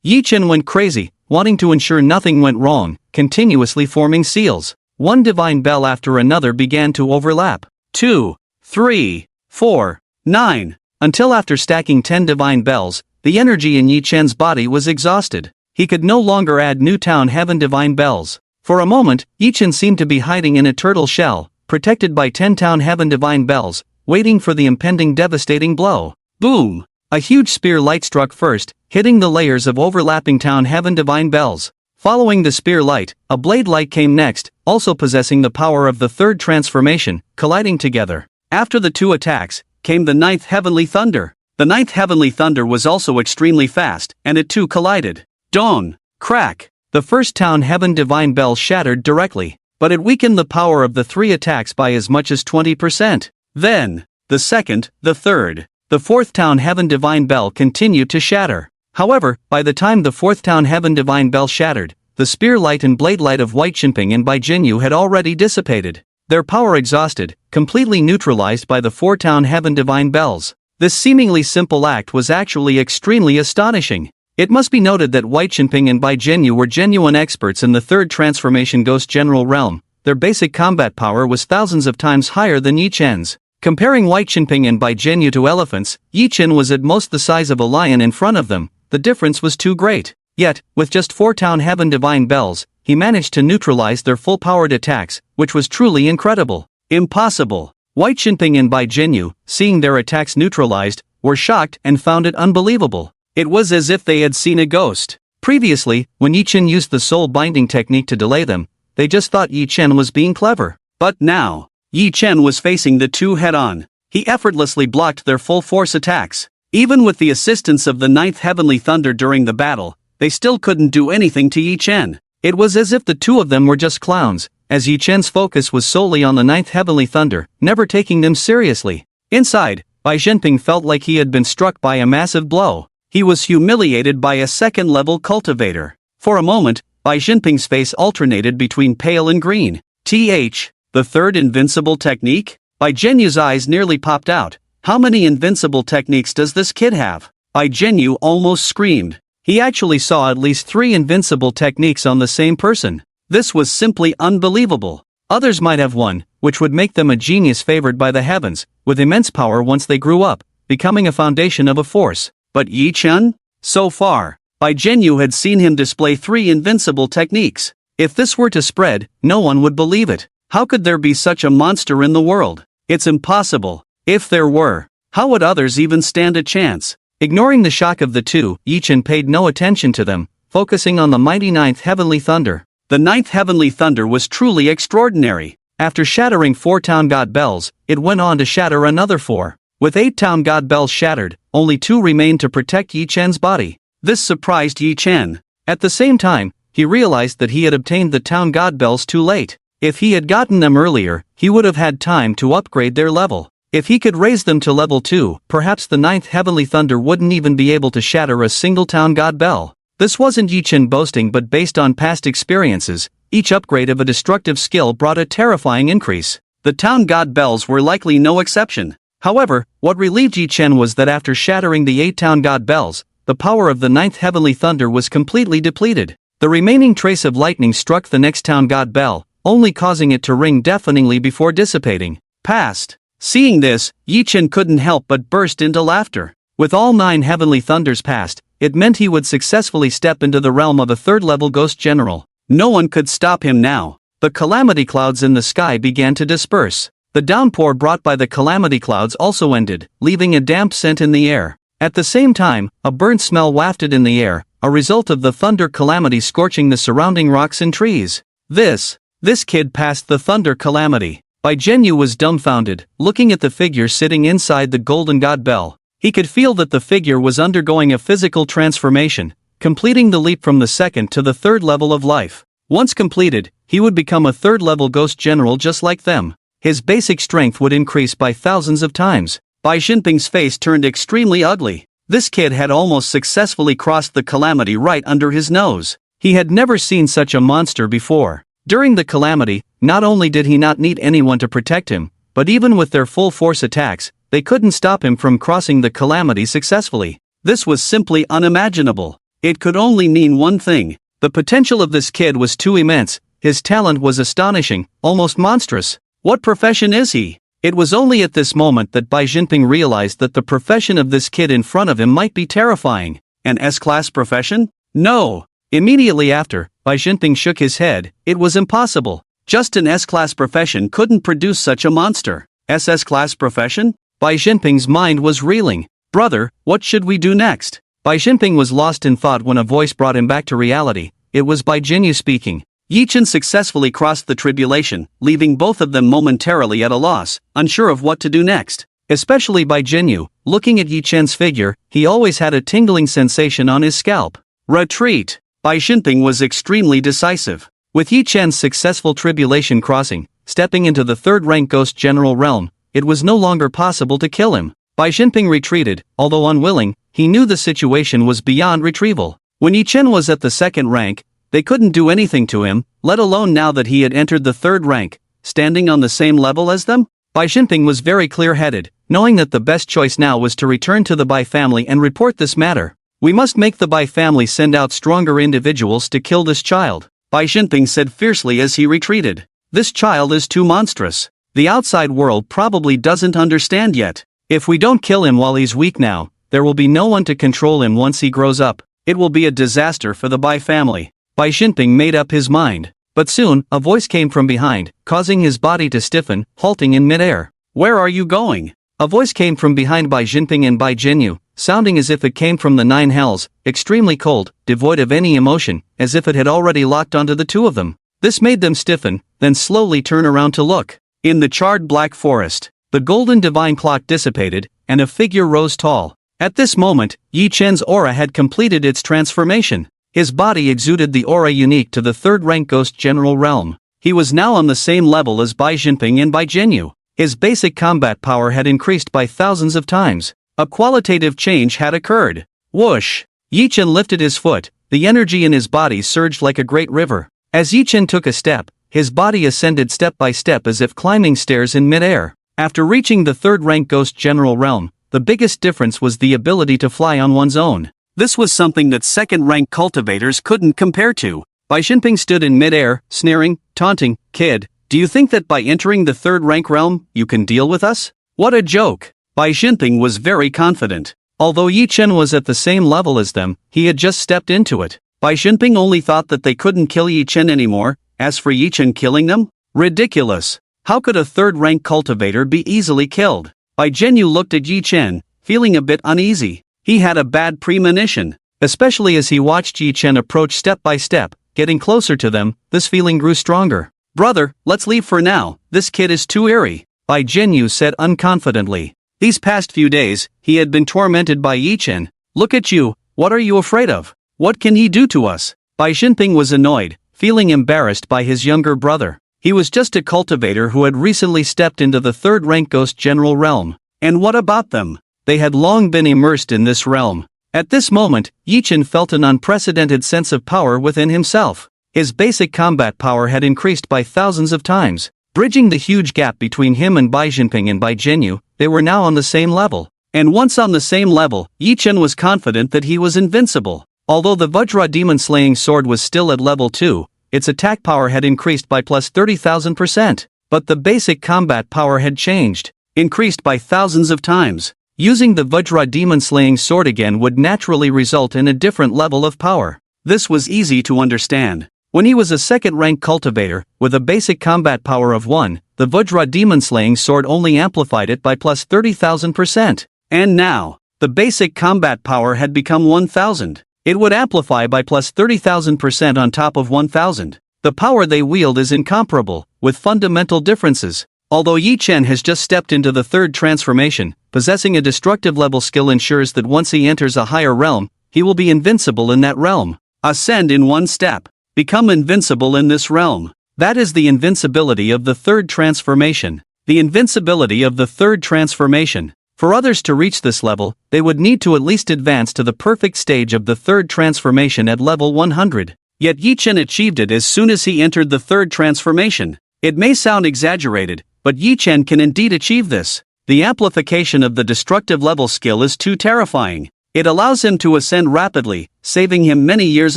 Yi Chen went crazy, wanting to ensure nothing went wrong, continuously forming seals. One divine bell after another began to overlap. 2, 3, 4, 9. Until after stacking 10 divine bells, the energy in Yi Chen's body was exhausted. He could no longer add new Town Heaven Divine Bells. For a moment, Yi Chen seemed to be hiding in a turtle shell, protected by 10 Town Heaven Divine Bells, waiting for the impending devastating blow. Boom! A huge spear light struck first, hitting the layers of overlapping Town Heaven Divine Bells. Following the spear light, a blade light came next, also possessing the power of the third transformation, colliding together. After the 2 attacks, came the 9th Heavenly Thunder. The 9th Heavenly Thunder was also extremely fast, and it too collided. Dawn. Crack. The first Town Heaven Divine Bell shattered directly, but it weakened the power of the 3 attacks by as much as 20%. Then, the second, the third, the 4th Town Heaven Divine Bell continued to shatter. However, by the time the 4th Town Heaven Divine Bell shattered, the spear light and blade light of Bai Jinping and Bai Jinyu had already dissipated. Their power exhausted, completely neutralized by the 4 Town Heaven Divine Bells. This seemingly simple act was actually extremely astonishing. It must be noted that Bai Jinping and Bai Jinyu were genuine experts in the third transformation ghost general realm. Their basic combat power was thousands of times higher than Yi Chen's. Comparing Bai Jinping and Bai Jinyu to elephants, Yi Chen was at most the size of a lion in front of them. The difference was too great. Yet, with just 4 Town Heaven Divine Bells, he managed to neutralize their full-powered attacks, which was truly incredible. Impossible. Bai Jinping and Bai Jinyu, seeing their attacks neutralized, were shocked and found it unbelievable. It was as if they had seen a ghost. Previously, when Yi Chen used the soul binding technique to delay them, they just thought Yi Chen was being clever. But now, Yi Chen was facing the 2 head-on. He effortlessly blocked their full-force attacks. Even with the assistance of the 9th Heavenly Thunder during the battle, they still couldn't do anything to Yi Chen. It was as if the 2 of them were just clowns, as Yi Chen's focus was solely on the 9th Heavenly Thunder, never taking them seriously. Inside, Bai Jinping felt like he had been struck by a massive blow. He was humiliated by a second-level cultivator. For a moment, Bai Jinping's face alternated between pale and green. The third invincible technique? Bai Jinyu's eyes nearly popped out. How many invincible techniques does this kid have? Bai Jinyu almost screamed. He actually saw at least 3 invincible techniques on the same person. This was simply unbelievable. Others might have one, which would make them a genius favored by the heavens, with immense power once they grew up, becoming a foundation of a force. But Yi Chen? So far, Bai Jinyu had seen him display 3 invincible techniques. If this were to spread, no one would believe it. How could there be such a monster in the world? It's impossible. If there were, how would others even stand a chance? Ignoring the shock of the two, Yi Chen paid no attention to them, focusing on the mighty 9th Heavenly Thunder. The 9th Heavenly Thunder was truly extraordinary. After shattering 4 town god bells, it went on to shatter another 4. With 8 town god bells shattered, only 2 remained to protect Yi Chen's body. This surprised Yi Chen. At the same time, he realized that he had obtained the town god bells too late. If he had gotten them earlier, he would have had time to upgrade their level. If he could raise them to level 2, perhaps the 9th Heavenly Thunder wouldn't even be able to shatter a single town god bell. This wasn't Yi Chen boasting, but based on past experiences, each upgrade of a destructive skill brought a terrifying increase. The town god bells were likely no exception. However, what relieved Yi Chen was that after shattering the 8 town god bells, the power of the 9th Heavenly Thunder was completely depleted. The remaining trace of lightning struck the next town god bell, only causing it to ring deafeningly before dissipating. Past. Seeing this, Yi Chen couldn't help but burst into laughter. With all 9 heavenly thunders past, it meant he would successfully step into the realm of a 3rd-level ghost general. No one could stop him now. The calamity clouds in the sky began to disperse. The downpour brought by the calamity clouds also ended, leaving a damp scent in the air. At the same time, a burnt smell wafted in the air, a result of the thunder calamity scorching the surrounding rocks and trees. This kid passed the thunder calamity. Bai Jinyu was dumbfounded, looking at the figure sitting inside the golden god bell. He could feel that the figure was undergoing a physical transformation, completing the leap from the 2nd to the 3rd level of life. Once completed, he would become a 3rd-level ghost general just like them. His basic strength would increase by thousands of times. Bai Jinping's face turned extremely ugly. This kid had almost successfully crossed the calamity right under his nose. He had never seen such a monster before. During the calamity, not only did he not need anyone to protect him, but even with their full force attacks, they couldn't stop him from crossing the calamity successfully. This was simply unimaginable. It could only mean one thing. The potential of this kid was too immense. His talent was astonishing, almost monstrous. What profession is he? It was only at this moment that Bai Jinping realized that the profession of this kid in front of him might be terrifying. An S-class profession? No. Immediately after, Bai Jinping shook his head. It was impossible. Just an S-class profession couldn't produce such a monster. SS-class profession? Bai Jinping's mind was reeling. Brother, what should we do next? Bai Jinping was lost in thought when a voice brought him back to reality. It was Bai Jinyu speaking. Yi Chen successfully crossed the tribulation, leaving both of them momentarily at a loss, unsure of what to do next. Especially Bai Jinyu, looking at Yi Chen's figure, he always had a tingling sensation on his scalp. Retreat! Bai Jinping was extremely decisive. With Yi Chen's successful tribulation crossing, stepping into the 3rd-rank ghost general realm, it was no longer possible to kill him. Bai Jinping retreated, although unwilling. He knew the situation was beyond retrieval. When Yi Chen was at the 2nd rank, they couldn't do anything to him, let alone now that he had entered the 3rd rank, standing on the same level as them. Bai Jinping was very clear-headed, knowing that the best choice now was to return to the Bai family and report this matter. We must make the Bai family send out stronger individuals to kill this child, Bai Jinping said fiercely as he retreated. This child is too monstrous. The outside world probably doesn't understand yet. If we don't kill him while he's weak now, there will be no one to control him once he grows up. It will be a disaster for the Bai family. Bai Jinping made up his mind. But soon, a voice came from behind, causing his body to stiffen, halting in midair. Where are you going? A voice came from behind Bai Jinping and Bai Jinyu, sounding as if it came from the 9 hells, extremely cold, devoid of any emotion, as if it had already locked onto the two of them. This made them stiffen, then slowly turn around to look. In the charred black forest, the golden divine clock dissipated, and a figure rose tall. At this moment, Yi Chen's aura had completed its transformation. His body exuded the aura unique to the 3rd-rank ghost general realm. He was now on the same level as Bai Jinping and Bai Jinyu. His basic combat power had increased by thousands of times. A qualitative change had occurred. Whoosh! Yi Chen lifted his foot. The energy in his body surged like a great river. As Yi Chen took a step, his body ascended step by step as if climbing stairs in midair. After reaching the 3rd-rank ghost general realm, the biggest difference was the ability to fly on one's own. This was something that second-rank cultivators couldn't compare to. Bai Xinping stood in mid-air, sneering, taunting, "Kid, do you think that by entering the third-rank realm, you can deal with us?" What a joke! Bai Xinping was very confident. Although Yi Chen was at the same level as them, he had just stepped into it. Bai Xinping only thought that they couldn't kill Yi Chen anymore. As for Yi Chen killing them? Ridiculous! How could a third-rank cultivator be easily killed? Bai Zhenyu looked at Yi Chen, feeling a bit uneasy. He had a bad premonition. Especially as he watched Yi Chen approach step by step, getting closer to them, this feeling grew stronger. "Brother, let's leave for now, this kid is too eerie," Bai Zhenyu said unconfidently. These past few days, he had been tormented by Yi Chen. "Look at you, what are you afraid of? What can he do to us?" Bai Xinping was annoyed, feeling embarrassed by his younger brother. He was just a cultivator who had recently stepped into the third-rank Ghost General realm. And what about them? They had long been immersed in this realm. At this moment, Yi Chen felt an unprecedented sense of power within himself. His basic combat power had increased by thousands of times. Bridging the huge gap between him and Bai Xinping and Bai Zhenyu, they were now on the same level. And once on the same level, Yi Chen was confident that he was invincible. Although the Vajra demon-slaying sword was still at level 2, its attack power had increased by plus 30,000%. But the basic combat power had changed, increased by thousands of times. Using the Vajra demon-slaying sword again would naturally result in a different level of power. This was easy to understand. When he was a second-rank cultivator, with a basic combat power of 1, the Vajra demon-slaying sword only amplified it by plus 30,000%. And now, the basic combat power had become 1,000. It would amplify by plus 30,000% on top of 1,000. The power they wield is incomparable, with fundamental differences. Although Yi Chen has just stepped into the third transformation, possessing a destructive level skill ensures that once he enters a higher realm, he will be invincible in that realm. Ascend in one step. Become invincible in this realm. That is the invincibility of the third transformation. The invincibility of the third transformation. For others to reach this level, they would need to at least advance to the perfect stage of the third transformation at level 100. Yet Yi Chen achieved it as soon as he entered the third transformation. It may sound exaggerated, but Yi Chen can indeed achieve this. The amplification of the destructive level skill is too terrifying. It allows him to ascend rapidly, saving him many years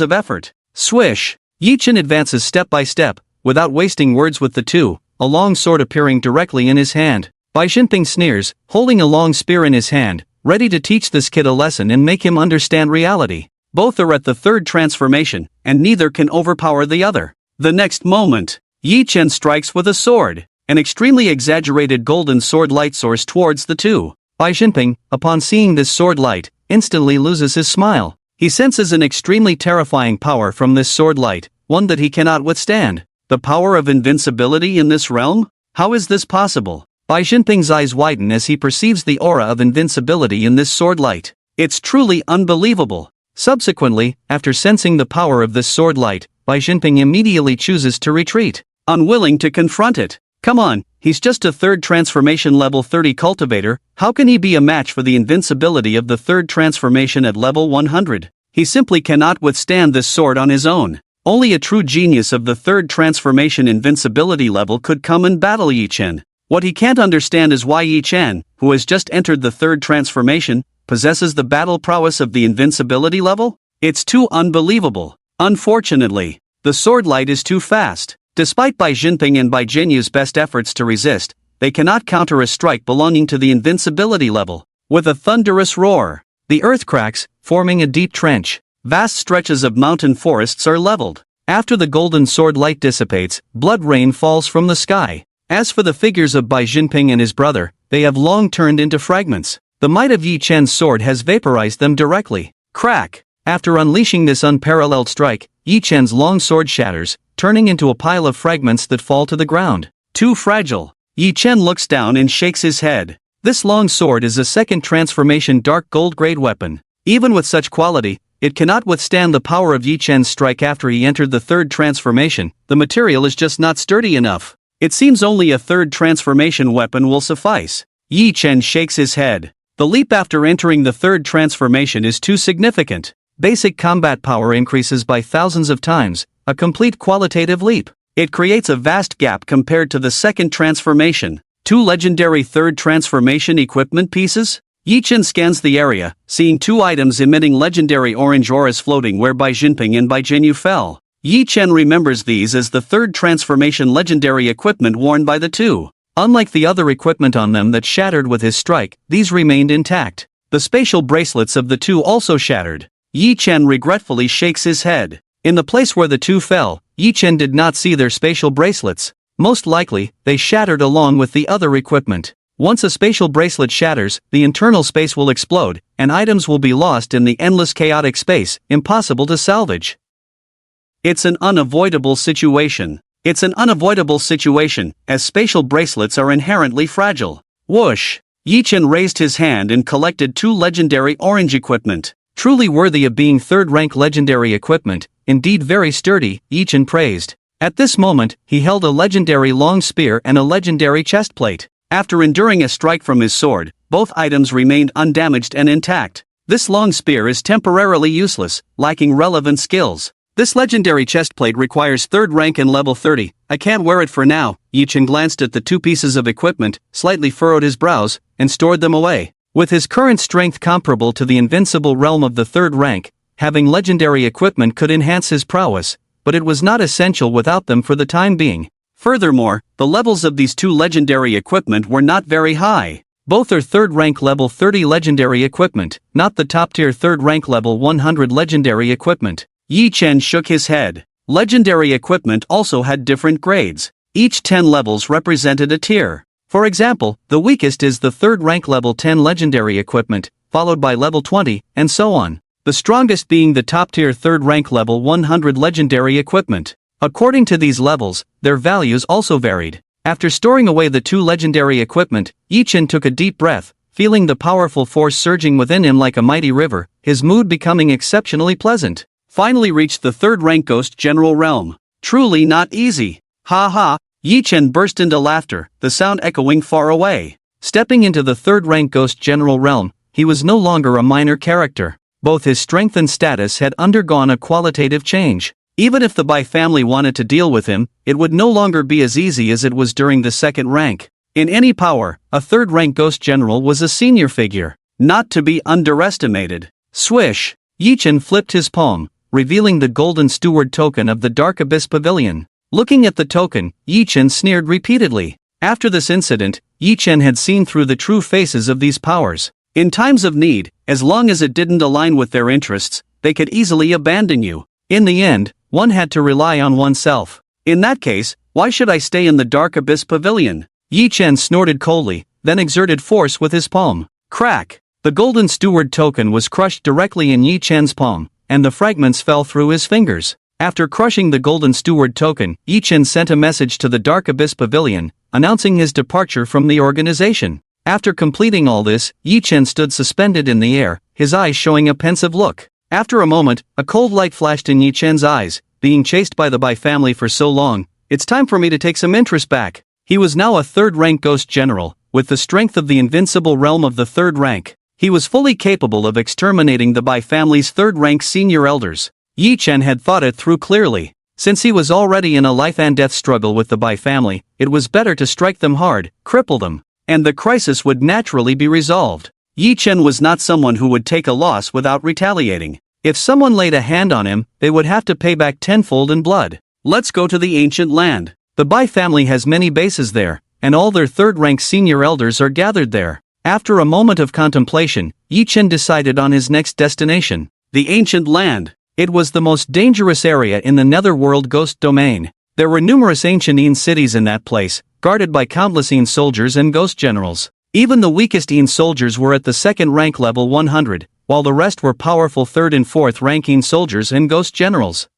of effort. Swish! Yi Chen advances step by step, without wasting words with the two, a long sword appearing directly in his hand. Bai Xinping sneers, holding a long spear in his hand, ready to teach this kid a lesson and make him understand reality. Both are at the third transformation, and neither can overpower the other. The next moment, Yi Chen strikes with a sword. An extremely exaggerated golden sword light soars towards the two. Bai Xinping, upon seeing this sword light, instantly loses his smile. He senses an extremely terrifying power from this sword light, one that he cannot withstand. The power of invincibility in this realm? How is this possible? Bai Xinping's eyes widen as he perceives the aura of invincibility in this sword light. It's truly unbelievable. Subsequently, after sensing the power of this sword light, Bai Xinping immediately chooses to retreat, unwilling to confront it. Come on, he's just a third transformation level 30 cultivator, how can he be a match for the invincibility of the third transformation at level 100? He simply cannot withstand this sword on his own. Only a true genius of the third transformation invincibility level could come and battle Yi Chen. What he can't understand is why Yi Chen, who has just entered the third transformation, possesses the battle prowess of the invincibility level? It's too unbelievable. Unfortunately, the sword light is too fast. Despite Bai Xinping and Bai Zhenyu's best efforts to resist, they cannot counter a strike belonging to the invincibility level. With a thunderous roar, the earth cracks, forming a deep trench. Vast stretches of mountain forests are leveled. After the golden sword light dissipates, blood rain falls from the sky. As for the figures of Bai Xinping and his brother, they have long turned into fragments. The might of Yi Chen's sword has vaporized them directly. Crack! After unleashing this unparalleled strike, Yi Chen's long sword shatters, turning into a pile of fragments that fall to the ground. Too fragile. Yi Chen looks down and shakes his head. This long sword is a second transformation dark gold grade weapon. Even with such quality, it cannot withstand the power of Yi Chen's strike after he entered the third transformation. The material is just not sturdy enough. It seems only a third transformation weapon will suffice. Yi Chen shakes his head. The leap after entering the third transformation is too significant. Basic combat power increases by thousands of times, a complete qualitative leap. It creates a vast gap compared to the second transformation. 2 legendary third transformation equipment pieces? Yi-Chen scans the area, seeing two items emitting legendary orange auras floating where Bai Jinping and Bai Jinyu fell. Yi-Chen remembers these as the third transformation legendary equipment worn by the two. Unlike the other equipment on them that shattered with his strike, these remained intact. The spatial bracelets of the two also shattered. Yi-Chen regretfully shakes his head. In the place where the two fell, Yi-Chen did not see their spatial bracelets. Most likely, they shattered along with the other equipment. Once a spatial bracelet shatters, the internal space will explode, and items will be lost in the endless chaotic space, impossible to salvage. It's an unavoidable situation. It's an unavoidable situation, as spatial bracelets are inherently fragile. Whoosh! Yi-Chen raised his hand and collected two legendary orange equipment. Truly worthy of being third-rank legendary equipment, indeed very sturdy, Yi-Chen praised. At this moment, he held a legendary long spear and a legendary chestplate. After enduring a strike from his sword, both items remained undamaged and intact. This long spear is temporarily useless, lacking relevant skills. This legendary chestplate requires third rank and level 30, I can't wear it for now. Yi-Chen glanced at the two pieces of equipment, slightly furrowed his brows, and stored them away. With his current strength comparable to the invincible realm of the third rank, having legendary equipment could enhance his prowess, but it was not essential without them for the time being. Furthermore, the levels of these two legendary equipment were not very high. Both are third rank level 30 legendary equipment, not the top tier third rank level 100 legendary equipment. Yi-Chen shook his head. Legendary equipment also had different grades. Each 10 levels represented a tier. For example, the weakest is the third rank level 10 legendary equipment, followed by level 20, and so on. The strongest being the top tier third rank level 100 legendary equipment. According to these levels, their values also varied. After storing away the two legendary equipment, Yi-Chen took a deep breath, feeling the powerful force surging within him like a mighty river, his mood becoming exceptionally pleasant. Finally reached the third rank Ghost General realm. Truly not easy. Ha ha, Yi-Chen burst into laughter, the sound echoing far away. Stepping into the third rank Ghost General realm, he was no longer a minor character. Both his strength and status had undergone a qualitative change. Even if the Bai family wanted to deal with him, it would no longer be as easy as it was during the second rank. In any power, a third rank Ghost General was a senior figure, not to be underestimated. Swish! Yi-Chen flipped his palm, revealing the golden steward token of the Dark Abyss Pavilion. Looking at the token, Yi-Chen sneered repeatedly. After this incident, Yi-Chen had seen through the true faces of these powers. In times of need, as long as it didn't align with their interests, they could easily abandon you. In the end, one had to rely on oneself. In that case, why should I stay in the Dark Abyss Pavilion? Yi-Chen snorted coldly, then exerted force with his palm. Crack! The golden steward token was crushed directly in Yi-Chen's palm, and the fragments fell through his fingers. After crushing the golden steward token, Yi-Chen sent a message to the Dark Abyss Pavilion, announcing his departure from the organization. After completing all this, Yi-Chen stood suspended in the air, his eyes showing a pensive look. After a moment, a cold light flashed in Yi-Chen's eyes. Being chased by the Bai family for so long, it's time for me to take some interest back. He was now a third-rank Ghost General, with the strength of the invincible realm of the third rank. He was fully capable of exterminating the Bai family's third-rank senior elders. Yi-Chen had thought it through clearly. Since he was already in a life-and-death struggle with the Bai family, it was better to strike them hard, cripple them, and the crisis would naturally be resolved. Yi-Chen was not someone who would take a loss without retaliating. If someone laid a hand on him, they would have to pay back tenfold in blood. Let's go to the ancient land. The Bai family has many bases there, and all their third-rank senior elders are gathered there. After a moment of contemplation, Yi-Chen decided on his next destination. The ancient land. It was the most dangerous area in the Netherworld Ghost domain. There were numerous ancient Een cities in that place, guarded by countless Een soldiers and ghost generals. Even the weakest Een soldiers were at the second rank level 100, while the rest were powerful third and fourth ranking soldiers and ghost generals.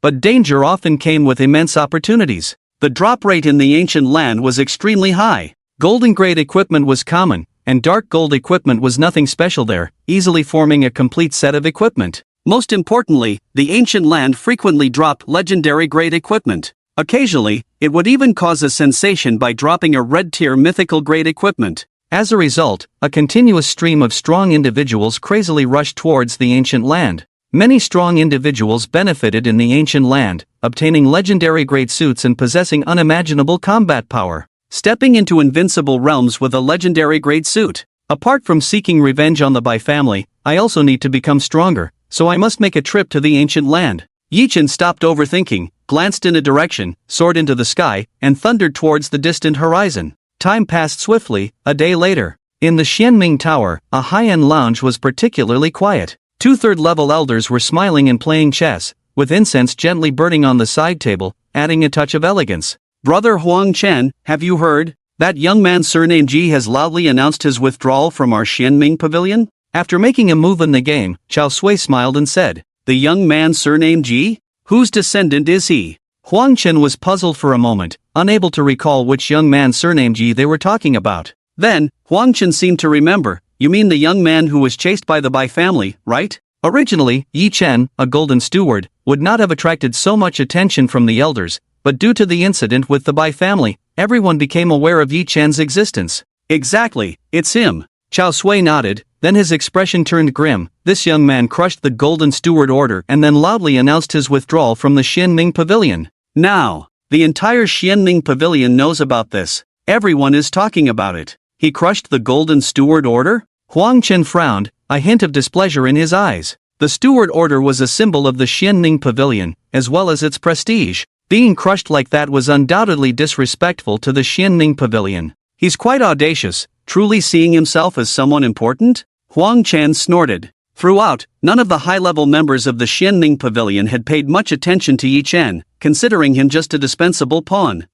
But danger often came with immense opportunities. The drop rate in the ancient land was extremely high. Golden grade equipment was common, and dark gold equipment was nothing special there, easily forming a complete set of equipment. Most importantly, the ancient land frequently dropped legendary grade equipment. Occasionally, it would even cause a sensation by dropping a red tier mythical grade equipment. As a result, a continuous stream of strong individuals crazily rushed towards the ancient land. Many strong individuals benefited in the ancient land, obtaining legendary grade suits and possessing unimaginable combat power. Stepping into invincible realms with a legendary grade suit. Apart from seeking revenge on the Bai family, I also need to become stronger, so I must make a trip to the ancient land. Yichen stopped overthinking, glanced in a direction, soared into the sky, and thundered towards the distant horizon. Time passed swiftly. A day later, in the Xianming Tower, a high-end lounge was particularly quiet. 2 third-level elders were smiling and playing chess, with incense gently burning on the side table, adding a touch of elegance. "Brother Huang Chen, have you heard? That young man surnamed Ji has loudly announced his withdrawal from our Xianming Pavilion." After making a move in the game, Chao Sui smiled and said, "The young man surnamed Ji? Whose descendant is he?" Huang Chen was puzzled for a moment, unable to recall which young man surnamed Ji they were talking about. Then, Huang Chen seemed to remember. "You mean the young man who was chased by the Bai family, right?" Originally, Yi Chen, a golden steward, would not have attracted so much attention from the elders, but due to the incident with the Bai family, everyone became aware of Yi Chen's existence. "Exactly, it's him." Chao Sui nodded, then his expression turned grim. This young man crushed the Golden Steward Order and then loudly announced his withdrawal from the Xianming Pavilion. Now, the entire Xianming Pavilion knows about this. Everyone is talking about it. He crushed the Golden Steward Order? Huang Chen frowned, a hint of displeasure in his eyes. The Steward Order was a symbol of the Xianming Pavilion, as well as its prestige. Being crushed like that was undoubtedly disrespectful to the Xianming Pavilion. He's quite audacious, truly seeing himself as someone important? Huang Chen snorted. Throughout, none of the high-level members of the Xianming Pavilion had paid much attention to Yi Chen, considering him just a dispensable pawn.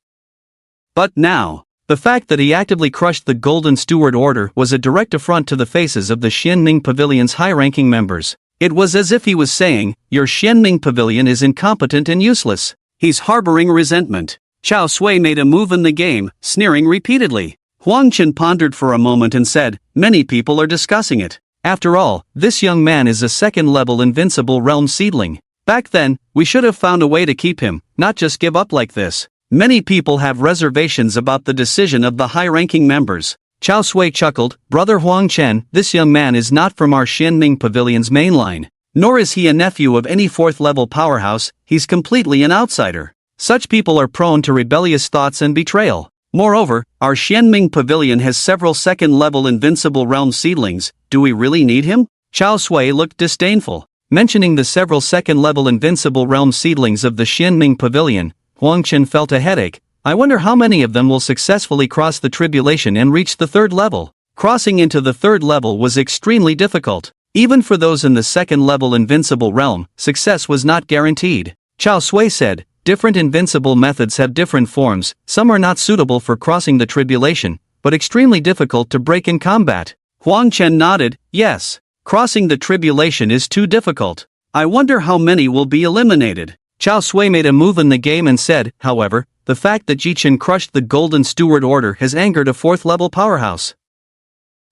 But now, the fact that he actively crushed the Golden Steward Order was a direct affront to the faces of the Xianming Pavilion's high-ranking members. It was as if he was saying, "Your Xianming Pavilion is incompetent and useless." He's harboring resentment. Chao Sui made a move in the game, sneering repeatedly. Huang Chen pondered for a moment and said, "Many people are discussing it. After all, this young man is a second-level invincible realm seedling. Back then, we should have found a way to keep him, not just give up like this." Many people have reservations about the decision of the high-ranking members. Chao Sui chuckled. "Brother Huang Chen, this young man is not from our Xianming Pavilion's main line. Nor is he a nephew of any fourth-level powerhouse, he's completely an outsider. Such people are prone to rebellious thoughts and betrayal. Moreover, our Xianming Pavilion has several second-level invincible realm seedlings. Do we really need him?" Chao Sui looked disdainful. Mentioning the several second-level invincible realm seedlings of the Xianming Pavilion, Huang Chen felt a headache. I wonder how many of them will successfully cross the tribulation and reach the third level. Crossing into the third level was extremely difficult. Even for those in the second-level invincible realm, success was not guaranteed. Chao Sui said, "Different invincible methods have different forms, some are not suitable for crossing the tribulation, but extremely difficult to break in combat." Huang Chen nodded, "Yes. Crossing the tribulation is too difficult. I wonder how many will be eliminated." Chao Sui made a move in the game and said, however, the fact that Ji Chen crushed the Golden Steward Order has angered a fourth-level powerhouse.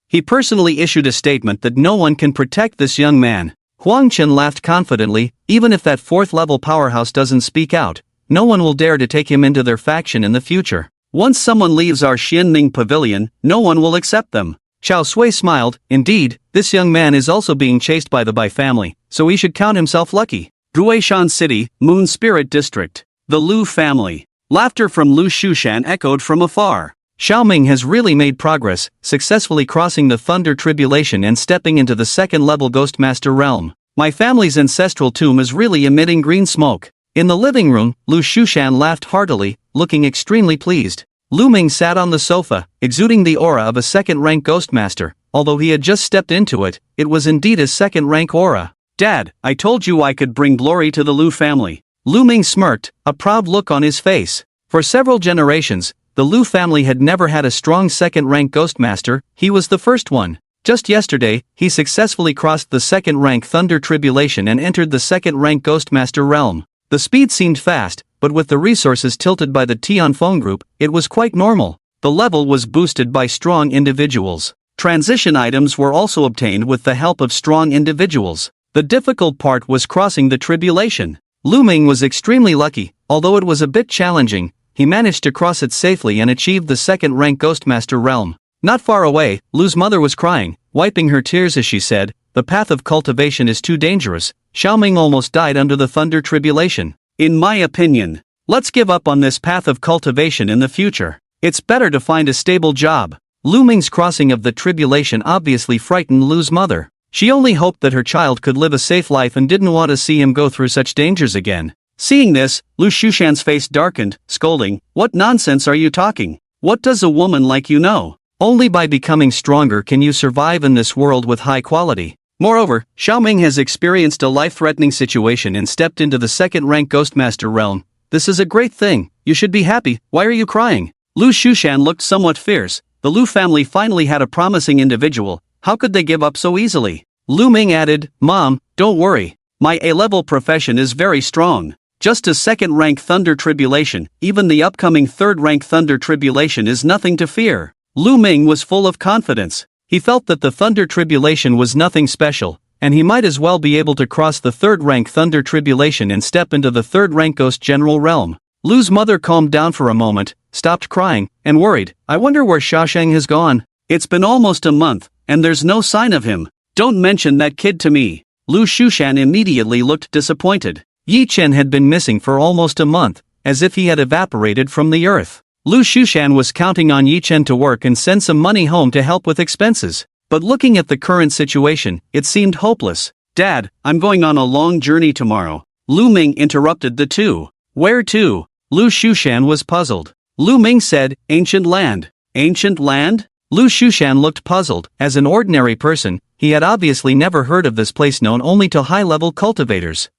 He personally issued a statement that no one can protect this young man. Huang Chen laughed confidently. Even if that fourth-level powerhouse doesn't speak out, no one will dare to take him into their faction in the future. Once someone leaves our Xianming Pavilion, no one will accept them. Chao Sui smiled. Indeed, this young man is also being chased by the Bai family, so he should count himself lucky. Ruishan City, Moon Spirit District. The Lu family. Laughter from Lu Shushan echoed from afar. Xiaoming has really made progress, successfully crossing the Thunder Tribulation and stepping into the second-level Ghostmaster realm. My family's ancestral tomb is really emitting green smoke. In the living room, Lu Shushan laughed heartily, looking extremely pleased. Lu Ming sat on the sofa, exuding the aura of a second-rank Ghostmaster. Although he had just stepped into it, it was indeed a second-rank aura. "Dad, I told you I could bring glory to the Lu family." Lu Ming smirked, a proud look on his face. For several generations, the Lu family had never had a strong second-rank Ghostmaster. He was the first one. Just yesterday, he successfully crossed the second-rank Thunder Tribulation and entered the second-rank Ghostmaster realm. The speed seemed fast, but with the resources tilted by the Tianfeng group, it was quite normal. The level was boosted by strong individuals. Transition items were also obtained with the help of strong individuals. The difficult part was crossing the tribulation. Lu Ming was extremely lucky. Although it was a bit challenging, he managed to cross it safely and achieved the second-rank Ghostmaster realm. Not far away, Lu's mother was crying, wiping her tears as she said, "The path of cultivation is too dangerous." Xiaoming almost died under the Thunder Tribulation. "In my opinion, let's give up on this path of cultivation in the future. It's better to find a stable job." Lu Ming's crossing of the tribulation obviously frightened Lu's mother. She only hoped that her child could live a safe life and didn't want to see him go through such dangers again. Seeing this, Lu Shushan's face darkened, scolding, "What nonsense are you talking? What does a woman like you know? Only by becoming stronger can you survive in this world with high quality. Moreover, Xiaoming has experienced a life-threatening situation and stepped into the second-rank Ghostmaster realm. This is a great thing, you should be happy, why are you crying?" Lu Shushan looked somewhat fierce. The Lu family finally had a promising individual, how could they give up so easily? Lu Ming added, "Mom, don't worry. My A-level profession is very strong. Just a second-rank Thunder Tribulation, even the upcoming third-rank Thunder Tribulation is nothing to fear." Lu Ming was full of confidence. He felt that the Thunder Tribulation was nothing special, and he might as well be able to cross the third-rank Thunder Tribulation and step into the third-rank Ghost General realm. Lu's mother calmed down for a moment, stopped crying, and worried, "I wonder where Xiaosheng has gone. It's been almost a month, and there's no sign of him. Don't mention that kid to me." Lu Shushan immediately looked disappointed. Yi Chen had been missing for almost a month, as if he had evaporated from the earth. Lu Shushan was counting on Yi Chen to work and send some money home to help with expenses. But looking at the current situation, it seemed hopeless. "Dad, I'm going on a long journey tomorrow." Lu Ming interrupted the two. "Where to?" Lu Shushan was puzzled. Lu Ming said, "Ancient land." "Ancient land?" Lu Shushan looked puzzled. As an ordinary person, he had obviously never heard of this place known only to high-level cultivators.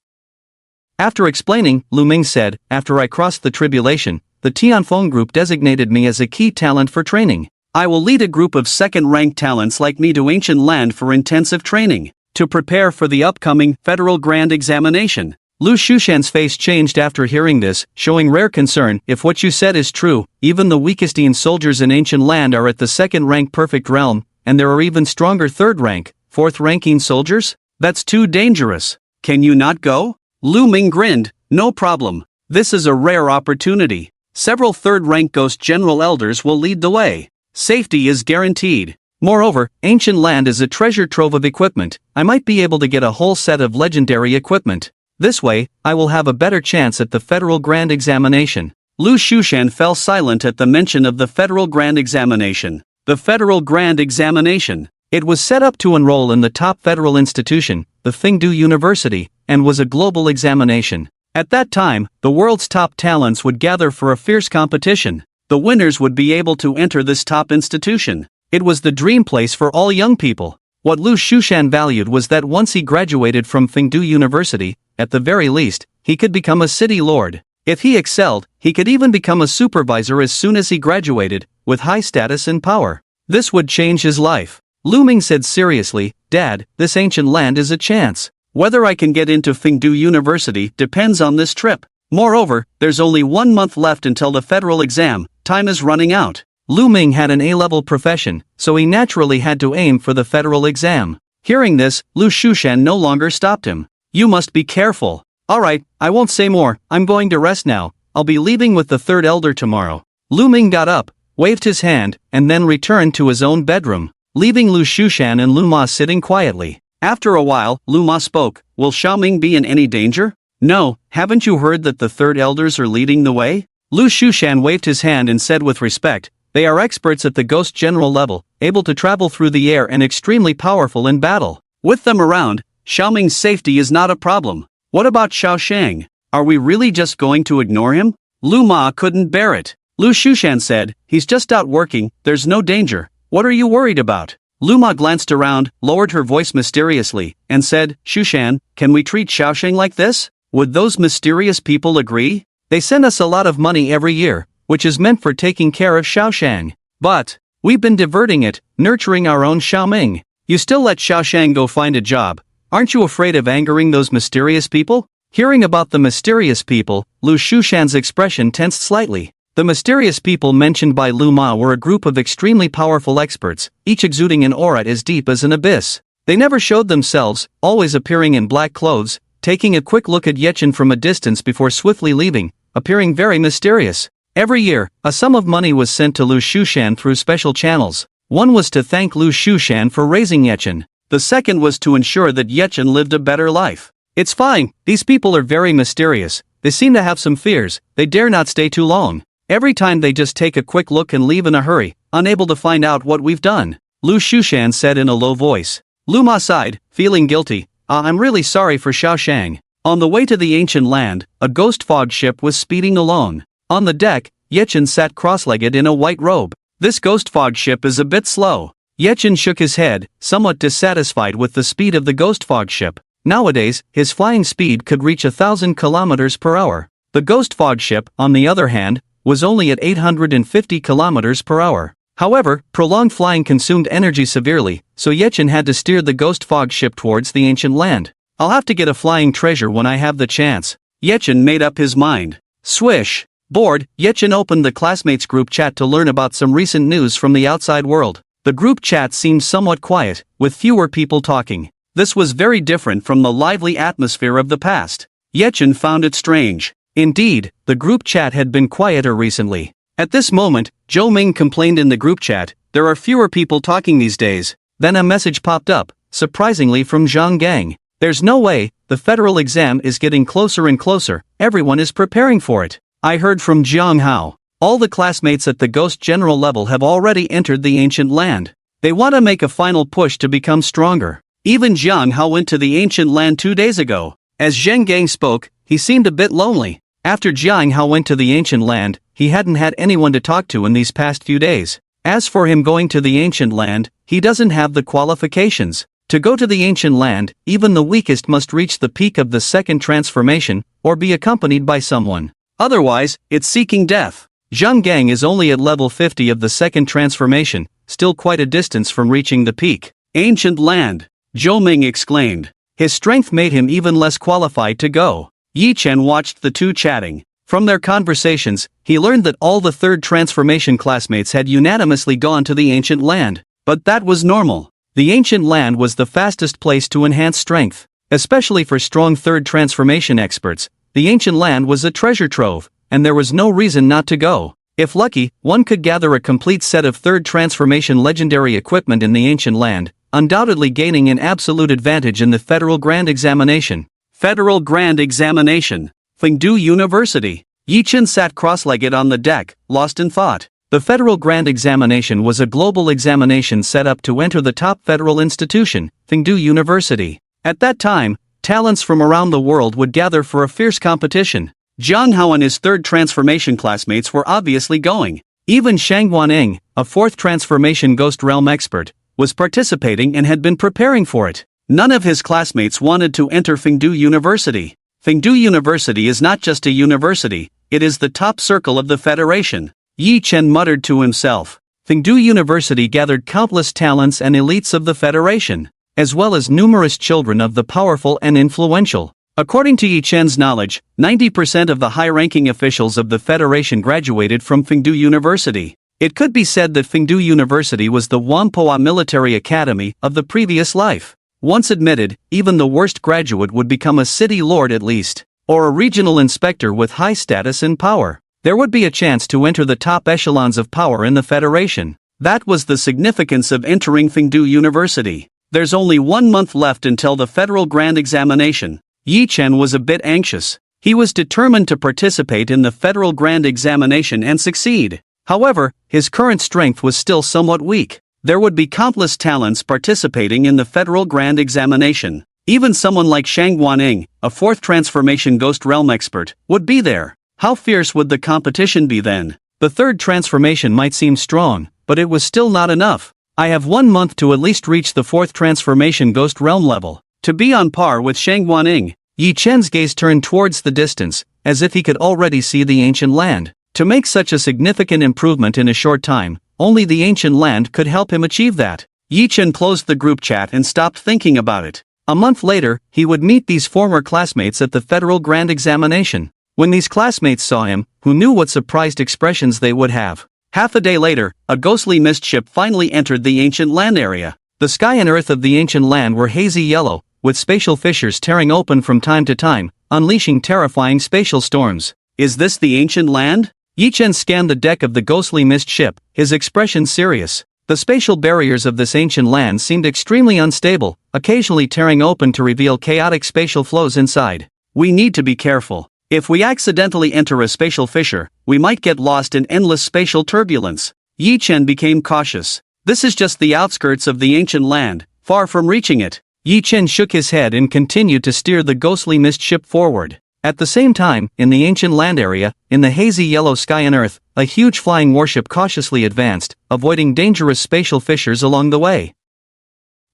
After explaining, Lu Ming said, "After I crossed the tribulation, the Tianfeng group designated me as a key talent for training. I will lead a group of second-rank talents like me to ancient land for intensive training, to prepare for the upcoming Federal Grand Examination." Lu Shushan's face changed after hearing this, showing rare concern. "If what you said is true, even the weakest soldiers in ancient land are at the second-rank perfect realm, and there are even stronger third-rank, fourth-ranking soldiers? That's too dangerous. Can you not go?" Lu Ming grinned, "No problem. This is a rare opportunity. Several third-rank Ghost General Elders will lead the way. Safety is guaranteed. Moreover, ancient land is a treasure trove of equipment. I might be able to get a whole set of legendary equipment. This way, I will have a better chance at the Federal Grand Examination." Lu Shushan fell silent at the mention of the Federal Grand Examination. The Federal Grand Examination. It was set up to enroll in the top federal institution, the Fengdu University, and was a global examination. At that time, the world's top talents would gather for a fierce competition. The winners would be able to enter this top institution. It was the dream place for all young people. What Lu Shushan valued was that once he graduated from Fengdu University, at the very least, he could become a city lord. If he excelled, he could even become a supervisor as soon as he graduated, with high status and power. This would change his life. Lu Ming said seriously, "Dad, this ancient land is a chance. Whether I can get into Fengdu University depends on this trip. Moreover, there's only 1 month left until the federal exam, time is running out." Lu Ming had an A-level profession, so he naturally had to aim for the federal exam. Hearing this, Lu Shushan no longer stopped him. "You must be careful." "Alright, I won't say more, I'm going to rest now. I'll be leaving with the third elder tomorrow." Lu Ming got up, waved his hand, and then returned to his own bedroom, leaving Lu Shushan and Lu Ma sitting quietly. After a while, Lu Ma spoke, "Will Xiaoming be in any danger?" "No, haven't you heard that the third elders are leading the way?" Lu Shushan waved his hand and said with respect, "They are experts at the Ghost General level, able to travel through the air and extremely powerful in battle. With them around, Xiaoming's safety is not a problem. What about Xiaosheng? Are we really just going to ignore him?" Lu Ma couldn't bear it. Lu Shushan said, "He's just out working, there's no danger. What are you worried about?" Lu Ma glanced around, lowered her voice mysteriously, and said, "Shushan, can we treat Xiaosheng like this? Would those mysterious people agree? They send us a lot of money every year, which is meant for taking care of Xiaosheng. But we've been diverting it, nurturing our own Xiaoming. You still let Xiaosheng go find a job. Aren't you afraid of angering those mysterious people?" Hearing about the mysterious people, Lu Shushan's expression tensed slightly. The mysterious people mentioned by Lu Ma were a group of extremely powerful experts, each exuding an aura as deep as an abyss. They never showed themselves, always appearing in black clothes, taking a quick look at Yechen from a distance before swiftly leaving, appearing very mysterious. Every year, a sum of money was sent to Lu Shushan through special channels. One was to thank Lu Shushan for raising Yechen. The second was to ensure that Yechen lived a better life. "It's fine, these people are very mysterious. They seem to have some fears, they dare not stay too long. Every time they just take a quick look and leave in a hurry. unable to find out what we've done," Lu Shushan said in a low voice. Lu Ma sighed, feeling guilty. I'm really sorry for Xiaoshang." On the way to the ancient land, a ghost fog ship was speeding along. On the deck, Yechen sat cross-legged in a white robe. "This ghost fog ship is a bit slow." Yechen shook his head, somewhat dissatisfied with the speed of the ghost fog ship. Nowadays, his flying speed could reach 1,000 kilometers per hour. The ghost fog ship, on the other hand, was only at 850 kilometers per hour. However, prolonged flying consumed energy severely, so Yechen had to steer the ghost fog ship towards the ancient land. "I'll have to get a flying treasure when I have the chance." Yechen made up his mind. Swish! Bored, Yechen opened the classmates group chat to learn about some recent news from the outside world. The group chat seemed somewhat quiet, with fewer people talking. This was very different from the lively atmosphere of the past. Yechen found it strange. Indeed, the group chat had been quieter recently. At this moment, Zhou Ming complained in the group chat, "There are fewer people talking these days." Then a message popped up, surprisingly from Zhang Gang. "There's no way, the federal exam is getting closer and closer, everyone is preparing for it. I heard from Jiang Hao. All the classmates at the Ghost General level have already entered the ancient land. They want to make a final push to become stronger. Even Jiang Hao went to the ancient land 2 days ago." As Zheng Gang spoke, he seemed a bit lonely. After Jiang Hao went to the ancient land, he hadn't had anyone to talk to in these past few days. As for him going to the ancient land, he doesn't have the qualifications. To go to the ancient land, even the weakest must reach the peak of the second transformation, or be accompanied by someone. Otherwise, it's seeking death. Zhang Gang is only at level 50 of the second transformation, still quite a distance from reaching the peak. "Ancient land," Zhou Ming exclaimed. His strength made him even less qualified to go. Yi Chen watched the two chatting. From their conversations, he learned that all the third transformation classmates had unanimously gone to the ancient land. But that was normal. The ancient land was the fastest place to enhance strength. Especially for strong third transformation experts, the ancient land was a treasure trove, and there was no reason not to go. If lucky, one could gather a complete set of third transformation legendary equipment in the ancient land, undoubtedly gaining an absolute advantage in the Federal Grand Examination. Federal Grand Examination. Fengdu University. Yi Chen sat cross-legged on the deck, lost in thought. The Federal Grand Examination was a global examination set up to enter the top federal institution, Fengdu University. At that time, talents from around the world would gather for a fierce competition. Jiang Hao and his third transformation classmates were obviously going. Even Shang Guaning, a fourth transformation Ghost Realm expert, was participating and had been preparing for it. None of his classmates wanted to enter Fengdu University. Fengdu University is not just a university, it is the top circle of the Federation. Yi Chen muttered to himself. Fengdu University gathered countless talents and elites of the Federation, as well as numerous children of the powerful and influential. According to Yi Chen's knowledge, 90% of the high-ranking officials of the Federation graduated from Fengdu University. It could be said that Fengdu University was the Whampoa military academy of the previous life. Once admitted, even the worst graduate would become a city lord at least, or a regional inspector with high status and power. There would be a chance to enter the top echelons of power in the Federation. That was the significance of entering Fengdu University. There's only 1 month left until the Federal Grand Examination. Yi Chen was a bit anxious. He was determined to participate in the Federal Grand Examination and succeed. However, his current strength was still somewhat weak. There would be countless talents participating in the Federal Grand Examination. Even someone like Shang Guaning, a fourth transformation Ghost Realm expert, would be there. How fierce would the competition be then? The third transformation might seem strong, but it was still not enough. I have 1 month to at least reach the fourth transformation Ghost Realm level, to be on par with Shang Guaning. Yi Chen's gaze turned towards the distance, as if he could already see the ancient land. To make such a significant improvement in a short time, only the ancient land could help him achieve that. Yi Chen closed the group chat and stopped thinking about it. A month later, he would meet these former classmates at the Federal Grand Examination. When these classmates saw him, who knew what surprised expressions they would have? Half a day later, a ghostly mist ship finally entered the ancient land area. The sky and earth of the ancient land were hazy yellow, with spatial fissures tearing open from time to time, unleashing terrifying spatial storms. Is this the ancient land? Yi Chen scanned the deck of the ghostly mist ship, his expression serious. The spatial barriers of this ancient land seemed extremely unstable, occasionally tearing open to reveal chaotic spatial flows inside. We need to be careful. If we accidentally enter a spatial fissure, we might get lost in endless spatial turbulence. Yi Chen became cautious. This is just the outskirts of the ancient land, far from reaching it. Yi Chen shook his head and continued to steer the ghostly mist ship forward. At the same time, in the ancient land area, in the hazy yellow sky and earth, a huge flying warship cautiously advanced, avoiding dangerous spatial fissures along the way.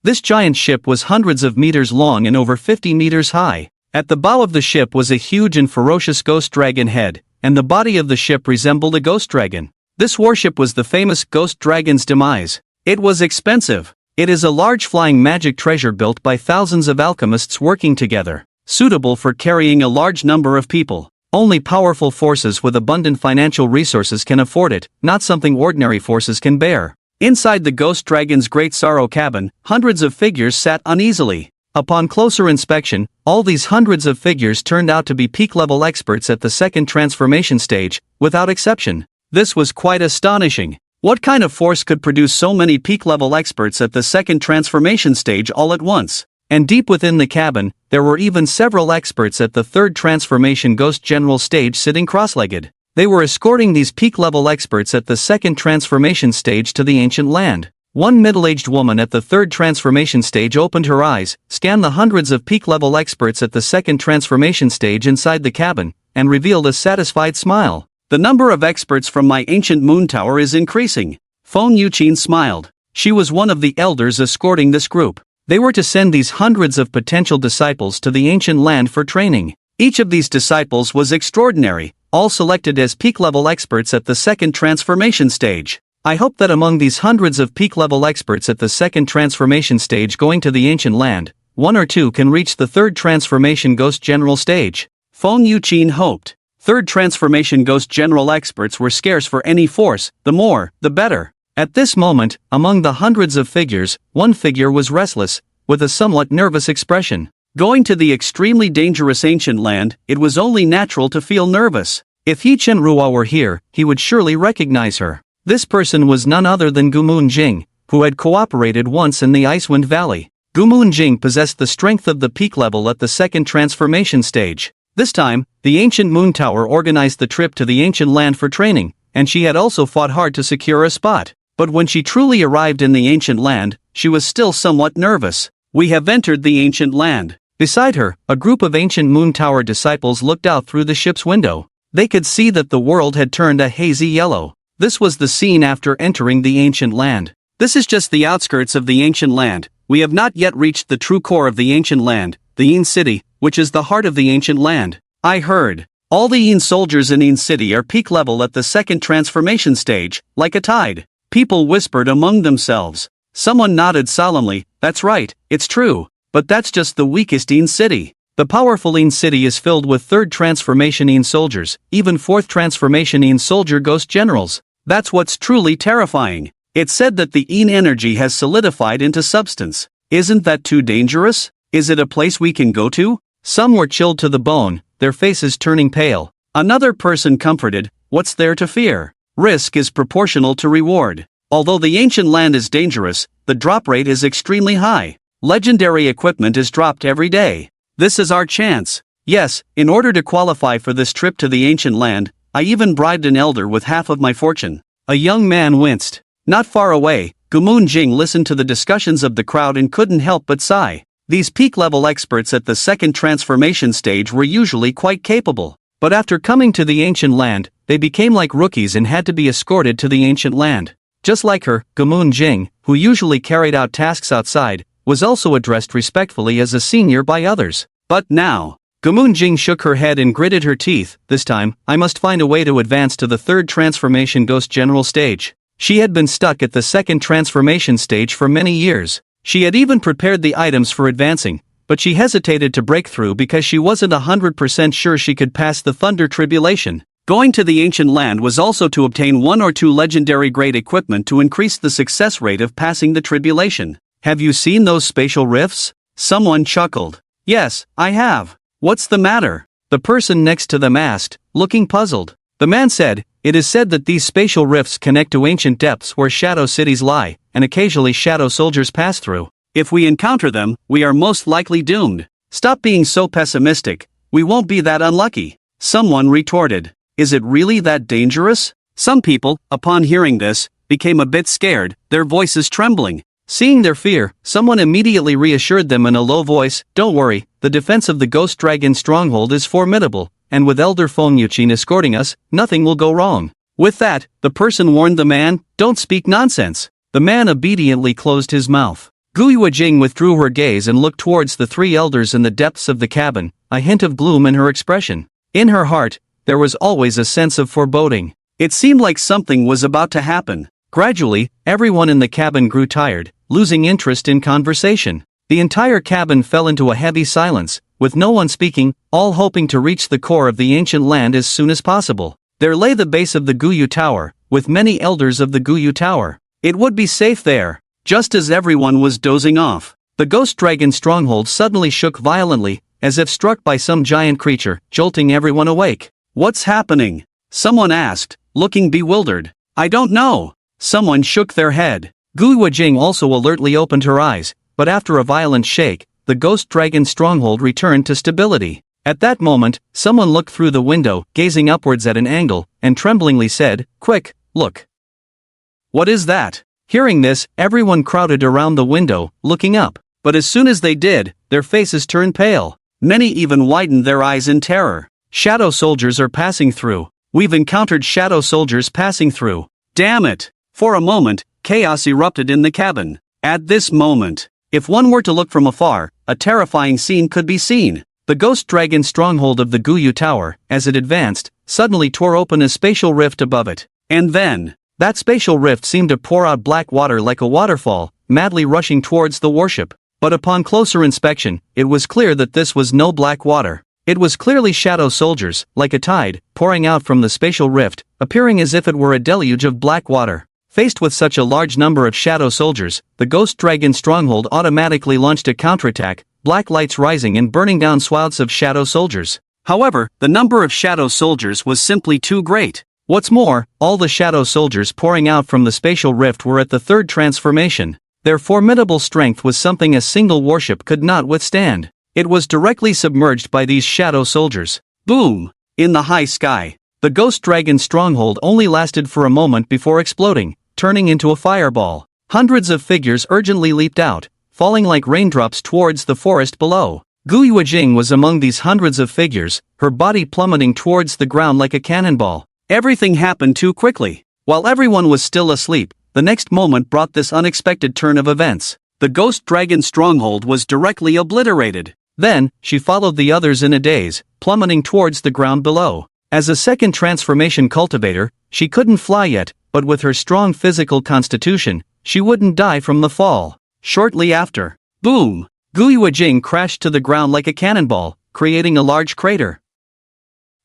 This giant ship was hundreds of meters long and over 50 meters high. At the bow of the ship was a huge and ferocious ghost dragon head, and the body of the ship resembled a ghost dragon. This warship was the famous ghost dragon's demise. It was expensive. It is a large flying magic treasure built by thousands of alchemists working together, suitable for carrying a large number of people. Only powerful forces with abundant financial resources can afford it, not something ordinary forces can bear. Inside the ghost dragon's great sorrow cabin, hundreds of figures sat uneasily. Upon closer inspection, all these hundreds of figures turned out to be peak-level experts at the second transformation stage, without exception. This was quite astonishing. What kind of force could produce so many peak-level experts at the second transformation stage all at once? And deep within the cabin, there were even several experts at the third transformation ghost general stage sitting cross-legged. They were escorting these peak-level experts at the second transformation stage to the ancient land. One middle-aged woman at the third transformation stage opened her eyes, scanned the hundreds of peak-level experts at the second transformation stage inside the cabin, and revealed a satisfied smile. The number of experts from my ancient moon tower is increasing. Feng Yuqin smiled. She was one of the elders escorting this group. They were to send these hundreds of potential disciples to the ancient land for training. Each of these disciples was extraordinary, all selected as peak-level experts at the second transformation stage. I hope that among these hundreds of peak-level experts at the second transformation stage going to the ancient land, one or two can reach the third transformation ghost general stage. Feng Yuqin hoped. Third transformation ghost general experts were scarce for any force, the more, the better. At this moment, among the hundreds of figures, one figure was restless, with a somewhat nervous expression. Going to the extremely dangerous ancient land, it was only natural to feel nervous. If He Chen Ruo were here, he would surely recognize her. This person was none other than Gumun Jing, who had cooperated once in the Icewind Valley. Gumun Jing possessed the strength of the peak level at the second transformation stage. This time, the ancient moon tower organized the trip to the ancient land for training, and she had also fought hard to secure a spot. But when she truly arrived in the ancient land, she was still somewhat nervous. We have entered the ancient land. Beside her, a group of ancient moon tower disciples looked out through the ship's window. They could see that the world had turned a hazy yellow. This was the scene after entering the ancient land. This is just the outskirts of the ancient land. We have not yet reached the true core of the ancient land, the Yin City, which is the heart of the ancient land. I heard. All the Yin soldiers in Yin City are peak level at the second transformation stage, like a tide. People whispered among themselves. Someone nodded solemnly. That's right, it's true. But that's just the weakest Yin City. The powerful Yin City is filled with third transformation Yin soldiers, even fourth transformation Yin soldier ghost generals. That's what's truly terrifying. It's said that the Yin energy has solidified into substance. Isn't that too dangerous? Is it a place we can go to? Some were chilled to the bone, their faces turning pale. Another person comforted, what's there to fear? Risk is proportional to reward. Although the ancient land is dangerous, the drop rate is extremely high. Legendary equipment is dropped every day. This is our chance. Yes, in order to qualify for this trip to the ancient land, I even bribed an elder with half of my fortune. A young man winced. Not far away, Gumun Jing listened to the discussions of the crowd and couldn't help but sigh. These peak-level experts at the second transformation stage were usually quite capable. But after coming to the ancient land, they became like rookies and had to be escorted to the ancient land. Just like her, Gumun Jing, who usually carried out tasks outside, was also addressed respectfully as a senior by others. But now, Gumun Jing shook her head and gritted her teeth. This time, I must find a way to advance to the third transformation ghost general stage. She had been stuck at the second transformation stage for many years. She had even prepared the items for advancing, but she hesitated to break through because she wasn't 100% sure she could pass the thunder tribulation. Going to the ancient land was also to obtain one or two legendary grade equipment to increase the success rate of passing the tribulation. Have you seen those spatial rifts? Someone chuckled. Yes, I have. What's the matter? The person next to them asked, looking puzzled. The man said, it is said that these spatial rifts connect to ancient depths where shadow cities lie, and occasionally shadow soldiers pass through. If we encounter them, we are most likely doomed. Stop being so pessimistic, we won't be that unlucky. Someone retorted. Is it really that dangerous? Some people, upon hearing this, became a bit scared, their voices trembling. Seeing their fear, someone immediately reassured them in a low voice, "Don't worry, the defense of the Ghost Dragon stronghold is formidable, and with Elder Feng Yuqin escorting us, nothing will go wrong." With that, the person warned the man, "Don't speak nonsense." The man obediently closed his mouth. Gu Yuejing withdrew her gaze and looked towards the three elders in the depths of the cabin, a hint of gloom in her expression. In her heart, there was always a sense of foreboding. It seemed like something was about to happen. Gradually, everyone in the cabin grew tired, losing interest in conversation. The entire cabin fell into a heavy silence, with no one speaking, all hoping to reach the core of the ancient land as soon as possible. There lay the base of the Guyu Tower, with many elders of the Guyu Tower. It would be safe there. Just as everyone was dozing off, the Ghost Dragon stronghold suddenly shook violently, as if struck by some giant creature, jolting everyone awake. "What's happening?" someone asked, looking bewildered. "I don't know." Someone shook their head. Gu Yuejing also alertly opened her eyes, but after a violent shake, the Ghost Dragon stronghold returned to stability. At that moment, someone looked through the window, gazing upwards at an angle, and tremblingly said, "Quick, look." "What is that?" Hearing this, everyone crowded around the window, looking up. But as soon as they did, their faces turned pale. Many even widened their eyes in terror. "Shadow soldiers are passing through. We've encountered shadow soldiers passing through. Damn it!" For a moment, chaos erupted in the cabin. At this moment, if one were to look from afar, a terrifying scene could be seen. The Ghost Dragon stronghold of the Guyu Tower, as it advanced, suddenly tore open a spatial rift above it. And then, that spatial rift seemed to pour out black water like a waterfall, madly rushing towards the warship. But upon closer inspection, it was clear that this was no black water. It was clearly shadow soldiers, like a tide, pouring out from the spatial rift, appearing as if it were a deluge of black water. Faced with such a large number of shadow soldiers, the Ghost Dragon stronghold automatically launched a counterattack, black lights rising and burning down swaths of shadow soldiers. However, the number of shadow soldiers was simply too great. What's more, all the shadow soldiers pouring out from the spatial rift were at the third transformation. Their formidable strength was something a single warship could not withstand. It was directly submerged by these shadow soldiers. Boom! In the high sky. The Ghost Dragon stronghold only lasted for a moment before exploding, turning into a fireball. Hundreds of figures urgently leaped out, falling like raindrops towards the forest below. Gu Yuejing was among these hundreds of figures, her body plummeting towards the ground like a cannonball. Everything happened too quickly. While everyone was still asleep, the next moment brought this unexpected turn of events. The Ghost Dragon stronghold was directly obliterated. Then, she followed the others in a daze, plummeting towards the ground below. As a second transformation cultivator, she couldn't fly yet, but with her strong physical constitution, she wouldn't die from the fall. Shortly after, boom! Gu Yuejing crashed to the ground like a cannonball, creating a large crater.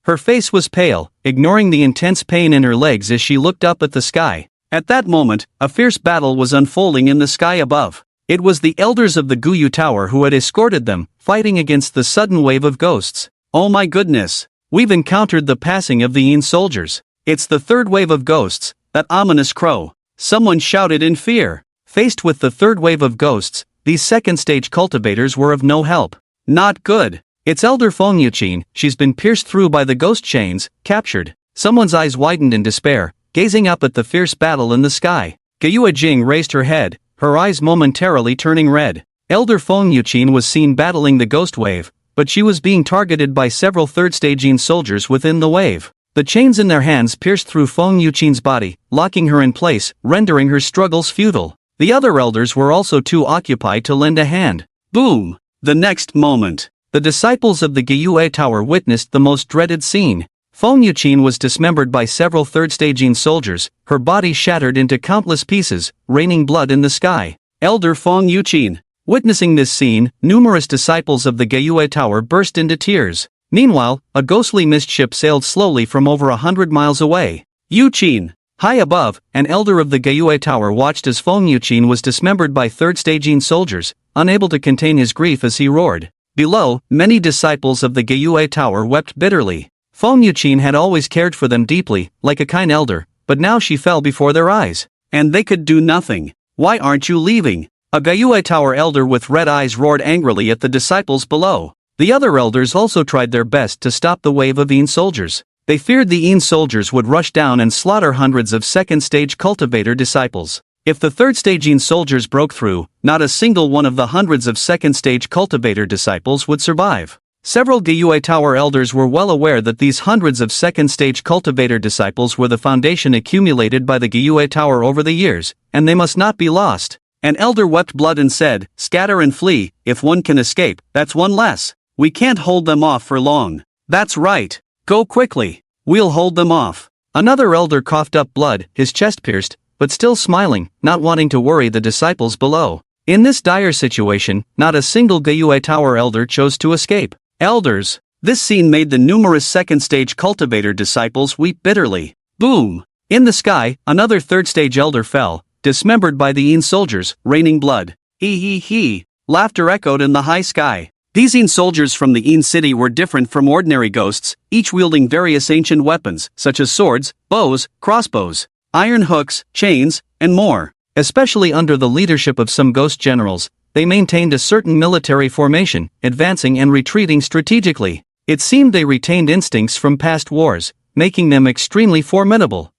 Her face was pale, ignoring the intense pain in her legs as she looked up at the sky. At that moment, a fierce battle was unfolding in the sky above. It was the elders of the Guyu Tower who had escorted them, fighting against the sudden wave of ghosts. "Oh my goodness! We've encountered the passing of the Yin soldiers. It's the third wave of ghosts, that ominous crow," someone shouted in fear. Faced with the third wave of ghosts, these second-stage cultivators were of no help. Not good. It's Elder Feng Yuqin, she's been pierced through by the ghost chains, captured. Someone's eyes widened in despair, gazing up at the fierce battle in the sky. Gu Yuejing raised her head, her eyes momentarily turning red. Elder Feng Yuqin was seen battling the ghost wave, but she was being targeted by several third-stage Yin soldiers within the wave. The chains in their hands pierced through Feng Yuqin's body, locking her in place, rendering her struggles futile. The other elders were also too occupied to lend a hand. Boom! The next moment, the disciples of the Guyu Tower witnessed the most dreaded scene. Feng Yuqin was dismembered by several third-stage Yin soldiers, her body shattered into countless pieces, raining blood in the sky. Elder Feng Yuqin. Witnessing this scene, numerous disciples of the Guyu Tower burst into tears. Meanwhile, a ghostly mist ship sailed slowly from over 100 miles away. Yuqin. High above, an elder of the Guyu Tower watched as Feng Yuqin was dismembered by third-stage Yin soldiers, unable to contain his grief as he roared. Below, many disciples of the Guyu Tower wept bitterly. Feng Yuqin had always cared for them deeply, like a kind elder, but now she fell before their eyes. And they could do nothing. "Why aren't you leaving?" A Guyu Tower elder with red eyes roared angrily at the disciples below. The other elders also tried their best to stop the wave of Yin soldiers. They feared the Yin soldiers would rush down and slaughter hundreds of second-stage cultivator disciples. If the third-stage Yin soldiers broke through, not a single one of the hundreds of second-stage cultivator disciples would survive. Several Gyue Tower elders were well aware that these hundreds of second-stage cultivator disciples were the foundation accumulated by the Gyue Tower over the years, and they must not be lost. An elder wept blood and said, "Scatter and flee, if one can escape, that's one less. We can't hold them off for long." "That's right. Go quickly. We'll hold them off." Another elder coughed up blood, his chest pierced, but still smiling, not wanting to worry the disciples below. In this dire situation, not a single Gyue Tower elder chose to escape. Elders. This scene made the numerous second-stage cultivator disciples weep bitterly. Boom! In the sky, another third-stage elder fell, dismembered by the Yin soldiers, raining blood. Hee hee hee! Laughter echoed in the high sky. These Yin soldiers from the Yin city were different from ordinary ghosts, each wielding various ancient weapons, such as swords, bows, crossbows, iron hooks, chains, and more. Especially under the leadership of some ghost generals, they maintained a certain military formation, advancing and retreating strategically. It seemed they retained instincts from past wars, making them extremely formidable.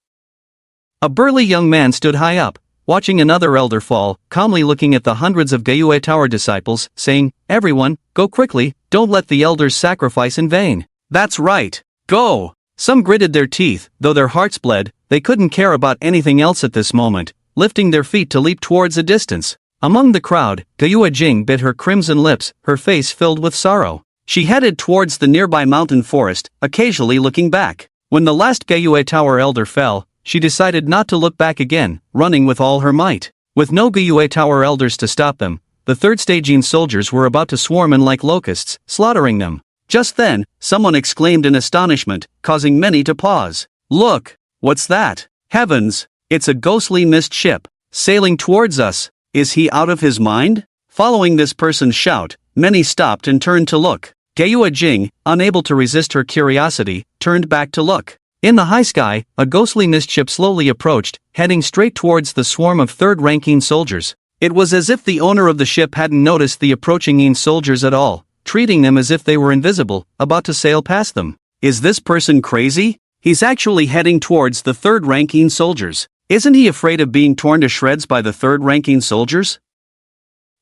A burly young man stood high up, watching another elder fall, calmly looking at the hundreds of Gyue Tower disciples, saying, "Everyone, go quickly, don't let the elders sacrifice in vain." "That's right. Go!" Some gritted their teeth, though their hearts bled. They couldn't care about anything else at this moment, lifting their feet to leap towards a distance. Among the crowd, Gyue Jing bit her crimson lips, her face filled with sorrow. She headed towards the nearby mountain forest, occasionally looking back. When the last Gyue Tower elder fell, she decided not to look back again, running with all her might. With no Gyue Tower elders to stop them, the third-stage Yin soldiers were about to swarm in like locusts, slaughtering them. Just then, someone exclaimed in astonishment, causing many to pause. "Look! What's that? Heavens! It's a ghostly mist ship, sailing towards us. Is he out of his mind?" Following this person's shout, many stopped and turned to look. Gyue Jing, unable to resist her curiosity, turned back to look. In the high sky, a ghostly mist ship slowly approached, heading straight towards the swarm of third-ranking soldiers. It was as if the owner of the ship hadn't noticed the approaching Yin soldiers at all, treating them as if they were invisible, about to sail past them. Is this person crazy? He's actually heading towards the third-ranking soldiers. Isn't he afraid of being torn to shreds by the third-ranking soldiers?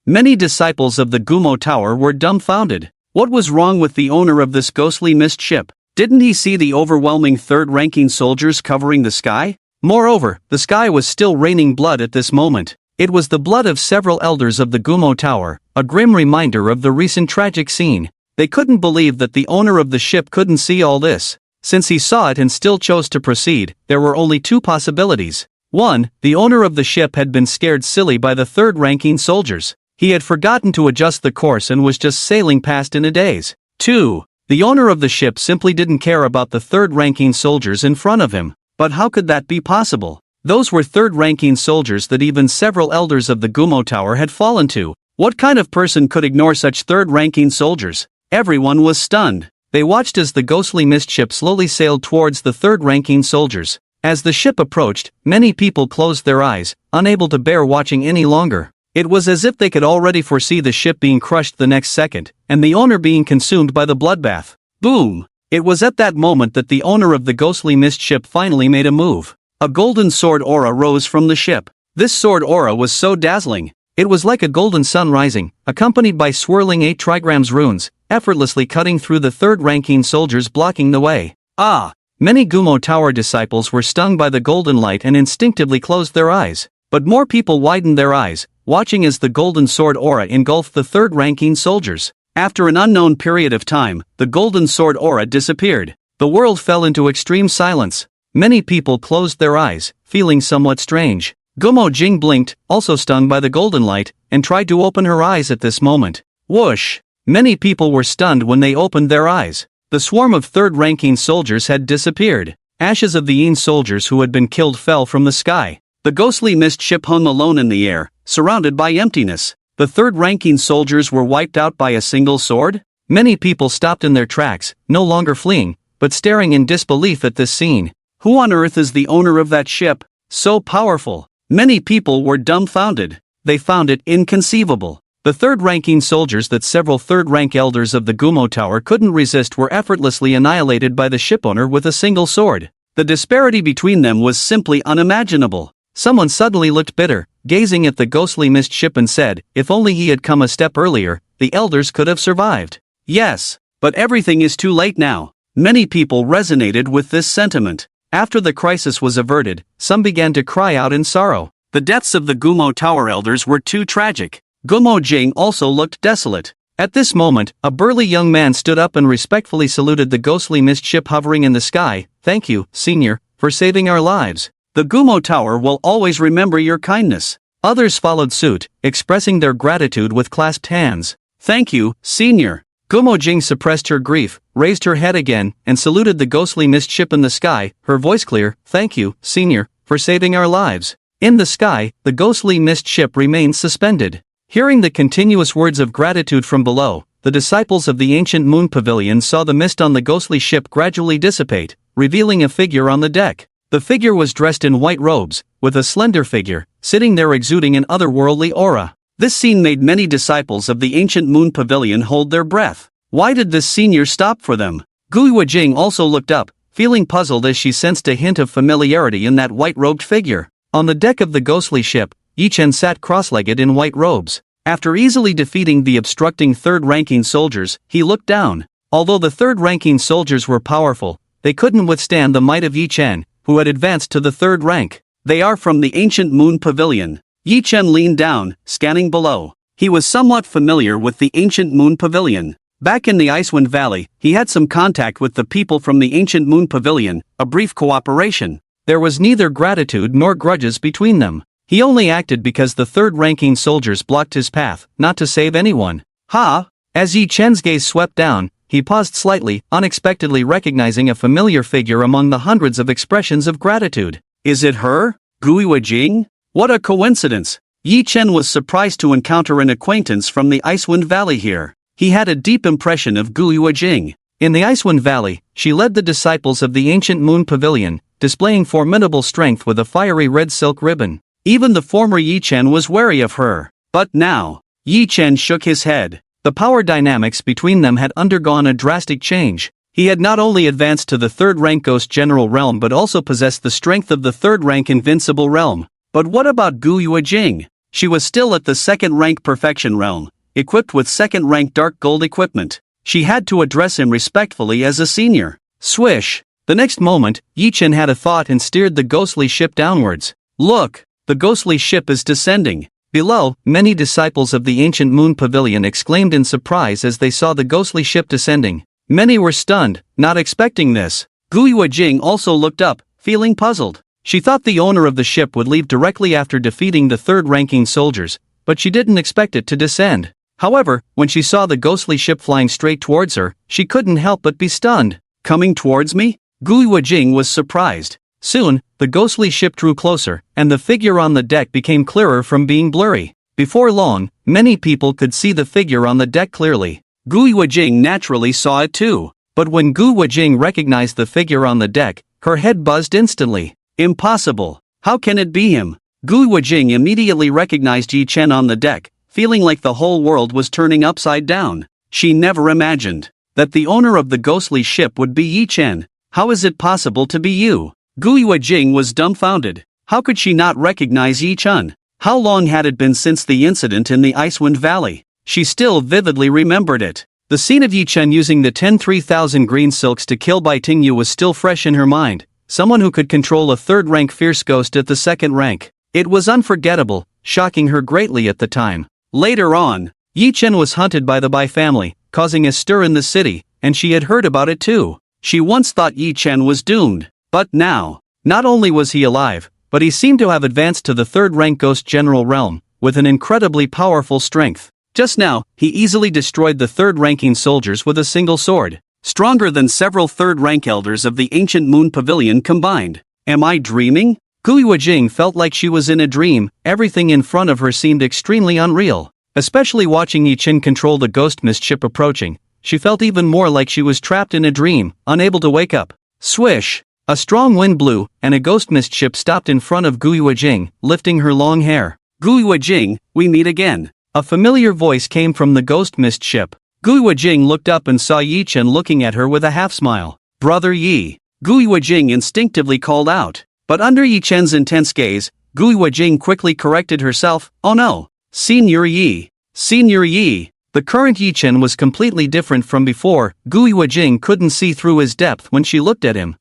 Many disciples of the Gumo Tower were dumbfounded. What was wrong with the owner of this ghostly mist ship? Didn't he see the overwhelming third-ranking soldiers covering the sky? Moreover, the sky was still raining blood at this moment. It was the blood of several elders of the Gumo Tower, a grim reminder of the recent tragic scene. They couldn't believe that the owner of the ship couldn't see all this. Since he saw it and still chose to proceed, there were only two possibilities. 1. The owner of the ship had been scared silly by the third-ranking soldiers. He had forgotten to adjust the course and was just sailing past in a daze. 2. The owner of the ship simply didn't care about the third-ranking soldiers in front of him. But how could that be possible? Those were third-ranking soldiers that even several elders of the Gumo Tower had fallen to. What kind of person could ignore such third-ranking soldiers? Everyone was stunned. They watched as the ghostly mist ship slowly sailed towards the third-ranking soldiers. As the ship approached, many people closed their eyes, unable to bear watching any longer. It was as if they could already foresee the ship being crushed the next second, and the owner being consumed by the bloodbath. Boom! It was at that moment that the owner of the ghostly mist ship finally made a move. A golden sword aura rose from the ship. This sword aura was so dazzling. It was like a golden sun rising, accompanied by swirling 8 trigrams runes, effortlessly cutting through the third-ranking soldiers blocking the way. Ah! Many Gumo Tower disciples were stung by the golden light and instinctively closed their eyes. But more people widened their eyes, watching as the golden sword aura engulfed the third-ranking soldiers. After an unknown period of time, the golden sword aura disappeared. The world fell into extreme silence. Many people closed their eyes, feeling somewhat strange. Gumo Jing blinked, also stung by the golden light, and tried to open her eyes at this moment. Whoosh! Many people were stunned when they opened their eyes. The swarm of third-ranking soldiers had disappeared. Ashes of the Yin soldiers who had been killed fell from the sky. The ghostly mist ship hung alone in the air, surrounded by emptiness. The third-ranking soldiers were wiped out by a single sword? Many people stopped in their tracks, no longer fleeing, but staring in disbelief at this scene. Who on earth is the owner of that ship? So powerful. Many people were dumbfounded. They found it inconceivable. The third-ranking soldiers that several third-rank elders of the Gumo Tower couldn't resist were effortlessly annihilated by the shipowner with a single sword. The disparity between them was simply unimaginable. Someone suddenly looked bitter, gazing at the ghostly mist ship and said, if only he had come a step earlier, the elders could have survived. Yes, but everything is too late now. Many people resonated with this sentiment. After the crisis was averted, some began to cry out in sorrow. The deaths of the Gumo Tower elders were too tragic. Gumo Jing also looked desolate. At this moment, a burly young man stood up and respectfully saluted the ghostly mist ship hovering in the sky. Thank you, senior, for saving our lives. The Gumo Tower will always remember your kindness. Others followed suit, expressing their gratitude with clasped hands. Thank you, senior. Gumo Jing suppressed her grief, raised her head again, and saluted the ghostly mist ship in the sky, her voice clear. Thank you, senior, for saving our lives. In the sky, the ghostly mist ship remained suspended. Hearing the continuous words of gratitude from below, the disciples of the ancient moon pavilion saw the mist on the ghostly ship gradually dissipate, revealing a figure on the deck. The figure was dressed in white robes, with a slender figure, sitting there exuding an otherworldly aura. This scene made many disciples of the ancient moon pavilion hold their breath. Why did this senior stop for them? Gui Jing also looked up, feeling puzzled as she sensed a hint of familiarity in that white-robed figure. On the deck of the ghostly ship, Yi Chen sat cross-legged in white robes. After easily defeating the obstructing third-ranking soldiers, he looked down. Although the third-ranking soldiers were powerful, they couldn't withstand the might of Yi Chen, who had advanced to the third rank. They are from the ancient moon pavilion. Yi Chen leaned down, scanning below. He was somewhat familiar with the ancient moon pavilion. Back in the Icewind Valley, he had some contact with the people from the ancient moon pavilion, a brief cooperation. There was neither gratitude nor grudges between them. He only acted because the third-ranking soldiers blocked his path, not to save anyone. Ha! As Yi Chen's gaze swept down, he paused slightly, unexpectedly recognizing a familiar figure among the hundreds of expressions of gratitude. Is it her? Gui Jing? What a coincidence! Yi Chen was surprised to encounter an acquaintance from the Icewind Valley here. He had a deep impression of Gui Jing. In the Icewind Valley, she led the disciples of the ancient moon pavilion, displaying formidable strength with a fiery red silk ribbon. Even the former Yi Chen was wary of her. But now, Yi Chen shook his head. The power dynamics between them had undergone a drastic change. He had not only advanced to the third-rank Ghost General realm but also possessed the strength of the third-rank Invincible realm. But what about Gui Jing? She was still at the second-rank Perfection realm, equipped with second-rank Dark Gold equipment. She had to address him respectfully as a senior. Swish! The next moment, Yi Chen had a thought and steered the ghostly ship downwards. Look! The ghostly ship is descending. Below, many disciples of the ancient moon pavilion exclaimed in surprise as they saw the ghostly ship descending. Many were stunned, not expecting this. Gui Jing also looked up, feeling puzzled. She thought the owner of the ship would leave directly after defeating the third-ranking soldiers, but she didn't expect it to descend. However, when she saw the ghostly ship flying straight towards her, she couldn't help but be stunned. Coming towards me? Gui Jing was surprised. Soon, the ghostly ship drew closer, and the figure on the deck became clearer from being blurry. Before long, many people could see the figure on the deck clearly. Gui Jing naturally saw it too. But when Gui Jing recognized the figure on the deck, her head buzzed instantly. Impossible! How can it be him? Gui Jing immediately recognized Yi Chen on the deck, feeling like the whole world was turning upside down. She never imagined that the owner of the ghostly ship would be Yi Chen. How is it possible to be you? Gui Jing was dumbfounded. How could she not recognize Yi Chen? How long had it been since the incident in the Icewind Valley? She still vividly remembered it. The scene of Yi Chen using the 10,000 green silks to kill Bai Tingyu was still fresh in her mind. Someone who could control a third-rank fierce ghost at the second rank. It was unforgettable, shocking her greatly at the time. Later on, Yi Chen was hunted by the Bai family, causing a stir in the city, and she had heard about it too. She once thought Yi Chen was doomed. But now, not only was he alive, but he seemed to have advanced to the third-rank Ghost General realm, with an incredibly powerful strength. Just now, he easily destroyed the third-ranking soldiers with a single sword, stronger than several third-rank elders of the ancient moon pavilion combined. Am I dreaming? Gui Jing felt like she was in a dream. Everything in front of her seemed extremely unreal. Especially watching Yi Chen control the ghost mist ship approaching, she felt even more like she was trapped in a dream, unable to wake up. Swish! A strong wind blew, and a ghost mist ship stopped in front of Gui Jing, lifting her long hair. Gui Jing, we meet again. A familiar voice came from the ghost mist ship. Gui Wajing looked up and saw Yi Chen looking at her with a half-smile. "Brother Yi," Gui Wajing instinctively called out. But under Yi Chen's intense gaze, Gui Wajing quickly corrected herself. "Oh no. Senior Yi. Senior Yi." The current Yi Chen was completely different from before. Gui Wajing couldn't see through his depth when she looked at him.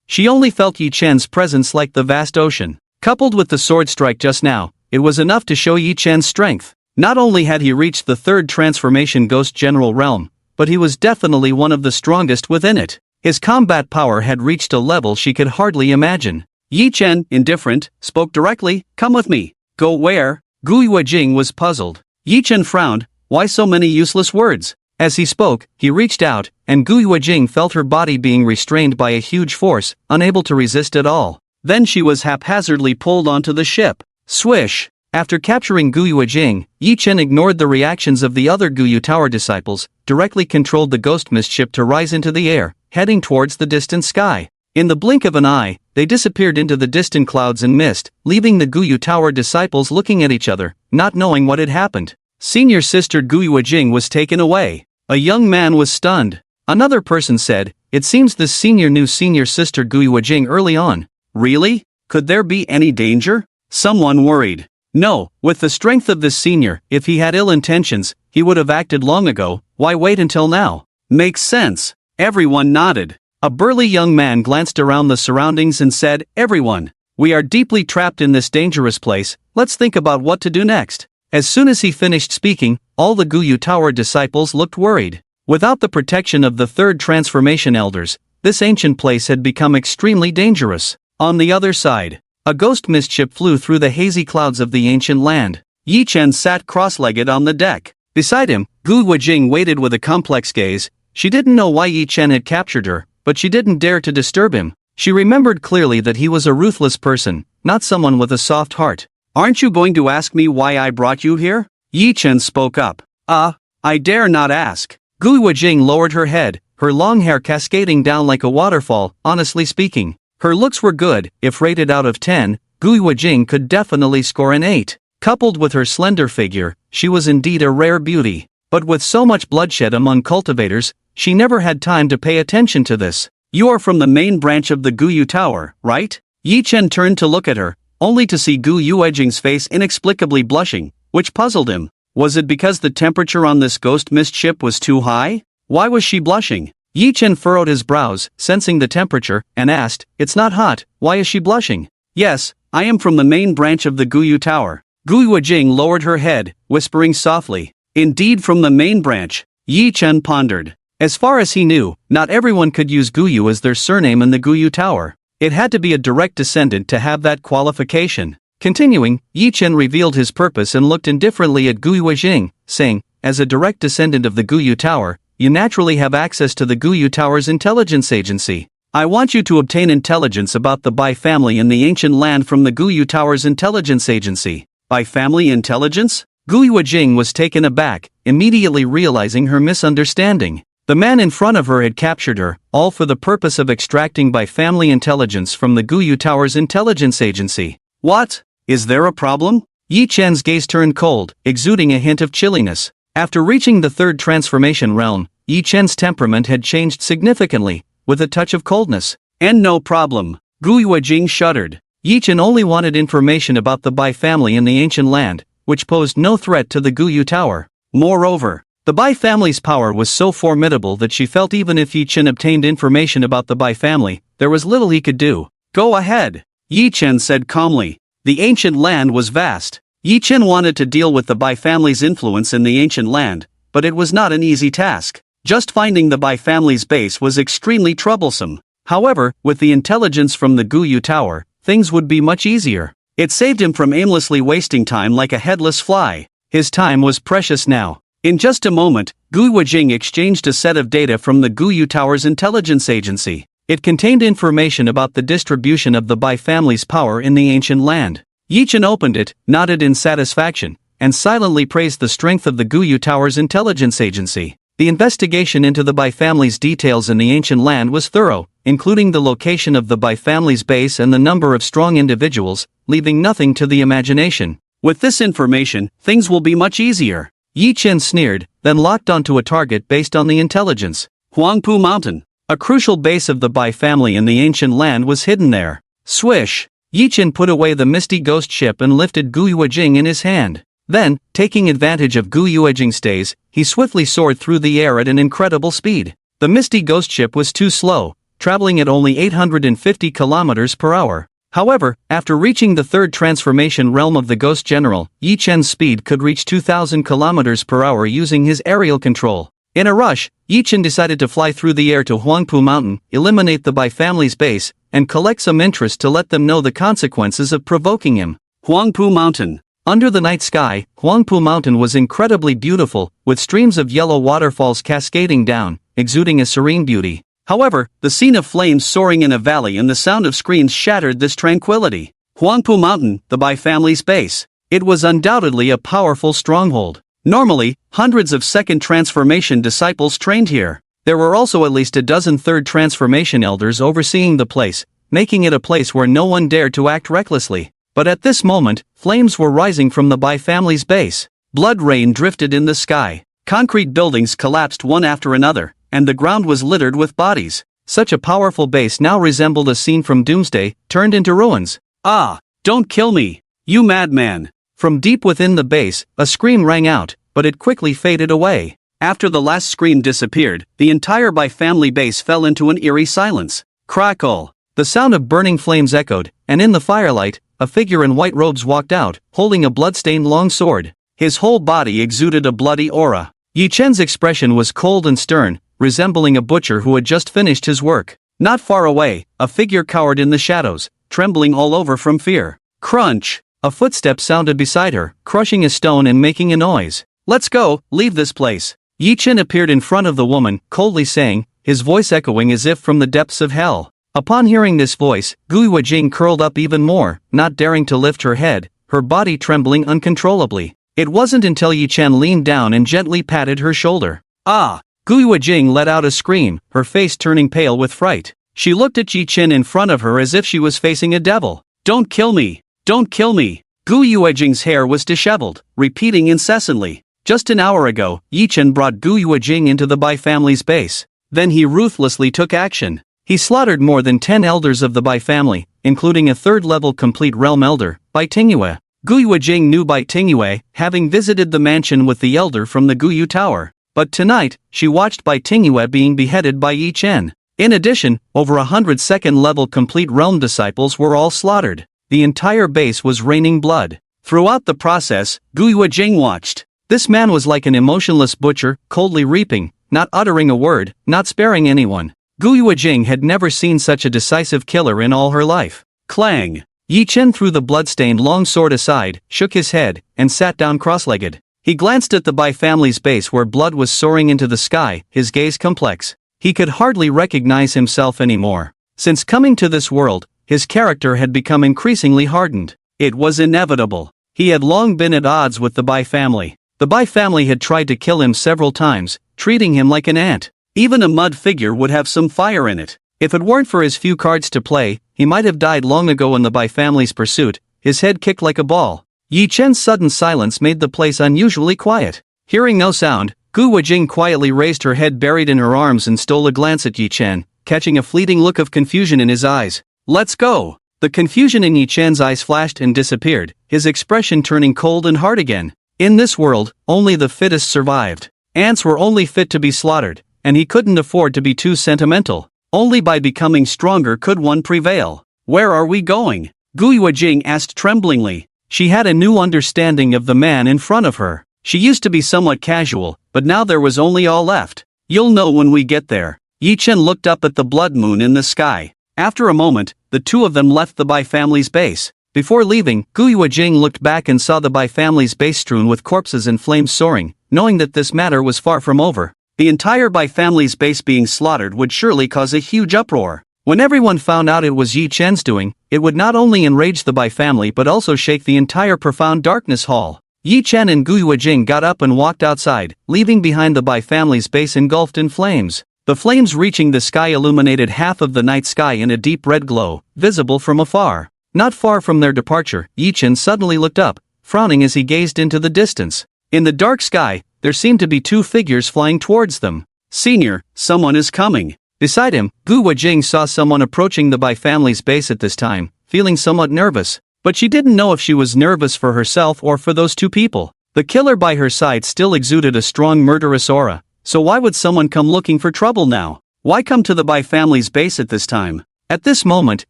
She only felt Yi Chen's presence like the vast ocean. Coupled with the sword strike just now, it was enough to show Yi Chen's strength. Not only had he reached the third transformation ghost general realm, but he was definitely one of the strongest within it. His combat power had reached a level she could hardly imagine. Yi Chen, indifferent, spoke directly. "Come with me." "Go where?" Gui Wajing was puzzled. Yi Chen frowned. "Why so many useless words?" As he spoke, he reached out, and Gui Wajing felt her body being restrained by a huge force, unable to resist at all. Then she was haphazardly pulled onto the ship. Swish! After capturing Gui Wajing, Yi Chen ignored the reactions of the other Guyu Tower disciples, directly controlled the ghost mist ship to rise into the air, heading towards the distant sky. In the blink of an eye, they disappeared into the distant clouds and mist, leaving the Guyu Tower disciples looking at each other, not knowing what had happened. Senior sister Gui Wajing was taken away. A young man was stunned. Another person said, "It seems this senior knew senior sister Gui Wajing early on." Really? Could there be any danger? Someone worried. No, with the strength of this senior, if he had ill intentions, he would have acted long ago. Why wait until now? Makes sense. Everyone nodded. A burly young man glanced around the surroundings and said, "Everyone, we are deeply trapped in this dangerous place. Let's think about what to do next." As soon as he finished speaking, all the Guyu Tower disciples looked worried. Without the protection of the third transformation elders, this ancient place had become extremely dangerous. On the other side, a ghost mist ship flew through the hazy clouds of the ancient land. Yi Chen sat cross-legged on the deck. Beside him, Gui Wajing waited with a complex gaze. She didn't know why Yi Chen had captured her, but she didn't dare to disturb him. She remembered clearly that he was a ruthless person, not someone with a soft heart. "Aren't you going to ask me why I brought you here?" Yi Chen spoke up. I dare not ask." Gui Wajing lowered her head, her long hair cascading down like a waterfall. Honestly speaking, her looks were good. If rated out of 10, Gui Wajing could definitely score an 8. Coupled with her slender figure, she was indeed a rare beauty. But with so much bloodshed among cultivators, she never had time to pay attention to this. "You are from the main branch of the Guyu Tower, right?" Yi Chen turned to look at her, only to see Gui Wajing's face inexplicably blushing, which puzzled him. Was it because the temperature on this ghost mist ship was too high? Why was she blushing? Yi Chen furrowed his brows, sensing the temperature, and asked, "It's not hot, why is she blushing?" "Yes, I am from the main branch of the Guyu Tower." Gui Wajing lowered her head, whispering softly, "Indeed from the main branch." Yi Chen pondered. As far as he knew, not everyone could use Guyu as their surname in the Guyu Tower. It had to be a direct descendant to have that qualification. Continuing, Yi Chen revealed his purpose and looked indifferently at Gui Wajing, saying, "As a direct descendant of the Guyu Tower, you naturally have access to the Guyu Tower's intelligence agency. I want you to obtain intelligence about the Bai family in the ancient land from the Guyu Tower's intelligence agency." Bai family intelligence? Gui Wajing was taken aback, immediately realizing her misunderstanding. The man in front of her had captured her, all for the purpose of extracting Bai family intelligence from the Guyu Tower's intelligence agency. What? Is there a problem? Yi Chen's gaze turned cold, exuding a hint of chilliness. After reaching the third transformation realm, Yi Chen's temperament had changed significantly, with a touch of coldness. "And no problem." Gui Wajing shuddered. Yi Chen only wanted information about the Bai family in the ancient land, which posed no threat to the Guyu Tower. Moreover, the Bai family's power was so formidable that she felt even if Yi Chen obtained information about the Bai family, there was little he could do. "Go ahead," Yi Chen said calmly. The ancient land was vast. Yi Chen wanted to deal with the Bai family's influence in the ancient land, but it was not an easy task. Just finding the Bai family's base was extremely troublesome. However, with the intelligence from the Guyu Tower, things would be much easier. It saved him from aimlessly wasting time like a headless fly. His time was precious now. In just a moment, Gui Wajing exchanged a set of data from the Guyu Tower's intelligence agency. It contained information about the distribution of the Bai family's power in the ancient land. Yi Chen opened it, nodded in satisfaction, and silently praised the strength of the Guyu Tower's intelligence agency. The investigation into the Bai family's details in the ancient land was thorough, including the location of the Bai family's base and the number of strong individuals, leaving nothing to the imagination. With this information, things will be much easier. Yi Chen sneered, then locked onto a target based on the intelligence. Huangpu Mountain. A crucial base of the Bai family in the ancient land was hidden there. Swish! Yi Chen put away the misty ghost ship and lifted Gu Yuejing in his hand. Then, taking advantage of Gu Yuejing's stays, he swiftly soared through the air at an incredible speed. The misty ghost ship was too slow, traveling at only 850 kilometers per hour. However, after reaching the third transformation realm of the Ghost General, Yi Chen's speed could reach 2,000 kilometers per hour using his aerial control. In a rush, Yi Chen decided to fly through the air to Huangpu Mountain, eliminate the Bai family's base, and collect some interest to let them know the consequences of provoking him. Huangpu Mountain. Under the night sky, Huangpu Mountain was incredibly beautiful, with streams of yellow waterfalls cascading down, exuding a serene beauty. However, the scene of flames soaring in a valley and the sound of screams shattered this tranquility. Huangpu Mountain, the Bai family's base. It was undoubtedly a powerful stronghold. Normally, hundreds of second transformation disciples trained here. There were also at least a dozen third transformation elders overseeing the place, making it a place where no one dared to act recklessly. But at this moment, flames were rising from the Bai family's base. Blood rain drifted in the sky. Concrete buildings collapsed one after another, and the ground was littered with bodies. Such a powerful base now resembled a scene from Doomsday, turned into ruins. Ah! Don't kill me! You madman! From deep within the base, a scream rang out, but it quickly faded away. After the last scream disappeared, the entire Bai family base fell into an eerie silence. Crackle! The sound of burning flames echoed, and in the firelight, a figure in white robes walked out, holding a blood-stained long sword. His whole body exuded a bloody aura. Yi Chen's expression was cold and stern, resembling a butcher who had just finished his work. Not far away, a figure cowered in the shadows, trembling all over from fear. Crunch! A footstep sounded beside her, crushing a stone and making a noise. Let's go, leave this place. Yi Chen appeared in front of the woman, coldly saying, his voice echoing as if from the depths of hell. Upon hearing this voice, Gu Yuejing curled up even more, not daring to lift her head, her body trembling uncontrollably. It wasn't until Yi Chen leaned down and gently patted her shoulder. Ah! Gu Yuejing let out a scream, her face turning pale with fright. She looked at Yi Chen in front of her as if she was facing a devil. Don't kill me! Don't kill me! Gu Yuejing's hair was disheveled, repeating incessantly. Just an hour ago, Yi Chen brought Gu Yuejing into the Bai family's base. Then he ruthlessly took action. He slaughtered more than 10 elders of the Bai family, including a third-level complete realm elder, Bai Tingyue. Gu Yuejing knew Bai Tingyue, having visited the mansion with the elder from the Guyu Tower. But tonight, she watched Bai Tingyue being beheaded by Yi Chen. In addition, over 100 second-level complete realm disciples were all slaughtered. The entire base was raining blood. Throughout the process, Gu Yuejing watched. This man was like an emotionless butcher, coldly reaping, not uttering a word, not sparing anyone. Gu Yuejing had never seen such a decisive killer in all her life. Clang! Yi Chen threw the blood-stained long sword aside, shook his head, and sat down cross-legged. He glanced at the Bai family's base where blood was soaring into the sky, his gaze complex. He could hardly recognize himself anymore. Since coming to this world, his character had become increasingly hardened. It was inevitable. He had long been at odds with the Bai family. The Bai family had tried to kill him several times, treating him like an ant. Even a mud figure would have some fire in it. If it weren't for his few cards to play, he might have died long ago in the Bai family's pursuit, his head kicked like a ball. Yi Chen's sudden silence made the place unusually quiet. Hearing no sound, Gu Yuejing quietly raised her head buried in her arms and stole a glance at Yi Chen, catching a fleeting look of confusion in his eyes. Let's go! The confusion in Yi Chen's eyes flashed and disappeared, his expression turning cold and hard again. In this world, only the fittest survived. Ants were only fit to be slaughtered, and he couldn't afford to be too sentimental. Only by becoming stronger could one prevail. Where are we going? Gu Yuejing asked tremblingly. She had a new understanding of the man in front of her. She used to be somewhat casual, but now there was only all left. You'll know when we get there. Yi Chen looked up at the blood moon in the sky. After a moment, the two of them left the Bai family's base. Before leaving, Gu Yuejing looked back and saw the Bai family's base strewn with corpses and flames soaring, knowing that this matter was far from over. The entire Bai family's base being slaughtered would surely cause a huge uproar. When everyone found out it was Yi Chen's doing, it would not only enrage the Bai family but also shake the entire profound darkness hall. Yi Chen and Gu Yuejing got up and walked outside, leaving behind the Bai family's base engulfed in flames. The flames reaching the sky illuminated half of the night sky in a deep red glow, visible from afar. Not far from their departure, Yi Chen suddenly looked up, frowning as he gazed into the distance. In the dark sky, there seemed to be two figures flying towards them. "Senior, someone is coming." Beside him, Gu Wajing saw someone approaching the Bai family's base at this time, feeling somewhat nervous. But she didn't know if she was nervous for herself or for those two people. The killer by her side still exuded a strong murderous aura, so why would someone come looking for trouble now? Why come to the Bai family's base at this time? At this moment,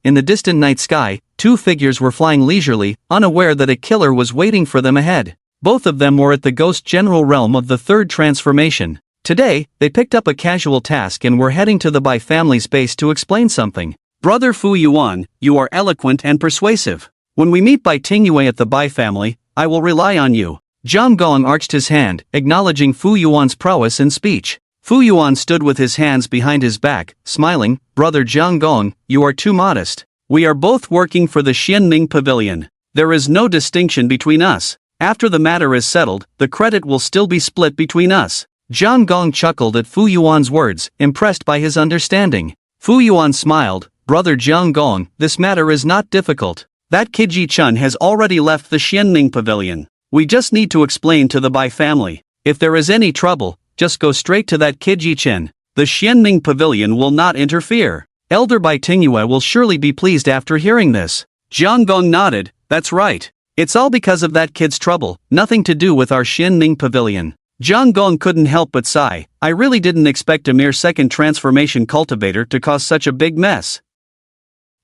in the distant night sky, two figures were flying leisurely, unaware that a killer was waiting for them ahead. Both of them were at the ghost general realm of the third transformation. Today, they picked up a casual task and were heading to the Bai family's base to explain something. "Brother Fu Yuan, you are eloquent and persuasive. When we meet Bai Tingyue at the Bai family, I will rely on you." Zhang Gong arched his hand, acknowledging Fu Yuan's prowess in speech. Fu Yuan stood with his hands behind his back, smiling. "Brother Zhang Gong, you are too modest. We are both working for the Xianming Pavilion. There is no distinction between us. After the matter is settled, the credit will still be split between us." Zhang Gong chuckled at Fu Yuan's words, impressed by his understanding. Fu Yuan smiled. "Brother Zhang Gong, this matter is not difficult. That kid Ji Chun has already left the Xianming Pavilion. We just need to explain to the Bai family. If there is any trouble, just go straight to that kid Ji Chun. The Xianming Pavilion will not interfere." Elder Bai Tingyue will surely be pleased after hearing this. Zhang Gong nodded. "That's right. It's all because of that kid's trouble, nothing to do with our Xianming Pavilion." Zhang Gong couldn't help but sigh. "I really didn't expect a mere second transformation cultivator to cause such a big mess.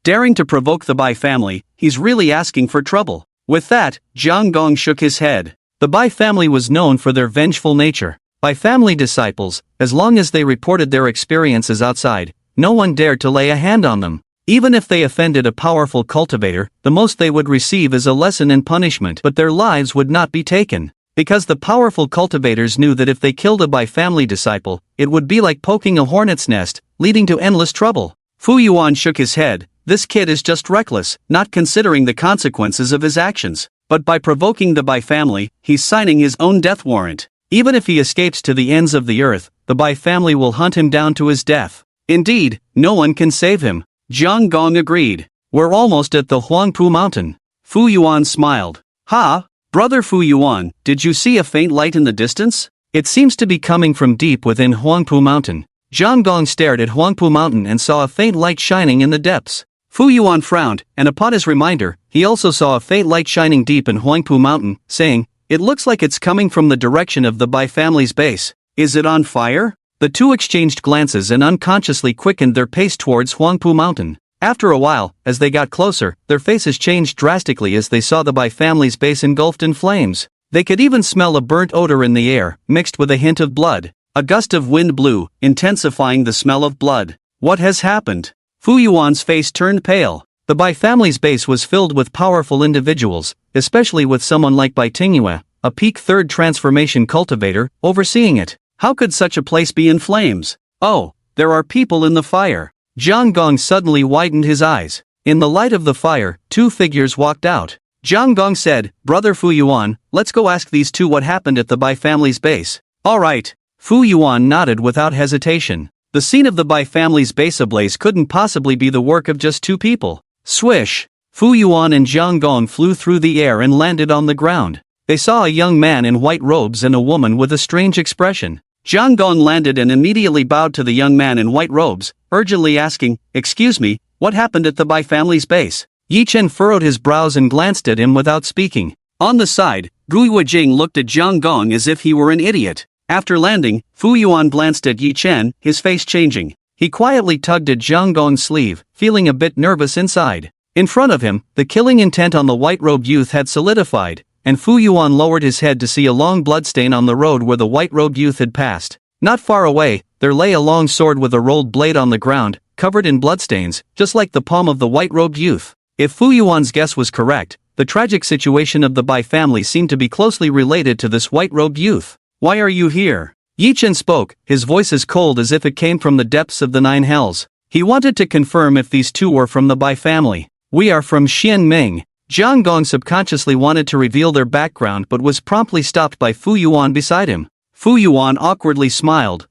Daring to provoke the Bai family, he's really asking for trouble." With that, Zhang Gong shook his head. The Bai family was known for their vengeful nature. Bai family disciples, as long as they reported their experiences outside, no one dared to lay a hand on them. Even if they offended a powerful cultivator, the most they would receive is a lesson and punishment, but their lives would not be taken. Because the powerful cultivators knew that if they killed a Bai family disciple, it would be like poking a hornet's nest, leading to endless trouble. Fu Yuan shook his head. This kid is just reckless, not considering the consequences of his actions. But by provoking the Bai family, he's signing his own death warrant. Even if he escapes to the ends of the earth, the Bai family will hunt him down to his death. Indeed, no one can save him. Zhang Gong agreed. "We're almost at the Huangpu mountain." Fu Yuan smiled. "Ha? Brother Fu Yuan, did you see a faint light in the distance? It seems to be coming from deep within Huangpu mountain." Zhang Gong stared at Huangpu mountain and saw a faint light shining in the depths. Fu Yuan frowned, and upon his reminder, he also saw a faint light shining deep in Huangpu mountain, saying, "It looks like it's coming from the direction of the Bai family's base. Is it on fire?" The two exchanged glances and unconsciously quickened their pace towards Huangpu mountain. After a while, as they got closer, their faces changed drastically as they saw the Bai family's base engulfed in flames. They could even smell a burnt odor in the air, mixed with a hint of blood. A gust of wind blew, intensifying the smell of blood. What has happened? Fu Yuan's face turned pale. The Bai family's base was filled with powerful individuals, especially with someone like Bai Tingyue, a peak third transformation cultivator, overseeing it. How could such a place be in flames? Oh, there are people in the fire. Zhang Gong suddenly widened his eyes. In the light of the fire, two figures walked out. Zhang Gong said, "Brother Fu Yuan, let's go ask these two what happened at the Bai family's base." "All right." Fu Yuan nodded without hesitation. The scene of the Bai family's base ablaze couldn't possibly be the work of just two people. Swish! Fu Yuan and Zhang Gong flew through the air and landed on the ground. They saw a young man in white robes and a woman with a strange expression. Zhang Gong landed and immediately bowed to the young man in white robes, urgently asking, "Excuse me, what happened at the Bai family's base?" Yi Chen furrowed his brows and glanced at him without speaking. On the side, Gu Yuejing looked at Zhang Gong as if he were an idiot. After landing, Fu Yuan glanced at Yi Chen, his face changing. He quietly tugged at Zhang Gong's sleeve, feeling a bit nervous inside. In front of him, the killing intent on the white-robed youth had solidified, and Fu Yuan lowered his head to see a long bloodstain on the road where the white-robed youth had passed. Not far away, there lay a long sword with a rolled blade on the ground, covered in bloodstains, just like the palm of the white-robed youth. If Fu Yuan's guess was correct, the tragic situation of the Bai family seemed to be closely related to this white-robed youth. "Why are you here?" Yi Chen spoke, his voice as cold as if it came from the depths of the nine hells. He wanted to confirm if these two were from the Bai family. "We are from Xianming." Zhang Gong subconsciously wanted to reveal their background but was promptly stopped by Fu Yuan beside him. Fu Yuan awkwardly smiled.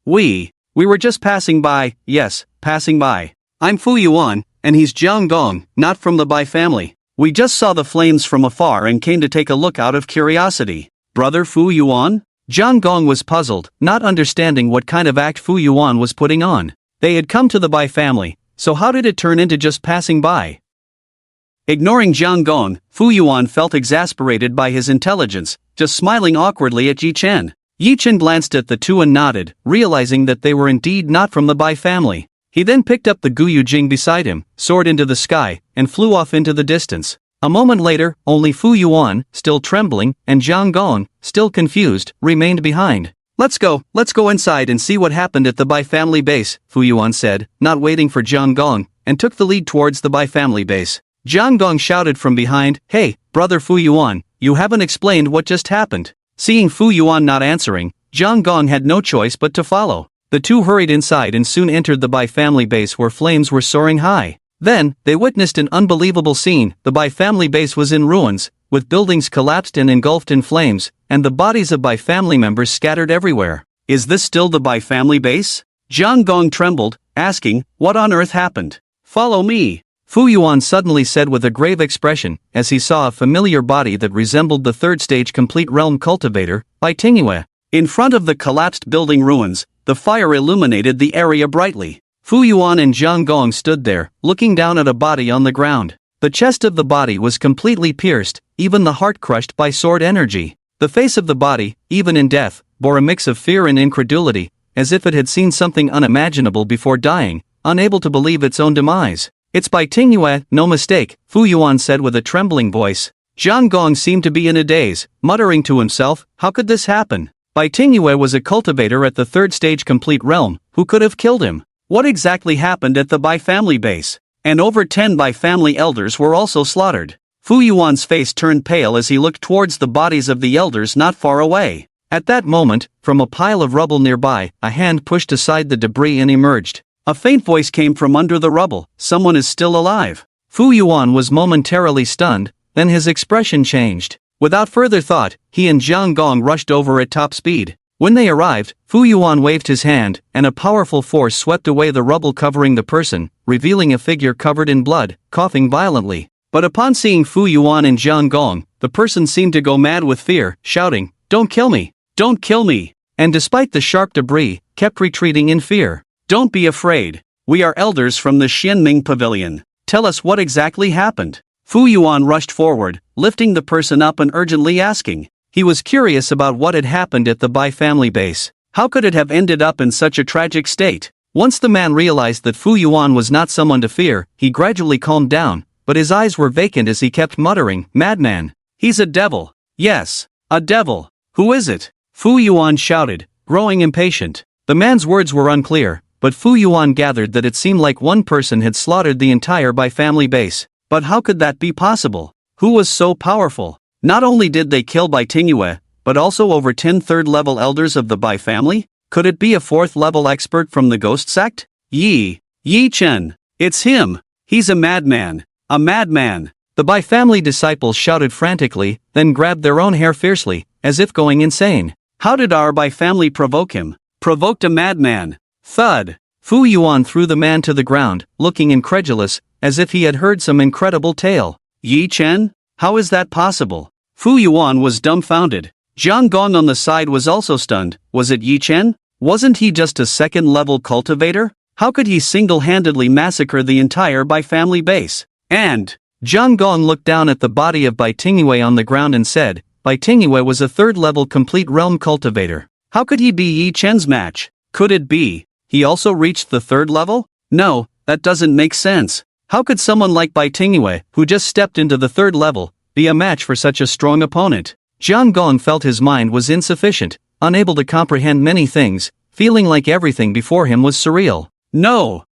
We were just passing by, yes, passing by. I'm Fu Yuan, and he's Zhang Gong, not from the Bai family. We just saw the flames from afar and came to take a look out of curiosity. Brother Fu Yuan? Zhang Gong was puzzled, not understanding what kind of act Fu Yuan was putting on. They had come to the Bai family, so how did it turn into just passing by? Ignoring Zhang Gong, Fu Yuan felt exasperated by his intelligence, just smiling awkwardly at Yi Chen. Yi Chen glanced at the two and nodded, realizing that they were indeed not from the Bai family. He then picked up the Guyu Jing beside him, soared into the sky, and flew off into the distance. A moment later, only Fu Yuan, still trembling, and Zhang Gong, still confused, remained behind. Let's go inside and see what happened at the Bai family base, Fu Yuan said, not waiting for Zhang Gong, and took the lead towards the Bai family base. Zhang Gong shouted from behind, "Hey, brother Fu Yuan, you haven't explained what just happened." Seeing Fu Yuan not answering, Zhang Gong had no choice but to follow. The two hurried inside and soon entered the Bai family base where flames were soaring high. Then, they witnessed an unbelievable scene. The Bai family base was in ruins, with buildings collapsed and engulfed in flames, and the bodies of Bai family members scattered everywhere. Is this still the Bai family base? Zhang Gong trembled, asking, what on earth happened? Follow me. Fu Yuan suddenly said with a grave expression, as he saw a familiar body that resembled the third-stage complete realm cultivator, Bai Tingyue. In front of the collapsed building ruins, the fire illuminated the area brightly. Fu Yuan and Zhang Gong stood there, looking down at a body on the ground. The chest of the body was completely pierced, even the heart crushed by sword energy. The face of the body, even in death, bore a mix of fear and incredulity, as if it had seen something unimaginable before dying, unable to believe its own demise. It's Bai Tingyue, no mistake, Fu Yuan said with a trembling voice. Zhang Gong seemed to be in a daze, muttering to himself, how could this happen? Bai Tingyue was a cultivator at the third stage complete realm, who could have killed him? What exactly happened at the Bai family base? And over 10 Bai family elders were also slaughtered. Fu Yuan's face turned pale as he looked towards the bodies of the elders not far away. At that moment, from a pile of rubble nearby, a hand pushed aside the debris and emerged. A faint voice came from under the rubble, someone is still alive. Fu Yuan was momentarily stunned, then his expression changed. Without further thought, he and Zhang Gong rushed over at top speed. When they arrived, Fu Yuan waved his hand, and a powerful force swept away the rubble covering the person, revealing a figure covered in blood, coughing violently. But upon seeing Fu Yuan and Zhang Gong, the person seemed to go mad with fear, shouting, "Don't kill me! Don't kill me!" And despite the sharp debris, kept retreating in fear. Don't be afraid. We are elders from the Xianming Pavilion. Tell us what exactly happened. Fu Yuan rushed forward, lifting the person up and urgently asking. He was curious about what had happened at the Bai family base. How could it have ended up in such a tragic state? Once the man realized that Fu Yuan was not someone to fear, he gradually calmed down, but his eyes were vacant as he kept muttering, "Madman. He's a devil. Yes, a devil. Who is it?" Fu Yuan shouted, growing impatient. The man's words were unclear, but Fu Yuan gathered that it seemed like one person had slaughtered the entire Bai family base. But how could that be possible? Who was so powerful? Not only did they kill Bai Tingyue, but also over 10 third-level elders of the Bai family? Could it be a fourth-level expert from the ghost sect? Yi Chen. It's him. He's a madman. A madman. The Bai family disciples shouted frantically, then grabbed their own hair fiercely, as if going insane. How did our Bai family provoke him? Provoked a madman. Thud. Fu Yuan threw the man to the ground, looking incredulous, as if he had heard some incredible tale. Yi Chen? How is that possible? Fu Yuan was dumbfounded. Zhang Gong on the side was also stunned. Was it Yi Chen? Wasn't he just a second-level cultivator? How could he single-handedly massacre the entire Bai family base? And Zhang Gong looked down at the body of Bai Tingyue on the ground and said, Bai Tingyue was a third-level complete realm cultivator. How could he be Yi Chen's match? Could it be he also reached the third level? No, that doesn't make sense. How could someone like Bai Tingyue, who just stepped into the third level, be a match for such a strong opponent? Zhang Gong felt his mind was insufficient, unable to comprehend many things, feeling like everything before him was surreal. No,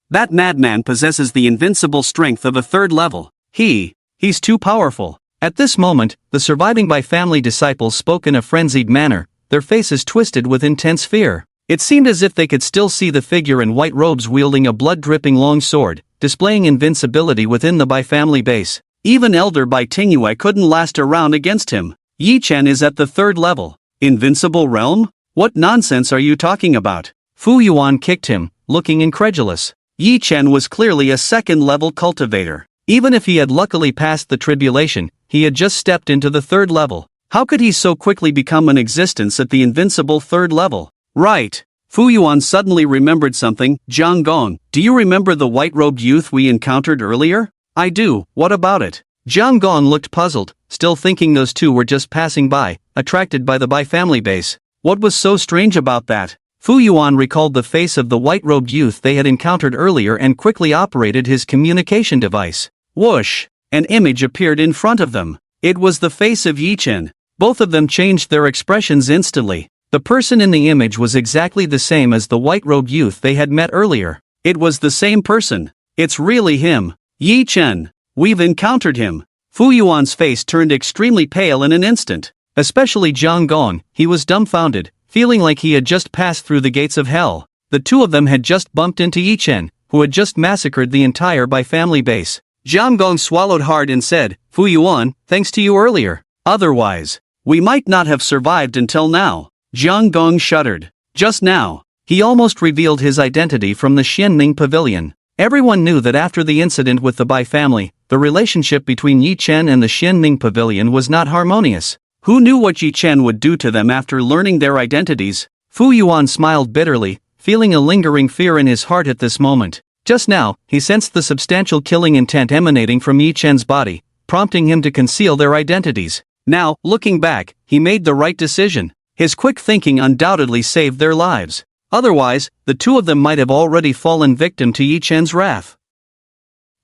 that madman possesses the invincible strength of a third level. He's too powerful. At this moment, the surviving Bai family disciples spoke in a frenzied manner, their faces twisted with intense fear. It seemed as if they could still see the figure in white robes wielding a blood-dripping long sword, displaying invincibility within the Bai family base. Even Elder Bai Tingyue couldn't last a round against him. Yi Chen is at the third level. Invincible realm? What nonsense are you talking about? Fu Yuan kicked him, looking incredulous. Yi Chen was clearly a second-level cultivator. Even if he had luckily passed the tribulation, he had just stepped into the third level. How could he so quickly become an existence at the invincible third level? Right. Fu Yuan suddenly remembered something. Jiang Gong, do you remember the white-robed youth we encountered earlier? I do, what about it? Jiang Gong looked puzzled, still thinking those two were just passing by, attracted by the Bai family base. What was so strange about that? Fu Yuan recalled the face of the white-robed youth they had encountered earlier and quickly operated his communication device. Whoosh! An image appeared in front of them. It was the face of Yi Chen. Both of them changed their expressions instantly. The person in the image was exactly the same as the white-robed youth they had met earlier. It was the same person. It's really him. Yi Chen. We've encountered him. Fu Yuan's face turned extremely pale in an instant. Especially Jiang Gong, he was dumbfounded, feeling like he had just passed through the gates of hell. The two of them had just bumped into Yi Chen, who had just massacred the entire Bai family base. Jiang Gong swallowed hard and said, Fu Yuan, thanks to you earlier. Otherwise, we might not have survived until now. Jiang Gong shuddered. Just now, he almost revealed his identity from the Xianning Pavilion. Everyone knew that after the incident with the Bai family, the relationship between Yi Chen and the Xianning Pavilion was not harmonious. Who knew what Yi Chen would do to them after learning their identities? Fu Yuan smiled bitterly, feeling a lingering fear in his heart at this moment. Just now, he sensed the substantial killing intent emanating from Yi Chen's body, prompting him to conceal their identities. Now, looking back, he made the right decision. His quick thinking undoubtedly saved their lives. Otherwise, the two of them might have already fallen victim to Yi Chen's wrath.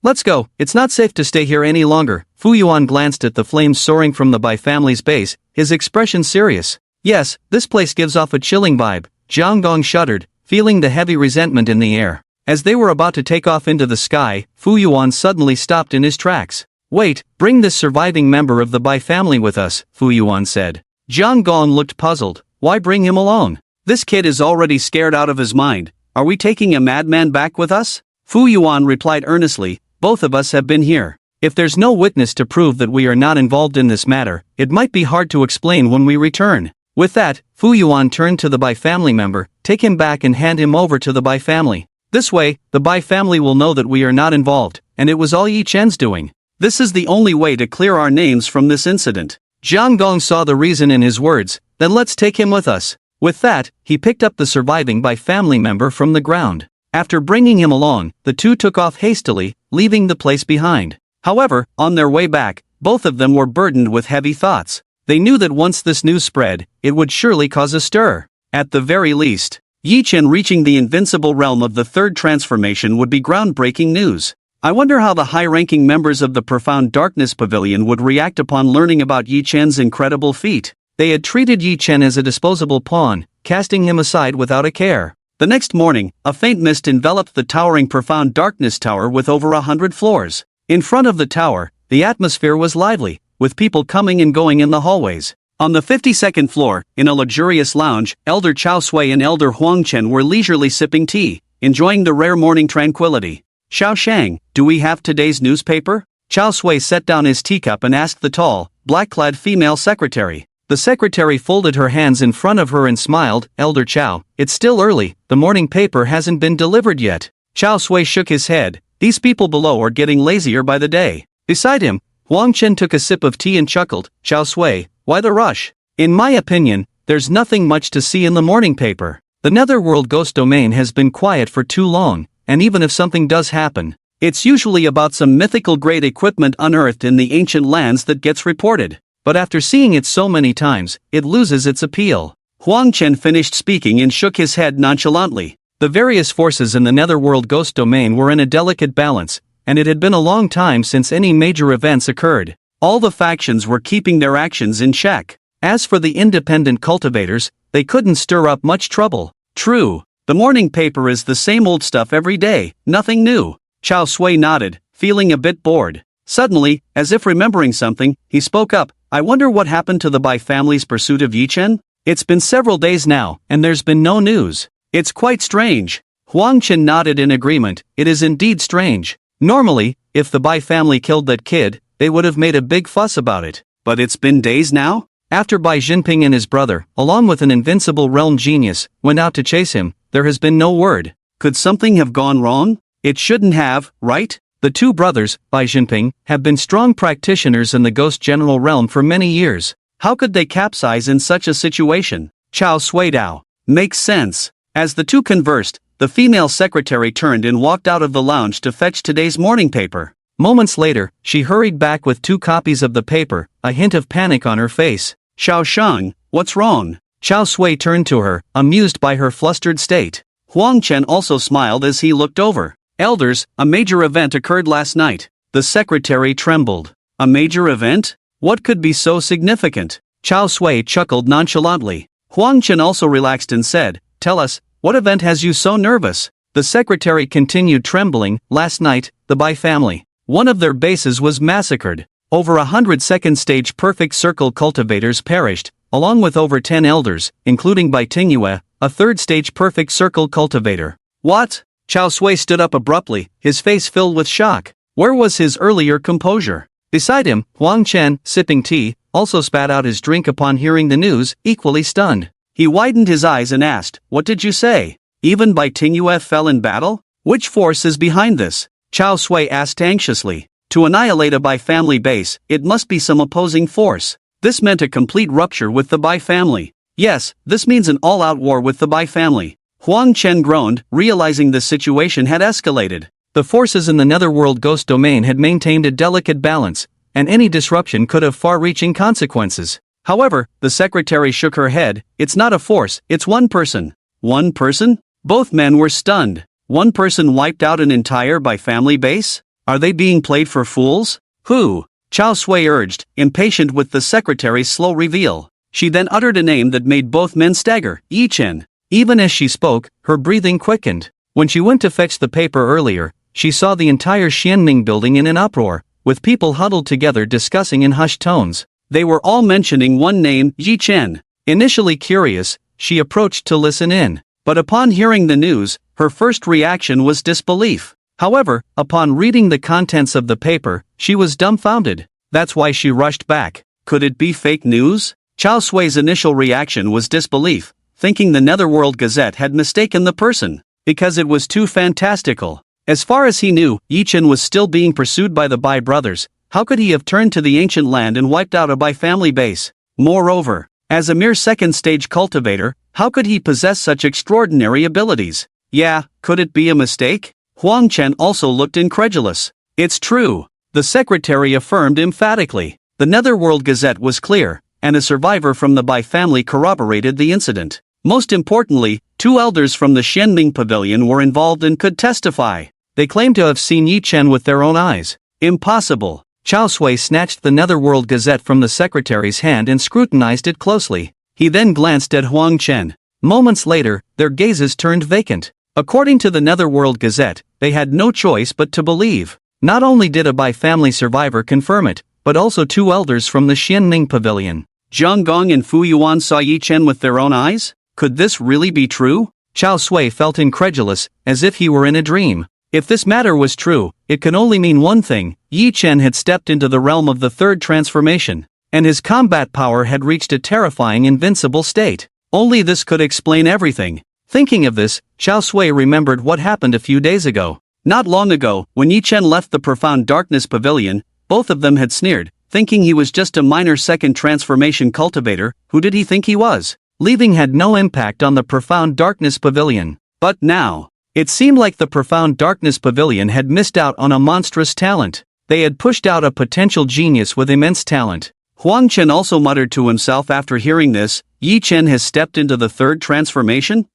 Let's go, it's not safe to stay here any longer. Fu Yuan glanced at the flames soaring from the Bai family's base, his expression serious. Yes, this place gives off a chilling vibe. Jiang Gong shuddered, feeling the heavy resentment in the air. As they were about to take off into the sky, Fu Yuan suddenly stopped in his tracks. Wait, bring this surviving member of the Bai family with us, Fu Yuan said. Jiang Gong looked puzzled. Why bring him along? This kid is already scared out of his mind. Are we taking a madman back with us? Fu Yuan replied earnestly, both of us have been here. If there's no witness to prove that we are not involved in this matter, it might be hard to explain when we return. With that, Fu Yuan turned to the Bai family member, take him back and hand him over to the Bai family. This way, the Bai family will know that we are not involved, and it was all Yi Chen's doing. This is the only way to clear our names from this incident. Jiang Gong saw the reason in his words, then let's take him with us. With that, he picked up the surviving Bai family member from the ground. After bringing him along, the two took off hastily, leaving the place behind. However, on their way back, both of them were burdened with heavy thoughts. They knew that once this news spread, it would surely cause a stir. At the very least, Yi Chen reaching the invincible realm of the third transformation would be groundbreaking news. I wonder how the high-ranking members of the Profound Darkness Pavilion would react upon learning about Yi Chen's incredible feat. They had treated Yi Chen as a disposable pawn, casting him aside without a care. The next morning, a faint mist enveloped the towering Profound Darkness Tower with over 100 floors. In front of the tower, the atmosphere was lively, with people coming and going in the hallways. On the 52nd floor, in a luxurious lounge, Elder Chao Sui and Elder Huang Chen were leisurely sipping tea, enjoying the rare morning tranquility. Xiao Shang, do we have today's newspaper? Chao Sui set down his teacup and asked the tall, black-clad female secretary. The secretary folded her hands in front of her and smiled. Elder Chao, it's still early, the morning paper hasn't been delivered yet. Chao Sui shook his head. These people below are getting lazier by the day. Beside him, Huang Chen took a sip of tea and chuckled. Chao Sui, why the rush? In my opinion, there's nothing much to see in the morning paper. The Netherworld Ghost Domain has been quiet for too long, and even if something does happen, it's usually about some mythical grade equipment unearthed in the ancient lands that gets reported. But after seeing it so many times, it loses its appeal. Huang Chen finished speaking and shook his head nonchalantly. The various forces in the Netherworld Ghost Domain were in a delicate balance, and it had been a long time since any major events occurred. All the factions were keeping their actions in check. As for the independent cultivators, they couldn't stir up much trouble. True, the morning paper is the same old stuff every day, nothing new. Chao Sui nodded, feeling a bit bored. Suddenly, as if remembering something, he spoke up. I wonder what happened to the Bai family's pursuit of Yi Chen? It's been several days now, and there's been no news. It's quite strange. Huang Chen nodded in agreement. It is indeed strange. Normally, if the Bai family killed that kid, they would have made a big fuss about it. But it's been days now? After Bai Jinping and his brother, along with an invincible realm genius, went out to chase him, there has been no word. Could something have gone wrong? It shouldn't have, right? The two brothers, Bai Jinping, have been strong practitioners in the ghost general realm for many years. How could they capsize in such a situation? Chao Suidao. Makes sense. As the two conversed, the female secretary turned and walked out of the lounge to fetch today's morning paper. Moments later, she hurried back with 2 copies of the paper, a hint of panic on her face. Xiao Shang, what's wrong? Chao Sui turned to her, amused by her flustered state. Huang Chen also smiled as he looked over. Elders, a major event occurred last night. The secretary trembled. A major event? What could be so significant? Chao Sui chuckled nonchalantly. Huang Chen also relaxed and said, tell us, what event has you so nervous? The secretary continued trembling. Last night, the Bai family. One of their bases was massacred. Over 100 second-stage perfect circle cultivators perished, along with over 10 elders, including Bai Tingyue, a third-stage perfect circle cultivator. What? Chao Sui stood up abruptly, his face filled with shock. Where was his earlier composure? Beside him, Huang Chen, sipping tea, also spat out his drink upon hearing the news, equally stunned. He widened his eyes and asked, what did you say? Even Bai Tingyue fell in battle? Which force is behind this? Chao Sui asked anxiously. To annihilate a Bai family base, it must be some opposing force. This meant a complete rupture with the Bai family. Yes, this means an all-out war with the Bai family. Huang Chen groaned, realizing the situation had escalated. The forces in the netherworld ghost domain had maintained a delicate balance, and any disruption could have far-reaching consequences. However, the secretary shook her head. It's not a force, it's one person. One person? Both men were stunned. One person wiped out an entire Bai family base? Are they being played for fools? Who? Chao Sui urged, impatient with the secretary's slow reveal. She then uttered a name that made both men stagger, Yi Chen. Even as she spoke, her breathing quickened. When she went to fetch the paper earlier, she saw the entire Xianming building in an uproar, with people huddled together discussing in hushed tones. They were all mentioning one name, Yi Chen. Initially curious, she approached to listen in. But upon hearing the news, her first reaction was disbelief. However, upon reading the contents of the paper, she was dumbfounded. That's why she rushed back. Could it be fake news? Chao Sui's initial reaction was disbelief, thinking the Netherworld Gazette had mistaken the person, because it was too fantastical. As far as he knew, Yi Chen was still being pursued by the Bai brothers. How could he have turned to the ancient land and wiped out a Bai family base? Moreover, as a mere second-stage cultivator, how could he possess such extraordinary abilities? Yeah, could it be a mistake? Huang Chen also looked incredulous. It's true, the secretary affirmed emphatically. The Netherworld Gazette was clear, and a survivor from the Bai family corroborated the incident. Most importantly, 2 elders from the Xianming Pavilion were involved and could testify. They claimed to have seen Yi Chen with their own eyes. Impossible. Chao Sui snatched the Netherworld Gazette from the secretary's hand and scrutinized it closely. He then glanced at Huang Chen. Moments later, their gazes turned vacant. According to the Netherworld Gazette, they had no choice but to believe. Not only did a Bai family survivor confirm it, but also 2 elders from the Xianming Pavilion. Zhang Gong and Fu Yuan saw Yi Chen with their own eyes? Could this really be true? Chao Sui felt incredulous, as if he were in a dream. If this matter was true, it could only mean one thing: Yi Chen had stepped into the realm of the third transformation, and his combat power had reached a terrifying invincible state. Only this could explain everything. Thinking of this, Chao Sui remembered what happened a few days ago. Not long ago, when Yi Chen left the Profound Darkness Pavilion, both of them had sneered, thinking he was just a minor second transformation cultivator. Who did he think he was? Leaving had no impact on the Profound Darkness Pavilion. But now, it seemed like the Profound Darkness Pavilion had missed out on a monstrous talent. They had pushed out a potential genius with immense talent. Huang Chen also muttered to himself after hearing this, Yi Chen has stepped into the third transformation?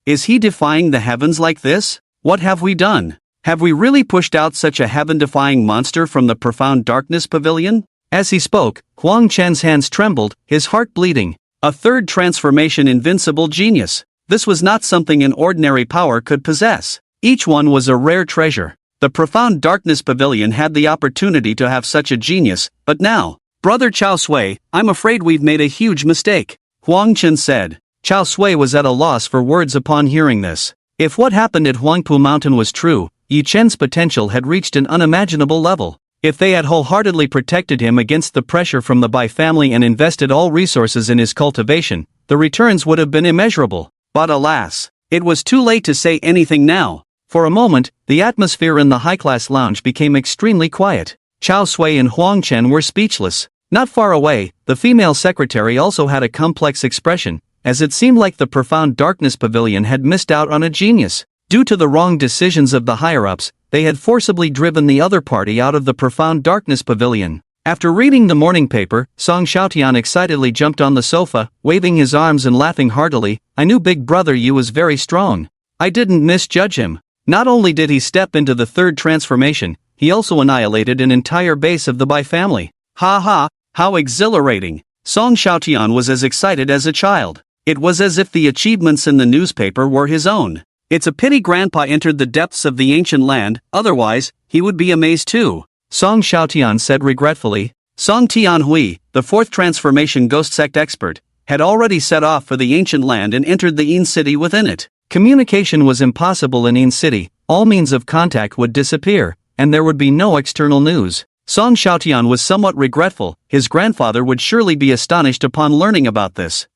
Is he defying the heavens like this? What have we done? Have we really pushed out such a heaven-defying monster from the Profound Darkness Pavilion? As he spoke, Huang Chen's hands trembled, his heart bleeding. A third transformation invincible genius. This was not something an ordinary power could possess. Each one was a rare treasure. The Profound Darkness Pavilion had the opportunity to have such a genius, but now, Brother Chao Sui, I'm afraid we've made a huge mistake, Huang Chen said. Chao Sui was at a loss for words upon hearing this. If what happened at Huangpu Mountain was true, Yi Chen's potential had reached an unimaginable level. If they had wholeheartedly protected him against the pressure from the Bai family and invested all resources in his cultivation, the returns would have been immeasurable. But alas, it was too late to say anything now. For a moment, the atmosphere in the high-class lounge became extremely quiet. Chao Sui and Huang Chen were speechless. Not far away, the female secretary also had a complex expression, as it seemed like the Profound Darkness Pavilion had missed out on a genius. Due to the wrong decisions of the higher-ups, they had forcibly driven the other party out of the Profound Darkness Pavilion. After reading the morning paper, Song Xiaotian excitedly jumped on the sofa, waving his arms and laughing heartily. "I knew Big Brother you was very strong. I didn't misjudge him." Not only did he step into the third transformation, he also annihilated an entire base of the Bai family. Ha ha, how exhilarating! Song Xiaotian was as excited as a child. It was as if the achievements in the newspaper were his own. It's a pity Grandpa entered the depths of the ancient land, otherwise, he would be amazed too. Song Xiaotian said regretfully. Song Tianhui, the fourth transformation ghost sect expert, had already set off for the ancient land and entered the Yin city within it. Communication was impossible in Yin city, all means of contact would disappear, and there would be no external news. Song Xiaotian was somewhat regretful, his grandfather would surely be astonished upon learning about this.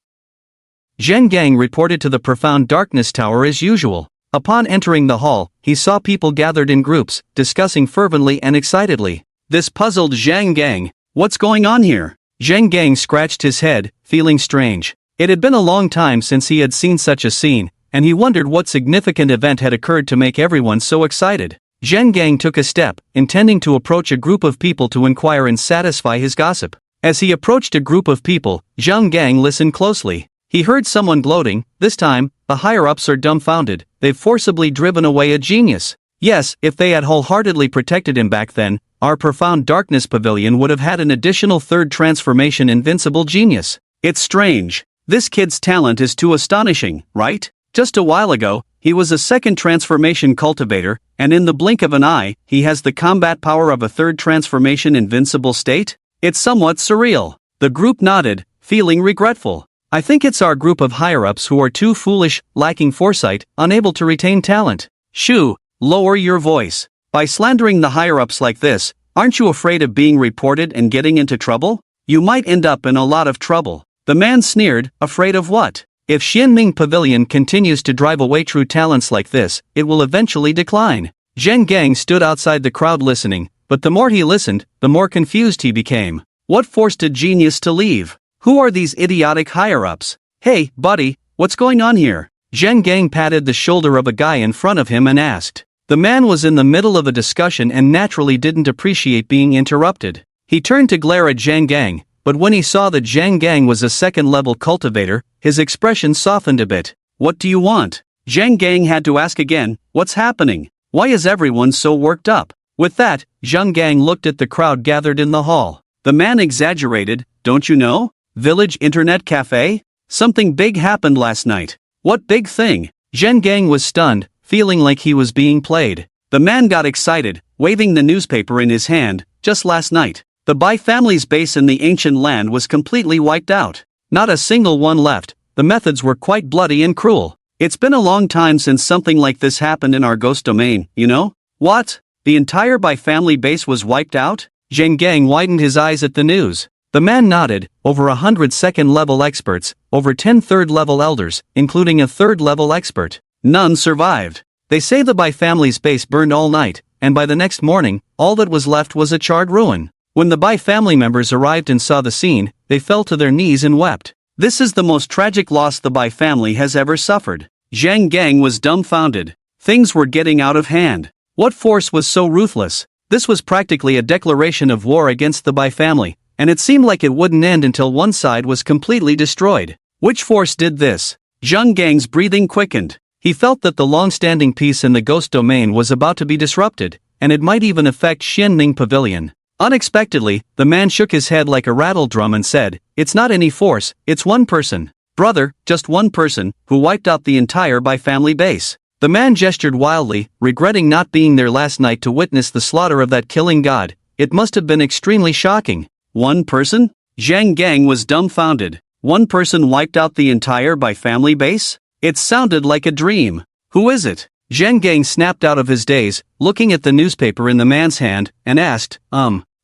Zheng Gang reported to the Profound Darkness Tower as usual. Upon entering the hall, he saw people gathered in groups, discussing fervently and excitedly. This puzzled Zheng Gang. What's going on here? Zheng Gang scratched his head, feeling strange. It had been a long time since he had seen such a scene, and he wondered what significant event had occurred to make everyone so excited. Zheng Gang took a step, intending to approach a group of people to inquire and satisfy his gossip. As he approached a group of people, Zheng Gang listened closely. He heard someone gloating. This time, the higher-ups are dumbfounded. They've forcibly driven away a genius. Yes, if they had wholeheartedly protected him back then, our Profound Darkness Pavilion would have had an additional third transformation invincible genius. It's strange. This kid's talent is too astonishing, right? Just a while ago, he was a second transformation cultivator, and in the blink of an eye, he has the combat power of a third transformation invincible state? It's somewhat surreal. The group nodded, feeling regretful. I think it's our group of higher-ups who are too foolish, lacking foresight, unable to retain talent. Shoo, lower your voice. By slandering the higher-ups like this, aren't you afraid of being reported and getting into trouble? You might end up in a lot of trouble. The man sneered, afraid of what? If Xianming Pavilion continues to drive away true talents like this, it will eventually decline. Zheng Gang stood outside the crowd listening, but the more he listened, the more confused he became. What forced a genius to leave? Who are these idiotic higher-ups? Hey, buddy, what's going on here? Zheng Gang patted the shoulder of a guy in front of him and asked. The man was in the middle of a discussion and naturally didn't appreciate being interrupted. He turned to glare at Zheng Gang, but when he saw that Zheng Gang was a second-level cultivator, his expression softened a bit. What do you want? Zheng Gang had to ask again, what's happening? Why is everyone so worked up? With that, Zheng Gang looked at the crowd gathered in the hall. The man exaggerated, don't you know? Village Internet Cafe? Something big happened last night. What big thing? Zheng Gang was stunned, feeling like he was being played. The man got excited, waving the newspaper in his hand. Just last night, the Bai family's base in the ancient land was completely wiped out. Not a single one left. The methods were quite bloody and cruel. It's been a long time since something like this happened in our ghost domain, you know? What? The entire Bai family base was wiped out? Zheng Gang widened his eyes at the news. The man nodded. Over 100 second-level experts, over 10 third-level elders, including a third-level expert. None survived. They say the Bai family's base burned all night, and by the next morning, all that was left was a charred ruin. When the Bai family members arrived and saw the scene, they fell to their knees and wept. This is the most tragic loss the Bai family has ever suffered. Zheng Gang was dumbfounded. Things were getting out of hand. What force was so ruthless? This was practically a declaration of war against the Bai family, and it seemed like it wouldn't end until one side was completely destroyed. Which force did this? Zheng Gang's breathing quickened. He felt that the long-standing peace in the ghost domain was about to be disrupted, and it might even affect Xianming Pavilion. Unexpectedly, the man shook his head like a rattle drum and said, "It's not any force, it's one person. Brother, just one person, who wiped out the entire Bai family base." The man gestured wildly, regretting not being there last night to witness the slaughter of that killing god. It must have been extremely shocking. One person? Zheng Gang was dumbfounded. One person wiped out the entire Bai family base? It sounded like a dream. Who is it? Zheng Gang snapped out of his daze, looking at the newspaper in the man's hand, and asked,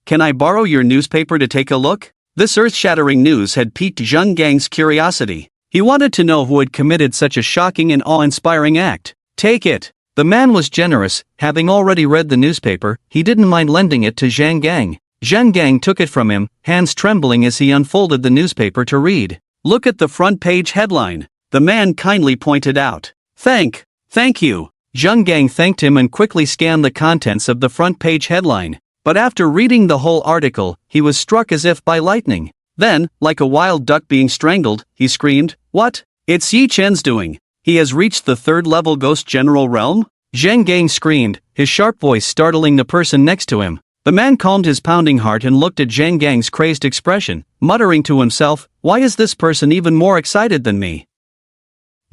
can I borrow your newspaper to take a look? This earth-shattering news had piqued Zheng Gang's curiosity. He wanted to know who had committed such a shocking and awe-inspiring act. Take it. The man was generous, having already read the newspaper, he didn't mind lending it to Zhang Gang. Zhang Gang took it from him, hands trembling as he unfolded the newspaper to read. "Look at the front page headline," the man kindly pointed out. Thank you." Zhang Gang thanked him and quickly scanned the contents of the front page headline. But after reading the whole article, he was struck as if by lightning. Then, like a wild duck being strangled, he screamed, "What? It's Yi Chen's doing. He has reached the third-level Ghost General realm?" Zhang Gang screamed, his sharp voice startling the person next to him. The man calmed his pounding heart and looked at Zhang Gang's crazed expression, muttering to himself, "Why is this person even more excited than me?"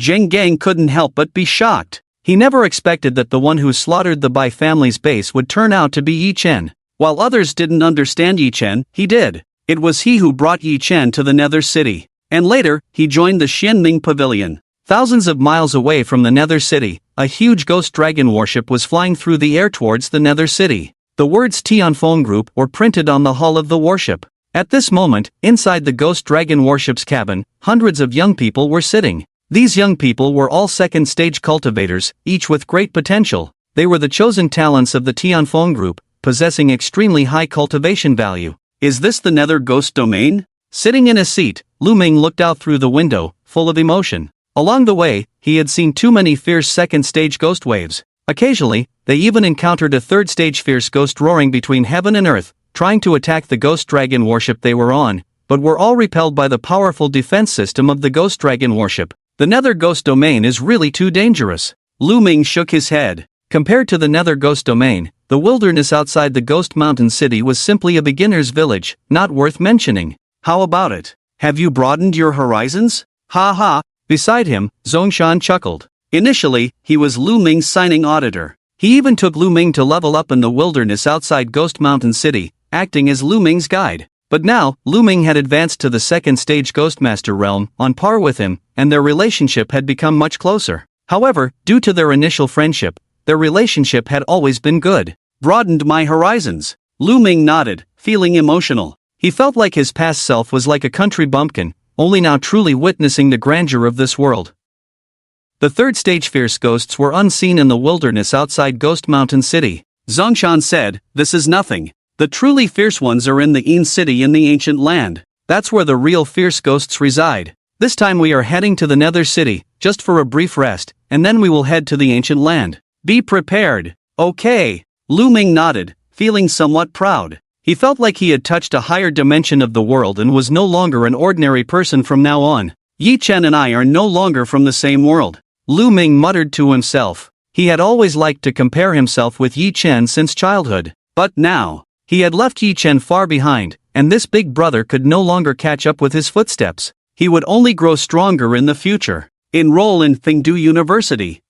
Zhang Gang couldn't help but be shocked. He never expected that the one who slaughtered the Bai family's base would turn out to be Yi Chen. While others didn't understand Yi Chen, he did. It was he who brought Yi Chen to the Nether City. And later, he joined the Xianming Pavilion. Thousands of miles away from the Nether City, a huge ghost dragon warship was flying through the air towards the Nether City. The words Tianfeng Group were printed on the hull of the warship. At this moment, inside the ghost dragon warship's cabin, hundreds of young people were sitting. These young people were all second-stage cultivators, each with great potential. They were the chosen talents of the Tianfeng Group, possessing extremely high cultivation value. Is this the Nether Ghost Domain? Sitting in a seat, Lu Ming looked out through the window, full of emotion. Along the way, he had seen too many fierce second-stage ghost waves. Occasionally, they even encountered a third-stage fierce ghost roaring between heaven and earth, trying to attack the ghost dragon warship they were on, but were all repelled by the powerful defense system of the ghost dragon warship. The Nether Ghost Domain is really too dangerous. Lu Ming shook his head. Compared to the Nether Ghost Domain, the wilderness outside the Ghost Mountain City was simply a beginner's village, not worth mentioning. How about it? Have you broadened your horizons? Ha ha. Beside him, Zongshan chuckled. Initially, he was Lu Ming's signing auditor. He even took Lu Ming to level up in the wilderness outside Ghost Mountain City, acting as Lu Ming's guide. But now, Lu Ming had advanced to the second-stage Ghostmaster realm, on par with him, and their relationship had become much closer. However, due to their initial friendship, their relationship had always been good. Broadened my horizons. Lu Ming nodded, feeling emotional. He felt like his past self was like a country bumpkin, only now truly witnessing the grandeur of this world. The third-stage fierce ghosts were unseen in the wilderness outside Ghost Mountain City. Zongshan said, "This is nothing. The truly fierce ones are in the Yin City in the ancient land. That's where the real fierce ghosts reside. This time we are heading to the Nether City, just for a brief rest, and then we will head to the ancient land. Be prepared." "Okay." Lu Ming nodded, feeling somewhat proud. He felt like he had touched a higher dimension of the world and was no longer an ordinary person from now on. Yi Chen and I are no longer from the same world. Lu Ming muttered to himself. He had always liked to compare himself with Yi Chen since childhood. But now, he had left Yi Chen far behind, and this big brother could no longer catch up with his footsteps. He would only grow stronger in the future. Enroll in Thingdu University.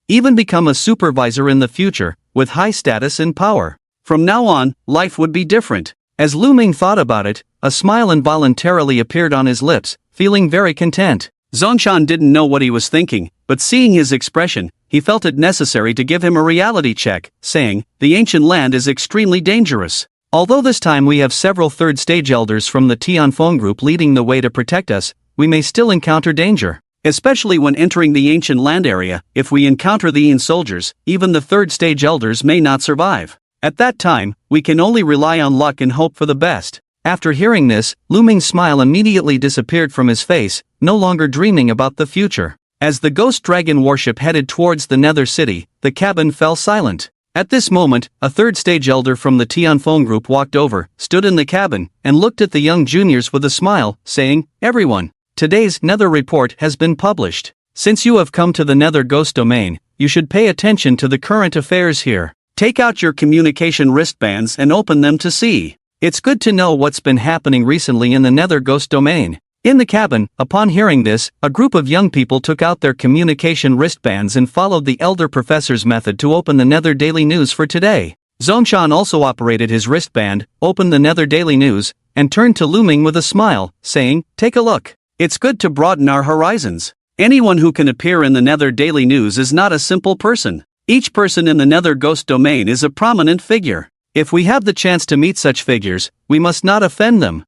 Even become a supervisor in the future, with high status and power. From now on, life would be different. As Lu Ming thought about it, a smile involuntarily appeared on his lips, feeling very content. Zongshan didn't know what he was thinking, but seeing his expression, he felt it necessary to give him a reality check, saying, "The ancient land is extremely dangerous. Although this time we have several third-stage elders from the Tianfeng Group leading the way to protect us, we may still encounter danger. Especially when entering the ancient land area, if we encounter the Yin soldiers, even the third-stage elders may not survive. At that time, we can only rely on luck and hope for the best." After hearing this, Lu Ming's smile immediately disappeared from his face, no longer dreaming about the future. As the Ghost Dragon warship headed towards the Nether City, the cabin fell silent. At this moment, a third-stage elder from the Tianfeng Group walked over, stood in the cabin, and looked at the young juniors with a smile, saying, "Everyone, today's Nether report has been published. Since you have come to the Nether Ghost Domain, you should pay attention to the current affairs here. Take out your communication wristbands and open them to see. It's good to know what's been happening recently in the Nether Ghost Domain." In the cabin, upon hearing this, a group of young people took out their communication wristbands and followed the elder professor's method to open the Nether Daily News for today. Zongshan also operated his wristband, opened the Nether Daily News, and turned to Lu Ming with a smile, saying, "Take a look. It's good to broaden our horizons. Anyone who can appear in the Nether Daily News is not a simple person. Each person in the Nether Ghost Domain is a prominent figure. If we have the chance to meet such figures, we must not offend them."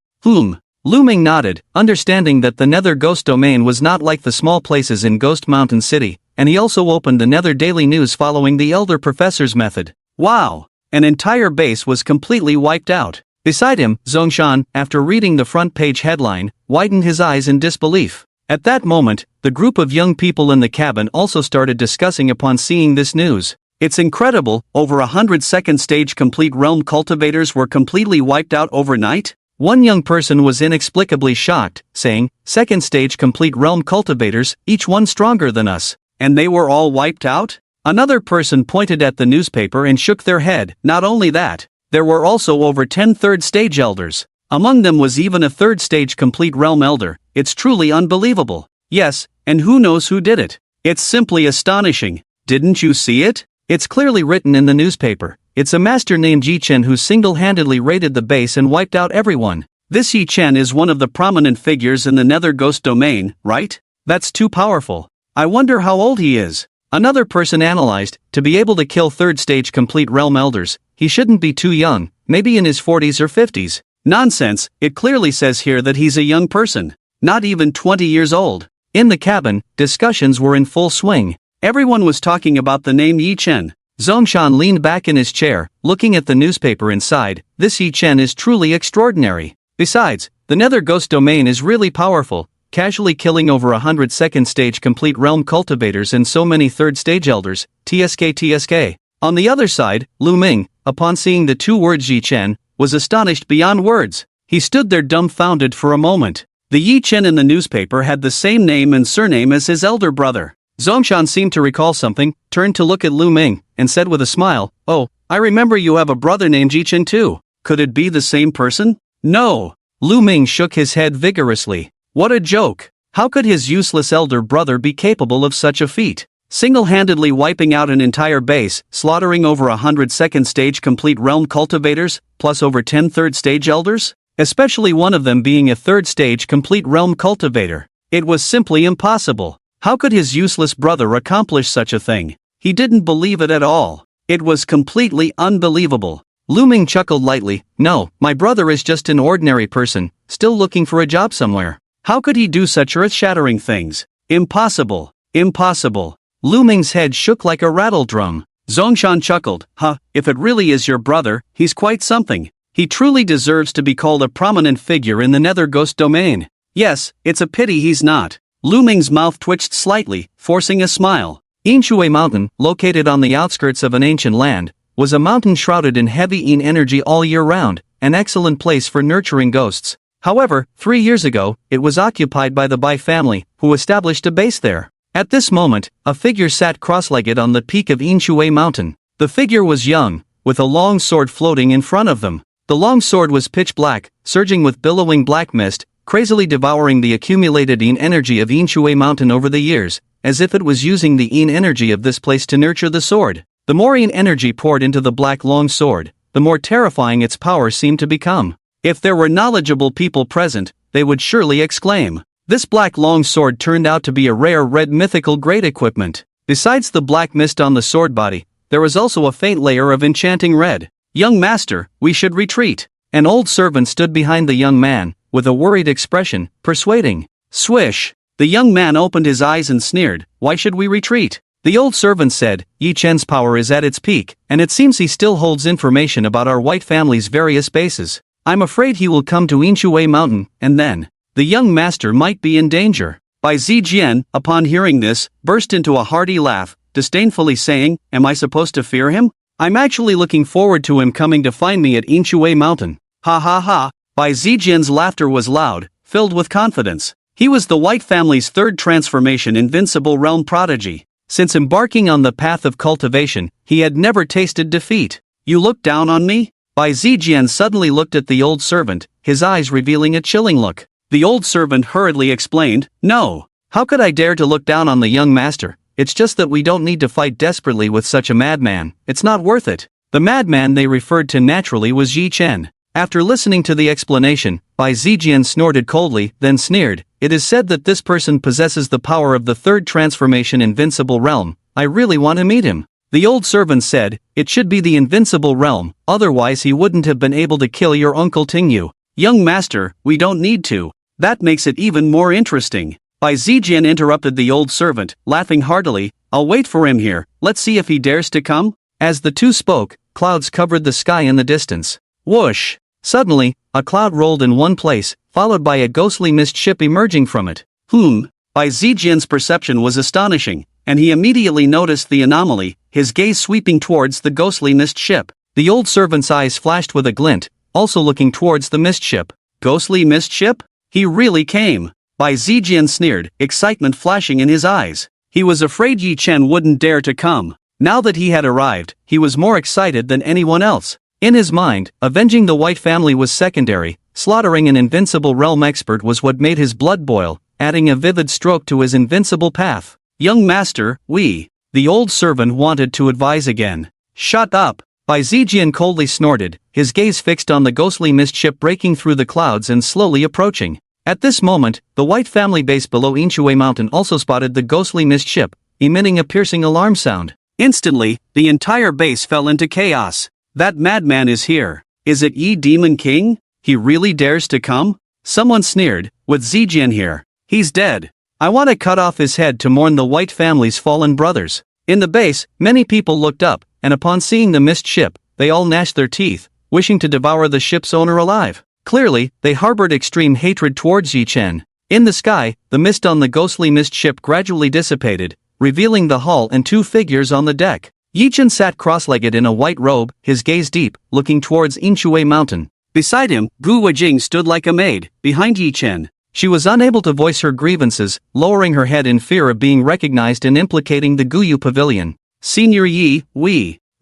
Lu Ming nodded, understanding that the Nether Ghost Domain was not like the small places in Ghost Mountain City, and he also opened another daily news following the elder professor's method. Wow! An entire base was completely wiped out. Beside him, Zongshan, after reading the front page headline, widened his eyes in disbelief. At that moment, the group of young people in the cabin also started discussing upon seeing this news. It's incredible, over 100 second stage complete realm cultivators were completely wiped out overnight? One young person was inexplicably shocked, saying, second stage complete realm cultivators, each one stronger than us. And they were all wiped out? Another person pointed at the newspaper and shook their head. Not only that, there were also over 10 third stage elders. Among them was even a third stage complete realm elder. It's truly unbelievable. Yes, and who knows who did it? It's simply astonishing. Didn't you see it? It's clearly written in the newspaper. It's a master named Yi Chen who single-handedly raided the base and wiped out everyone. This Yi Chen is one of the prominent figures in the Nether Ghost domain, right? That's too powerful. I wonder how old he is. Another person analyzed, to be able to kill third stage complete realm elders, he shouldn't be too young, maybe in his 40s or 50s. Nonsense, it clearly says here that he's a young person. Not even 20 years old. In the cabin, discussions were in full swing. Everyone was talking about the name Yi Chen. Zongshan leaned back in his chair, looking at the newspaper inside. This Yi Chen is truly extraordinary. Besides, the Nether Ghost domain is really powerful, casually killing over 100 second stage complete realm cultivators and so many third stage elders. TSK. On the other side, Lu Ming, upon seeing the two words Yi Chen, was astonished beyond words. He stood there dumbfounded for a moment. The Yi Chen in the newspaper had the same name and surname as his elder brother. Zongshan seemed to recall something, turned to look at Lu Ming, and said with a smile, "Oh, I remember you have a brother named Yi Chen too. Could it be the same person?" "No." Lu Ming shook his head vigorously. What a joke. How could his useless elder brother be capable of such a feat? Single-handedly wiping out an entire base, slaughtering over 100 second stage complete realm cultivators, plus over 10 third stage elders? Especially one of them being a third stage complete realm cultivator. It was simply impossible. How could his useless brother accomplish such a thing? He didn't believe it at all. It was completely unbelievable. Lu Ming chuckled lightly. No, my brother is just an ordinary person, still looking for a job somewhere. How could he do such earth-shattering things? Impossible. Impossible. Lu Ming's head shook like a rattle drum. Zongshan chuckled. If it really is your brother, he's quite something. He truly deserves to be called a prominent figure in the Nether Ghost domain. Yes, it's a pity he's not. Lu Ming's mouth twitched slightly, forcing a smile. Yinshui Mountain, located on the outskirts of an ancient land, was a mountain shrouded in heavy Yin energy all year round, an excellent place for nurturing ghosts. However, 3 years ago, it was occupied by the Bai family, who established a base there. At this moment, a figure sat cross-legged on the peak of Yinshui Mountain. The figure was young, with a long sword floating in front of them. The long sword was pitch black, surging with billowing black mist, crazily devouring the accumulated Yin energy of Yinshui Mountain over the years, as if it was using the Yin energy of this place to nurture the sword. The more Yin energy poured into the black long sword, the more terrifying its power seemed to become. If there were knowledgeable people present, they would surely exclaim. This black long sword turned out to be a rare red mythical grade equipment. Besides the black mist on the sword body, there was also a faint layer of enchanting red. Young master, we should retreat. An old servant stood behind the young man, with a worried expression, persuading. Swish! The young man opened his eyes and sneered. Why should we retreat? The old servant said, Yi Chen's power is at its peak, and it seems he still holds information about our white family's various bases. I'm afraid he will come to Yinshui Mountain, and then the young master might be in danger. Bai Zijian, upon hearing this, burst into a hearty laugh, disdainfully saying, Am I supposed to fear him? I'm actually looking forward to him coming to find me at Yinshui Mountain. Ha ha ha. Bai Zijian's laughter was loud, filled with confidence. He was the white family's third transformation invincible realm prodigy. Since embarking on the path of cultivation, he had never tasted defeat. You look down on me? Bai Zijian suddenly looked at the old servant, his eyes revealing a chilling look. The old servant hurriedly explained, No. How could I dare to look down on the young master? It's just that we don't need to fight desperately with such a madman. It's not worth it. The madman they referred to naturally was Yi Chen. After listening to the explanation, Bai Zijian snorted coldly, then sneered. It is said that this person possesses the power of the third transformation invincible realm. I really want to meet him. The old servant said, It should be the invincible realm, otherwise he wouldn't have been able to kill your uncle Tingyu. Young master, we don't need to. That makes it even more interesting. Bai Zijian interrupted the old servant, laughing heartily. I'll wait for him here, let's see if he dares to come." As the two spoke, clouds covered the sky in the distance. Whoosh! Suddenly, a cloud rolled in one place, followed by a ghostly mist ship emerging from it. Bai Zijian's perception was astonishing, and he immediately noticed the anomaly, his gaze sweeping towards the ghostly mist ship. The old servant's eyes flashed with a glint, also looking towards the mist ship. Ghostly mist ship? He really came! Bai Zijian sneered, excitement flashing in his eyes. He was afraid Yi Chen wouldn't dare to come. Now that he had arrived, he was more excited than anyone else. In his mind, avenging the White family was secondary, slaughtering an invincible realm expert was what made his blood boil, adding a vivid stroke to his invincible path. "Young master, the old servant wanted to advise again." "Shut up!" Bai Zijian coldly snorted, his gaze fixed on the ghostly mist ship breaking through the clouds and slowly approaching. At this moment, the White family base below Inshui Mountain also spotted the ghostly mist ship, emitting a piercing alarm sound. Instantly, the entire base fell into chaos. "That madman is here. Is it Yi Demon King? He really dares to come?" Someone sneered, "With Zijian here, he's dead. I want to cut off his head to mourn the White family's fallen brothers." In the base, many people looked up, and upon seeing the mist ship, they all gnashed their teeth, wishing to devour the ship's owner alive. Clearly, they harbored extreme hatred towards Yi Chen. In the sky, the mist on the ghostly mist ship gradually dissipated, revealing the hull and two figures on the deck. Yi Chen sat cross-legged in a white robe, his gaze deep, looking towards Inshui Mountain. Beside him, Gu Weijing stood like a maid, behind Yi Chen. She was unable to voice her grievances, lowering her head in fear of being recognized and implicating the Guyu Pavilion. "Senior Yi,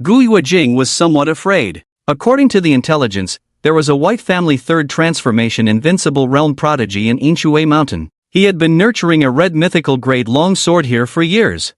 Gu Weijing was somewhat afraid. According to the intelligence, there was a White family third transformation invincible realm prodigy in Inshui Mountain. He had been nurturing a red mythical grade long sword here for years.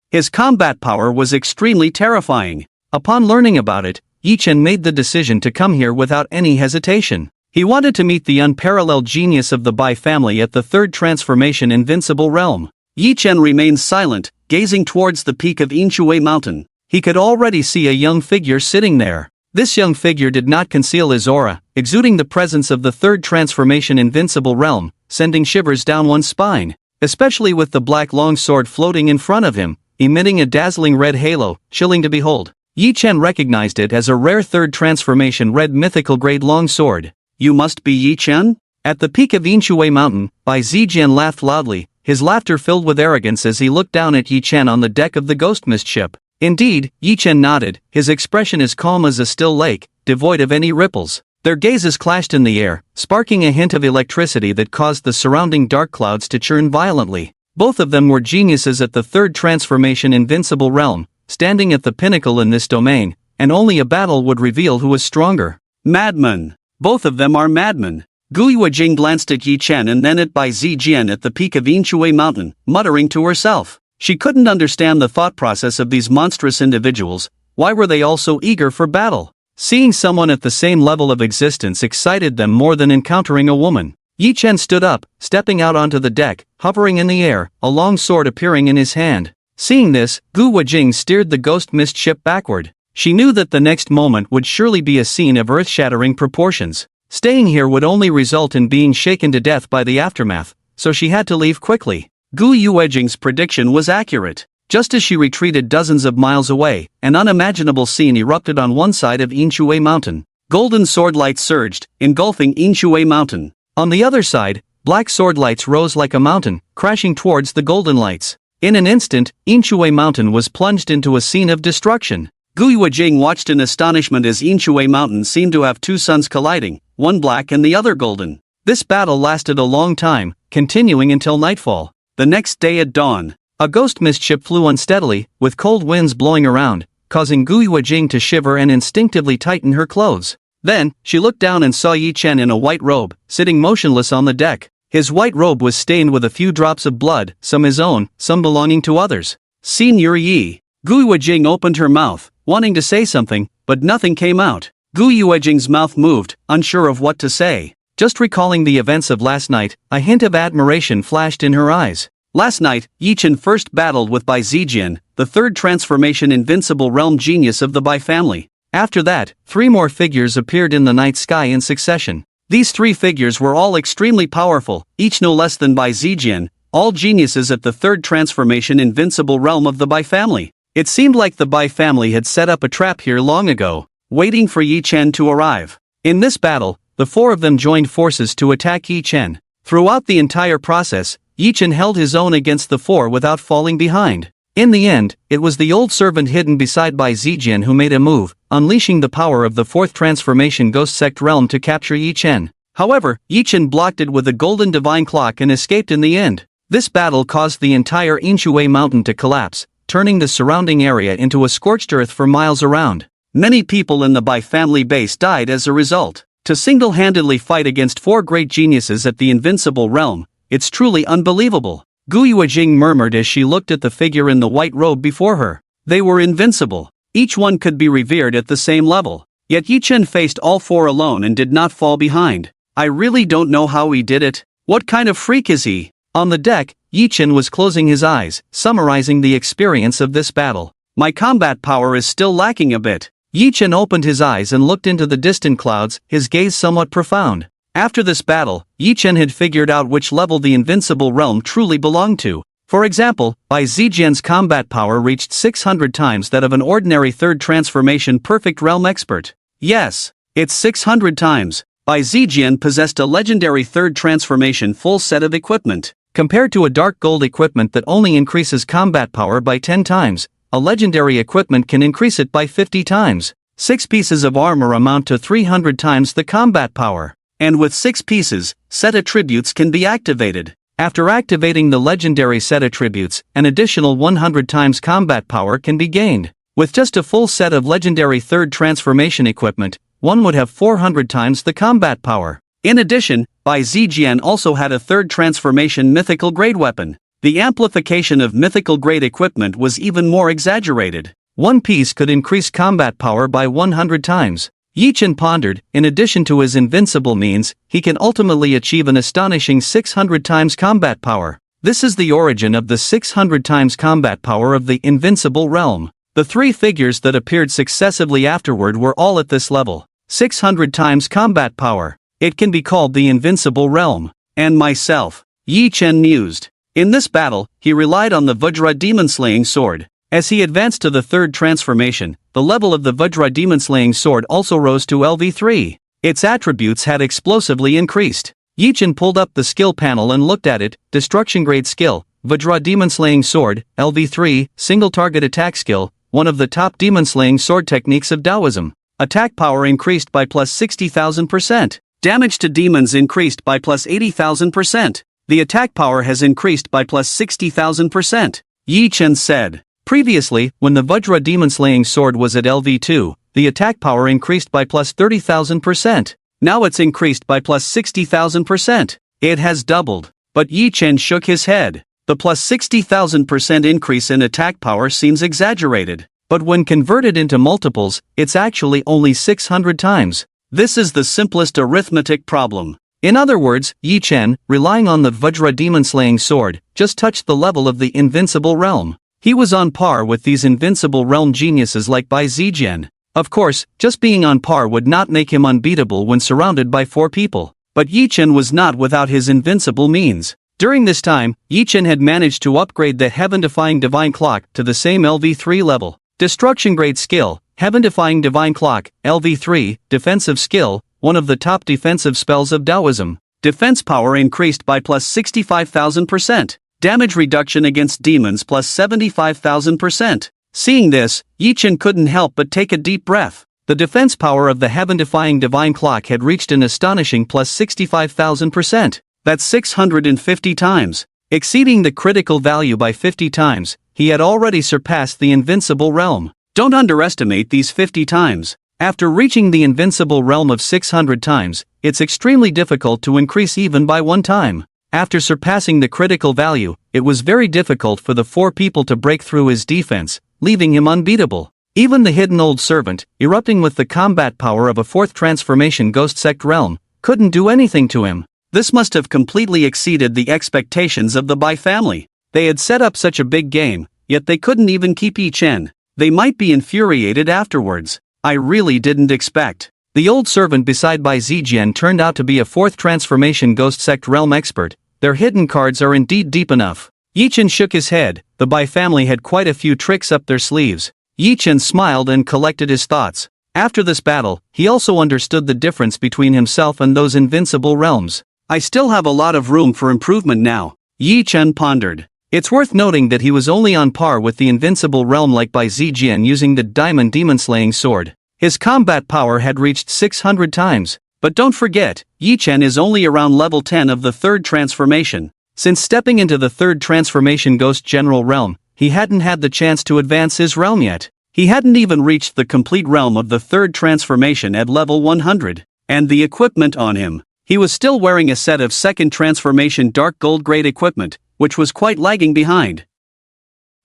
His combat power was extremely terrifying. Upon learning about it, Yi Chen made the decision to come here without any hesitation. He wanted to meet the unparalleled genius of the Bai family at the third transformation invincible realm. Yi Chen remained silent, gazing towards the peak of Inshui Mountain. He could already see a young figure sitting there. This young figure did not conceal his aura, exuding the presence of the third transformation invincible realm, sending shivers down one's spine, especially with the black long sword floating in front of him, emitting a dazzling red halo, chilling to behold. Yi Chen recognized it as a rare third transformation red mythical grade long sword. "You must be Yi Chen?" At the peak of Inshui Mountain, Bai Zijian laughed loudly, his laughter filled with arrogance as he looked down at Yi Chen on the deck of the ghost mist ship. Indeed, Yi Chen nodded, his expression as calm as a still lake, devoid of any ripples. Their gazes clashed in the air, sparking a hint of electricity that caused the surrounding dark clouds to churn violently. Both of them were geniuses at the third transformation invincible realm, standing at the pinnacle in this domain, and only a battle would reveal who was stronger. "Madmen! Both of them are madmen." Gu Weijing glanced at Yi Chen and then at Bai Zijian at the peak of Inshui Mountain, muttering to herself. She couldn't understand the thought process of these monstrous individuals. Why were they all so eager for battle? Seeing someone at the same level of existence excited them more than encountering a woman. Yi Chen stood up, stepping out onto the deck, hovering in the air, a long sword appearing in his hand. Seeing this, Gu Weijing steered the ghost mist ship backward. She knew that the next moment would surely be a scene of earth-shattering proportions. Staying here would only result in being shaken to death by the aftermath, so she had to leave quickly. Gu Weijing's prediction was accurate. Just as she retreated dozens of miles away, an unimaginable scene erupted on one side of Inshui Mountain. Golden sword lights surged, engulfing Inshui Mountain. On the other side, black sword lights rose like a mountain, crashing towards the golden lights. In an instant, Inshui Mountain was plunged into a scene of destruction. Gu Weijing watched in astonishment as Inshui Mountain seemed to have two suns colliding, one black and the other golden. This battle lasted a long time, continuing until nightfall. The next day at dawn, a ghost mist ship flew unsteadily, with cold winds blowing around, causing Gu Weijing to shiver and instinctively tighten her clothes. Then, she looked down and saw Yi Chen in a white robe, sitting motionless on the deck. His white robe was stained with a few drops of blood, some his own, some belonging to others. "Senior Yi." Gu Weijing opened her mouth, wanting to say something, but nothing came out. Gu Weijing's mouth moved, unsure of what to say. Just recalling the events of last night, a hint of admiration flashed in her eyes. Last night, Yi Chen first battled with Bai Zijian, the third transformation invincible realm genius of the Bai family. After that, 3 more figures appeared in the night sky in succession. These 3 figures were all extremely powerful, each no less than Bai Zijian, all geniuses at the third transformation invincible realm of the Bai family. It seemed like the Bai family had set up a trap here long ago, waiting for Yi Chen to arrive. In this battle, the four of them joined forces to attack Yi Chen. Throughout the entire process, Yi Chen held his own against the four without falling behind. In the end, it was the old servant hidden beside Bai Zijian who made a move, unleashing the power of the fourth transformation ghost sect realm to capture Yi Chen. However, Yi Chen blocked it with a golden divine clock and escaped in the end. This battle caused the entire Inshui mountain to collapse, turning the surrounding area into a scorched earth for miles around. Many people in the Bai family base died as a result. To single-handedly fight against four great geniuses at the invincible realm, it's truly unbelievable. Gu Yuejing murmured as she looked at the figure in the white robe before her. They were invincible. Each one could be revered at the same level. Yet Yi Chen faced all four alone and did not fall behind. I really don't know how he did it. What kind of freak is he? On the deck, Yi Chen was closing his eyes, summarizing the experience of this battle. My combat power is still lacking a bit. Yi Chen opened his eyes and looked into the distant clouds, his gaze somewhat profound. After this battle, Yi Chen had figured out which level the invincible realm truly belonged to. For example, Bai Zijian's combat power reached 600 times that of an ordinary third transformation perfect realm expert. Yes, it's 600 times. Bai Zijian possessed a legendary third transformation full set of equipment. Compared to a dark gold equipment that only increases combat power by 10 times, a legendary equipment can increase it by 50 times. 6 pieces of armor amount to 300 times the combat power. And with 6 pieces, set attributes can be activated. After activating the legendary set attributes, an additional 100 times combat power can be gained. With just a full set of legendary third transformation equipment, one would have 400 times the combat power. In addition, Bai Zijian also had a third transformation mythical grade weapon. The amplification of mythical grade equipment was even more exaggerated. One piece could increase combat power by 100 times. Yi Chen pondered, in addition to his invincible means, he can ultimately achieve an astonishing 600 times combat power. This is the origin of the 600 times combat power of the invincible realm. The 3 figures that appeared successively afterward were all at this level. 600 times combat power. It can be called the invincible realm. And myself. Yi Chen mused. In this battle, he relied on the Vajra demon-slaying sword. As he advanced to the third transformation, the level of the Vajra demon-slaying sword also rose to LV3. Its attributes had explosively increased. Yi Chen pulled up the skill panel and looked at it. Destruction grade skill, Vajra demon-slaying sword, LV3, single target attack skill, one of the top demon-slaying sword techniques of Taoism. Attack power increased by plus 60,000%. Damage to demons increased by plus 80,000%. The attack power has increased by plus 60,000%. Yi Chen said. Previously, when the Vajra demon-slaying sword was at LV2, the attack power increased by plus 30,000%. Now it's increased by plus 60,000%. It has doubled. But Yi Chen shook his head. The plus 60,000% increase in attack power seems exaggerated. But when converted into multiples, it's actually only 600 times. This is the simplest arithmetic problem. In other words, Yi Chen, relying on the Vajra demon-slaying sword, just touched the level of the invincible realm. He was on par with these invincible realm geniuses like Bai Zijian. Of course, just being on par would not make him unbeatable when surrounded by 4 people. But Yi Chen was not without his invincible means. During this time, Yi Chen had managed to upgrade the heaven-defying divine clock to the same LV3 level. Destruction grade skill, heaven-defying divine clock, LV3, defensive skill, one of the top defensive spells of Taoism. Defense power increased by plus 65,000%. Damage reduction against demons plus 75,000%. Seeing this, Yi Chen couldn't help but take a deep breath. The defense power of the heaven-defying divine clock had reached an astonishing plus 65,000%. That's 650 times. Exceeding the critical value by 50 times, he had already surpassed the invincible realm. Don't underestimate these 50 times. After reaching the invincible realm of 600 times, it's extremely difficult to increase even by 1 time. After surpassing the critical value, it was very difficult for the 4 people to break through his defense, leaving him unbeatable. Even the hidden old servant, erupting with the combat power of a 4th transformation ghost sect realm, couldn't do anything to him. This must have completely exceeded the expectations of the Bai family. They had set up such a big game, yet they couldn't even keep Yi Chen. They might be infuriated afterwards. I really didn't expect. The old servant beside Bai Zijian turned out to be a 4th transformation ghost sect realm expert. their hidden cards are indeed deep enough. Yi Chen shook his head. The Bai family had quite a few tricks up their sleeves. Yi Chen smiled and collected his thoughts. After this battle, he also understood the difference between himself and those invincible realms. I still have a lot of room for improvement now, Yi Chen pondered. It's worth noting that he was only on par with the invincible realm like Bai Zijian using the diamond demon-slaying sword. His combat power had reached 600 times. But don't forget, Yi Chen is only around level 10 of the third transformation. Since stepping into the third transformation Ghost General realm, he hadn't had the chance to advance his realm yet. He hadn't even reached the complete realm of the third transformation at level 100. And the equipment on him. He was still wearing a set of second transformation dark gold grade equipment, which was quite lagging behind.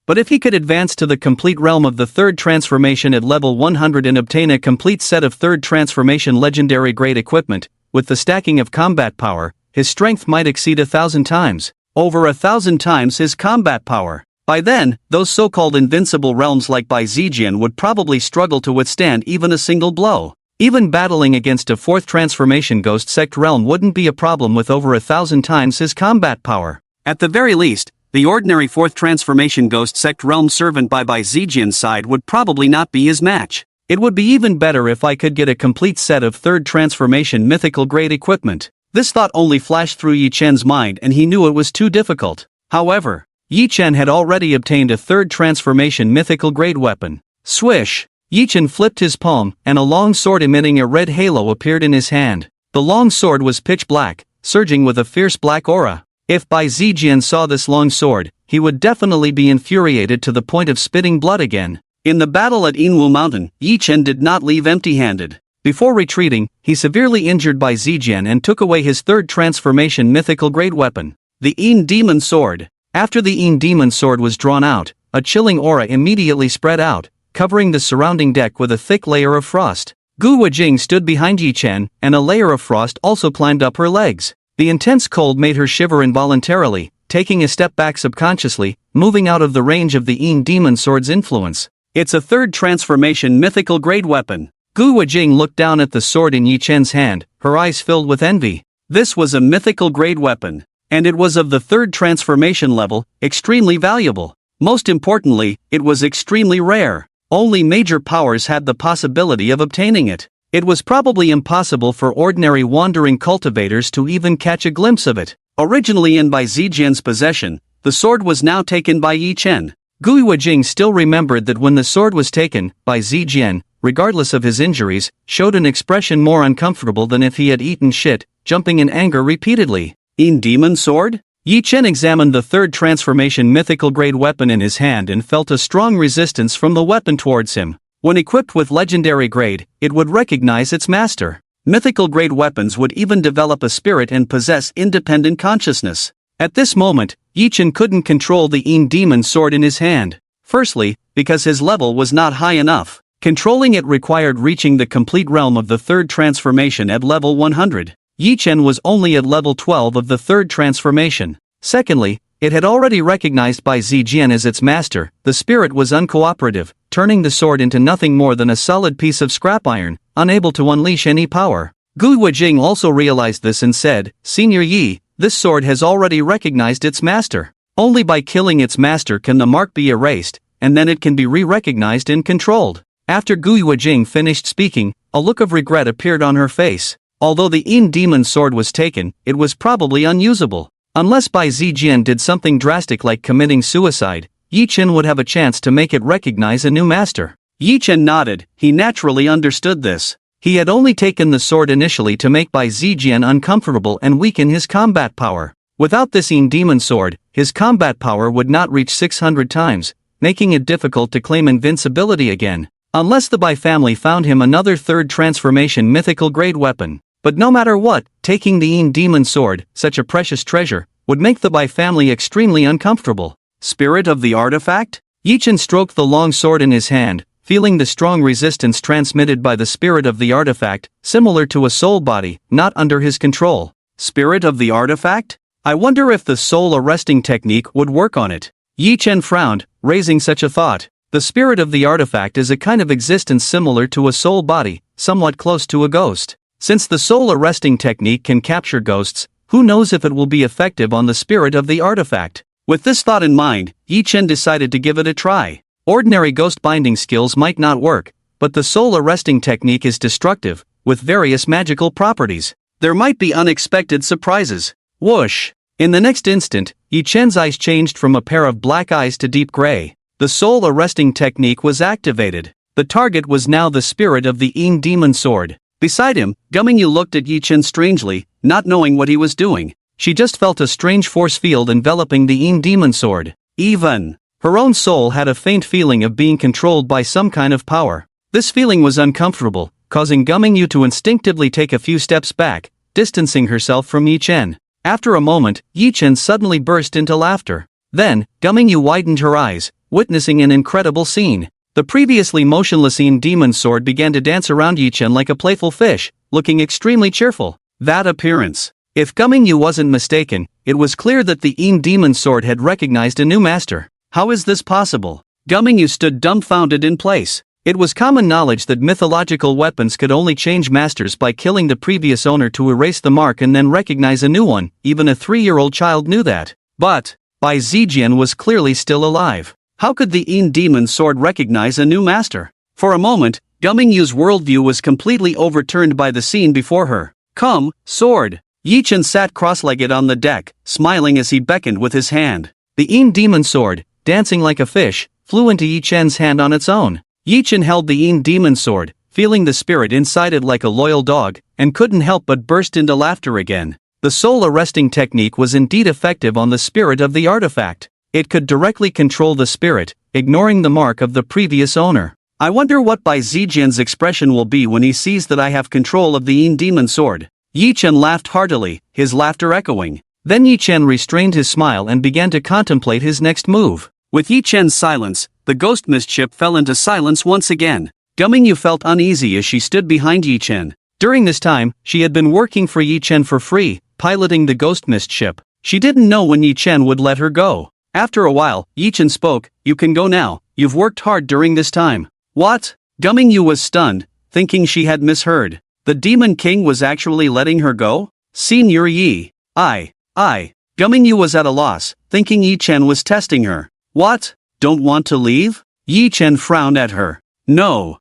But if he could advance to the complete realm of the third transformation at level 100 and obtain a complete set of third transformation legendary grade equipment, with the stacking of combat power, his strength might exceed 1,000 times. Over 1,000 times his combat power. By then, those so-called invincible realms like Bai Zijian would probably struggle to withstand even a single blow. Even battling against a fourth transformation ghost sect realm wouldn't be a problem with over 1,000 times his combat power. At the very least, the ordinary fourth transformation ghost sect realm servant by Bai Zijian's side would probably not be his match. It would be even better if I could get a complete set of third transformation mythical grade equipment. This thought only flashed through Yi Chen's mind and he knew it was too difficult. However, Yi Chen had already obtained a third transformation mythical grade weapon. Swish! Yi Chen flipped his palm, and a long sword emitting a red halo appeared in his hand. The long sword was pitch black, surging with a fierce black aura. If Bai Zijian saw this long sword, he would definitely be infuriated to the point of spitting blood again. In the battle at Yinwu Mountain, Yi Chen did not leave empty-handed. Before retreating, he severely injured Bai Zijian and took away his third transformation mythical grade weapon, the Yin Demon Sword. After the Yin Demon Sword was drawn out, a chilling aura immediately spread out, covering the surrounding deck with a thick layer of frost. Gu Wejing stood behind Yi Chen, and a layer of frost also climbed up her legs. The intense cold made her shiver involuntarily, taking a step back subconsciously, moving out of the range of the Yin Demon Sword's influence. It's a third transformation mythical grade weapon. Gu Wejing looked down at the sword in Yi Chen's hand, her eyes filled with envy. This was a mythical grade weapon. And it was of the third transformation level, extremely valuable. Most importantly, it was extremely rare. Only major powers had the possibility of obtaining it. It was probably impossible for ordinary wandering cultivators to even catch a glimpse of it. Originally in Bai Zijian's possession, the sword was now taken by Yi Chen. Gu Wejing still remembered that when the sword was taken, Bai Zijian, regardless of his injuries, showed an expression more uncomfortable than if he had eaten shit, jumping in anger repeatedly. Yin Demon Sword? Yi Chen examined the third transformation mythical grade weapon in his hand and felt a strong resistance from the weapon towards him. When equipped with legendary grade, it would recognize its master. Mythical grade weapons would even develop a spirit and possess independent consciousness. At this moment, Yi Chen couldn't control the Yin Demon Sword in his hand. Firstly, because his level was not high enough. Controlling it required reaching the complete realm of the third transformation at level 100. Yi Chen was only at level 12 of the third transformation. Secondly, it had already recognized Bai Zijian as its master. The spirit was uncooperative, turning the sword into nothing more than a solid piece of scrap iron, unable to unleash any power. Gu Wejing also realized this and said, "Senior Yi, this sword has already recognized its master. Only by killing its master can the mark be erased, and then it can be re-recognized and controlled." After Gu Wejing finished speaking, a look of regret appeared on her face. Although the Yin Demon Sword was taken, it was probably unusable. Unless Bai Zijian did something drastic like committing suicide, Yi Chen would have a chance to make it recognize a new master. Yi Chen nodded, he naturally understood this. He had only taken the sword initially to make Bai Zijian uncomfortable and weaken his combat power. Without this Yin Demon Sword, his combat power would not reach 600 times, making it difficult to claim invincibility again. Unless the Bai family found him another third transformation mythical grade weapon. But no matter what, taking the Yin Demon Sword, such a precious treasure, would make the Bai family extremely uncomfortable. Spirit of the artifact? Yi Chen stroked the long sword in his hand, feeling the strong resistance transmitted by the spirit of the artifact, similar to a soul body, not under his control. Spirit of the artifact? I wonder if the soul arresting technique would work on it. Yi Chen frowned, raising such a thought. The spirit of the artifact is a kind of existence similar to a soul body, somewhat close to a ghost. Since the soul arresting technique can capture ghosts, Who knows if it will be effective on the spirit of the artifact? With this thought in mind, Yi Chen decided to give it a try. Ordinary ghost binding skills might not work, but the soul arresting technique is destructive, with various magical properties. There might be unexpected surprises. Whoosh! In the next instant, Yi Chen's eyes changed from a pair of black eyes to deep gray. The soul arresting technique was activated. The target was now the spirit of the Yin demon sword. Beside him, Gummingyu looked at Yi Chen strangely, not knowing what he was doing. She just felt a strange force field enveloping the Yin demon sword. Even her own soul had a faint feeling of being controlled by some kind of power. This feeling was uncomfortable, causing Gummingyu to instinctively take a few steps back, distancing herself from Yi Chen. After a moment, Yi Chen suddenly burst into laughter. Then, Gummingyu widened her eyes, witnessing an incredible scene. The previously motionless Yin demon sword began to dance around Yi Chen like a playful fish, looking extremely cheerful. That appearance. If Gummingyu wasn't mistaken, it was clear that the Yin demon sword had recognized a new master. How is this possible? Gummingyu stood dumbfounded in place. It was common knowledge that mythological weapons could only change masters by killing the previous owner to erase the mark and then recognize a new one. Even a 3-year-old child knew that. But Bai Zijian was clearly still alive. How could the Yin demon sword recognize a new master? For a moment, Gummingyu's worldview was completely overturned by the scene before her. Come, sword! Yi Chen sat cross-legged on the deck, smiling as he beckoned with his hand. The Yin demon sword, dancing like a fish, flew into Yi Chen's hand on its own. Yi Chen held the Yin demon sword, feeling the spirit inside it like a loyal dog, and couldn't help but burst into laughter again. The soul-arresting technique was indeed effective on the spirit of the artifact. It could directly control the spirit, ignoring the mark of the previous owner. I wonder what Bai Zijian's expression will be when he sees that I have control of the Yin demon sword. Yi Chen laughed heartily, his laughter echoing. Then Yi Chen restrained his smile and began to contemplate his next move. With Yi Chen's silence, the ghost mist ship fell into silence once again. Gummingyu felt uneasy as she stood behind Yi Chen. During this time, she had been working for Yi Chen for free, piloting the ghost mist ship. She didn't know when Yi Chen would let her go. After a while, Yi Chen spoke, "You can go now, you've worked hard during this time." What? Gummingyu was stunned, thinking she had misheard. The Demon King was actually letting her go? Senior Yi. Gummingyu was at a loss, thinking Yi Chen was testing her. What? Don't want to leave? Yi Chen frowned at her. No.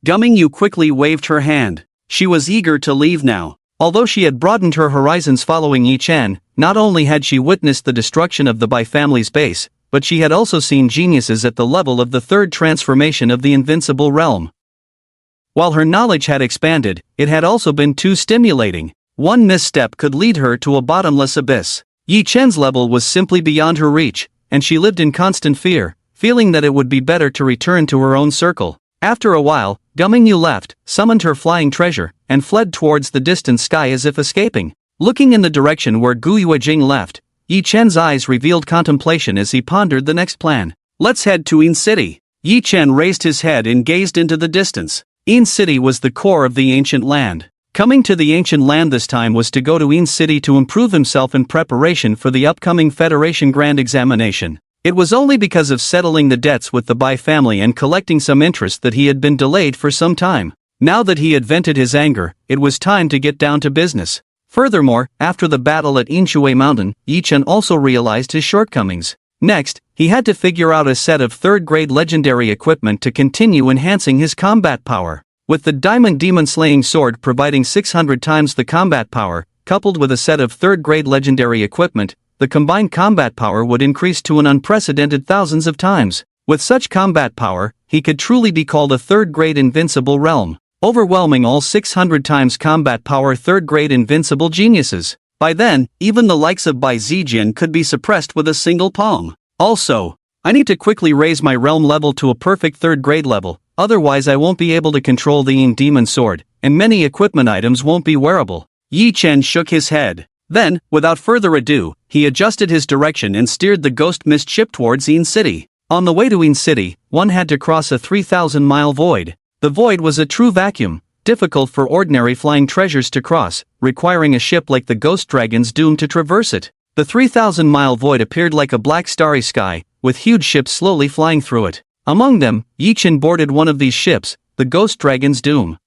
Gummingyu quickly waved her hand. She was eager to leave now. Although she had broadened her horizons following Yi Chen, not only had she witnessed the destruction of the Bai family's base, but she had also seen geniuses at the level of the third transformation of the invincible realm. While her knowledge had expanded, it had also been too stimulating. One misstep could lead her to a bottomless abyss. Yi Chen's level was simply beyond her reach, and she lived in constant fear, feeling that it would be better to return to her own circle. After a while, Gummingyu left, summoned her flying treasure, and fled towards the distant sky as if escaping. Looking in the direction where Gu Yuejing left, Yi Chen's eyes revealed contemplation as he pondered the next plan. Let's head to Yin City. Yi Chen raised his head and gazed into the distance. Yin City was the core of the ancient land. Coming to the ancient land this time was to go to Yin City to improve himself in preparation for the upcoming Federation Grand Examination. It was only because of settling the debts with the Bai family and collecting some interest that he had been delayed for some time. Now that he had vented his anger, it was time to get down to business. Furthermore, after the battle at Inshui Mountain, Yi Chen also realized his shortcomings. Next, he had to figure out a set of third-grade legendary equipment to continue enhancing his combat power. With the Diamond Demon Slaying Sword providing 600 times the combat power, coupled with a set of third-grade legendary equipment, the combined combat power would increase to an unprecedented thousands of times. With such combat power, he could truly be called a third-grade invincible realm, overwhelming all 600 times combat power third-grade invincible geniuses. By then, even the likes of Bai Zijian could be suppressed with a single palm. Also, I need to quickly raise my realm level to a perfect third-grade level, otherwise I won't be able to control the Yin Demon Sword, and many equipment items won't be wearable. Yi Chen shook his head. Then, without further ado, he adjusted his direction and steered the ghost mist ship towards Yin City. On the way to Yin City, one had to cross a 3,000-mile void. The void was a true vacuum, difficult for ordinary flying treasures to cross, requiring a ship like the Ghost Dragon's doomed to traverse it. The 3,000-mile void appeared like a black starry sky, with huge ships slowly flying through it. Among them, Yi Chen boarded one of these ships, the Ghost Dragon's Doom.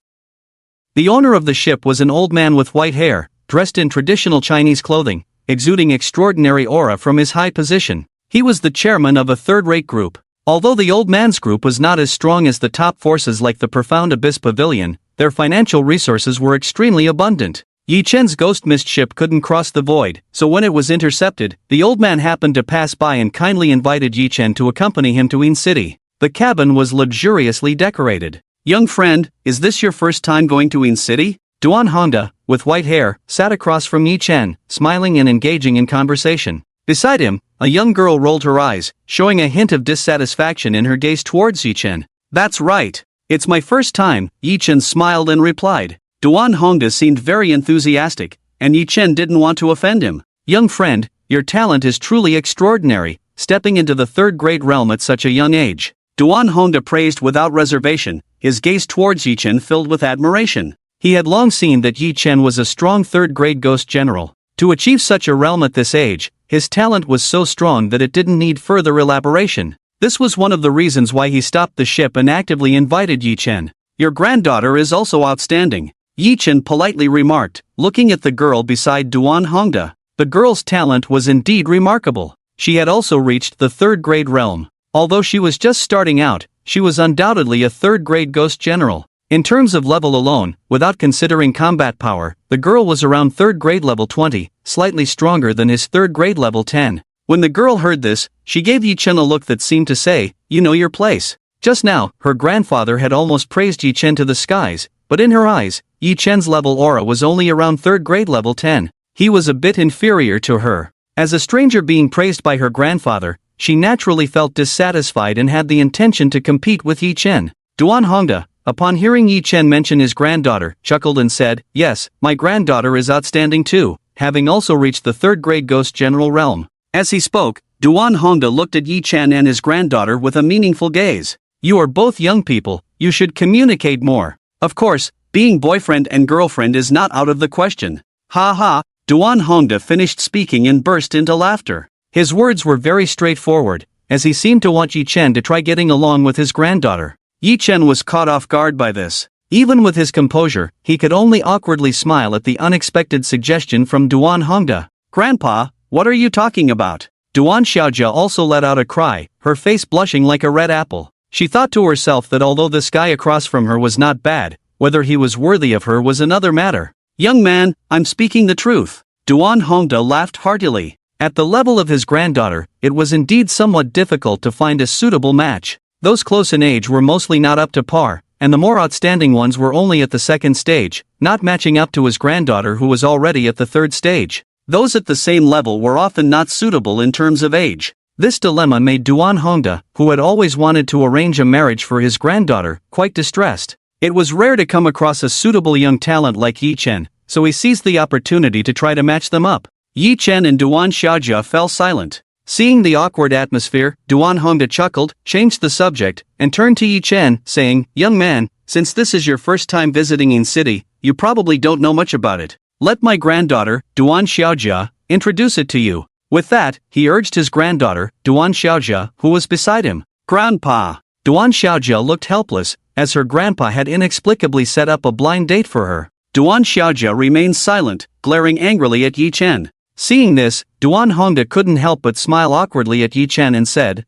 The owner of the ship was an old man with white hair, dressed in traditional Chinese clothing, exuding extraordinary aura from his high position. He was the chairman of a third-rate group. Although the old man's group was not as strong as the top forces like the Profound Abyss Pavilion, their financial resources were extremely abundant. Yi Chen's ghost mist ship couldn't cross the void, so when it was intercepted, the old man happened to pass by and kindly invited Yi Chen to accompany him to Yin City. The cabin was luxuriously decorated. "Young friend, is this your first time going to Yin City?" Duan Hongda, with white hair, sat across from Yi Chen, smiling and engaging in conversation. Beside him, a young girl rolled her eyes, showing a hint of dissatisfaction in her gaze towards Yi Chen. "That's right. It's my first time," Yi Chen smiled and replied. Duan Hongda seemed very enthusiastic, and Yi Chen didn't want to offend him. "Young friend, your talent is truly extraordinary, stepping into the third-grade realm at such a young age." Duan Hongda praised without reservation, his gaze towards Yi Chen filled with admiration. He had long seen that Yi Chen was a strong third-grade ghost general. To achieve such a realm at this age, his talent was so strong that it didn't need further elaboration. This was one of the reasons why he stopped the ship and actively invited Yi Chen. "Your granddaughter is also outstanding," Yi Chen politely remarked, looking at the girl beside Duan Hongda. The girl's talent was indeed remarkable. She had also reached the third-grade realm. Although she was just starting out, she was undoubtedly a third-grade ghost general. In terms of level alone, without considering combat power, the girl was around third-grade level 20, slightly stronger than his third-grade level 10. When the girl heard this, she gave Yi Chen a look that seemed to say, "You know your place." Just now, her grandfather had almost praised Yi Chen to the skies, but in her eyes, Yi Chen's level aura was only around third-grade level 10. He was a bit inferior to her. As a stranger being praised by her grandfather, she naturally felt dissatisfied and had the intention to compete with Yi Chen. Duan Hongda, upon hearing Yi Chen mention his granddaughter, chuckled and said, "Yes, my granddaughter is outstanding too, having also reached the third-grade ghost general realm." As he spoke, Duan Hongda looked at Yi Chen and his granddaughter with a meaningful gaze. "You are both young people, you should communicate more. Of course, being boyfriend and girlfriend is not out of the question." "Ha ha," Duan Hongda finished speaking and burst into laughter. His words were very straightforward, as he seemed to want Yi Chen to try getting along with his granddaughter. Yi Chen was caught off guard by this. Even with his composure, he could only awkwardly smile at the unexpected suggestion from Duan Hongda. "Grandpa, what are you talking about?" Duan Xiaojia also let out a cry, her face blushing like a red apple. She thought to herself that although this guy across from her was not bad, whether he was worthy of her was another matter. "Young man, I'm speaking the truth." Duan Hongda laughed heartily. At the level of his granddaughter, it was indeed somewhat difficult to find a suitable match. Those close in age were mostly not up to par, and the more outstanding ones were only at the second stage, not matching up to his granddaughter who was already at the third stage. Those at the same level were often not suitable in terms of age. This dilemma made Duan Hongda, who had always wanted to arrange a marriage for his granddaughter, quite distressed. It was rare to come across a suitable young talent like Yi Chen, so he seized the opportunity to try to match them up. Yi Chen and Duan Xiaojia fell silent. Seeing the awkward atmosphere, Duan Hongda chuckled, changed the subject, and turned to Yi Chen, saying, "Young man, since this is your first time visiting Yin City, you probably don't know much about it. Let my granddaughter, Duan Xiaojia, introduce it to you." With that, he urged his granddaughter, Duan Xiaojia, who was beside him. "Grandpa." Duan Xiaojia looked helpless, as her grandpa had inexplicably set up a blind date for her. Duan Xiaojia remained silent, glaring angrily at Yi Chen. Seeing this, Duan Hongda couldn't help but smile awkwardly at Yi Chen and said,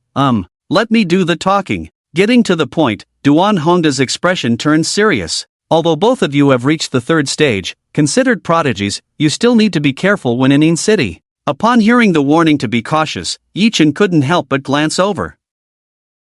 Let me do the talking." Getting to the point, Duan Hongda's expression turned serious. "Although both of you have reached the third stage, considered prodigies, you still need to be careful when in Yin City." Upon hearing the warning to be cautious, Yi Chen couldn't help but glance over.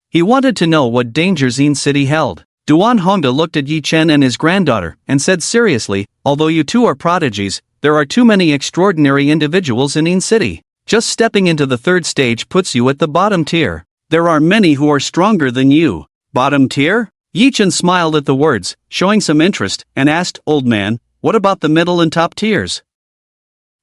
He wanted to know what dangers Yin City held. Duan Hongda looked at Yi Chen and his granddaughter, and said seriously, "Although you two are prodigies, there are too many extraordinary individuals in Yin City. Just stepping into the third stage puts you at the bottom tier. There are many who are stronger than you." "Bottom tier?" Yi Chen smiled at the words, showing some interest, and asked, "Old man, what about the middle and top tiers?"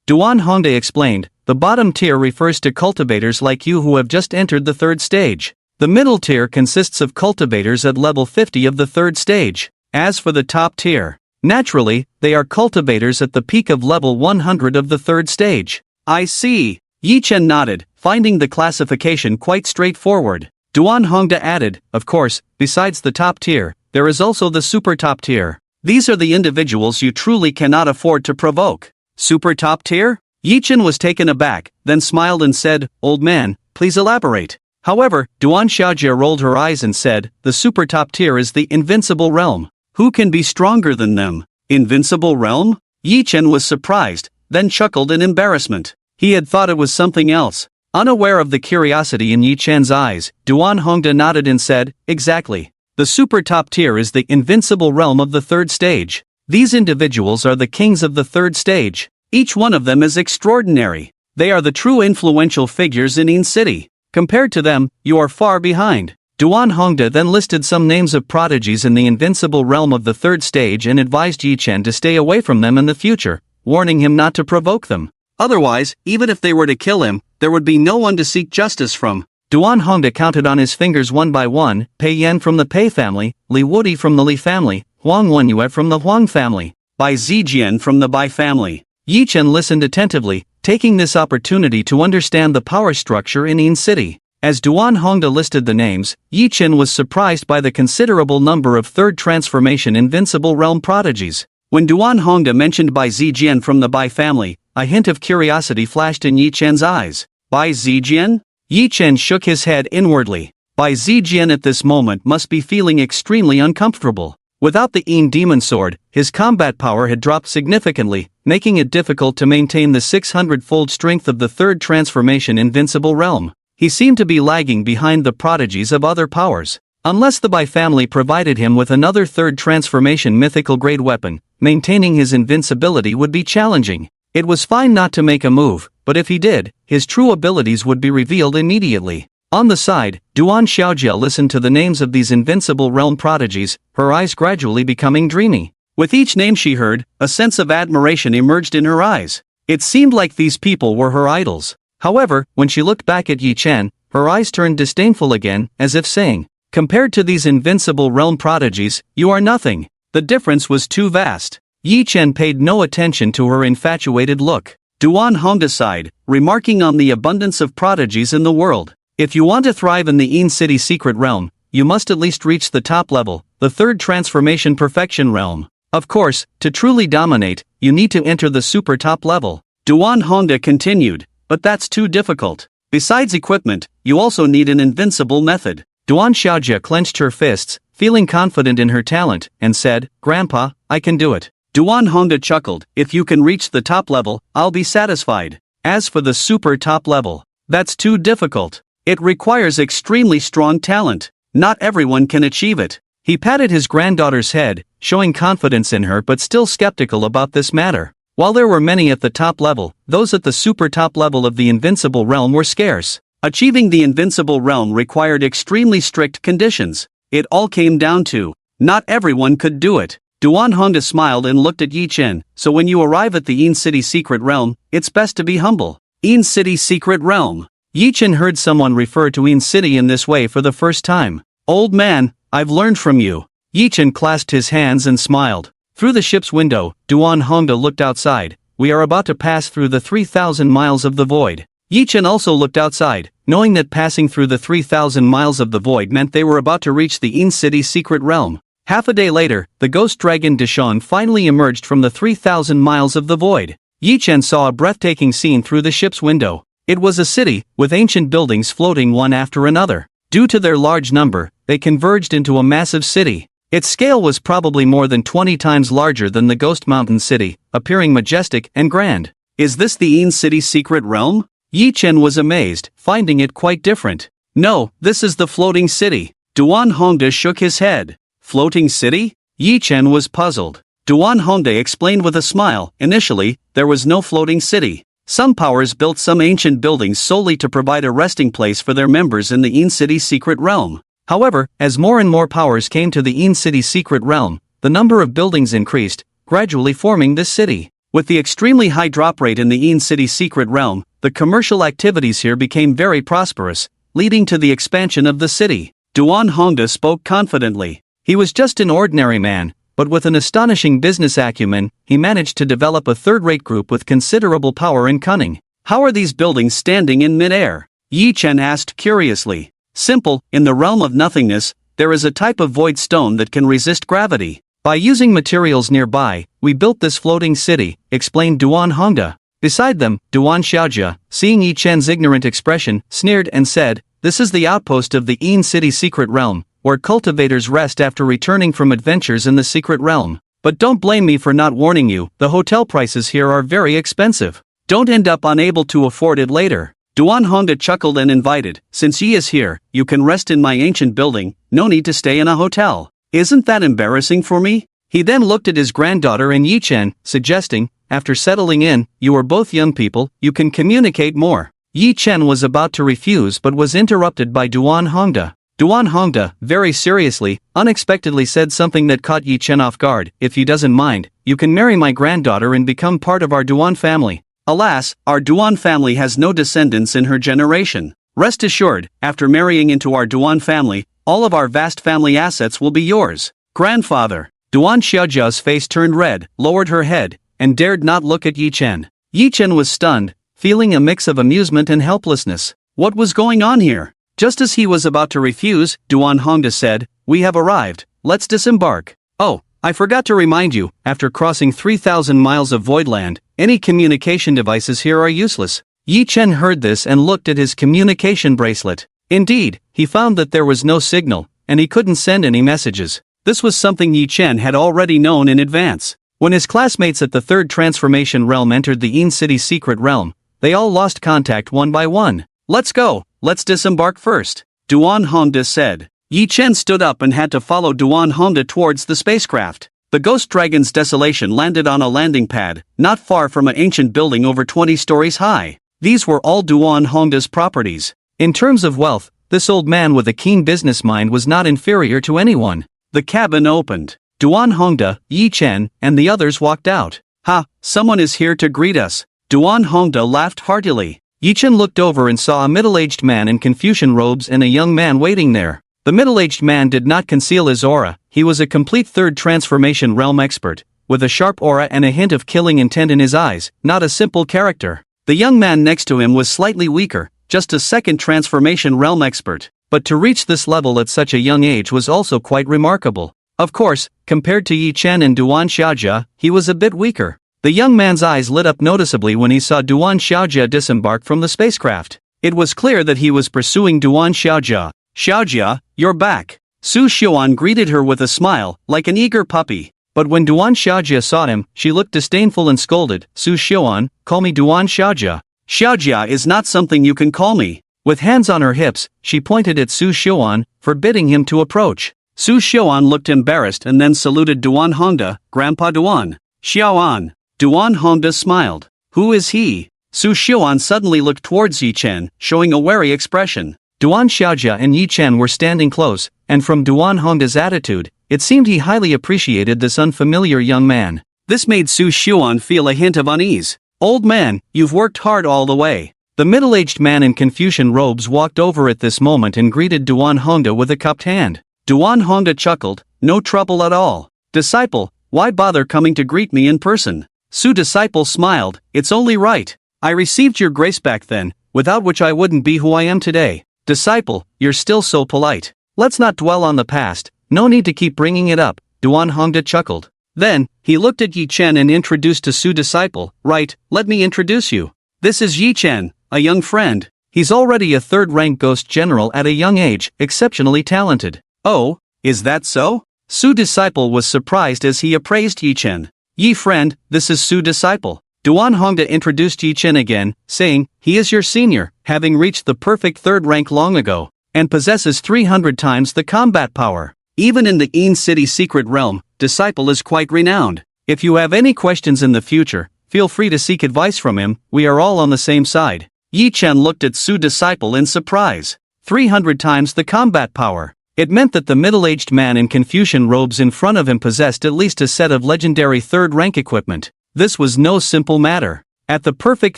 Duan Hongda explained, "The bottom tier refers to cultivators like you who have just entered the third stage. The middle tier consists of cultivators at level 50 of the third stage. As for the top tier, naturally, they are cultivators at the peak of level 100 of the third stage." "I see." Yi Chen nodded, finding the classification quite straightforward. Duan Hongda added, "Of course, besides the top tier, there is also the super top tier. These are the individuals you truly cannot afford to provoke." Super top tier? Yi Chen was taken aback, then smiled and said, "Old man, please elaborate." However, Duan Xiaojie rolled her eyes and said, "The super top tier is the invincible realm. Who can be stronger than them? Invincible realm?" Yi Chen was surprised, then chuckled in embarrassment. He had thought it was something else. Unaware of the curiosity in Yi Chen's eyes, Duan Hongda nodded and said, "Exactly. The super top tier is the invincible realm of the third stage. These individuals are the kings of the third stage. Each one of them is extraordinary. They are the true influential figures in Yin City. Compared to them, you are far behind." Duan Hongda then listed some names of prodigies in the invincible realm of the third stage and advised Yi Chen to stay away from them in the future, warning him not to provoke them. Otherwise, even if they were to kill him, there would be no one to seek justice from. Duan Hongda counted on his fingers one by one: Pei Yan from the Pei family, Li Wudi from the Li family, Huang Wenyue from the Huang family, Bai Zijian from the Bai family. Yi Chen listened attentively, taking this opportunity to understand the power structure in Yin City. As Duan Hongda listed the names, Yi Chen was surprised by the considerable number of third transformation invincible realm prodigies. When Duan Hongda mentioned Bai Zijian from the Bai family, a hint of curiosity flashed in Yi Chen's eyes. Bai Zijian? Yi Chen shook his head inwardly. Bai Zijian at this moment must be feeling extremely uncomfortable. Without the Yin Demon Sword, his combat power had dropped significantly, making it difficult to maintain the 600-fold strength of the third transformation invincible realm. He seemed to be lagging behind the prodigies of other powers. Unless the Bai family provided him with another third transformation mythical grade weapon, maintaining his invincibility would be challenging. It was fine not to make a move, but if he did, his true abilities would be revealed immediately. On the side, Duan Xiaojie listened to the names of these invincible realm prodigies, her eyes gradually becoming dreamy. With each name she heard, a sense of admiration emerged in her eyes. It seemed like these people were her idols. However, when she looked back at Yi Chen, her eyes turned disdainful again, as if saying, "Compared to these invincible realm prodigies, you are nothing." The difference was too vast. Yi Chen paid no attention to her infatuated look. Duan Hongda sighed, remarking on the abundance of prodigies in the world. If you want to thrive in the Yin City secret realm, you must at least reach the top level, the third transformation perfection realm. Of course, to truly dominate, you need to enter the super top level. Duan Hongda continued, "But that's too difficult. Besides equipment, you also need an invincible method." Duan Xiaojie clenched her fists, feeling confident in her talent, and said, "Grandpa, I can do it." Duan Hongda chuckled, "If you can reach the top level, I'll be satisfied. As for the super top level, that's too difficult. It requires extremely strong talent. Not everyone can achieve it." He patted his granddaughter's head, showing confidence in her but still skeptical about this matter. While there were many at the top level, those at the super top level of the invincible realm were scarce. Achieving the invincible realm required extremely strict conditions. It all came down to, not everyone could do it. Duan Hongda smiled and looked at Yi Chen, "So when you arrive at the Yin City secret realm, it's best to be humble." Yin City secret realm. Yi Chen heard someone refer to Yin City in this way for the first time. "Old man, I've learned from you." Yi Chen clasped his hands and smiled. Through the ship's window, Duan Hongda looked outside. "We are about to pass through the 3,000 miles of the void." Yi Chen also looked outside, knowing that passing through the 3,000 miles of the void meant they were about to reach the Yin City secret realm. Half a day later, the ghost dragon Deshawn finally emerged from the 3,000 miles of the void. Yi Chen saw a breathtaking scene through the ship's window. It was a city, with ancient buildings floating one after another. Due to their large number, they converged into a massive city. Its scale was probably more than 20 times larger than the Ghost Mountain City, appearing majestic and grand. Is this the Yin City secret realm? Yi Chen was amazed, finding it quite different. "No, this is the floating city." Duan Hongda shook his head. "Floating city?" Yi Chen was puzzled. Duan Hongda explained with a smile, "Initially, there was no floating city. Some powers built some ancient buildings solely to provide a resting place for their members in the Yin City secret realm. However, as more and more powers came to the Yin City secret realm, the number of buildings increased, gradually forming this city. With the extremely high drop rate in the Yin City secret realm, the commercial activities here became very prosperous, leading to the expansion of the city." Duan Hongda spoke confidently. He was just an ordinary man, but with an astonishing business acumen, he managed to develop a third-rate group with considerable power and cunning. "How are these buildings standing in mid-air?" Yi Chen asked curiously. "Simple, in the realm of nothingness, there is a type of void stone that can resist gravity. By using materials nearby, we built this floating city, explained Duan Hongda. Beside them, Duan Xiaojia, seeing Yi Chen's ignorant expression, sneered and said, "This is the outpost of the Yin City Secret Realm, where cultivators rest after returning from adventures in the secret realm. But don't blame me for not warning you, the hotel prices here are very expensive. Don't end up unable to afford it later." Duan Hongda chuckled and invited, "Since Yi is here, you can rest in my ancient building, no need to stay in a hotel. Isn't that embarrassing for me?" He then looked at his granddaughter and Yi Chen, suggesting, "After settling in, you are both young people, you can communicate more." Yi Chen was about to refuse but was interrupted by Duan Hongda. Duan Hongda, very seriously, unexpectedly said something that caught Yi Chen off guard. "If you doesn't mind, you can marry my granddaughter and become part of our Duan family." Alas, our Duan family has no descendants in her generation. Rest assured, after marrying into our Duan family, all of our vast family assets will be yours, grandfather. Duan Xiaojia's face turned red, lowered her head, and dared not look at Yi Chen. Yi Chen was stunned, feeling a mix of amusement and helplessness. What was going on here? Just as he was about to refuse, Duan Hongda said, "We have arrived, let's disembark." "Oh, I forgot to remind you, after crossing 3,000 miles of voidland, any communication devices here are useless." Yi Chen heard this and looked at his communication bracelet. Indeed, he found that there was no signal, and he couldn't send any messages. This was something Yi Chen had already known in advance. When his classmates at the third transformation realm entered the Yin City secret realm, they all lost contact one by one. "Let's go, let's disembark first," Duan Hongda said. Yi Chen stood up and had to follow Duan Hongda towards the spacecraft. The Ghost Dragon's Desolation landed on a landing pad, not far from an ancient building over 20 stories high. These were all Duan Hongda's properties. In terms of wealth, this old man with a keen business mind was not inferior to anyone. The cabin opened. Duan Hongda, Yi Chen, and the others walked out. "Ha, someone is here to greet us." Duan Hongda laughed heartily. Yi Chen looked over and saw a middle-aged man in Confucian robes and a young man waiting there. The middle-aged man did not conceal his aura. He was a complete third transformation realm expert, with a sharp aura and a hint of killing intent in his eyes, not a simple character. The young man next to him was slightly weaker, just a second transformation realm expert, but to reach this level at such a young age was also quite remarkable. Of course, compared to Yi Chen and Duan Xiaojia, he was a bit weaker. The young man's eyes lit up noticeably when he saw Duan Xiaojia disembark from the spacecraft. It was clear that he was pursuing Duan Xiaojia. "Xiaojia, you're back." Su Xiuan greeted her with a smile, like an eager puppy. But when Duan Xiaojia saw him, she looked disdainful and scolded, "Su Xiuan, call me Duan Xiaojia. Xiaojia is not something you can call me." With hands on her hips, she pointed at Su Xiuan, forbidding him to approach. Su Xiuan looked embarrassed and then saluted Duan Hongda, "Grandpa Duan." "Xiaoan." Duan Hongda smiled. "Who is he?" Su Xiuan suddenly looked towards Yi Chen, showing a wary expression. Duan Xiaojia and Yi Chen were standing close, and from Duan Hongda's attitude, it seemed he highly appreciated this unfamiliar young man. This made Su Xiuan feel a hint of unease. "Old man, you've worked hard all the way." The middle-aged man in Confucian robes walked over at this moment and greeted Duan Hongda with a cupped hand. Duan Hongda chuckled, "No trouble at all. Disciple, why bother coming to greet me in person?" Su Disciple smiled, "It's only right. I received your grace back then, without which I wouldn't be who I am today. Disciple, you're still so polite. Let's not dwell on the past, no need to keep bringing it up," Duan Hongda chuckled. Then, he looked at Yi Chen and introduced to Su Disciple, "Right, let me introduce you. This is Yi Chen, a young friend. He's already a third-rank ghost general at a young age, exceptionally talented." "Oh, is that so?" Su Disciple was surprised as he appraised Yi Chen. "Yi friend, this is Su Disciple." Duan Hongda introduced Yi Chen again, saying, "He is your senior, having reached the perfect third rank long ago, and possesses 300 times the combat power. Even in the Yin City secret realm, Disciple is quite renowned. If you have any questions in the future, feel free to seek advice from him, we are all on the same side." Yi Chen looked at Su Disciple in surprise. 300 times the combat power. It meant that the middle-aged man in Confucian robes in front of him possessed at least a set of legendary third-rank equipment. This was no simple matter. At the perfect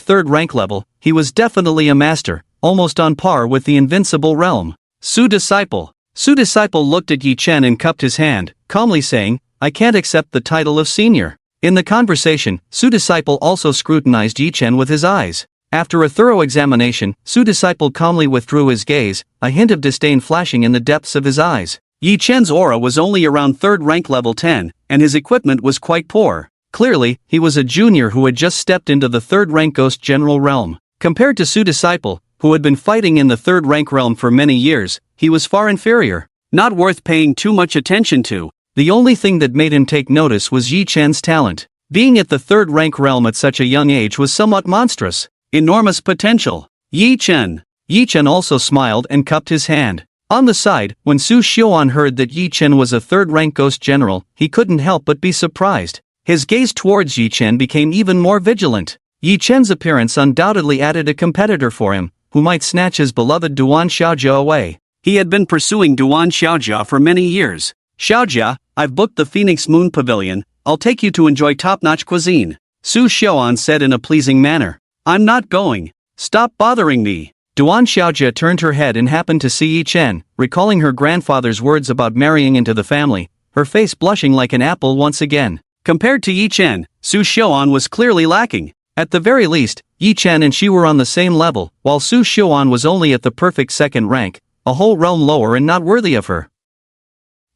third-rank level, he was definitely a master, almost on par with the invincible realm. Su Disciple looked at Yi Chen and cupped his hand, calmly saying, "I can't accept the title of senior." In the conversation, Su Disciple also scrutinized Yi Chen with his eyes. After a thorough examination, Su Disciple calmly withdrew his gaze, a hint of disdain flashing in the depths of his eyes. Yi Chen's aura was only around 3rd rank level 10, and his equipment was quite poor. Clearly, he was a junior who had just stepped into the 3rd rank Ghost General realm. Compared to Su Disciple, who had been fighting in the 3rd rank realm for many years, he was far inferior. Not worth paying too much attention to. The only thing that made him take notice was Yi Chen's talent. Being at the 3rd rank realm at such a young age was somewhat monstrous. Enormous potential. Yi Chen. Yi Chen also smiled and cupped his hand. On the side, when Su Xiuan heard that Yi Chen was a 3rd rank Ghost General, he couldn't help but be surprised. His gaze towards Yi Chen became even more vigilant. Yi Chen's appearance undoubtedly added a competitor for him, who might snatch his beloved Duan Xiaojia away. He had been pursuing Duan Xiaojia for many years. Xiaojia, I've booked the Phoenix Moon Pavilion, I'll take you to enjoy top-notch cuisine. Su Xiuan said in a pleasing manner. I'm not going. Stop bothering me. Duan Xiaojia turned her head and happened to see Yi Chen, recalling her grandfather's words about marrying into the family, her face blushing like an apple once again. Compared to Yi Chen, Su Xiuan was clearly lacking. At the very least, Yi Chen and she were on the same level, while Su Xiuan was only at the perfect 2nd rank, a whole realm lower and not worthy of her.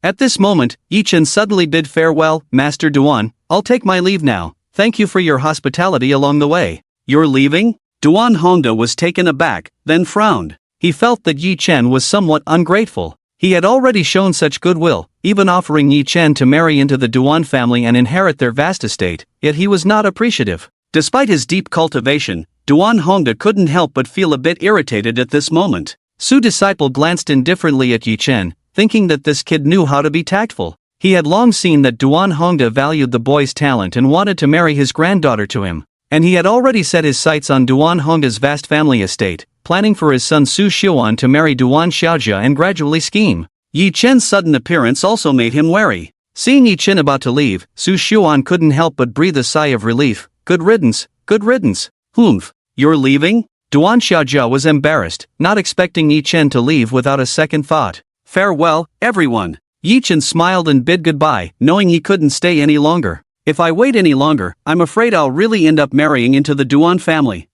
At this moment, Yi Chen suddenly bid farewell. Master Duan, I'll take my leave now. Thank you for your hospitality along the way. You're leaving? Duan Hongda was taken aback, then frowned. He felt that Yi Chen was somewhat ungrateful. He had already shown such goodwill, even offering Yi Chen to marry into the Duan family and inherit their vast estate, yet he was not appreciative. Despite his deep cultivation, Duan Hongda couldn't help but feel a bit irritated at this moment. Su Disciple glanced indifferently at Yi Chen, thinking that this kid knew how to be tactful. He had long seen that Duan Hongda valued the boy's talent and wanted to marry his granddaughter to him. And he had already set his sights on Duan Hongda's vast family estate, planning for his son Su Xiuan to marry Duan Xiaojia and gradually scheme. Yi Chen's sudden appearance also made him wary. Seeing Yi Chen about to leave, Su Xiuan couldn't help but breathe a sigh of relief. Good riddance, good riddance. Humph, you're leaving? Duan Xiaojia was embarrassed, not expecting Yi Chen to leave without a second thought. Farewell, everyone. Yi Chen smiled and bid goodbye, knowing he couldn't stay any longer. If I wait any longer, I'm afraid I'll really end up marrying into the Duan family.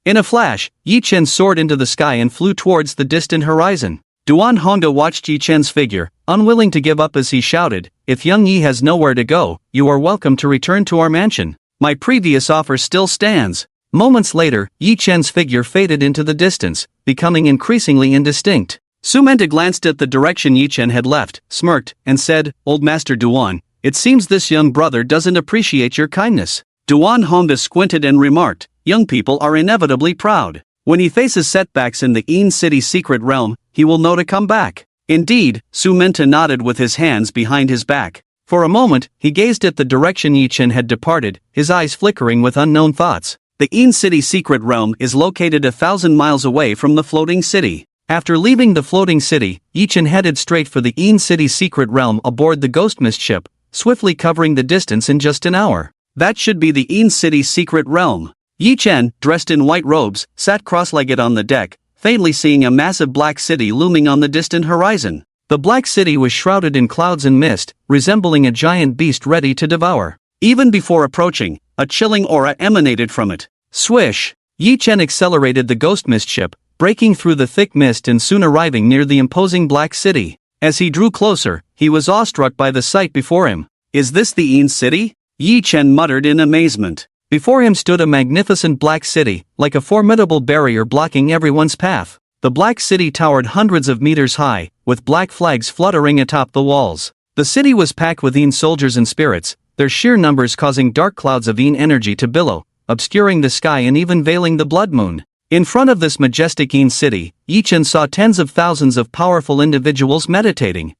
In a flash, Yi Chen soared into the sky and flew towards the distant horizon. Duan Hongda watched Yi Chen's figure, unwilling to give up as he shouted, if young Yi has nowhere to go, you are welcome to return to our mansion. My previous offer still stands. Moments later, Yi Chen's figure faded into the distance, becoming increasingly indistinct. Su Menta glanced at the direction Yi Chen had left, smirked, and said, Old Master Duan, it seems this young brother doesn't appreciate your kindness. Duan Hongda squinted and remarked, young people are inevitably proud. When he faces setbacks in the Yin City secret realm, he will know to come back. Indeed, Su Menta nodded with his hands behind his back. For a moment, he gazed at the direction Yi Chen had departed, his eyes flickering with unknown thoughts. The Yin City secret realm is located 1,000 miles away from the floating city. After leaving the floating city, Yi Chen headed straight for the Yin City secret realm aboard the Ghost Mist ship, swiftly covering the distance in just an hour. That should be the Yin City secret realm. Yi Chen, dressed in white robes, sat cross-legged on the deck, faintly seeing a massive black city looming on the distant horizon. The black city was shrouded in clouds and mist, resembling a giant beast ready to devour. Even before approaching, a chilling aura emanated from it. Swish! Yi Chen accelerated the Ghost Mist ship, breaking through the thick mist and soon arriving near the imposing black city. As he drew closer, he was awestruck by the sight before him. Is this the Yin City? Yi Chen muttered in amazement. Before him stood a magnificent black city, like a formidable barrier blocking everyone's path. The black city towered hundreds of meters high, with black flags fluttering atop the walls. The city was packed with Yin soldiers and spirits, their sheer numbers causing dark clouds of Yin energy to billow, obscuring the sky and even veiling the blood moon. In front of this majestic Yin city, Yi Chen saw tens of thousands of powerful individuals meditating.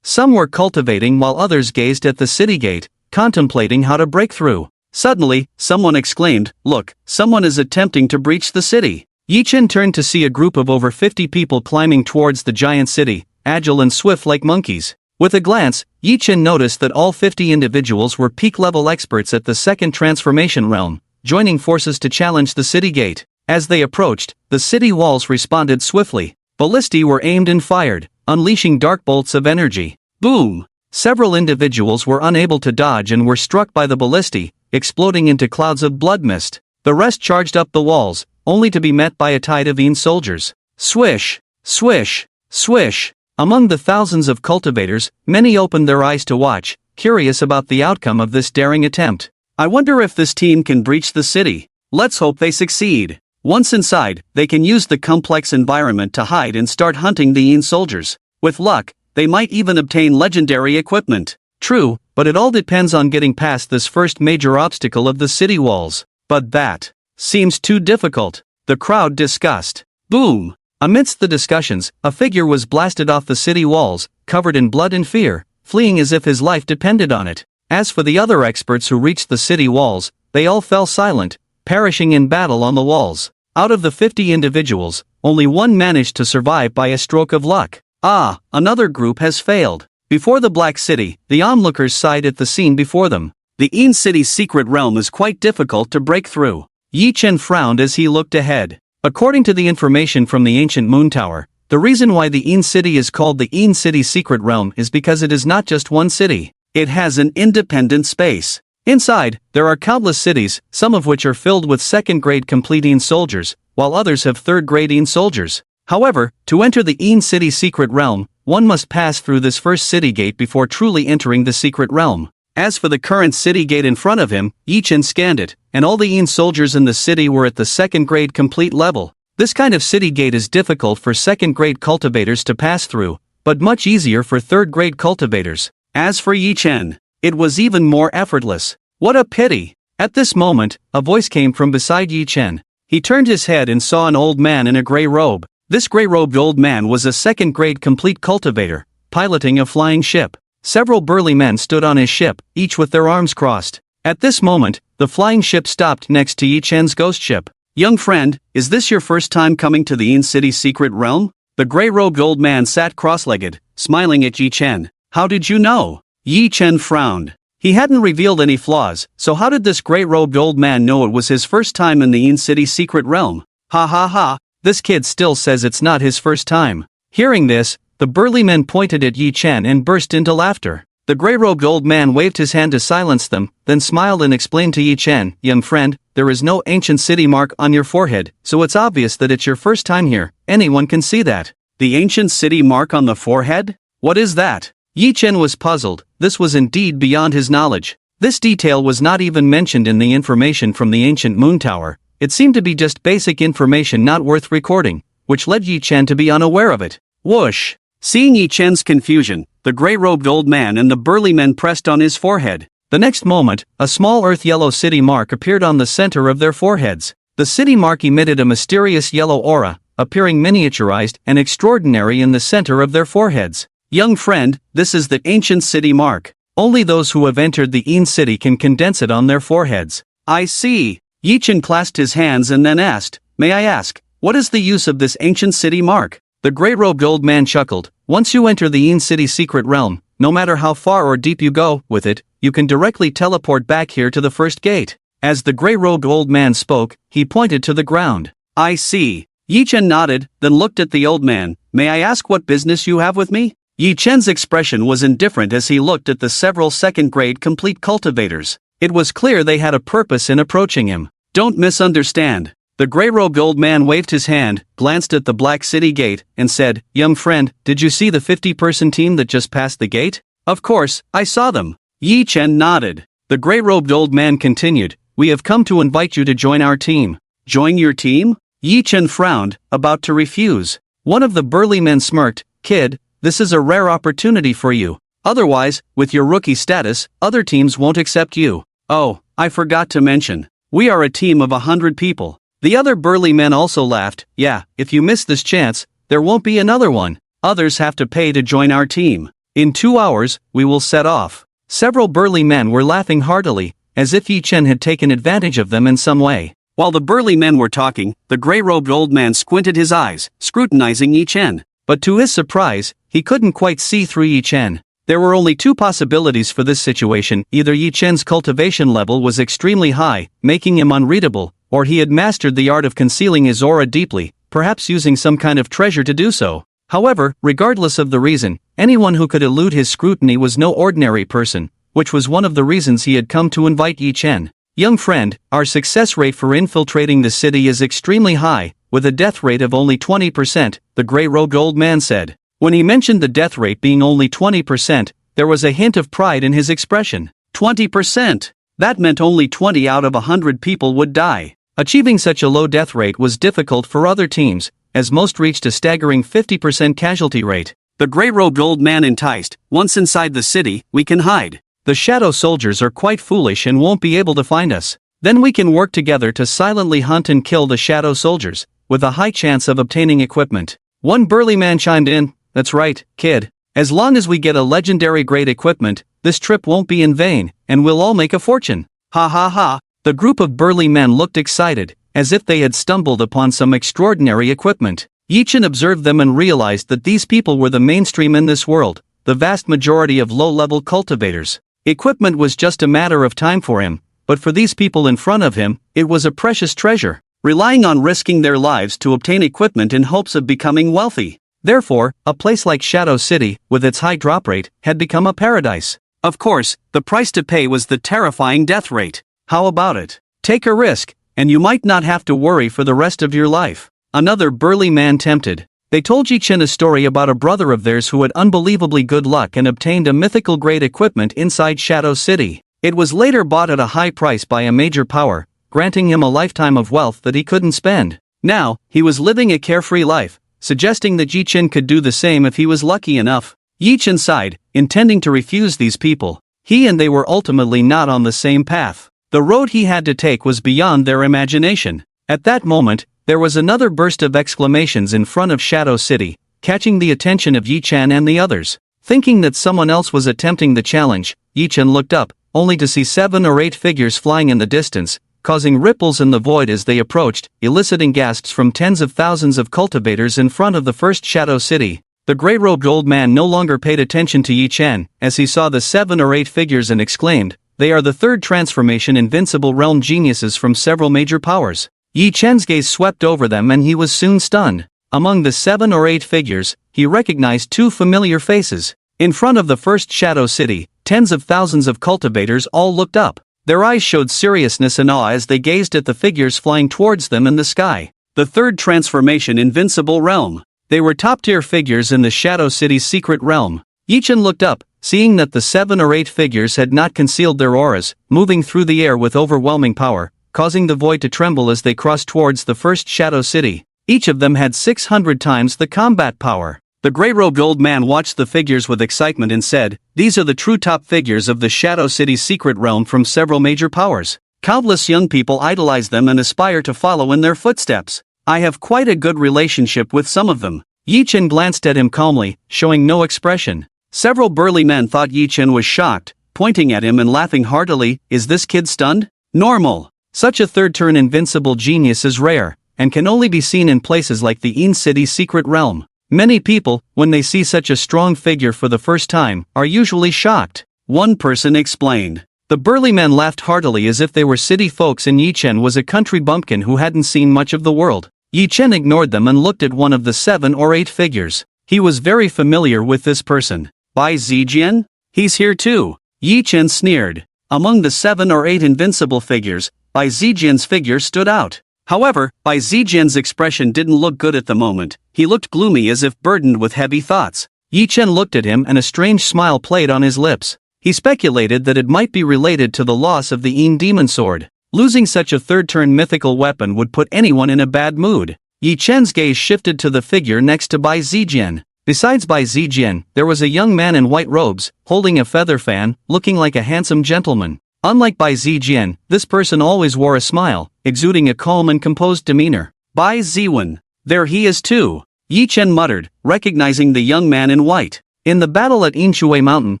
Some were cultivating while others gazed at the city gate, contemplating how to break through. Suddenly, someone exclaimed, "Look, someone is attempting to breach the city." Yi Chen turned to see a group of over 50 people climbing towards the giant city, agile and swift like monkeys. With a glance, Yi Chen noticed that all 50 individuals were peak-level experts at the second transformation realm, joining forces to challenge the city gate. As they approached, the city walls responded swiftly. Ballistae were aimed and fired, unleashing dark bolts of energy. Boom! Several individuals were unable to dodge and were struck by the ballistae, exploding into clouds of blood mist. The rest charged up the walls, only to be met by a tide of Yin soldiers. Swish! Swish! Swish! Among the thousands of cultivators, many opened their eyes to watch, curious about the outcome of this daring attempt. I wonder if this team can breach the city. Let's hope they succeed. Once inside, they can use the complex environment to hide and start hunting the Yin soldiers. With luck, they might even obtain legendary equipment. True, but it all depends on getting past this first major obstacle of the city walls. But that seems too difficult. The crowd discussed. Boom! Amidst the discussions, a figure was blasted off the city walls, covered in blood and fear, fleeing as if his life depended on it. As for the other experts who reached the city walls, they all fell silent, perishing in battle on the walls. Out of the 50 individuals, only one managed to survive by a stroke of luck. Ah, another group has failed. Before the Black City, the onlookers sighed at the scene before them. The Yin City's secret realm is quite difficult to break through. Yi Chen frowned as he looked ahead. According to the information from the ancient moon tower, the reason why the Yin City is called the Yin City secret realm is because it is not just one city. It has an independent space. Inside, there are countless cities, some of which are filled with second-grade complete Yin soldiers, while others have third-grade Yin soldiers. However, to enter the Yin City secret realm, one must pass through this first city gate before truly entering the secret realm. As for the current city gate in front of him, Yi Chen scanned it, and all the Yin soldiers in the city were at the second-grade complete level. This kind of city gate is difficult for second-grade cultivators to pass through, but much easier for third-grade cultivators. As for Yi Chen, it was even more effortless. What a pity! At this moment, a voice came from beside Yi Chen. He turned his head and saw an old man in a gray robe. This gray-robed old man was a second-grade complete cultivator, piloting a flying ship. Several burly men stood on his ship, each with their arms crossed. At this moment, the flying ship stopped next to Yi Chen's ghost ship. Young friend, is this your first time coming to the Yin City secret realm? The gray-robed old man sat cross-legged, smiling at Yi Chen. How did you know? Yi Chen frowned. He hadn't revealed any flaws, so how did this gray-robed old man know it was his first time in the Yin City secret realm? Ha ha ha, this kid still says it's not his first time. Hearing this, the burly men pointed at Yi Chen and burst into laughter. The gray-robed old man waved his hand to silence them, then smiled and explained to Yi Chen, young friend, there is no ancient city mark on your forehead, so it's obvious that it's your first time here. Anyone can see that. The ancient city mark on the forehead? What is that? Yi Chen was puzzled. This was indeed beyond his knowledge. This detail was not even mentioned in the information from the ancient moon tower. It seemed to be just basic information not worth recording, which led Yi Chen to be unaware of it. Whoosh! Seeing Yi Chen's confusion, the gray-robed old man and the burly men pressed on his forehead. The next moment, a small earth-yellow city mark appeared on the center of their foreheads. The city mark emitted a mysterious yellow aura, appearing miniaturized and extraordinary in the center of their foreheads. Young friend, this is the ancient city mark. Only those who have entered the Yin City can condense it on their foreheads. I see. Yi Chen clasped his hands and then asked, may I ask, what is the use of this ancient city mark? The gray-robed old man chuckled. Once you enter the Yin City secret realm, no matter how far or deep you go with it, you can directly teleport back here to the first gate. As the gray-robed old man spoke, he pointed to the ground. I see. Yi Chen nodded, then looked at the old man. May I ask what business you have with me? Yi Chen's expression was indifferent as he looked at the several second-grade complete cultivators. It was clear they had a purpose in approaching him. Don't misunderstand. The gray-robed old man waved his hand, glanced at the Black City gate, and said, young friend, did you see the 50-person team that just passed the gate? Of course, I saw them. Yi Chen nodded. The gray-robed old man continued, we have come to invite you to join our team. Join your team? Yi Chen frowned, about to refuse. One of the burly men smirked, kid, this is a rare opportunity for you. Otherwise, with your rookie status, other teams won't accept you. Oh, I forgot to mention. We are a team of 100 people. The other burly men also laughed. Yeah, if you miss this chance, there won't be another one. Others have to pay to join our team. In 2 hours, we will set off. Several burly men were laughing heartily, as if Yi Chen had taken advantage of them in some way. While the burly men were talking, the gray-robed old man squinted his eyes, scrutinizing Yi Chen. But to his surprise, he couldn't quite see through Yi Chen. There were only two possibilities for this situation. Either Yi Chen's cultivation level was extremely high, making him unreadable, or he had mastered the art of concealing his aura deeply, perhaps using some kind of treasure to do so. However, regardless of the reason, anyone who could elude his scrutiny was no ordinary person, which was one of the reasons he had come to invite Yi Chen. Young friend, our success rate for infiltrating the city is extremely high, with a death rate of only 20%, the gray-robed old man said. When he mentioned the death rate being only 20%, there was a hint of pride in his expression. 20%! That meant only 20 out of 100 people would die. Achieving such a low death rate was difficult for other teams, as most reached a staggering 50% casualty rate. The gray-robed old man enticed, once inside the city, we can hide. The shadow soldiers are quite foolish and won't be able to find us. Then we can work together to silently hunt and kill the shadow soldiers, with a high chance of obtaining equipment. One burly man chimed in, "That's right, kid. As long as we get a legendary grade equipment, this trip won't be in vain, and we'll all make a fortune." Ha ha ha. The group of burly men looked excited, as if they had stumbled upon some extraordinary equipment. Yi-Chen observed them and realized that these people were the mainstream in this world, the vast majority of low-level cultivators. Equipment was just a matter of time for him, but for these people in front of him, it was a precious treasure, relying on risking their lives to obtain equipment in hopes of becoming wealthy. Therefore, a place like Shadow City, with its high drop rate, had become a paradise. Of course, the price to pay was the terrifying death rate. How about it? Take a risk, and you might not have to worry for the rest of your life. Another burly man tempted. They told Yi-Chen a story about a brother of theirs who had unbelievably good luck and obtained a mythical grade equipment inside Shadow City. It was later bought at a high price by a major power, granting him a lifetime of wealth that he couldn't spend. Now, he was living a carefree life, suggesting that Yi-Chen could do the same if he was lucky enough. Yi-Chen sighed, intending to refuse these people. He and they were ultimately not on the same path. The road he had to take was beyond their imagination. At that moment, there was another burst of exclamations in front of Shadow City, catching the attention of Yi-Chen and the others. Thinking that someone else was attempting the challenge, Yi-Chen looked up, only to see 7 or 8 figures flying in the distance, causing ripples in the void as they approached, eliciting gasps from tens of thousands of cultivators in front of the first Shadow City. The gray-robed old man no longer paid attention to Yi-Chen, as he saw the 7 or 8 figures and exclaimed, "They are the third transformation invincible realm geniuses from several major powers." Yi-Chen's gaze swept over them and he was soon stunned. Among the 7 or 8 figures, he recognized 2 familiar faces. In front of the first Shadow City, tens of thousands of cultivators all looked up. Their eyes showed seriousness and awe as they gazed at the figures flying towards them in the sky. The third transformation invincible realm. They were top-tier figures in the Shadow City's secret realm. Yi-Chen looked up, seeing that the 7 or 8 figures had not concealed their auras, moving through the air with overwhelming power, causing the void to tremble as they crossed towards the first Shadow City. Each of them had 600 times the combat power. The gray-robed old man watched the figures with excitement and said, "These are the true top figures of the Shadow City's secret realm from several major powers. Countless young people idolize them and aspire to follow in their footsteps. I have quite a good relationship with some of them." Yi-Chen glanced at him calmly, showing no expression. Several burly men thought Yi-Chen was shocked, pointing at him and laughing heartily. "Is this kid stunned? Normal. Such a third-turn invincible genius is rare, and can only be seen in places like the In City's secret realm. Many people, when they see such a strong figure for the first time, are usually shocked," one person explained. The burly men laughed heartily as if they were city folks and Yi-Chen was a country bumpkin who hadn't seen much of the world. Yi-Chen ignored them and looked at one of the 7 or 8 figures. He was very familiar with this person. "Bai Zijian? He's here too." Yi-Chen sneered. Among the 7 or 8 invincible figures, Bai Zijian's figure stood out. However, Bai Zijian's expression didn't look good at the moment. He looked gloomy as if burdened with heavy thoughts. Yi-Chen looked at him and a strange smile played on his lips. He speculated that it might be related to the loss of the Yin demon sword. Losing such a third-turn mythical weapon would put anyone in a bad mood. Yi-Chen's gaze shifted to the figure next to Bai Zijian. Besides Bai Zijian, there was a young man in white robes, holding a feather fan, looking like a handsome gentleman. Unlike Bai Zijian, this person always wore a smile, exuding a calm and composed demeanor. "Bai Ziwen. There he is too," Yi-Chen muttered, recognizing the young man in white. In the battle at Inshui Mountain,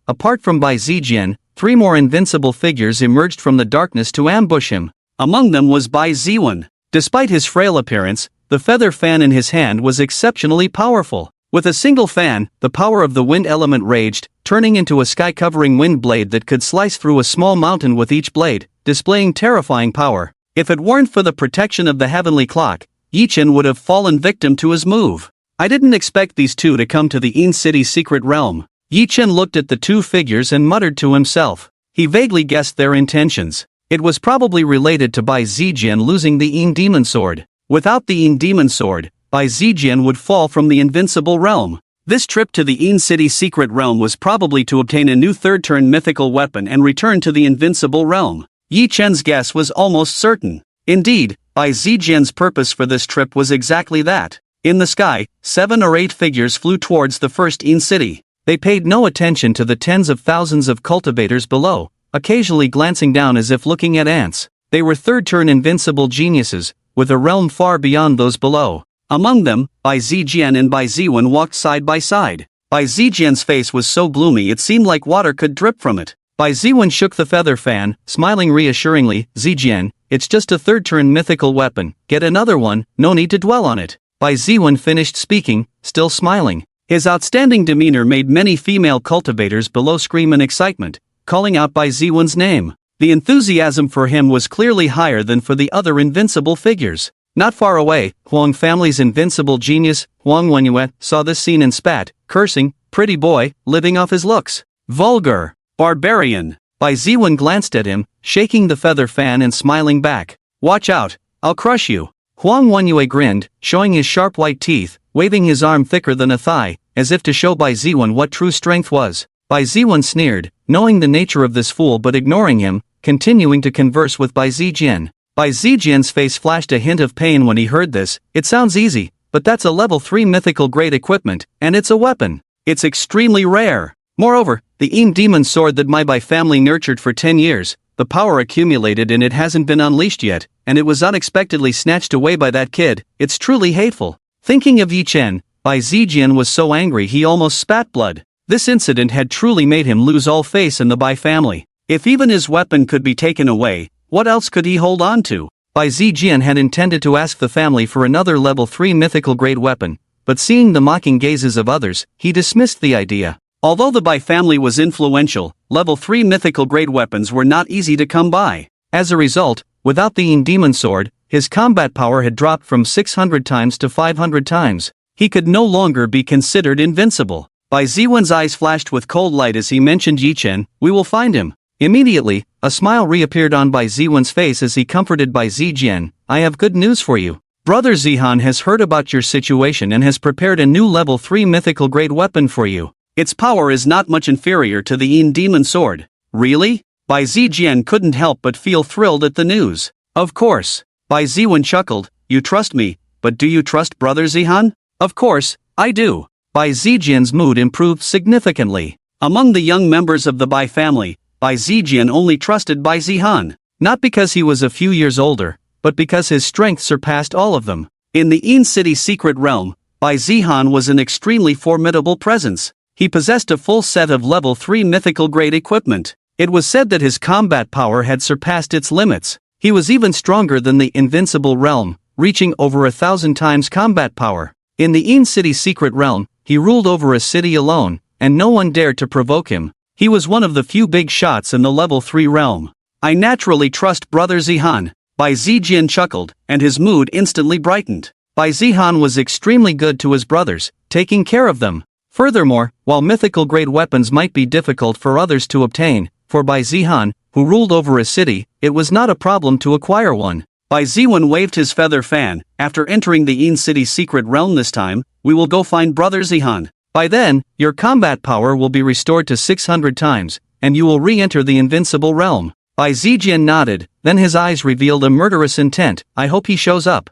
apart from Bai Zijian, 3 more invincible figures emerged from the darkness to ambush him. Among them was Bai Ziwen. Despite his frail appearance, the feather fan in his hand was exceptionally powerful. With a single fan, the power of the wind element raged, turning into a sky-covering wind blade that could slice through a small mountain with each blade, displaying terrifying power. If it weren't for the protection of the heavenly clock, Yi-Chen would have fallen victim to his move. "I didn't expect these 2 to come to the In City's secret realm." Yi-Chen looked at the 2 figures and muttered to himself. He vaguely guessed their intentions. It was probably related to Bai Zijian losing the Yin demon sword. Without the Yin demon sword, Bai Zijian would fall from the invincible realm. This trip to the Een City secret realm was probably to obtain a new third-turn mythical weapon and return to the invincible realm. Yi Chen's guess was almost certain. Indeed, Bai Zijian's purpose for this trip was exactly that. In the sky, 7 or 8 figures flew towards the first Een City. They paid no attention to the tens of thousands of cultivators below, occasionally glancing down as if looking at ants. They were third-turn invincible geniuses, with a realm far beyond those below. Among them, Bai Zijian and Bai Ziwen walked side by side. Bai Zijian's face was so gloomy it seemed like water could drip from it. Bai Ziwen shook the feather fan, smiling reassuringly. Zijian, it's just a third-turn mythical weapon, get another one, no need to dwell on it. Bai Ziwen finished speaking, still smiling. His outstanding demeanor made many female cultivators below scream in excitement, calling out Bai Ziwen's name. The enthusiasm for him was clearly higher than for the other invincible figures. Not far away, Huang family's invincible genius, Huang Wenyue, saw this scene and spat, cursing, pretty boy, living off his looks. Vulgar. Barbarian. Bai Ziwen glanced at him, shaking the feather fan and smiling back. Watch out, I'll crush you. Huang Wenyue grinned, showing his sharp white teeth, waving his arm thicker than a thigh, as if to show Bai Ziwen what true strength was. Bai Ziwen sneered, knowing the nature of this fool but ignoring him, continuing to converse with Bai Zijian. Bai Zijian's face flashed a hint of pain when he heard this. It sounds easy, but that's a level 3 mythical grade equipment, and it's a weapon. It's extremely rare. Moreover, the Een demon sword that my Bai family nurtured for 10 years, the power accumulated in it hasn't been unleashed yet, and it was unexpectedly snatched away by that kid. It's truly hateful. Thinking of Yi Chen, Bai Zijian was so angry he almost spat blood. This incident had truly made him lose all faith in the Bai family. If even his weapon could be taken away, what else could he hold on to? Bai Zijian had intended to ask the family for another level 3 mythical grade weapon, but seeing the mocking gazes of others, he dismissed the idea. Although the Bai family was influential, level 3 mythical grade weapons were not easy to come by. As a result, without the Een demon sword, his combat power had dropped from 600 times to 500 times. He could no longer be considered invincible. Bai Ziwen's eyes flashed with cold light as he mentioned Yi Chen. We will find him. Immediately, a smile reappeared on Bai Ziwen's face as he comforted Bai Zijian. I have good news for you. Brother Zihan has heard about your situation and has prepared a new level 3 mythical grade weapon for you. Its power is not much inferior to the Een demon sword. Really? Bai Zijian couldn't help but feel thrilled at the news. Of course. Bai Ziwen chuckled. You trust me, but do you trust Brother Zihan? Of course, I do. Bai Zijian's mood improved significantly. Among the young members of the Bai family, Bai Zijian only trusted Bai Zihan. Not because he was a few years older, but because his strength surpassed all of them. In the Een City secret realm, Bai Zihan was an extremely formidable presence. He possessed a full set of level 3 mythical grade equipment. It was said that his combat power had surpassed its limits. He was even stronger than the invincible realm, reaching over 1,000 times combat power. In the Een City secret realm, he ruled over a city alone, and no one dared to provoke him. He was one of the few big shots in the level 3 realm. I naturally trust Brother Zihan. Bai Zijian chuckled, and his mood instantly brightened. Bai Zihan was extremely good to his brothers, taking care of them. Furthermore, while mythical grade weapons might be difficult for others to obtain, for Bai Zihan, who ruled over a city, it was not a problem to acquire one. Bai Ziwen waved his feather fan. After entering the Een City secret realm this time, we will go find Brother Zihan. By then, your combat power will be restored to 600 times, and you will re-enter the invincible realm. Bai Zijian nodded, then his eyes revealed a murderous intent. I hope he shows up.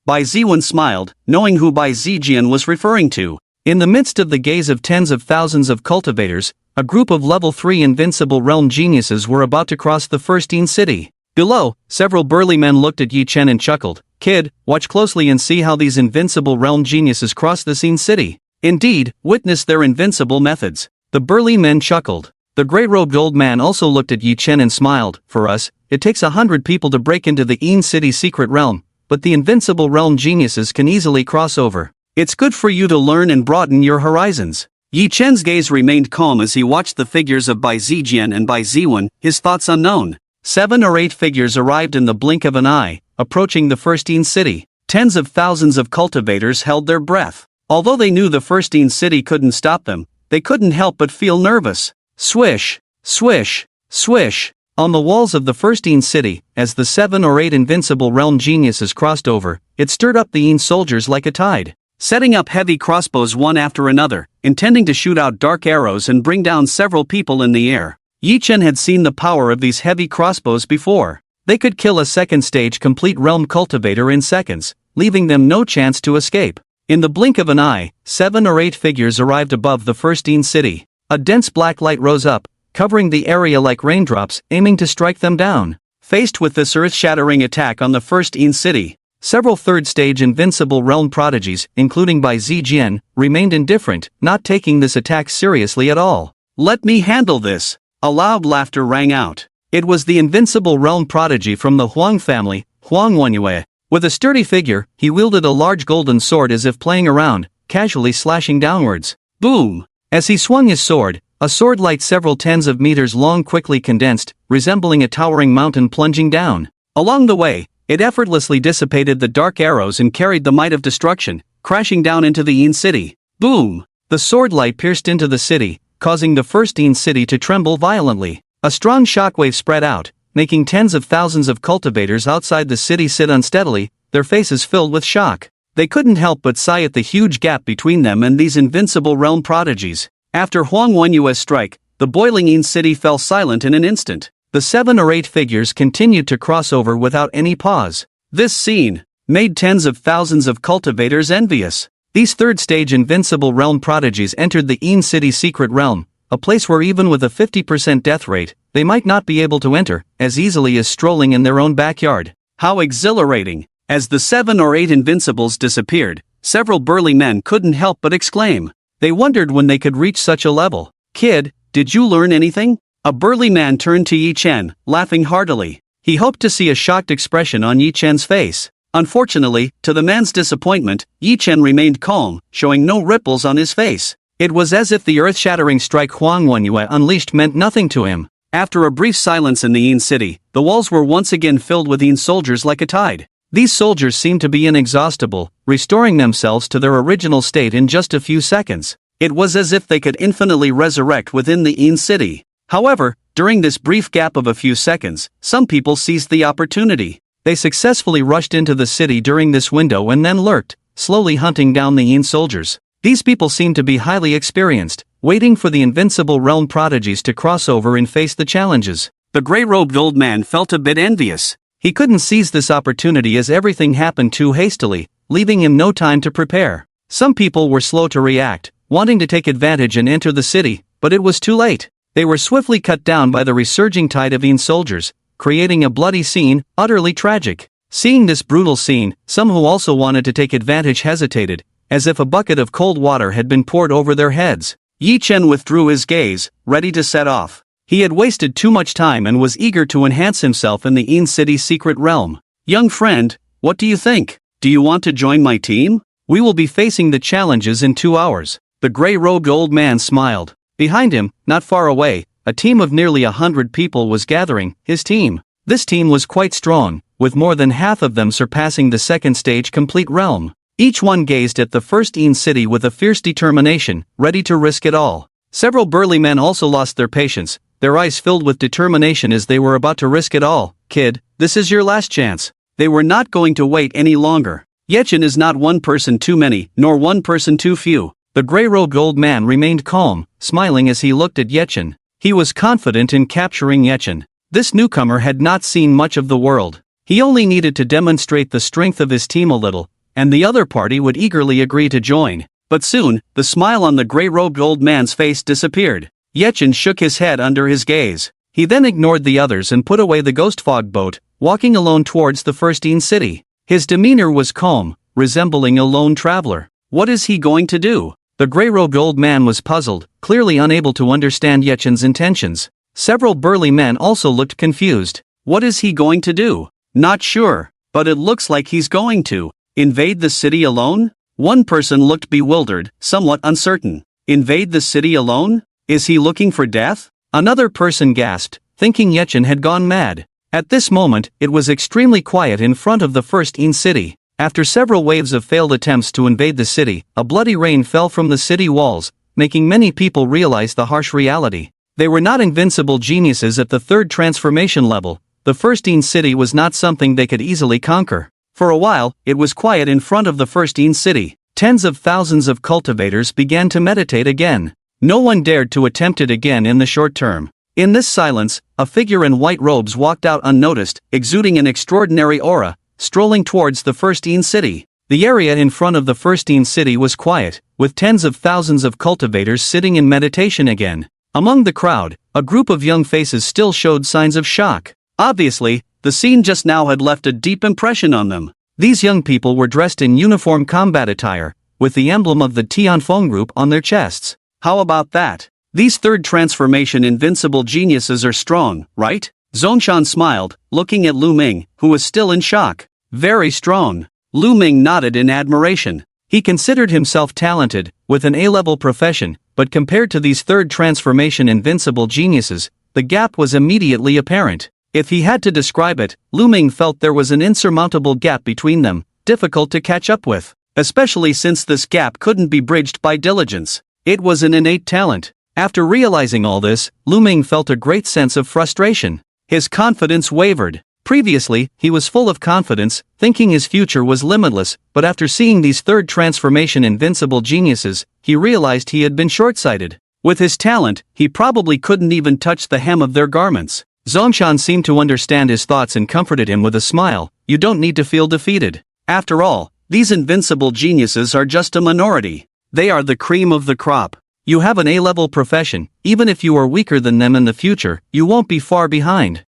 Bai Ziwen smiled, knowing who Bai Zijian was referring to. In the midst of the gaze of tens of thousands of cultivators, a group of level 3 invincible realm geniuses were about to cross the first Een City. Below, several burly men looked at Yi Chen and chuckled. Kid, watch closely and see how these invincible realm geniuses cross the Een City. Indeed, witness their invincible methods. The burly men chuckled. The grey-robed old man also looked at Yi Chen and smiled. For us, it takes 100 people to break into the Een City secret realm, but the invincible realm geniuses can easily cross over. It's good for you to learn and broaden your horizons. Yi Chen's gaze remained calm as he watched the figures of Bai Zijian and Bai Ziwen, his thoughts unknown. 7 or 8 figures arrived in the blink of an eye, approaching the first Een City. Tens of thousands of cultivators held their breath. Although they knew the first Een City couldn't stop them, they couldn't help but feel nervous. Swish, swish, swish. On the walls of the first Een City, as the 7 or 8 invincible realm geniuses crossed over, it stirred up the Een soldiers like a tide. setting up heavy crossbows one after another, intending to shoot out dark arrows and bring down several people in the air. Yi Chen had seen the power of these heavy crossbows before. They could kill a second stage complete realm cultivator in seconds, leaving them no chance to escape. In the blink of an eye, 7 or 8 figures arrived above the first city. A dense black light rose up, covering the area like raindrops, aiming to strike them down. Faced with this earth-shattering attack on the first city, several third-stage invincible realm prodigies, including Bai Zijian, remained indifferent, not taking this attack seriously at all. "Let me handle this!" A loud laughter rang out. It was the invincible realm prodigy from the Huang family, Huang Wenyue. With a sturdy figure, he wielded a large golden sword as if playing around, casually slashing downwards. Boom! As he swung his sword, a sword light several tens of meters long quickly condensed, resembling a towering mountain plunging down. Along the way, it effortlessly dissipated the dark arrows and carried the might of destruction, crashing down into the city. Boom! The sword light pierced into the city, causing the first city to tremble violently. A strong shockwave spread out, making tens of thousands of cultivators outside the city sit unsteadily, their faces filled with shock. They couldn't help but sigh at the huge gap between them and these invincible realm prodigies. After Huang Wenyue's strike, the boiling city fell silent in an instant. The 7 or 8 figures continued to cross over without any pause. This scene made tens of thousands of cultivators envious. These third-stage invincible realm prodigies entered the city's secret realm, a place where even with a 50% death rate, they might not be able to enter as easily as strolling in their own backyard. How exhilarating! As the 7 or 8 invincibles disappeared, several burly men couldn't help but exclaim. They wondered when they could reach such a level. "Kid, did you learn anything?" A burly man turned to Yi Chen, laughing heartily. He hoped to see a shocked expression on Yi Chen's face. Unfortunately, to the man's disappointment, Yi Chen remained calm, showing no ripples on his face. It was as if the earth-shattering strike Huang Wenyue unleashed meant nothing to him. After a brief silence in the city, the walls were once again filled with soldiers like a tide. These soldiers seemed to be inexhaustible, restoring themselves to their original state in just a few seconds. It was as if they could infinitely resurrect within the city. However, during this brief gap of a few seconds, some people seized the opportunity. They successfully rushed into the city during this window and then lurked, slowly hunting down the soldiers. These people seemed to be highly experienced, waiting for the invincible realm prodigies to cross over and face the challenges. The gray-robed old man felt a bit envious. He couldn't seize this opportunity as everything happened too hastily, leaving him no time to prepare. Some people were slow to react, wanting to take advantage and enter the city, but it was too late. They were swiftly cut down by the resurging tide of soldiers, creating a bloody scene, utterly tragic. Seeing this brutal scene, some who also wanted to take advantage hesitated, as if a bucket of cold water had been poured over their heads. Yi Chen withdrew his gaze, ready to set off. He had wasted too much time and was eager to enhance himself in the city's secret realm. "Young friend, what do you think? Do you want to join my team? We will be facing the challenges in 2 hours." The gray-robed old man smiled. Behind him, not far away, a team of nearly 100 people was gathering, his team. This team was quite strong, with more than half of them surpassing the second stage complete realm. Each one gazed at the first city with a fierce determination, ready to risk it all. Several burly men also lost their patience, their eyes filled with determination as they were about to risk it all. "Kid, this is your last chance." They were not going to wait any longer. Yechen is not one person too many, nor one person too few. The gray-robed old man remained calm, smiling as he looked at Yechen. He was confident in capturing Yechen. This newcomer had not seen much of the world. He only needed to demonstrate the strength of his team a little, and the other party would eagerly agree to join. But soon, the smile on the gray-robed old man's face disappeared. Yechen shook his head under his gaze. He then ignored the others and put away the ghost fog boat, walking alone towards the first city. His demeanor was calm, resembling a lone traveler. What is he going to do? The gray-robed old man was puzzled, clearly unable to understand Yechen's intentions. Several burly men also looked confused. What is he going to do? Not sure, but it looks like he's going to invade the city alone? One person looked bewildered, somewhat uncertain. Invade the city alone? Is he looking for death? Another person gasped, thinking Yechen had gone mad. At this moment, it was extremely quiet in front of the first city. After several waves of failed attempts to invade the city, a bloody rain fell from the city walls, making many people realize the harsh reality. They were not invincible geniuses at the third transformation level. The first city was not something they could easily conquer. For a while, it was quiet in front of the first city. tens of thousands of cultivators began to meditate again. No one dared to attempt it again in the short term. In this silence, a figure in white robes walked out unnoticed, exuding an extraordinary aura, strolling towards the first city. The area in front of the first city was quiet, with tens of thousands of cultivators sitting in meditation again. Among the crowd, a group of young faces still showed signs of shock. Obviously, the scene just now had left a deep impression on them. These young people were dressed in uniform combat attire, with the emblem of the Tianfeng group on their chests. How about that? These third transformation invincible geniuses are strong, right? Zongshan smiled, looking at Lu Ming, who was still in shock. Very strong. Lu Ming nodded in admiration. He considered himself talented, with an A-level profession, but compared to these third transformation invincible geniuses, the gap was immediately apparent. If he had to describe it, Lu Ming felt there was an insurmountable gap between them, difficult to catch up with, especially since this gap couldn't be bridged by diligence. It was an innate talent. After realizing all this, Lu Ming felt a great sense of frustration. His confidence wavered. Previously, he was full of confidence, thinking his future was limitless, but after seeing these third transformation invincible geniuses, he realized he had been short-sighted. With his talent, he probably couldn't even touch the hem of their garments. Zongshan seemed to understand his thoughts and comforted him with a smile. You don't need to feel defeated. After all, these invincible geniuses are just a minority. They are the cream of the crop. You have an A-level profession. Even if you are weaker than them in the future, you won't be far behind.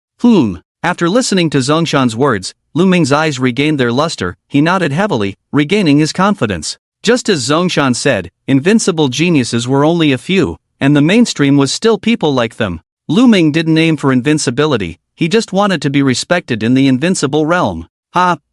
After listening to Zongshan's words, Lu Ming's eyes regained their luster. He nodded heavily, regaining his confidence. Just as Zongshan said, invincible geniuses were only a few, and the mainstream was still people like them. Lu Ming didn't aim for invincibility, he just wanted to be respected in the invincible realm.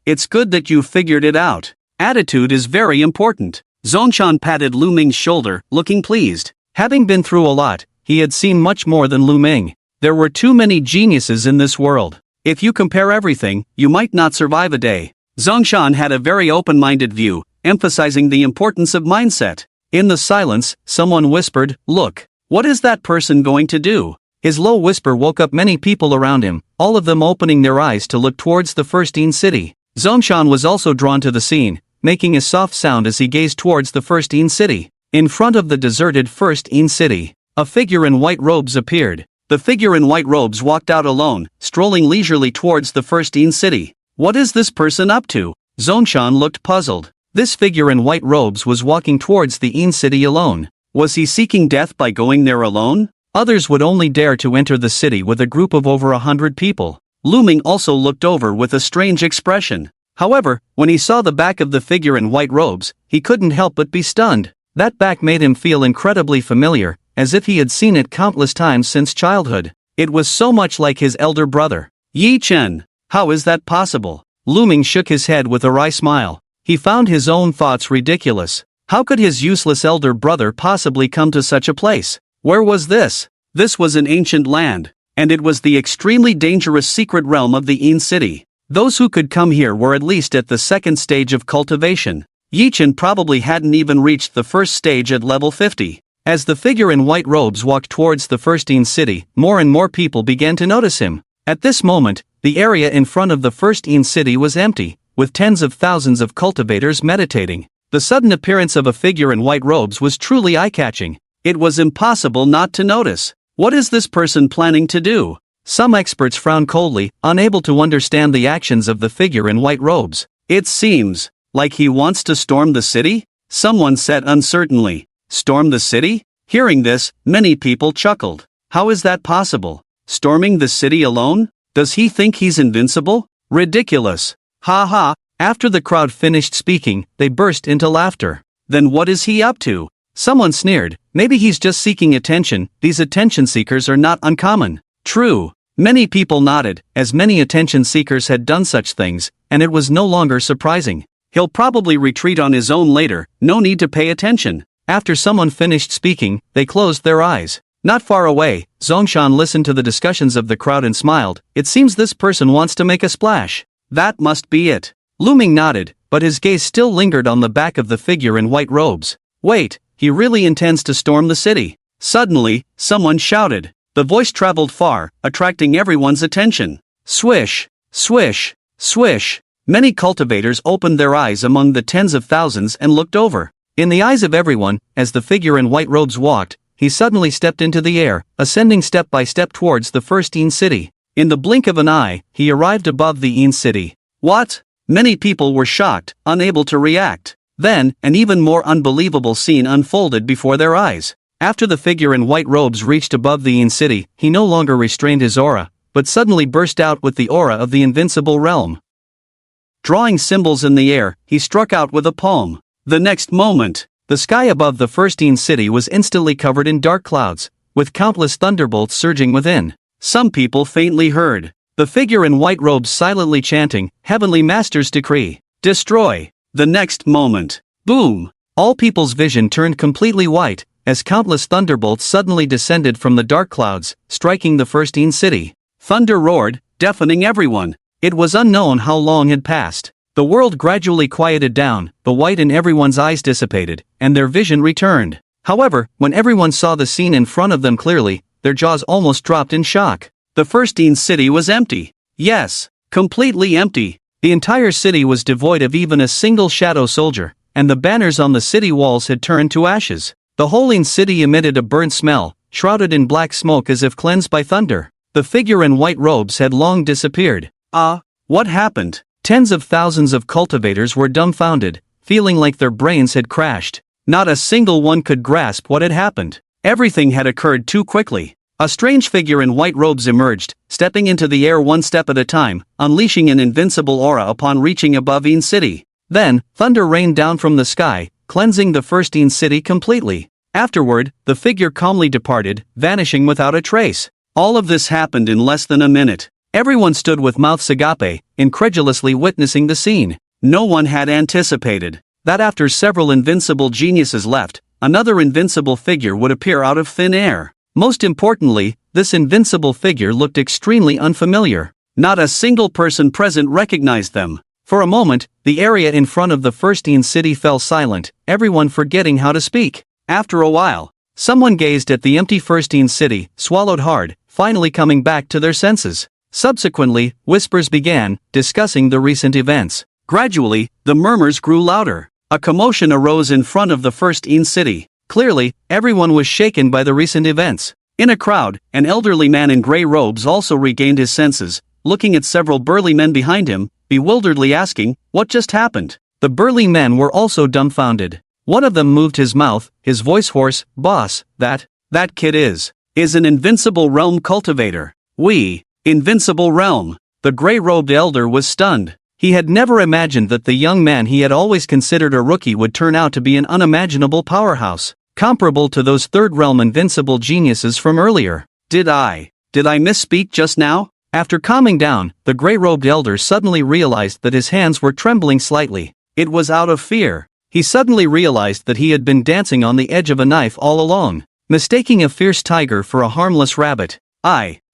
It's good that you figured it out. Attitude is very important. Zongshan patted Lu Ming's shoulder, looking pleased. Having been through a lot, he had seen much more than Lu Ming. There were too many geniuses in this world. If you compare everything, you might not survive a day. Zongshan had a very open-minded view, emphasizing the importance of mindset. In the silence, someone whispered, "Look, what is that person going to do?" His low whisper woke up many people around him, all of them opening their eyes to look towards the first city. Zongshan was also drawn to the scene, making a soft sound as he gazed towards the first city. In front of the deserted first city, a figure in white robes appeared. The figure in white robes walked out alone, strolling leisurely towards the first city. What is this person up to? Zongshan looked puzzled. This figure in white robes was walking towards the city alone. Was he seeking death by going there alone? Others would only dare to enter the city with a group of over 100 people. Lu Ming also looked over with a strange expression. However, when he saw the back of the figure in white robes, he couldn't help but be stunned. That back made him feel incredibly familiar, as if he had seen it countless times since childhood. It was so much like his elder brother. Yi Chen. How is that possible? Lu Ming shook his head with a wry smile. He found his own thoughts ridiculous. How could his useless elder brother possibly come to such a place? Where was this? This was an ancient land, and it was the extremely dangerous secret realm of the city. Those who could come here were at least at the second stage of cultivation. Yi Chen probably hadn't even reached the first stage at level 50. As the figure in white robes walked towards the first city, more and more people began to notice him. At this moment, the area in front of the first city was empty, with tens of thousands of cultivators meditating. The sudden appearance of a figure in white robes was truly eye-catching. It was impossible not to notice. What is this person planning to do? Some experts frowned coldly, unable to understand the actions of the figure in white robes. It seems like he wants to storm the city? Someone said uncertainly. Storm the city? Hearing this, many people chuckled. How is that possible? Storming the city alone? Does he think he's invincible? Ridiculous. Ha ha. After the crowd finished speaking, they burst into laughter. Then what is he up to? Someone sneered. Maybe he's just seeking attention. These attention seekers are not uncommon. True. Many people nodded, as many attention seekers had done such things, and it was no longer surprising. He'll probably retreat on his own later, no need to pay attention. After someone finished speaking, they closed their eyes. Not far away, Zongshan listened to the discussions of the crowd and smiled. It seems this person wants to make a splash. That must be it. Lu Ming nodded, but his gaze still lingered on the back of the figure in white robes. Wait, he really intends to storm the city. Suddenly, someone shouted. The voice traveled far, attracting everyone's attention. Swish, swish, swish. Many cultivators opened their eyes among the tens of thousands and looked over. In the eyes of everyone, as the figure in white robes walked, he suddenly stepped into the air, ascending step by step towards the first Een city. In the blink of an eye, he arrived above the Een city. What? Many people were shocked, unable to react. Then, an even more unbelievable scene unfolded before their eyes. After the figure in white robes reached above the Een city, he no longer restrained his aura, but suddenly burst out with the aura of the invincible realm. Drawing symbols in the air, he struck out with a palm. The next moment, the sky above the first Een city was instantly covered in dark clouds, with countless thunderbolts surging within. Some people faintly heard the figure in white robes silently chanting, "Heavenly Master's decree, destroy." The next moment, boom! All people's vision turned completely white, as countless thunderbolts suddenly descended from the dark clouds, striking the first Een city. Thunder roared, deafening everyone. It was unknown how long had passed. The world gradually quieted down, the white in everyone's eyes dissipated, and their vision returned. However, when everyone saw the scene in front of them clearly, their jaws almost dropped in shock. The first Een city was empty. Yes, completely empty. The entire city was devoid of even a single shadow soldier, and the banners on the city walls had turned to ashes. The whole Een city emitted a burnt smell, shrouded in black smoke as if cleansed by thunder. The figure in white robes had long disappeared. What happened? Tens of thousands of cultivators were dumbfounded, feeling like their brains had crashed. Not a single one could grasp what had happened. Everything had occurred too quickly. A strange figure in white robes emerged, stepping into the air one step at a time, unleashing an invincible aura upon reaching above Een city. Then, thunder rained down from the sky, cleansing the first Een city completely. Afterward, the figure calmly departed, vanishing without a trace. All of this happened in less than a minute. Everyone stood with mouths agape, incredulously witnessing the scene. No one had anticipated that after several invincible geniuses left, another invincible figure would appear out of thin air. Most importantly, this invincible figure looked extremely unfamiliar. Not a single person present recognized them. For a moment, the area in front of the first Een city fell silent, everyone forgetting how to speak. After a while, someone gazed at the empty first Een city, swallowed hard, finally coming back to their senses. Subsequently, whispers began, discussing the recent events. Gradually, the murmurs grew louder. A commotion arose in front of the first Een city. Clearly, everyone was shaken by the recent events. In a crowd, an elderly man in gray robes also regained his senses, looking at several burly men behind him, bewilderedly asking, "What just happened?" The burly men were also dumbfounded. One of them moved his mouth, his voice hoarse, "Boss, that kid is an invincible realm cultivator. Invincible realm." The gray-robed elder was stunned. He had never imagined that the young man he had always considered a rookie would turn out to be an unimaginable powerhouse, comparable to those third-realm invincible geniuses from earlier. Did I misspeak just now? After calming down, the gray-robed elder suddenly realized that his hands were trembling slightly. It was out of fear. He suddenly realized that he had been dancing on the edge of a knife all along, mistaking a fierce tiger for a harmless rabbit.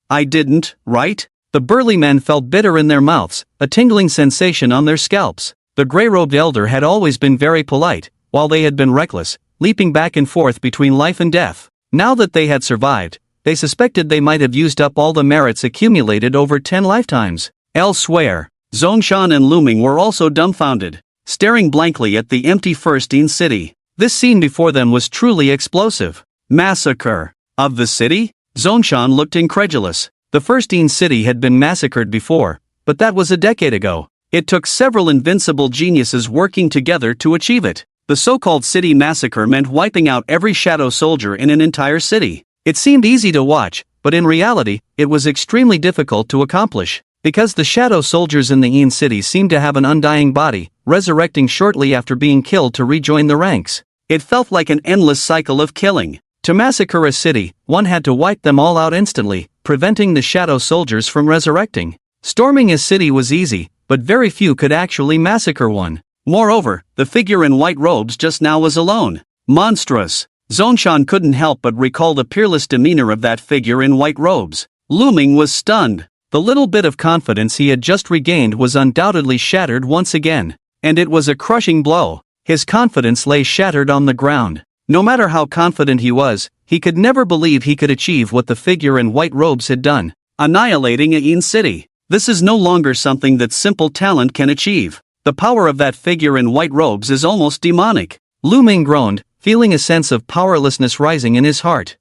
I didn't, right? The burly men felt bitter in their mouths, a tingling sensation on their scalps. The gray-robed elder had always been very polite, while they had been reckless, leaping back and forth between life and death. Now that they had survived, they suspected they might have used up all the merits accumulated over 10 lifetimes. Elsewhere, Zongshan and Luming were also dumbfounded, staring blankly at the empty first Een city. This scene before them was truly explosive. Massacre of the city? Zongshan looked incredulous. The first Een city had been massacred before, but that was a decade ago. It took several invincible geniuses working together to achieve it. The so-called city massacre meant wiping out every shadow soldier in an entire city. It seemed easy to watch, but in reality, it was extremely difficult to accomplish. Because the shadow soldiers in the Een city seemed to have an undying body, resurrecting shortly after being killed to rejoin the ranks. It felt like an endless cycle of killing. To massacre a city, one had to wipe them all out instantly, preventing the shadow soldiers from resurrecting. Storming a city was easy, but very few could actually massacre one. Moreover, the figure in white robes just now was alone. Monstrous. Zongshan couldn't help but recall the peerless demeanor of that figure in white robes. Luming was stunned. The little bit of confidence he had just regained was undoubtedly shattered once again. And it was a crushing blow. His confidence lay shattered on the ground. No matter how confident he was, he could never believe he could achieve what the figure in white robes had done, annihilating a Een city. This is no longer something that simple talent can achieve. The power of that figure in white robes is almost demonic. Lu Ming groaned, feeling a sense of powerlessness rising in his heart.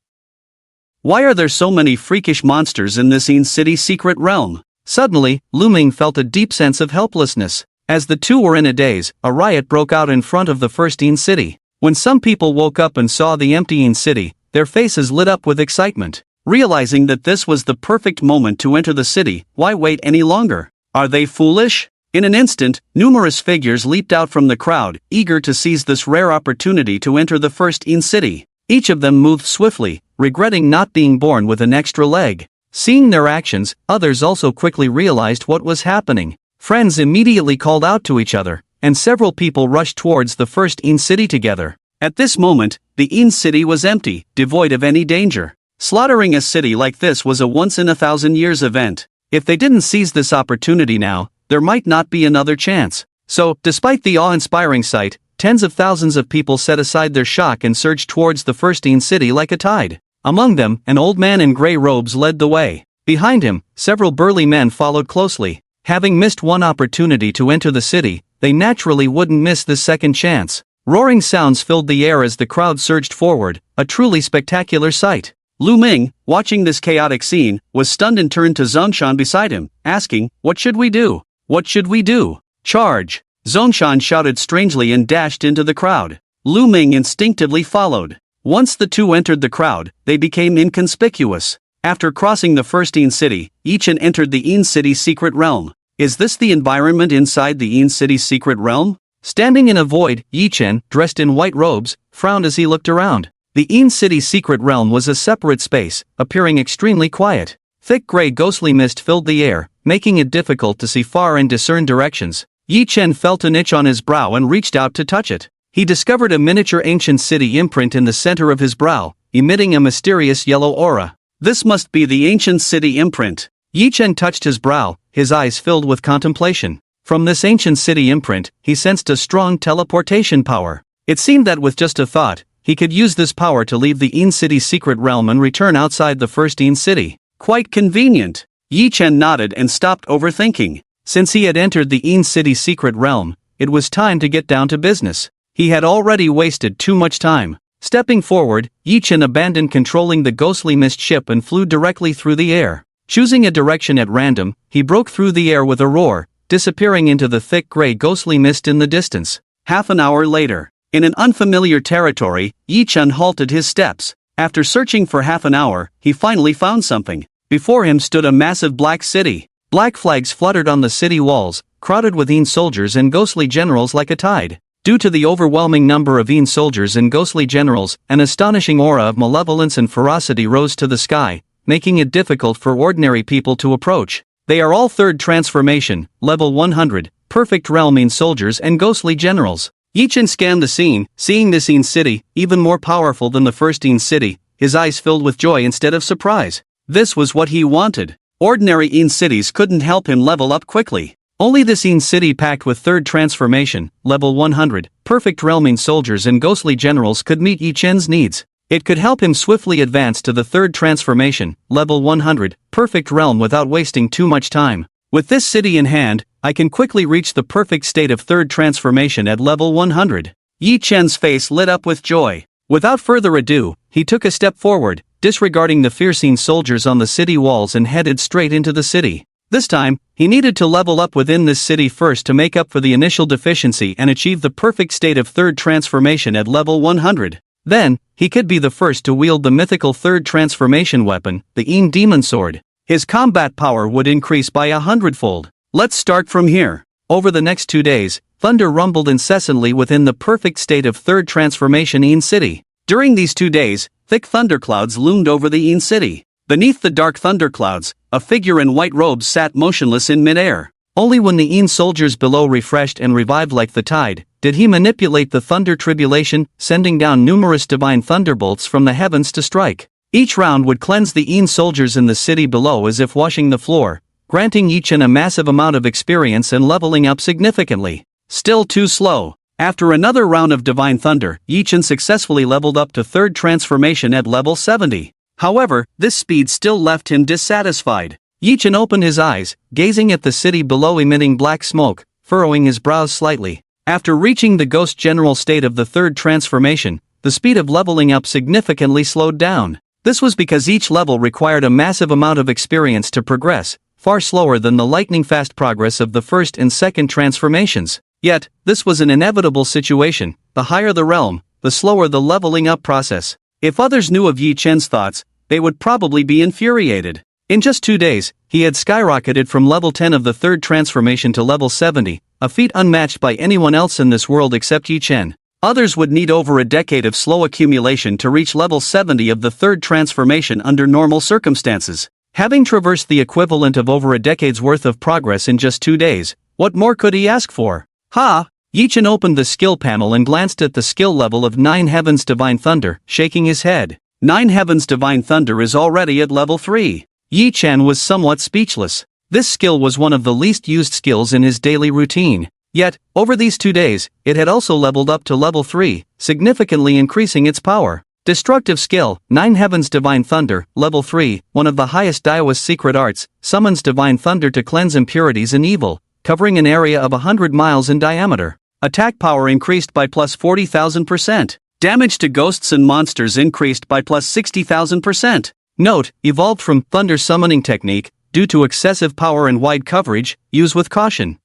Why are there so many freakish monsters in this Yin City secret realm? Suddenly, Lu Ming felt a deep sense of helplessness. As the two were in a daze, a riot broke out in front of the first Yin City. When some people woke up and saw the empty Yin City, their faces lit up with excitement. Realizing that this was the perfect moment to enter the city, why wait any longer? Are they foolish? In an instant, numerous figures leaped out from the crowd, eager to seize this rare opportunity to enter the first Yin City. Each of them moved swiftly, regretting not being born with an extra leg. Seeing their actions, others also quickly realized what was happening. Friends immediately called out to each other, and several people rushed towards the first Yin City together. At this moment, the Yin City was empty, devoid of any danger. Slaughtering a city like this was a once-in-a-thousand-years event. If they didn't seize this opportunity now, there might not be another chance. So, despite the awe-inspiring sight, tens of thousands of people set aside their shock and surged towards the first Yin City like a tide. Among them, an old man in gray robes led the way. Behind him, several burly men followed closely. Having missed one opportunity to enter the city, they naturally wouldn't miss this second chance. Roaring sounds filled the air as the crowd surged forward, a truly spectacular sight. Lu Ming, watching this chaotic scene, was stunned and turned to Zongshan beside him, asking, "What should we do? What should we do?" "Charge!" Zongshan shouted strangely and dashed into the crowd. Lu Ming instinctively followed. Once the two entered the crowd, they became inconspicuous. After crossing the first Yin City, Yichen entered the Yin City secret realm. Is this the environment inside the Yin City secret realm? Standing in a void, Yichen, dressed in white robes, frowned as he looked around. The Yin City secret realm was a separate space, appearing extremely quiet. Thick gray ghostly mist filled the air, making it difficult to see far and discern directions. Yichen felt an itch on his brow and reached out to touch it. He discovered a miniature ancient city imprint in the center of his brow, emitting a mysterious yellow aura. This must be the ancient city imprint. Yichen touched his brow, his eyes filled with contemplation. From this ancient city imprint, he sensed a strong teleportation power. It seemed that with just a thought, he could use this power to leave the Yin City secret realm and return outside the first Yin City. Quite convenient. Yichen nodded and stopped overthinking. Since he had entered the Yin City secret realm, it was time to get down to business. He had already wasted too much time. Stepping forward, Yichen abandoned controlling the ghostly mist ship and flew directly through the air. Choosing a direction at random, he broke through the air with a roar, disappearing into the thick gray ghostly mist in the distance. Half an hour later, in an unfamiliar territory, Yichen halted his steps. After searching for half an hour, he finally found something. Before him stood a massive black city. Black flags fluttered on the city walls, crowded with Yin soldiers and ghostly generals like a tide. Due to the overwhelming number of Yin soldiers and ghostly generals, an astonishing aura of malevolence and ferocity rose to the sky, making it difficult for ordinary people to approach. They are all third transformation, level 100, perfect realm Yin soldiers and ghostly generals. Yichen scanned the scene, seeing this Yin City, even more powerful than the first Yin City, his eyes filled with joy instead of surprise. This was what he wanted. Ordinary Yin cities couldn't help him level up quickly. Only this Yin City packed with third transformation, level 100, perfect realm Yin soldiers and ghostly generals could meet Yichen's needs. It could help him swiftly advance to the third transformation, level 100, perfect realm without wasting too much time. With this city in hand, I can quickly reach the perfect state of third transformation at level 100. Yichen's face lit up with joy. Without further ado, he took a step forward, disregarding the fierce Yin soldiers on the city walls and headed straight into the city. This time, he needed to level up within this city first to make up for the initial deficiency and achieve the perfect state of third transformation at level 100. Then, he could be the first to wield the mythical third transformation weapon, the Yin Demon Sword. His combat power would increase by 100-fold. Let's start from here. Over the next 2 days, thunder rumbled incessantly within the perfect state of third transformation Yin City. During these 2 days, thick thunderclouds loomed over the Yin City. Beneath the dark thunderclouds, a figure in white robes sat motionless in midair. Only when the Yin soldiers below refreshed and revived like the tide, did he manipulate the thunder tribulation, sending down numerous divine thunderbolts from the heavens to strike. Each round would cleanse the Yin soldiers in the city below as if washing the floor, granting Yichen a massive amount of experience and leveling up significantly. Still too slow. After another round of divine thunder, Yichen successfully leveled up to third transformation at level 70. However, this speed still left him dissatisfied. Yi Chen opened his eyes, gazing at the city below emitting black smoke, furrowing his brows slightly. After reaching the ghost general state of the third transformation, the speed of leveling up significantly slowed down. This was because each level required a massive amount of experience to progress, far slower than the lightning-fast progress of the first and second transformations. Yet, this was an inevitable situation. The higher the realm, the slower the leveling up process. If others knew of Yi Chen's thoughts, they would probably be infuriated. In just 2 days, he had skyrocketed from level 10 of the third transformation to level 70, a feat unmatched by anyone else in this world except Yi Chen. Others would need over a decade of slow accumulation to reach level 70 of the third transformation under normal circumstances. Having traversed the equivalent of over a decade's worth of progress in just 2 days, what more could he ask for? Ha! Yi Chen opened the skill panel and glanced at the skill level of 9 Heavens Divine Thunder, shaking his head. 9 Heavens Divine Thunder is already at level 3. Yi Chen was somewhat speechless. This skill was one of the least used skills in his daily routine. Yet, over these 2 days, it had also leveled up to level 3, significantly increasing its power. Destructive skill, 9 Heavens Divine Thunder, level 3, one of the highest Daiwa's secret arts, summons divine thunder to cleanse impurities and evil, covering an area of 100 miles in diameter. Attack power increased by plus 40,000%. Damage to ghosts and monsters increased by plus 60,000%. Note, evolved from thunder summoning technique, due to excessive power and wide coverage, use with caution.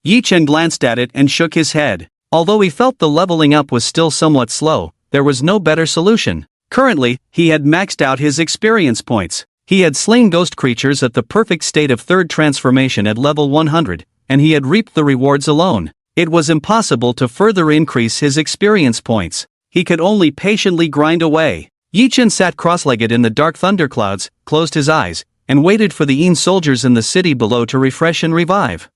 Yi Chen glanced at it and shook his head. Although he felt the leveling up was still somewhat slow, there was no better solution. Currently, he had maxed out his experience points. He had slain ghost creatures at the perfect state of third transformation at level 100, and he had reaped the rewards alone. It was impossible to further increase his experience points. He could only patiently grind away. Yi Chen sat cross-legged in the dark thunderclouds, closed his eyes, and waited for the Yin soldiers in the city below to refresh and revive.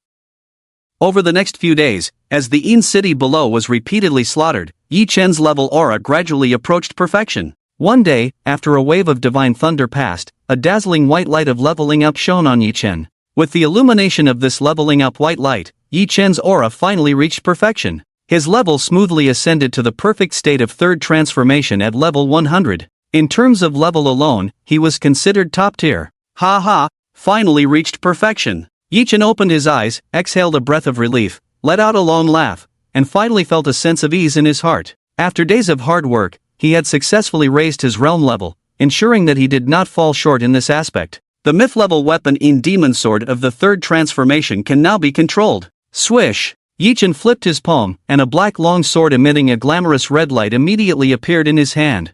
Over the next few days, as the Yin city below was repeatedly slaughtered, Yi Chen's level aura gradually approached perfection. One day, after a wave of divine thunder passed, a dazzling white light of leveling up shone on Yi Chen. With the illumination of this leveling up white light, Yi Chen's aura finally reached perfection. His level smoothly ascended to the perfect state of third transformation at level 100. In terms of level alone, he was considered top tier. Ha ha, finally reached perfection. Yi Chen opened his eyes, exhaled a breath of relief, let out a long laugh, and finally felt a sense of ease in his heart. After days of hard work, he had successfully raised his realm level, ensuring that he did not fall short in this aspect. The myth-level weapon Yin Demon Sword of the third transformation can now be controlled. Swish! Yi Chen flipped his palm, and a black long sword emitting a glamorous red light immediately appeared in his hand.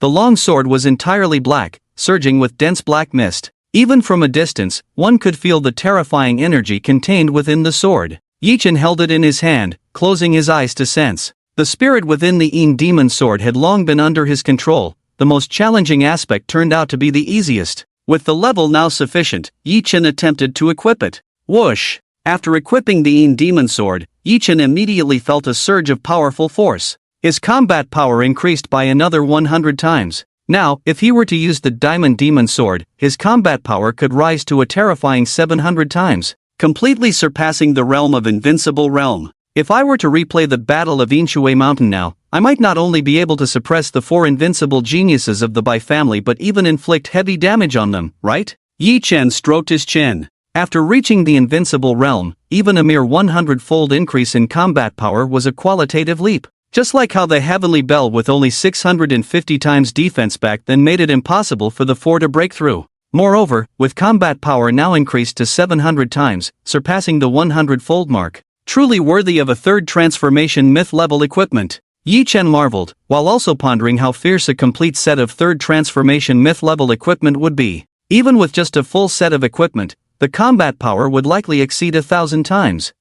The long sword was entirely black, surging with dense black mist. Even from a distance, one could feel the terrifying energy contained within the sword. Yi Chen held it in his hand, closing his eyes to sense. The spirit within the Yin Demon Sword had long been under his control. The most challenging aspect turned out to be the easiest. With the level now sufficient, Yi Chen attempted to equip it. Whoosh! After equipping the Yin Demon Sword, Yi Chen immediately felt a surge of powerful force. His combat power increased by another 100 times. Now, if he were to use the Diamond Demon Sword, his combat power could rise to a terrifying 700 times, completely surpassing the realm of Invincible Realm. If I were to replay the Battle of Yinshui Mountain now, I might not only be able to suppress the 4 invincible geniuses of the Bai family but even inflict heavy damage on them, right? Yi Chen stroked his chin. After reaching the Invincible Realm, even a mere 100-fold increase in combat power was a qualitative leap. Just like how the Heavenly Bell with only 650 times defense back then made it impossible for the 4 to break through. Moreover, with combat power now increased to 700 times, surpassing the 100-fold mark. Truly worthy of a third transformation myth-level equipment. Yi Chen marveled, while also pondering how fierce a complete set of third transformation myth-level equipment would be. Even with just a full set of equipment, the combat power would likely exceed 1,000 times.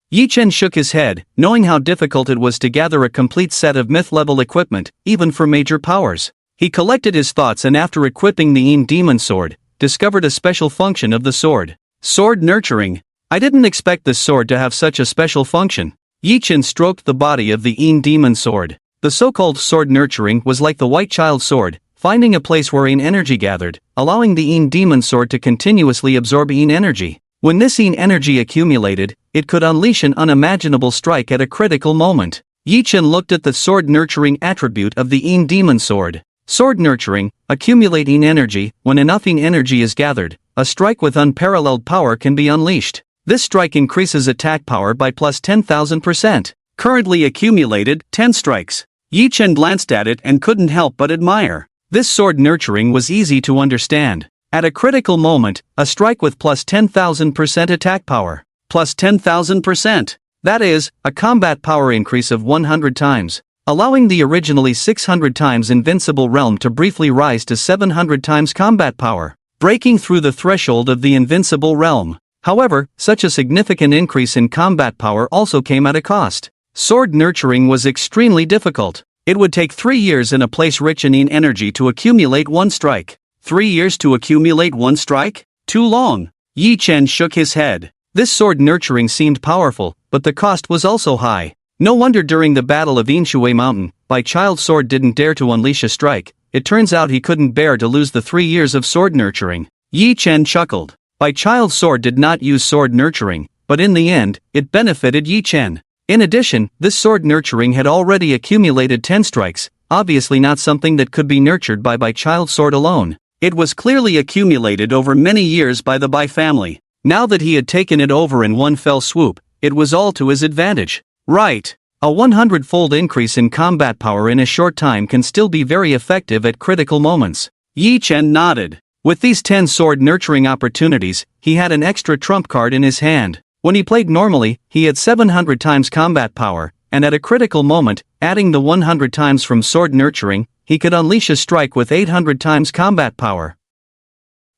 Yi Chen shook his head, knowing how difficult it was to gather a complete set of myth-level equipment, even for major powers. He collected his thoughts and after equipping the Yin Demon Sword, discovered a special function of the sword. Sword nurturing. I didn't expect this sword to have such a special function. Yi Chen stroked the body of the Yin Demon Sword. The so-called sword nurturing was like the White Child Sword, finding a place where Yin energy gathered, allowing the Yin Demon Sword to continuously absorb Yin energy. When this Yin energy accumulated, it could unleash an unimaginable strike at a critical moment. Yi Chen looked at the sword nurturing attribute of the Yin Demon Sword. Sword nurturing, accumulating energy. When enough energy is gathered, a strike with unparalleled power can be unleashed. This strike increases attack power by plus 10,000%. Currently accumulated 10 strikes. Yi Chen glanced at it and couldn't help but admire. This sword nurturing was easy to understand. At a critical moment, a strike with plus 10,000% attack power. Plus 10,000%. That is, a combat power increase of 100 times. Allowing the originally 600 times invincible realm to briefly rise to 700 times combat power. Breaking through the threshold of the invincible realm. However, such a significant increase in combat power also came at a cost. Sword nurturing was extremely difficult. It would take 3 years in a place rich in energy to accumulate one strike. 3 years to accumulate one strike? Too long. Yi Chen shook his head. This sword nurturing seemed powerful, but the cost was also high. No wonder during the Battle of Inshui Mountain, Bai Child's sword didn't dare to unleash a strike. It turns out he couldn't bear to lose the 3 years of sword nurturing. Yi Chen chuckled. Bai Child's sword did not use sword nurturing, but in the end, it benefited Yi Chen. In addition, this sword nurturing had already accumulated 10 strikes, obviously not something that could be nurtured by Bai Child's sword alone. It was clearly accumulated over many years by the Bai family. Now that he had taken it over in one fell swoop, it was all to his advantage. Right. A 100-fold increase in combat power in a short time can still be very effective at critical moments. Yi Chen nodded. With these 10 sword nurturing opportunities, he had an extra trump card in his hand. When he played normally, he had 700 times combat power, and at a critical moment, adding the 100 times from sword nurturing, he could unleash a strike with 800 times combat power.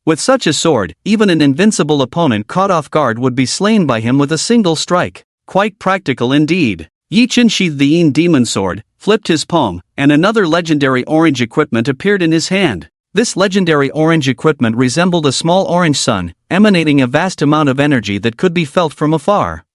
With such a sword, even an invincible opponent caught off guard would be slain by him with a single strike. Quite practical indeed. Yi Chen sheathed the Yin demon sword, flipped his palm, and another legendary orange equipment appeared in his hand. This legendary orange equipment resembled a small orange sun, emanating a vast amount of energy that could be felt from afar.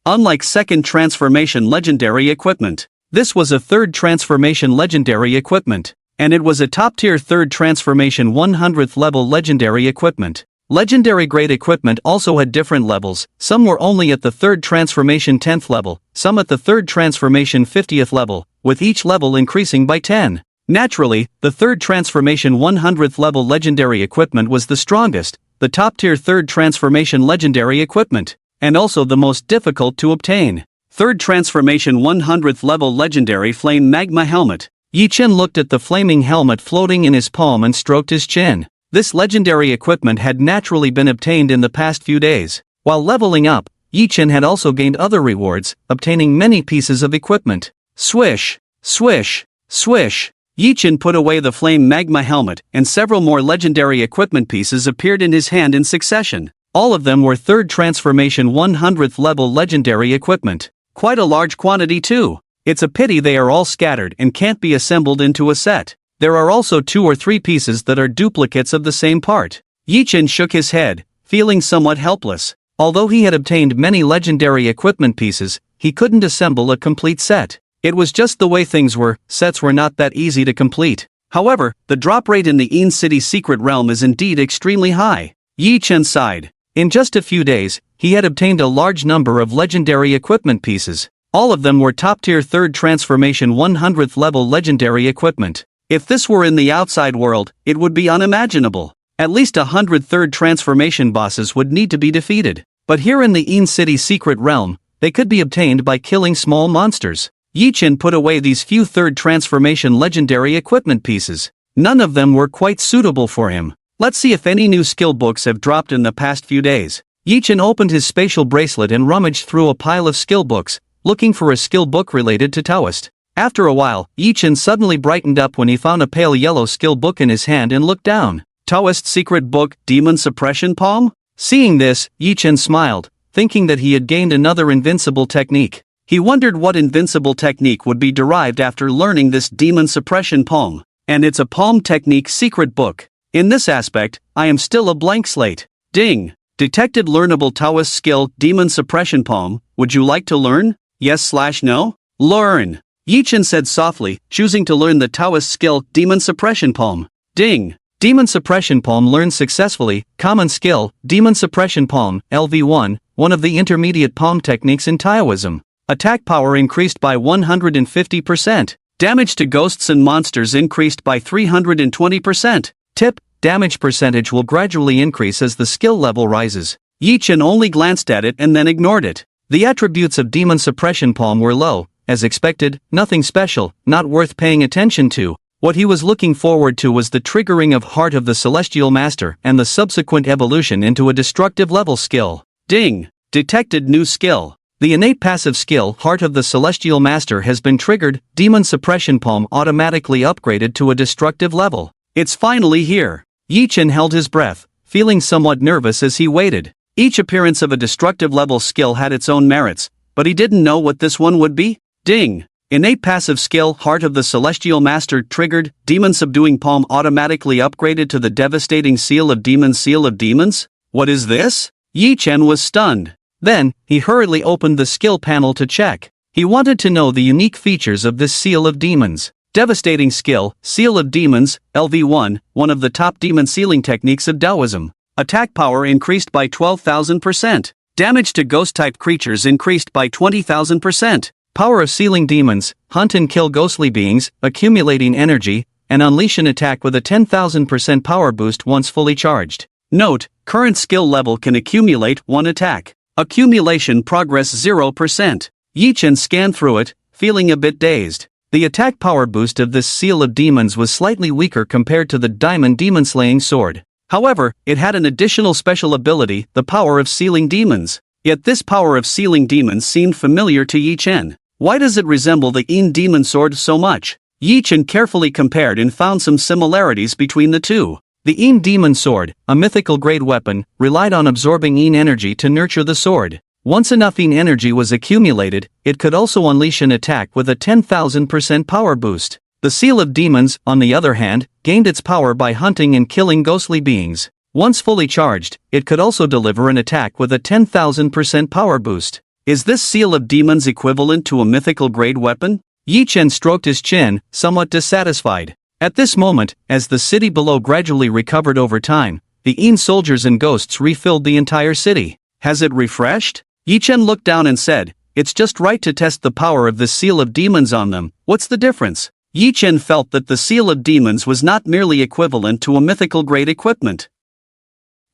Unlike second transformation legendary equipment, this was a third transformation legendary equipment, and it was a top-tier third transformation 100th level legendary equipment. Legendary grade equipment also had different levels. Some were only at the third transformation 10th level, some at the third transformation 50th level, with each level increasing by 10. Naturally, the third transformation 100th level legendary equipment was the strongest, the top-tier third transformation legendary equipment, and also the most difficult to obtain. Third transformation 100th level legendary flame magma helmet. Yi Chen looked at the flaming helmet floating in his palm and stroked his chin. This legendary equipment had naturally been obtained in the past few days. While leveling up, Yi Chen had also gained other rewards, obtaining many pieces of equipment. Swish, swish, swish. Yi Chen put away the flame magma helmet, and several more legendary equipment pieces appeared in his hand in succession. All of them were third transformation 100th level legendary equipment. Quite a large quantity too. It's a pity they are all scattered and can't be assembled into a set. There are also 2 or 3 pieces that are duplicates of the same part. Yi Chen shook his head, feeling somewhat helpless. Although he had obtained many legendary equipment pieces, he couldn't assemble a complete set. It was just the way things were, sets were not that easy to complete. However, the drop rate in the Yin City secret realm is indeed extremely high. Yi Chen sighed. In just a few days, he had obtained a large number of legendary equipment pieces. All of them were top-tier third transformation 100th level legendary equipment. If this were in the outside world, it would be unimaginable. At least 100 third transformation bosses would need to be defeated. But here in the Yin City secret realm, they could be obtained by killing small monsters. Yi Chen put away these few third transformation legendary equipment pieces. None of them were quite suitable for him. Let's see if any new skill books have dropped in the past few days. Yi Chen opened his spatial bracelet and rummaged through a pile of skill books, looking for a skill book related to Taoist. After a while, Yi Chen suddenly brightened up when he found a pale yellow skill book in his hand and looked down. Taoist secret book, Demon Suppression Palm? Seeing this, Yi Chen smiled, thinking that he had gained another invincible technique. He wondered what invincible technique would be derived after learning this Demon Suppression Palm. And it's a palm technique secret book. In this aspect, I am still a blank slate. Ding! Detected learnable Taoist skill, Demon Suppression Palm. Would you like to learn? Yes/no? Learn! Yi Chen said softly, choosing to learn the Taoist skill, Demon Suppression Palm. Ding! Demon Suppression Palm learned successfully. Common skill, Demon Suppression Palm, LV1, one of the intermediate palm techniques in Taoism. Attack power increased by 150%. Damage to ghosts and monsters increased by 320%. Tip: damage percentage will gradually increase as the skill level rises. Yi Chen only glanced at it and then ignored it. The attributes of Demon Suppression Palm were low, as expected, nothing special, not worth paying attention to. What he was looking forward to was the triggering of Heart of the Celestial Master and the subsequent evolution into a destructive level skill. Ding! Detected new skill. The innate passive skill Heart of the Celestial Master has been triggered. Demon Suppression Palm automatically upgraded to a destructive level. It's finally here. Yi Chen held his breath, feeling somewhat nervous as he waited. Each appearance of a destructive level skill had its own merits, but he didn't know what this one would be. Ding! Innate passive skill Heart of the Celestial Master triggered. Demon Subduing Palm automatically upgraded to the devastating Seal of Demons. Seal of Demons? What is this? Yi Chen was stunned. Then, he hurriedly opened the skill panel to check. He wanted to know the unique features of this Seal of Demons. Devastating skill, Seal of Demons, LV1, one of the top demon sealing techniques of Taoism. Attack power increased by 12,000%. Damage to ghost-type creatures increased by 20,000%. Power of sealing demons, hunt and kill ghostly beings, accumulating energy, and unleash an attack with a 10,000% power boost once fully charged. Note, current skill level can accumulate one attack. Accumulation progress 0%. Yi Chen scanned through it, feeling a bit dazed. The attack power boost of this Seal of Demons was slightly weaker compared to the Diamond Demon Slaying Sword. However, it had an additional special ability, the power of sealing demons. Yet this power of sealing demons seemed familiar to Yi Chen. Why does it resemble the Yin Demon Sword so much? Yi Chen carefully compared and found some similarities between the two. The Yin Demon Sword, a mythical grade weapon, relied on absorbing Yin energy to nurture the sword. Once enough Yin energy was accumulated, it could also unleash an attack with a 10,000% power boost. The Seal of Demons, on the other hand, gained its power by hunting and killing ghostly beings. Once fully charged, it could also deliver an attack with a 10,000% power boost. Is this Seal of Demons equivalent to a mythical grade weapon? Yi Chen stroked his chin, somewhat dissatisfied. At this moment, as the city below gradually recovered over time, the Yin soldiers and ghosts refilled the entire city. Has it refreshed? Yi Chen looked down and said, "It's just right to test the power of the Seal of Demons on them. What's the difference?" Yi Chen felt that the Seal of Demons was not merely equivalent to a mythical grade equipment.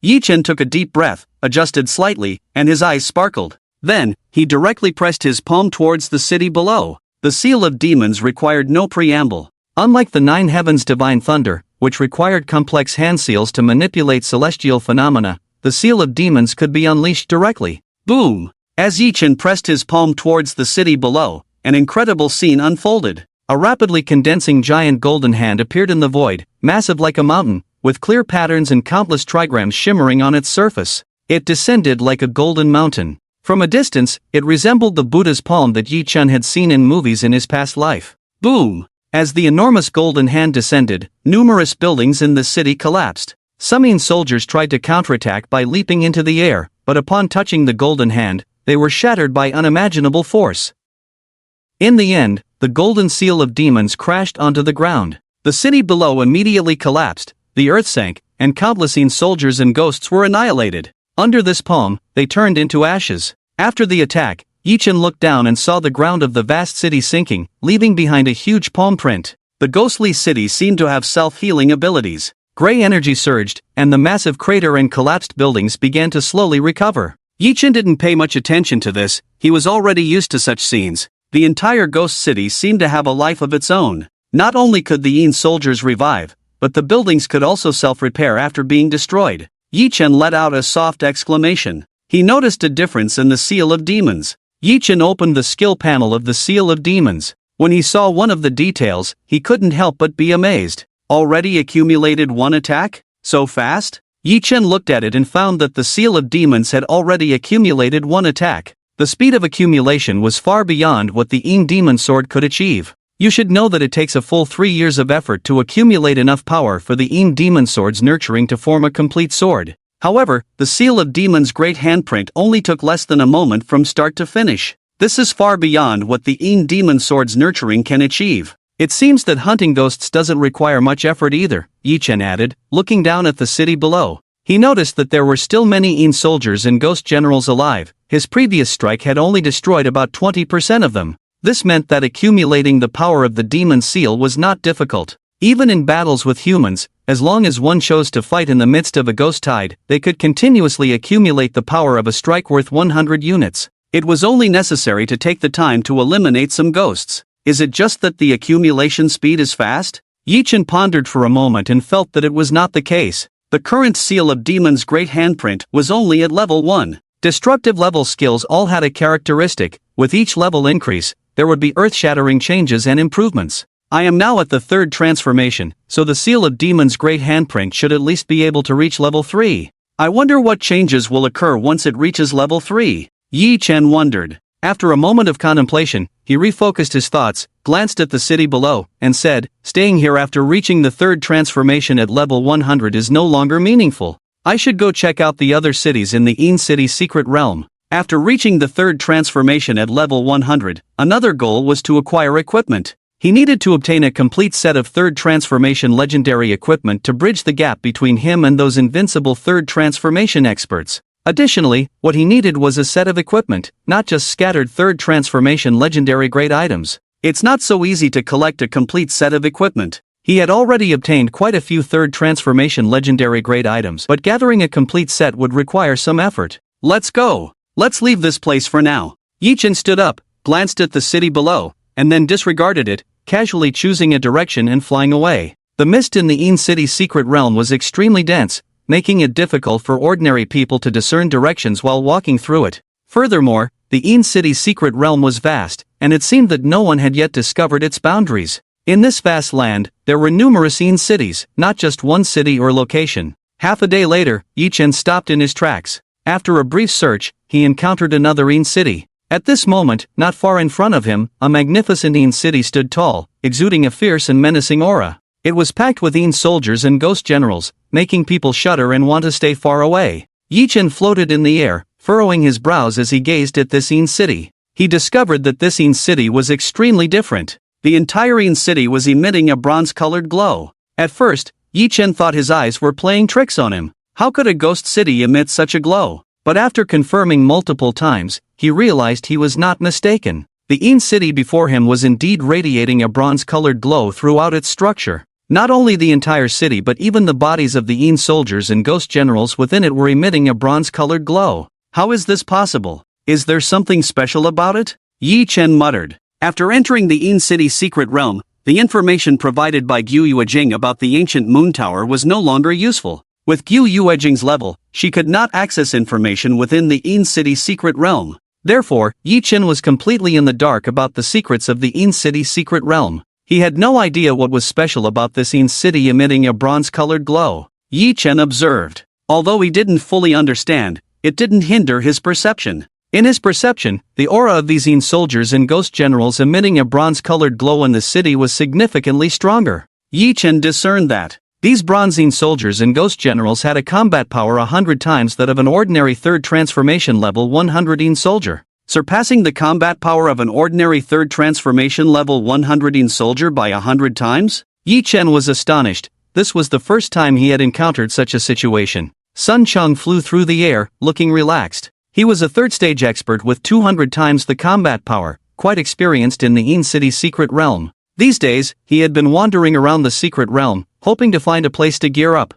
Yi Chen took a deep breath, adjusted slightly, and his eyes sparkled. Then, he directly pressed his palm towards the city below. The Seal of Demons required no preamble. Unlike the Nine Heavens Divine Thunder, which required complex hand seals to manipulate celestial phenomena, the Seal of Demons could be unleashed directly. Boom! As Yi Chen pressed his palm towards the city below, an incredible scene unfolded. A rapidly condensing giant golden hand appeared in the void, massive like a mountain, with clear patterns and countless trigrams shimmering on its surface. It descended like a golden mountain. From a distance, it resembled the Buddha's palm that Yi Chen had seen in movies in his past life. Boom! As the enormous golden hand descended, numerous buildings in the city collapsed. Some Yin soldiers tried to counterattack by leaping into the air, but upon touching the golden hand, they were shattered by unimaginable force. In the end, the golden Seal of Demons crashed onto the ground. The city below immediately collapsed, the earth sank, and countless Yin soldiers and ghosts were annihilated. Under this palm, they turned into ashes. After the attack, Yi Chen looked down and saw the ground of the vast city sinking, leaving behind a huge palm print. The ghostly city seemed to have self-healing abilities. Gray energy surged, and the massive crater and collapsed buildings began to slowly recover. Yi Chen didn't pay much attention to this, he was already used to such scenes. The entire ghost city seemed to have a life of its own. Not only could the Yin soldiers revive, but the buildings could also self-repair after being destroyed. Yi Chen let out a soft exclamation. He noticed a difference in the Seal of Demons. Yi Chen opened the skill panel of the Seal of Demons. When he saw one of the details, he couldn't help but be amazed. Already accumulated one attack? So fast? Yi Chen looked at it and found that the Seal of Demons had already accumulated one attack. The speed of accumulation was far beyond what the Yin Demon Sword could achieve. You should know that it takes a full 3 years of effort to accumulate enough power for the Yin Demon Sword's nurturing to form a complete sword. However, the Seal of Demons' great handprint only took less than a moment from start to finish. This is far beyond what the Yin Demon Sword's nurturing can achieve. It seems that hunting ghosts doesn't require much effort either, Yi Chen added, looking down at the city below. He noticed that there were still many Yin soldiers and ghost generals alive. His previous strike had only destroyed about 20% of them. This meant that accumulating the power of the demon seal was not difficult. Even in battles with humans, as long as one chose to fight in the midst of a ghost tide, they could continuously accumulate the power of a strike worth 100 units. It was only necessary to take the time to eliminate some ghosts. Is it just that the accumulation speed is fast? Yi-Chen pondered for a moment and felt that it was not the case. The current seal of Demon's Great Handprint was only at level 1. Destructive level skills all had a characteristic. With each level increase, there would be earth-shattering changes and improvements. I am now at the 3rd transformation, so the seal of Demon's Great Handprint should at least be able to reach level 3. I wonder what changes will occur once it reaches level 3. Yi-Chen wondered. After a moment of contemplation, he refocused his thoughts, glanced at the city below, and said, staying here after reaching the 3rd transformation at level 100 is no longer meaningful. I should go check out the other cities in the Een City secret realm. After reaching the 3rd transformation at level 100, another goal was to acquire equipment. He needed to obtain a complete set of 3rd transformation legendary equipment to bridge the gap between him and those invincible 3rd transformation experts. Additionally, what he needed was a set of equipment, not just scattered 3rd transformation legendary grade items. It's not so easy to collect a complete set of equipment. He had already obtained quite a few 3rd transformation legendary grade items, but gathering a complete set would require some effort. Let's go. Let's leave this place for now. Yi-Chen stood up, glanced at the city below, and then disregarded it, casually choosing a direction and flying away. The mist in the Een City secret realm was extremely dense, making it difficult for ordinary people to discern directions while walking through it. Furthermore, the Een City secret realm was vast, and it seemed that no one had yet discovered its boundaries. In this vast land, there were numerous Een cities, not just one city or location. Half a day later, Yi-Chen stopped in his tracks. After a brief search, he encountered another Een city. At this moment, not far in front of him, a magnificent Een city stood tall, exuding a fierce and menacing aura. It was packed with Een soldiers and ghost generals, making people shudder and want to stay far away. Yi-Chen floated in the air, furrowing his brows as he gazed at this Een city. He discovered that this Een city was extremely different. The entire Een city was emitting a bronze-colored glow. At first, Yi-Chen thought his eyes were playing tricks on him. How could a ghost city emit such a glow? But after confirming multiple times, he realized he was not mistaken. The Een city before him was indeed radiating a bronze-colored glow throughout its structure. Not only the entire city but even the bodies of the Een soldiers and ghost generals within it were emitting a bronze-colored glow. How is this possible? Is there something special about it? Yi-Chen muttered. After entering the Een City secret realm, the information provided by Gu Yuejing about the ancient moon tower was no longer useful. With Gu Yuejing's level, she could not access information within the Een City secret realm. Therefore, Yi-Chen was completely in the dark about the secrets of the Een City secret realm. He had no idea what was special about this Een city emitting a bronze-colored glow. Yi-Chen observed. Although he didn't fully understand, it didn't hinder his perception. In his perception, the aura of these Een soldiers and ghost generals emitting a bronze-colored glow in the city was significantly stronger. Yi-Chen discerned that these bronze Een soldiers and ghost generals had a combat power 100 times that of an ordinary 3rd transformation level 100 Een soldier. Surpassing the combat power of an ordinary 3rd transformation level 100 Een soldier by 100 times? Yi-Chen was astonished. This was the first time he had encountered such a situation. Sun Chung flew through the air, looking relaxed. He was a 3rd stage expert with 200 times the combat power, quite experienced in the Een City secret realm. These days, he had been wandering around the secret realm, hoping to find a place to gear up.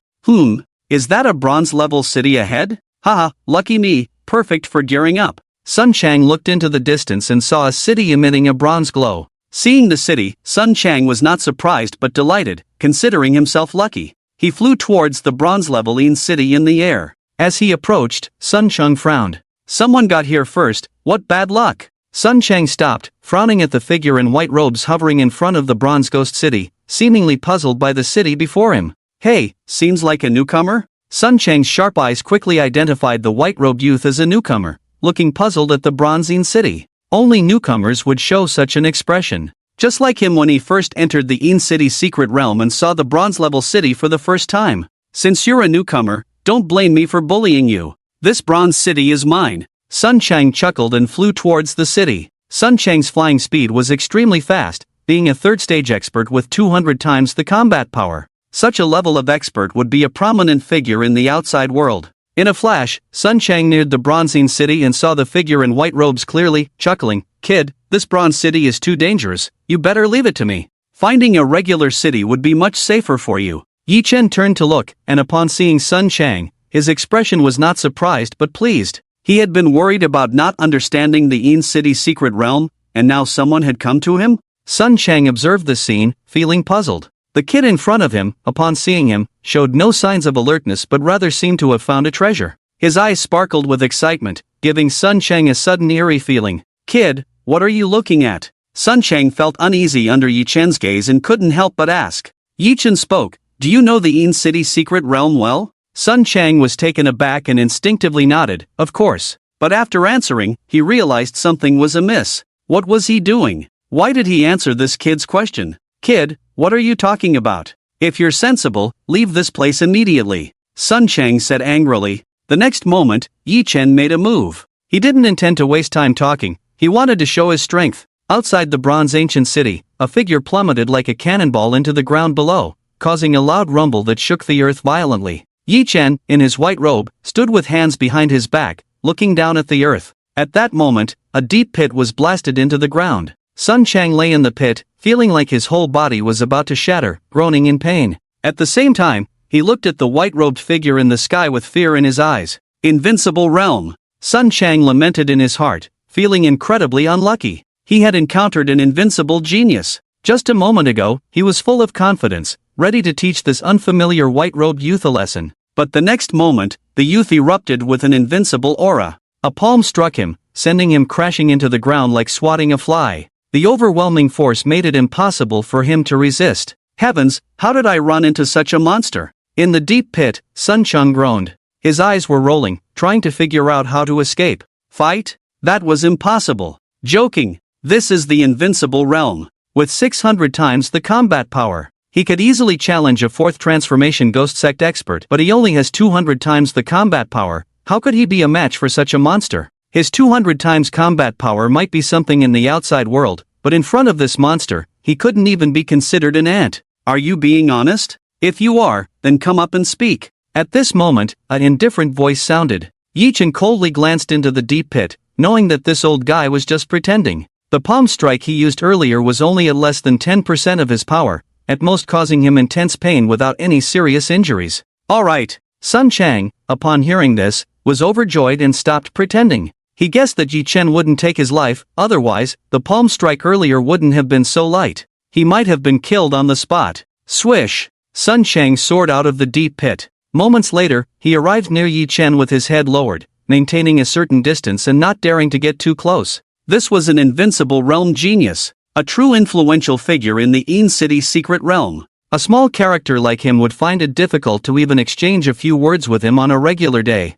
Is that a bronze-level city ahead? Haha, lucky me, perfect for gearing up. Sun Chang looked into the distance and saw a city emitting a bronze glow. Seeing the city, Sun Chang was not surprised but delighted, considering himself lucky. He flew towards the bronze-level Een city in the air. As he approached, Sun Chang frowned. Someone got here first, what bad luck. Sun Chang stopped, frowning at the figure in white robes hovering in front of the bronze ghost city, seemingly puzzled by the city before him. Hey, seems like a newcomer? Sun Chang's sharp eyes quickly identified the white-robed youth as a newcomer, looking puzzled at the bronze Een city. Only newcomers would show such an expression. Just like him when he first entered the Een City secret realm and saw the bronze-level city for the first time. Since you're a newcomer, don't blame me for bullying you. This bronze city is mine. Sun Chang chuckled and flew towards the city. Sun Chang's flying speed was extremely fast, being a 3rd stage expert with 200 times the combat power. Such a level of expert would be a prominent figure in the outside world. In a flash, Sun Chang neared the bronzine city and saw the figure in white robes clearly, chuckling, "Kid, this bronze city is too dangerous, you better leave it to me. Finding a regular city would be much safer for you." Yi Chen turned to look, and upon seeing Sun Chang, his expression was not surprised but pleased. He had been worried about not understanding the Yin City's secret realm, and now someone had come to him? Sun Chang observed the scene, feeling puzzled. The kid in front of him, upon seeing him, showed no signs of alertness but rather seemed to have found a treasure. His eyes sparkled with excitement, giving Sun Chang a sudden eerie feeling. "Kid, what are you looking at?" Sun Chang felt uneasy under Yi Chen's gaze and couldn't help but ask. Yi Chen spoke, "Do you know the Yin City's secret realm well?" Sun Chang was taken aback and instinctively nodded, "Of course." But after answering, he realized something was amiss. What was he doing? Why did he answer this kid's question? "Kid, what are you talking about? If you're sensible, leave this place immediately," Sun Chang said angrily. The next moment, Yi Chen made a move. He didn't intend to waste time talking, he wanted to show his strength. Outside the bronze ancient city, a figure plummeted like a cannonball into the ground below, causing a loud rumble that shook the earth violently. Yi Chen, in his white robe, stood with hands behind his back, looking down at the earth. At that moment, a deep pit was blasted into the ground. Sun Chang lay in the pit, feeling like his whole body was about to shatter, groaning in pain. At the same time, he looked at the white-robed figure in the sky with fear in his eyes. Invincible realm! Sun Chang lamented in his heart, feeling incredibly unlucky. He had encountered an invincible genius. Just a moment ago, he was full of confidence, ready to teach this unfamiliar white-robed youth a lesson. But the next moment, the youth erupted with an invincible aura. A palm struck him, sending him crashing into the ground like swatting a fly. The overwhelming force made it impossible for him to resist. Heavens, how did I run into such a monster? In the deep pit, Sun Chang groaned. His eyes were rolling, trying to figure out how to escape. Fight? That was impossible. Joking. This is the invincible realm. With 600 times the combat power. He could easily challenge a fourth transformation ghost sect expert, but he only has 200 times the combat power. How could he be a match for such a monster? His 200 times combat power might be something in the outside world, but in front of this monster, he couldn't even be considered an ant. Are you being honest? If you are, then come up and speak. At this moment, an indifferent voice sounded. Yi Chen coldly glanced into the deep pit, knowing that this old guy was just pretending. The palm strike he used earlier was only at less than 10% of his power, at most causing him intense pain without any serious injuries. Alright. Sun Chang, upon hearing this, was overjoyed and stopped pretending. He guessed that Yi Chen wouldn't take his life, otherwise, the palm strike earlier wouldn't have been so light. He might have been killed on the spot. Swish! Sun Chang soared out of the deep pit. Moments later, he arrived near Yi Chen with his head lowered, maintaining a certain distance and not daring to get too close. This was an invincible realm genius, a true influential figure in the Yin City's secret realm. A small character like him would find it difficult to even exchange a few words with him on a regular day.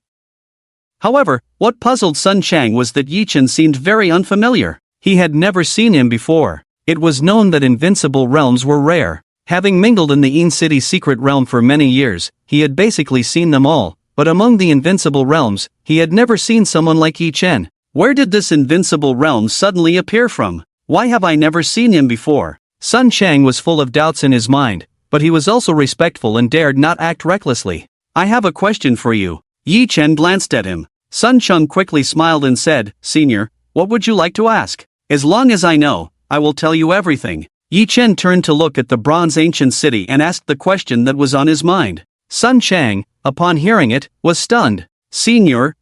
However, what puzzled Sun Chang was that Yi Chen seemed very unfamiliar. He had never seen him before. It was known that invincible realms were rare. Having mingled in the Yin City's secret realm for many years, he had basically seen them all, but among the invincible realms, he had never seen someone like Yi Chen. Where did this invincible realm suddenly appear from? Why have I never seen him before? Sun Chang was full of doubts in his mind, but he was also respectful and dared not act recklessly. I have a question for you. Yi Chen glanced at him. Sun Chang quickly smiled and said, Senior, what would you like to ask? As long as I know, I will tell you everything. Yi Chen turned to look at the bronze ancient city and asked the question that was on his mind. Sun Chang, upon hearing it, was stunned. Senior,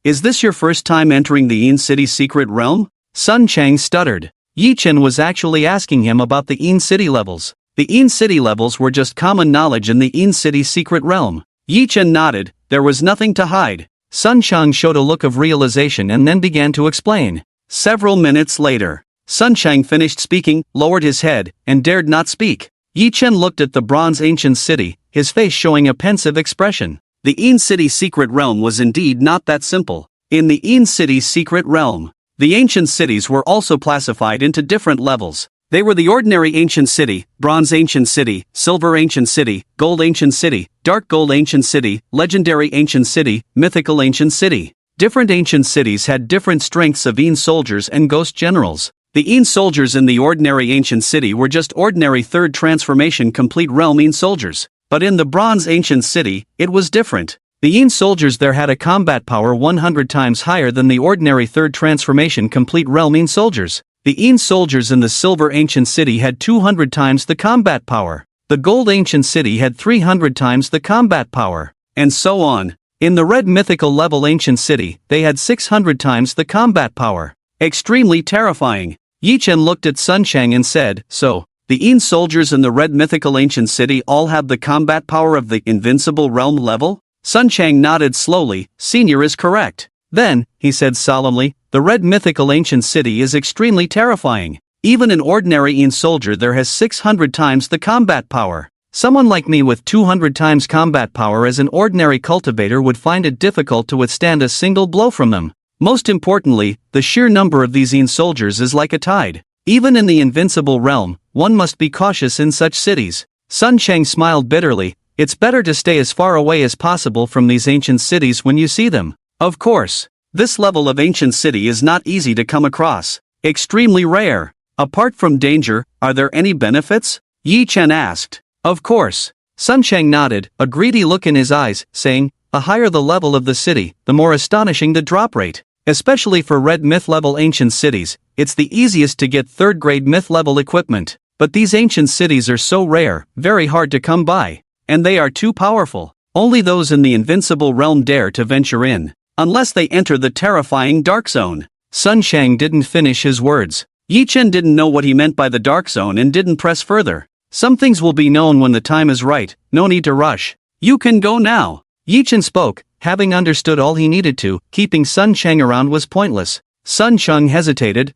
is this your first time entering the Yin City's secret realm? Sun Chang stuttered. Yi Chen was actually asking him about the Yin City levels. The Yin City levels were just common knowledge in the Yin City's secret realm. Yi Chen nodded, there was nothing to hide. Sun Chang showed a look of realization and then began to explain. Several minutes later, Sun Chang finished speaking, lowered his head, and dared not speak. Yi Chen looked at the bronze ancient city, his face showing a pensive expression. The Yin City's secret realm was indeed not that simple. In the Yin City's secret realm, the ancient cities were also classified into different levels. They were the ordinary ancient city, bronze ancient city, silver ancient city, gold ancient city, dark gold ancient city, legendary ancient city, mythical ancient city. Different ancient cities had different strengths of Yin soldiers and ghost generals. The Yin soldiers in the ordinary ancient city were just ordinary third transformation complete realm Yin soldiers. But in the bronze ancient city, it was different. The Yin soldiers there had a combat power 100 times higher than the ordinary third transformation complete realm Yin soldiers. The Yin soldiers in the Silver Ancient City had 200 times the combat power. The Gold Ancient City had 300 times the combat power. And so on. In the Red Mythical Level Ancient City, they had 600 times the combat power. Extremely terrifying. Yi Chen looked at Sun Chang and said, "So, the Yin soldiers in the Red Mythical Ancient City all have the combat power of the Invincible Realm level?" Sun Chang nodded slowly. "Senior is correct." "Then," he said solemnly, "the Red Mythical Ancient City is extremely terrifying. Even an ordinary Yin soldier there has 600 times the combat power. Someone like me with 200 times combat power as an ordinary cultivator would find it difficult to withstand a single blow from them. Most importantly, the sheer number of these Yin soldiers is like a tide. Even in the Invincible Realm, one must be cautious in such cities." Sun Chang smiled bitterly. "It's better to stay as far away as possible from these ancient cities when you see them. Of course, this level of ancient city is not easy to come across. Extremely rare. Apart from danger, are there any benefits?" Yi Chen asked. "Of course." Sun Chang nodded, a greedy look in his eyes, saying, "The higher the level of the city, the more astonishing the drop rate. Especially for Red Myth level ancient cities, it's the easiest to get third-grade myth level equipment. But these ancient cities are so rare, very hard to come by. And they are too powerful. Only those in the Invincible Realm dare to venture in. Unless they enter the terrifying Dark Zone." Sun Chang didn't finish his words. Yi Chen didn't know what he meant by the Dark Zone and didn't press further. "Some things will be known when the time is right, no need to rush. You can go now." Yi Chen spoke, having understood all he needed to. Keeping Sun Chang around was pointless. Sun Chang hesitated.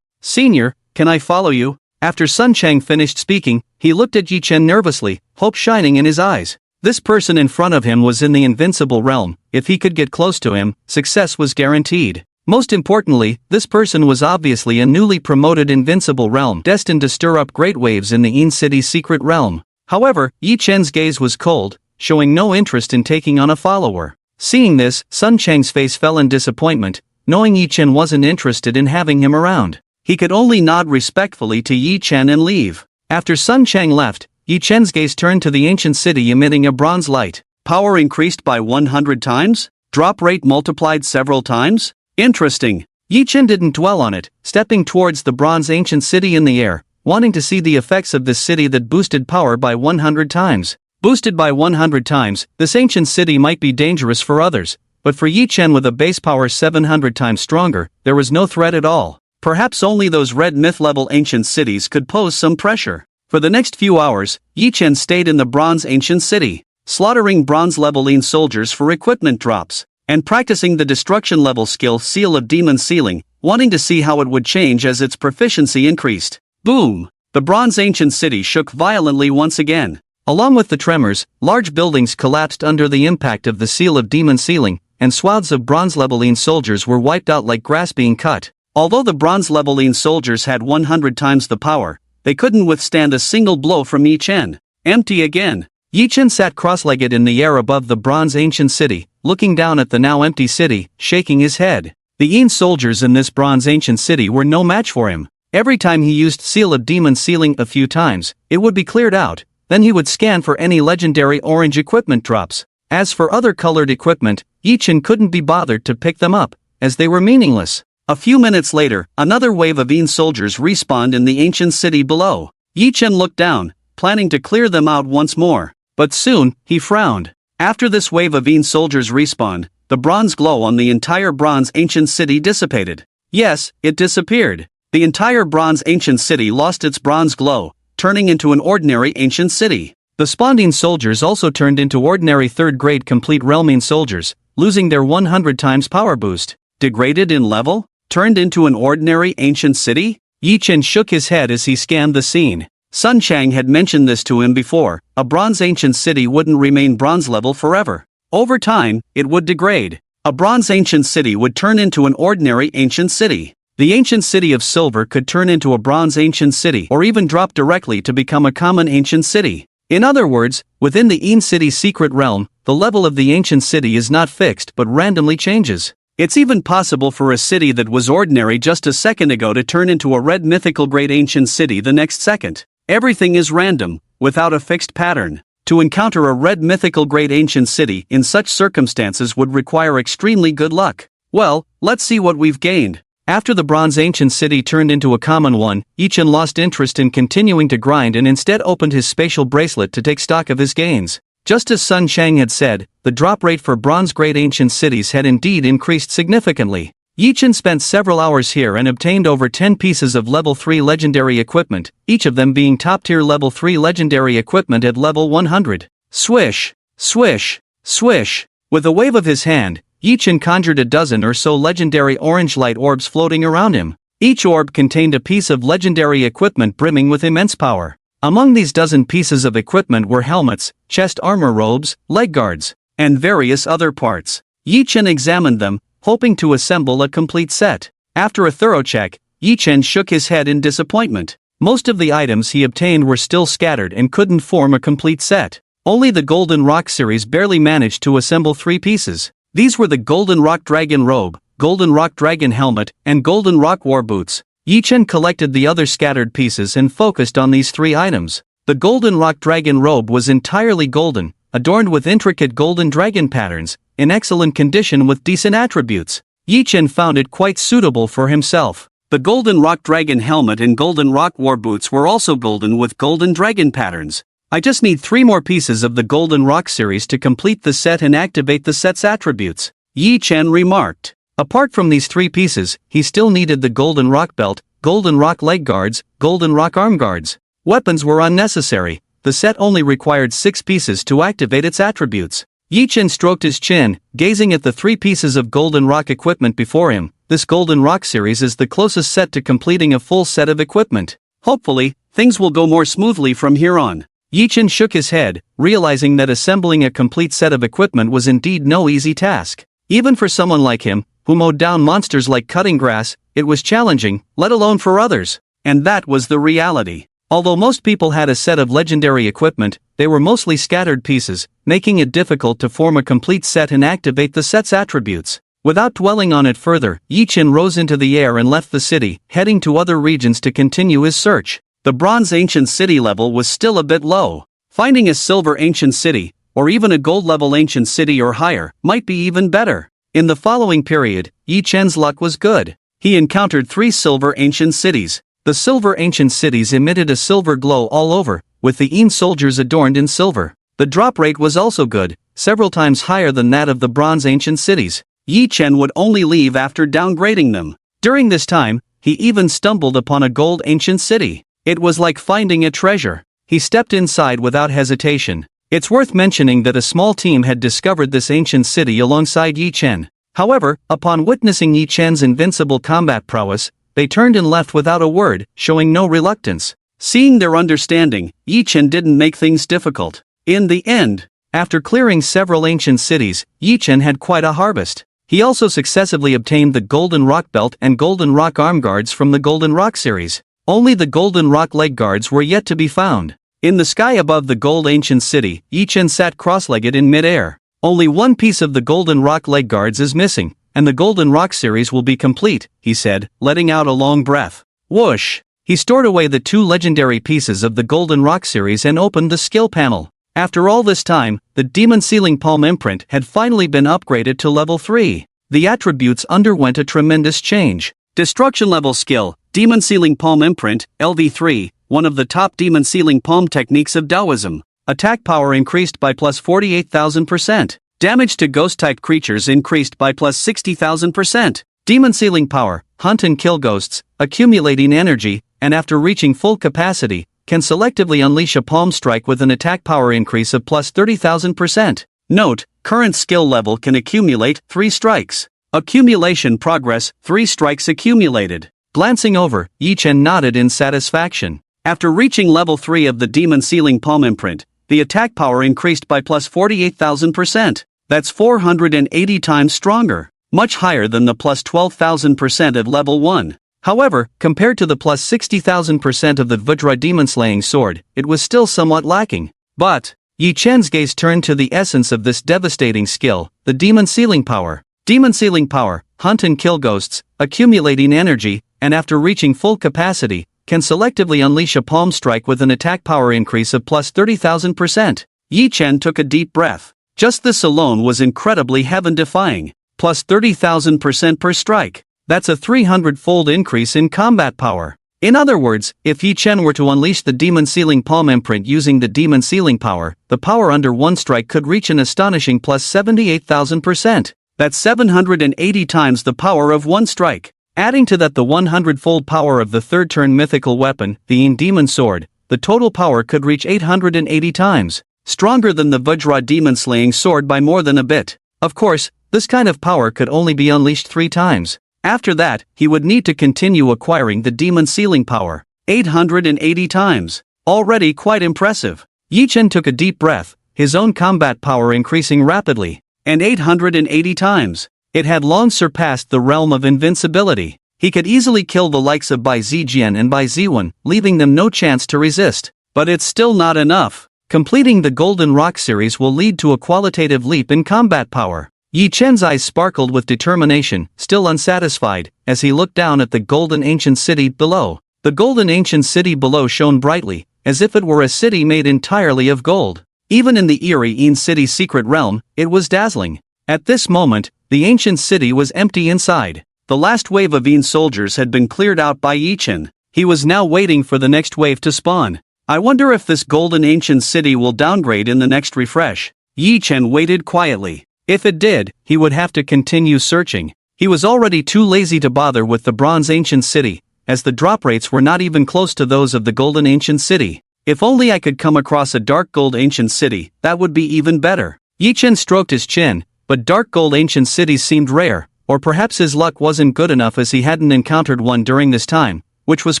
Senior, can I follow you?" After Sun Chang finished speaking, he looked at Yi Chen nervously, hope shining in his eyes. This person in front of him was in the Invincible Realm. If he could get close to him, success was guaranteed. Most importantly, this person was obviously a newly promoted Invincible Realm destined to stir up great waves in the Yin City's secret realm. However, Yi Chen's gaze was cold, showing no interest in taking on a follower. Seeing this, Sun Chang's face fell in disappointment, knowing Yi Chen wasn't interested in having him around. He could only nod respectfully to Yi Chen and leave. After Sun Chang left, Yi Chen's gaze turned to the ancient city emitting a bronze light. Power increased by 100 times? Drop rate multiplied several times? Interesting. Yi Chen didn't dwell on it, stepping towards the bronze ancient city in the air, wanting to see the effects of this city that boosted power by 100 times. Boosted by 100 times, this ancient city might be dangerous for others, but for Yi Chen with a base power 700 times stronger, there was no threat at all. Perhaps only those Red Myth level ancient cities could pose some pressure. For the next few hours, Yi Chen stayed in the Bronze Ancient City, slaughtering bronze level Yin soldiers for equipment drops, and practicing the destruction level skill Seal of Demon Sealing, wanting to see how it would change as its proficiency increased. Boom! The Bronze Ancient City shook violently once again. Along with the tremors, large buildings collapsed under the impact of the Seal of Demon Sealing, and swaths of bronze level Yin soldiers were wiped out like grass being cut. Although the bronze level Yin soldiers had 100 times the power, they couldn't withstand a single blow from Yi Chen. Empty again. Yi Chen sat cross-legged in the air above the Bronze Ancient City, looking down at the now empty city, shaking his head. The Yin soldiers in this Bronze Ancient City were no match for him. Every time he used Seal of Demon Sealing a few times, it would be cleared out, then he would scan for any legendary orange equipment drops. As for other colored equipment, Yi Chen couldn't be bothered to pick them up, as they were meaningless. A few minutes later, another wave of Yin soldiers respawned in the ancient city below. Yi Chen looked down, planning to clear them out once more. But soon, he frowned. After this wave of Yin soldiers respawned, the bronze glow on the entire Bronze Ancient City dissipated. Yes, it disappeared. The entire Bronze Ancient City lost its bronze glow, turning into an ordinary ancient city. The spawned Yin soldiers also turned into ordinary third-grade complete realm Yin soldiers, losing their 100 times power boost. Degraded in level? Turned into an ordinary ancient city? Yi Chen shook his head as he scanned the scene. Sun Chang had mentioned this to him before. A bronze ancient city wouldn't remain bronze level forever. Over time, it would degrade. A bronze ancient city would turn into an ordinary ancient city. The ancient city of silver could turn into a bronze ancient city or even drop directly to become a common ancient city. In other words, within the Yin City's secret realm, the level of the ancient city is not fixed but randomly changes. It's even possible for a city that was ordinary just a second ago to turn into a red mythical great ancient city the next second. Everything is random, without a fixed pattern. To encounter a red mythical great ancient city in such circumstances would require extremely good luck. Well, let's see what we've gained. After the bronze ancient city turned into a common one, Yichen lost interest in continuing to grind and instead opened his spatial bracelet to take stock of his gains. Just as Sun Shang had said, the drop rate for bronze great ancient cities had indeed increased significantly. Yichen spent several hours here and obtained over 10 pieces of level 3 legendary equipment, each of them being top-tier level 3 legendary equipment at level 100. Swish! Swish! Swish! With a wave of his hand, Yichen conjured a dozen or so legendary orange light orbs floating around him. Each orb contained a piece of legendary equipment brimming with immense power. Among these dozen pieces of equipment were helmets, chest armor robes, leg guards, and various other parts. Yichen examined them, hoping to assemble a complete set. After a thorough check, Yichen shook his head in disappointment. Most of the items he obtained were still scattered and couldn't form a complete set. Only the Golden Rock series barely managed to assemble 3 pieces. These were the Golden Rock Dragon Robe, Golden Rock Dragon Helmet, and Golden Rock War Boots. Yichen collected the other scattered pieces and focused on these 3 items. The Golden Rock Dragon Robe was entirely golden, adorned with intricate golden dragon patterns, in excellent condition with decent attributes. Yichen found it quite suitable for himself. The Golden Rock Dragon Helmet and Golden Rock War Boots were also golden with golden dragon patterns. I just need 3 more pieces of the Golden Rock series to complete the set and activate the set's attributes, Yichen remarked. Apart from these 3 pieces, he still needed the Golden Rock Belt, Golden Rock Leg Guards, Golden Rock Arm Guards. Weapons were unnecessary. The set only required 6 pieces to activate its attributes. Yichen stroked his chin, gazing at the 3 pieces of Golden Rock equipment before him. This Golden Rock series is the closest set to completing a full set of equipment. Hopefully, things will go more smoothly from here on. Yichen shook his head, realizing that assembling a complete set of equipment was indeed no easy task. Even for someone like him, who mowed down monsters like cutting grass, it was challenging, let alone for others. And that was the reality. Although most people had a set of legendary equipment, they were mostly scattered pieces, making it difficult to form a complete set and activate the set's attributes. Without dwelling on it further, Yichen rose into the air and left the city, heading to other regions to continue his search. The Bronze Ancient City level was still a bit low. Finding a Silver Ancient City, or even a Gold level Ancient City or higher, might be even better. In the following period, Yichen's luck was good. He encountered 3 Silver Ancient Cities. The Silver Ancient Cities emitted a silver glow all over, with the Yin soldiers adorned in silver. The drop rate was also good, several times higher than that of the Bronze Ancient Cities. Yichen would only leave after downgrading them. During this time, he even stumbled upon a Gold Ancient City. It was like finding a treasure. He stepped inside without hesitation. It's worth mentioning that a small team had discovered this ancient city alongside Yichen. However, upon witnessing Yichen's invincible combat prowess, they turned and left without a word, showing no reluctance. Seeing their understanding, Yichen didn't make things difficult. In the end, after clearing several ancient cities, Yichen had quite a harvest. He also successively obtained the Golden Rock Belt and Golden Rock Arm Guards from the Golden Rock series. Only the Golden Rock Leg Guards were yet to be found. In the sky above the Gold Ancient City, Yichen sat cross-legged in mid-air. Only 1 piece of the Golden Rock Leg Guards is missing, and the Golden Rock series will be complete, he said, letting out a long breath. Whoosh! He stored away the 2 legendary pieces of the Golden Rock series and opened the skill panel. After all this time, the Demon Sealing Palm imprint had finally been upgraded to level 3. The attributes underwent a tremendous change. Destruction level skill, Demon Sealing Palm imprint, LV3, one of the top Demon Sealing Palm techniques of Taoism. Attack power increased by plus 48,000%. Damage to ghost-type creatures increased by plus 60,000%. Demon Sealing Power, hunt and kill ghosts, accumulating energy, and after reaching full capacity, can selectively unleash a palm strike with an attack power increase of plus 30,000%. Note, current skill level can accumulate 3 strikes. Accumulation progress, 3 strikes accumulated. Glancing over, Yichen nodded in satisfaction. After reaching level 3 of the Demon Sealing Palm imprint, the attack power increased by plus 48,000%. That's 480 times stronger, much higher than the plus 12,000% of level 1. However, compared to the plus 60,000% of the Vajra Demon Slaying Sword, it was still somewhat lacking. But Yichen's gaze turned to the essence of this devastating skill, the Demon Sealing Power. Demon Sealing Power, hunt and kill ghosts, accumulating energy, and after reaching full capacity, can selectively unleash a palm strike with an attack power increase of plus 30,000%. Yi Chen took a deep breath. Just this alone was incredibly heaven-defying. Plus 30,000% per strike. That's a 300-fold increase in combat power. In other words, if Yi Chen were to unleash the Demon Sealing Palm imprint using the Demon Sealing power, the power under one strike could reach an astonishing plus 78,000%. That's 780 times the power of one strike. Adding to that the 100-fold power of the third turn mythical weapon, the Yin Demon Sword, the total power could reach 880 times. Stronger than the Vajra Demon Slaying Sword by more than a bit. Of course, this kind of power could only be unleashed 3 times. After that, he would need to continue acquiring the Demon Sealing power. 880 times. Already quite impressive. Yi Chen took a deep breath, his own combat power increasing rapidly. And 880 times. It had long surpassed the realm of invincibility. He could easily kill the likes of Bai Zijian and Bai Ziwen, leaving them no chance to resist. But it's still not enough. Completing the Golden Rock series will lead to a qualitative leap in combat power. Yi Chen's eyes sparkled with determination, still unsatisfied, as he looked down at the Golden Ancient City below. The Golden Ancient City below shone brightly, as if it were a city made entirely of gold. Even in the eerie Yin City's secret realm, it was dazzling. At this moment, the ancient city was empty inside. The last wave of Yin soldiers had been cleared out by Yi Chen. He was now waiting for the next wave to spawn. I wonder if this Golden Ancient City will downgrade in the next refresh. Yi Chen waited quietly. If it did, he would have to continue searching. He was already too lazy to bother with the Bronze Ancient City, as the drop rates were not even close to those of the Golden Ancient City. If only I could come across a Dark Gold Ancient City, that would be even better. Yi Chen stroked his chin, but Dark Gold Ancient Cities seemed rare, or perhaps his luck wasn't good enough as he hadn't encountered one during this time, which was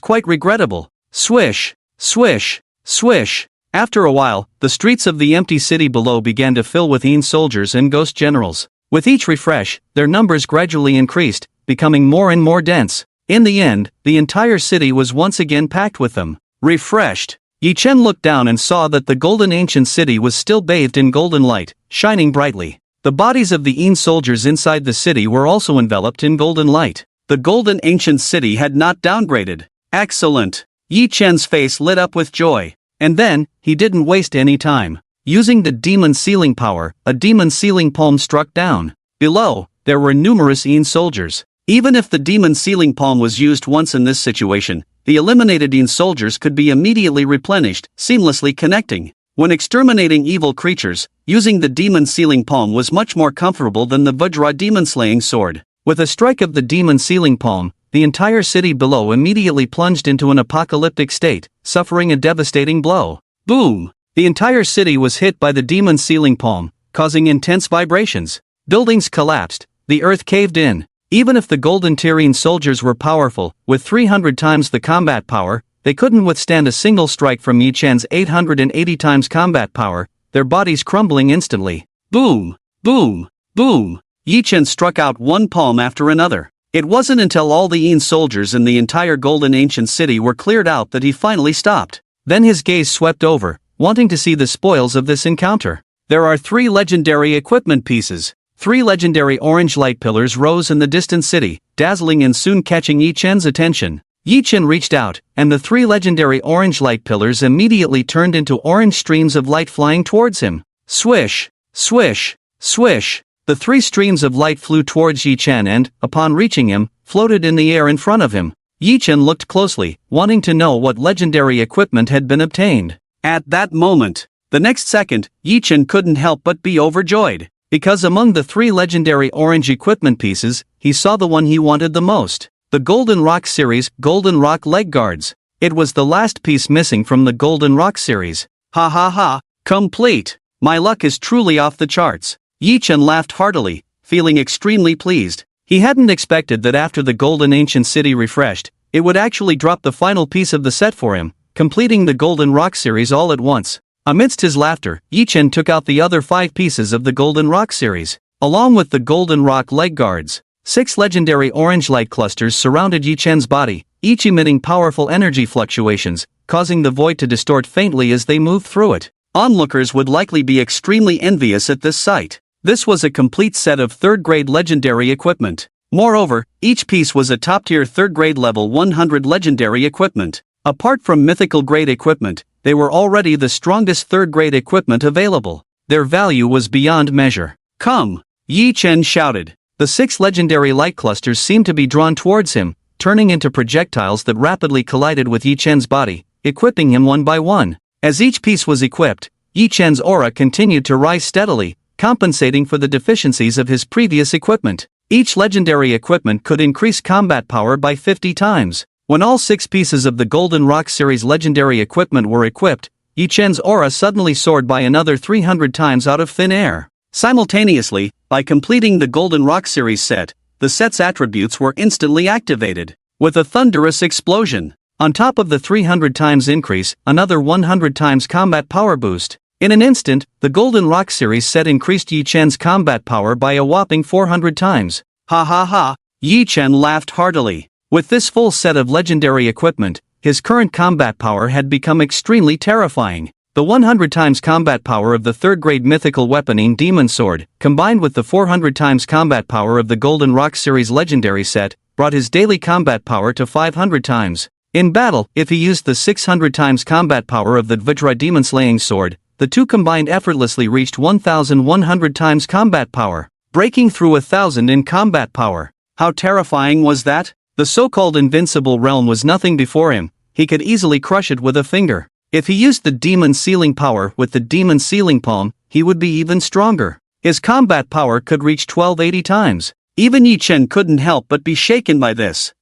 quite regrettable. Swish, swish, swish. After a while, the streets of the empty city below began to fill with Yin soldiers and ghost generals. With each refresh, their numbers gradually increased, becoming more and more dense. In the end, the entire city was once again packed with them. Refreshed. Yi Chen looked down and saw that the Golden Ancient City was still bathed in golden light, shining brightly. The bodies of the Yin soldiers inside the city were also enveloped in golden light. The Golden Ancient City had not downgraded. Excellent. Yi Chen's face lit up with joy. And then, he didn't waste any time. Using the Demon Sealing power, a Demon Sealing palm struck down. Below, there were numerous Yin soldiers. Even if the Demon Sealing palm was used once in this situation, the eliminated Yin soldiers could be immediately replenished, seamlessly connecting. When exterminating evil creatures, using the Demon Sealing palm was much more comfortable than the Vajra Demon Slaying sword. With a strike of the Demon Sealing palm, the entire city below immediately plunged into an apocalyptic state, suffering a devastating blow. Boom! The entire city was hit by the Demon Sealing palm, causing intense vibrations. Buildings collapsed, the earth caved in. Even if the Golden Tyrene soldiers were powerful, with 300 times the combat power, they couldn't withstand a single strike from Yi Chen's 880 times combat power, their bodies crumbling instantly. Boom! Boom! Boom! Yi Chen struck out one palm after another. It wasn't until all the Yin soldiers in the entire Golden Ancient City were cleared out that he finally stopped. Then his gaze swept over, wanting to see the spoils of this encounter. There are 3 legendary equipment pieces. 3 legendary orange light pillars rose in the distant city, dazzling and soon catching Yi Chen's attention. Yi Chen reached out, and the 3 legendary orange light pillars immediately turned into orange streams of light flying towards him. Swish, swish, swish. The 3 streams of light flew towards Yi Chen and, upon reaching him, floated in the air in front of him. Yi Chen looked closely, wanting to know what legendary equipment had been obtained. At that moment, the next second, Yi Chen couldn't help but be overjoyed. Because among the 3 legendary orange equipment pieces, he saw the one he wanted the most. The Golden Rock series Golden Rock leg guards. It was the last piece missing from the Golden Rock series. Ha ha ha, complete. My luck is truly off the charts. Yi Chen laughed heartily, feeling extremely pleased. He hadn't expected that after the Golden Ancient City refreshed, it would actually drop the final piece of the set for him, completing the Golden Rock series all at once. Amidst his laughter, Yi Chen took out the other 5 pieces of the Golden Rock series. Along with the Golden Rock leg guards, 6 legendary orange light clusters surrounded Yi Chen's body, each emitting powerful energy fluctuations, causing the void to distort faintly as they moved through it. Onlookers would likely be extremely envious at this sight. This was a complete set of 3rd-grade legendary equipment. Moreover, each piece was a top-tier 3rd-grade level 100 legendary equipment. Apart from mythical-grade equipment, they were already the strongest third-grade equipment available. Their value was beyond measure. "Come!" Yi Chen shouted. The 6 legendary light clusters seemed to be drawn towards him, turning into projectiles that rapidly collided with Yi Chen's body, equipping him one by one. As each piece was equipped, Yi Chen's aura continued to rise steadily, compensating for the deficiencies of his previous equipment. Each legendary equipment could increase combat power by 50 times. When all 6 pieces of the Golden Rock series legendary equipment were equipped, Yi Chen's aura suddenly soared by another 300 times out of thin air. Simultaneously, by completing the Golden Rock series set, the set's attributes were instantly activated. With a thunderous explosion, on top of the 300 times increase, another 100 times combat power boost. In an instant, the Golden Rock series set increased Yi Chen's combat power by a whopping 400 times. Ha ha ha! Yi Chen laughed heartily. With this full set of legendary equipment, his current combat power had become extremely terrifying. The 100 times combat power of the third-grade mythical weaponing Demon Sword, combined with the 400 times combat power of the Golden Rock series legendary set, brought his daily combat power to 500 times. In battle, if he used the 600 times combat power of the Vajra Demon Slaying Sword, the two combined effortlessly reached 1,100 times combat power, breaking through 1,000 in combat power. How terrifying was that? The so-called invincible realm was nothing before him. He could easily crush it with a finger. If he used the demon sealing power with the demon sealing palm, he would be even stronger. His combat power could reach 1280 times. Even Yi Chen couldn't help but be shaken by this.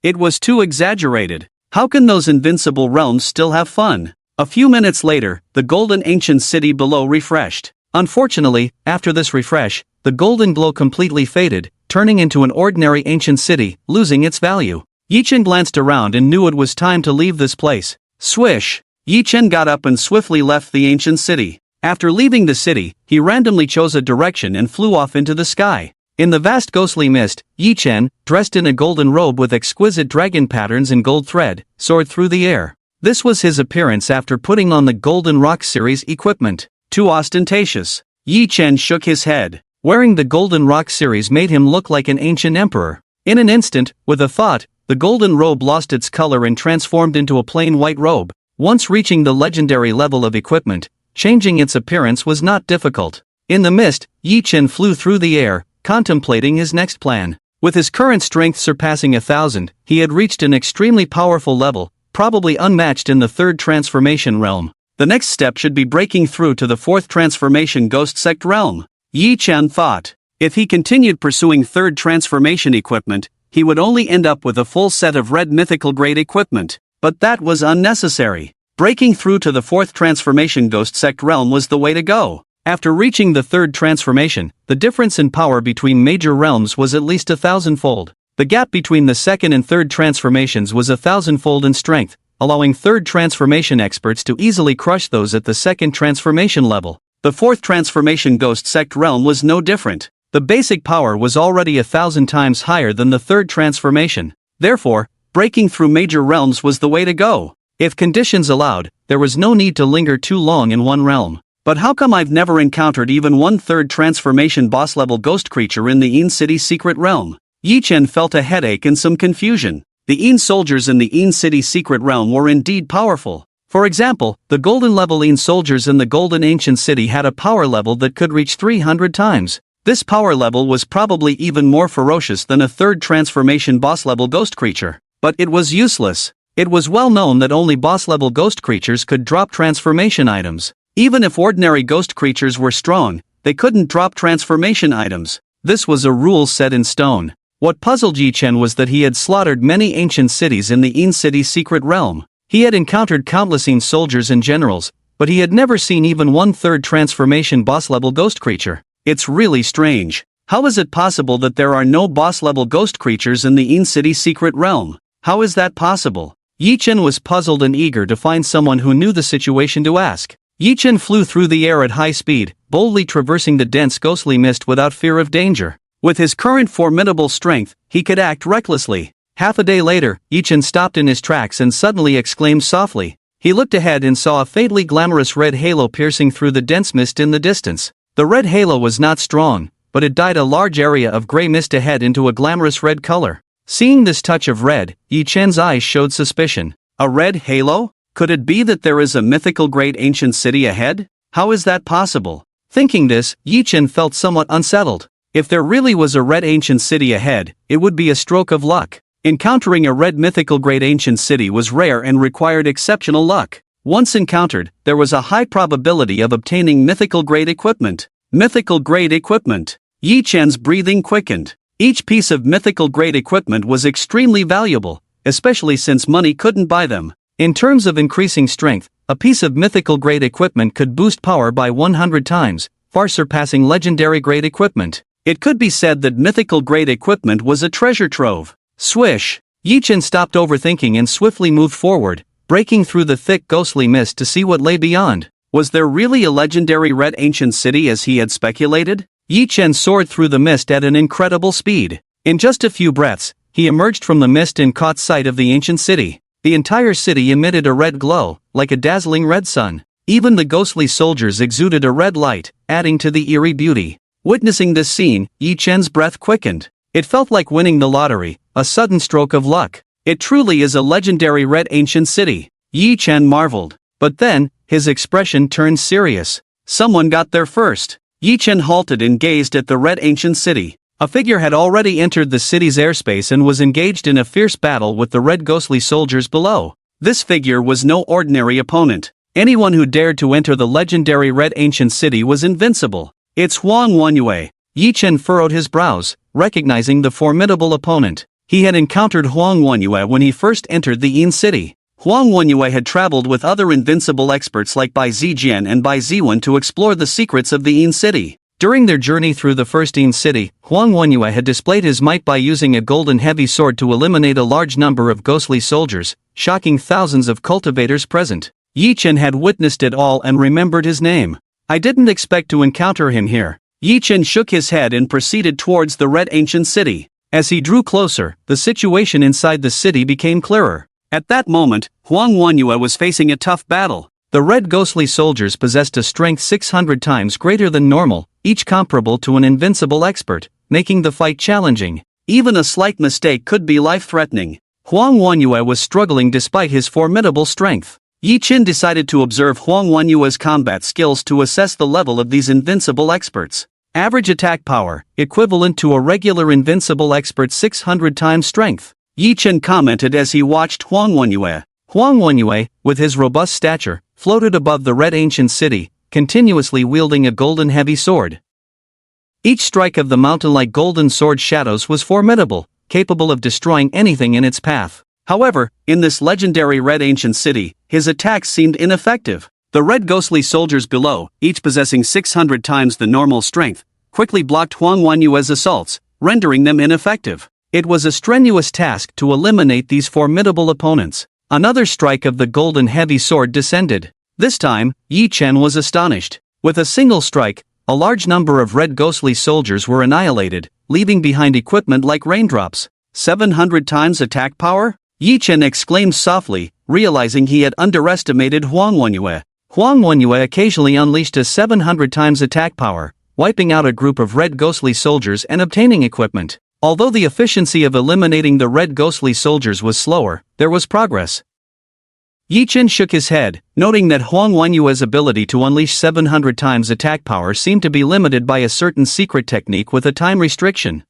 It was too exaggerated. How can those invincible realms still have fun? A few minutes later, the golden ancient city below refreshed. Unfortunately, after this refresh, the golden glow completely faded, turning into an ordinary ancient city, losing its value. Yi Chen glanced around and knew it was time to leave this place. Swish! Yi Chen got up and swiftly left the ancient city. After leaving the city, he randomly chose a direction and flew off into the sky. In the vast ghostly mist, Yi Chen, dressed in a golden robe with exquisite dragon patterns and gold thread, soared through the air. This was his appearance after putting on the Golden Rock series equipment. Too ostentatious. Yi Chen shook his head. Wearing the Golden Rock series made him look like an ancient emperor. In an instant, with a thought, the golden robe lost its color and transformed into a plain white robe. Once reaching the legendary level of equipment, changing its appearance was not difficult. In the mist, Yi Chen flew through the air, contemplating his next plan. With his current strength surpassing 1,000, he had reached an extremely powerful level, probably unmatched in the third transformation realm. The next step should be breaking through to the fourth transformation ghost sect realm. Yi Chen thought. If he continued pursuing third transformation equipment, he would only end up with a full set of red mythical grade equipment. But that was unnecessary. Breaking through to the fourth transformation ghost sect realm was the way to go. After reaching the third transformation, the difference in power between major realms was at least 1,000-fold. The gap between the second and third transformations was 1,000-fold in strength, allowing third transformation experts to easily crush those at the second transformation level. The fourth transformation ghost sect realm was no different. The basic power was already 1,000 times higher than the third transformation. Therefore, breaking through major realms was the way to go. If conditions allowed, there was no need to linger too long in one realm. But how come I've never encountered even one third transformation boss-level ghost creature in the Een City secret realm? Yi Chen felt a headache and some confusion. The Een soldiers in the Een City secret realm were indeed powerful. For example, the golden level Een soldiers in the golden ancient city had a power level that could reach 300 times. This power level was probably even more ferocious than a third transformation boss-level ghost creature. But it was useless. It was well known that only boss-level ghost creatures could drop transformation items. Even if ordinary ghost creatures were strong, they couldn't drop transformation items. This was a rule set in stone. What puzzled Yi Chen was that he had slaughtered many ancient cities in the Een City secret realm. He had encountered countless Een soldiers and generals, but he had never seen even one third transformation boss-level ghost creature. It's really strange. How is it possible that there are no boss-level ghost creatures in the Een City secret realm? How is that possible? Yi Chen was puzzled and eager to find someone who knew the situation to ask. Yi Chen flew through the air at high speed, boldly traversing the dense ghostly mist without fear of danger. With his current formidable strength, he could act recklessly. Half a day later, Yi Chen stopped in his tracks and suddenly exclaimed softly. He looked ahead and saw a faintly glamorous red halo piercing through the dense mist in the distance. The red halo was not strong, but it dyed a large area of gray mist ahead into a glamorous red color. Seeing this touch of red, Yi Chen's eyes showed suspicion. A red halo? Could it be that there is a mythical great ancient city ahead? How is that possible? Thinking this, Yi Chen felt somewhat unsettled. If there really was a red ancient city ahead, it would be a stroke of luck. Encountering a red mythical great ancient city was rare and required exceptional luck. Once encountered, there was a high probability of obtaining mythical grade equipment. Mythical grade equipment. Yi Chen's breathing quickened. Each piece of mythical grade equipment was extremely valuable, especially since money couldn't buy them. In terms of increasing strength, a piece of mythical grade equipment could boost power by 100 times, far surpassing legendary grade equipment. It could be said that mythical grade equipment was a treasure trove. Swish! Yi Chen stopped overthinking and swiftly moved forward, breaking through the thick ghostly mist to see what lay beyond. Was there really a legendary red ancient city as he had speculated? Yi Chen soared through the mist at an incredible speed. In just a few breaths, he emerged from the mist and caught sight of the ancient city. The entire city emitted a red glow, like a dazzling red sun. Even the ghostly soldiers exuded a red light, adding to the eerie beauty. Witnessing this scene, Yi Chen's breath quickened. It felt like winning the lottery, a sudden stroke of luck. It truly is a legendary red ancient city. Yi Chen marveled. But then, his expression turned serious. Someone got there first. Yi Chen halted and gazed at the red ancient city. A figure had already entered the city's airspace and was engaged in a fierce battle with the red ghostly soldiers below. This figure was no ordinary opponent. Anyone who dared to enter the legendary red ancient city was invincible. It's Huang Wanyue. Yi Chen furrowed his brows, recognizing the formidable opponent. He had encountered Huang Wanyue when he first entered the Yin city. Huang Wanyue had traveled with other invincible experts like Bai Zijian and Bai Ziwen to explore the secrets of the Yin city. During their journey through the first Yin city, Huang Wanyue had displayed his might by using a golden heavy sword to eliminate a large number of ghostly soldiers, shocking thousands of cultivators present. Yi Chen had witnessed it all and remembered his name. I didn't expect to encounter him here. Yi Chen shook his head and proceeded towards the red ancient city. As he drew closer, the situation inside the city became clearer. At that moment, Huang Wanyue was facing a tough battle. The red ghostly soldiers possessed a strength 600 times greater than normal, each comparable to an invincible expert, making the fight challenging. Even a slight mistake could be life-threatening. Huang Wanyue was struggling despite his formidable strength. Yi Chen decided to observe Huang Wanyue's combat skills to assess the level of these invincible experts. Average attack power, equivalent to a regular invincible expert's 600 times strength. Yi Chen commented as he watched Huang Wanyue. Huang Wanyue, with his robust stature, floated above the red ancient city, continuously wielding a golden heavy sword. Each strike of the mountain-like golden sword shadows was formidable, capable of destroying anything in its path. However, in this legendary red ancient city, his attacks seemed ineffective. The red ghostly soldiers below, each possessing 600 times the normal strength, quickly blocked Huang Wanyue's assaults, rendering them ineffective. It was a strenuous task to eliminate these formidable opponents. Another strike of the golden heavy sword descended. This time, Yi Chen was astonished. With a single strike, a large number of red ghostly soldiers were annihilated, leaving behind equipment like raindrops. 700 times attack power? Yi Chen exclaimed softly, realizing he had underestimated Huang Wanyue. Huang Wanyue occasionally unleashed a 700 times attack power, wiping out a group of red ghostly soldiers and obtaining equipment. Although the efficiency of eliminating the red ghostly soldiers was slower, there was progress. Yi Chen shook his head, noting that Huang Wanyue's ability to unleash 700 times attack power seemed to be limited by a certain secret technique with a time restriction.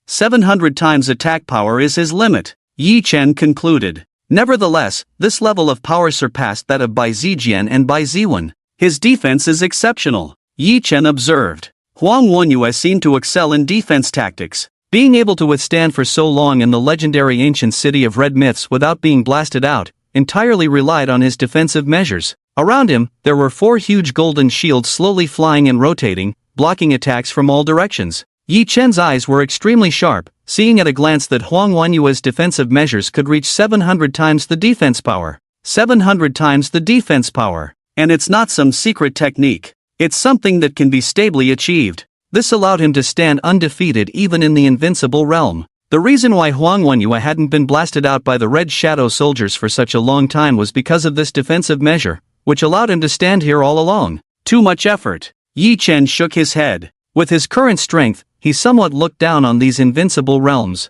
700 times attack power is his limit, Yi Chen concluded. Nevertheless, this level of power surpassed that of Bai Zijian and Bai Ziwen. His defense is exceptional, Yi Chen observed. Huang Wanyue seemed to excel in defense tactics. Being able to withstand for so long in the legendary ancient city of red myths without being blasted out, entirely relied on his defensive measures. Around him, there were 4 huge golden shields slowly flying and rotating, blocking attacks from all directions. Yi Chen's eyes were extremely sharp, seeing at a glance that Huang Wanyue's defensive measures could reach 700 times the defense power. 700 times the defense power. And it's not some secret technique. It's something that can be stably achieved. This allowed him to stand undefeated even in the invincible realm. The reason why Huang Wanyue hadn't been blasted out by the red shadow soldiers for such a long time was because of this defensive measure, which allowed him to stand here all alone. Too much effort. Yi Chen shook his head. With his current strength, he somewhat looked down on these invincible realms.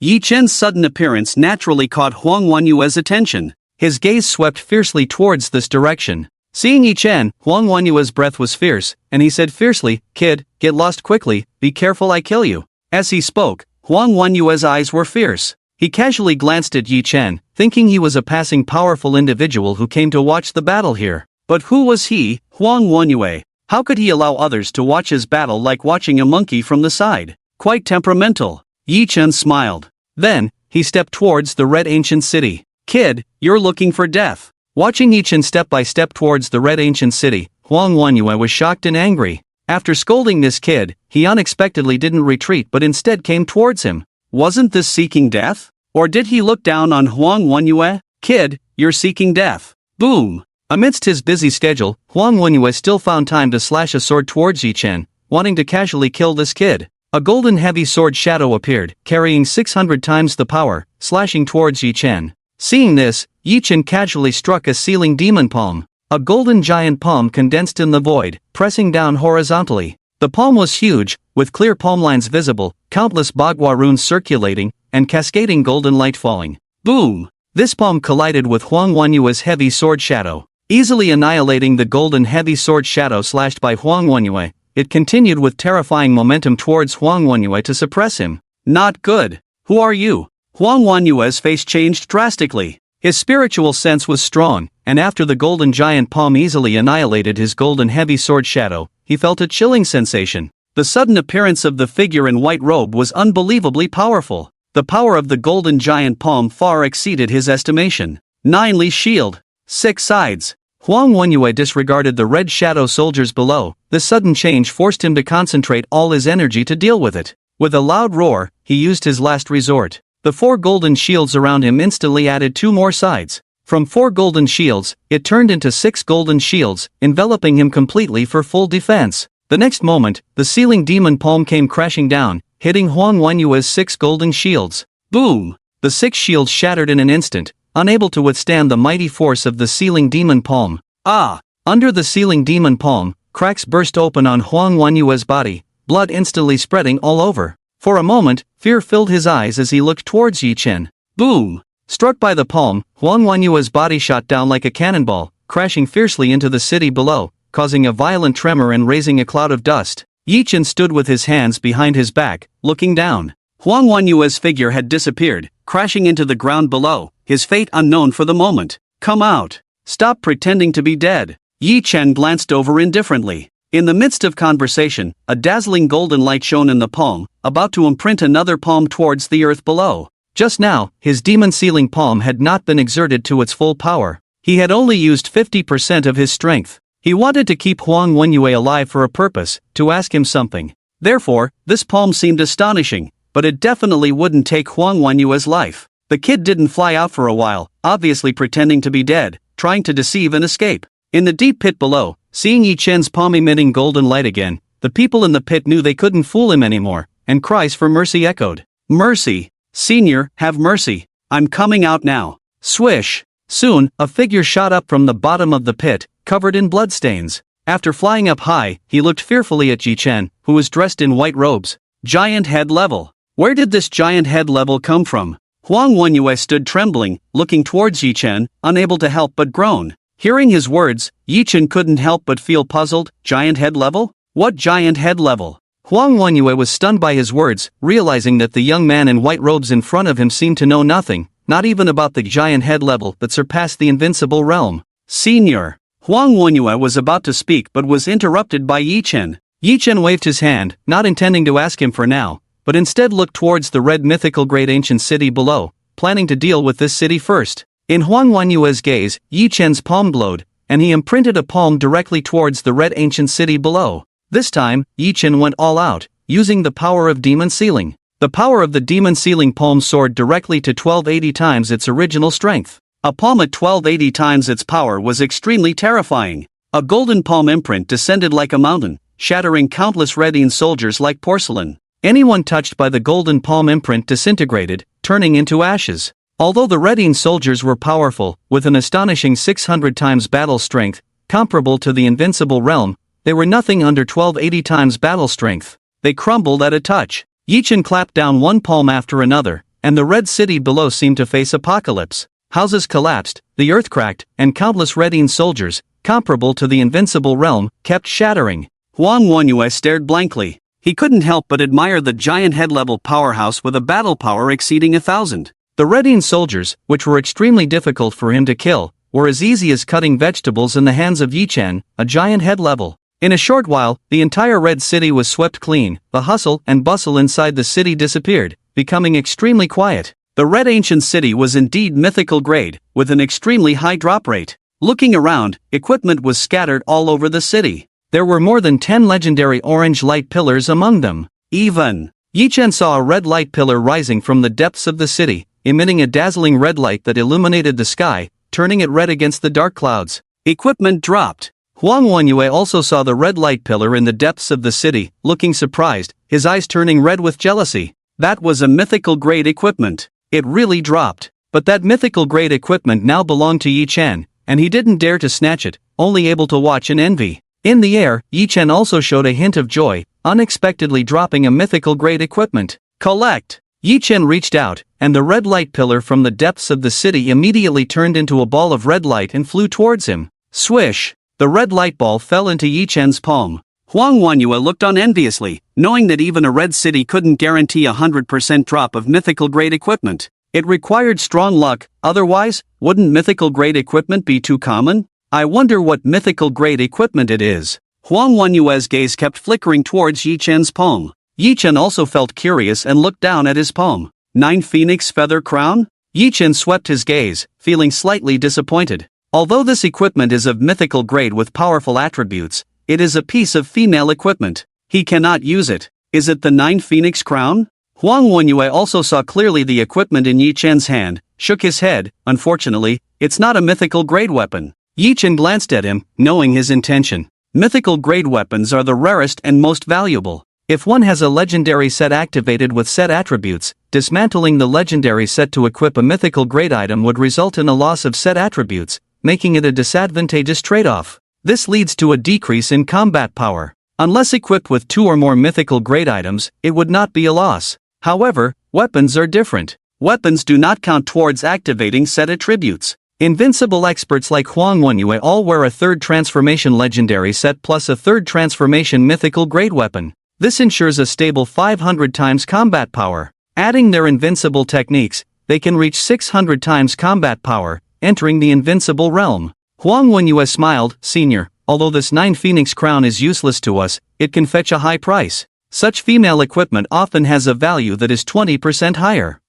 Yi Chen's sudden appearance naturally caught Huang Wanyue's attention. His gaze swept fiercely towards this direction. Seeing Yi Chen, Huang Wenyue's breath was fierce, and he said fiercely, "Kid, get lost quickly, be careful I kill you." As he spoke, Huang Wenyue's eyes were fierce. He casually glanced at Yi Chen, thinking he was a passing powerful individual who came to watch the battle here. But who was he, Huang Wenyue? How could he allow others to watch his battle like watching a monkey from the side? Quite temperamental. Yi Chen smiled. Then, he stepped towards the Red Ancient City. "Kid, you're looking for death." Watching Yi Chen step by step towards the Red Ancient City, Huang Wenyue was shocked and angry. After scolding this kid, he unexpectedly didn't retreat but instead came towards him. Wasn't this seeking death? Or did he look down on Huang Wenyue? "Kid, you're seeking death." Boom! Amidst his busy schedule, Huang Wenyue still found time to slash a sword towards Yi Chen, wanting to casually kill this kid. A golden heavy sword shadow appeared, carrying 600 times the power, slashing towards Yi Chen. Seeing this, Yi Chen casually struck a sealing demon palm. A golden giant palm condensed in the void, pressing down horizontally. The palm was huge, with clear palm lines visible, countless Bagua runes circulating, and cascading golden light falling. Boom! This palm collided with Huang Wenyue's heavy sword shadow, easily annihilating the golden heavy sword shadow slashed by Huang Wenyue. It continued with terrifying momentum towards Huang Wenyue to suppress him. Not good. Who are you? Huang Wenyue's face changed drastically. His spiritual sense was strong, and after the golden giant palm easily annihilated his golden heavy sword shadow, he felt a chilling sensation. The sudden appearance of the figure in white robe was unbelievably powerful. The power of the golden giant palm far exceeded his estimation. 9 shield. 6 sides. Huang Wenyue disregarded the red shadow soldiers below. This sudden change forced him to concentrate all his energy to deal with it. With a loud roar, he used his last resort. The 4 golden shields around him instantly added 2 more sides. From 4 golden shields, it turned into 6 golden shields, enveloping him completely for full defense. The next moment, the sealing demon palm came crashing down, hitting Huang Wenyue's 6 golden shields. Boom! The 6 shields shattered in an instant, unable to withstand the mighty force of the sealing demon palm. Ah! Under the sealing demon palm, cracks burst open on Huang Wenyue's body, blood instantly spreading all over. For a moment, fear filled his eyes as he looked towards Yi Chen. Boom! Struck by the palm, Huang Wenyue's body shot down like a cannonball, crashing fiercely into the city below, causing a violent tremor and raising a cloud of dust. Yi Chen stood with his hands behind his back, looking down. Huang Wenyue's figure had disappeared, crashing into the ground below, his fate unknown for the moment. "Come out! Stop pretending to be dead." Yi Chen glanced over indifferently. In the midst of conversation, a dazzling golden light shone in the palm, about to imprint another palm towards the earth below. Just now, his demon sealing palm had not been exerted to its full power. He had only used 50% of his strength. He wanted to keep Huang Wenyue alive for a purpose, to ask him something. Therefore, this palm seemed astonishing, but it definitely wouldn't take Huang Wenyue's life. The kid didn't fly out for a while, obviously pretending to be dead, trying to deceive and escape. In the deep pit below, seeing Yi Chen's palm emitting golden light again, the people in the pit knew they couldn't fool him anymore, and cries for mercy echoed. "Mercy! Senior, have mercy! I'm coming out now!" Swish! Soon, a figure shot up from the bottom of the pit, covered in bloodstains. After flying up high, he looked fearfully at Yi Chen, who was dressed in white robes. Giant head level. Where did this giant head level come from? Huang Wenyue stood trembling, looking towards Yi Chen, unable to help but groan. Hearing his words, Yi Chen couldn't help but feel puzzled. Giant head level? What giant head level? Huang Wenyue was stunned by his words, realizing that the young man in white robes in front of him seemed to know nothing, not even about the giant head level that surpassed the invincible realm. Senior. Huang Wenyue was about to speak but was interrupted by Yi Chen. Yi Chen waved his hand, not intending to ask him for now, but instead looked towards the red mythical great ancient city below, planning to deal with this city first. In Huang Wenyue's gaze, Yi Chen's palm glowed, and he imprinted a palm directly towards the red ancient city below. This time, Yi Chen went all out, using the power of demon sealing. The power of the demon sealing palm soared directly to 1280 times its original strength. A palm at 1280 times its power was extremely terrifying. A golden palm imprint descended like a mountain, shattering countless Redine soldiers like porcelain. Anyone touched by the golden palm imprint disintegrated, turning into ashes. Although the Redine soldiers were powerful, with an astonishing 600 times battle strength, comparable to the invincible realm, they were nothing under 1280 times battle strength. They crumbled at a touch. Yi Chen clapped down one palm after another, and the red city below seemed to face apocalypse. Houses collapsed, the earth cracked, and countless Red soldiers, comparable to the invincible realm, kept shattering. Huang Wanyue stared blankly. He couldn't help but admire the giant head-level powerhouse with a battle power exceeding 1,000. The Red soldiers, which were extremely difficult for him to kill, were as easy as cutting vegetables in the hands of Yi Chen, a giant head level. In a short while, the entire Red City was swept clean, the hustle and bustle inside the city disappeared, becoming extremely quiet. The Red Ancient City was indeed mythical grade, with an extremely high drop rate. Looking around, equipment was scattered all over the city. There were more than 10 legendary orange light pillars among them. Even Yi Chen saw a red light pillar rising from the depths of the city, emitting a dazzling red light that illuminated the sky, turning it red against the dark clouds. Equipment dropped. Huang Wanyue also saw the red light pillar in the depths of the city, looking surprised, his eyes turning red with jealousy. That was a mythical grade equipment. It really dropped. But that mythical grade equipment now belonged to Yi Chen, and he didn't dare to snatch it, only able to watch in envy. In the air, Yi Chen also showed a hint of joy, unexpectedly dropping a mythical grade equipment. Collect! Yi Chen reached out, and the red light pillar from the depths of the city immediately turned into a ball of red light and flew towards him. Swish! The red light ball fell into Yi Chen's palm. Huang Wanyue looked on enviously, knowing that even a red city couldn't guarantee 100% drop of mythical grade equipment. It required strong luck, otherwise, wouldn't mythical grade equipment be too common? I wonder what mythical grade equipment it is. Huang Wanyue's gaze kept flickering towards Yi Chen's palm. Yi Chen also felt curious and looked down at his palm. 9 Phoenix Feather Crown? Yi Chen swept his gaze, feeling slightly disappointed. Although this equipment is of mythical grade with powerful attributes, it is a piece of female equipment. He cannot use it. Is it the 9 Phoenix Crown? Huang Wanyue also saw clearly the equipment in Yi Chen's hand, shook his head. Unfortunately, it's not a mythical grade weapon. Yi Chen glanced at him, knowing his intention. Mythical grade weapons are the rarest and most valuable. If one has a legendary set activated with set attributes, dismantling the legendary set to equip a mythical grade item would result in a loss of set attributes, making it a disadvantageous trade-off. This leads to a decrease in combat power. Unless equipped with 2 or more mythical grade items, it would not be a loss. However, weapons are different. Weapons do not count towards activating set attributes. Invincible experts like Huang Wanyue all wear a 3rd transformation legendary set plus a 3rd transformation mythical grade weapon. This ensures a stable 500 times combat power. Adding their invincible techniques, they can reach 600 times combat power, entering the invincible realm. Huang Wanyue smiled. Senior, although this 9 Phoenix Crown is useless to us, it can fetch a high price. Such female equipment often has a value that is 20% higher.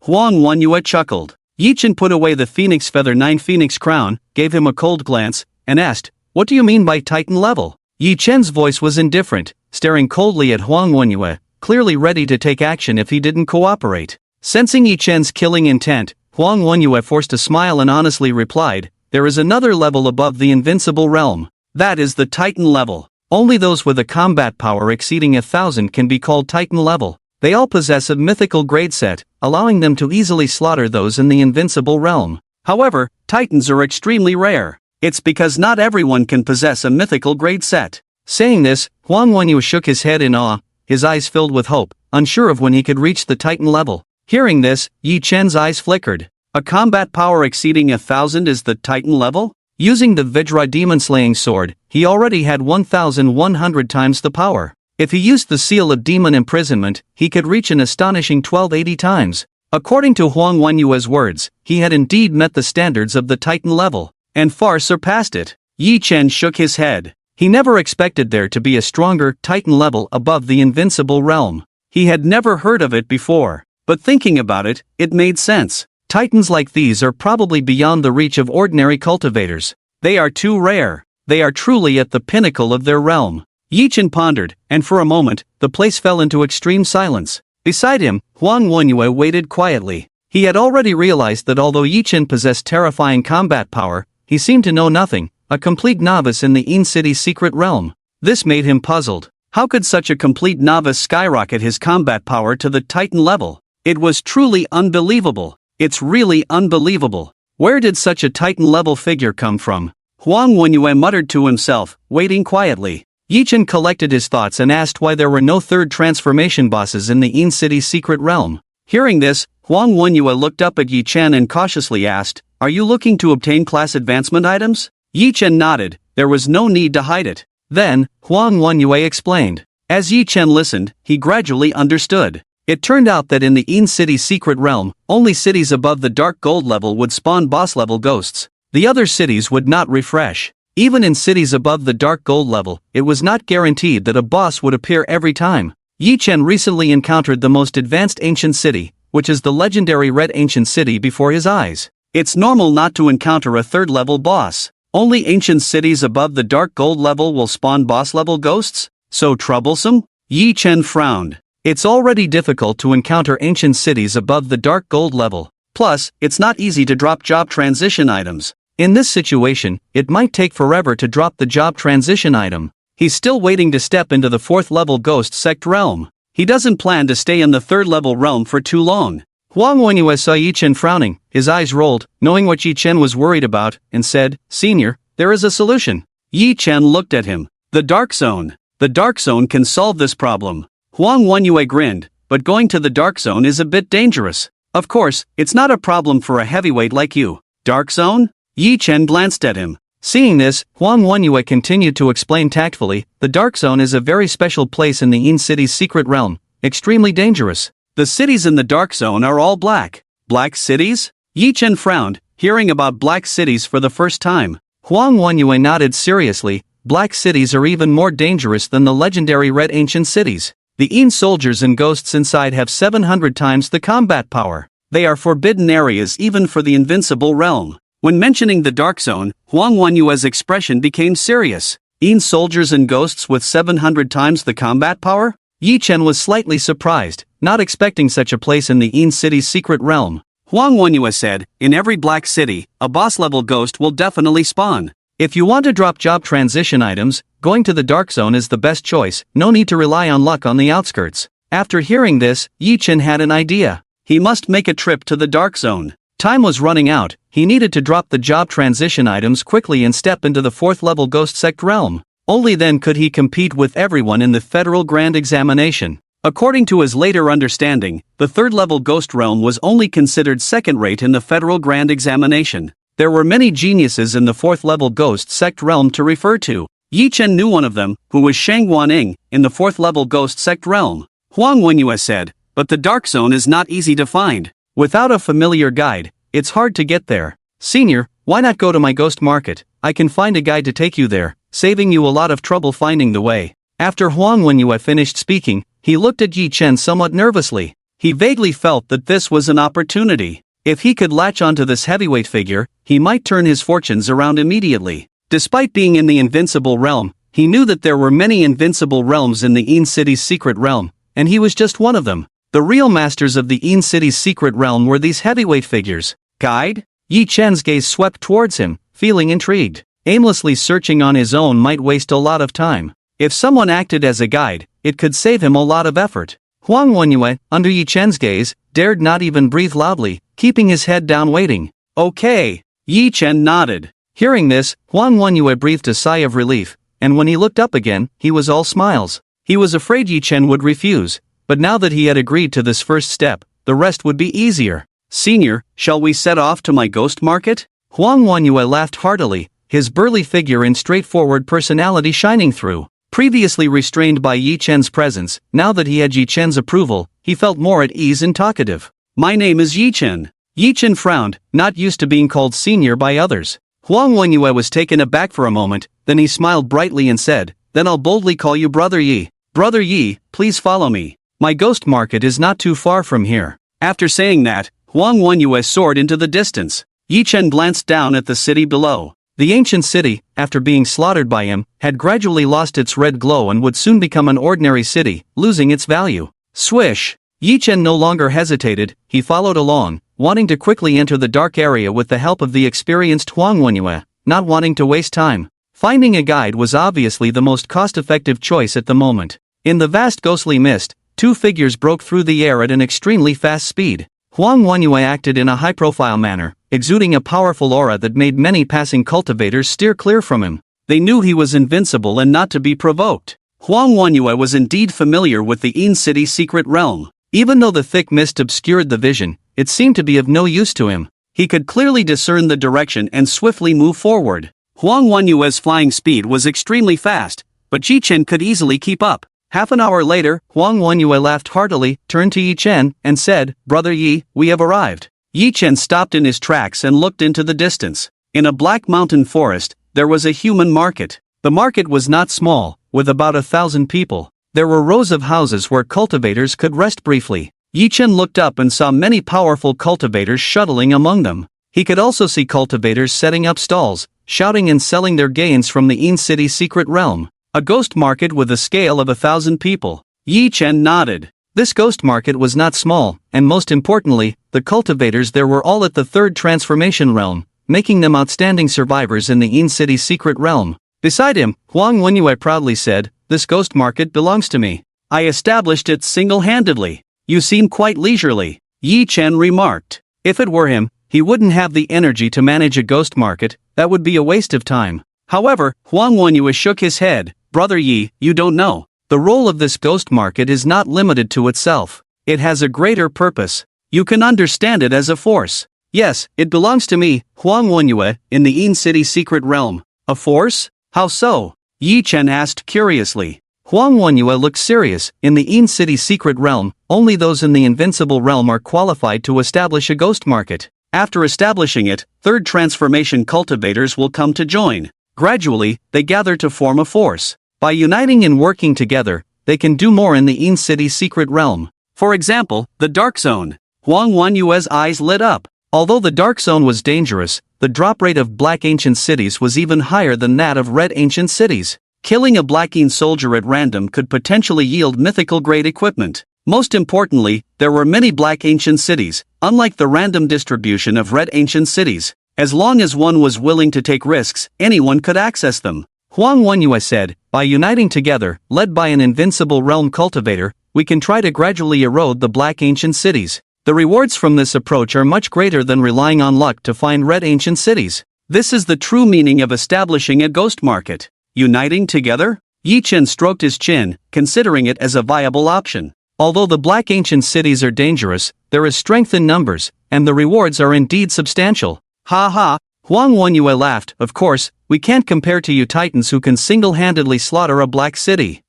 Huang Wanyue chuckled. Yi Chen put away the Phoenix Feather 9 Phoenix Crown, gave him a cold glance, and asked, "What do you mean by Titan level?" Yi Chen's voice was indifferent, staring coldly at Huang Wanyue, clearly ready to take action if he didn't cooperate. Sensing Yi Chen's killing intent, Huang Wanyue forced a smile and honestly replied, "There is another level above the invincible realm. That is the Titan level. Only those with a combat power exceeding 1,000 can be called Titan level. They all possess a mythical grade set, allowing them to easily slaughter those in the invincible realm. However, Titans are extremely rare. It's because not everyone can possess a mythical grade set." Saying this, Huang Wanyue shook his head in awe, his eyes filled with hope, unsure of when he could reach the Titan level. Hearing this, Yi Chen's eyes flickered. A combat power exceeding 1,000 is the Titan level? Using the Vajra demon-slaying sword, he already had 1,100 times the power. If he used the seal of demon imprisonment, he could reach an astonishing 1280 times. According to Huang Wanyue's words, he had indeed met the standards of the Titan level, and far surpassed it. Yi Chen shook his head. He never expected there to be a stronger Titan level above the invincible realm. He had never heard of it before, but thinking about it, it made sense. Titans like these are probably beyond the reach of ordinary cultivators. They are too rare. They are truly at the pinnacle of their realm. Yi Chen pondered, and for a moment, the place fell into extreme silence. Beside him, Huang Wanyue waited quietly. He had already realized that although Yi Chen possessed terrifying combat power, he seemed to know nothing, a complete novice in the In City's secret realm. This made him puzzled. How could such a complete novice skyrocket his combat power to the Titan level? It was truly unbelievable. It's really unbelievable. Where did such a Titan-level figure come from? Huang Wanyue muttered to himself, waiting quietly. Yi Chen collected his thoughts and asked why there were no 3rd transformation bosses in the In City's secret realm. Hearing this, Huang Wenyue looked up at Yi Chen and cautiously asked, "Are you looking to obtain class advancement items?" Yi Chen nodded. There was no need to hide it. Then, Huang Wenyue explained. As Yi Chen listened, he gradually understood. It turned out that in the In City's secret realm, only cities above the dark gold level would spawn boss-level ghosts. The other cities would not refresh. Even in cities above the dark gold level, it was not guaranteed that a boss would appear every time. Yi Chen recently encountered the most advanced ancient city, which is the legendary Red Ancient City before his eyes. It's normal not to encounter a third-level boss. Only ancient cities above the dark gold level will spawn boss-level ghosts? So troublesome? Yi Chen frowned. It's already difficult to encounter ancient cities above the dark gold level. Plus, it's not easy to drop job transition items. In this situation, it might take forever to drop the job transition item. He's still waiting to step into the 4th level ghost sect realm. He doesn't plan to stay in the 3rd level realm for too long. Huang Wenyue saw Yi Chen frowning, his eyes rolled, knowing what Yi Chen was worried about, and said, "Senior, there is a solution." Yi Chen looked at him. The Dark Zone. The Dark Zone can solve this problem. Huang Wenyue grinned, but going to the Dark Zone is a bit dangerous. Of course, it's not a problem for a heavyweight like you. Dark Zone? Yi Chen glanced at him. Seeing this, Huang Wenyue continued to explain tactfully, the Dark Zone is a very special place in the In City's secret realm, extremely dangerous. The cities in the Dark Zone are all black. Black cities? Yi Chen frowned, hearing about black cities for the first time. Huang Wenyue nodded seriously. Black cities are even more dangerous than the legendary Red Ancient Cities. The In soldiers and ghosts inside have 700 times the combat power. They are forbidden areas even for the invincible realm. When mentioning the Dark Zone, Huang Wenyue's expression became serious. In soldiers and ghosts with 700 times the combat power? Yi Chen was slightly surprised, not expecting such a place in the In City's secret realm. Huang Wenyue said, "In every black city, a boss-level ghost will definitely spawn. If you want to drop job transition items, going to the Dark Zone is the best choice, no need to rely on luck on the outskirts." After hearing this, Yi Chen had an idea. He must make a trip to the Dark Zone. Time was running out, he needed to drop the job transition items quickly and step into the 4th level ghost sect realm. Only then could he compete with everyone in the Federal Grand Examination. According to his later understanding, the 3rd level ghost realm was only considered second-rate in the Federal Grand Examination. There were many geniuses in the 4th level ghost sect realm to refer to. Yi Chen knew one of them, who was Shang Guaning, in the 4th level ghost sect realm. Huang Wenyue said, "But the Dark Zone is not easy to find. Without a familiar guide, it's hard to get there. Senior, why not go to my ghost market? I can find a guide to take you there, saving you a lot of trouble finding the way." After Huang Wenyue finished speaking, he looked at Yi Chen somewhat nervously. He vaguely felt that this was an opportunity. If he could latch onto this heavyweight figure, he might turn his fortunes around immediately. Despite being in the invincible realm, he knew that there were many invincible realms in the In City's secret realm, and he was just one of them. The real masters of the In City's secret realm were these heavyweight figures. Guide? Yi Chen's gaze swept towards him, feeling intrigued. Aimlessly searching on his own might waste a lot of time. If someone acted as a guide, it could save him a lot of effort. Huang Wenyue, under Yi Chen's gaze, dared not even breathe loudly, keeping his head down waiting. "Okay." Yi Chen nodded. Hearing this, Huang Wenyue breathed a sigh of relief, and when he looked up again, he was all smiles. He was afraid Yi Chen would refuse, but now that he had agreed to this first step, the rest would be easier. "Senior, shall we set off to my ghost market?" Huang Wenyue laughed heartily, his burly figure and straightforward personality shining through. Previously restrained by Yi Chen's presence, now that he had Yi Chen's approval, he felt more at ease and talkative. "My name is Yi Chen." Yi Chen frowned, not used to being called senior by others. Huang Wenyue was taken aback for a moment, then he smiled brightly and said, "Then I'll boldly call you Brother Yi. Brother Yi, please follow me. My ghost market is not too far from here." After saying that, Huang Wenyue soared into the distance. Yi Chen glanced down at the city below. The ancient city, after being slaughtered by him, had gradually lost its red glow and would soon become an ordinary city, losing its value. Swish! Yi Chen no longer hesitated, he followed along, wanting to quickly enter the dark area with the help of the experienced Huang Wenyue, not wanting to waste time. Finding a guide was obviously the most cost-effective choice at the moment. In the vast ghostly mist, two figures broke through the air at an extremely fast speed. Huang Wenyue acted in a high-profile manner, exuding a powerful aura that made many passing cultivators steer clear from him. They knew he was invincible and not to be provoked. Huang Wenyue was indeed familiar with the In City secret realm. Even though the thick mist obscured the vision, it seemed to be of no use to him. He could clearly discern the direction and swiftly move forward. Huang Wenyue's flying speed was extremely fast, but Yi Chen could easily keep up. Half an hour later, Huang Wenyue laughed heartily, turned to Yi Chen, and said, "Brother Yi, we have arrived." Yi Chen stopped in his tracks and looked into the distance. In a black mountain forest, there was a human market. The market was not small, with about 1,000 people. There were rows of houses where cultivators could rest briefly. Yi Chen looked up and saw many powerful cultivators shuttling among them. He could also see cultivators setting up stalls, shouting and selling their gains from the In City secret realm. A ghost market with a scale of 1,000 people. Yi Chen nodded. This ghost market was not small, and most importantly, the cultivators there were all at the third transformation realm, making them outstanding survivors in the In City secret realm. Beside him, Huang Wenyue proudly said, "This ghost market belongs to me. I established it single-handedly." "You seem quite leisurely," Yi Chen remarked. If it were him, he wouldn't have the energy to manage a ghost market. That would be a waste of time. However, Huang Wenyue shook his head. "Brother Yi, you don't know. The role of this ghost market is not limited to itself. It has a greater purpose. You can understand it as a force." "Yes, it belongs to me, Huang Wenyue, in the In City secret realm." "A force? How so?" Yi Chen asked curiously. Huang Wenyue looked serious. "In the In City secret realm, only those in the invincible realm are qualified to establish a ghost market. After establishing it, third transformation cultivators will come to join. Gradually, they gather to form a force. By uniting and working together, they can do more in the In City secret realm. For example, the Dark Zone." Huang Wenyue's eyes lit up. Although the Dark Zone was dangerous, the drop rate of black ancient cities was even higher than that of red ancient cities. Killing a Blackeen soldier at random could potentially yield mythical-grade equipment. Most importantly, there were many black ancient cities, unlike the random distribution of red ancient cities. As long as one was willing to take risks, anyone could access them. Huang Wenyue said, "By uniting together, led by an invincible realm cultivator, we can try to gradually erode the black ancient cities. The rewards from this approach are much greater than relying on luck to find red ancient cities. This is the true meaning of establishing a ghost market." Uniting together? Yi Chen stroked his chin, considering it as a viable option. Although the black ancient cities are dangerous, there is strength in numbers, and the rewards are indeed substantial. "Ha ha," Huang Wenyue laughed. "Of course, we can't compare to you titans who can single-handedly slaughter a black city.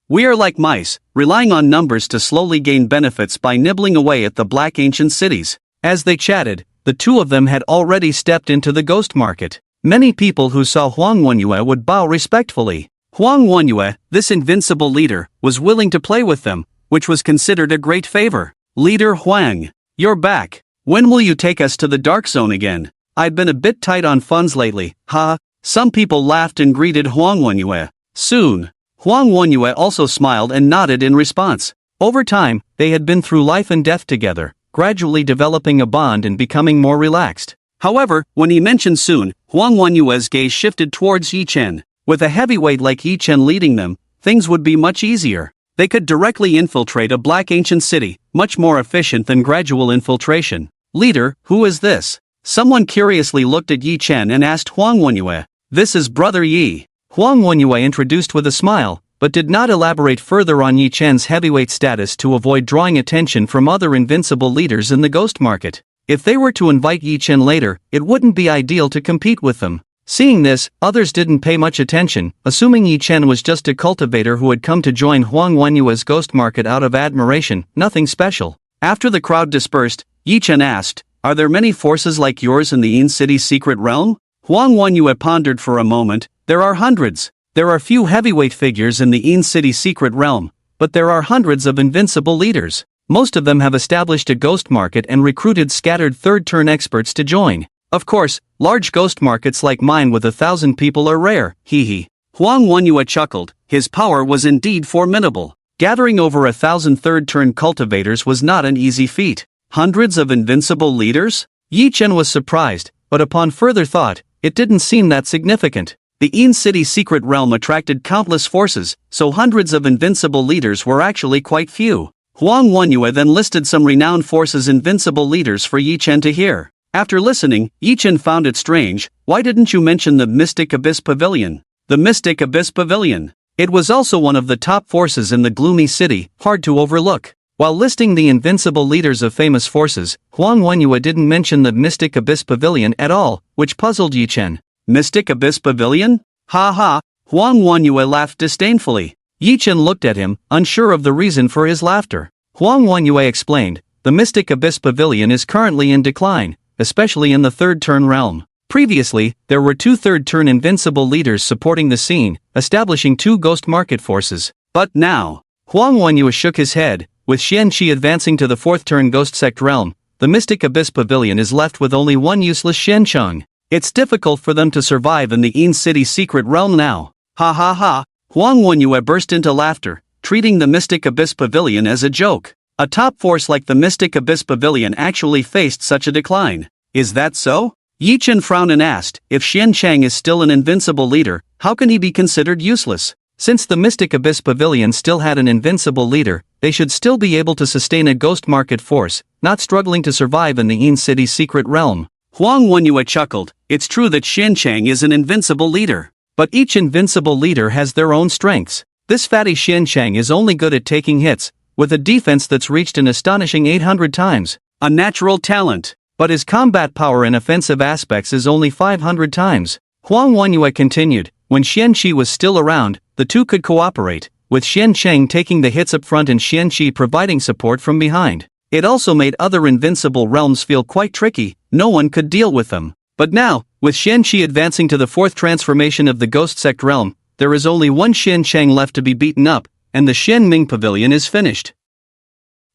We are like mice, relying on numbers to slowly gain benefits by nibbling away at the black ancient cities." As they chatted, the two of them had already stepped into the ghost market. Many people who saw Huang Wenyue would bow respectfully. Huang Wenyue, this invincible leader, was willing to play with them, which was considered a great favor. "Leader Huang, you're back. When will you take us to the Dark Zone again? I've been a bit tight on funds lately." "Ha." Some people laughed and greeted Huang Wenyue. "Soon." Huang Wenyue also smiled and nodded in response. Over time, they had been through life and death together, gradually developing a bond and becoming more relaxed. However, when he mentioned soon, Huang Wenyue's gaze shifted towards Yi Chen. With a heavyweight like Yi Chen leading them, things would be much easier. They could directly infiltrate a black ancient city, much more efficient than gradual infiltration. "Leader, who is this?" Someone curiously looked at Yi Chen and asked Huang Wenyue. "This is Brother Yi." Huang Wenyue introduced with a smile, but did not elaborate further on Yi Chen's heavyweight status to avoid drawing attention from other invincible leaders in the ghost market. If they were to invite Yi Chen later, it wouldn't be ideal to compete with them. Seeing this, others didn't pay much attention, assuming Yi Chen was just a cultivator who had come to join Huang Wenyue's ghost market out of admiration, nothing special. After the crowd dispersed, Yi Chen asked, "Are there many forces like yours in the In City secret realm?" Huang Wenyue pondered for a moment. "There are hundreds. There are few heavyweight figures in the In City secret realm, but there are hundreds of invincible leaders. Most of them have established a ghost market and recruited scattered third-turn experts to join. Of course, large ghost markets like mine with 1,000 people are rare, hee. Huang Wenyue chuckled. His power was indeed formidable. Gathering over 1,000 third-turn cultivators was not an easy feat. Hundreds of invincible leaders? Yi Chen was surprised, but upon further thought, it didn't seem that significant. The In City secret realm attracted countless forces, so hundreds of invincible leaders were actually quite few. Huang Wenyue then listed some renowned forces' invincible leaders for Yi Chen to hear. After listening, Yi Chen found it strange. "Why didn't you mention the Mystic Abyss Pavilion?" The Mystic Abyss Pavilion. It was also one of the top forces in the gloomy city, hard to overlook. While listing the invincible leaders of famous forces, Huang Wenyue didn't mention the Mystic Abyss Pavilion at all, which puzzled Yi Chen. Mystic Abyss Pavilion? Ha ha, Huang Wenyue laughed disdainfully. Yi Chen looked at him, unsure of the reason for his laughter. Huang Wenyue explained, the Mystic Abyss Pavilion is currently in decline, especially in the third turn realm. Previously, there were 2 third-turn invincible leaders supporting the scene, establishing 2 ghost market forces. But now, Huang Wenyue shook his head, with Xianqi advancing to the 4th-turn ghost sect realm, the Mystic Abyss Pavilion is left with only one useless Xiancheng. It's difficult for them to survive in the Yin City secret realm now. Ha ha ha, Huang Wenyue burst into laughter, treating the Mystic Abyss Pavilion as a joke. A top force like the Mystic Abyss Pavilion actually faced such a decline. Is that so? Yi Chen frowned and asked, if Xiancheng is still an invincible leader, how can he be considered useless? Since the Mystic Abyss Pavilion still had an invincible leader, they should still be able to sustain a ghost market force, not struggling to survive in the Yin City secret realm. Huang Wenyue chuckled, it's true that Xiancheng is an invincible leader. But each invincible leader has their own strengths. This fatty Xiancheng is only good at taking hits, with a defense that's reached an astonishing 800 times. A natural talent. But his combat power and offensive aspects is only 500 times. Huang Wenyue continued, when Xianqi was still around, the two could cooperate, with Xiancheng taking the hits up front and Xianqi providing support from behind. It also made other invincible realms feel quite tricky, no one could deal with them. But now, with Xianqi advancing to the 4th transformation of the Ghost Sect realm, there is only one Xiancheng left to be beaten up, and the Xianming Pavilion is finished.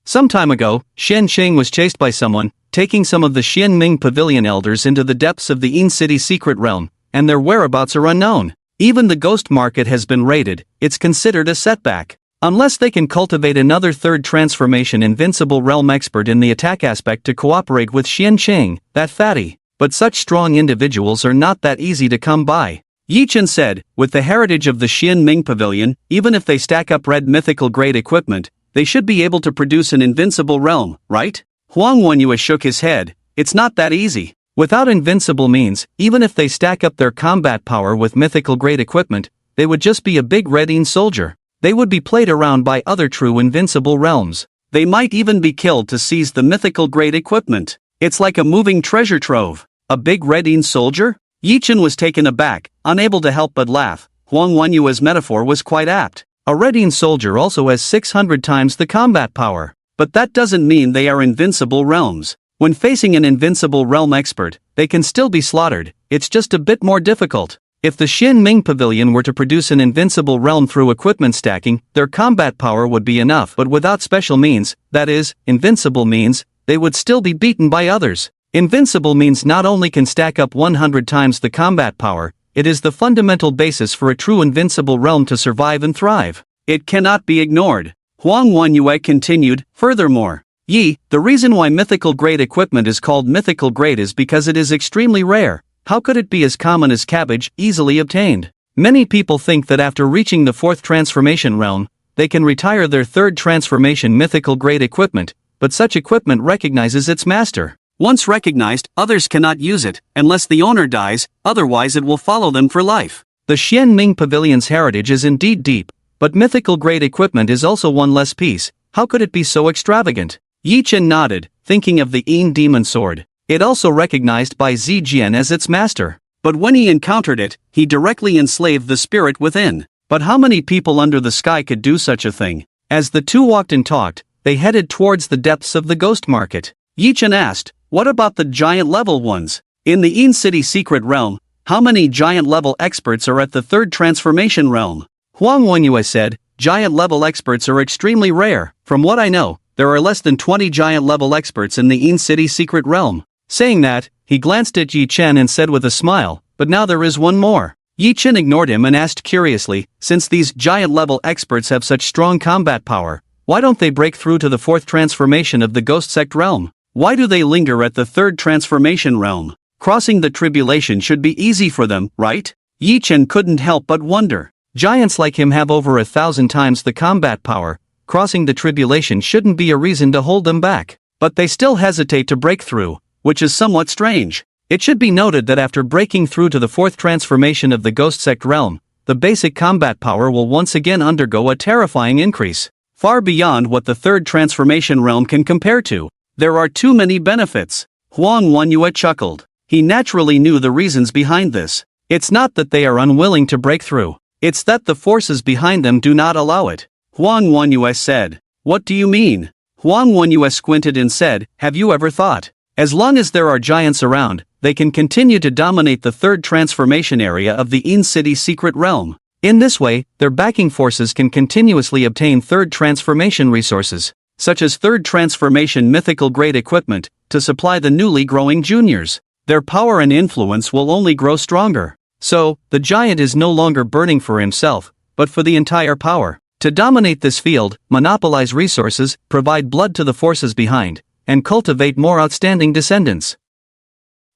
Some time ago, Xiancheng was chased by someone, taking some of the Xianming Pavilion elders into the depths of the Yin City secret realm, and their whereabouts are unknown. Even the ghost market has been raided, it's considered a setback. Unless they can cultivate another 3rd transformation invincible realm expert in the attack aspect to cooperate with Xiancheng, that fatty. But such strong individuals are not that easy to come by. Yi Chen said, with the heritage of the Xianming Pavilion, even if they stack up red mythical grade equipment, they should be able to produce an invincible realm, right? Huang Wenyue shook his head, it's not that easy. Without invincible means, even if they stack up their combat power with mythical grade equipment, they would just be a big red Yin soldier. They would be played around by other true invincible realms. They might even be killed to seize the mythical grade equipment. It's like a moving treasure trove. A big red Yin soldier? Yi Chen was taken aback, unable to help but laugh. Huang Wenyue's metaphor was quite apt. A red Yin soldier also has 600 times the combat power. But that doesn't mean they are invincible realms. When facing an invincible realm expert, they can still be slaughtered, it's just a bit more difficult. If the Xianming Pavilion were to produce an invincible realm through equipment stacking, their combat power would be enough, but without special means, that is, invincible means, they would still be beaten by others. Invincible means not only can stack up 100 times the combat power, it is the fundamental basis for a true invincible realm to survive and thrive. It cannot be ignored. Huang Wenyue continued, furthermore, the reason why mythical grade equipment is called mythical grade is because it is extremely rare. How could it be as common as cabbage, easily obtained? Many people think that after reaching the 4th transformation realm, they can retire their 3rd transformation mythical grade equipment, but such equipment recognizes its master. Once recognized, others cannot use it, unless the owner dies, otherwise it will follow them for life. The Xianming Pavilion's heritage is indeed deep, but mythical grade equipment is also one less piece. How could it be so extravagant? Yi Chen nodded, thinking of the Yin Demon Sword. It also recognized by Zijian as its master. But when he encountered it, he directly enslaved the spirit within. But how many people under the sky could do such a thing? As the two walked and talked, they headed towards the depths of the ghost market. Yi Chen asked, what about the giant level ones? In the Yin City secret realm, how many giant level experts are at the 3rd transformation realm? Huang Wenyue said, giant level experts are extremely rare. From what I know, there are less than 20 giant level experts in the Yin City secret realm. Saying that, he glanced at Yi Chen and said with a smile, but now there is one more. Yi Chen ignored him and asked curiously, since these giant level experts have such strong combat power, why don't they break through to the 4th transformation of the Ghost Sect realm? Why do they linger at the 3rd transformation realm? Crossing the tribulation should be easy for them, right? Yi Chen couldn't help but wonder. Giants like him have over 1,000 times the combat power. Crossing the tribulation shouldn't be a reason to hold them back. But they still hesitate to break through, which is somewhat strange. It should be noted that after breaking through to the 4th transformation of the Ghost Sect realm, the basic combat power will once again undergo a terrifying increase. far beyond what the third transformation realm can compare to. There are too many benefits. Huang Wanyue chuckled. He naturally knew the reasons behind this. It's not that they are unwilling to break through. It's that the forces behind them do not allow it. Huang Wanyue said. What do you mean? Huang Wanyue squinted and said, have you ever thought? As long as there are giants around, they can continue to dominate the third transformation area of the In City secret realm. In this way, their backing forces can continuously obtain third transformation resources, such as third transformation mythical grade equipment, to supply the newly growing juniors. Their power and influence will only grow stronger. So, the giant is no longer burning for himself, but for the entire power. To dominate this field, monopolize resources, provide blood to the forces behind, and cultivate more outstanding descendants.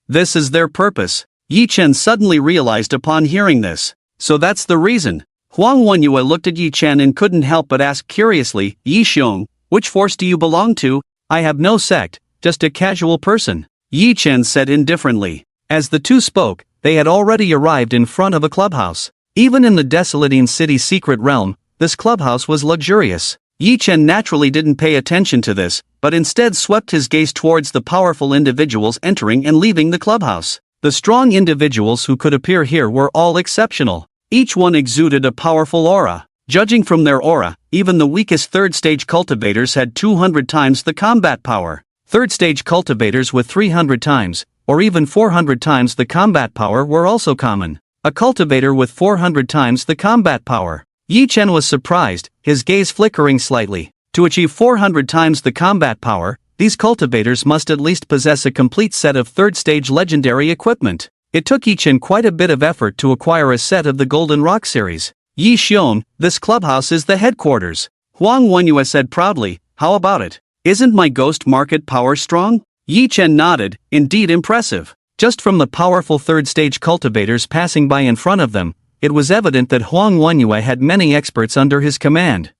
This is their purpose. Yi Chen suddenly realized upon hearing this. So that's the reason. Huang Wanyue looked at Yi Chen and couldn't help but ask curiously, Yi Xiong, which force do you belong to? I have no sect, just a casual person. Yi Chen said indifferently. As the two spoke, they had already arrived in front of a clubhouse. Even in the desolate In City secret realm, this clubhouse was luxurious. Yi Chen naturally didn't pay attention to this, but instead swept his gaze towards the powerful individuals entering and leaving the clubhouse. The strong individuals who could appear here were all exceptional. Each one exuded a powerful aura. Judging from their aura, even the weakest third-stage cultivators had 200 times the combat power. Third-stage cultivators with 300 times, or even 400 times the combat power were also common. A cultivator with 400 times the combat power. Yi Chen was surprised, his gaze flickering slightly. To achieve 400 times the combat power, these cultivators must at least possess a complete set of third-stage legendary equipment. It took Yi Chen quite a bit of effort to acquire a set of the Golden Rock series. Yi Xiong, this clubhouse is the headquarters. Huang Wanyue said proudly, how about it? Isn't my ghost market power strong? Yi Chen nodded, indeed impressive. Just from the powerful third-stage cultivators passing by in front of them, it was evident that Huang Wanyue had many experts under his command.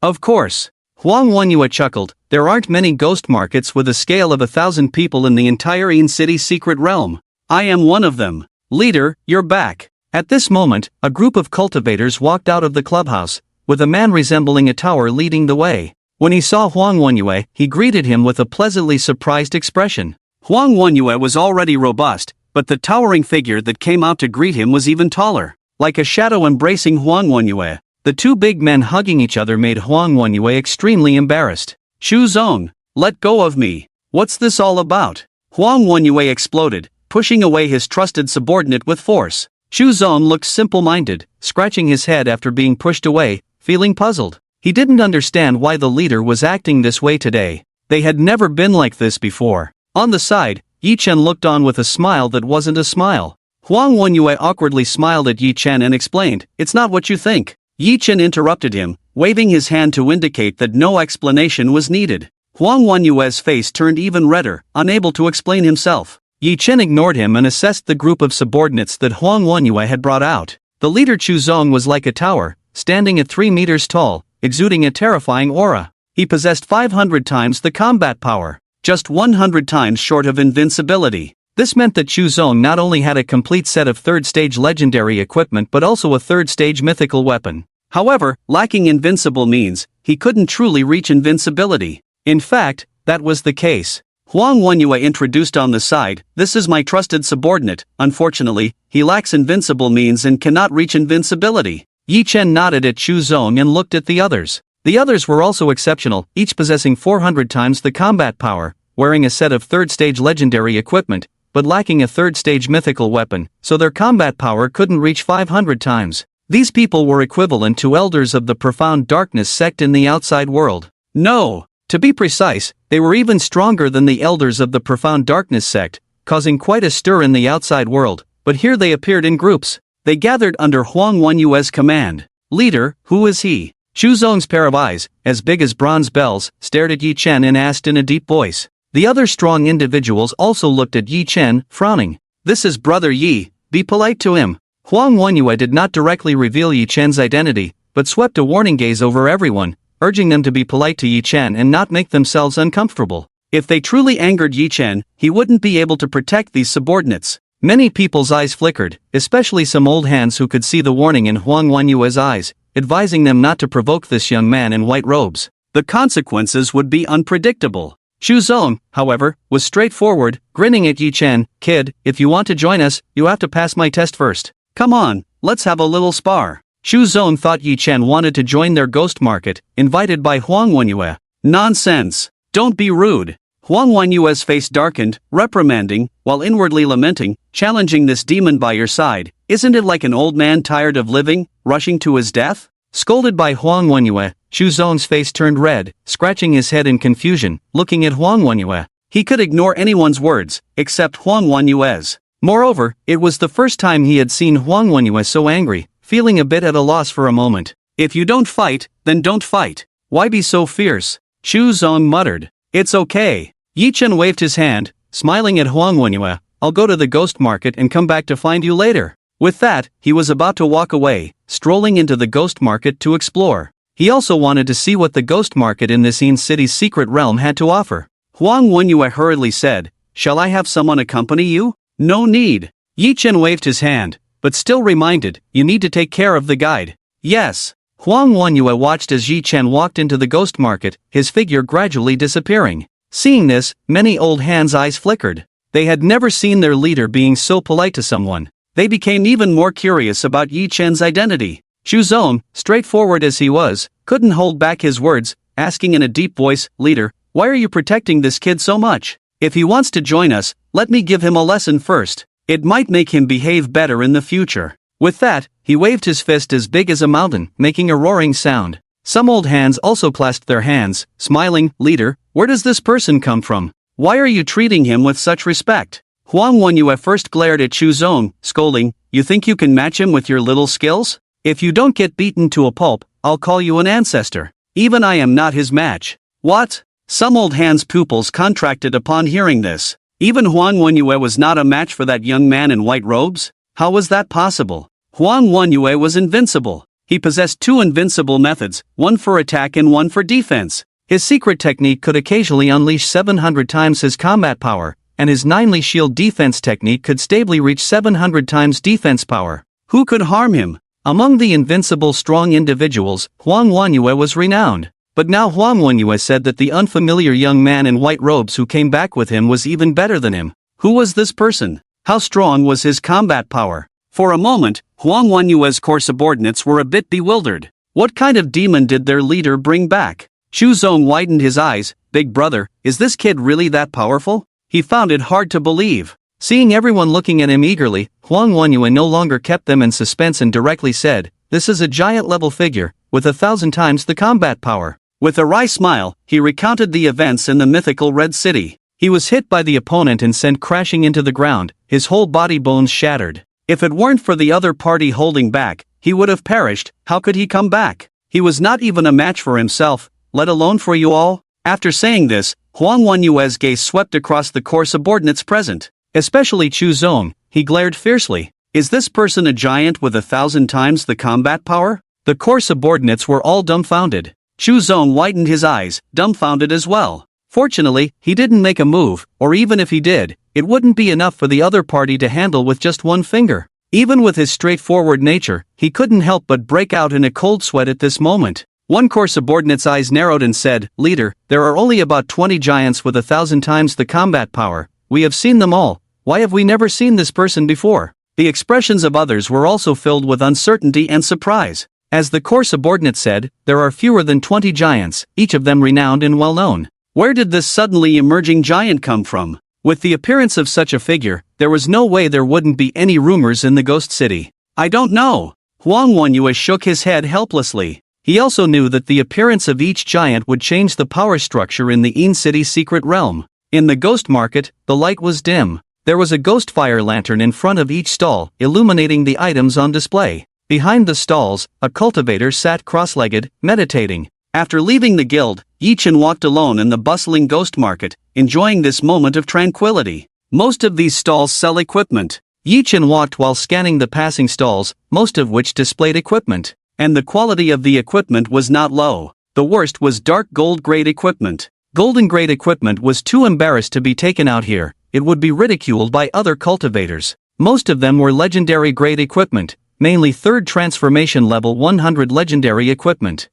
Of course. Huang Wanyue chuckled, there aren't many ghost markets with a scale of 1,000 people in the entire In City secret realm. I am one of them. Leader, you're back. At this moment, a group of cultivators walked out of the clubhouse, with a man resembling a tower leading the way. When he saw Huang Wanyue, he greeted him with a pleasantly surprised expression. Huang Wanyue was already robust, but the towering figure that came out to greet him was even taller. Like a shadow embracing Huang Wanyue, the two big men hugging each other made Huang Wanyue extremely embarrassed. Xu Zong, let go of me. What's this all about? Huang Wanyue exploded, pushing away his trusted subordinate with force. Xu Zong looked simple-minded, scratching his head after being pushed away, feeling puzzled. He didn't understand why the leader was acting this way today. They had never been like this before. On the side, Yi Chen looked on with a smile that wasn't a smile. Huang Wanyue awkwardly smiled at Yi Chen and explained, it's not what you think. Yi Chen interrupted him, waving his hand to indicate that no explanation was needed. Huang Wanyue's face turned even redder, unable to explain himself. Yi Chen ignored him and assessed the group of subordinates that Huang Wanyue had brought out. The leader Xu Zong was like a tower, standing at 3 meters tall, exuding a terrifying aura. He possessed 500 times the combat power, just 100 times short of invincibility. This meant that Xu Zong not only had a complete set of third-stage legendary equipment but also a third-stage mythical weapon. However, lacking invincible means, he couldn't truly reach invincibility. In fact, that was the case. Huang Wanyue introduced on the side, this is my trusted subordinate. Unfortunately, he lacks invincible means and cannot reach invincibility. Yi Chen nodded at Xu Zong and looked at the others. The others were also exceptional, each possessing 400 times the combat power, wearing a set of third-stage legendary equipment, but lacking a third-stage mythical weapon, so their combat power couldn't reach 500 times. These people were equivalent to elders of the Profound Darkness sect in the outside world. No, to be precise, they were even stronger than the elders of the Profound Darkness sect, causing quite a stir in the outside world, but here they appeared in groups. They gathered under Huang Wanyue's command. Leader, who is he? Xu Zong's pair of eyes, as big as bronze bells, stared at Yi Chen and asked in a deep voice. The other strong individuals also looked at Yi Chen, frowning. This is Brother Yi, be polite to him. Huang Wanyue did not directly reveal Yi Chen's identity, but swept a warning gaze over everyone, urging them to be polite to Yi Chen and not make themselves uncomfortable. If they truly angered Yi Chen, he wouldn't be able to protect these subordinates. Many people's eyes flickered, especially some old hands who could see the warning in Huang Wanyue's eyes. advising them not to provoke this young man in white robes. The consequences would be unpredictable. Shu Zong, however, was straightforward, grinning at Yi Chen. "Kid, if you want to join us, you have to pass my test first. Come on, let's have a little spar." Shu Zong thought Yi Chen wanted to join their ghost market, invited by Huang Wenyue. "Nonsense! Don't be rude." Huang Wenyue's face darkened, reprimanding, while inwardly lamenting, "Challenging this demon by your side, isn't it like an old man tired of living, rushing to his death?" Scolded by Huang Wenyue, Shu Zong's face turned red, scratching his head in confusion, looking at Huang Wenyue. He could ignore anyone's words, except Huang Wenyue's. Moreover, it was the first time he had seen Huang Wenyue so angry, feeling a bit at a loss for a moment. "If you don't fight, then don't fight. Why be so fierce?" Shu Zong muttered. "It's okay." Yi Chen waved his hand, smiling at Huang Wenyue. "I'll go to the ghost market and come back to find you later." With that, he was about to walk away, strolling into the ghost market to explore. He also wanted to see what the ghost market in this city's secret realm had to offer. Huang Wenyue hurriedly said, "Shall I have someone accompany you?" "No need." Yi Chen waved his hand, but still reminded, "You need to take care of the guide." "Yes." Huang Wenyue watched as Yi Chen walked into the ghost market, his figure gradually disappearing. Seeing this, many old hands' eyes flickered. They had never seen their leader being so polite to someone. They became even more curious about Yi Chen's identity. Shu Zong, straightforward as he was, couldn't hold back his words, asking in a deep voice, "Leader, why are you protecting this kid so much? If he wants to join us, let me give him a lesson first. It might make him behave better in the future." With that, he waved his fist as big as a mountain, making a roaring sound. Some old hands also clasped their hands, smiling. "Leader, where does this person come from? Why are you treating him with such respect?" Huang Wenyue first glared at Shu Zong, scolding, "You think you can match him with your little skills? If you don't get beaten to a pulp, I'll call you an ancestor. Even I am not his match." "What?" Some old hands' pupils contracted upon hearing this. Even Huang Wenyue was not a match for that young man in white robes? How was that possible? Huang Wenyue was invincible. He possessed two invincible methods, one for attack and one for defense. His secret technique could occasionally unleash 700 times his combat power, and his 9-ly shield defense technique could stably reach 700 times defense power. Who could harm him? Among the invincible strong individuals, Huang Wenyue was renowned. But now Huang Wenyue said that the unfamiliar young man in white robes who came back with him was even better than him. Who was this person? How strong was his combat power? For a moment, Huang Wenyue's core subordinates were a bit bewildered. What kind of demon did their leader bring back? Shu Zong widened his eyes. "Big brother, is this kid really that powerful?" He found it hard to believe. Seeing everyone looking at him eagerly, Huang Wenyue no longer kept them in suspense and directly said, "This is a giant-level figure, with 1,000 times the combat power." With a wry smile, he recounted the events in the mythical Red City. He was hit by the opponent and sent crashing into the ground, his whole body bones shattered. If it weren't for the other party holding back, he would have perished. How could he come back? He was not even a match for himself, let alone for you all. After saying this, Huang Wenyue's gaze swept across the core subordinates present. Especially Shu Zong, he glared fiercely. Is this person a giant with 1,000 times the combat power? The core subordinates were all dumbfounded. Shu Zong widened his eyes, dumbfounded as well. Fortunately, he didn't make a move, or even if he did, it wouldn't be enough for the other party to handle with just one finger. Even with his straightforward nature, he couldn't help but break out in a cold sweat at this moment. One core subordinate's eyes narrowed and said, "Leader, there are only about 20 giants with 1,000 times the combat power. We have seen them all. Why have we never seen this person before?" The expressions of others were also filled with uncertainty and surprise. As the core subordinate said, there are fewer than 20 giants, each of them renowned and well-known. Where did this suddenly emerging giant come from? With the appearance of such a figure, there was no way there wouldn't be any rumors in the ghost city. "I don't know." Huang Wenyue shook his head helplessly. He also knew that the appearance of each giant would change the power structure in the Yin City's secret realm. In the ghost market, the light was dim. There was a ghost fire lantern in front of each stall, illuminating the items on display. Behind the stalls, a cultivator sat cross-legged, meditating. After leaving the guild, Yi Chen walked alone in the bustling ghost market, enjoying this moment of tranquility. Most of these stalls sell equipment. Yi Chen walked while scanning the passing stalls, most of which displayed equipment. And the quality of the equipment was not low. The worst was dark gold-grade equipment. Golden-grade equipment was too embarrassed to be taken out here. It would be ridiculed by other cultivators. Most of them were legendary-grade equipment, mainly 3rd transformation level 100 legendary equipment.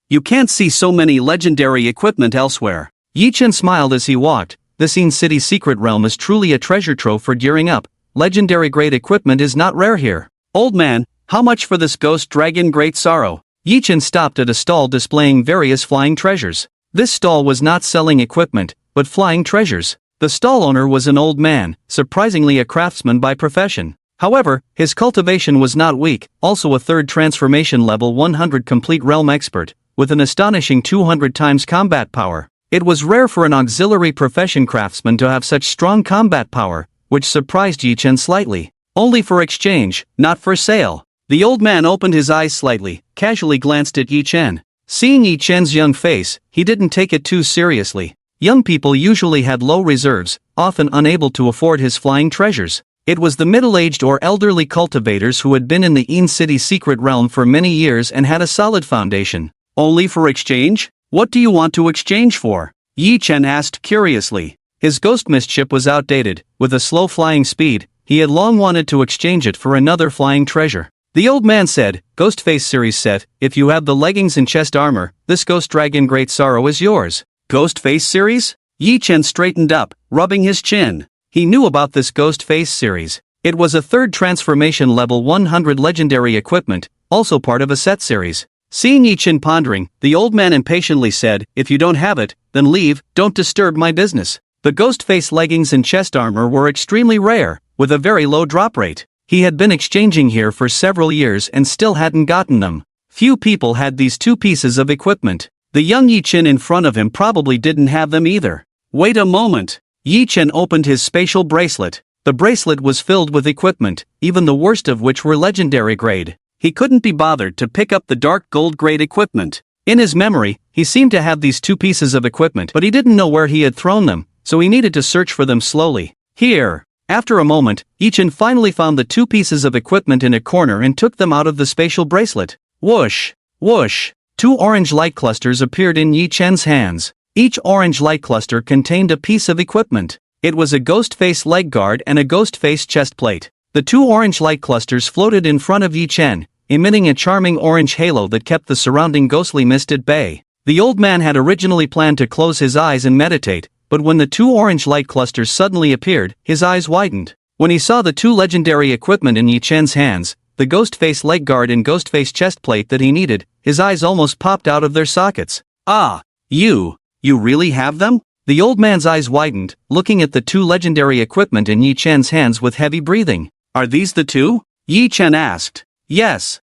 You can't see so many legendary equipment elsewhere. Yi Chen smiled as he walked. The Scene City Secret Realm is truly a treasure trove for gearing up. Legendary grade equipment is not rare here. Old man, how much for this ghost dragon Great Sorrow? Yi Chen stopped at a stall displaying various flying treasures. This stall was not selling equipment, but flying treasures. The stall owner was an old man, surprisingly a craftsman by profession. However, his cultivation was not weak, also a 3rd transformation level 100 complete realm expert, with an astonishing 200 times combat power. It was rare for an auxiliary profession craftsman to have such strong combat power, which surprised Yi Chen slightly. Only for exchange, not for sale. The old man opened his eyes slightly, casually glanced at Yi Chen. Seeing Yi Chen's young face, he didn't take it too seriously. Young people usually had low reserves, often unable to afford his flying treasures. It was the middle-aged or elderly cultivators who had been in the Scene City Secret Realm for many years and had a solid foundation. Only for exchange? What do you want to exchange for? Yi Chen asked curiously. His ghost mist ship was outdated, with a slow flying speed. He had long wanted to exchange it for another flying treasure. The old man said, Ghostface series set, if you have the leggings and chest armor, this ghost dragon Great Sorrow is yours. Ghostface series? Yi Chen straightened up, rubbing his chin. He knew about this Ghostface series. It was a 3rd transformation level 100 legendary equipment, also part of a set series. Seeing Yi Chen pondering, the old man impatiently said, if you don't have it, then leave, don't disturb my business. The Ghostface leggings and chest armor were extremely rare, with a very low drop rate. He had been exchanging here for several years and still hadn't gotten them. Few people had these 2 pieces of equipment. The young Yi Chen in front of him probably didn't have them either. Wait a moment. Yi Chen opened his spatial bracelet. The bracelet was filled with equipment, even the worst of which were legendary grade. He couldn't be bothered to pick up the dark gold grade equipment. In his memory, he seemed to have these 2 pieces of equipment, but he didn't know where he had thrown them, so he needed to search for them slowly. Here. After a moment, Yi Chen finally found the 2 pieces of equipment in a corner and took them out of the spatial bracelet. Whoosh! Whoosh! 2 orange light clusters appeared in Yi Chen's hands. Each orange light cluster contained a piece of equipment. It was a Ghostface leg guard and a Ghostface chest plate. The 2 orange light clusters floated in front of Yi Chen, emitting a charming orange halo that kept the surrounding ghostly mist at bay. The old man had originally planned to close his eyes and meditate, but when the 2 orange light clusters suddenly appeared, his eyes widened. When he saw the 2 legendary equipment in Yi Chen's hands, the Ghostface leg guard and Ghostface chest plate that he needed, his eyes almost popped out of their sockets. Ah, you really have them? The old man's eyes widened, looking at the 2 legendary equipment in Yi Chen's hands with heavy breathing. Are these the 2? Yi Chen asked. Yes.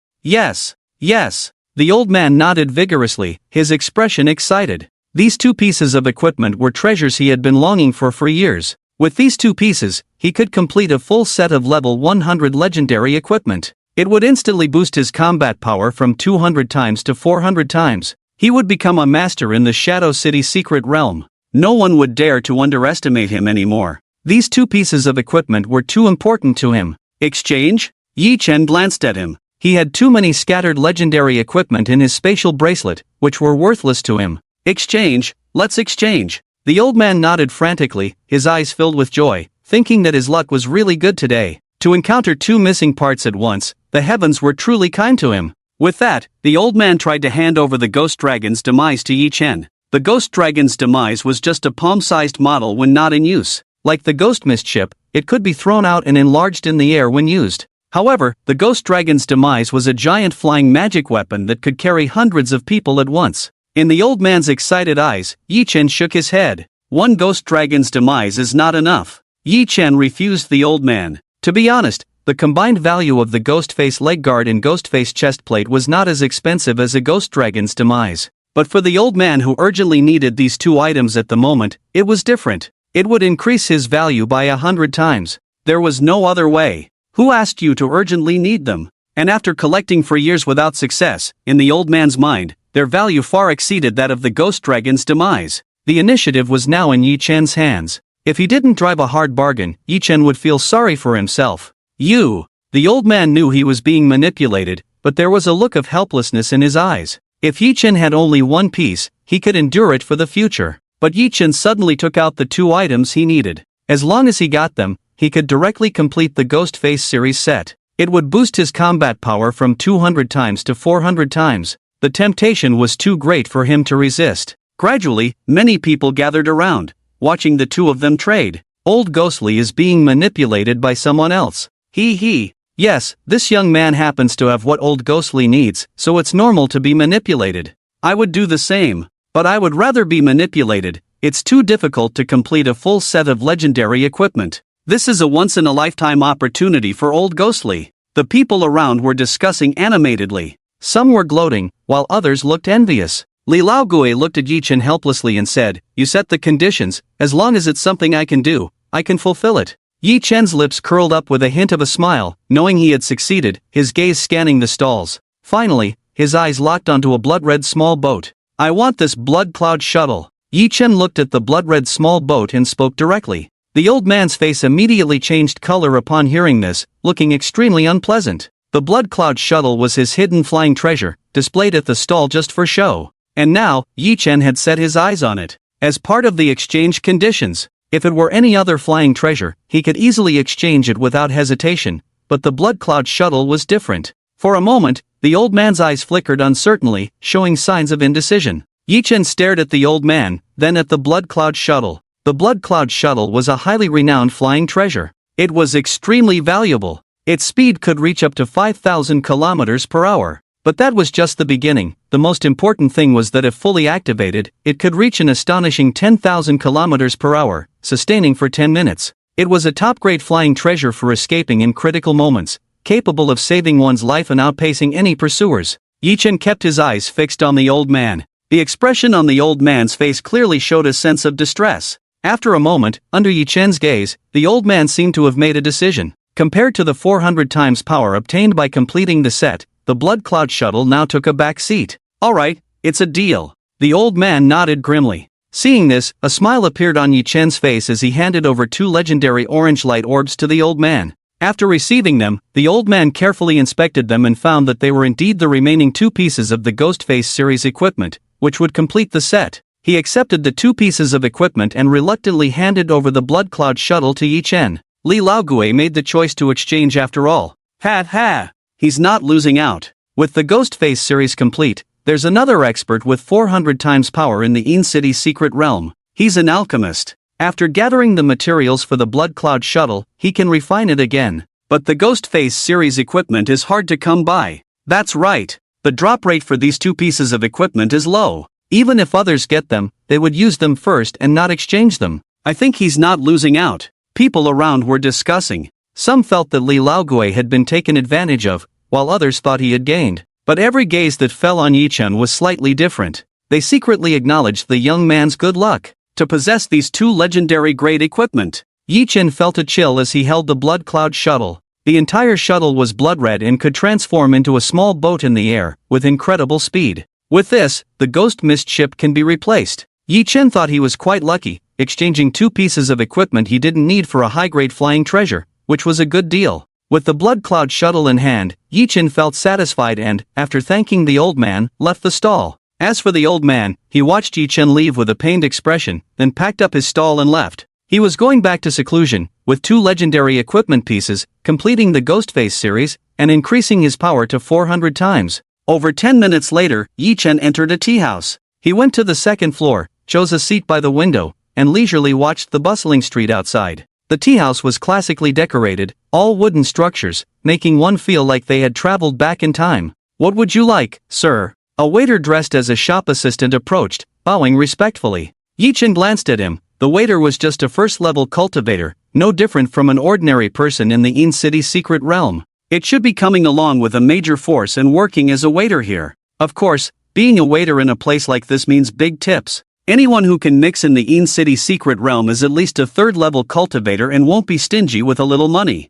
The old man nodded vigorously, his expression excited. These 2 pieces of equipment were treasures he had been longing for years. With these 2 pieces, he could complete a full set of level 100 legendary equipment. It would instantly boost his combat power from 200 times to 400 times. He would become a master in the Shadow City Secret Realm. No one would dare to underestimate him anymore. These 2 pieces of equipment were too important to him. Exchange? Yi Chen glanced at him. He had too many scattered legendary equipment in his spatial bracelet, which were worthless to him. Exchange, let's exchange. The old man nodded frantically, his eyes filled with joy, thinking that his luck was really good today. To encounter 2 missing parts at once, the heavens were truly kind to him. With that, the old man tried to hand over the ghost dragon's demise to Yi Chen. The ghost dragon's demise was just a palm-sized model when not in use. Like the ghost mist ship, it could be thrown out and enlarged in the air when used. However, the ghost dragon's demise was a giant flying magic weapon that could carry hundreds of people at once. In the old man's excited eyes, Yi Chen shook his head. 1 ghost dragon's demise is not enough. Yi Chen refused the old man. To be honest, the combined value of the Ghostface leg guard and Ghostface chest plate was not as expensive as a ghost dragon's demise. But for the old man who urgently needed these 2 items at the moment, it was different. It would increase his value by 100 times. There was no other way. Who asked you to urgently need them? And after collecting for years without success, in the old man's mind, their value far exceeded that of the ghost dragon's demise. The initiative was now in Yi Chen's hands. If he didn't drive a hard bargain, Yi Chen would feel sorry for himself. The old man knew he was being manipulated, but there was a look of helplessness in his eyes. If Yi Chen had only 1 piece, he could endure it for the future. But Yi Chen suddenly took out the 2 items he needed. As long as he got them, he could directly complete the Ghostface series set. It would boost his combat power from 200 times to 400 times. The temptation was too great for him to resist. Gradually, many people gathered around, watching the two of them trade. Old Ghostly is being manipulated by someone else. Yes, this young man happens to have what Old Ghostly needs, so it's normal to be manipulated. I would do the same. But I would rather be manipulated. It's too difficult to complete a full set of legendary equipment. This is a once-in-a-lifetime opportunity for Old Ghostly. The people around were discussing animatedly. Some were gloating, while others looked envious. Li Laogue looked at Yi Chen helplessly and said, "You set the conditions, as long as it's something I can do, I can fulfill it." Yi Chen's lips curled up with a hint of a smile, knowing he had succeeded, his gaze scanning the stalls. Finally, his eyes locked onto a blood-red small boat. "I want this blood cloud shuttle." Yi Chen looked at the blood-red small boat and spoke directly. The old man's face immediately changed color upon hearing this, looking extremely unpleasant. The blood cloud shuttle was his hidden flying treasure, displayed at the stall just for show. And now, Yi Chen had set his eyes on it. As part of the exchange conditions, if it were any other flying treasure, he could easily exchange it without hesitation, but the blood cloud shuttle was different. For a moment, the old man's eyes flickered uncertainly, showing signs of indecision. Yi Chen stared at the old man, then at the blood cloud shuttle. The blood cloud shuttle was a highly renowned flying treasure. It was extremely valuable. Its speed could reach up to 5,000 kilometers per hour. But that was just the beginning. The most important thing was that if fully activated, it could reach an astonishing 10,000 kilometers per hour, sustaining for 10 minutes. It was a top-grade flying treasure for escaping in critical moments, capable of saving one's life and outpacing any pursuers. Yi Chen kept his eyes fixed on the old man. The expression on the old man's face clearly showed a sense of distress. After a moment, under Yi Chen's gaze, the old man seemed to have made a decision. Compared to the 400 times power obtained by completing the set, the blood cloud shuttle now took a back seat. "Alright, it's a deal." The old man nodded grimly. Seeing this, a smile appeared on Yi Chen's face as he handed over 2 legendary orange light orbs to the old man. After receiving them, the old man carefully inspected them and found that they were indeed the remaining 2 pieces of the Ghostface series equipment, which would complete the set. He accepted the 2 pieces of equipment and reluctantly handed over the blood cloud shuttle to Yi Chen. Li Laogue made the choice to exchange after all. Ha! He's not losing out. With the Ghostface series complete, there's another expert with 400 times power in the In City's secret realm. He's an alchemist. After gathering the materials for the blood cloud shuttle, he can refine it again. But the Ghostface series equipment is hard to come by. That's right. The drop rate for these 2 pieces of equipment is low. Even if others get them, they would use them first and not exchange them. I think he's not losing out. People around were discussing. Some felt that Li Laogue had been taken advantage of, while others thought he had gained. But every gaze that fell on Yi Chen was slightly different. They secretly acknowledged the young man's good luck to possess these 2 legendary grade equipment. Yi Chen felt a chill as he held the blood cloud shuttle. The entire shuttle was blood red and could transform into a small boat in the air, with incredible speed. With this, the ghost mist ship can be replaced. Yi Chen thought he was quite lucky, exchanging 2 pieces of equipment he didn't need for a high-grade flying treasure, which was a good deal. With the blood cloud shuttle in hand, Yi Chen felt satisfied and, after thanking the old man, left the stall. As for the old man, he watched Yi Chen leave with a pained expression, then packed up his stall and left. He was going back to seclusion, with 2 legendary equipment pieces, completing the Ghostface series, and increasing his power to 400 times. Over 10 minutes later, Yi Chen entered a tea house. He went to the 2nd floor, chose a seat by the window, and leisurely watched the bustling street outside. The tea house was classically decorated, all wooden structures, making one feel like they had traveled back in time. "What would you like, sir?" A waiter dressed as a shop assistant approached, bowing respectfully. Yi Chen glanced at him. The waiter was just a first-level cultivator, no different from an ordinary person in the In City's secret realm. It should be coming along with a major force and working as a waiter here. Of course, being a waiter in a place like this means big tips. Anyone who can mix in the In City secret realm is at least a 3rd-level cultivator and won't be stingy with a little money.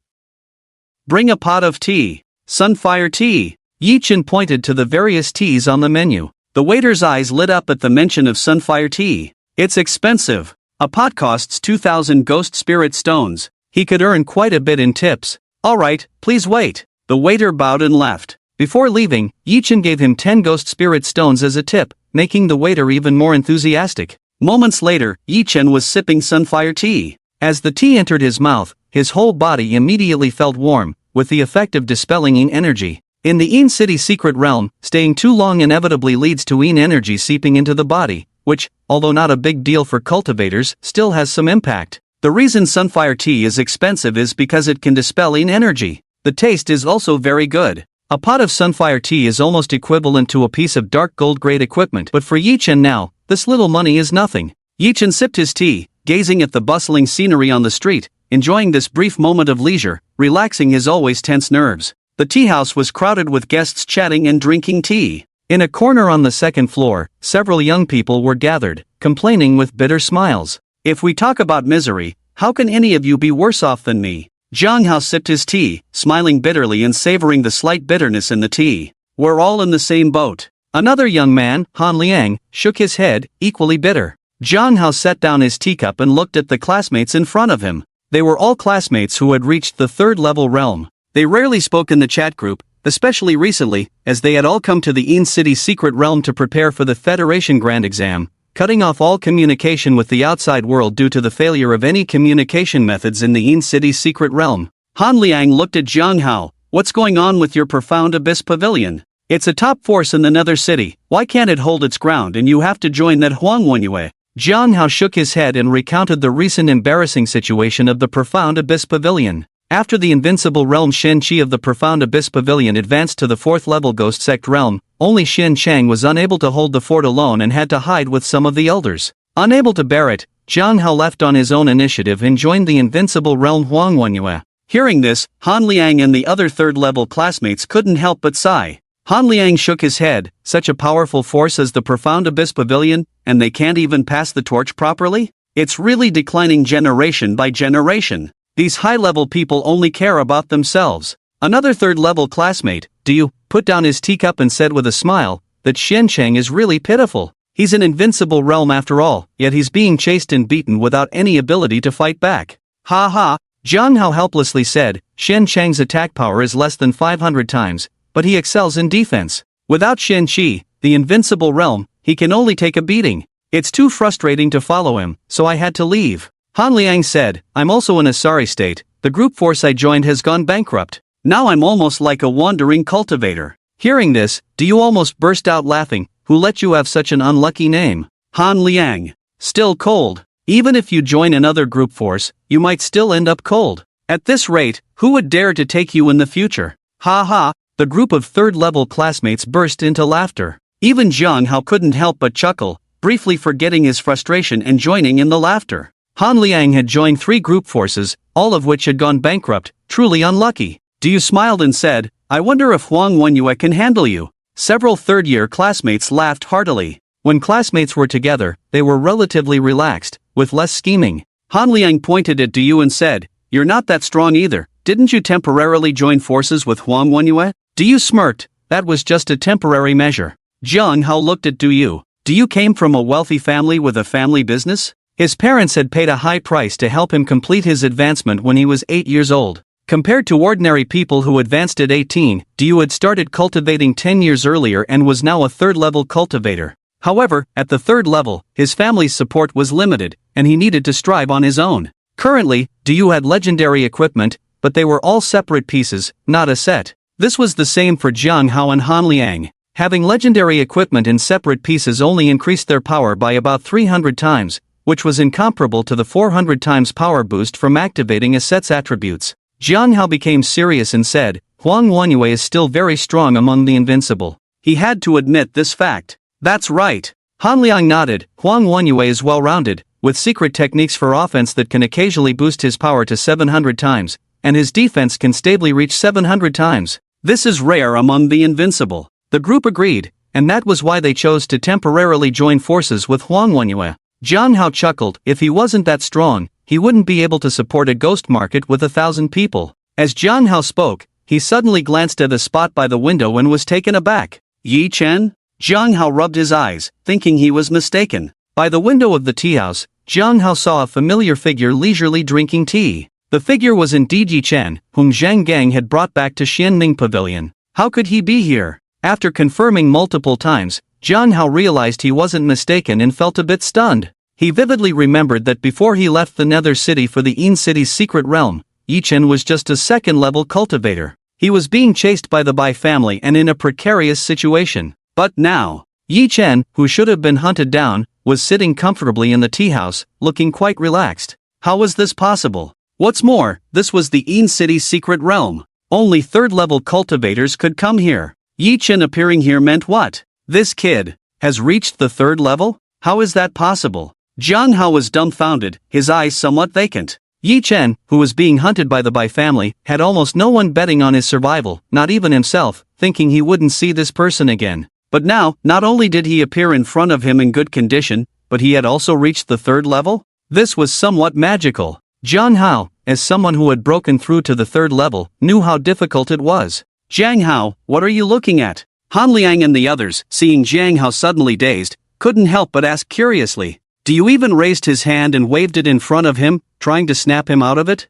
"Bring a pot of tea. Sunfire tea." Yi Chen pointed to the various teas on the menu. The waiter's eyes lit up at the mention of Sunfire tea. "It's expensive. A pot costs 2,000 ghost spirit stones. He could earn quite a bit in tips." "Alright, please wait." The waiter bowed and left. Before leaving, Yi Chen gave him 10 ghost spirit stones as a tip, making the waiter even more enthusiastic. Moments later, Yi Chen was sipping Sunfire tea. As the tea entered his mouth, his whole body immediately felt warm, with the effect of dispelling Yin energy. In the Yin City secret realm, staying too long inevitably leads to Yin energy seeping into the body, which, although not a big deal for cultivators, still has some impact. The reason sunfire tea is expensive is because it can dispel Yin energy. The taste is also very good. A pot of sunfire tea is almost equivalent to a piece of dark gold grade equipment, but for Yi Chen now, this little money is nothing. Yi Chen sipped his tea, gazing at the bustling scenery on the street, enjoying this brief moment of leisure, relaxing his always tense nerves. The tea house was crowded with guests chatting and drinking tea. In a corner on the second floor, several young people were gathered, complaining with bitter smiles. If we talk about misery, how can any of you be worse off than me? Zhang Hao sipped his tea, smiling bitterly and savoring the slight bitterness in the tea. We're all in the same boat. Another young man, Han Liang, shook his head, equally bitter. Zhang Hao set down his teacup and looked at the classmates in front of him. They were all classmates who had reached the third level realm. They rarely spoke in the chat group, especially recently, as they had all come to the Yin City secret realm to prepare for the Federation Grand Exam, cutting off all communication with the outside world due to the failure of any communication methods in the Yin City secret realm. Han Liang looked at Zhang Hao. What's going on with your Profound Abyss Pavilion? It's a top force in the Nether City. Why can't it hold its ground and you have to join that Huang Wenyue? Zhang Hao shook his head and recounted the recent embarrassing situation of the Profound Abyss Pavilion. After the invincible realm Shen Qi of the Profound Abyss Pavilion advanced to the 4th level Ghost Sect realm, only Shen Chang was unable to hold the fort alone and had to hide with some of the elders. Unable to bear it, Zhang Hao left on his own initiative and joined the invincible realm Huang Wenyue. Hearing this, Han Liang and the other 3rd level classmates couldn't help but sigh. Han Liang shook his head. Such a powerful force as the Profound Abyss Pavilion, and they can't even pass the torch properly? It's really declining generation by generation. These high-level people only care about themselves. Another 3rd-level classmate, put down his teacup and said with a smile, that Shen Chang is really pitiful. He's an invincible realm after all, yet he's being chased and beaten without any ability to fight back. Ha ha, Zhang Hao helplessly said, Shen Chang's attack power is less than 500 times, but he excels in defense. Without Shen Qi, the invincible realm, he can only take a beating. It's too frustrating to follow him, so I had to leave. Han Liang said, I'm also in a sorry state. The group force I joined has gone bankrupt. Now I'm almost like a wandering cultivator. Hearing this, you almost burst out laughing. Who let you have such an unlucky name? Han Liang. Still cold. Even if you join another group force, you might still end up cold. At this rate, who would dare to take you in the future? Ha ha, the group of 3rd-level classmates burst into laughter. Even Zhang Hao couldn't help but chuckle, briefly forgetting his frustration and joining in the laughter. Han Liang had joined 3 group forces, all of which had gone bankrupt, truly unlucky. You smiled and said, I wonder if Huang Wenyue can handle you. Several 3rd-year classmates laughed heartily. When classmates were together, they were relatively relaxed, with less scheming. Han Liang pointed at Du and said, You're not that strong either. Didn't you temporarily join forces with Huang Wenyue? Du smirked. That was just a temporary measure. Zhang Hao looked at Du. Du came from a wealthy family with a family business? His parents had paid a high price to help him complete his advancement when he was 8 years old. Compared to ordinary people who advanced at 18, Du had started cultivating 10 years earlier and was now a 3rd-level cultivator. However, at the 3rd level, his family's support was limited, and he needed to strive on his own. Currently, Du had legendary equipment, but they were all separate pieces, not a set. This was the same for Zhang Hao and Han Liang. Having legendary equipment in separate pieces only increased their power by about 300 times, which was incomparable to the 400 times power boost from activating a set's attributes. Zhang Hao became serious and said, Huang Wenyue is still very strong among the invincible. He had to admit this fact. That's right. Han Liang nodded. Huang Wenyue is well-rounded, with secret techniques for offense that can occasionally boost his power to 700 times, and his defense can stably reach 700 times. This is rare among the invincible. The group agreed, and that was why they chose to temporarily join forces with Huang Wenyue. Zhang Hao chuckled. If he wasn't that strong, he wouldn't be able to support a ghost market with 1,000 people. As Zhang Hao spoke, he suddenly glanced at a spot by the window and was taken aback. Yi Chen? Zhang Hao rubbed his eyes, thinking he was mistaken. By the window of the tea house, Zhang Hao saw a familiar figure leisurely drinking tea. The figure was indeed Yi Chen, whom Zhang Gang had brought back to Xianming Pavilion. How could he be here? After confirming multiple times, Zhang Hao realized he wasn't mistaken and felt a bit stunned. He vividly remembered that before he left the Nether City for the Yin City's secret realm, Yi Chen was just a second-level cultivator. He was being chased by the Bai family and in a precarious situation. But now, Yi Chen, who should have been hunted down, was sitting comfortably in the tea house, looking quite relaxed. How was this possible? What's more, this was the Een City's secret realm. Only third-level cultivators could come here. Yi Chen appearing here meant what? This kid has reached the third level? How is that possible? Jiang Hao was dumbfounded, his eyes somewhat vacant. Yi Chen, who was being hunted by the Bai family, had almost no one betting on his survival, not even himself, thinking he wouldn't see this person again. But now, not only did he appear in front of him in good condition, but he had also reached the third level? This was somewhat magical. Jiang Hao, as someone who had broken through to the third level, knew how difficult it was. Jiang Hao, what are you looking at? Han Liang and the others, seeing Jiang Hao suddenly dazed, couldn't help but ask curiously. Do you even raised his hand and waved it in front of him, trying to snap him out of it?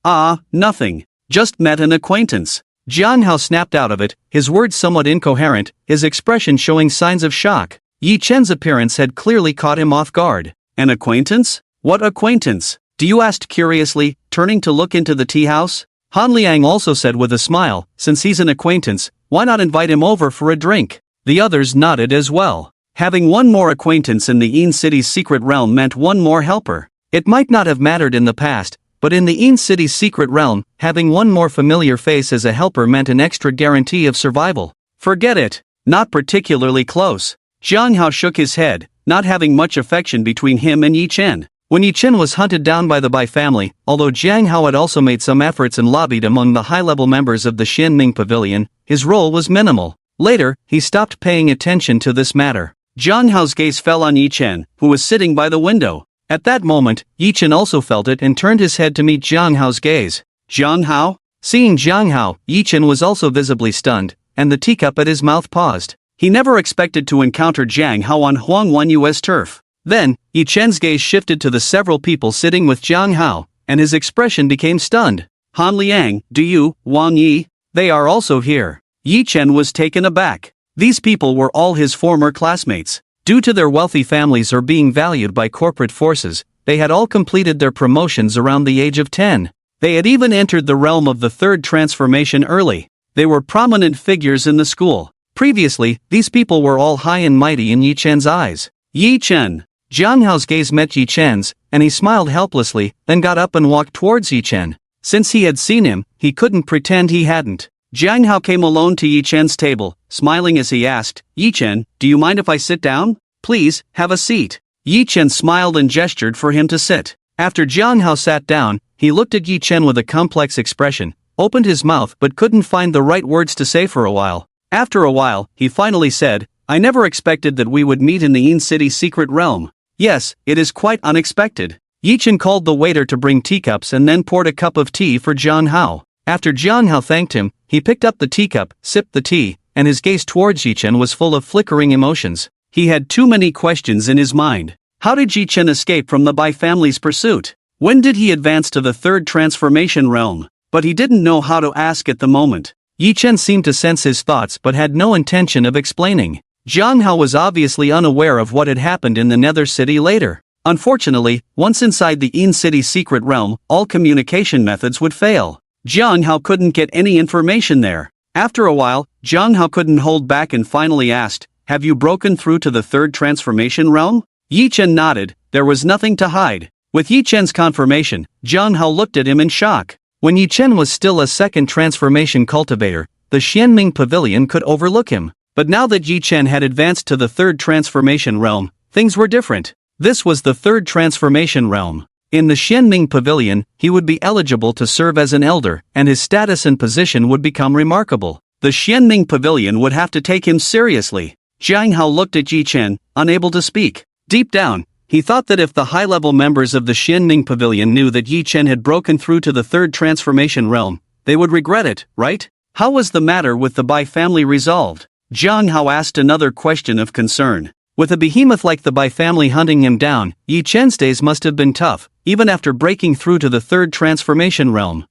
Ah, nothing. Just met an acquaintance. Jiang Hao snapped out of it, his words somewhat incoherent, his expression showing signs of shock. Yi Chen's appearance had clearly caught him off guard. An acquaintance? What acquaintance? Do you ask curiously, turning to look into the tea house? Han Liang also said with a smile, since he's an acquaintance, why not invite him over for a drink? The others nodded as well. Having one more acquaintance in the Een City's secret realm meant one more helper. It might not have mattered in the past, but in the Een City's secret realm, having one more familiar face as a helper meant an extra guarantee of survival. Forget it. Not particularly close. Jiang Hao shook his head, not having much affection between him and Yi Chen. When Yi Chen was hunted down by the Bai family, although Jiang Hao had also made some efforts and lobbied among the high-level members of the Xianming Pavilion, his role was minimal. Later, he stopped paying attention to this matter. Jiang Hao's gaze fell on Yi Chen, who was sitting by the window. At that moment, Yi Chen also felt it and turned his head to meet Jiang Hao's gaze. Jiang Hao? Seeing Jiang Hao, Yi Chen was also visibly stunned, and the teacup at his mouth paused. He never expected to encounter Jiang Hao on Huangwan US turf. Then, Yi Chen's gaze shifted to the several people sitting with Jiang Hao, and his expression became stunned. Han Liang, do you, Wang Yi? They are also here. Yi Chen was taken aback. These people were all his former classmates. Due to their wealthy families or being valued by corporate forces, they had all completed their promotions around the age of 10. They had even entered the realm of the third transformation early. They were prominent figures in the school. Previously, these people were all high and mighty in Yi Chen's eyes. Yi Chen. Jiang Hao's gaze met Yi Chen's, and he smiled helplessly, then got up and walked towards Yi Chen. Since he had seen him, he couldn't pretend he hadn't. Jiang Hao came alone to Yi Chen's table, smiling as he asked, Yi Chen, do you mind if I sit down? Please, have a seat. Yi Chen smiled and gestured for him to sit. After Jiang Hao sat down, he looked at Yi Chen with a complex expression, opened his mouth but couldn't find the right words to say for a while. After a while, he finally said, I never expected that we would meet in the Een City secret realm. Yes, it is quite unexpected. Yi Chen called the waiter to bring teacups and then poured a cup of tea for Jiang Hao. After Jiang Hao thanked him, he picked up the teacup, sipped the tea, and his gaze towards Yi Chen was full of flickering emotions. He had too many questions in his mind. How did Yi Chen escape from the Bai family's pursuit? When did he advance to the third transformation realm? But he didn't know how to ask at the moment. Yi Chen seemed to sense his thoughts but had no intention of explaining. Jiang Hao was obviously unaware of what had happened in the Nether City later. Unfortunately, once inside the Een City's secret realm, all communication methods would fail. Jiang Hao couldn't get any information there. After a while, Jiang Hao couldn't hold back and finally asked, have you broken through to the third transformation realm? Yi Chen nodded, there was nothing to hide. With Yi Chen's confirmation, Jiang Hao looked at him in shock. When Yi Chen was still a second transformation cultivator, the Xianming Pavilion could overlook him. But now that Yi Chen had advanced to the third transformation realm, things were different. This was the third transformation realm. In the Xianming Pavilion, he would be eligible to serve as an elder, and his status and position would become remarkable. The Xianming Pavilion would have to take him seriously. Jiang Hao looked at Yi Chen, unable to speak. Deep down, he thought that if the high-level members of the Xianming Pavilion knew that Yi Chen had broken through to the third transformation realm, they would regret it, right? How was the matter with the Bai family resolved? Jiang Hao asked another question of concern. With a behemoth like the Bai family hunting him down, Yi Chen's days must have been tough, even after breaking through to the third transformation realm.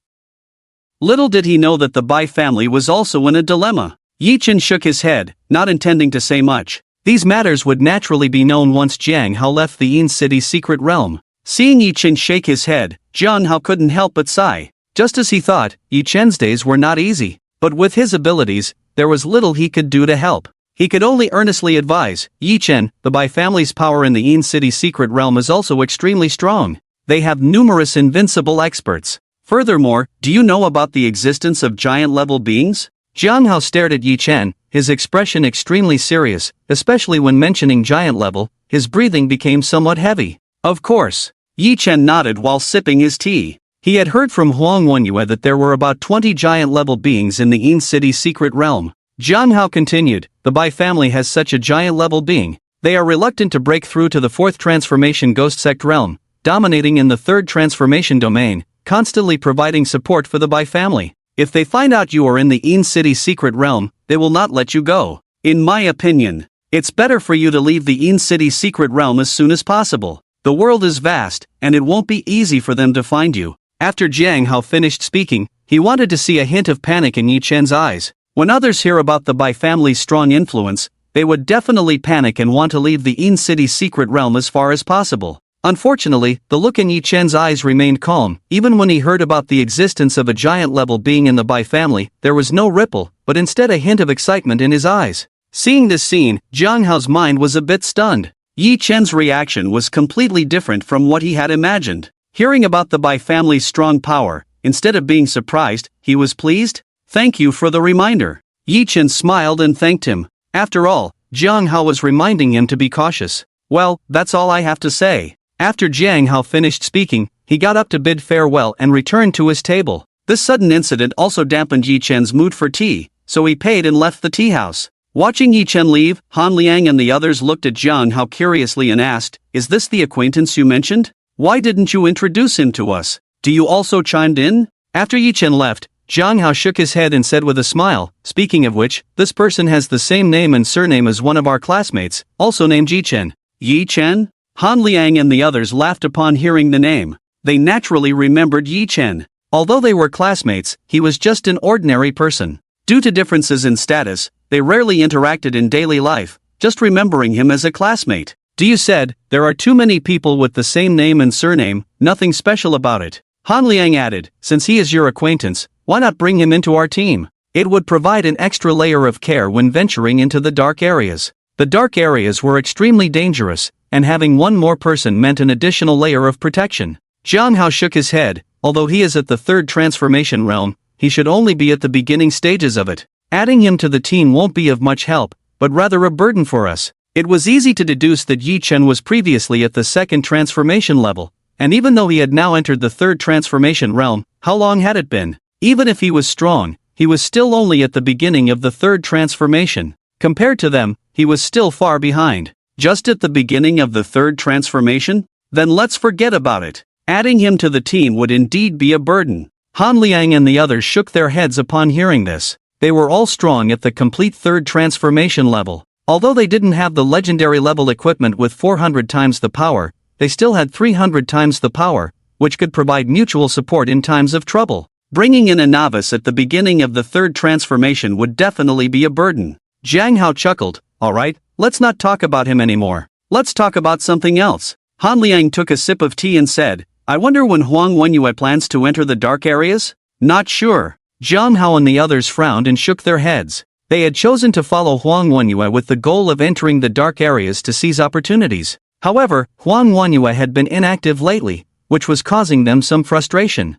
Little did he know that the Bai family was also in a dilemma. Yi Chen shook his head, not intending to say much. These matters would naturally be known once Jiang Hao left the Een City's secret realm. Seeing Yi Chen shake his head, Jiang Hao couldn't help but sigh. Just as he thought, Yi Chen's days were not easy, but with his abilities, there was little he could do to help. He could only earnestly advise, Yi Chen, the Bai family's power in the Yin City secret realm is also extremely strong. They have numerous invincible experts. Furthermore, do you know about the existence of giant-level beings? Jiang Hao stared at Yi Chen, his expression extremely serious, especially when mentioning giant level. His breathing became somewhat heavy. Of course. Yi Chen nodded while sipping his tea. He had heard from Huang Wenyue that there were about 20 giant-level beings in the Yin City secret realm. Jiang Hao continued, the Bai family has such a giant-level being. They are reluctant to break through to the 4th transformation ghost sect realm, dominating in the 3rd transformation domain, constantly providing support for the Bai family. If they find out you are in the Yin City secret realm, they will not let you go. In my opinion, it's better for you to leave the Yin City secret realm as soon as possible. The world is vast, and it won't be easy for them to find you. After Jiang Hao finished speaking, he wanted to see a hint of panic in Yi Chen's eyes. When others hear about the Bai family's strong influence, they would definitely panic and want to leave the Yin City secret realm as far as possible. Unfortunately, the look in Yi Chen's eyes remained calm. Even when he heard about the existence of a giant-level being in the Bai family, there was no ripple, but instead a hint of excitement in his eyes. Seeing this scene, Jiang Hao's mind was a bit stunned. Yi Chen's reaction was completely different from what he had imagined. Hearing about the Bai family's strong power, instead of being surprised, he was pleased. Thank you for the reminder. Yi Chen smiled and thanked him. After all, Jiang Hao was reminding him to be cautious. Well, that's all I have to say. After Jiang Hao finished speaking, he got up to bid farewell and returned to his table. This sudden incident also dampened Yi Chen's mood for tea, so he paid and left the tea house. Watching Yi Chen leave, Han Liang and the others looked at Jiang Hao curiously and asked, "Is this the acquaintance you mentioned? Why didn't you introduce him to us? Do you also chimed in?" After Yi Chen left, Jiang Hao shook his head and said with a smile, "Speaking of which, this person has the same name and surname as one of our classmates, also named Yi Chen." Yi Chen? Han Liang and the others laughed upon hearing the name. They naturally remembered Yi Chen. Although they were classmates, he was just an ordinary person. Due to differences in status, they rarely interacted in daily life, just remembering him as a classmate. You said, there are too many people with the same name and surname, nothing special about it. Han Liang added, since he is your acquaintance, why not bring him into our team? It would provide an extra layer of care when venturing into the dark areas. The dark areas were extremely dangerous, and having one more person meant an additional layer of protection. Jiang Hao shook his head. Although he is at the 3rd transformation realm, he should only be at the beginning stages of it. Adding him to the team won't be of much help, but rather a burden for us. It was easy to deduce that Yi Chen was previously at the 2nd transformation level, and even though he had now entered the 3rd transformation realm, how long had it been? Even if he was strong, he was still only at the beginning of the 3rd transformation. Compared to them, he was still far behind. Just at the beginning of the 3rd transformation? Then let's forget about it. Adding him to the team would indeed be a burden. Han Liang and the others shook their heads upon hearing this. They were all strong at the complete 3rd transformation level. Although they didn't have the legendary level equipment with 400 times the power, they still had 300 times the power, which could provide mutual support in times of trouble. Bringing in a novice at the beginning of the 3rd transformation would definitely be a burden. Jiang Hao chuckled, alright, let's not talk about him anymore. Let's talk about something else. Han Liang took a sip of tea and said, I wonder when Huang Wenyue plans to enter the dark areas? Not sure. Jiang Hao and the others frowned and shook their heads. They had chosen to follow Huang Wenyue with the goal of entering the dark areas to seize opportunities. However, Huang Wenyue had been inactive lately, which was causing them some frustration.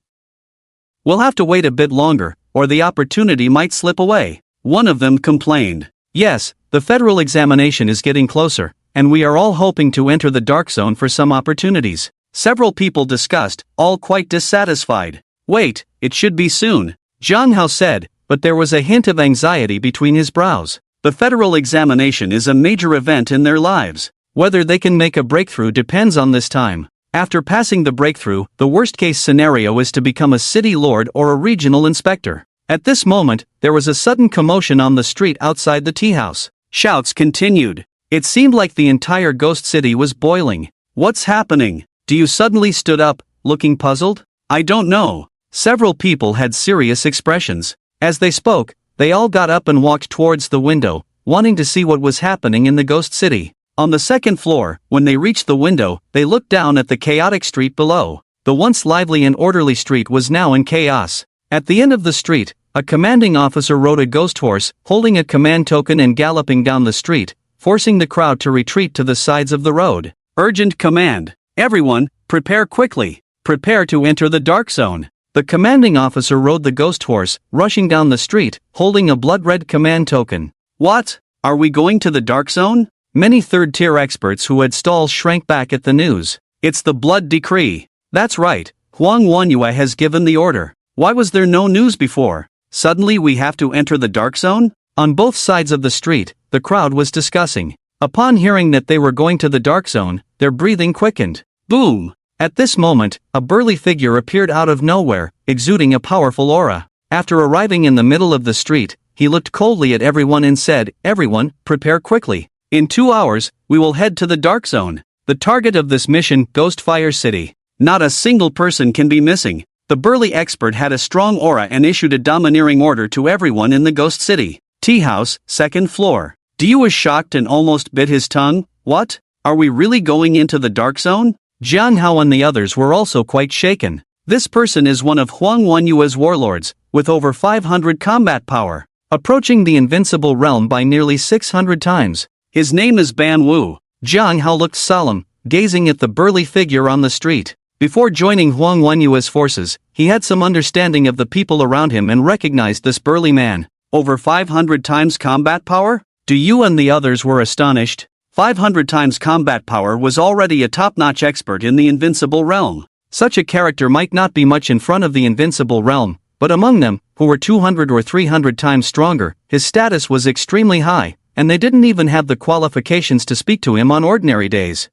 We'll have to wait a bit longer, or the opportunity might slip away. One of them complained. Yes, the federal examination is getting closer, and we are all hoping to enter the dark zone for some opportunities. Several people discussed, all quite dissatisfied. Wait, it should be soon, Jiang Hao said, but there was a hint of anxiety between his brows. The federal examination is a major event in their lives. Whether they can make a breakthrough depends on this time. After passing the breakthrough, the worst-case scenario is to become a city lord or a regional inspector. At this moment, there was a sudden commotion on the street outside the tea house. Shouts continued. It seemed like the entire ghost city was boiling. What's happening? You suddenly stood up, looking puzzled? I don't know. Several people had serious expressions. As they spoke, they all got up and walked towards the window, wanting to see what was happening in the ghost city. On the second floor, when they reached the window, they looked down at the chaotic street below. The once lively and orderly street was now in chaos. At the end of the street, a commanding officer rode a ghost horse, holding a command token and galloping down the street, forcing the crowd to retreat to the sides of the road. Urgent command. Everyone, prepare quickly. Prepare to enter the dark zone. The commanding officer rode the ghost horse, rushing down the street, holding a blood-red command token. What? Are we going to the dark zone? Many third-tier experts who had stalls shrank back at the news. It's the blood decree. That's right, Huang Wanyue has given the order. Why was there no news before? Suddenly we have to enter the dark zone? On both sides of the street, the crowd was discussing. Upon hearing that they were going to the dark zone, their breathing quickened. Boom! At this moment, a burly figure appeared out of nowhere, exuding a powerful aura. After arriving in the middle of the street, he looked coldly at everyone and said, "Everyone, prepare quickly. In 2 hours, we will head to the dark zone. The target of this mission, Ghostfire City. Not a single person can be missing." The burly expert had a strong aura and issued a domineering order to everyone in the Ghost City. Tea house, second floor. Diyu was shocked and almost bit his tongue. What? Are we really going into the dark zone? Jiang Hao and the others were also quite shaken. This person is one of Huang Wanyue's warlords, with over 500 combat power, approaching the invincible realm by nearly 600 times. His name is Ban Wu. Jiang Hao looked solemn, gazing at the burly figure on the street. Before joining Huang Wanyue's forces, he had some understanding of the people around him and recognized this burly man. Over 500 times combat power? Diyu and the others were astonished. 500 times combat power was already a top-notch expert in the invincible realm. Such a character might not be much in front of the invincible realm, but among them, who were 200 or 300 times stronger, his status was extremely high, and they didn't even have the qualifications to speak to him on ordinary days.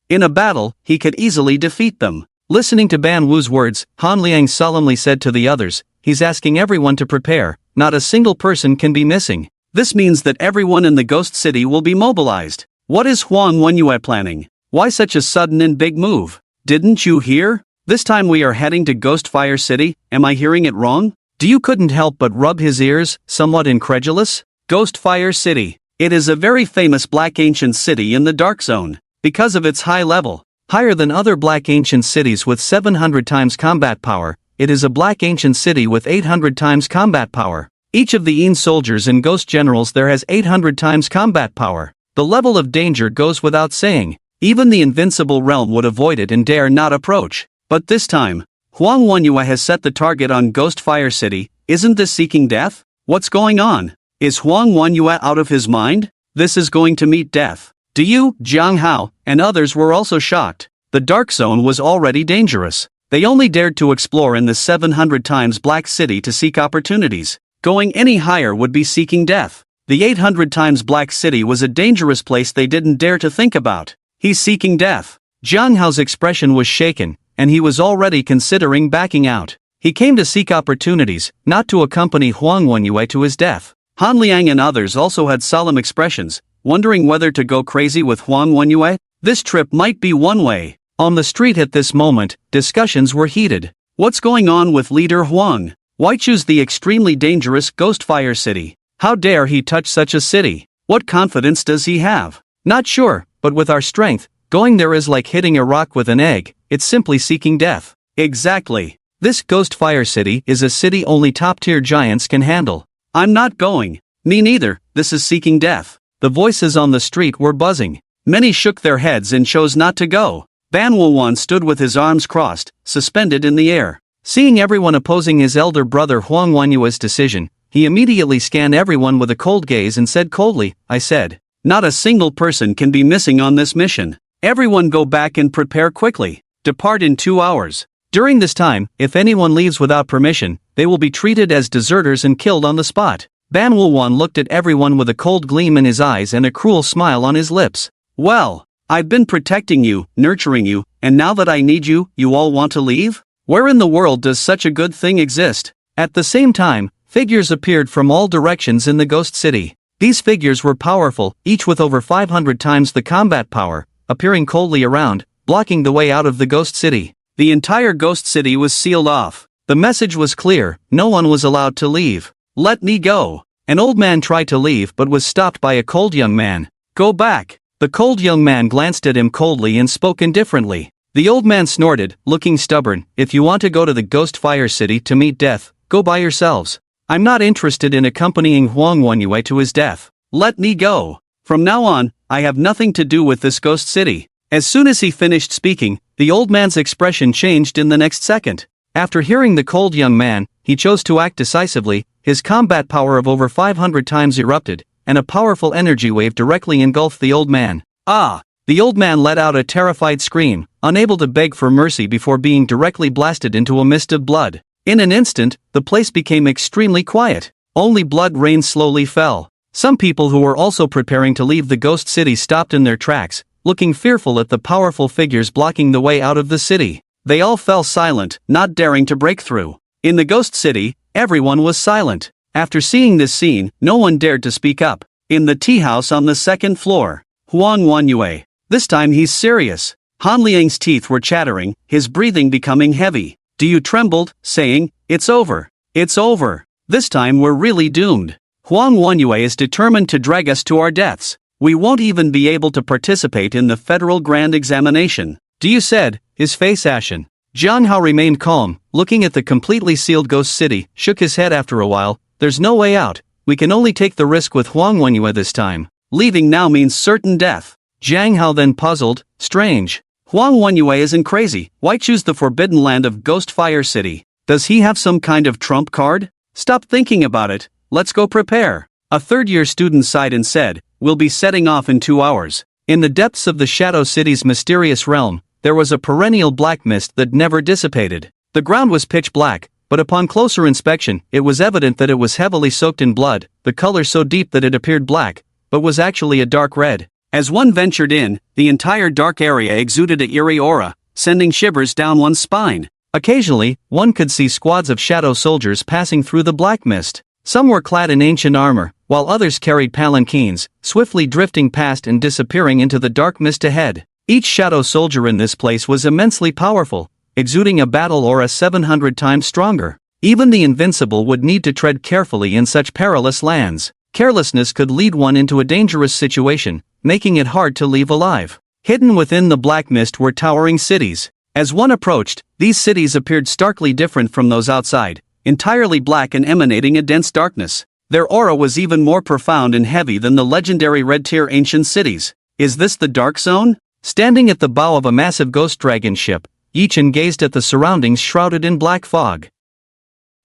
In a battle, he could easily defeat them. Listening to Ban Wu's words, Han Liang solemnly said to the others, "He's asking everyone to prepare, not a single person can be missing. This means that everyone in the Ghost City will be mobilized. What is Huang Wanyue planning? Why such a sudden and big move? Didn't you hear? This time we are heading to Ghostfire City, am I hearing it wrong?" Diyu couldn't help but rub his ears, somewhat incredulous. Ghostfire City. It is a very famous black ancient city in the Dark Zone. Because of its high level, higher than other black ancient cities with 700 times combat power, it is a black ancient city with 800 times combat power. Each of the Yin soldiers and ghost generals there has 800 times combat power. The level of danger goes without saying. Even the invincible realm would avoid it and dare not approach. But this time, Huang Wanyue has set the target on Ghostfire City. Isn't this seeking death? What's going on? Is Huang Wanyue out of his mind? This is going to meet death. Diyu, Jiang Hao, and others were also shocked. The Dark Zone was already dangerous. They only dared to explore in the 700 times Black City to seek opportunities. Going any higher would be seeking death. The 800 times Black City was a dangerous place they didn't dare to think about. He's seeking death. Jiang Hao's expression was shaken, and he was already considering backing out. He came to seek opportunities, not to accompany Huang Wanyue to his death. Han Liang and others also had solemn expressions, wondering whether to go crazy with Huang Wanyue. This trip might be one way. On the street at this moment, discussions were heated. What's going on with leader Huang? Why choose the extremely dangerous Ghostfire City? How dare he touch such a city? What confidence does he have? Not sure, but with our strength, going there is like hitting a rock with an egg. It's simply seeking death. Exactly. This Ghostfire City is a city only top-tier giants can handle. I'm not going. Me neither, this is seeking death. The voices on the street were buzzing. Many shook their heads and chose not to go. Ban Wuwan stood with his arms crossed, suspended in the air. Seeing everyone opposing his elder brother Huang Wanyue's decision, he immediately scanned everyone with a cold gaze and said coldly, "I said, not a single person can be missing on this mission. Everyone go back and prepare quickly. Depart in 2 hours. During this time, if anyone leaves without permission, they will be treated as deserters and killed on the spot." Ban Wuwan looked at everyone with a cold gleam in his eyes and a cruel smile on his lips. "Well, I've been protecting you, nurturing you, and now that I need you, you all want to leave? Where in the world does such a good thing exist?" At the same time, figures appeared from all directions in the Ghost City. These figures were powerful, each with over 500 times the combat power, appearing coldly around, blocking the way out of the Ghost City. The entire Ghost City was sealed off. The message was clear, no one was allowed to leave. "Let me go." An old man tried to leave but was stopped by a cold young man. "Go back. The cold young man glanced at him coldly and spoke indifferently. The old man snorted, looking stubborn, "If you want to go to the Ghost Fire City to meet death, go by yourselves. I'm not interested in accompanying Huang Wenyue to his death. Let me go. From now on, I have nothing to do with this ghost city." As soon as he finished speaking, the old man's expression changed in the next second. After hearing the cold young man, he chose to act decisively. His combat power of over 500 times erupted, and a powerful energy wave directly engulfed the old man. Ah! The old man let out a terrified scream, unable to beg for mercy before being directly blasted into a mist of blood. In an instant, the place became extremely quiet. Only blood rain slowly fell. Some people who were also preparing to leave the ghost city stopped in their tracks, looking fearful at the powerful figures blocking the way out of the city. They all fell silent, not daring to break through. In the ghost city, everyone was silent. After seeing this scene, no one dared to speak up. In the tea house on the second floor, Huang Wenyue. This time he's serious. Han Liang's teeth were chattering, his breathing becoming heavy. Do you trembled, saying, "It's over. It's over. This time we're really doomed. Huang Wenyue is determined to drag us to our deaths. We won't even be able to participate in the federal grand examination." "Do you said," his face ashen. Jiang Hao remained calm, looking at the completely sealed ghost city, shook his head after a while. "There's no way out. We can only take the risk with Huang Wenyue this time. Leaving now means certain death." Jiang Hao then puzzled, strange. Huang Wenyue isn't crazy, why choose the forbidden land of Ghost Fire City? Does he have some kind of trump card? Stop thinking about it, let's go prepare. A third-year student sighed and said, "We'll be setting off in 2 hours." In the depths of the Shadow City's mysterious realm, there was a perennial black mist that never dissipated. The ground was pitch black, but upon closer inspection, it was evident that it was heavily soaked in blood, the color so deep that it appeared black, but was actually a dark red. As one ventured in, the entire dark area exuded an eerie aura, sending shivers down one's spine. Occasionally, one could see squads of shadow soldiers passing through the black mist. Some were clad in ancient armor, while others carried palanquins, swiftly drifting past and disappearing into the dark mist ahead. Each shadow soldier in this place was immensely powerful, exuding a battle aura 700 times stronger. Even the invincible would need to tread carefully in such perilous lands. Carelessness could lead one into a dangerous situation, making it hard to leave alive. Hidden within the black mist were towering cities. As one approached, these cities appeared starkly different from those outside, entirely black and emanating a dense darkness. Their aura was even more profound and heavy than the legendary red-tier ancient cities. Is this the Dark Zone? Standing at the bow of a massive ghost dragon ship, Yichen gazed at the surroundings shrouded in black fog.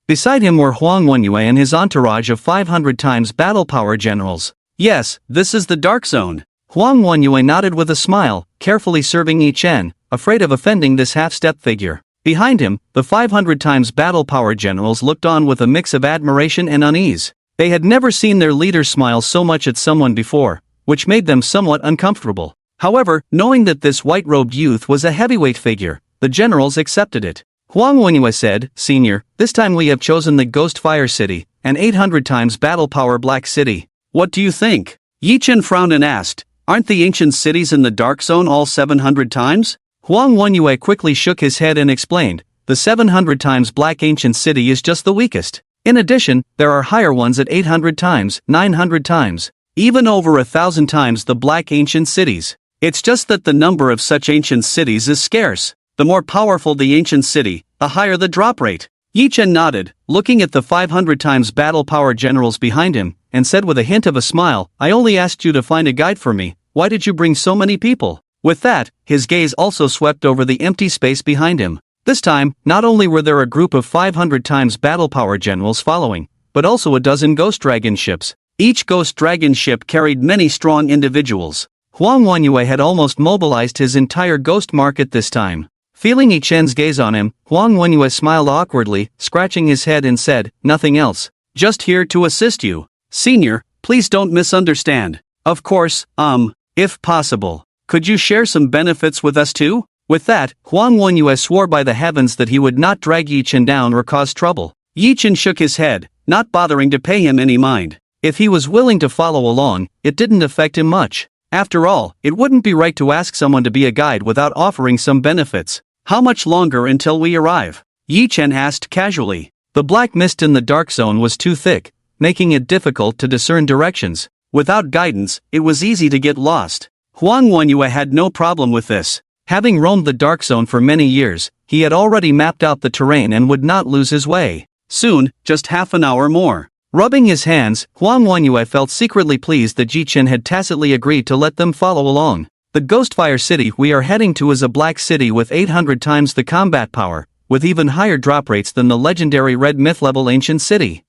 Beside him were Huang Wenyue and his entourage of 500 times battle power generals. Yes, this is the Dark Zone. Huang Wenyue nodded with a smile, carefully serving Yichen, afraid of offending this half-step figure. Behind him, the 500 times battle power generals looked on with a mix of admiration and unease. They had never seen their leader smile so much at someone before, which made them somewhat uncomfortable. However, knowing that this white-robed youth was a heavyweight figure, the generals accepted it. Huang Wenyue said, "Senior, this time we have chosen the Ghost Fire City, an 800 times battle power black city. What do you think?" Yichen frowned and asked, "Aren't the ancient cities in the Dark Zone all 700 times? Huang Wenyue quickly shook his head and explained, "The 700 times black ancient city is just the weakest. In addition, there are higher ones at 800 times, 900 times, even over 1,000 times the black ancient cities. It's just that the number of such ancient cities is scarce. The more powerful the ancient city, the higher the drop rate." Yichen nodded, looking at the 500 times battle power generals behind him, and said with a hint of a smile, "I only asked you to find a guide for me, why did you bring so many people?" With that, his gaze also swept over the empty space behind him. This time, not only were there a group of 500 times battle power generals following, but also a dozen ghost dragon ships. Each ghost dragon ship carried many strong individuals. Huang Wenyue had almost mobilized his entire ghost market this time. Feeling Yichen's gaze on him, Huang Wenyue smiled awkwardly, scratching his head and said, "Nothing else. Just here to assist you. Senior, please don't misunderstand. Of course, if possible, could you share some benefits with us too?" With that, Huang Wenyue swore by the heavens that he would not drag Yichen down or cause trouble. Yichen shook his head, not bothering to pay him any mind. If he was willing to follow along, it didn't affect him much. After all, it wouldn't be right to ask someone to be a guide without offering some benefits. "How much longer until we arrive?" Yichen asked casually. The black mist in the Dark Zone was too thick, making it difficult to discern directions. Without guidance, it was easy to get lost. Huang Wenyue had no problem with this. Having roamed the Dark Zone for many years, he had already mapped out the terrain and would not lose his way. Soon, just half an hour more. Rubbing his hands, Huang Wenyue felt secretly pleased that Ji Chen had tacitly agreed to let them follow along. The Ghostfire City we are heading to is a black city with 800 times the combat power, with even higher drop rates than the legendary Red Myth-level ancient city.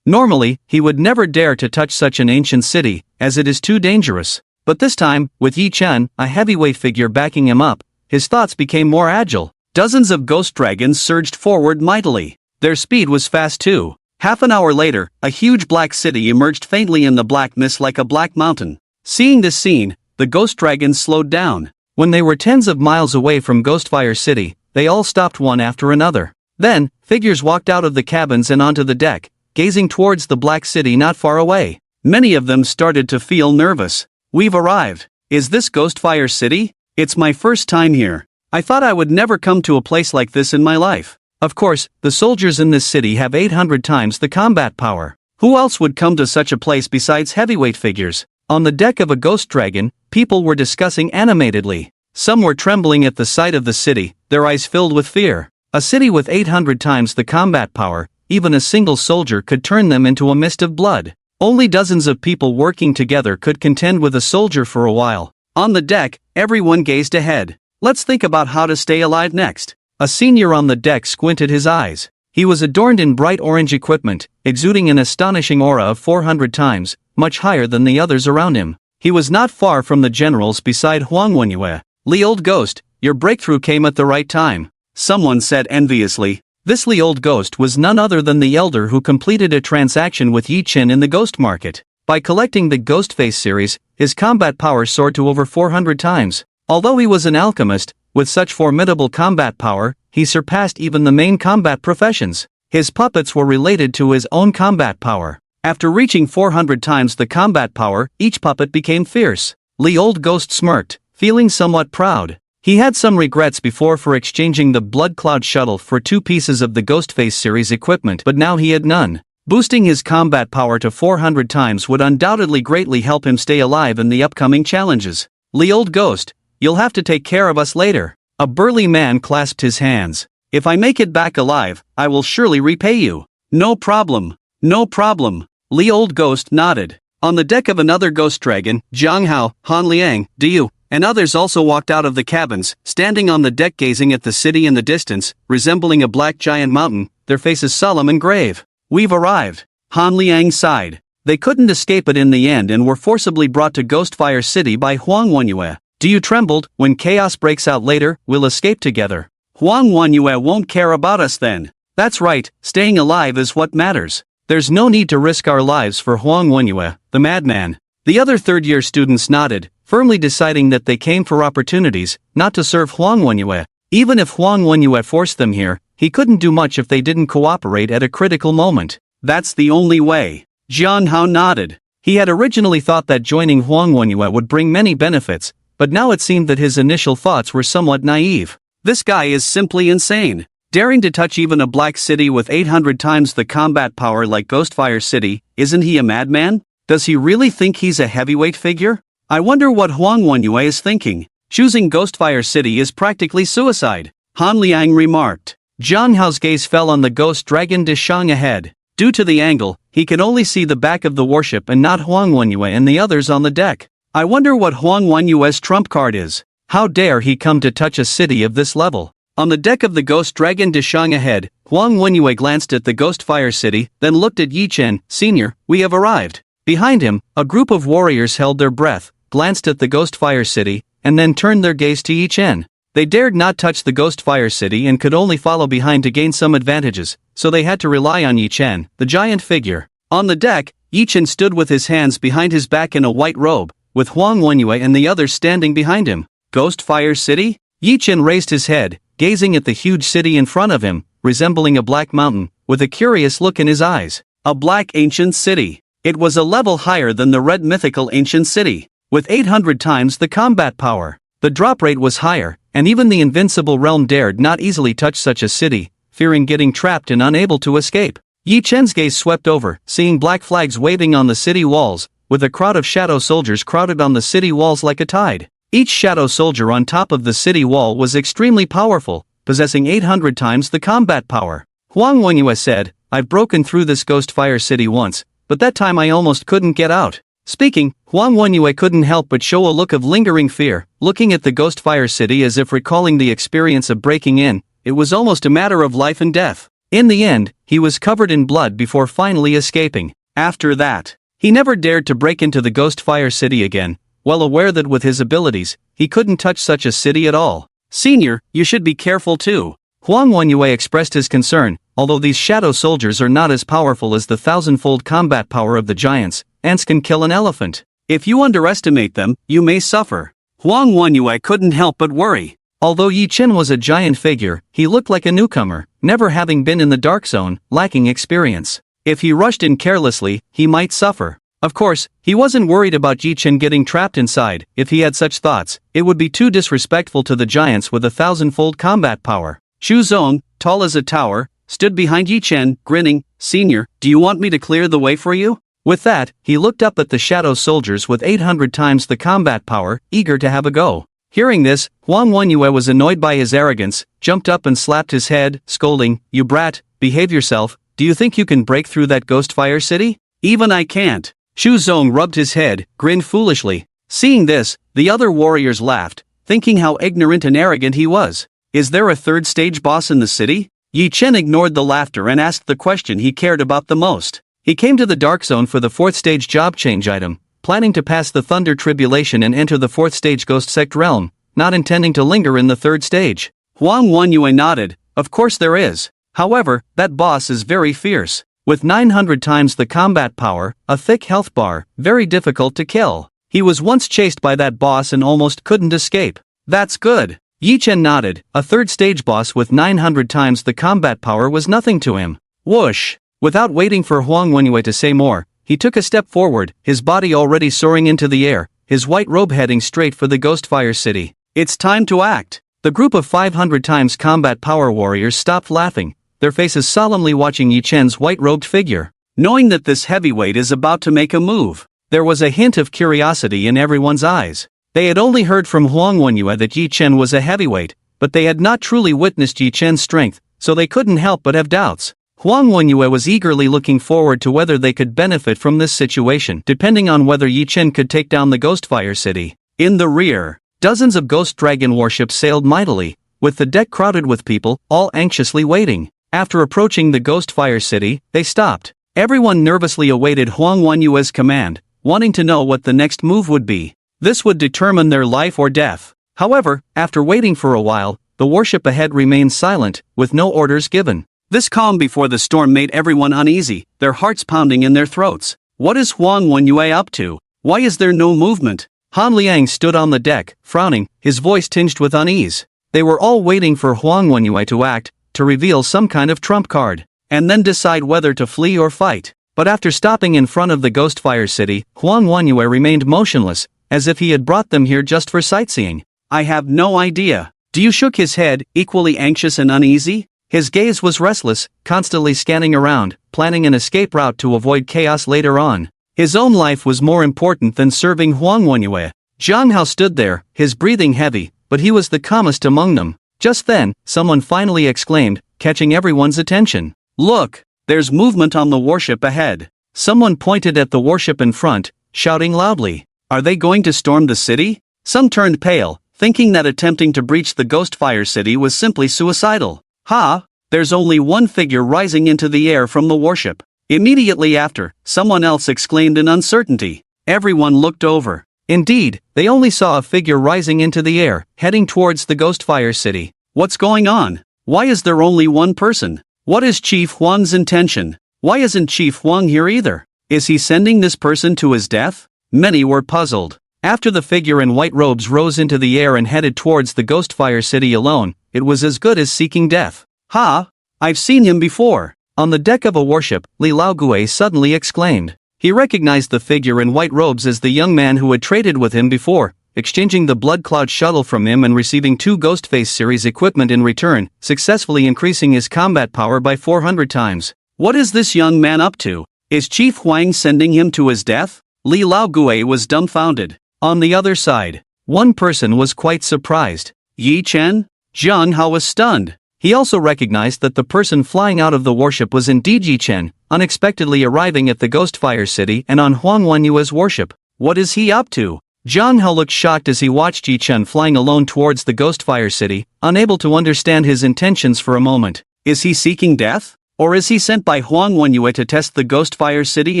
Normally, he would never dare to touch such an ancient city, as it is too dangerous. But this time, with Yi Chen, a heavyweight figure backing him up, his thoughts became more agile. Dozens of ghost dragons surged forward mightily. Their speed was fast too. Half an hour later, a huge black city emerged faintly in the black mist like a black mountain. Seeing this scene, the ghost dragons slowed down. When they were tens of miles away from Ghostfire City, they all stopped one after another. Then, figures walked out of the cabins and onto the deck, gazing towards the black city not far away. Many of them started to feel nervous. We've arrived. Is this Ghostfire City? It's my first time here. I thought I would never come to a place like this in my life. Of course, the soldiers in this city have 800 times the combat power. Who else would come to such a place besides heavyweight figures? On the deck of a ghost dragon, people were discussing animatedly. Some were trembling at the sight of the city, their eyes filled with fear. A city with 800 times the combat power, even a single soldier could turn them into a mist of blood. Only dozens of people working together could contend with a soldier for a while. On the deck, everyone gazed ahead. Let's think about how to stay alive next. A senior on the deck squinted his eyes. He was adorned in bright orange equipment, exuding an astonishing aura of 400 times, much higher than the others around him. He was not far from the generals beside Huang Wenyue. Li Old Ghost, your breakthrough came at the right time. Someone said enviously. This Li Old Ghost was none other than the elder who completed a transaction with Yi Chen in the ghost market. By collecting the Ghostface series, his combat power soared to over 400 times. Although he was an alchemist, with such formidable combat power, he surpassed even the main combat professions. His puppets were related to his own combat power. After reaching 400 times the combat power, each puppet became fierce. Li Old Ghost smirked, feeling somewhat proud. He had some regrets before for exchanging the Blood Cloud shuttle for 2 pieces of the Ghostface series equipment, but now he had none. Boosting his combat power to 400 times would undoubtedly greatly help him stay alive in the upcoming challenges. Li Old Ghost, you'll have to take care of us later. A burly man clasped his hands. If I make it back alive, I will surely repay you. No problem. No problem. Li Old Ghost nodded. On the deck of another ghost dragon, Jiang Hao, Han Liang, Diu, and others also walked out of the cabins, standing on the deck gazing at the city in the distance, resembling a black giant mountain, their faces solemn and grave. We've arrived. Han Liang sighed. They couldn't escape it in the end and were forcibly brought to Ghostfire City by Huang Wenyue. Diu trembled. When chaos breaks out later, we'll escape together. Huang Wenyue won't care about us then. That's right, staying alive is what matters. There's no need to risk our lives for Huang Wenyue, the madman. The other third-year students nodded, firmly deciding that they came for opportunities, not to serve Huang Wenyue. Even if Huang Wenyue forced them here, he couldn't do much if they didn't cooperate at a critical moment. That's the only way. Jiang Hao nodded. He had originally thought that joining Huang Wenyue would bring many benefits, but now it seemed that his initial thoughts were somewhat naive. This guy is simply insane. Daring to touch even a black city with 800 times the combat power like Ghostfire City, isn't he a madman? Does he really think he's a heavyweight figure? I wonder what Huang Wenyue is thinking. Choosing Ghostfire City is practically suicide, Han Liang remarked. Jiang Hao's gaze fell on the ghost dragon Dishang ahead. Due to the angle, he could only see the back of the warship and not Huang Wenyue and the others on the deck. I wonder what Huang Wenyue's trump card is. How dare he come to touch a city of this level? On the deck of the ghost dragon Dishang ahead, Huang Wenyue glanced at the Ghostfire City, then looked at Yi Chen. Senior, we have arrived. Behind him, a group of warriors held their breath, glanced at the Ghostfire City, and then turned their gaze to Yi Chen. They dared not touch the Ghostfire City and could only follow behind to gain some advantages, so they had to rely on Yi Chen, the giant figure. On the deck, Yi Chen stood with his hands behind his back in a white robe, with Huang Wenyue and the others standing behind him. Ghostfire City? Yi Chen raised his head, gazing at the huge city in front of him, resembling a black mountain, with a curious look in his eyes. A black ancient city. It was a level higher than the red mythical ancient city, with 800 times the combat power. The drop rate was higher, and even the invincible realm dared not easily touch such a city, fearing getting trapped and unable to escape. Yi Chen's gaze swept over, seeing black flags waving on the city walls, with a crowd of shadow soldiers crowded on the city walls like a tide. Each shadow soldier on top of the city wall was extremely powerful, possessing 800 times the combat power. Huang Wenyue said, "I've broken through this ghost fire city once, but that time I almost couldn't get out." Speaking, Huang Wenyue couldn't help but show a look of lingering fear, looking at the ghost fire city as if recalling the experience of breaking in. It was almost a matter of life and death. In the end, he was covered in blood before finally escaping. After that, he never dared to break into the ghost fire city again, well aware that with his abilities, he couldn't touch such a city at all. "Senior, you should be careful too." Huang Wenyue expressed his concern. Although these shadow soldiers are not as powerful as the thousandfold combat power of the giants, ants can kill an elephant. If you underestimate them, you may suffer. Huang Wenyue couldn't help but worry. Although Yi Chen was a giant figure, he looked like a newcomer, never having been in the dark zone, lacking experience. If he rushed in carelessly, he might suffer. Of course, he wasn't worried about Yi Chen getting trapped inside. If he had such thoughts, it would be too disrespectful to the giants with a thousandfold combat power. Xu Zong, tall as a tower, stood behind Yi Chen, grinning. "Senior, do you want me to clear the way for you?" With that, he looked up at the shadow soldiers with 800 times the combat power, eager to have a go. Hearing this, Huang Wenyue was annoyed by his arrogance, jumped up and slapped his head, scolding, "You brat, behave yourself. Do you think you can break through that ghost fire city? Even I can't." Xu Zong rubbed his head, grinned foolishly. Seeing this, the other warriors laughed, thinking how ignorant and arrogant he was. "Is there a third stage boss in the city?" Yi Chen ignored the laughter and asked the question he cared about the most. He came to the dark zone for the 4th stage job change item, planning to pass the Thunder Tribulation and enter the 4th stage Ghost Sect realm, not intending to linger in the 3rd stage. Huang Wenyue nodded. "Of course there is. However, that boss is very fierce. With 900 times the combat power, a thick health bar, very difficult to kill. He was once chased by that boss and almost couldn't escape." "That's good." Yi Chen nodded. A 3rd stage boss with 900 times the combat power was nothing to him. Whoosh! Without waiting for Huang Wenyue to say more, he took a step forward, his body already soaring into the air, his white robe heading straight for the ghost fire city. "It's time to act." The group of 500 times combat power warriors stopped laughing, their faces solemnly watching Yi Chen's white-robed figure. Knowing that this heavyweight is about to make a move, there was a hint of curiosity in everyone's eyes. They had only heard from Huang Wenyue that Yi Chen was a heavyweight, but they had not truly witnessed Yi Chen's strength, so they couldn't help but have doubts. Huang Wenyue was eagerly looking forward to whether they could benefit from this situation, depending on whether Yi Chen could take down the ghost fire city. In the rear, dozens of ghost dragon warships sailed mightily, with the deck crowded with people, all anxiously waiting. After approaching the ghost fire city, they stopped. Everyone nervously awaited Huang Wenyue's command, wanting to know what the next move would be. This would determine their life or death. However, after waiting for a while, the warship ahead remained silent, with no orders given. This calm before the storm made everyone uneasy, their hearts pounding in their throats. What is Huang Wenyue up to? Why is there no movement? Han Liang stood on the deck, frowning, his voice tinged with unease. They were all waiting for Huang Wenyue to act, to reveal some kind of trump card, and then decide whether to flee or fight. But after stopping in front of the ghost fire city, Huang Wenyue remained motionless, as if he had brought them here just for sightseeing. "I have no idea." Diu shook his head, equally anxious and uneasy. His gaze was restless, constantly scanning around, planning an escape route to avoid chaos later on. His own life was more important than serving Huang Wenyue. Zhang Hao stood there, his breathing heavy, but he was the calmest among them. Just then, someone finally exclaimed, catching everyone's attention. "Look, there's movement on the warship ahead." Someone pointed at the warship in front, shouting loudly. "Are they going to storm the city?" Some turned pale, thinking that attempting to breach the ghost fire city was simply suicidal. "Ha! There's only one figure rising into the air from the warship." Immediately after, someone else exclaimed in uncertainty. Everyone looked over. Indeed, they only saw a figure rising into the air, heading towards the ghost fire city. What's going on? Why is there only one person? What is Chief Huang's intention? Why isn't Chief Huang here either? Is he sending this person to his death? Many were puzzled. After the figure in white robes rose into the air and headed towards the ghost fire city alone, it was as good as seeking death. "Ha! I've seen him before." On the deck of a warship, Li Laogue suddenly exclaimed. He recognized the figure in white robes as the young man who had traded with him before, exchanging the Blood Cloud shuttle from him and receiving 2 Ghostface series equipment in return, successfully increasing his combat power by 400 times. What is this young man up to? Is Chief Huang sending him to his death? Li Laogue was dumbfounded. On the other side, one person was quite surprised. Yi Chen? Zhang Hao was stunned. He also recognized that the person flying out of the warship was indeed Yi Chen, unexpectedly arriving at the Ghostfire City and on Huang Wenyue's warship. What is he up to? Zhang Hao looked shocked as he watched Yi Chen flying alone towards the Ghostfire City, unable to understand his intentions for a moment. Is he seeking death? Or is he sent by Huang Wenyue to test the Ghostfire City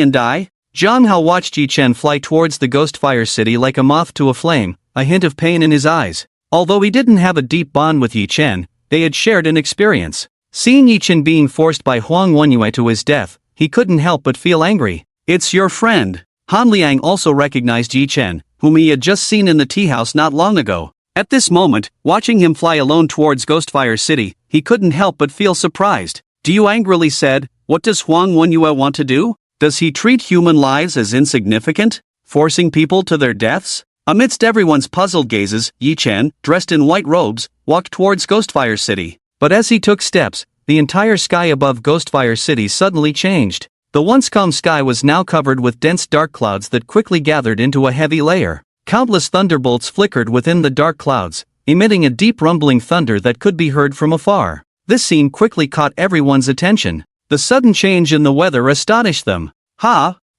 and die? Zhang Hao watched Yi Chen fly towards the Ghostfire City like a moth to a flame, a hint of pain in his eyes. Although he didn't have a deep bond with Yi Chen, they had shared an experience. Seeing Yi Chen being forced by Huang Wenyue to his death, he couldn't help but feel angry. It's your friend. Han Liang also recognized Yi Chen, whom he had just seen in the tea house not long ago. At this moment, watching him fly alone towards Ghostfire City, he couldn't help but feel surprised. Diu angrily said, "What does Huang Wenyue want to do? Does he treat human lives as insignificant, forcing people to their deaths?" Amidst everyone's puzzled gazes, Yi Chen, dressed in white robes, walked towards Ghostfire City. But as he took steps, the entire sky above Ghostfire City suddenly changed. The once calm sky was now covered with dense dark clouds that quickly gathered into a heavy layer. Countless thunderbolts flickered within the dark clouds, emitting a deep rumbling thunder that could be heard from afar. This scene quickly caught everyone's attention. The sudden change in the weather astonished them.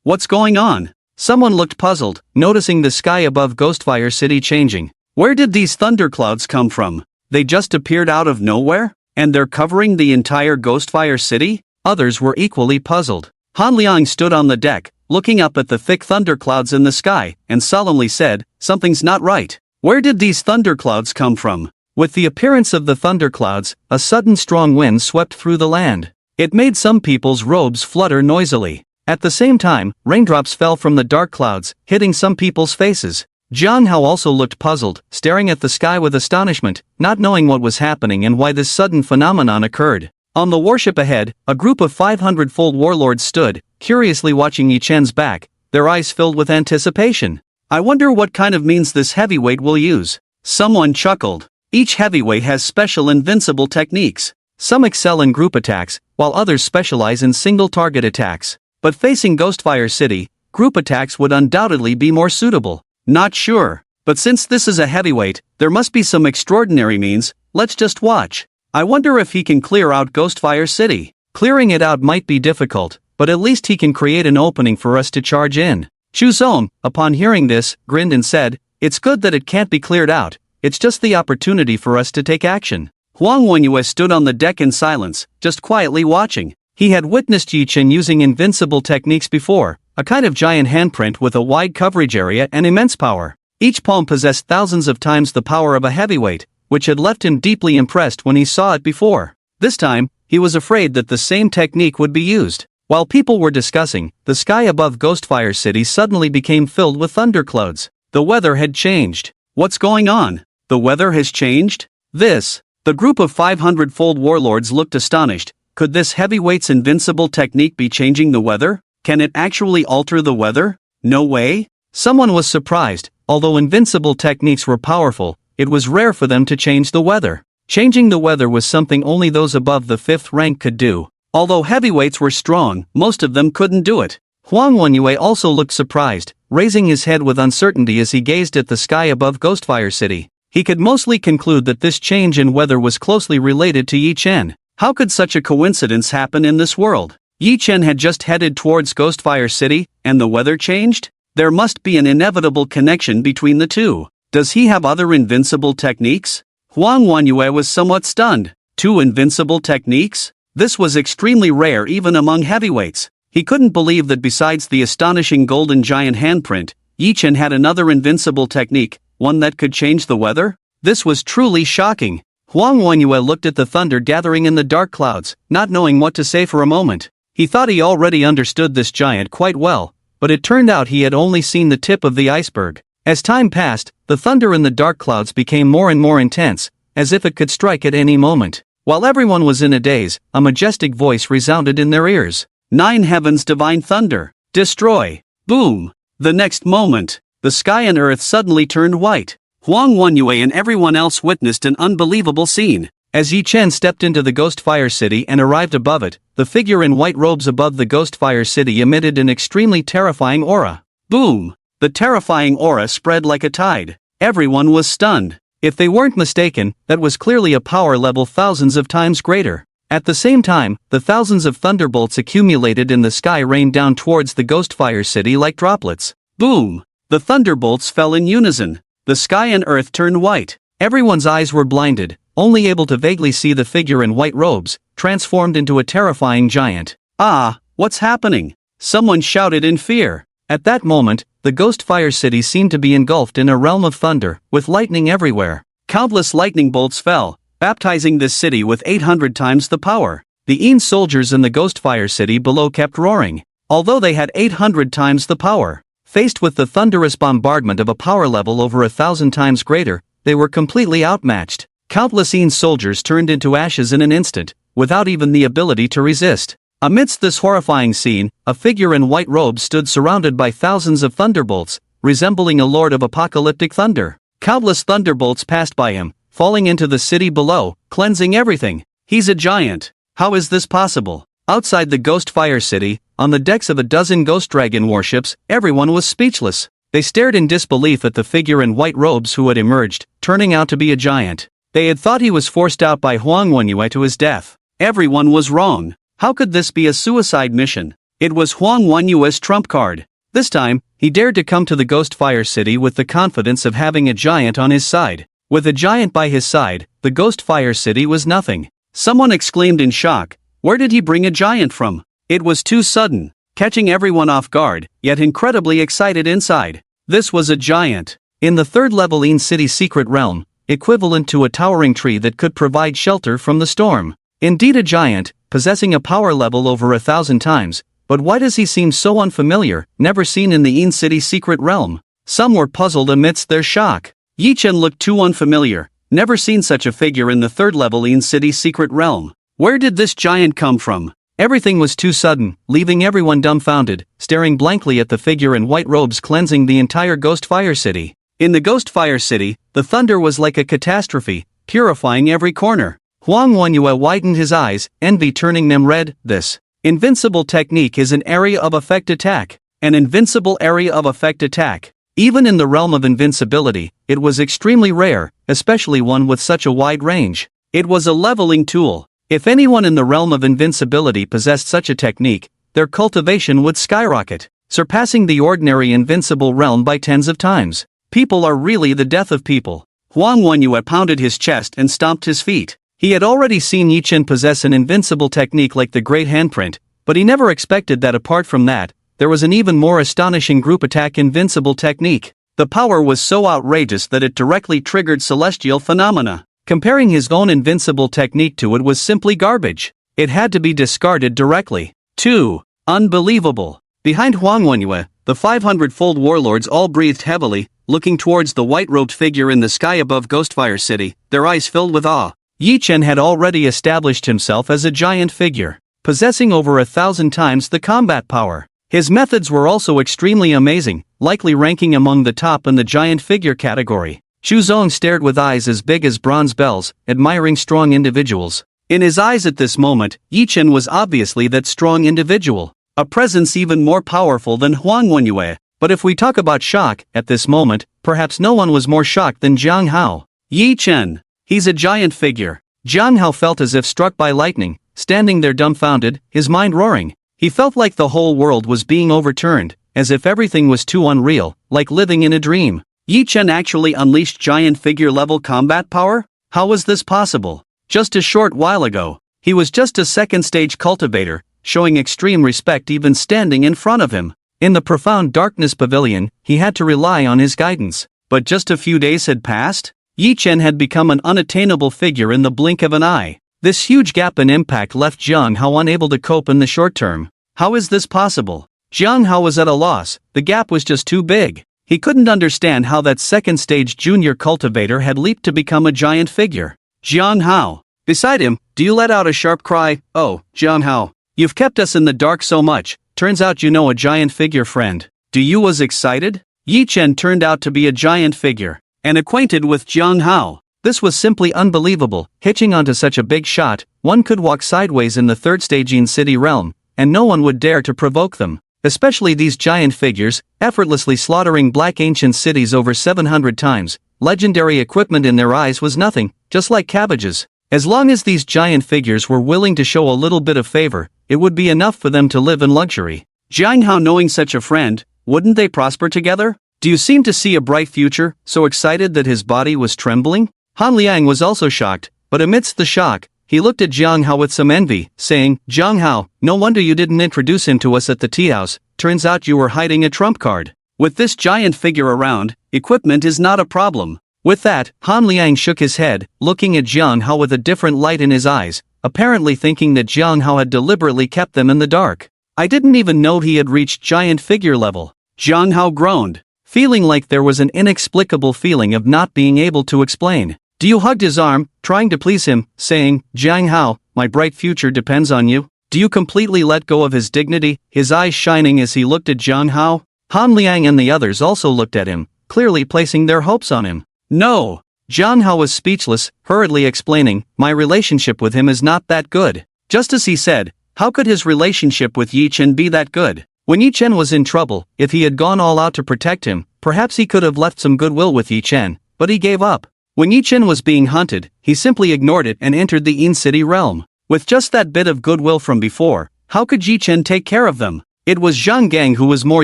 What's going on? Someone looked puzzled, noticing the sky above Ghostfire City changing. Where did these thunderclouds come from? They just appeared out of nowhere? And they're covering the entire Ghostfire City? Others were equally puzzled. Han Liang stood on the deck, looking up at the thick thunderclouds in the sky, and solemnly said, "Something's not right. Where did these thunderclouds come from?" With the appearance of the thunderclouds, a sudden strong wind swept through the land. It made some people's robes flutter noisily. At the same time, raindrops fell from the dark clouds, hitting some people's faces. Zhang Hao also looked puzzled, staring at the sky with astonishment, not knowing what was happening and why this sudden phenomenon occurred. On the warship ahead, a group of 500-fold warlords stood, curiously watching Yi Chen's back, their eyes filled with anticipation. "I wonder what kind of means this heavyweight will use." Someone chuckled. Each heavyweight has special invincible techniques. Some excel in group attacks, while others specialize in single-target attacks. But facing Ghostfire City, group attacks would undoubtedly be more suitable. Not sure. But since this is a heavyweight, there must be some extraordinary means. Let's just watch. I wonder if he can clear out Ghostfire City. Clearing it out might be difficult, but at least he can create an opening for us to charge in. Chu Zong, upon hearing this, grinned and said, "It's good that it can't be cleared out. It's just the opportunity for us to take action." Huang Wenyue stood on the deck in silence, just quietly watching. He had witnessed Yi Chen using invincible techniques before, a kind of giant handprint with a wide coverage area and immense power. Each palm possessed thousands of times the power of a heavyweight, which had left him deeply impressed when he saw it before. This time, he was afraid that the same technique would be used. While people were discussing, the sky above Ghostfire City suddenly became filled with thunderclouds. The weather had changed. What's going on? The weather has changed? The group of 500-fold warlords looked astonished. Could this heavyweight's invincible technique be changing the weather? Can it actually alter the weather? No way. Someone was surprised. Although invincible techniques were powerful, it was rare for them to change the weather. Changing the weather was something only those above the 5th rank could do. Although heavyweights were strong, most of them couldn't do it. Huang Wenyue also looked surprised, raising his head with uncertainty as he gazed at the sky above Ghostfire City. He could mostly conclude that this change in weather was closely related to Yi Chen. How could such a coincidence happen in this world? Yi Chen had just headed towards Ghostfire City, and the weather changed? There must be an inevitable connection between the two. Does he have other invincible techniques? Huang Wenyue was somewhat stunned. 2 invincible techniques? This was extremely rare even among heavyweights. He couldn't believe that besides the astonishing golden giant handprint, Yi Chen had another invincible technique, one that could change the weather? This was truly shocking. Huang Wenyue looked at the thunder gathering in the dark clouds, not knowing what to say for a moment. He thought he already understood this giant quite well, but it turned out he had only seen the tip of the iceberg. As time passed, the thunder in the dark clouds became more and more intense, as if it could strike at any moment. While everyone was in a daze, a majestic voice resounded in their ears. 9 heavens divine thunder. Destroy. Boom. The next moment, the sky and earth suddenly turned white. Huang Wenyue and everyone else witnessed an unbelievable scene. As Yi Chen stepped into the Ghostfire City and arrived above it, the figure in white robes above the Ghostfire City emitted an extremely terrifying aura. Boom! The terrifying aura spread like a tide. Everyone was stunned. If they weren't mistaken, that was clearly a power level thousands of times greater. At the same time, the thousands of thunderbolts accumulated in the sky rained down towards the Ghostfire City like droplets. Boom! The thunderbolts fell in unison. The sky and earth turned white. Everyone's eyes were blinded, only able to vaguely see the figure in white robes, transformed into a terrifying giant. Ah, what's happening? Someone shouted in fear. At that moment, the Ghostfire City seemed to be engulfed in a realm of thunder, with lightning everywhere. Countless lightning bolts fell, baptizing this city with 800 times the power. The Een soldiers in the Ghostfire City below kept roaring, although they had 800 times the power. Faced with the thunderous bombardment of a power level over 1,000 times greater, they were completely outmatched. Countless Een soldiers turned into ashes in an instant, without even the ability to resist. Amidst this horrifying scene, a figure in white robes stood surrounded by thousands of thunderbolts, resembling a lord of apocalyptic thunder. Countless thunderbolts passed by him, falling into the city below, cleansing everything. He's a giant. How is this possible? Outside the Ghostfire City, on the decks of a dozen ghost dragon warships, everyone was speechless. They stared in disbelief at the figure in white robes who had emerged, turning out to be a giant. They had thought he was forced out by Huang Wenyue to his death. Everyone was wrong. How could this be a suicide mission? It was Huang Wenyue's trump card. This time, he dared to come to the Ghostfire City with the confidence of having a giant on his side. With a giant by his side, the Ghostfire City was nothing. Someone exclaimed in shock, "Where did he bring a giant from?" It was too sudden, catching everyone off guard, yet incredibly excited inside. This was a giant. In the third-level Een City secret realm, equivalent to a towering tree that could provide shelter from the storm. Indeed a giant, possessing a power level over 1,000 times, but why does he seem so unfamiliar, never seen in the Een City secret realm? Some were puzzled amidst their shock. Yi Chen looked too unfamiliar, never seen such a figure in the third-level Een City secret realm. Where did this giant come from? Everything was too sudden, leaving everyone dumbfounded, staring blankly at the figure in white robes cleansing the entire Ghostfire City. In the Ghostfire City, the thunder was like a catastrophe, purifying every corner. Huang Wenyue widened his eyes, envy turning them red. This invincible technique is an area of effect attack. An invincible area of effect attack. Even in the realm of invincibility, it was extremely rare, especially one with such a wide range. It was a leveling tool. If anyone in the realm of invincibility possessed such a technique, their cultivation would skyrocket, surpassing the ordinary invincible realm by tens of times. People are really the death of people. Huang Wenyue pounded his chest and stomped his feet. He had already seen Yi Chen possess an invincible technique like the Great Handprint, but he never expected that apart from that, there was an even more astonishing group attack invincible technique. The power was so outrageous that it directly triggered celestial phenomena. Comparing his own invincible technique to it was simply garbage. It had to be discarded directly. 2. Unbelievable. Behind Huang Wenyue, the 500-fold warlords all breathed heavily, looking towards the white-robed figure in the sky above Ghostfire City, their eyes filled with awe. Yi Chen had already established himself as a giant figure, possessing over 1,000 times the combat power. His methods were also extremely amazing, likely ranking among the top in the giant figure category. Xu Zong stared with eyes as big as bronze bells, admiring strong individuals. In his eyes at this moment, Yi Chen was obviously that strong individual, a presence even more powerful than Huang Wenyue. But if we talk about shock, at this moment, perhaps no one was more shocked than Jiang Hao. Yi Chen. He's a giant figure. Jiang Hao felt as if struck by lightning, standing there dumbfounded, his mind roaring. He felt like the whole world was being overturned, as if everything was too unreal, like living in a dream. Yi Chen actually unleashed giant figure level combat power? How was this possible? Just a short while ago, he was just a second stage cultivator, showing extreme respect even standing in front of him. In the profound darkness pavilion, he had to rely on his guidance. But just a few days had passed? Yi Chen had become an unattainable figure in the blink of an eye. This huge gap in impact left Jiang Hao unable to cope in the short term. How is this possible? Jiang Hao was at a loss, the gap was just too big. He couldn't understand how that second stage junior cultivator had leaped to become a giant figure. Jiang Hao. Beside him, do you let out a sharp cry? Oh, Jiang Hao. You've kept us in the dark so much, turns out you know a giant figure friend. Do you was excited? Yi Chen turned out to be a giant figure, and acquainted with Jiang Hao. This was simply unbelievable. Hitching onto such a big shot, one could walk sideways in the third stage Een City realm, and no one would dare to provoke them. Especially these giant figures, effortlessly slaughtering black ancient cities over 700 times. Legendary equipment in their eyes was nothing, just like cabbages. As long as these giant figures were willing to show a little bit of favor, it would be enough for them to live in luxury. Jiang Hao knowing such a friend, wouldn't they prosper together? Do you seem to see a bright future, so excited that his body was trembling? Han Liang was also shocked, but amidst the shock, he looked at Jiang Hao with some envy, saying, Jiang Hao, no wonder you didn't introduce him to us at the tea house, turns out you were hiding a trump card. With this giant figure around, equipment is not a problem. With that, Han Liang shook his head, looking at Jiang Hao with a different light in his eyes, apparently thinking that Jiang Hao had deliberately kept them in the dark. I didn't even know he had reached giant figure level. Jiang Hao groaned, feeling like there was an inexplicable feeling of not being able to explain. Diu hugged his arm, trying to please him, saying, Jiang Hao, my bright future depends on you. Diu completely let go of his dignity, his eyes shining as he looked at Jiang Hao. Han Liang and the others also looked at him, clearly placing their hopes on him. No! Jiang Hao was speechless, hurriedly explaining, my relationship with him is not that good. Just as he said, how could his relationship with Yi Chen be that good? When Yi Chen was in trouble, if he had gone all out to protect him, perhaps he could have left some goodwill with Yi Chen, but he gave up. When Yi Chen was being hunted, he simply ignored it and entered the Yin City realm. With just that bit of goodwill from before, how could Yi Chen take care of them? It was Zhang Gang who was more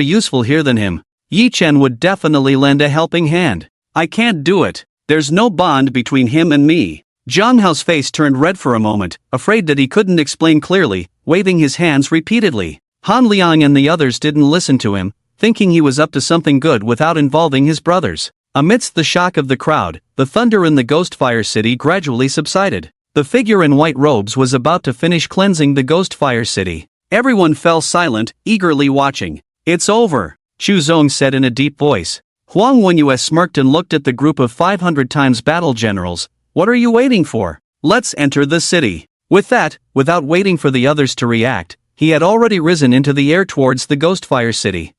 useful here than him. Yi Chen would definitely lend a helping hand. I can't do it. There's no bond between him and me. Jiang Hao's face turned red for a moment, afraid that he couldn't explain clearly, waving his hands repeatedly. Han Liang and the others didn't listen to him, thinking he was up to something good without involving his brothers. Amidst the shock of the crowd, the thunder in the Ghostfire City gradually subsided. The figure in white robes was about to finish cleansing the Ghostfire City. Everyone fell silent, eagerly watching. It's over, Chu Zong said in a deep voice. Huang Wenyue smirked and looked at the group of 500 times battle generals. What are you waiting for? Let's enter the city. With that, without waiting for the others to react, he had already risen into the air towards the Ghostfire City.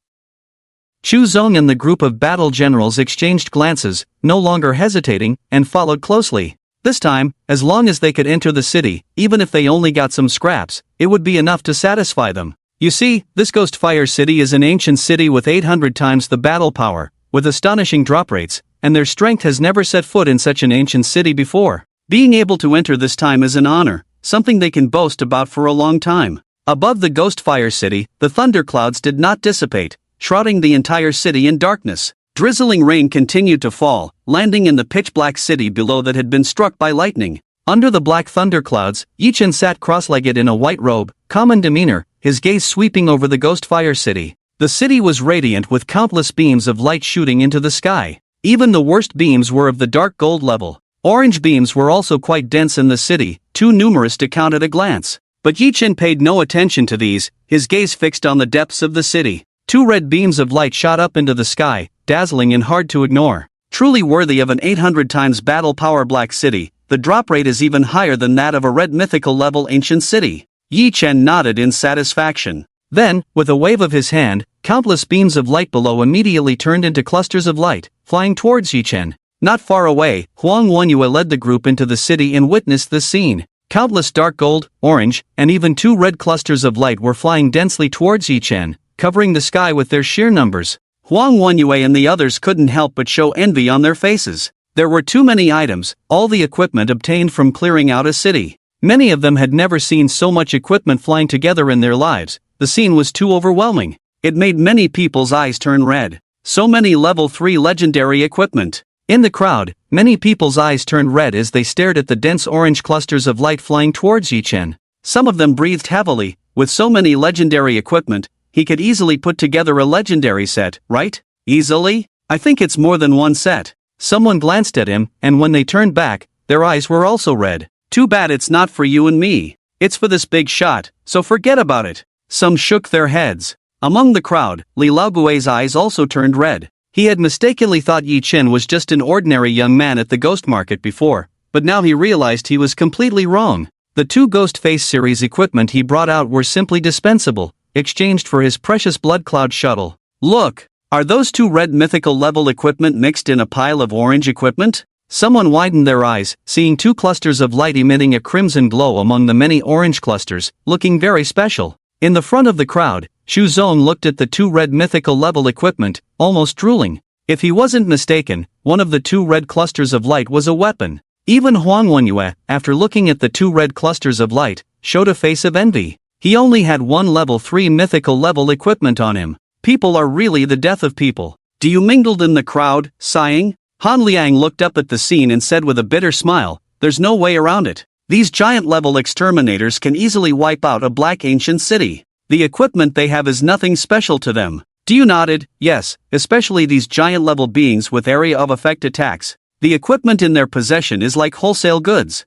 Chu Zong and the group of battle generals exchanged glances, no longer hesitating, and followed closely. This time, as long as they could enter the city, even if they only got some scraps, it would be enough to satisfy them. You see, this Ghostfire City is an ancient city with 800 times the battle power, with astonishing drop rates, and their strength has never set foot in such an ancient city before. Being able to enter this time is an honor, something they can boast about for a long time. Above the Ghostfire City, the thunderclouds did not dissipate, shrouding the entire city in darkness. Drizzling rain continued to fall, landing in the pitch-black city below that had been struck by lightning. Under the black thunderclouds, Yi Chen sat cross-legged in a white robe, calm in demeanor, his gaze sweeping over the Ghostfire City. The city was radiant with countless beams of light shooting into the sky. Even the worst beams were of the dark gold level. Orange beams were also quite dense in the city, too numerous to count at a glance. But Yi Chen paid no attention to these, his gaze fixed on the depths of the city. Two red beams of light shot up into the sky, dazzling and hard to ignore. Truly worthy of an 800 times battle power black city, the drop rate is even higher than that of a red mythical level ancient city. Yi Chen nodded in satisfaction. Then, with a wave of his hand, countless beams of light below immediately turned into clusters of light, flying towards Yi Chen. Not far away, Huang Wenyue led the group into the city and witnessed the scene. Countless dark gold, orange, and even two red clusters of light were flying densely towards Yi Chen, covering the sky with their sheer numbers. Huang Wenyue and the others couldn't help but show envy on their faces. There were too many items, all the equipment obtained from clearing out a city. Many of them had never seen so much equipment flying together in their lives. The scene was too overwhelming. It made many people's eyes turn red. So many level 3 legendary equipment. In the crowd, many people's eyes turned red as they stared at the dense orange clusters of light flying towards Yi Chen. Some of them breathed heavily. With so many legendary equipment, he could easily put together a legendary set, right? Easily? I think it's more than one set. Someone glanced at him, and when they turned back, their eyes were also red. Too bad it's not for you and me. It's for this big shot, so forget about it. Some shook their heads. Among the crowd, Li Laogui's eyes also turned red. He had mistakenly thought Yi Chen was just an ordinary young man at the ghost market before, but now he realized he was completely wrong. The two Ghost Face series equipment he brought out were simply dispensable, exchanged for his precious Blood Cloud shuttle. Look! Are those two red mythical level equipment mixed in a pile of orange equipment? Someone widened their eyes, seeing two clusters of light emitting a crimson glow among the many orange clusters, looking very special. In the front of the crowd, Shu Zong looked at the two red mythical level equipment, almost drooling. If he wasn't mistaken, one of the two red clusters of light was a weapon. Even Huang Wenyue, after looking at the two red clusters of light, showed a face of envy. He only had one level 3 mythical level equipment on him. People are really the death of people. Do you mingled in the crowd, sighing? Han Liang looked up at the scene and said with a bitter smile, there's no way around it. These giant-level exterminators can easily wipe out a black ancient city. The equipment they have is nothing special to them. Diu nodded, yes, especially these giant-level beings with area of effect attacks. The equipment in their possession is like wholesale goods.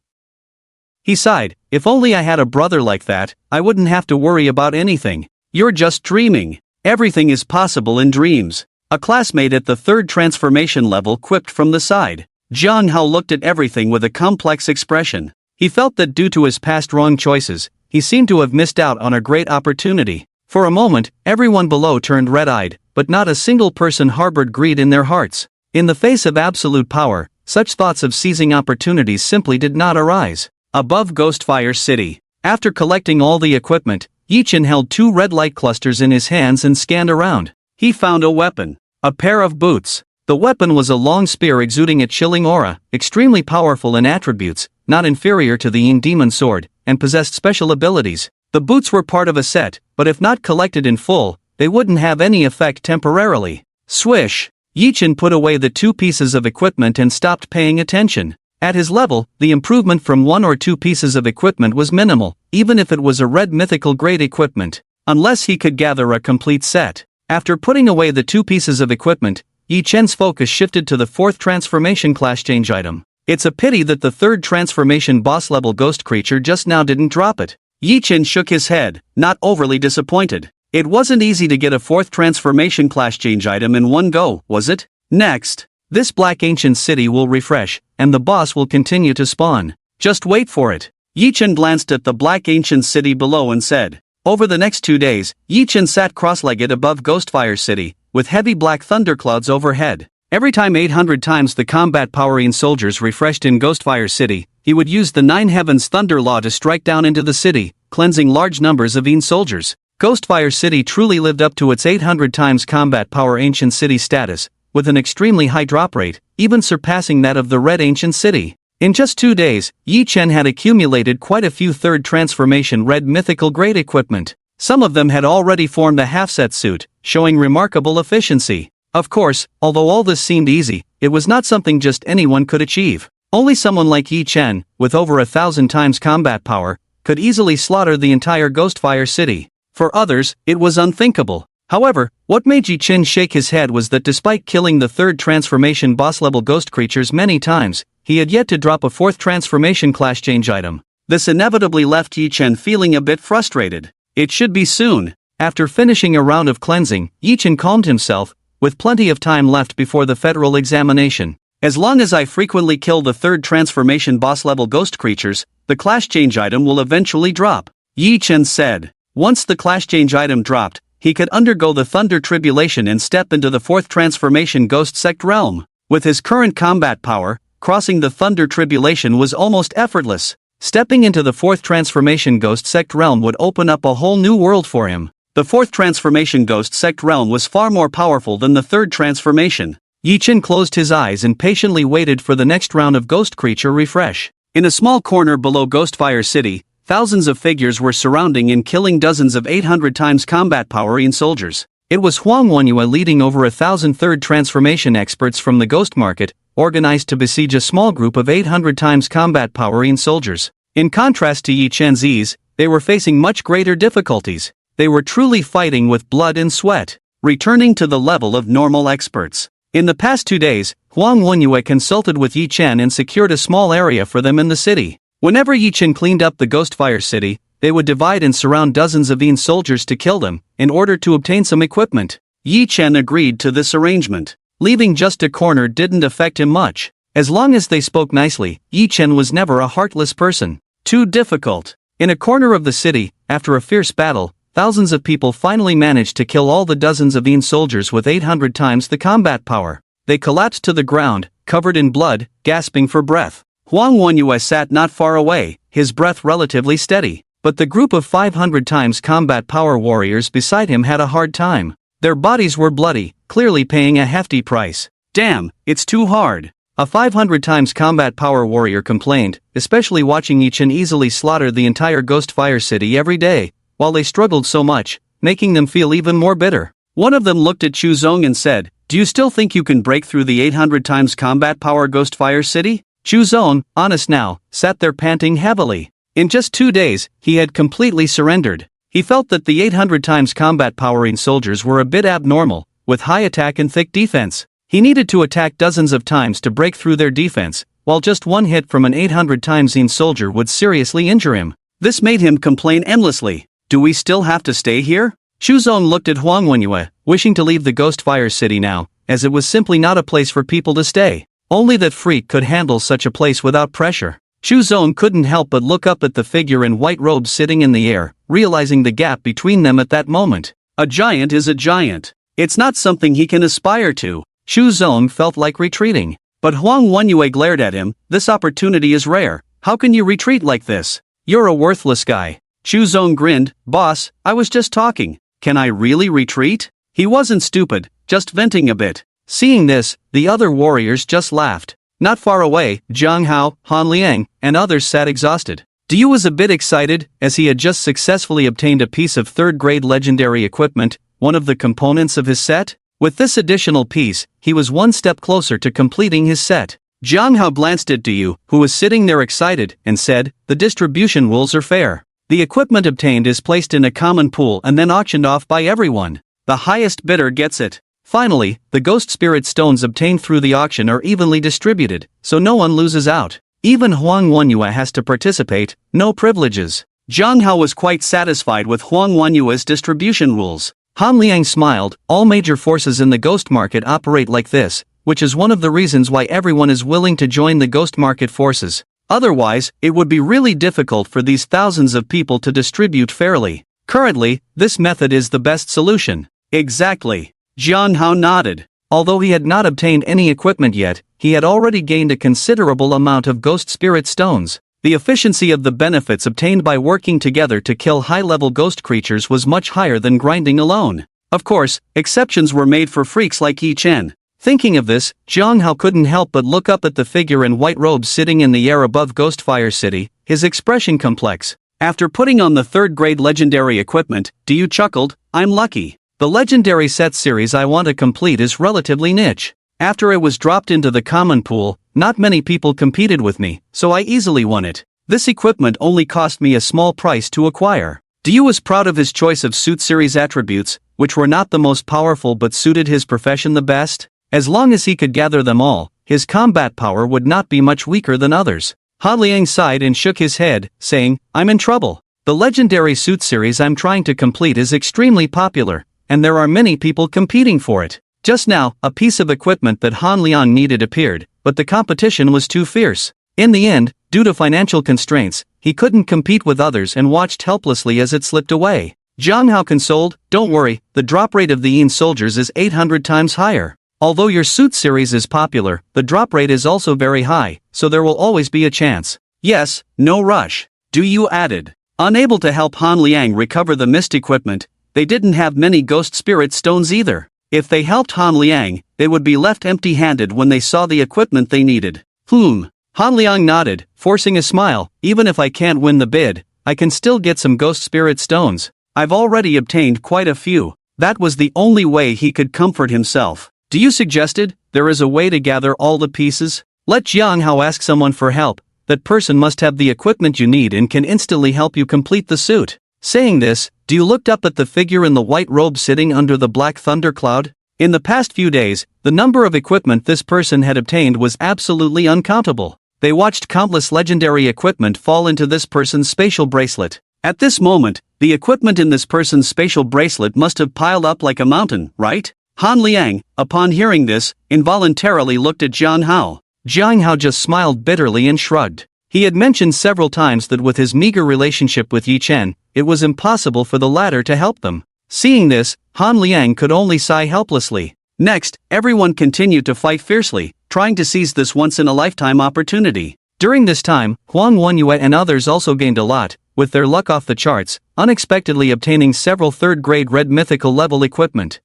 He sighed, if only I had a brother like that, I wouldn't have to worry about anything. You're just dreaming. Everything is possible in dreams. A classmate at the third transformation level quipped from the side. Jiang Hao looked at everything with a complex expression. He felt that due to his past wrong choices, he seemed to have missed out on a great opportunity. For a moment, everyone below turned red-eyed, but not a single person harbored greed in their hearts. In the face of absolute power, such thoughts of seizing opportunities simply did not arise. Above Ghostfire City. After collecting all the equipment, Yichen held two red light clusters in his hands and scanned around. He found a weapon. A pair of boots. The weapon was a long spear exuding a chilling aura, extremely powerful in attributes, not inferior to the Yin Demon Sword, and possessed special abilities. The boots were part of a set, but if not collected in full, they wouldn't have any effect temporarily. Swish! Yichen put away the two pieces of equipment and stopped paying attention. At his level, the improvement from one or two pieces of equipment was minimal, even if it was a red mythical grade equipment, unless he could gather a complete set. After putting away the two pieces of equipment, Yi Chen's focus shifted to the fourth transformation class change item. It's a pity that the third transformation boss level ghost creature just now didn't drop it. Yi Chen shook his head, not overly disappointed. It wasn't easy to get a fourth transformation class change item in one go, was it? Next, this black ancient city will refresh, and the boss will continue to spawn. Just wait for it. Yi Chen glanced at the black ancient city below and said. Over the next 2 days, Yi Chen sat cross-legged above Ghostfire City, with heavy black thunderclouds overhead. Every time 800 times the combat power in soldiers refreshed in Ghostfire City, he would use the Nine Heavens Thunder Law to strike down into the city, cleansing large numbers of Yin soldiers. Ghostfire City truly lived up to its 800 times combat power ancient city status, with an extremely high drop rate, even surpassing that of the Red Ancient City. In just 2 days, Yi Chen had accumulated quite a few third transformation red mythical grade equipment. Some of them had already formed a half-set suit, showing remarkable efficiency. Of course, although all this seemed easy, it was not something just anyone could achieve. Only someone like Yi Chen, with over 1,000 times combat power, could easily slaughter the entire Ghostfire City. For others, it was unthinkable. However, what made Yi Chen shake his head was that despite killing the third transformation boss-level ghost creatures many times, he had yet to drop a fourth transformation class change item. This inevitably left Yi Chen feeling a bit frustrated. It should be soon. After finishing a round of cleansing, Yi Chen calmed himself, with plenty of time left before the federal examination. As long as I frequently kill the third transformation boss-level ghost creatures, the class change item will eventually drop. Yi Chen said. Once the class change item dropped, he could undergo the Thunder Tribulation and step into the fourth transformation ghost sect realm. With his current combat power, crossing the Thunder Tribulation was almost effortless. Stepping into the fourth transformation ghost sect realm would open up a whole new world for him. The fourth transformation ghost sect realm was far more powerful than the third transformation. Yi Chen closed his eyes and patiently waited for the next round of ghost creature refresh. In a small corner below Ghostfire City, thousands of figures were surrounding and killing dozens of 800 times combat power in soldiers. It was Huang Wenyue leading over 1,000 third transformation experts from the ghost market, organized to besiege a small group of 800 times combat power in soldiers. In contrast to Yi Chen's ease, they were facing much greater difficulties. They were truly fighting with blood and sweat, returning to the level of normal experts. In the past 2 days, Huang Wenyue consulted with Yi Chen and secured a small area for them in the city. Whenever Yi Chen cleaned up the Ghostfire City, they would divide and surround dozens of Yin soldiers to kill them, in order to obtain some equipment. Yi Chen agreed to this arrangement. Leaving just a corner didn't affect him much. As long as they spoke nicely, Yi Chen was never a heartless person. Too difficult. In a corner of the city, after a fierce battle, thousands of people finally managed to kill all the dozens of Yin soldiers with 800 times the combat power. They collapsed to the ground, covered in blood, gasping for breath. Huang Wenyue sat not far away, his breath relatively steady. but the group of 500 times combat power warriors beside him had a hard time. Their bodies were bloody, clearly paying a hefty price. Damn, it's too hard. A 500 times combat power warrior complained, especially watching Ichin easily slaughter the entire Ghost Fire City every day, while they struggled so much, making them feel even more bitter. One of them looked at Chuzong and said, "Do you still think you can break through the 800 times combat power Ghost Fire City?" Chuzong, honest now, sat there panting heavily. In just 2 days, he had completely surrendered. He felt that the 800 times combat powering soldiers were a bit abnormal, with high attack and thick defense. He needed to attack dozens of times to break through their defense, while just one hit from an 800 times soldier would seriously injure him. This made him complain endlessly. "Do we still have to stay here?" Chuzong looked at Huang Wenyue, wishing to leave the Ghost Fire City now, as it was simply not a place for people to stay. Only that freak could handle such a place without pressure. Chuzong couldn't help but look up at the figure in white robes sitting in the air, realizing the gap between them at that moment. A giant is a giant. It's not something he can aspire to. Chuzong felt like retreating. But Huang Wenyue glared at him. "This opportunity is rare. How can you retreat like this? You're a worthless guy." Chuzong grinned. "Boss, I was just talking. Can I really retreat?" He wasn't stupid, just venting a bit. Seeing this, the other warriors just laughed. Not far away, Jiang Hao, Han Liang, and others sat exhausted. Diyu was a bit excited, as he had just successfully obtained a piece of third-grade legendary equipment, one of the components of his set. With this additional piece, he was one step closer to completing his set. Jiang Hao glanced at Diyu, who was sitting there excited, and said, "The distribution rules are fair. The equipment obtained is placed in a common pool and then auctioned off by everyone. The highest bidder gets it. Finally, the ghost spirit stones obtained through the auction are evenly distributed, so no one loses out. Even Huang Wenyue has to participate, no privileges." Jiang Hao was quite satisfied with Huang Wenyue's distribution rules. Han Liang smiled. "All major forces in the ghost market operate like this, which is one of the reasons why everyone is willing to join the ghost market forces. Otherwise, it would be really difficult for these thousands of people to distribute fairly. Currently, this method is the best solution." "Exactly." Jiang Hao nodded. Although he had not obtained any equipment yet, he had already gained a considerable amount of ghost spirit stones. The efficiency of the benefits obtained by working together to kill high-level ghost creatures was much higher than grinding alone. Of course, exceptions were made for freaks like Yi Chen. Thinking of this, Jiang Hao couldn't help but look up at the figure in white robes sitting in the air above Ghost Fire City, his expression complex. After putting on the third-grade legendary equipment, Diyu chuckled, "I'm lucky. The legendary set series I want to complete is relatively niche. After it was dropped into the common pool, not many people competed with me, so I easily won it. This equipment only cost me a small price to acquire." Diyu was proud of his choice of suit series attributes, which were not the most powerful but suited his profession the best. As long as he could gather them all, his combat power would not be much weaker than others. Han Liang sighed and shook his head, saying, "I'm in trouble. The legendary suit series I'm trying to complete is extremely popular, and there are many people competing for it." Just now, a piece of equipment that Han Liang needed appeared, but the competition was too fierce. In the end, due to financial constraints, he couldn't compete with others and watched helplessly as it slipped away. Jiang Hao consoled, "Don't worry, the drop rate of the Yin soldiers is 800 times higher. Although your suit series is popular, the drop rate is also very high, so there will always be a chance." "Yes, no rush," Diyu added. Unable to help Han Liang recover the missed equipment, they didn't have many ghost spirit stones either. If they helped Han Liang, they would be left empty-handed when they saw the equipment they needed. Han Liang nodded, forcing a smile. "Even if I can't win the bid, I can still get some ghost spirit stones. I've already obtained quite a few." That was the only way he could comfort himself. Diyu suggested, "There is a way to gather all the pieces. Let Jiang Hao ask someone for help. That person must have the equipment you need and can instantly help you complete the suit." Saying this, Diyu looked up at the figure in the white robe sitting under the black thundercloud. In the past few days, the number of equipment this person had obtained was absolutely uncountable. They watched countless legendary equipment fall into this person's spatial bracelet. At this moment, the equipment in this person's spatial bracelet must have piled up like a mountain, right? Han Liang, upon hearing this, involuntarily looked at Jiang Hao. Jiang Hao just smiled bitterly and shrugged. He had mentioned several times that with his meager relationship with Yi Chen, it was impossible for the latter to help them. Seeing this, Han Liang could only sigh helplessly. Next, everyone continued to fight fiercely, trying to seize this once-in-a-lifetime opportunity. During this time, Huang Wenyue and others also gained a lot, with their luck off the charts, unexpectedly obtaining several third-grade red mythical level equipment.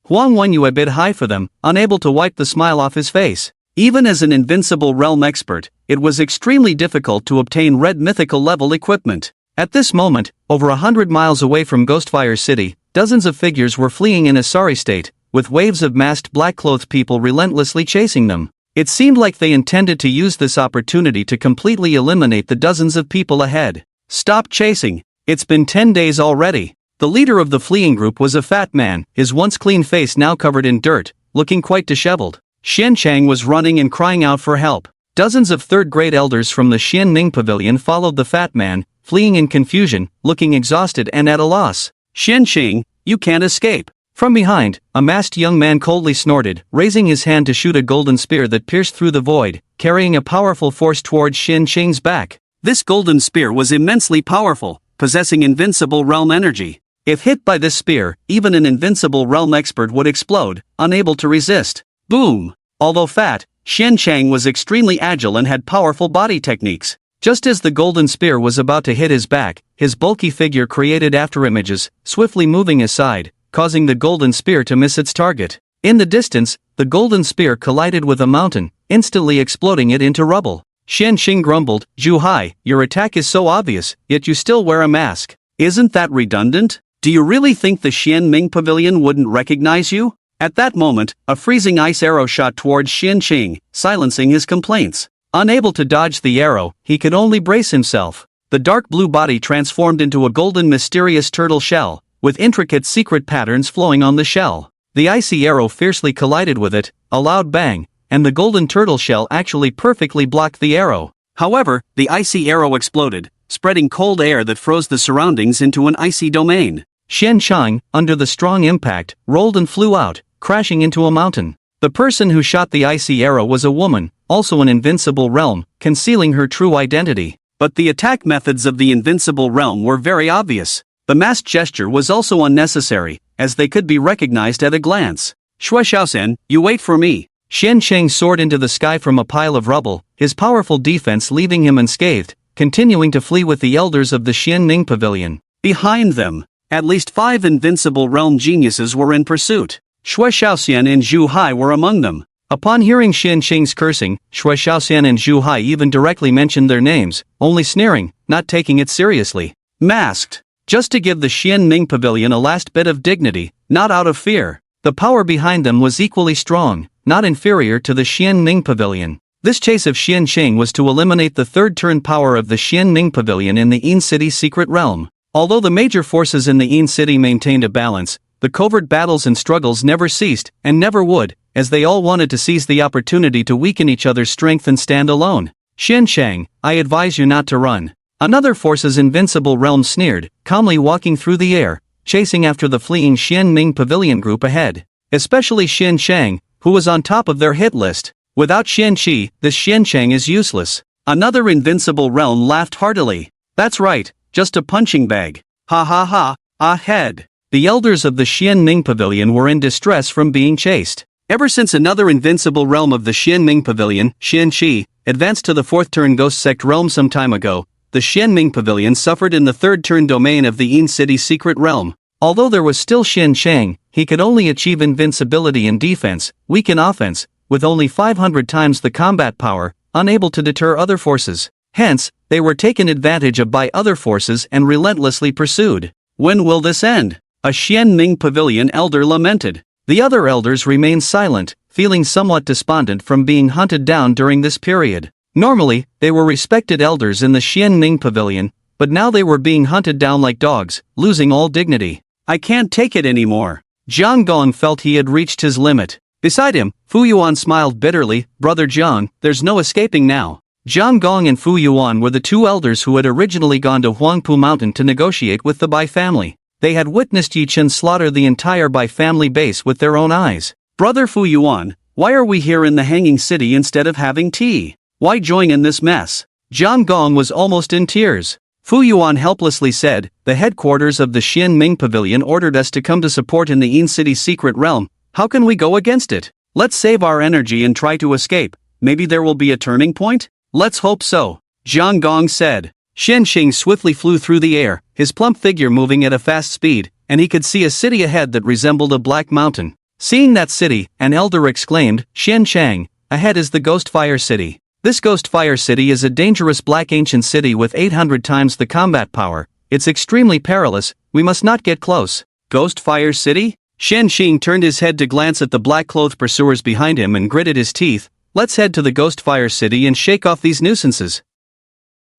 Huang Wenyu a bit high for them, unable to wipe the smile off his face. Even as an invincible realm expert, it was extremely difficult to obtain red mythical level equipment. At this moment, over 100 miles away from Ghostfire City, dozens of figures were fleeing in a sorry state, with waves of masked black-clothed people relentlessly chasing them. It seemed like they intended to use this opportunity to completely eliminate the dozens of people ahead. Stop chasing. It's been 10 days already. The leader of the fleeing group was a fat man, his once clean face now covered in dirt, looking quite disheveled. Xian Chang was running and crying out for help. Dozens of third-grade elders from the Xianming Pavilion followed the fat man, fleeing in confusion, looking exhausted and at a loss. Xian Qing, you can't escape. From behind, a masked young man coldly snorted, raising his hand to shoot a golden spear that pierced through the void, carrying a powerful force towards Xian Qing's back. This golden spear was immensely powerful, possessing invincible realm energy. If hit by this spear, even an invincible realm expert would explode, unable to resist. Boom! Although fat, Xian Chang was extremely agile and had powerful body techniques. Just as the golden spear was about to hit his back, his bulky figure created afterimages, swiftly moving aside, causing the golden spear to miss its target. In the distance, the golden spear collided with a mountain, instantly exploding it into rubble. Xian Xing grumbled, "Zhu Hai, your attack is so obvious, yet you still wear a mask. Isn't that redundant? Do you really think the Xianming Pavilion wouldn't recognize you?" At that moment, a freezing ice arrow shot towards Xian Qing, silencing his complaints. Unable to dodge the arrow, he could only brace himself. The dark blue body transformed into a golden mysterious turtle shell, with intricate secret patterns flowing on the shell. The icy arrow fiercely collided with it, a loud bang, and the golden turtle shell actually perfectly blocked the arrow. However, the icy arrow exploded, spreading cold air that froze the surroundings into an icy domain. Xian Chang, under the strong impact, rolled and flew out, crashing into a mountain. The person who shot the icy arrow was a woman, also an invincible realm, concealing her true identity. But the attack methods of the invincible realm were very obvious. The masked gesture was also unnecessary, as they could be recognized at a glance. "Shui Shaoxian, you wait for me." Xian Cheng soared into the sky from a pile of rubble, his powerful defense leaving him unscathed, continuing to flee with the elders of the Xianming Pavilion. Behind them, at least 5 invincible realm geniuses were in pursuit. Shui Shaoxian and Zhu Hai were among them. Upon hearing Xian Qing's cursing, Shui Shaoxian and Zhu Hai even directly mentioned their names, only sneering, not taking it seriously. Masked. Just to give the Xianming Pavilion a last bit of dignity, not out of fear. The power behind them was equally strong, not inferior to the Xianming Pavilion. This chase of Xian Qing was to eliminate the third turn power of the Xianming Pavilion in the Yin City secret realm. Although the major forces in the Yin City maintained a balance, the covert battles and struggles never ceased, and never would, as they all wanted to seize the opportunity to weaken each other's strength and stand alone. "Xian Chang, I advise you not to run." Another force's invincible realm sneered, calmly walking through the air, chasing after the fleeing Xianming Pavilion group ahead. Especially Xian Chang, who was on top of their hit list. Without Xian Qi, this Xian Chang is useless. Another invincible realm laughed heartily. "That's right, just a punching bag. Ha ha ha, ahead." The elders of the Xianming Pavilion were in distress from being chased. Ever since another invincible realm of the Xianming Pavilion, Xian Qi, advanced to the 4th turn Ghost Sect realm some time ago, the Xianming Pavilion suffered in the 3rd turn domain of the Yin City secret realm. Although there was still Xian Chang, he could only achieve invincibility in defense, weak in offense, with only 500 times the combat power, unable to deter other forces. Hence, they were taken advantage of by other forces and relentlessly pursued. When will this end? A Xianming Pavilion elder lamented. The other elders remained silent, feeling somewhat despondent from being hunted down during this period. Normally, they were respected elders in the Xianming Pavilion, but now they were being hunted down like dogs, losing all dignity. "I can't take it anymore." Jiang Gong felt he had reached his limit. Beside him, Fu Yuan smiled bitterly. "Brother Jiang, there's no escaping now." Jiang Gong and Fu Yuan were the 2 elders who had originally gone to Huangpu Mountain to negotiate with the Bai family. They had witnessed Yi Chen slaughter the entire Bai family base with their own eyes. "Brother Fu Yuan, why are we here in the Hanging City instead of having tea? Why join in this mess?" Jiang Gong was almost in tears. Fu Yuan helplessly said, "The headquarters of the Xianming Pavilion ordered us to come to support in the Yin City secret realm. How can we go against it? Let's save our energy and try to escape. Maybe there will be a turning point? Let's hope so." Jiang Gong said. Xianxing swiftly flew through the air, his plump figure moving at a fast speed, and he could see a city ahead that resembled a black mountain. Seeing that city, an elder exclaimed, "Xianchang, ahead is the Ghost Fire City. This Ghost Fire City is a dangerous black ancient city with 800 times the combat power. It's extremely perilous, we must not get close." Ghost Fire City? Xianxing turned his head to glance at the black-clothed pursuers behind him and gritted his teeth. "Let's head to the Ghost Fire City and shake off these nuisances."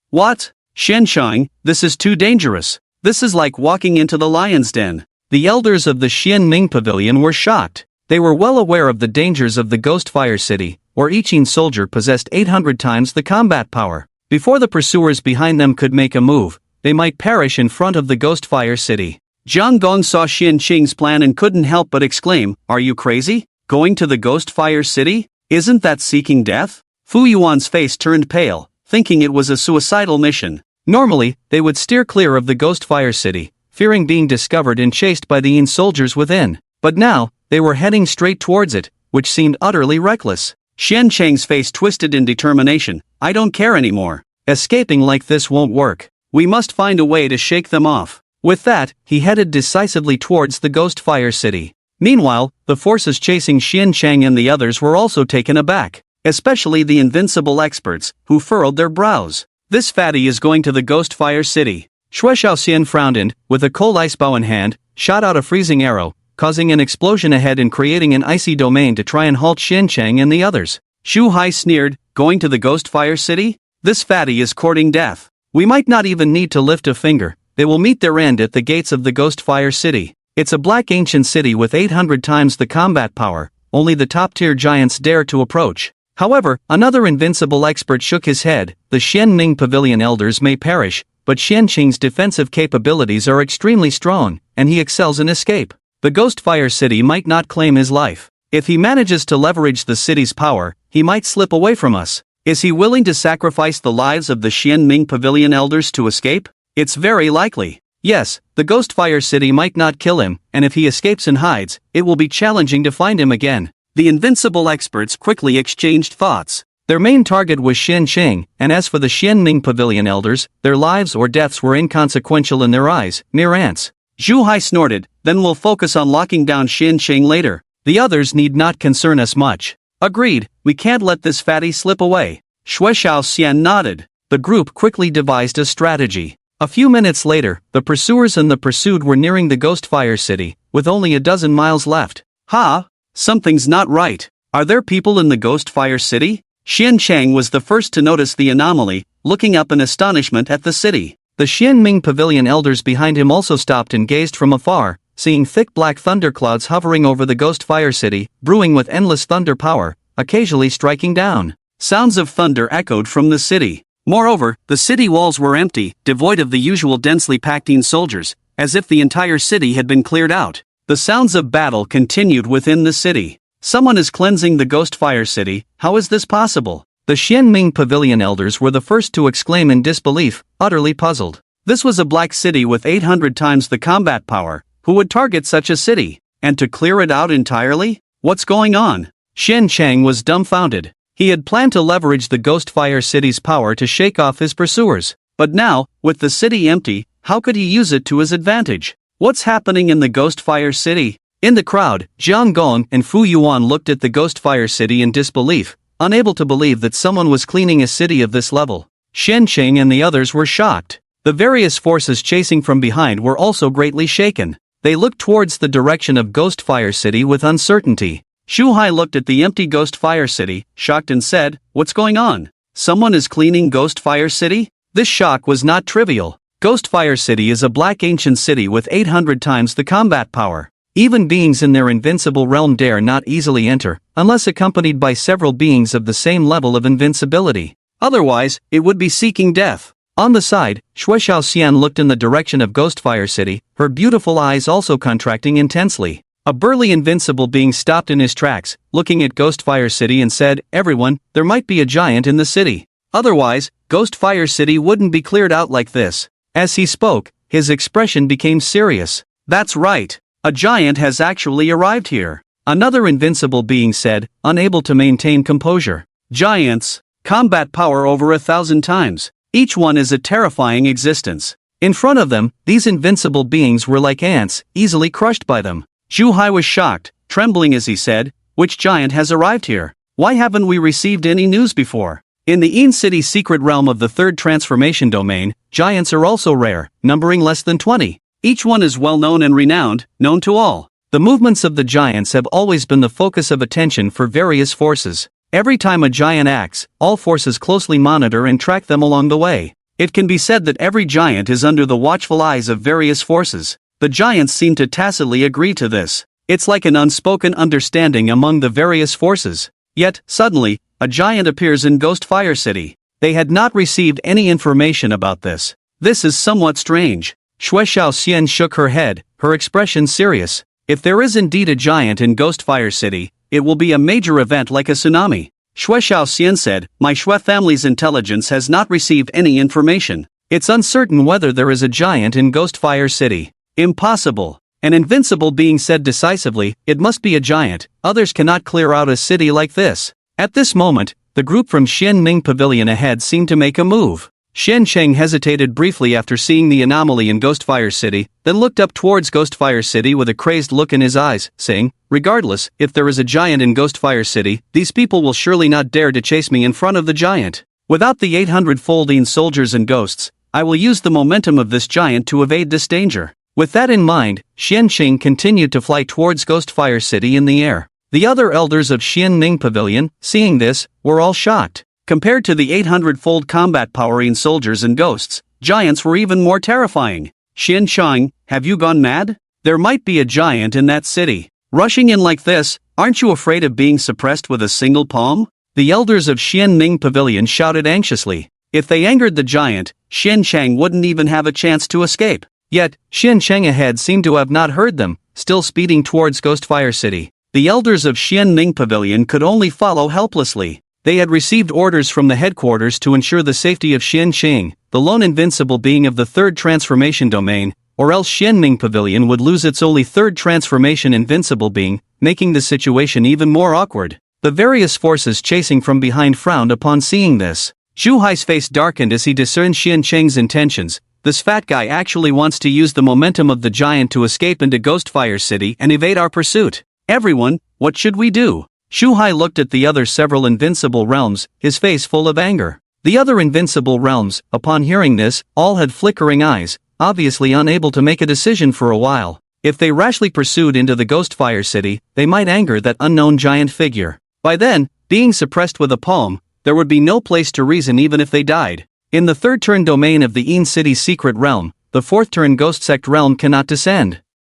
"What? Xianxing, this is too dangerous. This is like walking into the lion's den." The elders of the Xianming Pavilion were shocked. They were well aware of the dangers of the Ghost Fire City, where each soldier possessed 800 times the combat power. Before the pursuers behind them could make a move, they might perish in front of the Ghost Fire City. Jiang Gong saw Xianxing's plan and couldn't help but exclaim, "Are you crazy? Going to the Ghost Fire City? Isn't that seeking death?" Fu Yuan's face turned pale, thinking it was a suicidal mission. Normally, they would steer clear of the Ghost Fire City, fearing being discovered and chased by the soldiers within. But now, they were heading straight towards it, which seemed utterly reckless. Xiancheng's face twisted in determination. "I don't care anymore. Escaping like this won't work. We must find a way to shake them off." With that, he headed decisively towards the Ghost Fire City. Meanwhile, the forces chasing Xiancheng and the others were also taken aback, especially the invincible experts, who furrowed their brows. "This fatty is going to the Ghost Fire City." Shui Xiaoxian frowned and, with a cold ice bow in hand, shot out a freezing arrow, causing an explosion ahead and creating an icy domain to try and halt Xiancheng and the others. Shu Hai sneered, "Going to the Ghost Fire City? This fatty is courting death. We might not even need to lift a finger. They will meet their end at the gates of the Ghost Fire City. It's a black ancient city with 800 times the combat power. Only the top-tier giants dare to approach." However, another invincible expert shook his head. "The Xianming Pavilion elders may perish, but Xianqing's defensive capabilities are extremely strong, and he excels in escape. The Ghost Fire City might not claim his life. If he manages to leverage the city's power, he might slip away from us. Is he willing to sacrifice the lives of the Xianming Pavilion elders to escape? It's very likely. Yes, the Ghost Fire City might not kill him, and if he escapes and hides, it will be challenging to find him again." The invincible experts quickly exchanged thoughts. Their main target was Xianxing, and as for the Xianming Pavilion elders, their lives or deaths were inconsequential in their eyes, mere ants. Zhu Hai snorted, "Then we'll focus on locking down Xianxing later. The others need not concern us much." "Agreed, we can't let this fatty slip away." Shui Xiaoxian nodded. The group quickly devised a strategy. A few minutes later, the pursuers and the pursued were nearing the Ghost Fire City, with only a dozen miles left. "Ha! Something's not right. Are there people in the Ghost Fire City?" Xiancheng was the first to notice the anomaly, looking up in astonishment at the city. The Xianming Pavilion elders behind him also stopped and gazed from afar, seeing thick black thunderclouds hovering over the Ghost Fire City, brewing with endless thunder power, occasionally striking down. Sounds of thunder echoed from the city. Moreover, the city walls were empty, devoid of the usual densely packed soldiers, as if the entire city had been cleared out. The sounds of battle continued within the city. "Someone is cleansing the Ghost Fire City. How is this possible?" The Xianming Pavilion elders were the first to exclaim in disbelief, utterly puzzled. This was a black city with 800 times the combat power. Who would target such a city? And to clear it out entirely? What's going on? Xiancheng was dumbfounded. He had planned to leverage the Ghost Fire City's power to shake off his pursuers. But now, with the city empty, how could he use it to his advantage? What's happening in the Ghost Fire City? In the crowd, Jiang Gong and Fu Yuan looked at the Ghost Fire City in disbelief, unable to believe that someone was cleaning a city of this level. Xianxing and the others were shocked. The various forces chasing from behind were also greatly shaken. They looked towards the direction of Ghost Fire City with uncertainty. Shu Hai looked at the empty Ghost Fire City, shocked and said, "What's going on? Someone is cleaning Ghost Fire City?" This shock was not trivial. Ghost Fire City is a black ancient city with 800 times the combat power. Even beings in their invincible realm dare not easily enter, unless accompanied by several beings of the same level of invincibility. Otherwise, it would be seeking death. On the side, Shui Xiaoxian looked in the direction of Ghost Fire City, her beautiful eyes also contracting intensely. A burly invincible being stopped in his tracks, looking at Ghost Fire City and said, "Everyone, there might be a giant in the city. Otherwise, Ghost Fire City wouldn't be cleared out like this." As he spoke, his expression became serious. "That's right. A giant has actually arrived here," another invincible being said, unable to maintain composure. "Giants? Combat power over 1,000 times. Each one is a terrifying existence. In front of them, these invincible beings were like ants, easily crushed by them. Zhu Hai was shocked, trembling as he said, "Which giant has arrived here? Why haven't we received any news before?" In the Yin City secret realm of the third transformation domain, giants are also rare, numbering less than 20. Each one is well known and renowned, known to all. The movements of the giants have always been the focus of attention for various forces. Every time a giant acts, all forces closely monitor and track them along the way. It can be said that every giant is under the watchful eyes of various forces. The giants seem to tacitly agree to this. It's like an unspoken understanding among the various forces. Yet, suddenly, a giant appears in Ghostfire City. They had not received any information about this. This is somewhat strange. Shui Xiaoxian shook her head, her expression serious. If there is indeed a giant in Ghostfire City, it will be a major event like a tsunami. Shui Xiaoxian said, "My Shui family's intelligence has not received any information. It's uncertain whether there is a giant in Ghostfire City." "Impossible." An invincible being said decisively, "It must be a giant, others cannot clear out a city like this." At this moment, the group from Xianming Pavilion ahead seemed to make a move. Xian Cheng hesitated briefly after seeing the anomaly in Ghostfire City, then looked up towards Ghostfire City with a crazed look in his eyes, saying, "Regardless, if there is a giant in Ghostfire City, these people will surely not dare to chase me in front of the giant. Without the 800-fold Yin soldiers and ghosts, I will use the momentum of this giant to evade this danger." With that in mind, Xian Cheng continued to fly towards Ghostfire City in the air. The other elders of Xianming Pavilion, seeing this, were all shocked. Compared to the 800-fold combat power in soldiers and ghosts, giants were even more terrifying. "Xian Cheng, have you gone mad? There might be a giant in that city. Rushing in like this, aren't you afraid of being suppressed with a single palm?" The elders of Xianming Pavilion shouted anxiously. If they angered the giant, Xian Cheng wouldn't even have a chance to escape. Yet, Xian Cheng ahead seemed to have not heard them, still speeding towards Ghostfire City. The elders of Xianming Pavilion could only follow helplessly. They had received orders from the headquarters to ensure the safety of Xian Cheng, the lone invincible being of the third transformation domain, or else Xianming Pavilion would lose its only third transformation invincible being, making the situation even more awkward. The various forces chasing from behind frowned upon seeing this. Zhu Hai's face darkened as he discerned Xian Cheng's intentions. This fat guy actually wants to use the momentum of the giant to escape into Ghostfire City and evade our pursuit. "Everyone, what should we do?" Zhu Hai looked at the other several invincible realms, his face full of anger. The other invincible realms, upon hearing this, all had flickering eyes, obviously unable to make a decision for a while. If they rashly pursued into the Ghostfire City, they might anger that unknown giant figure. By then, being suppressed with a palm, there would be no place to reason even if they died. In the third turn domain of the Yin City's secret realm, the fourth turn Ghost Sect realm cannot descend.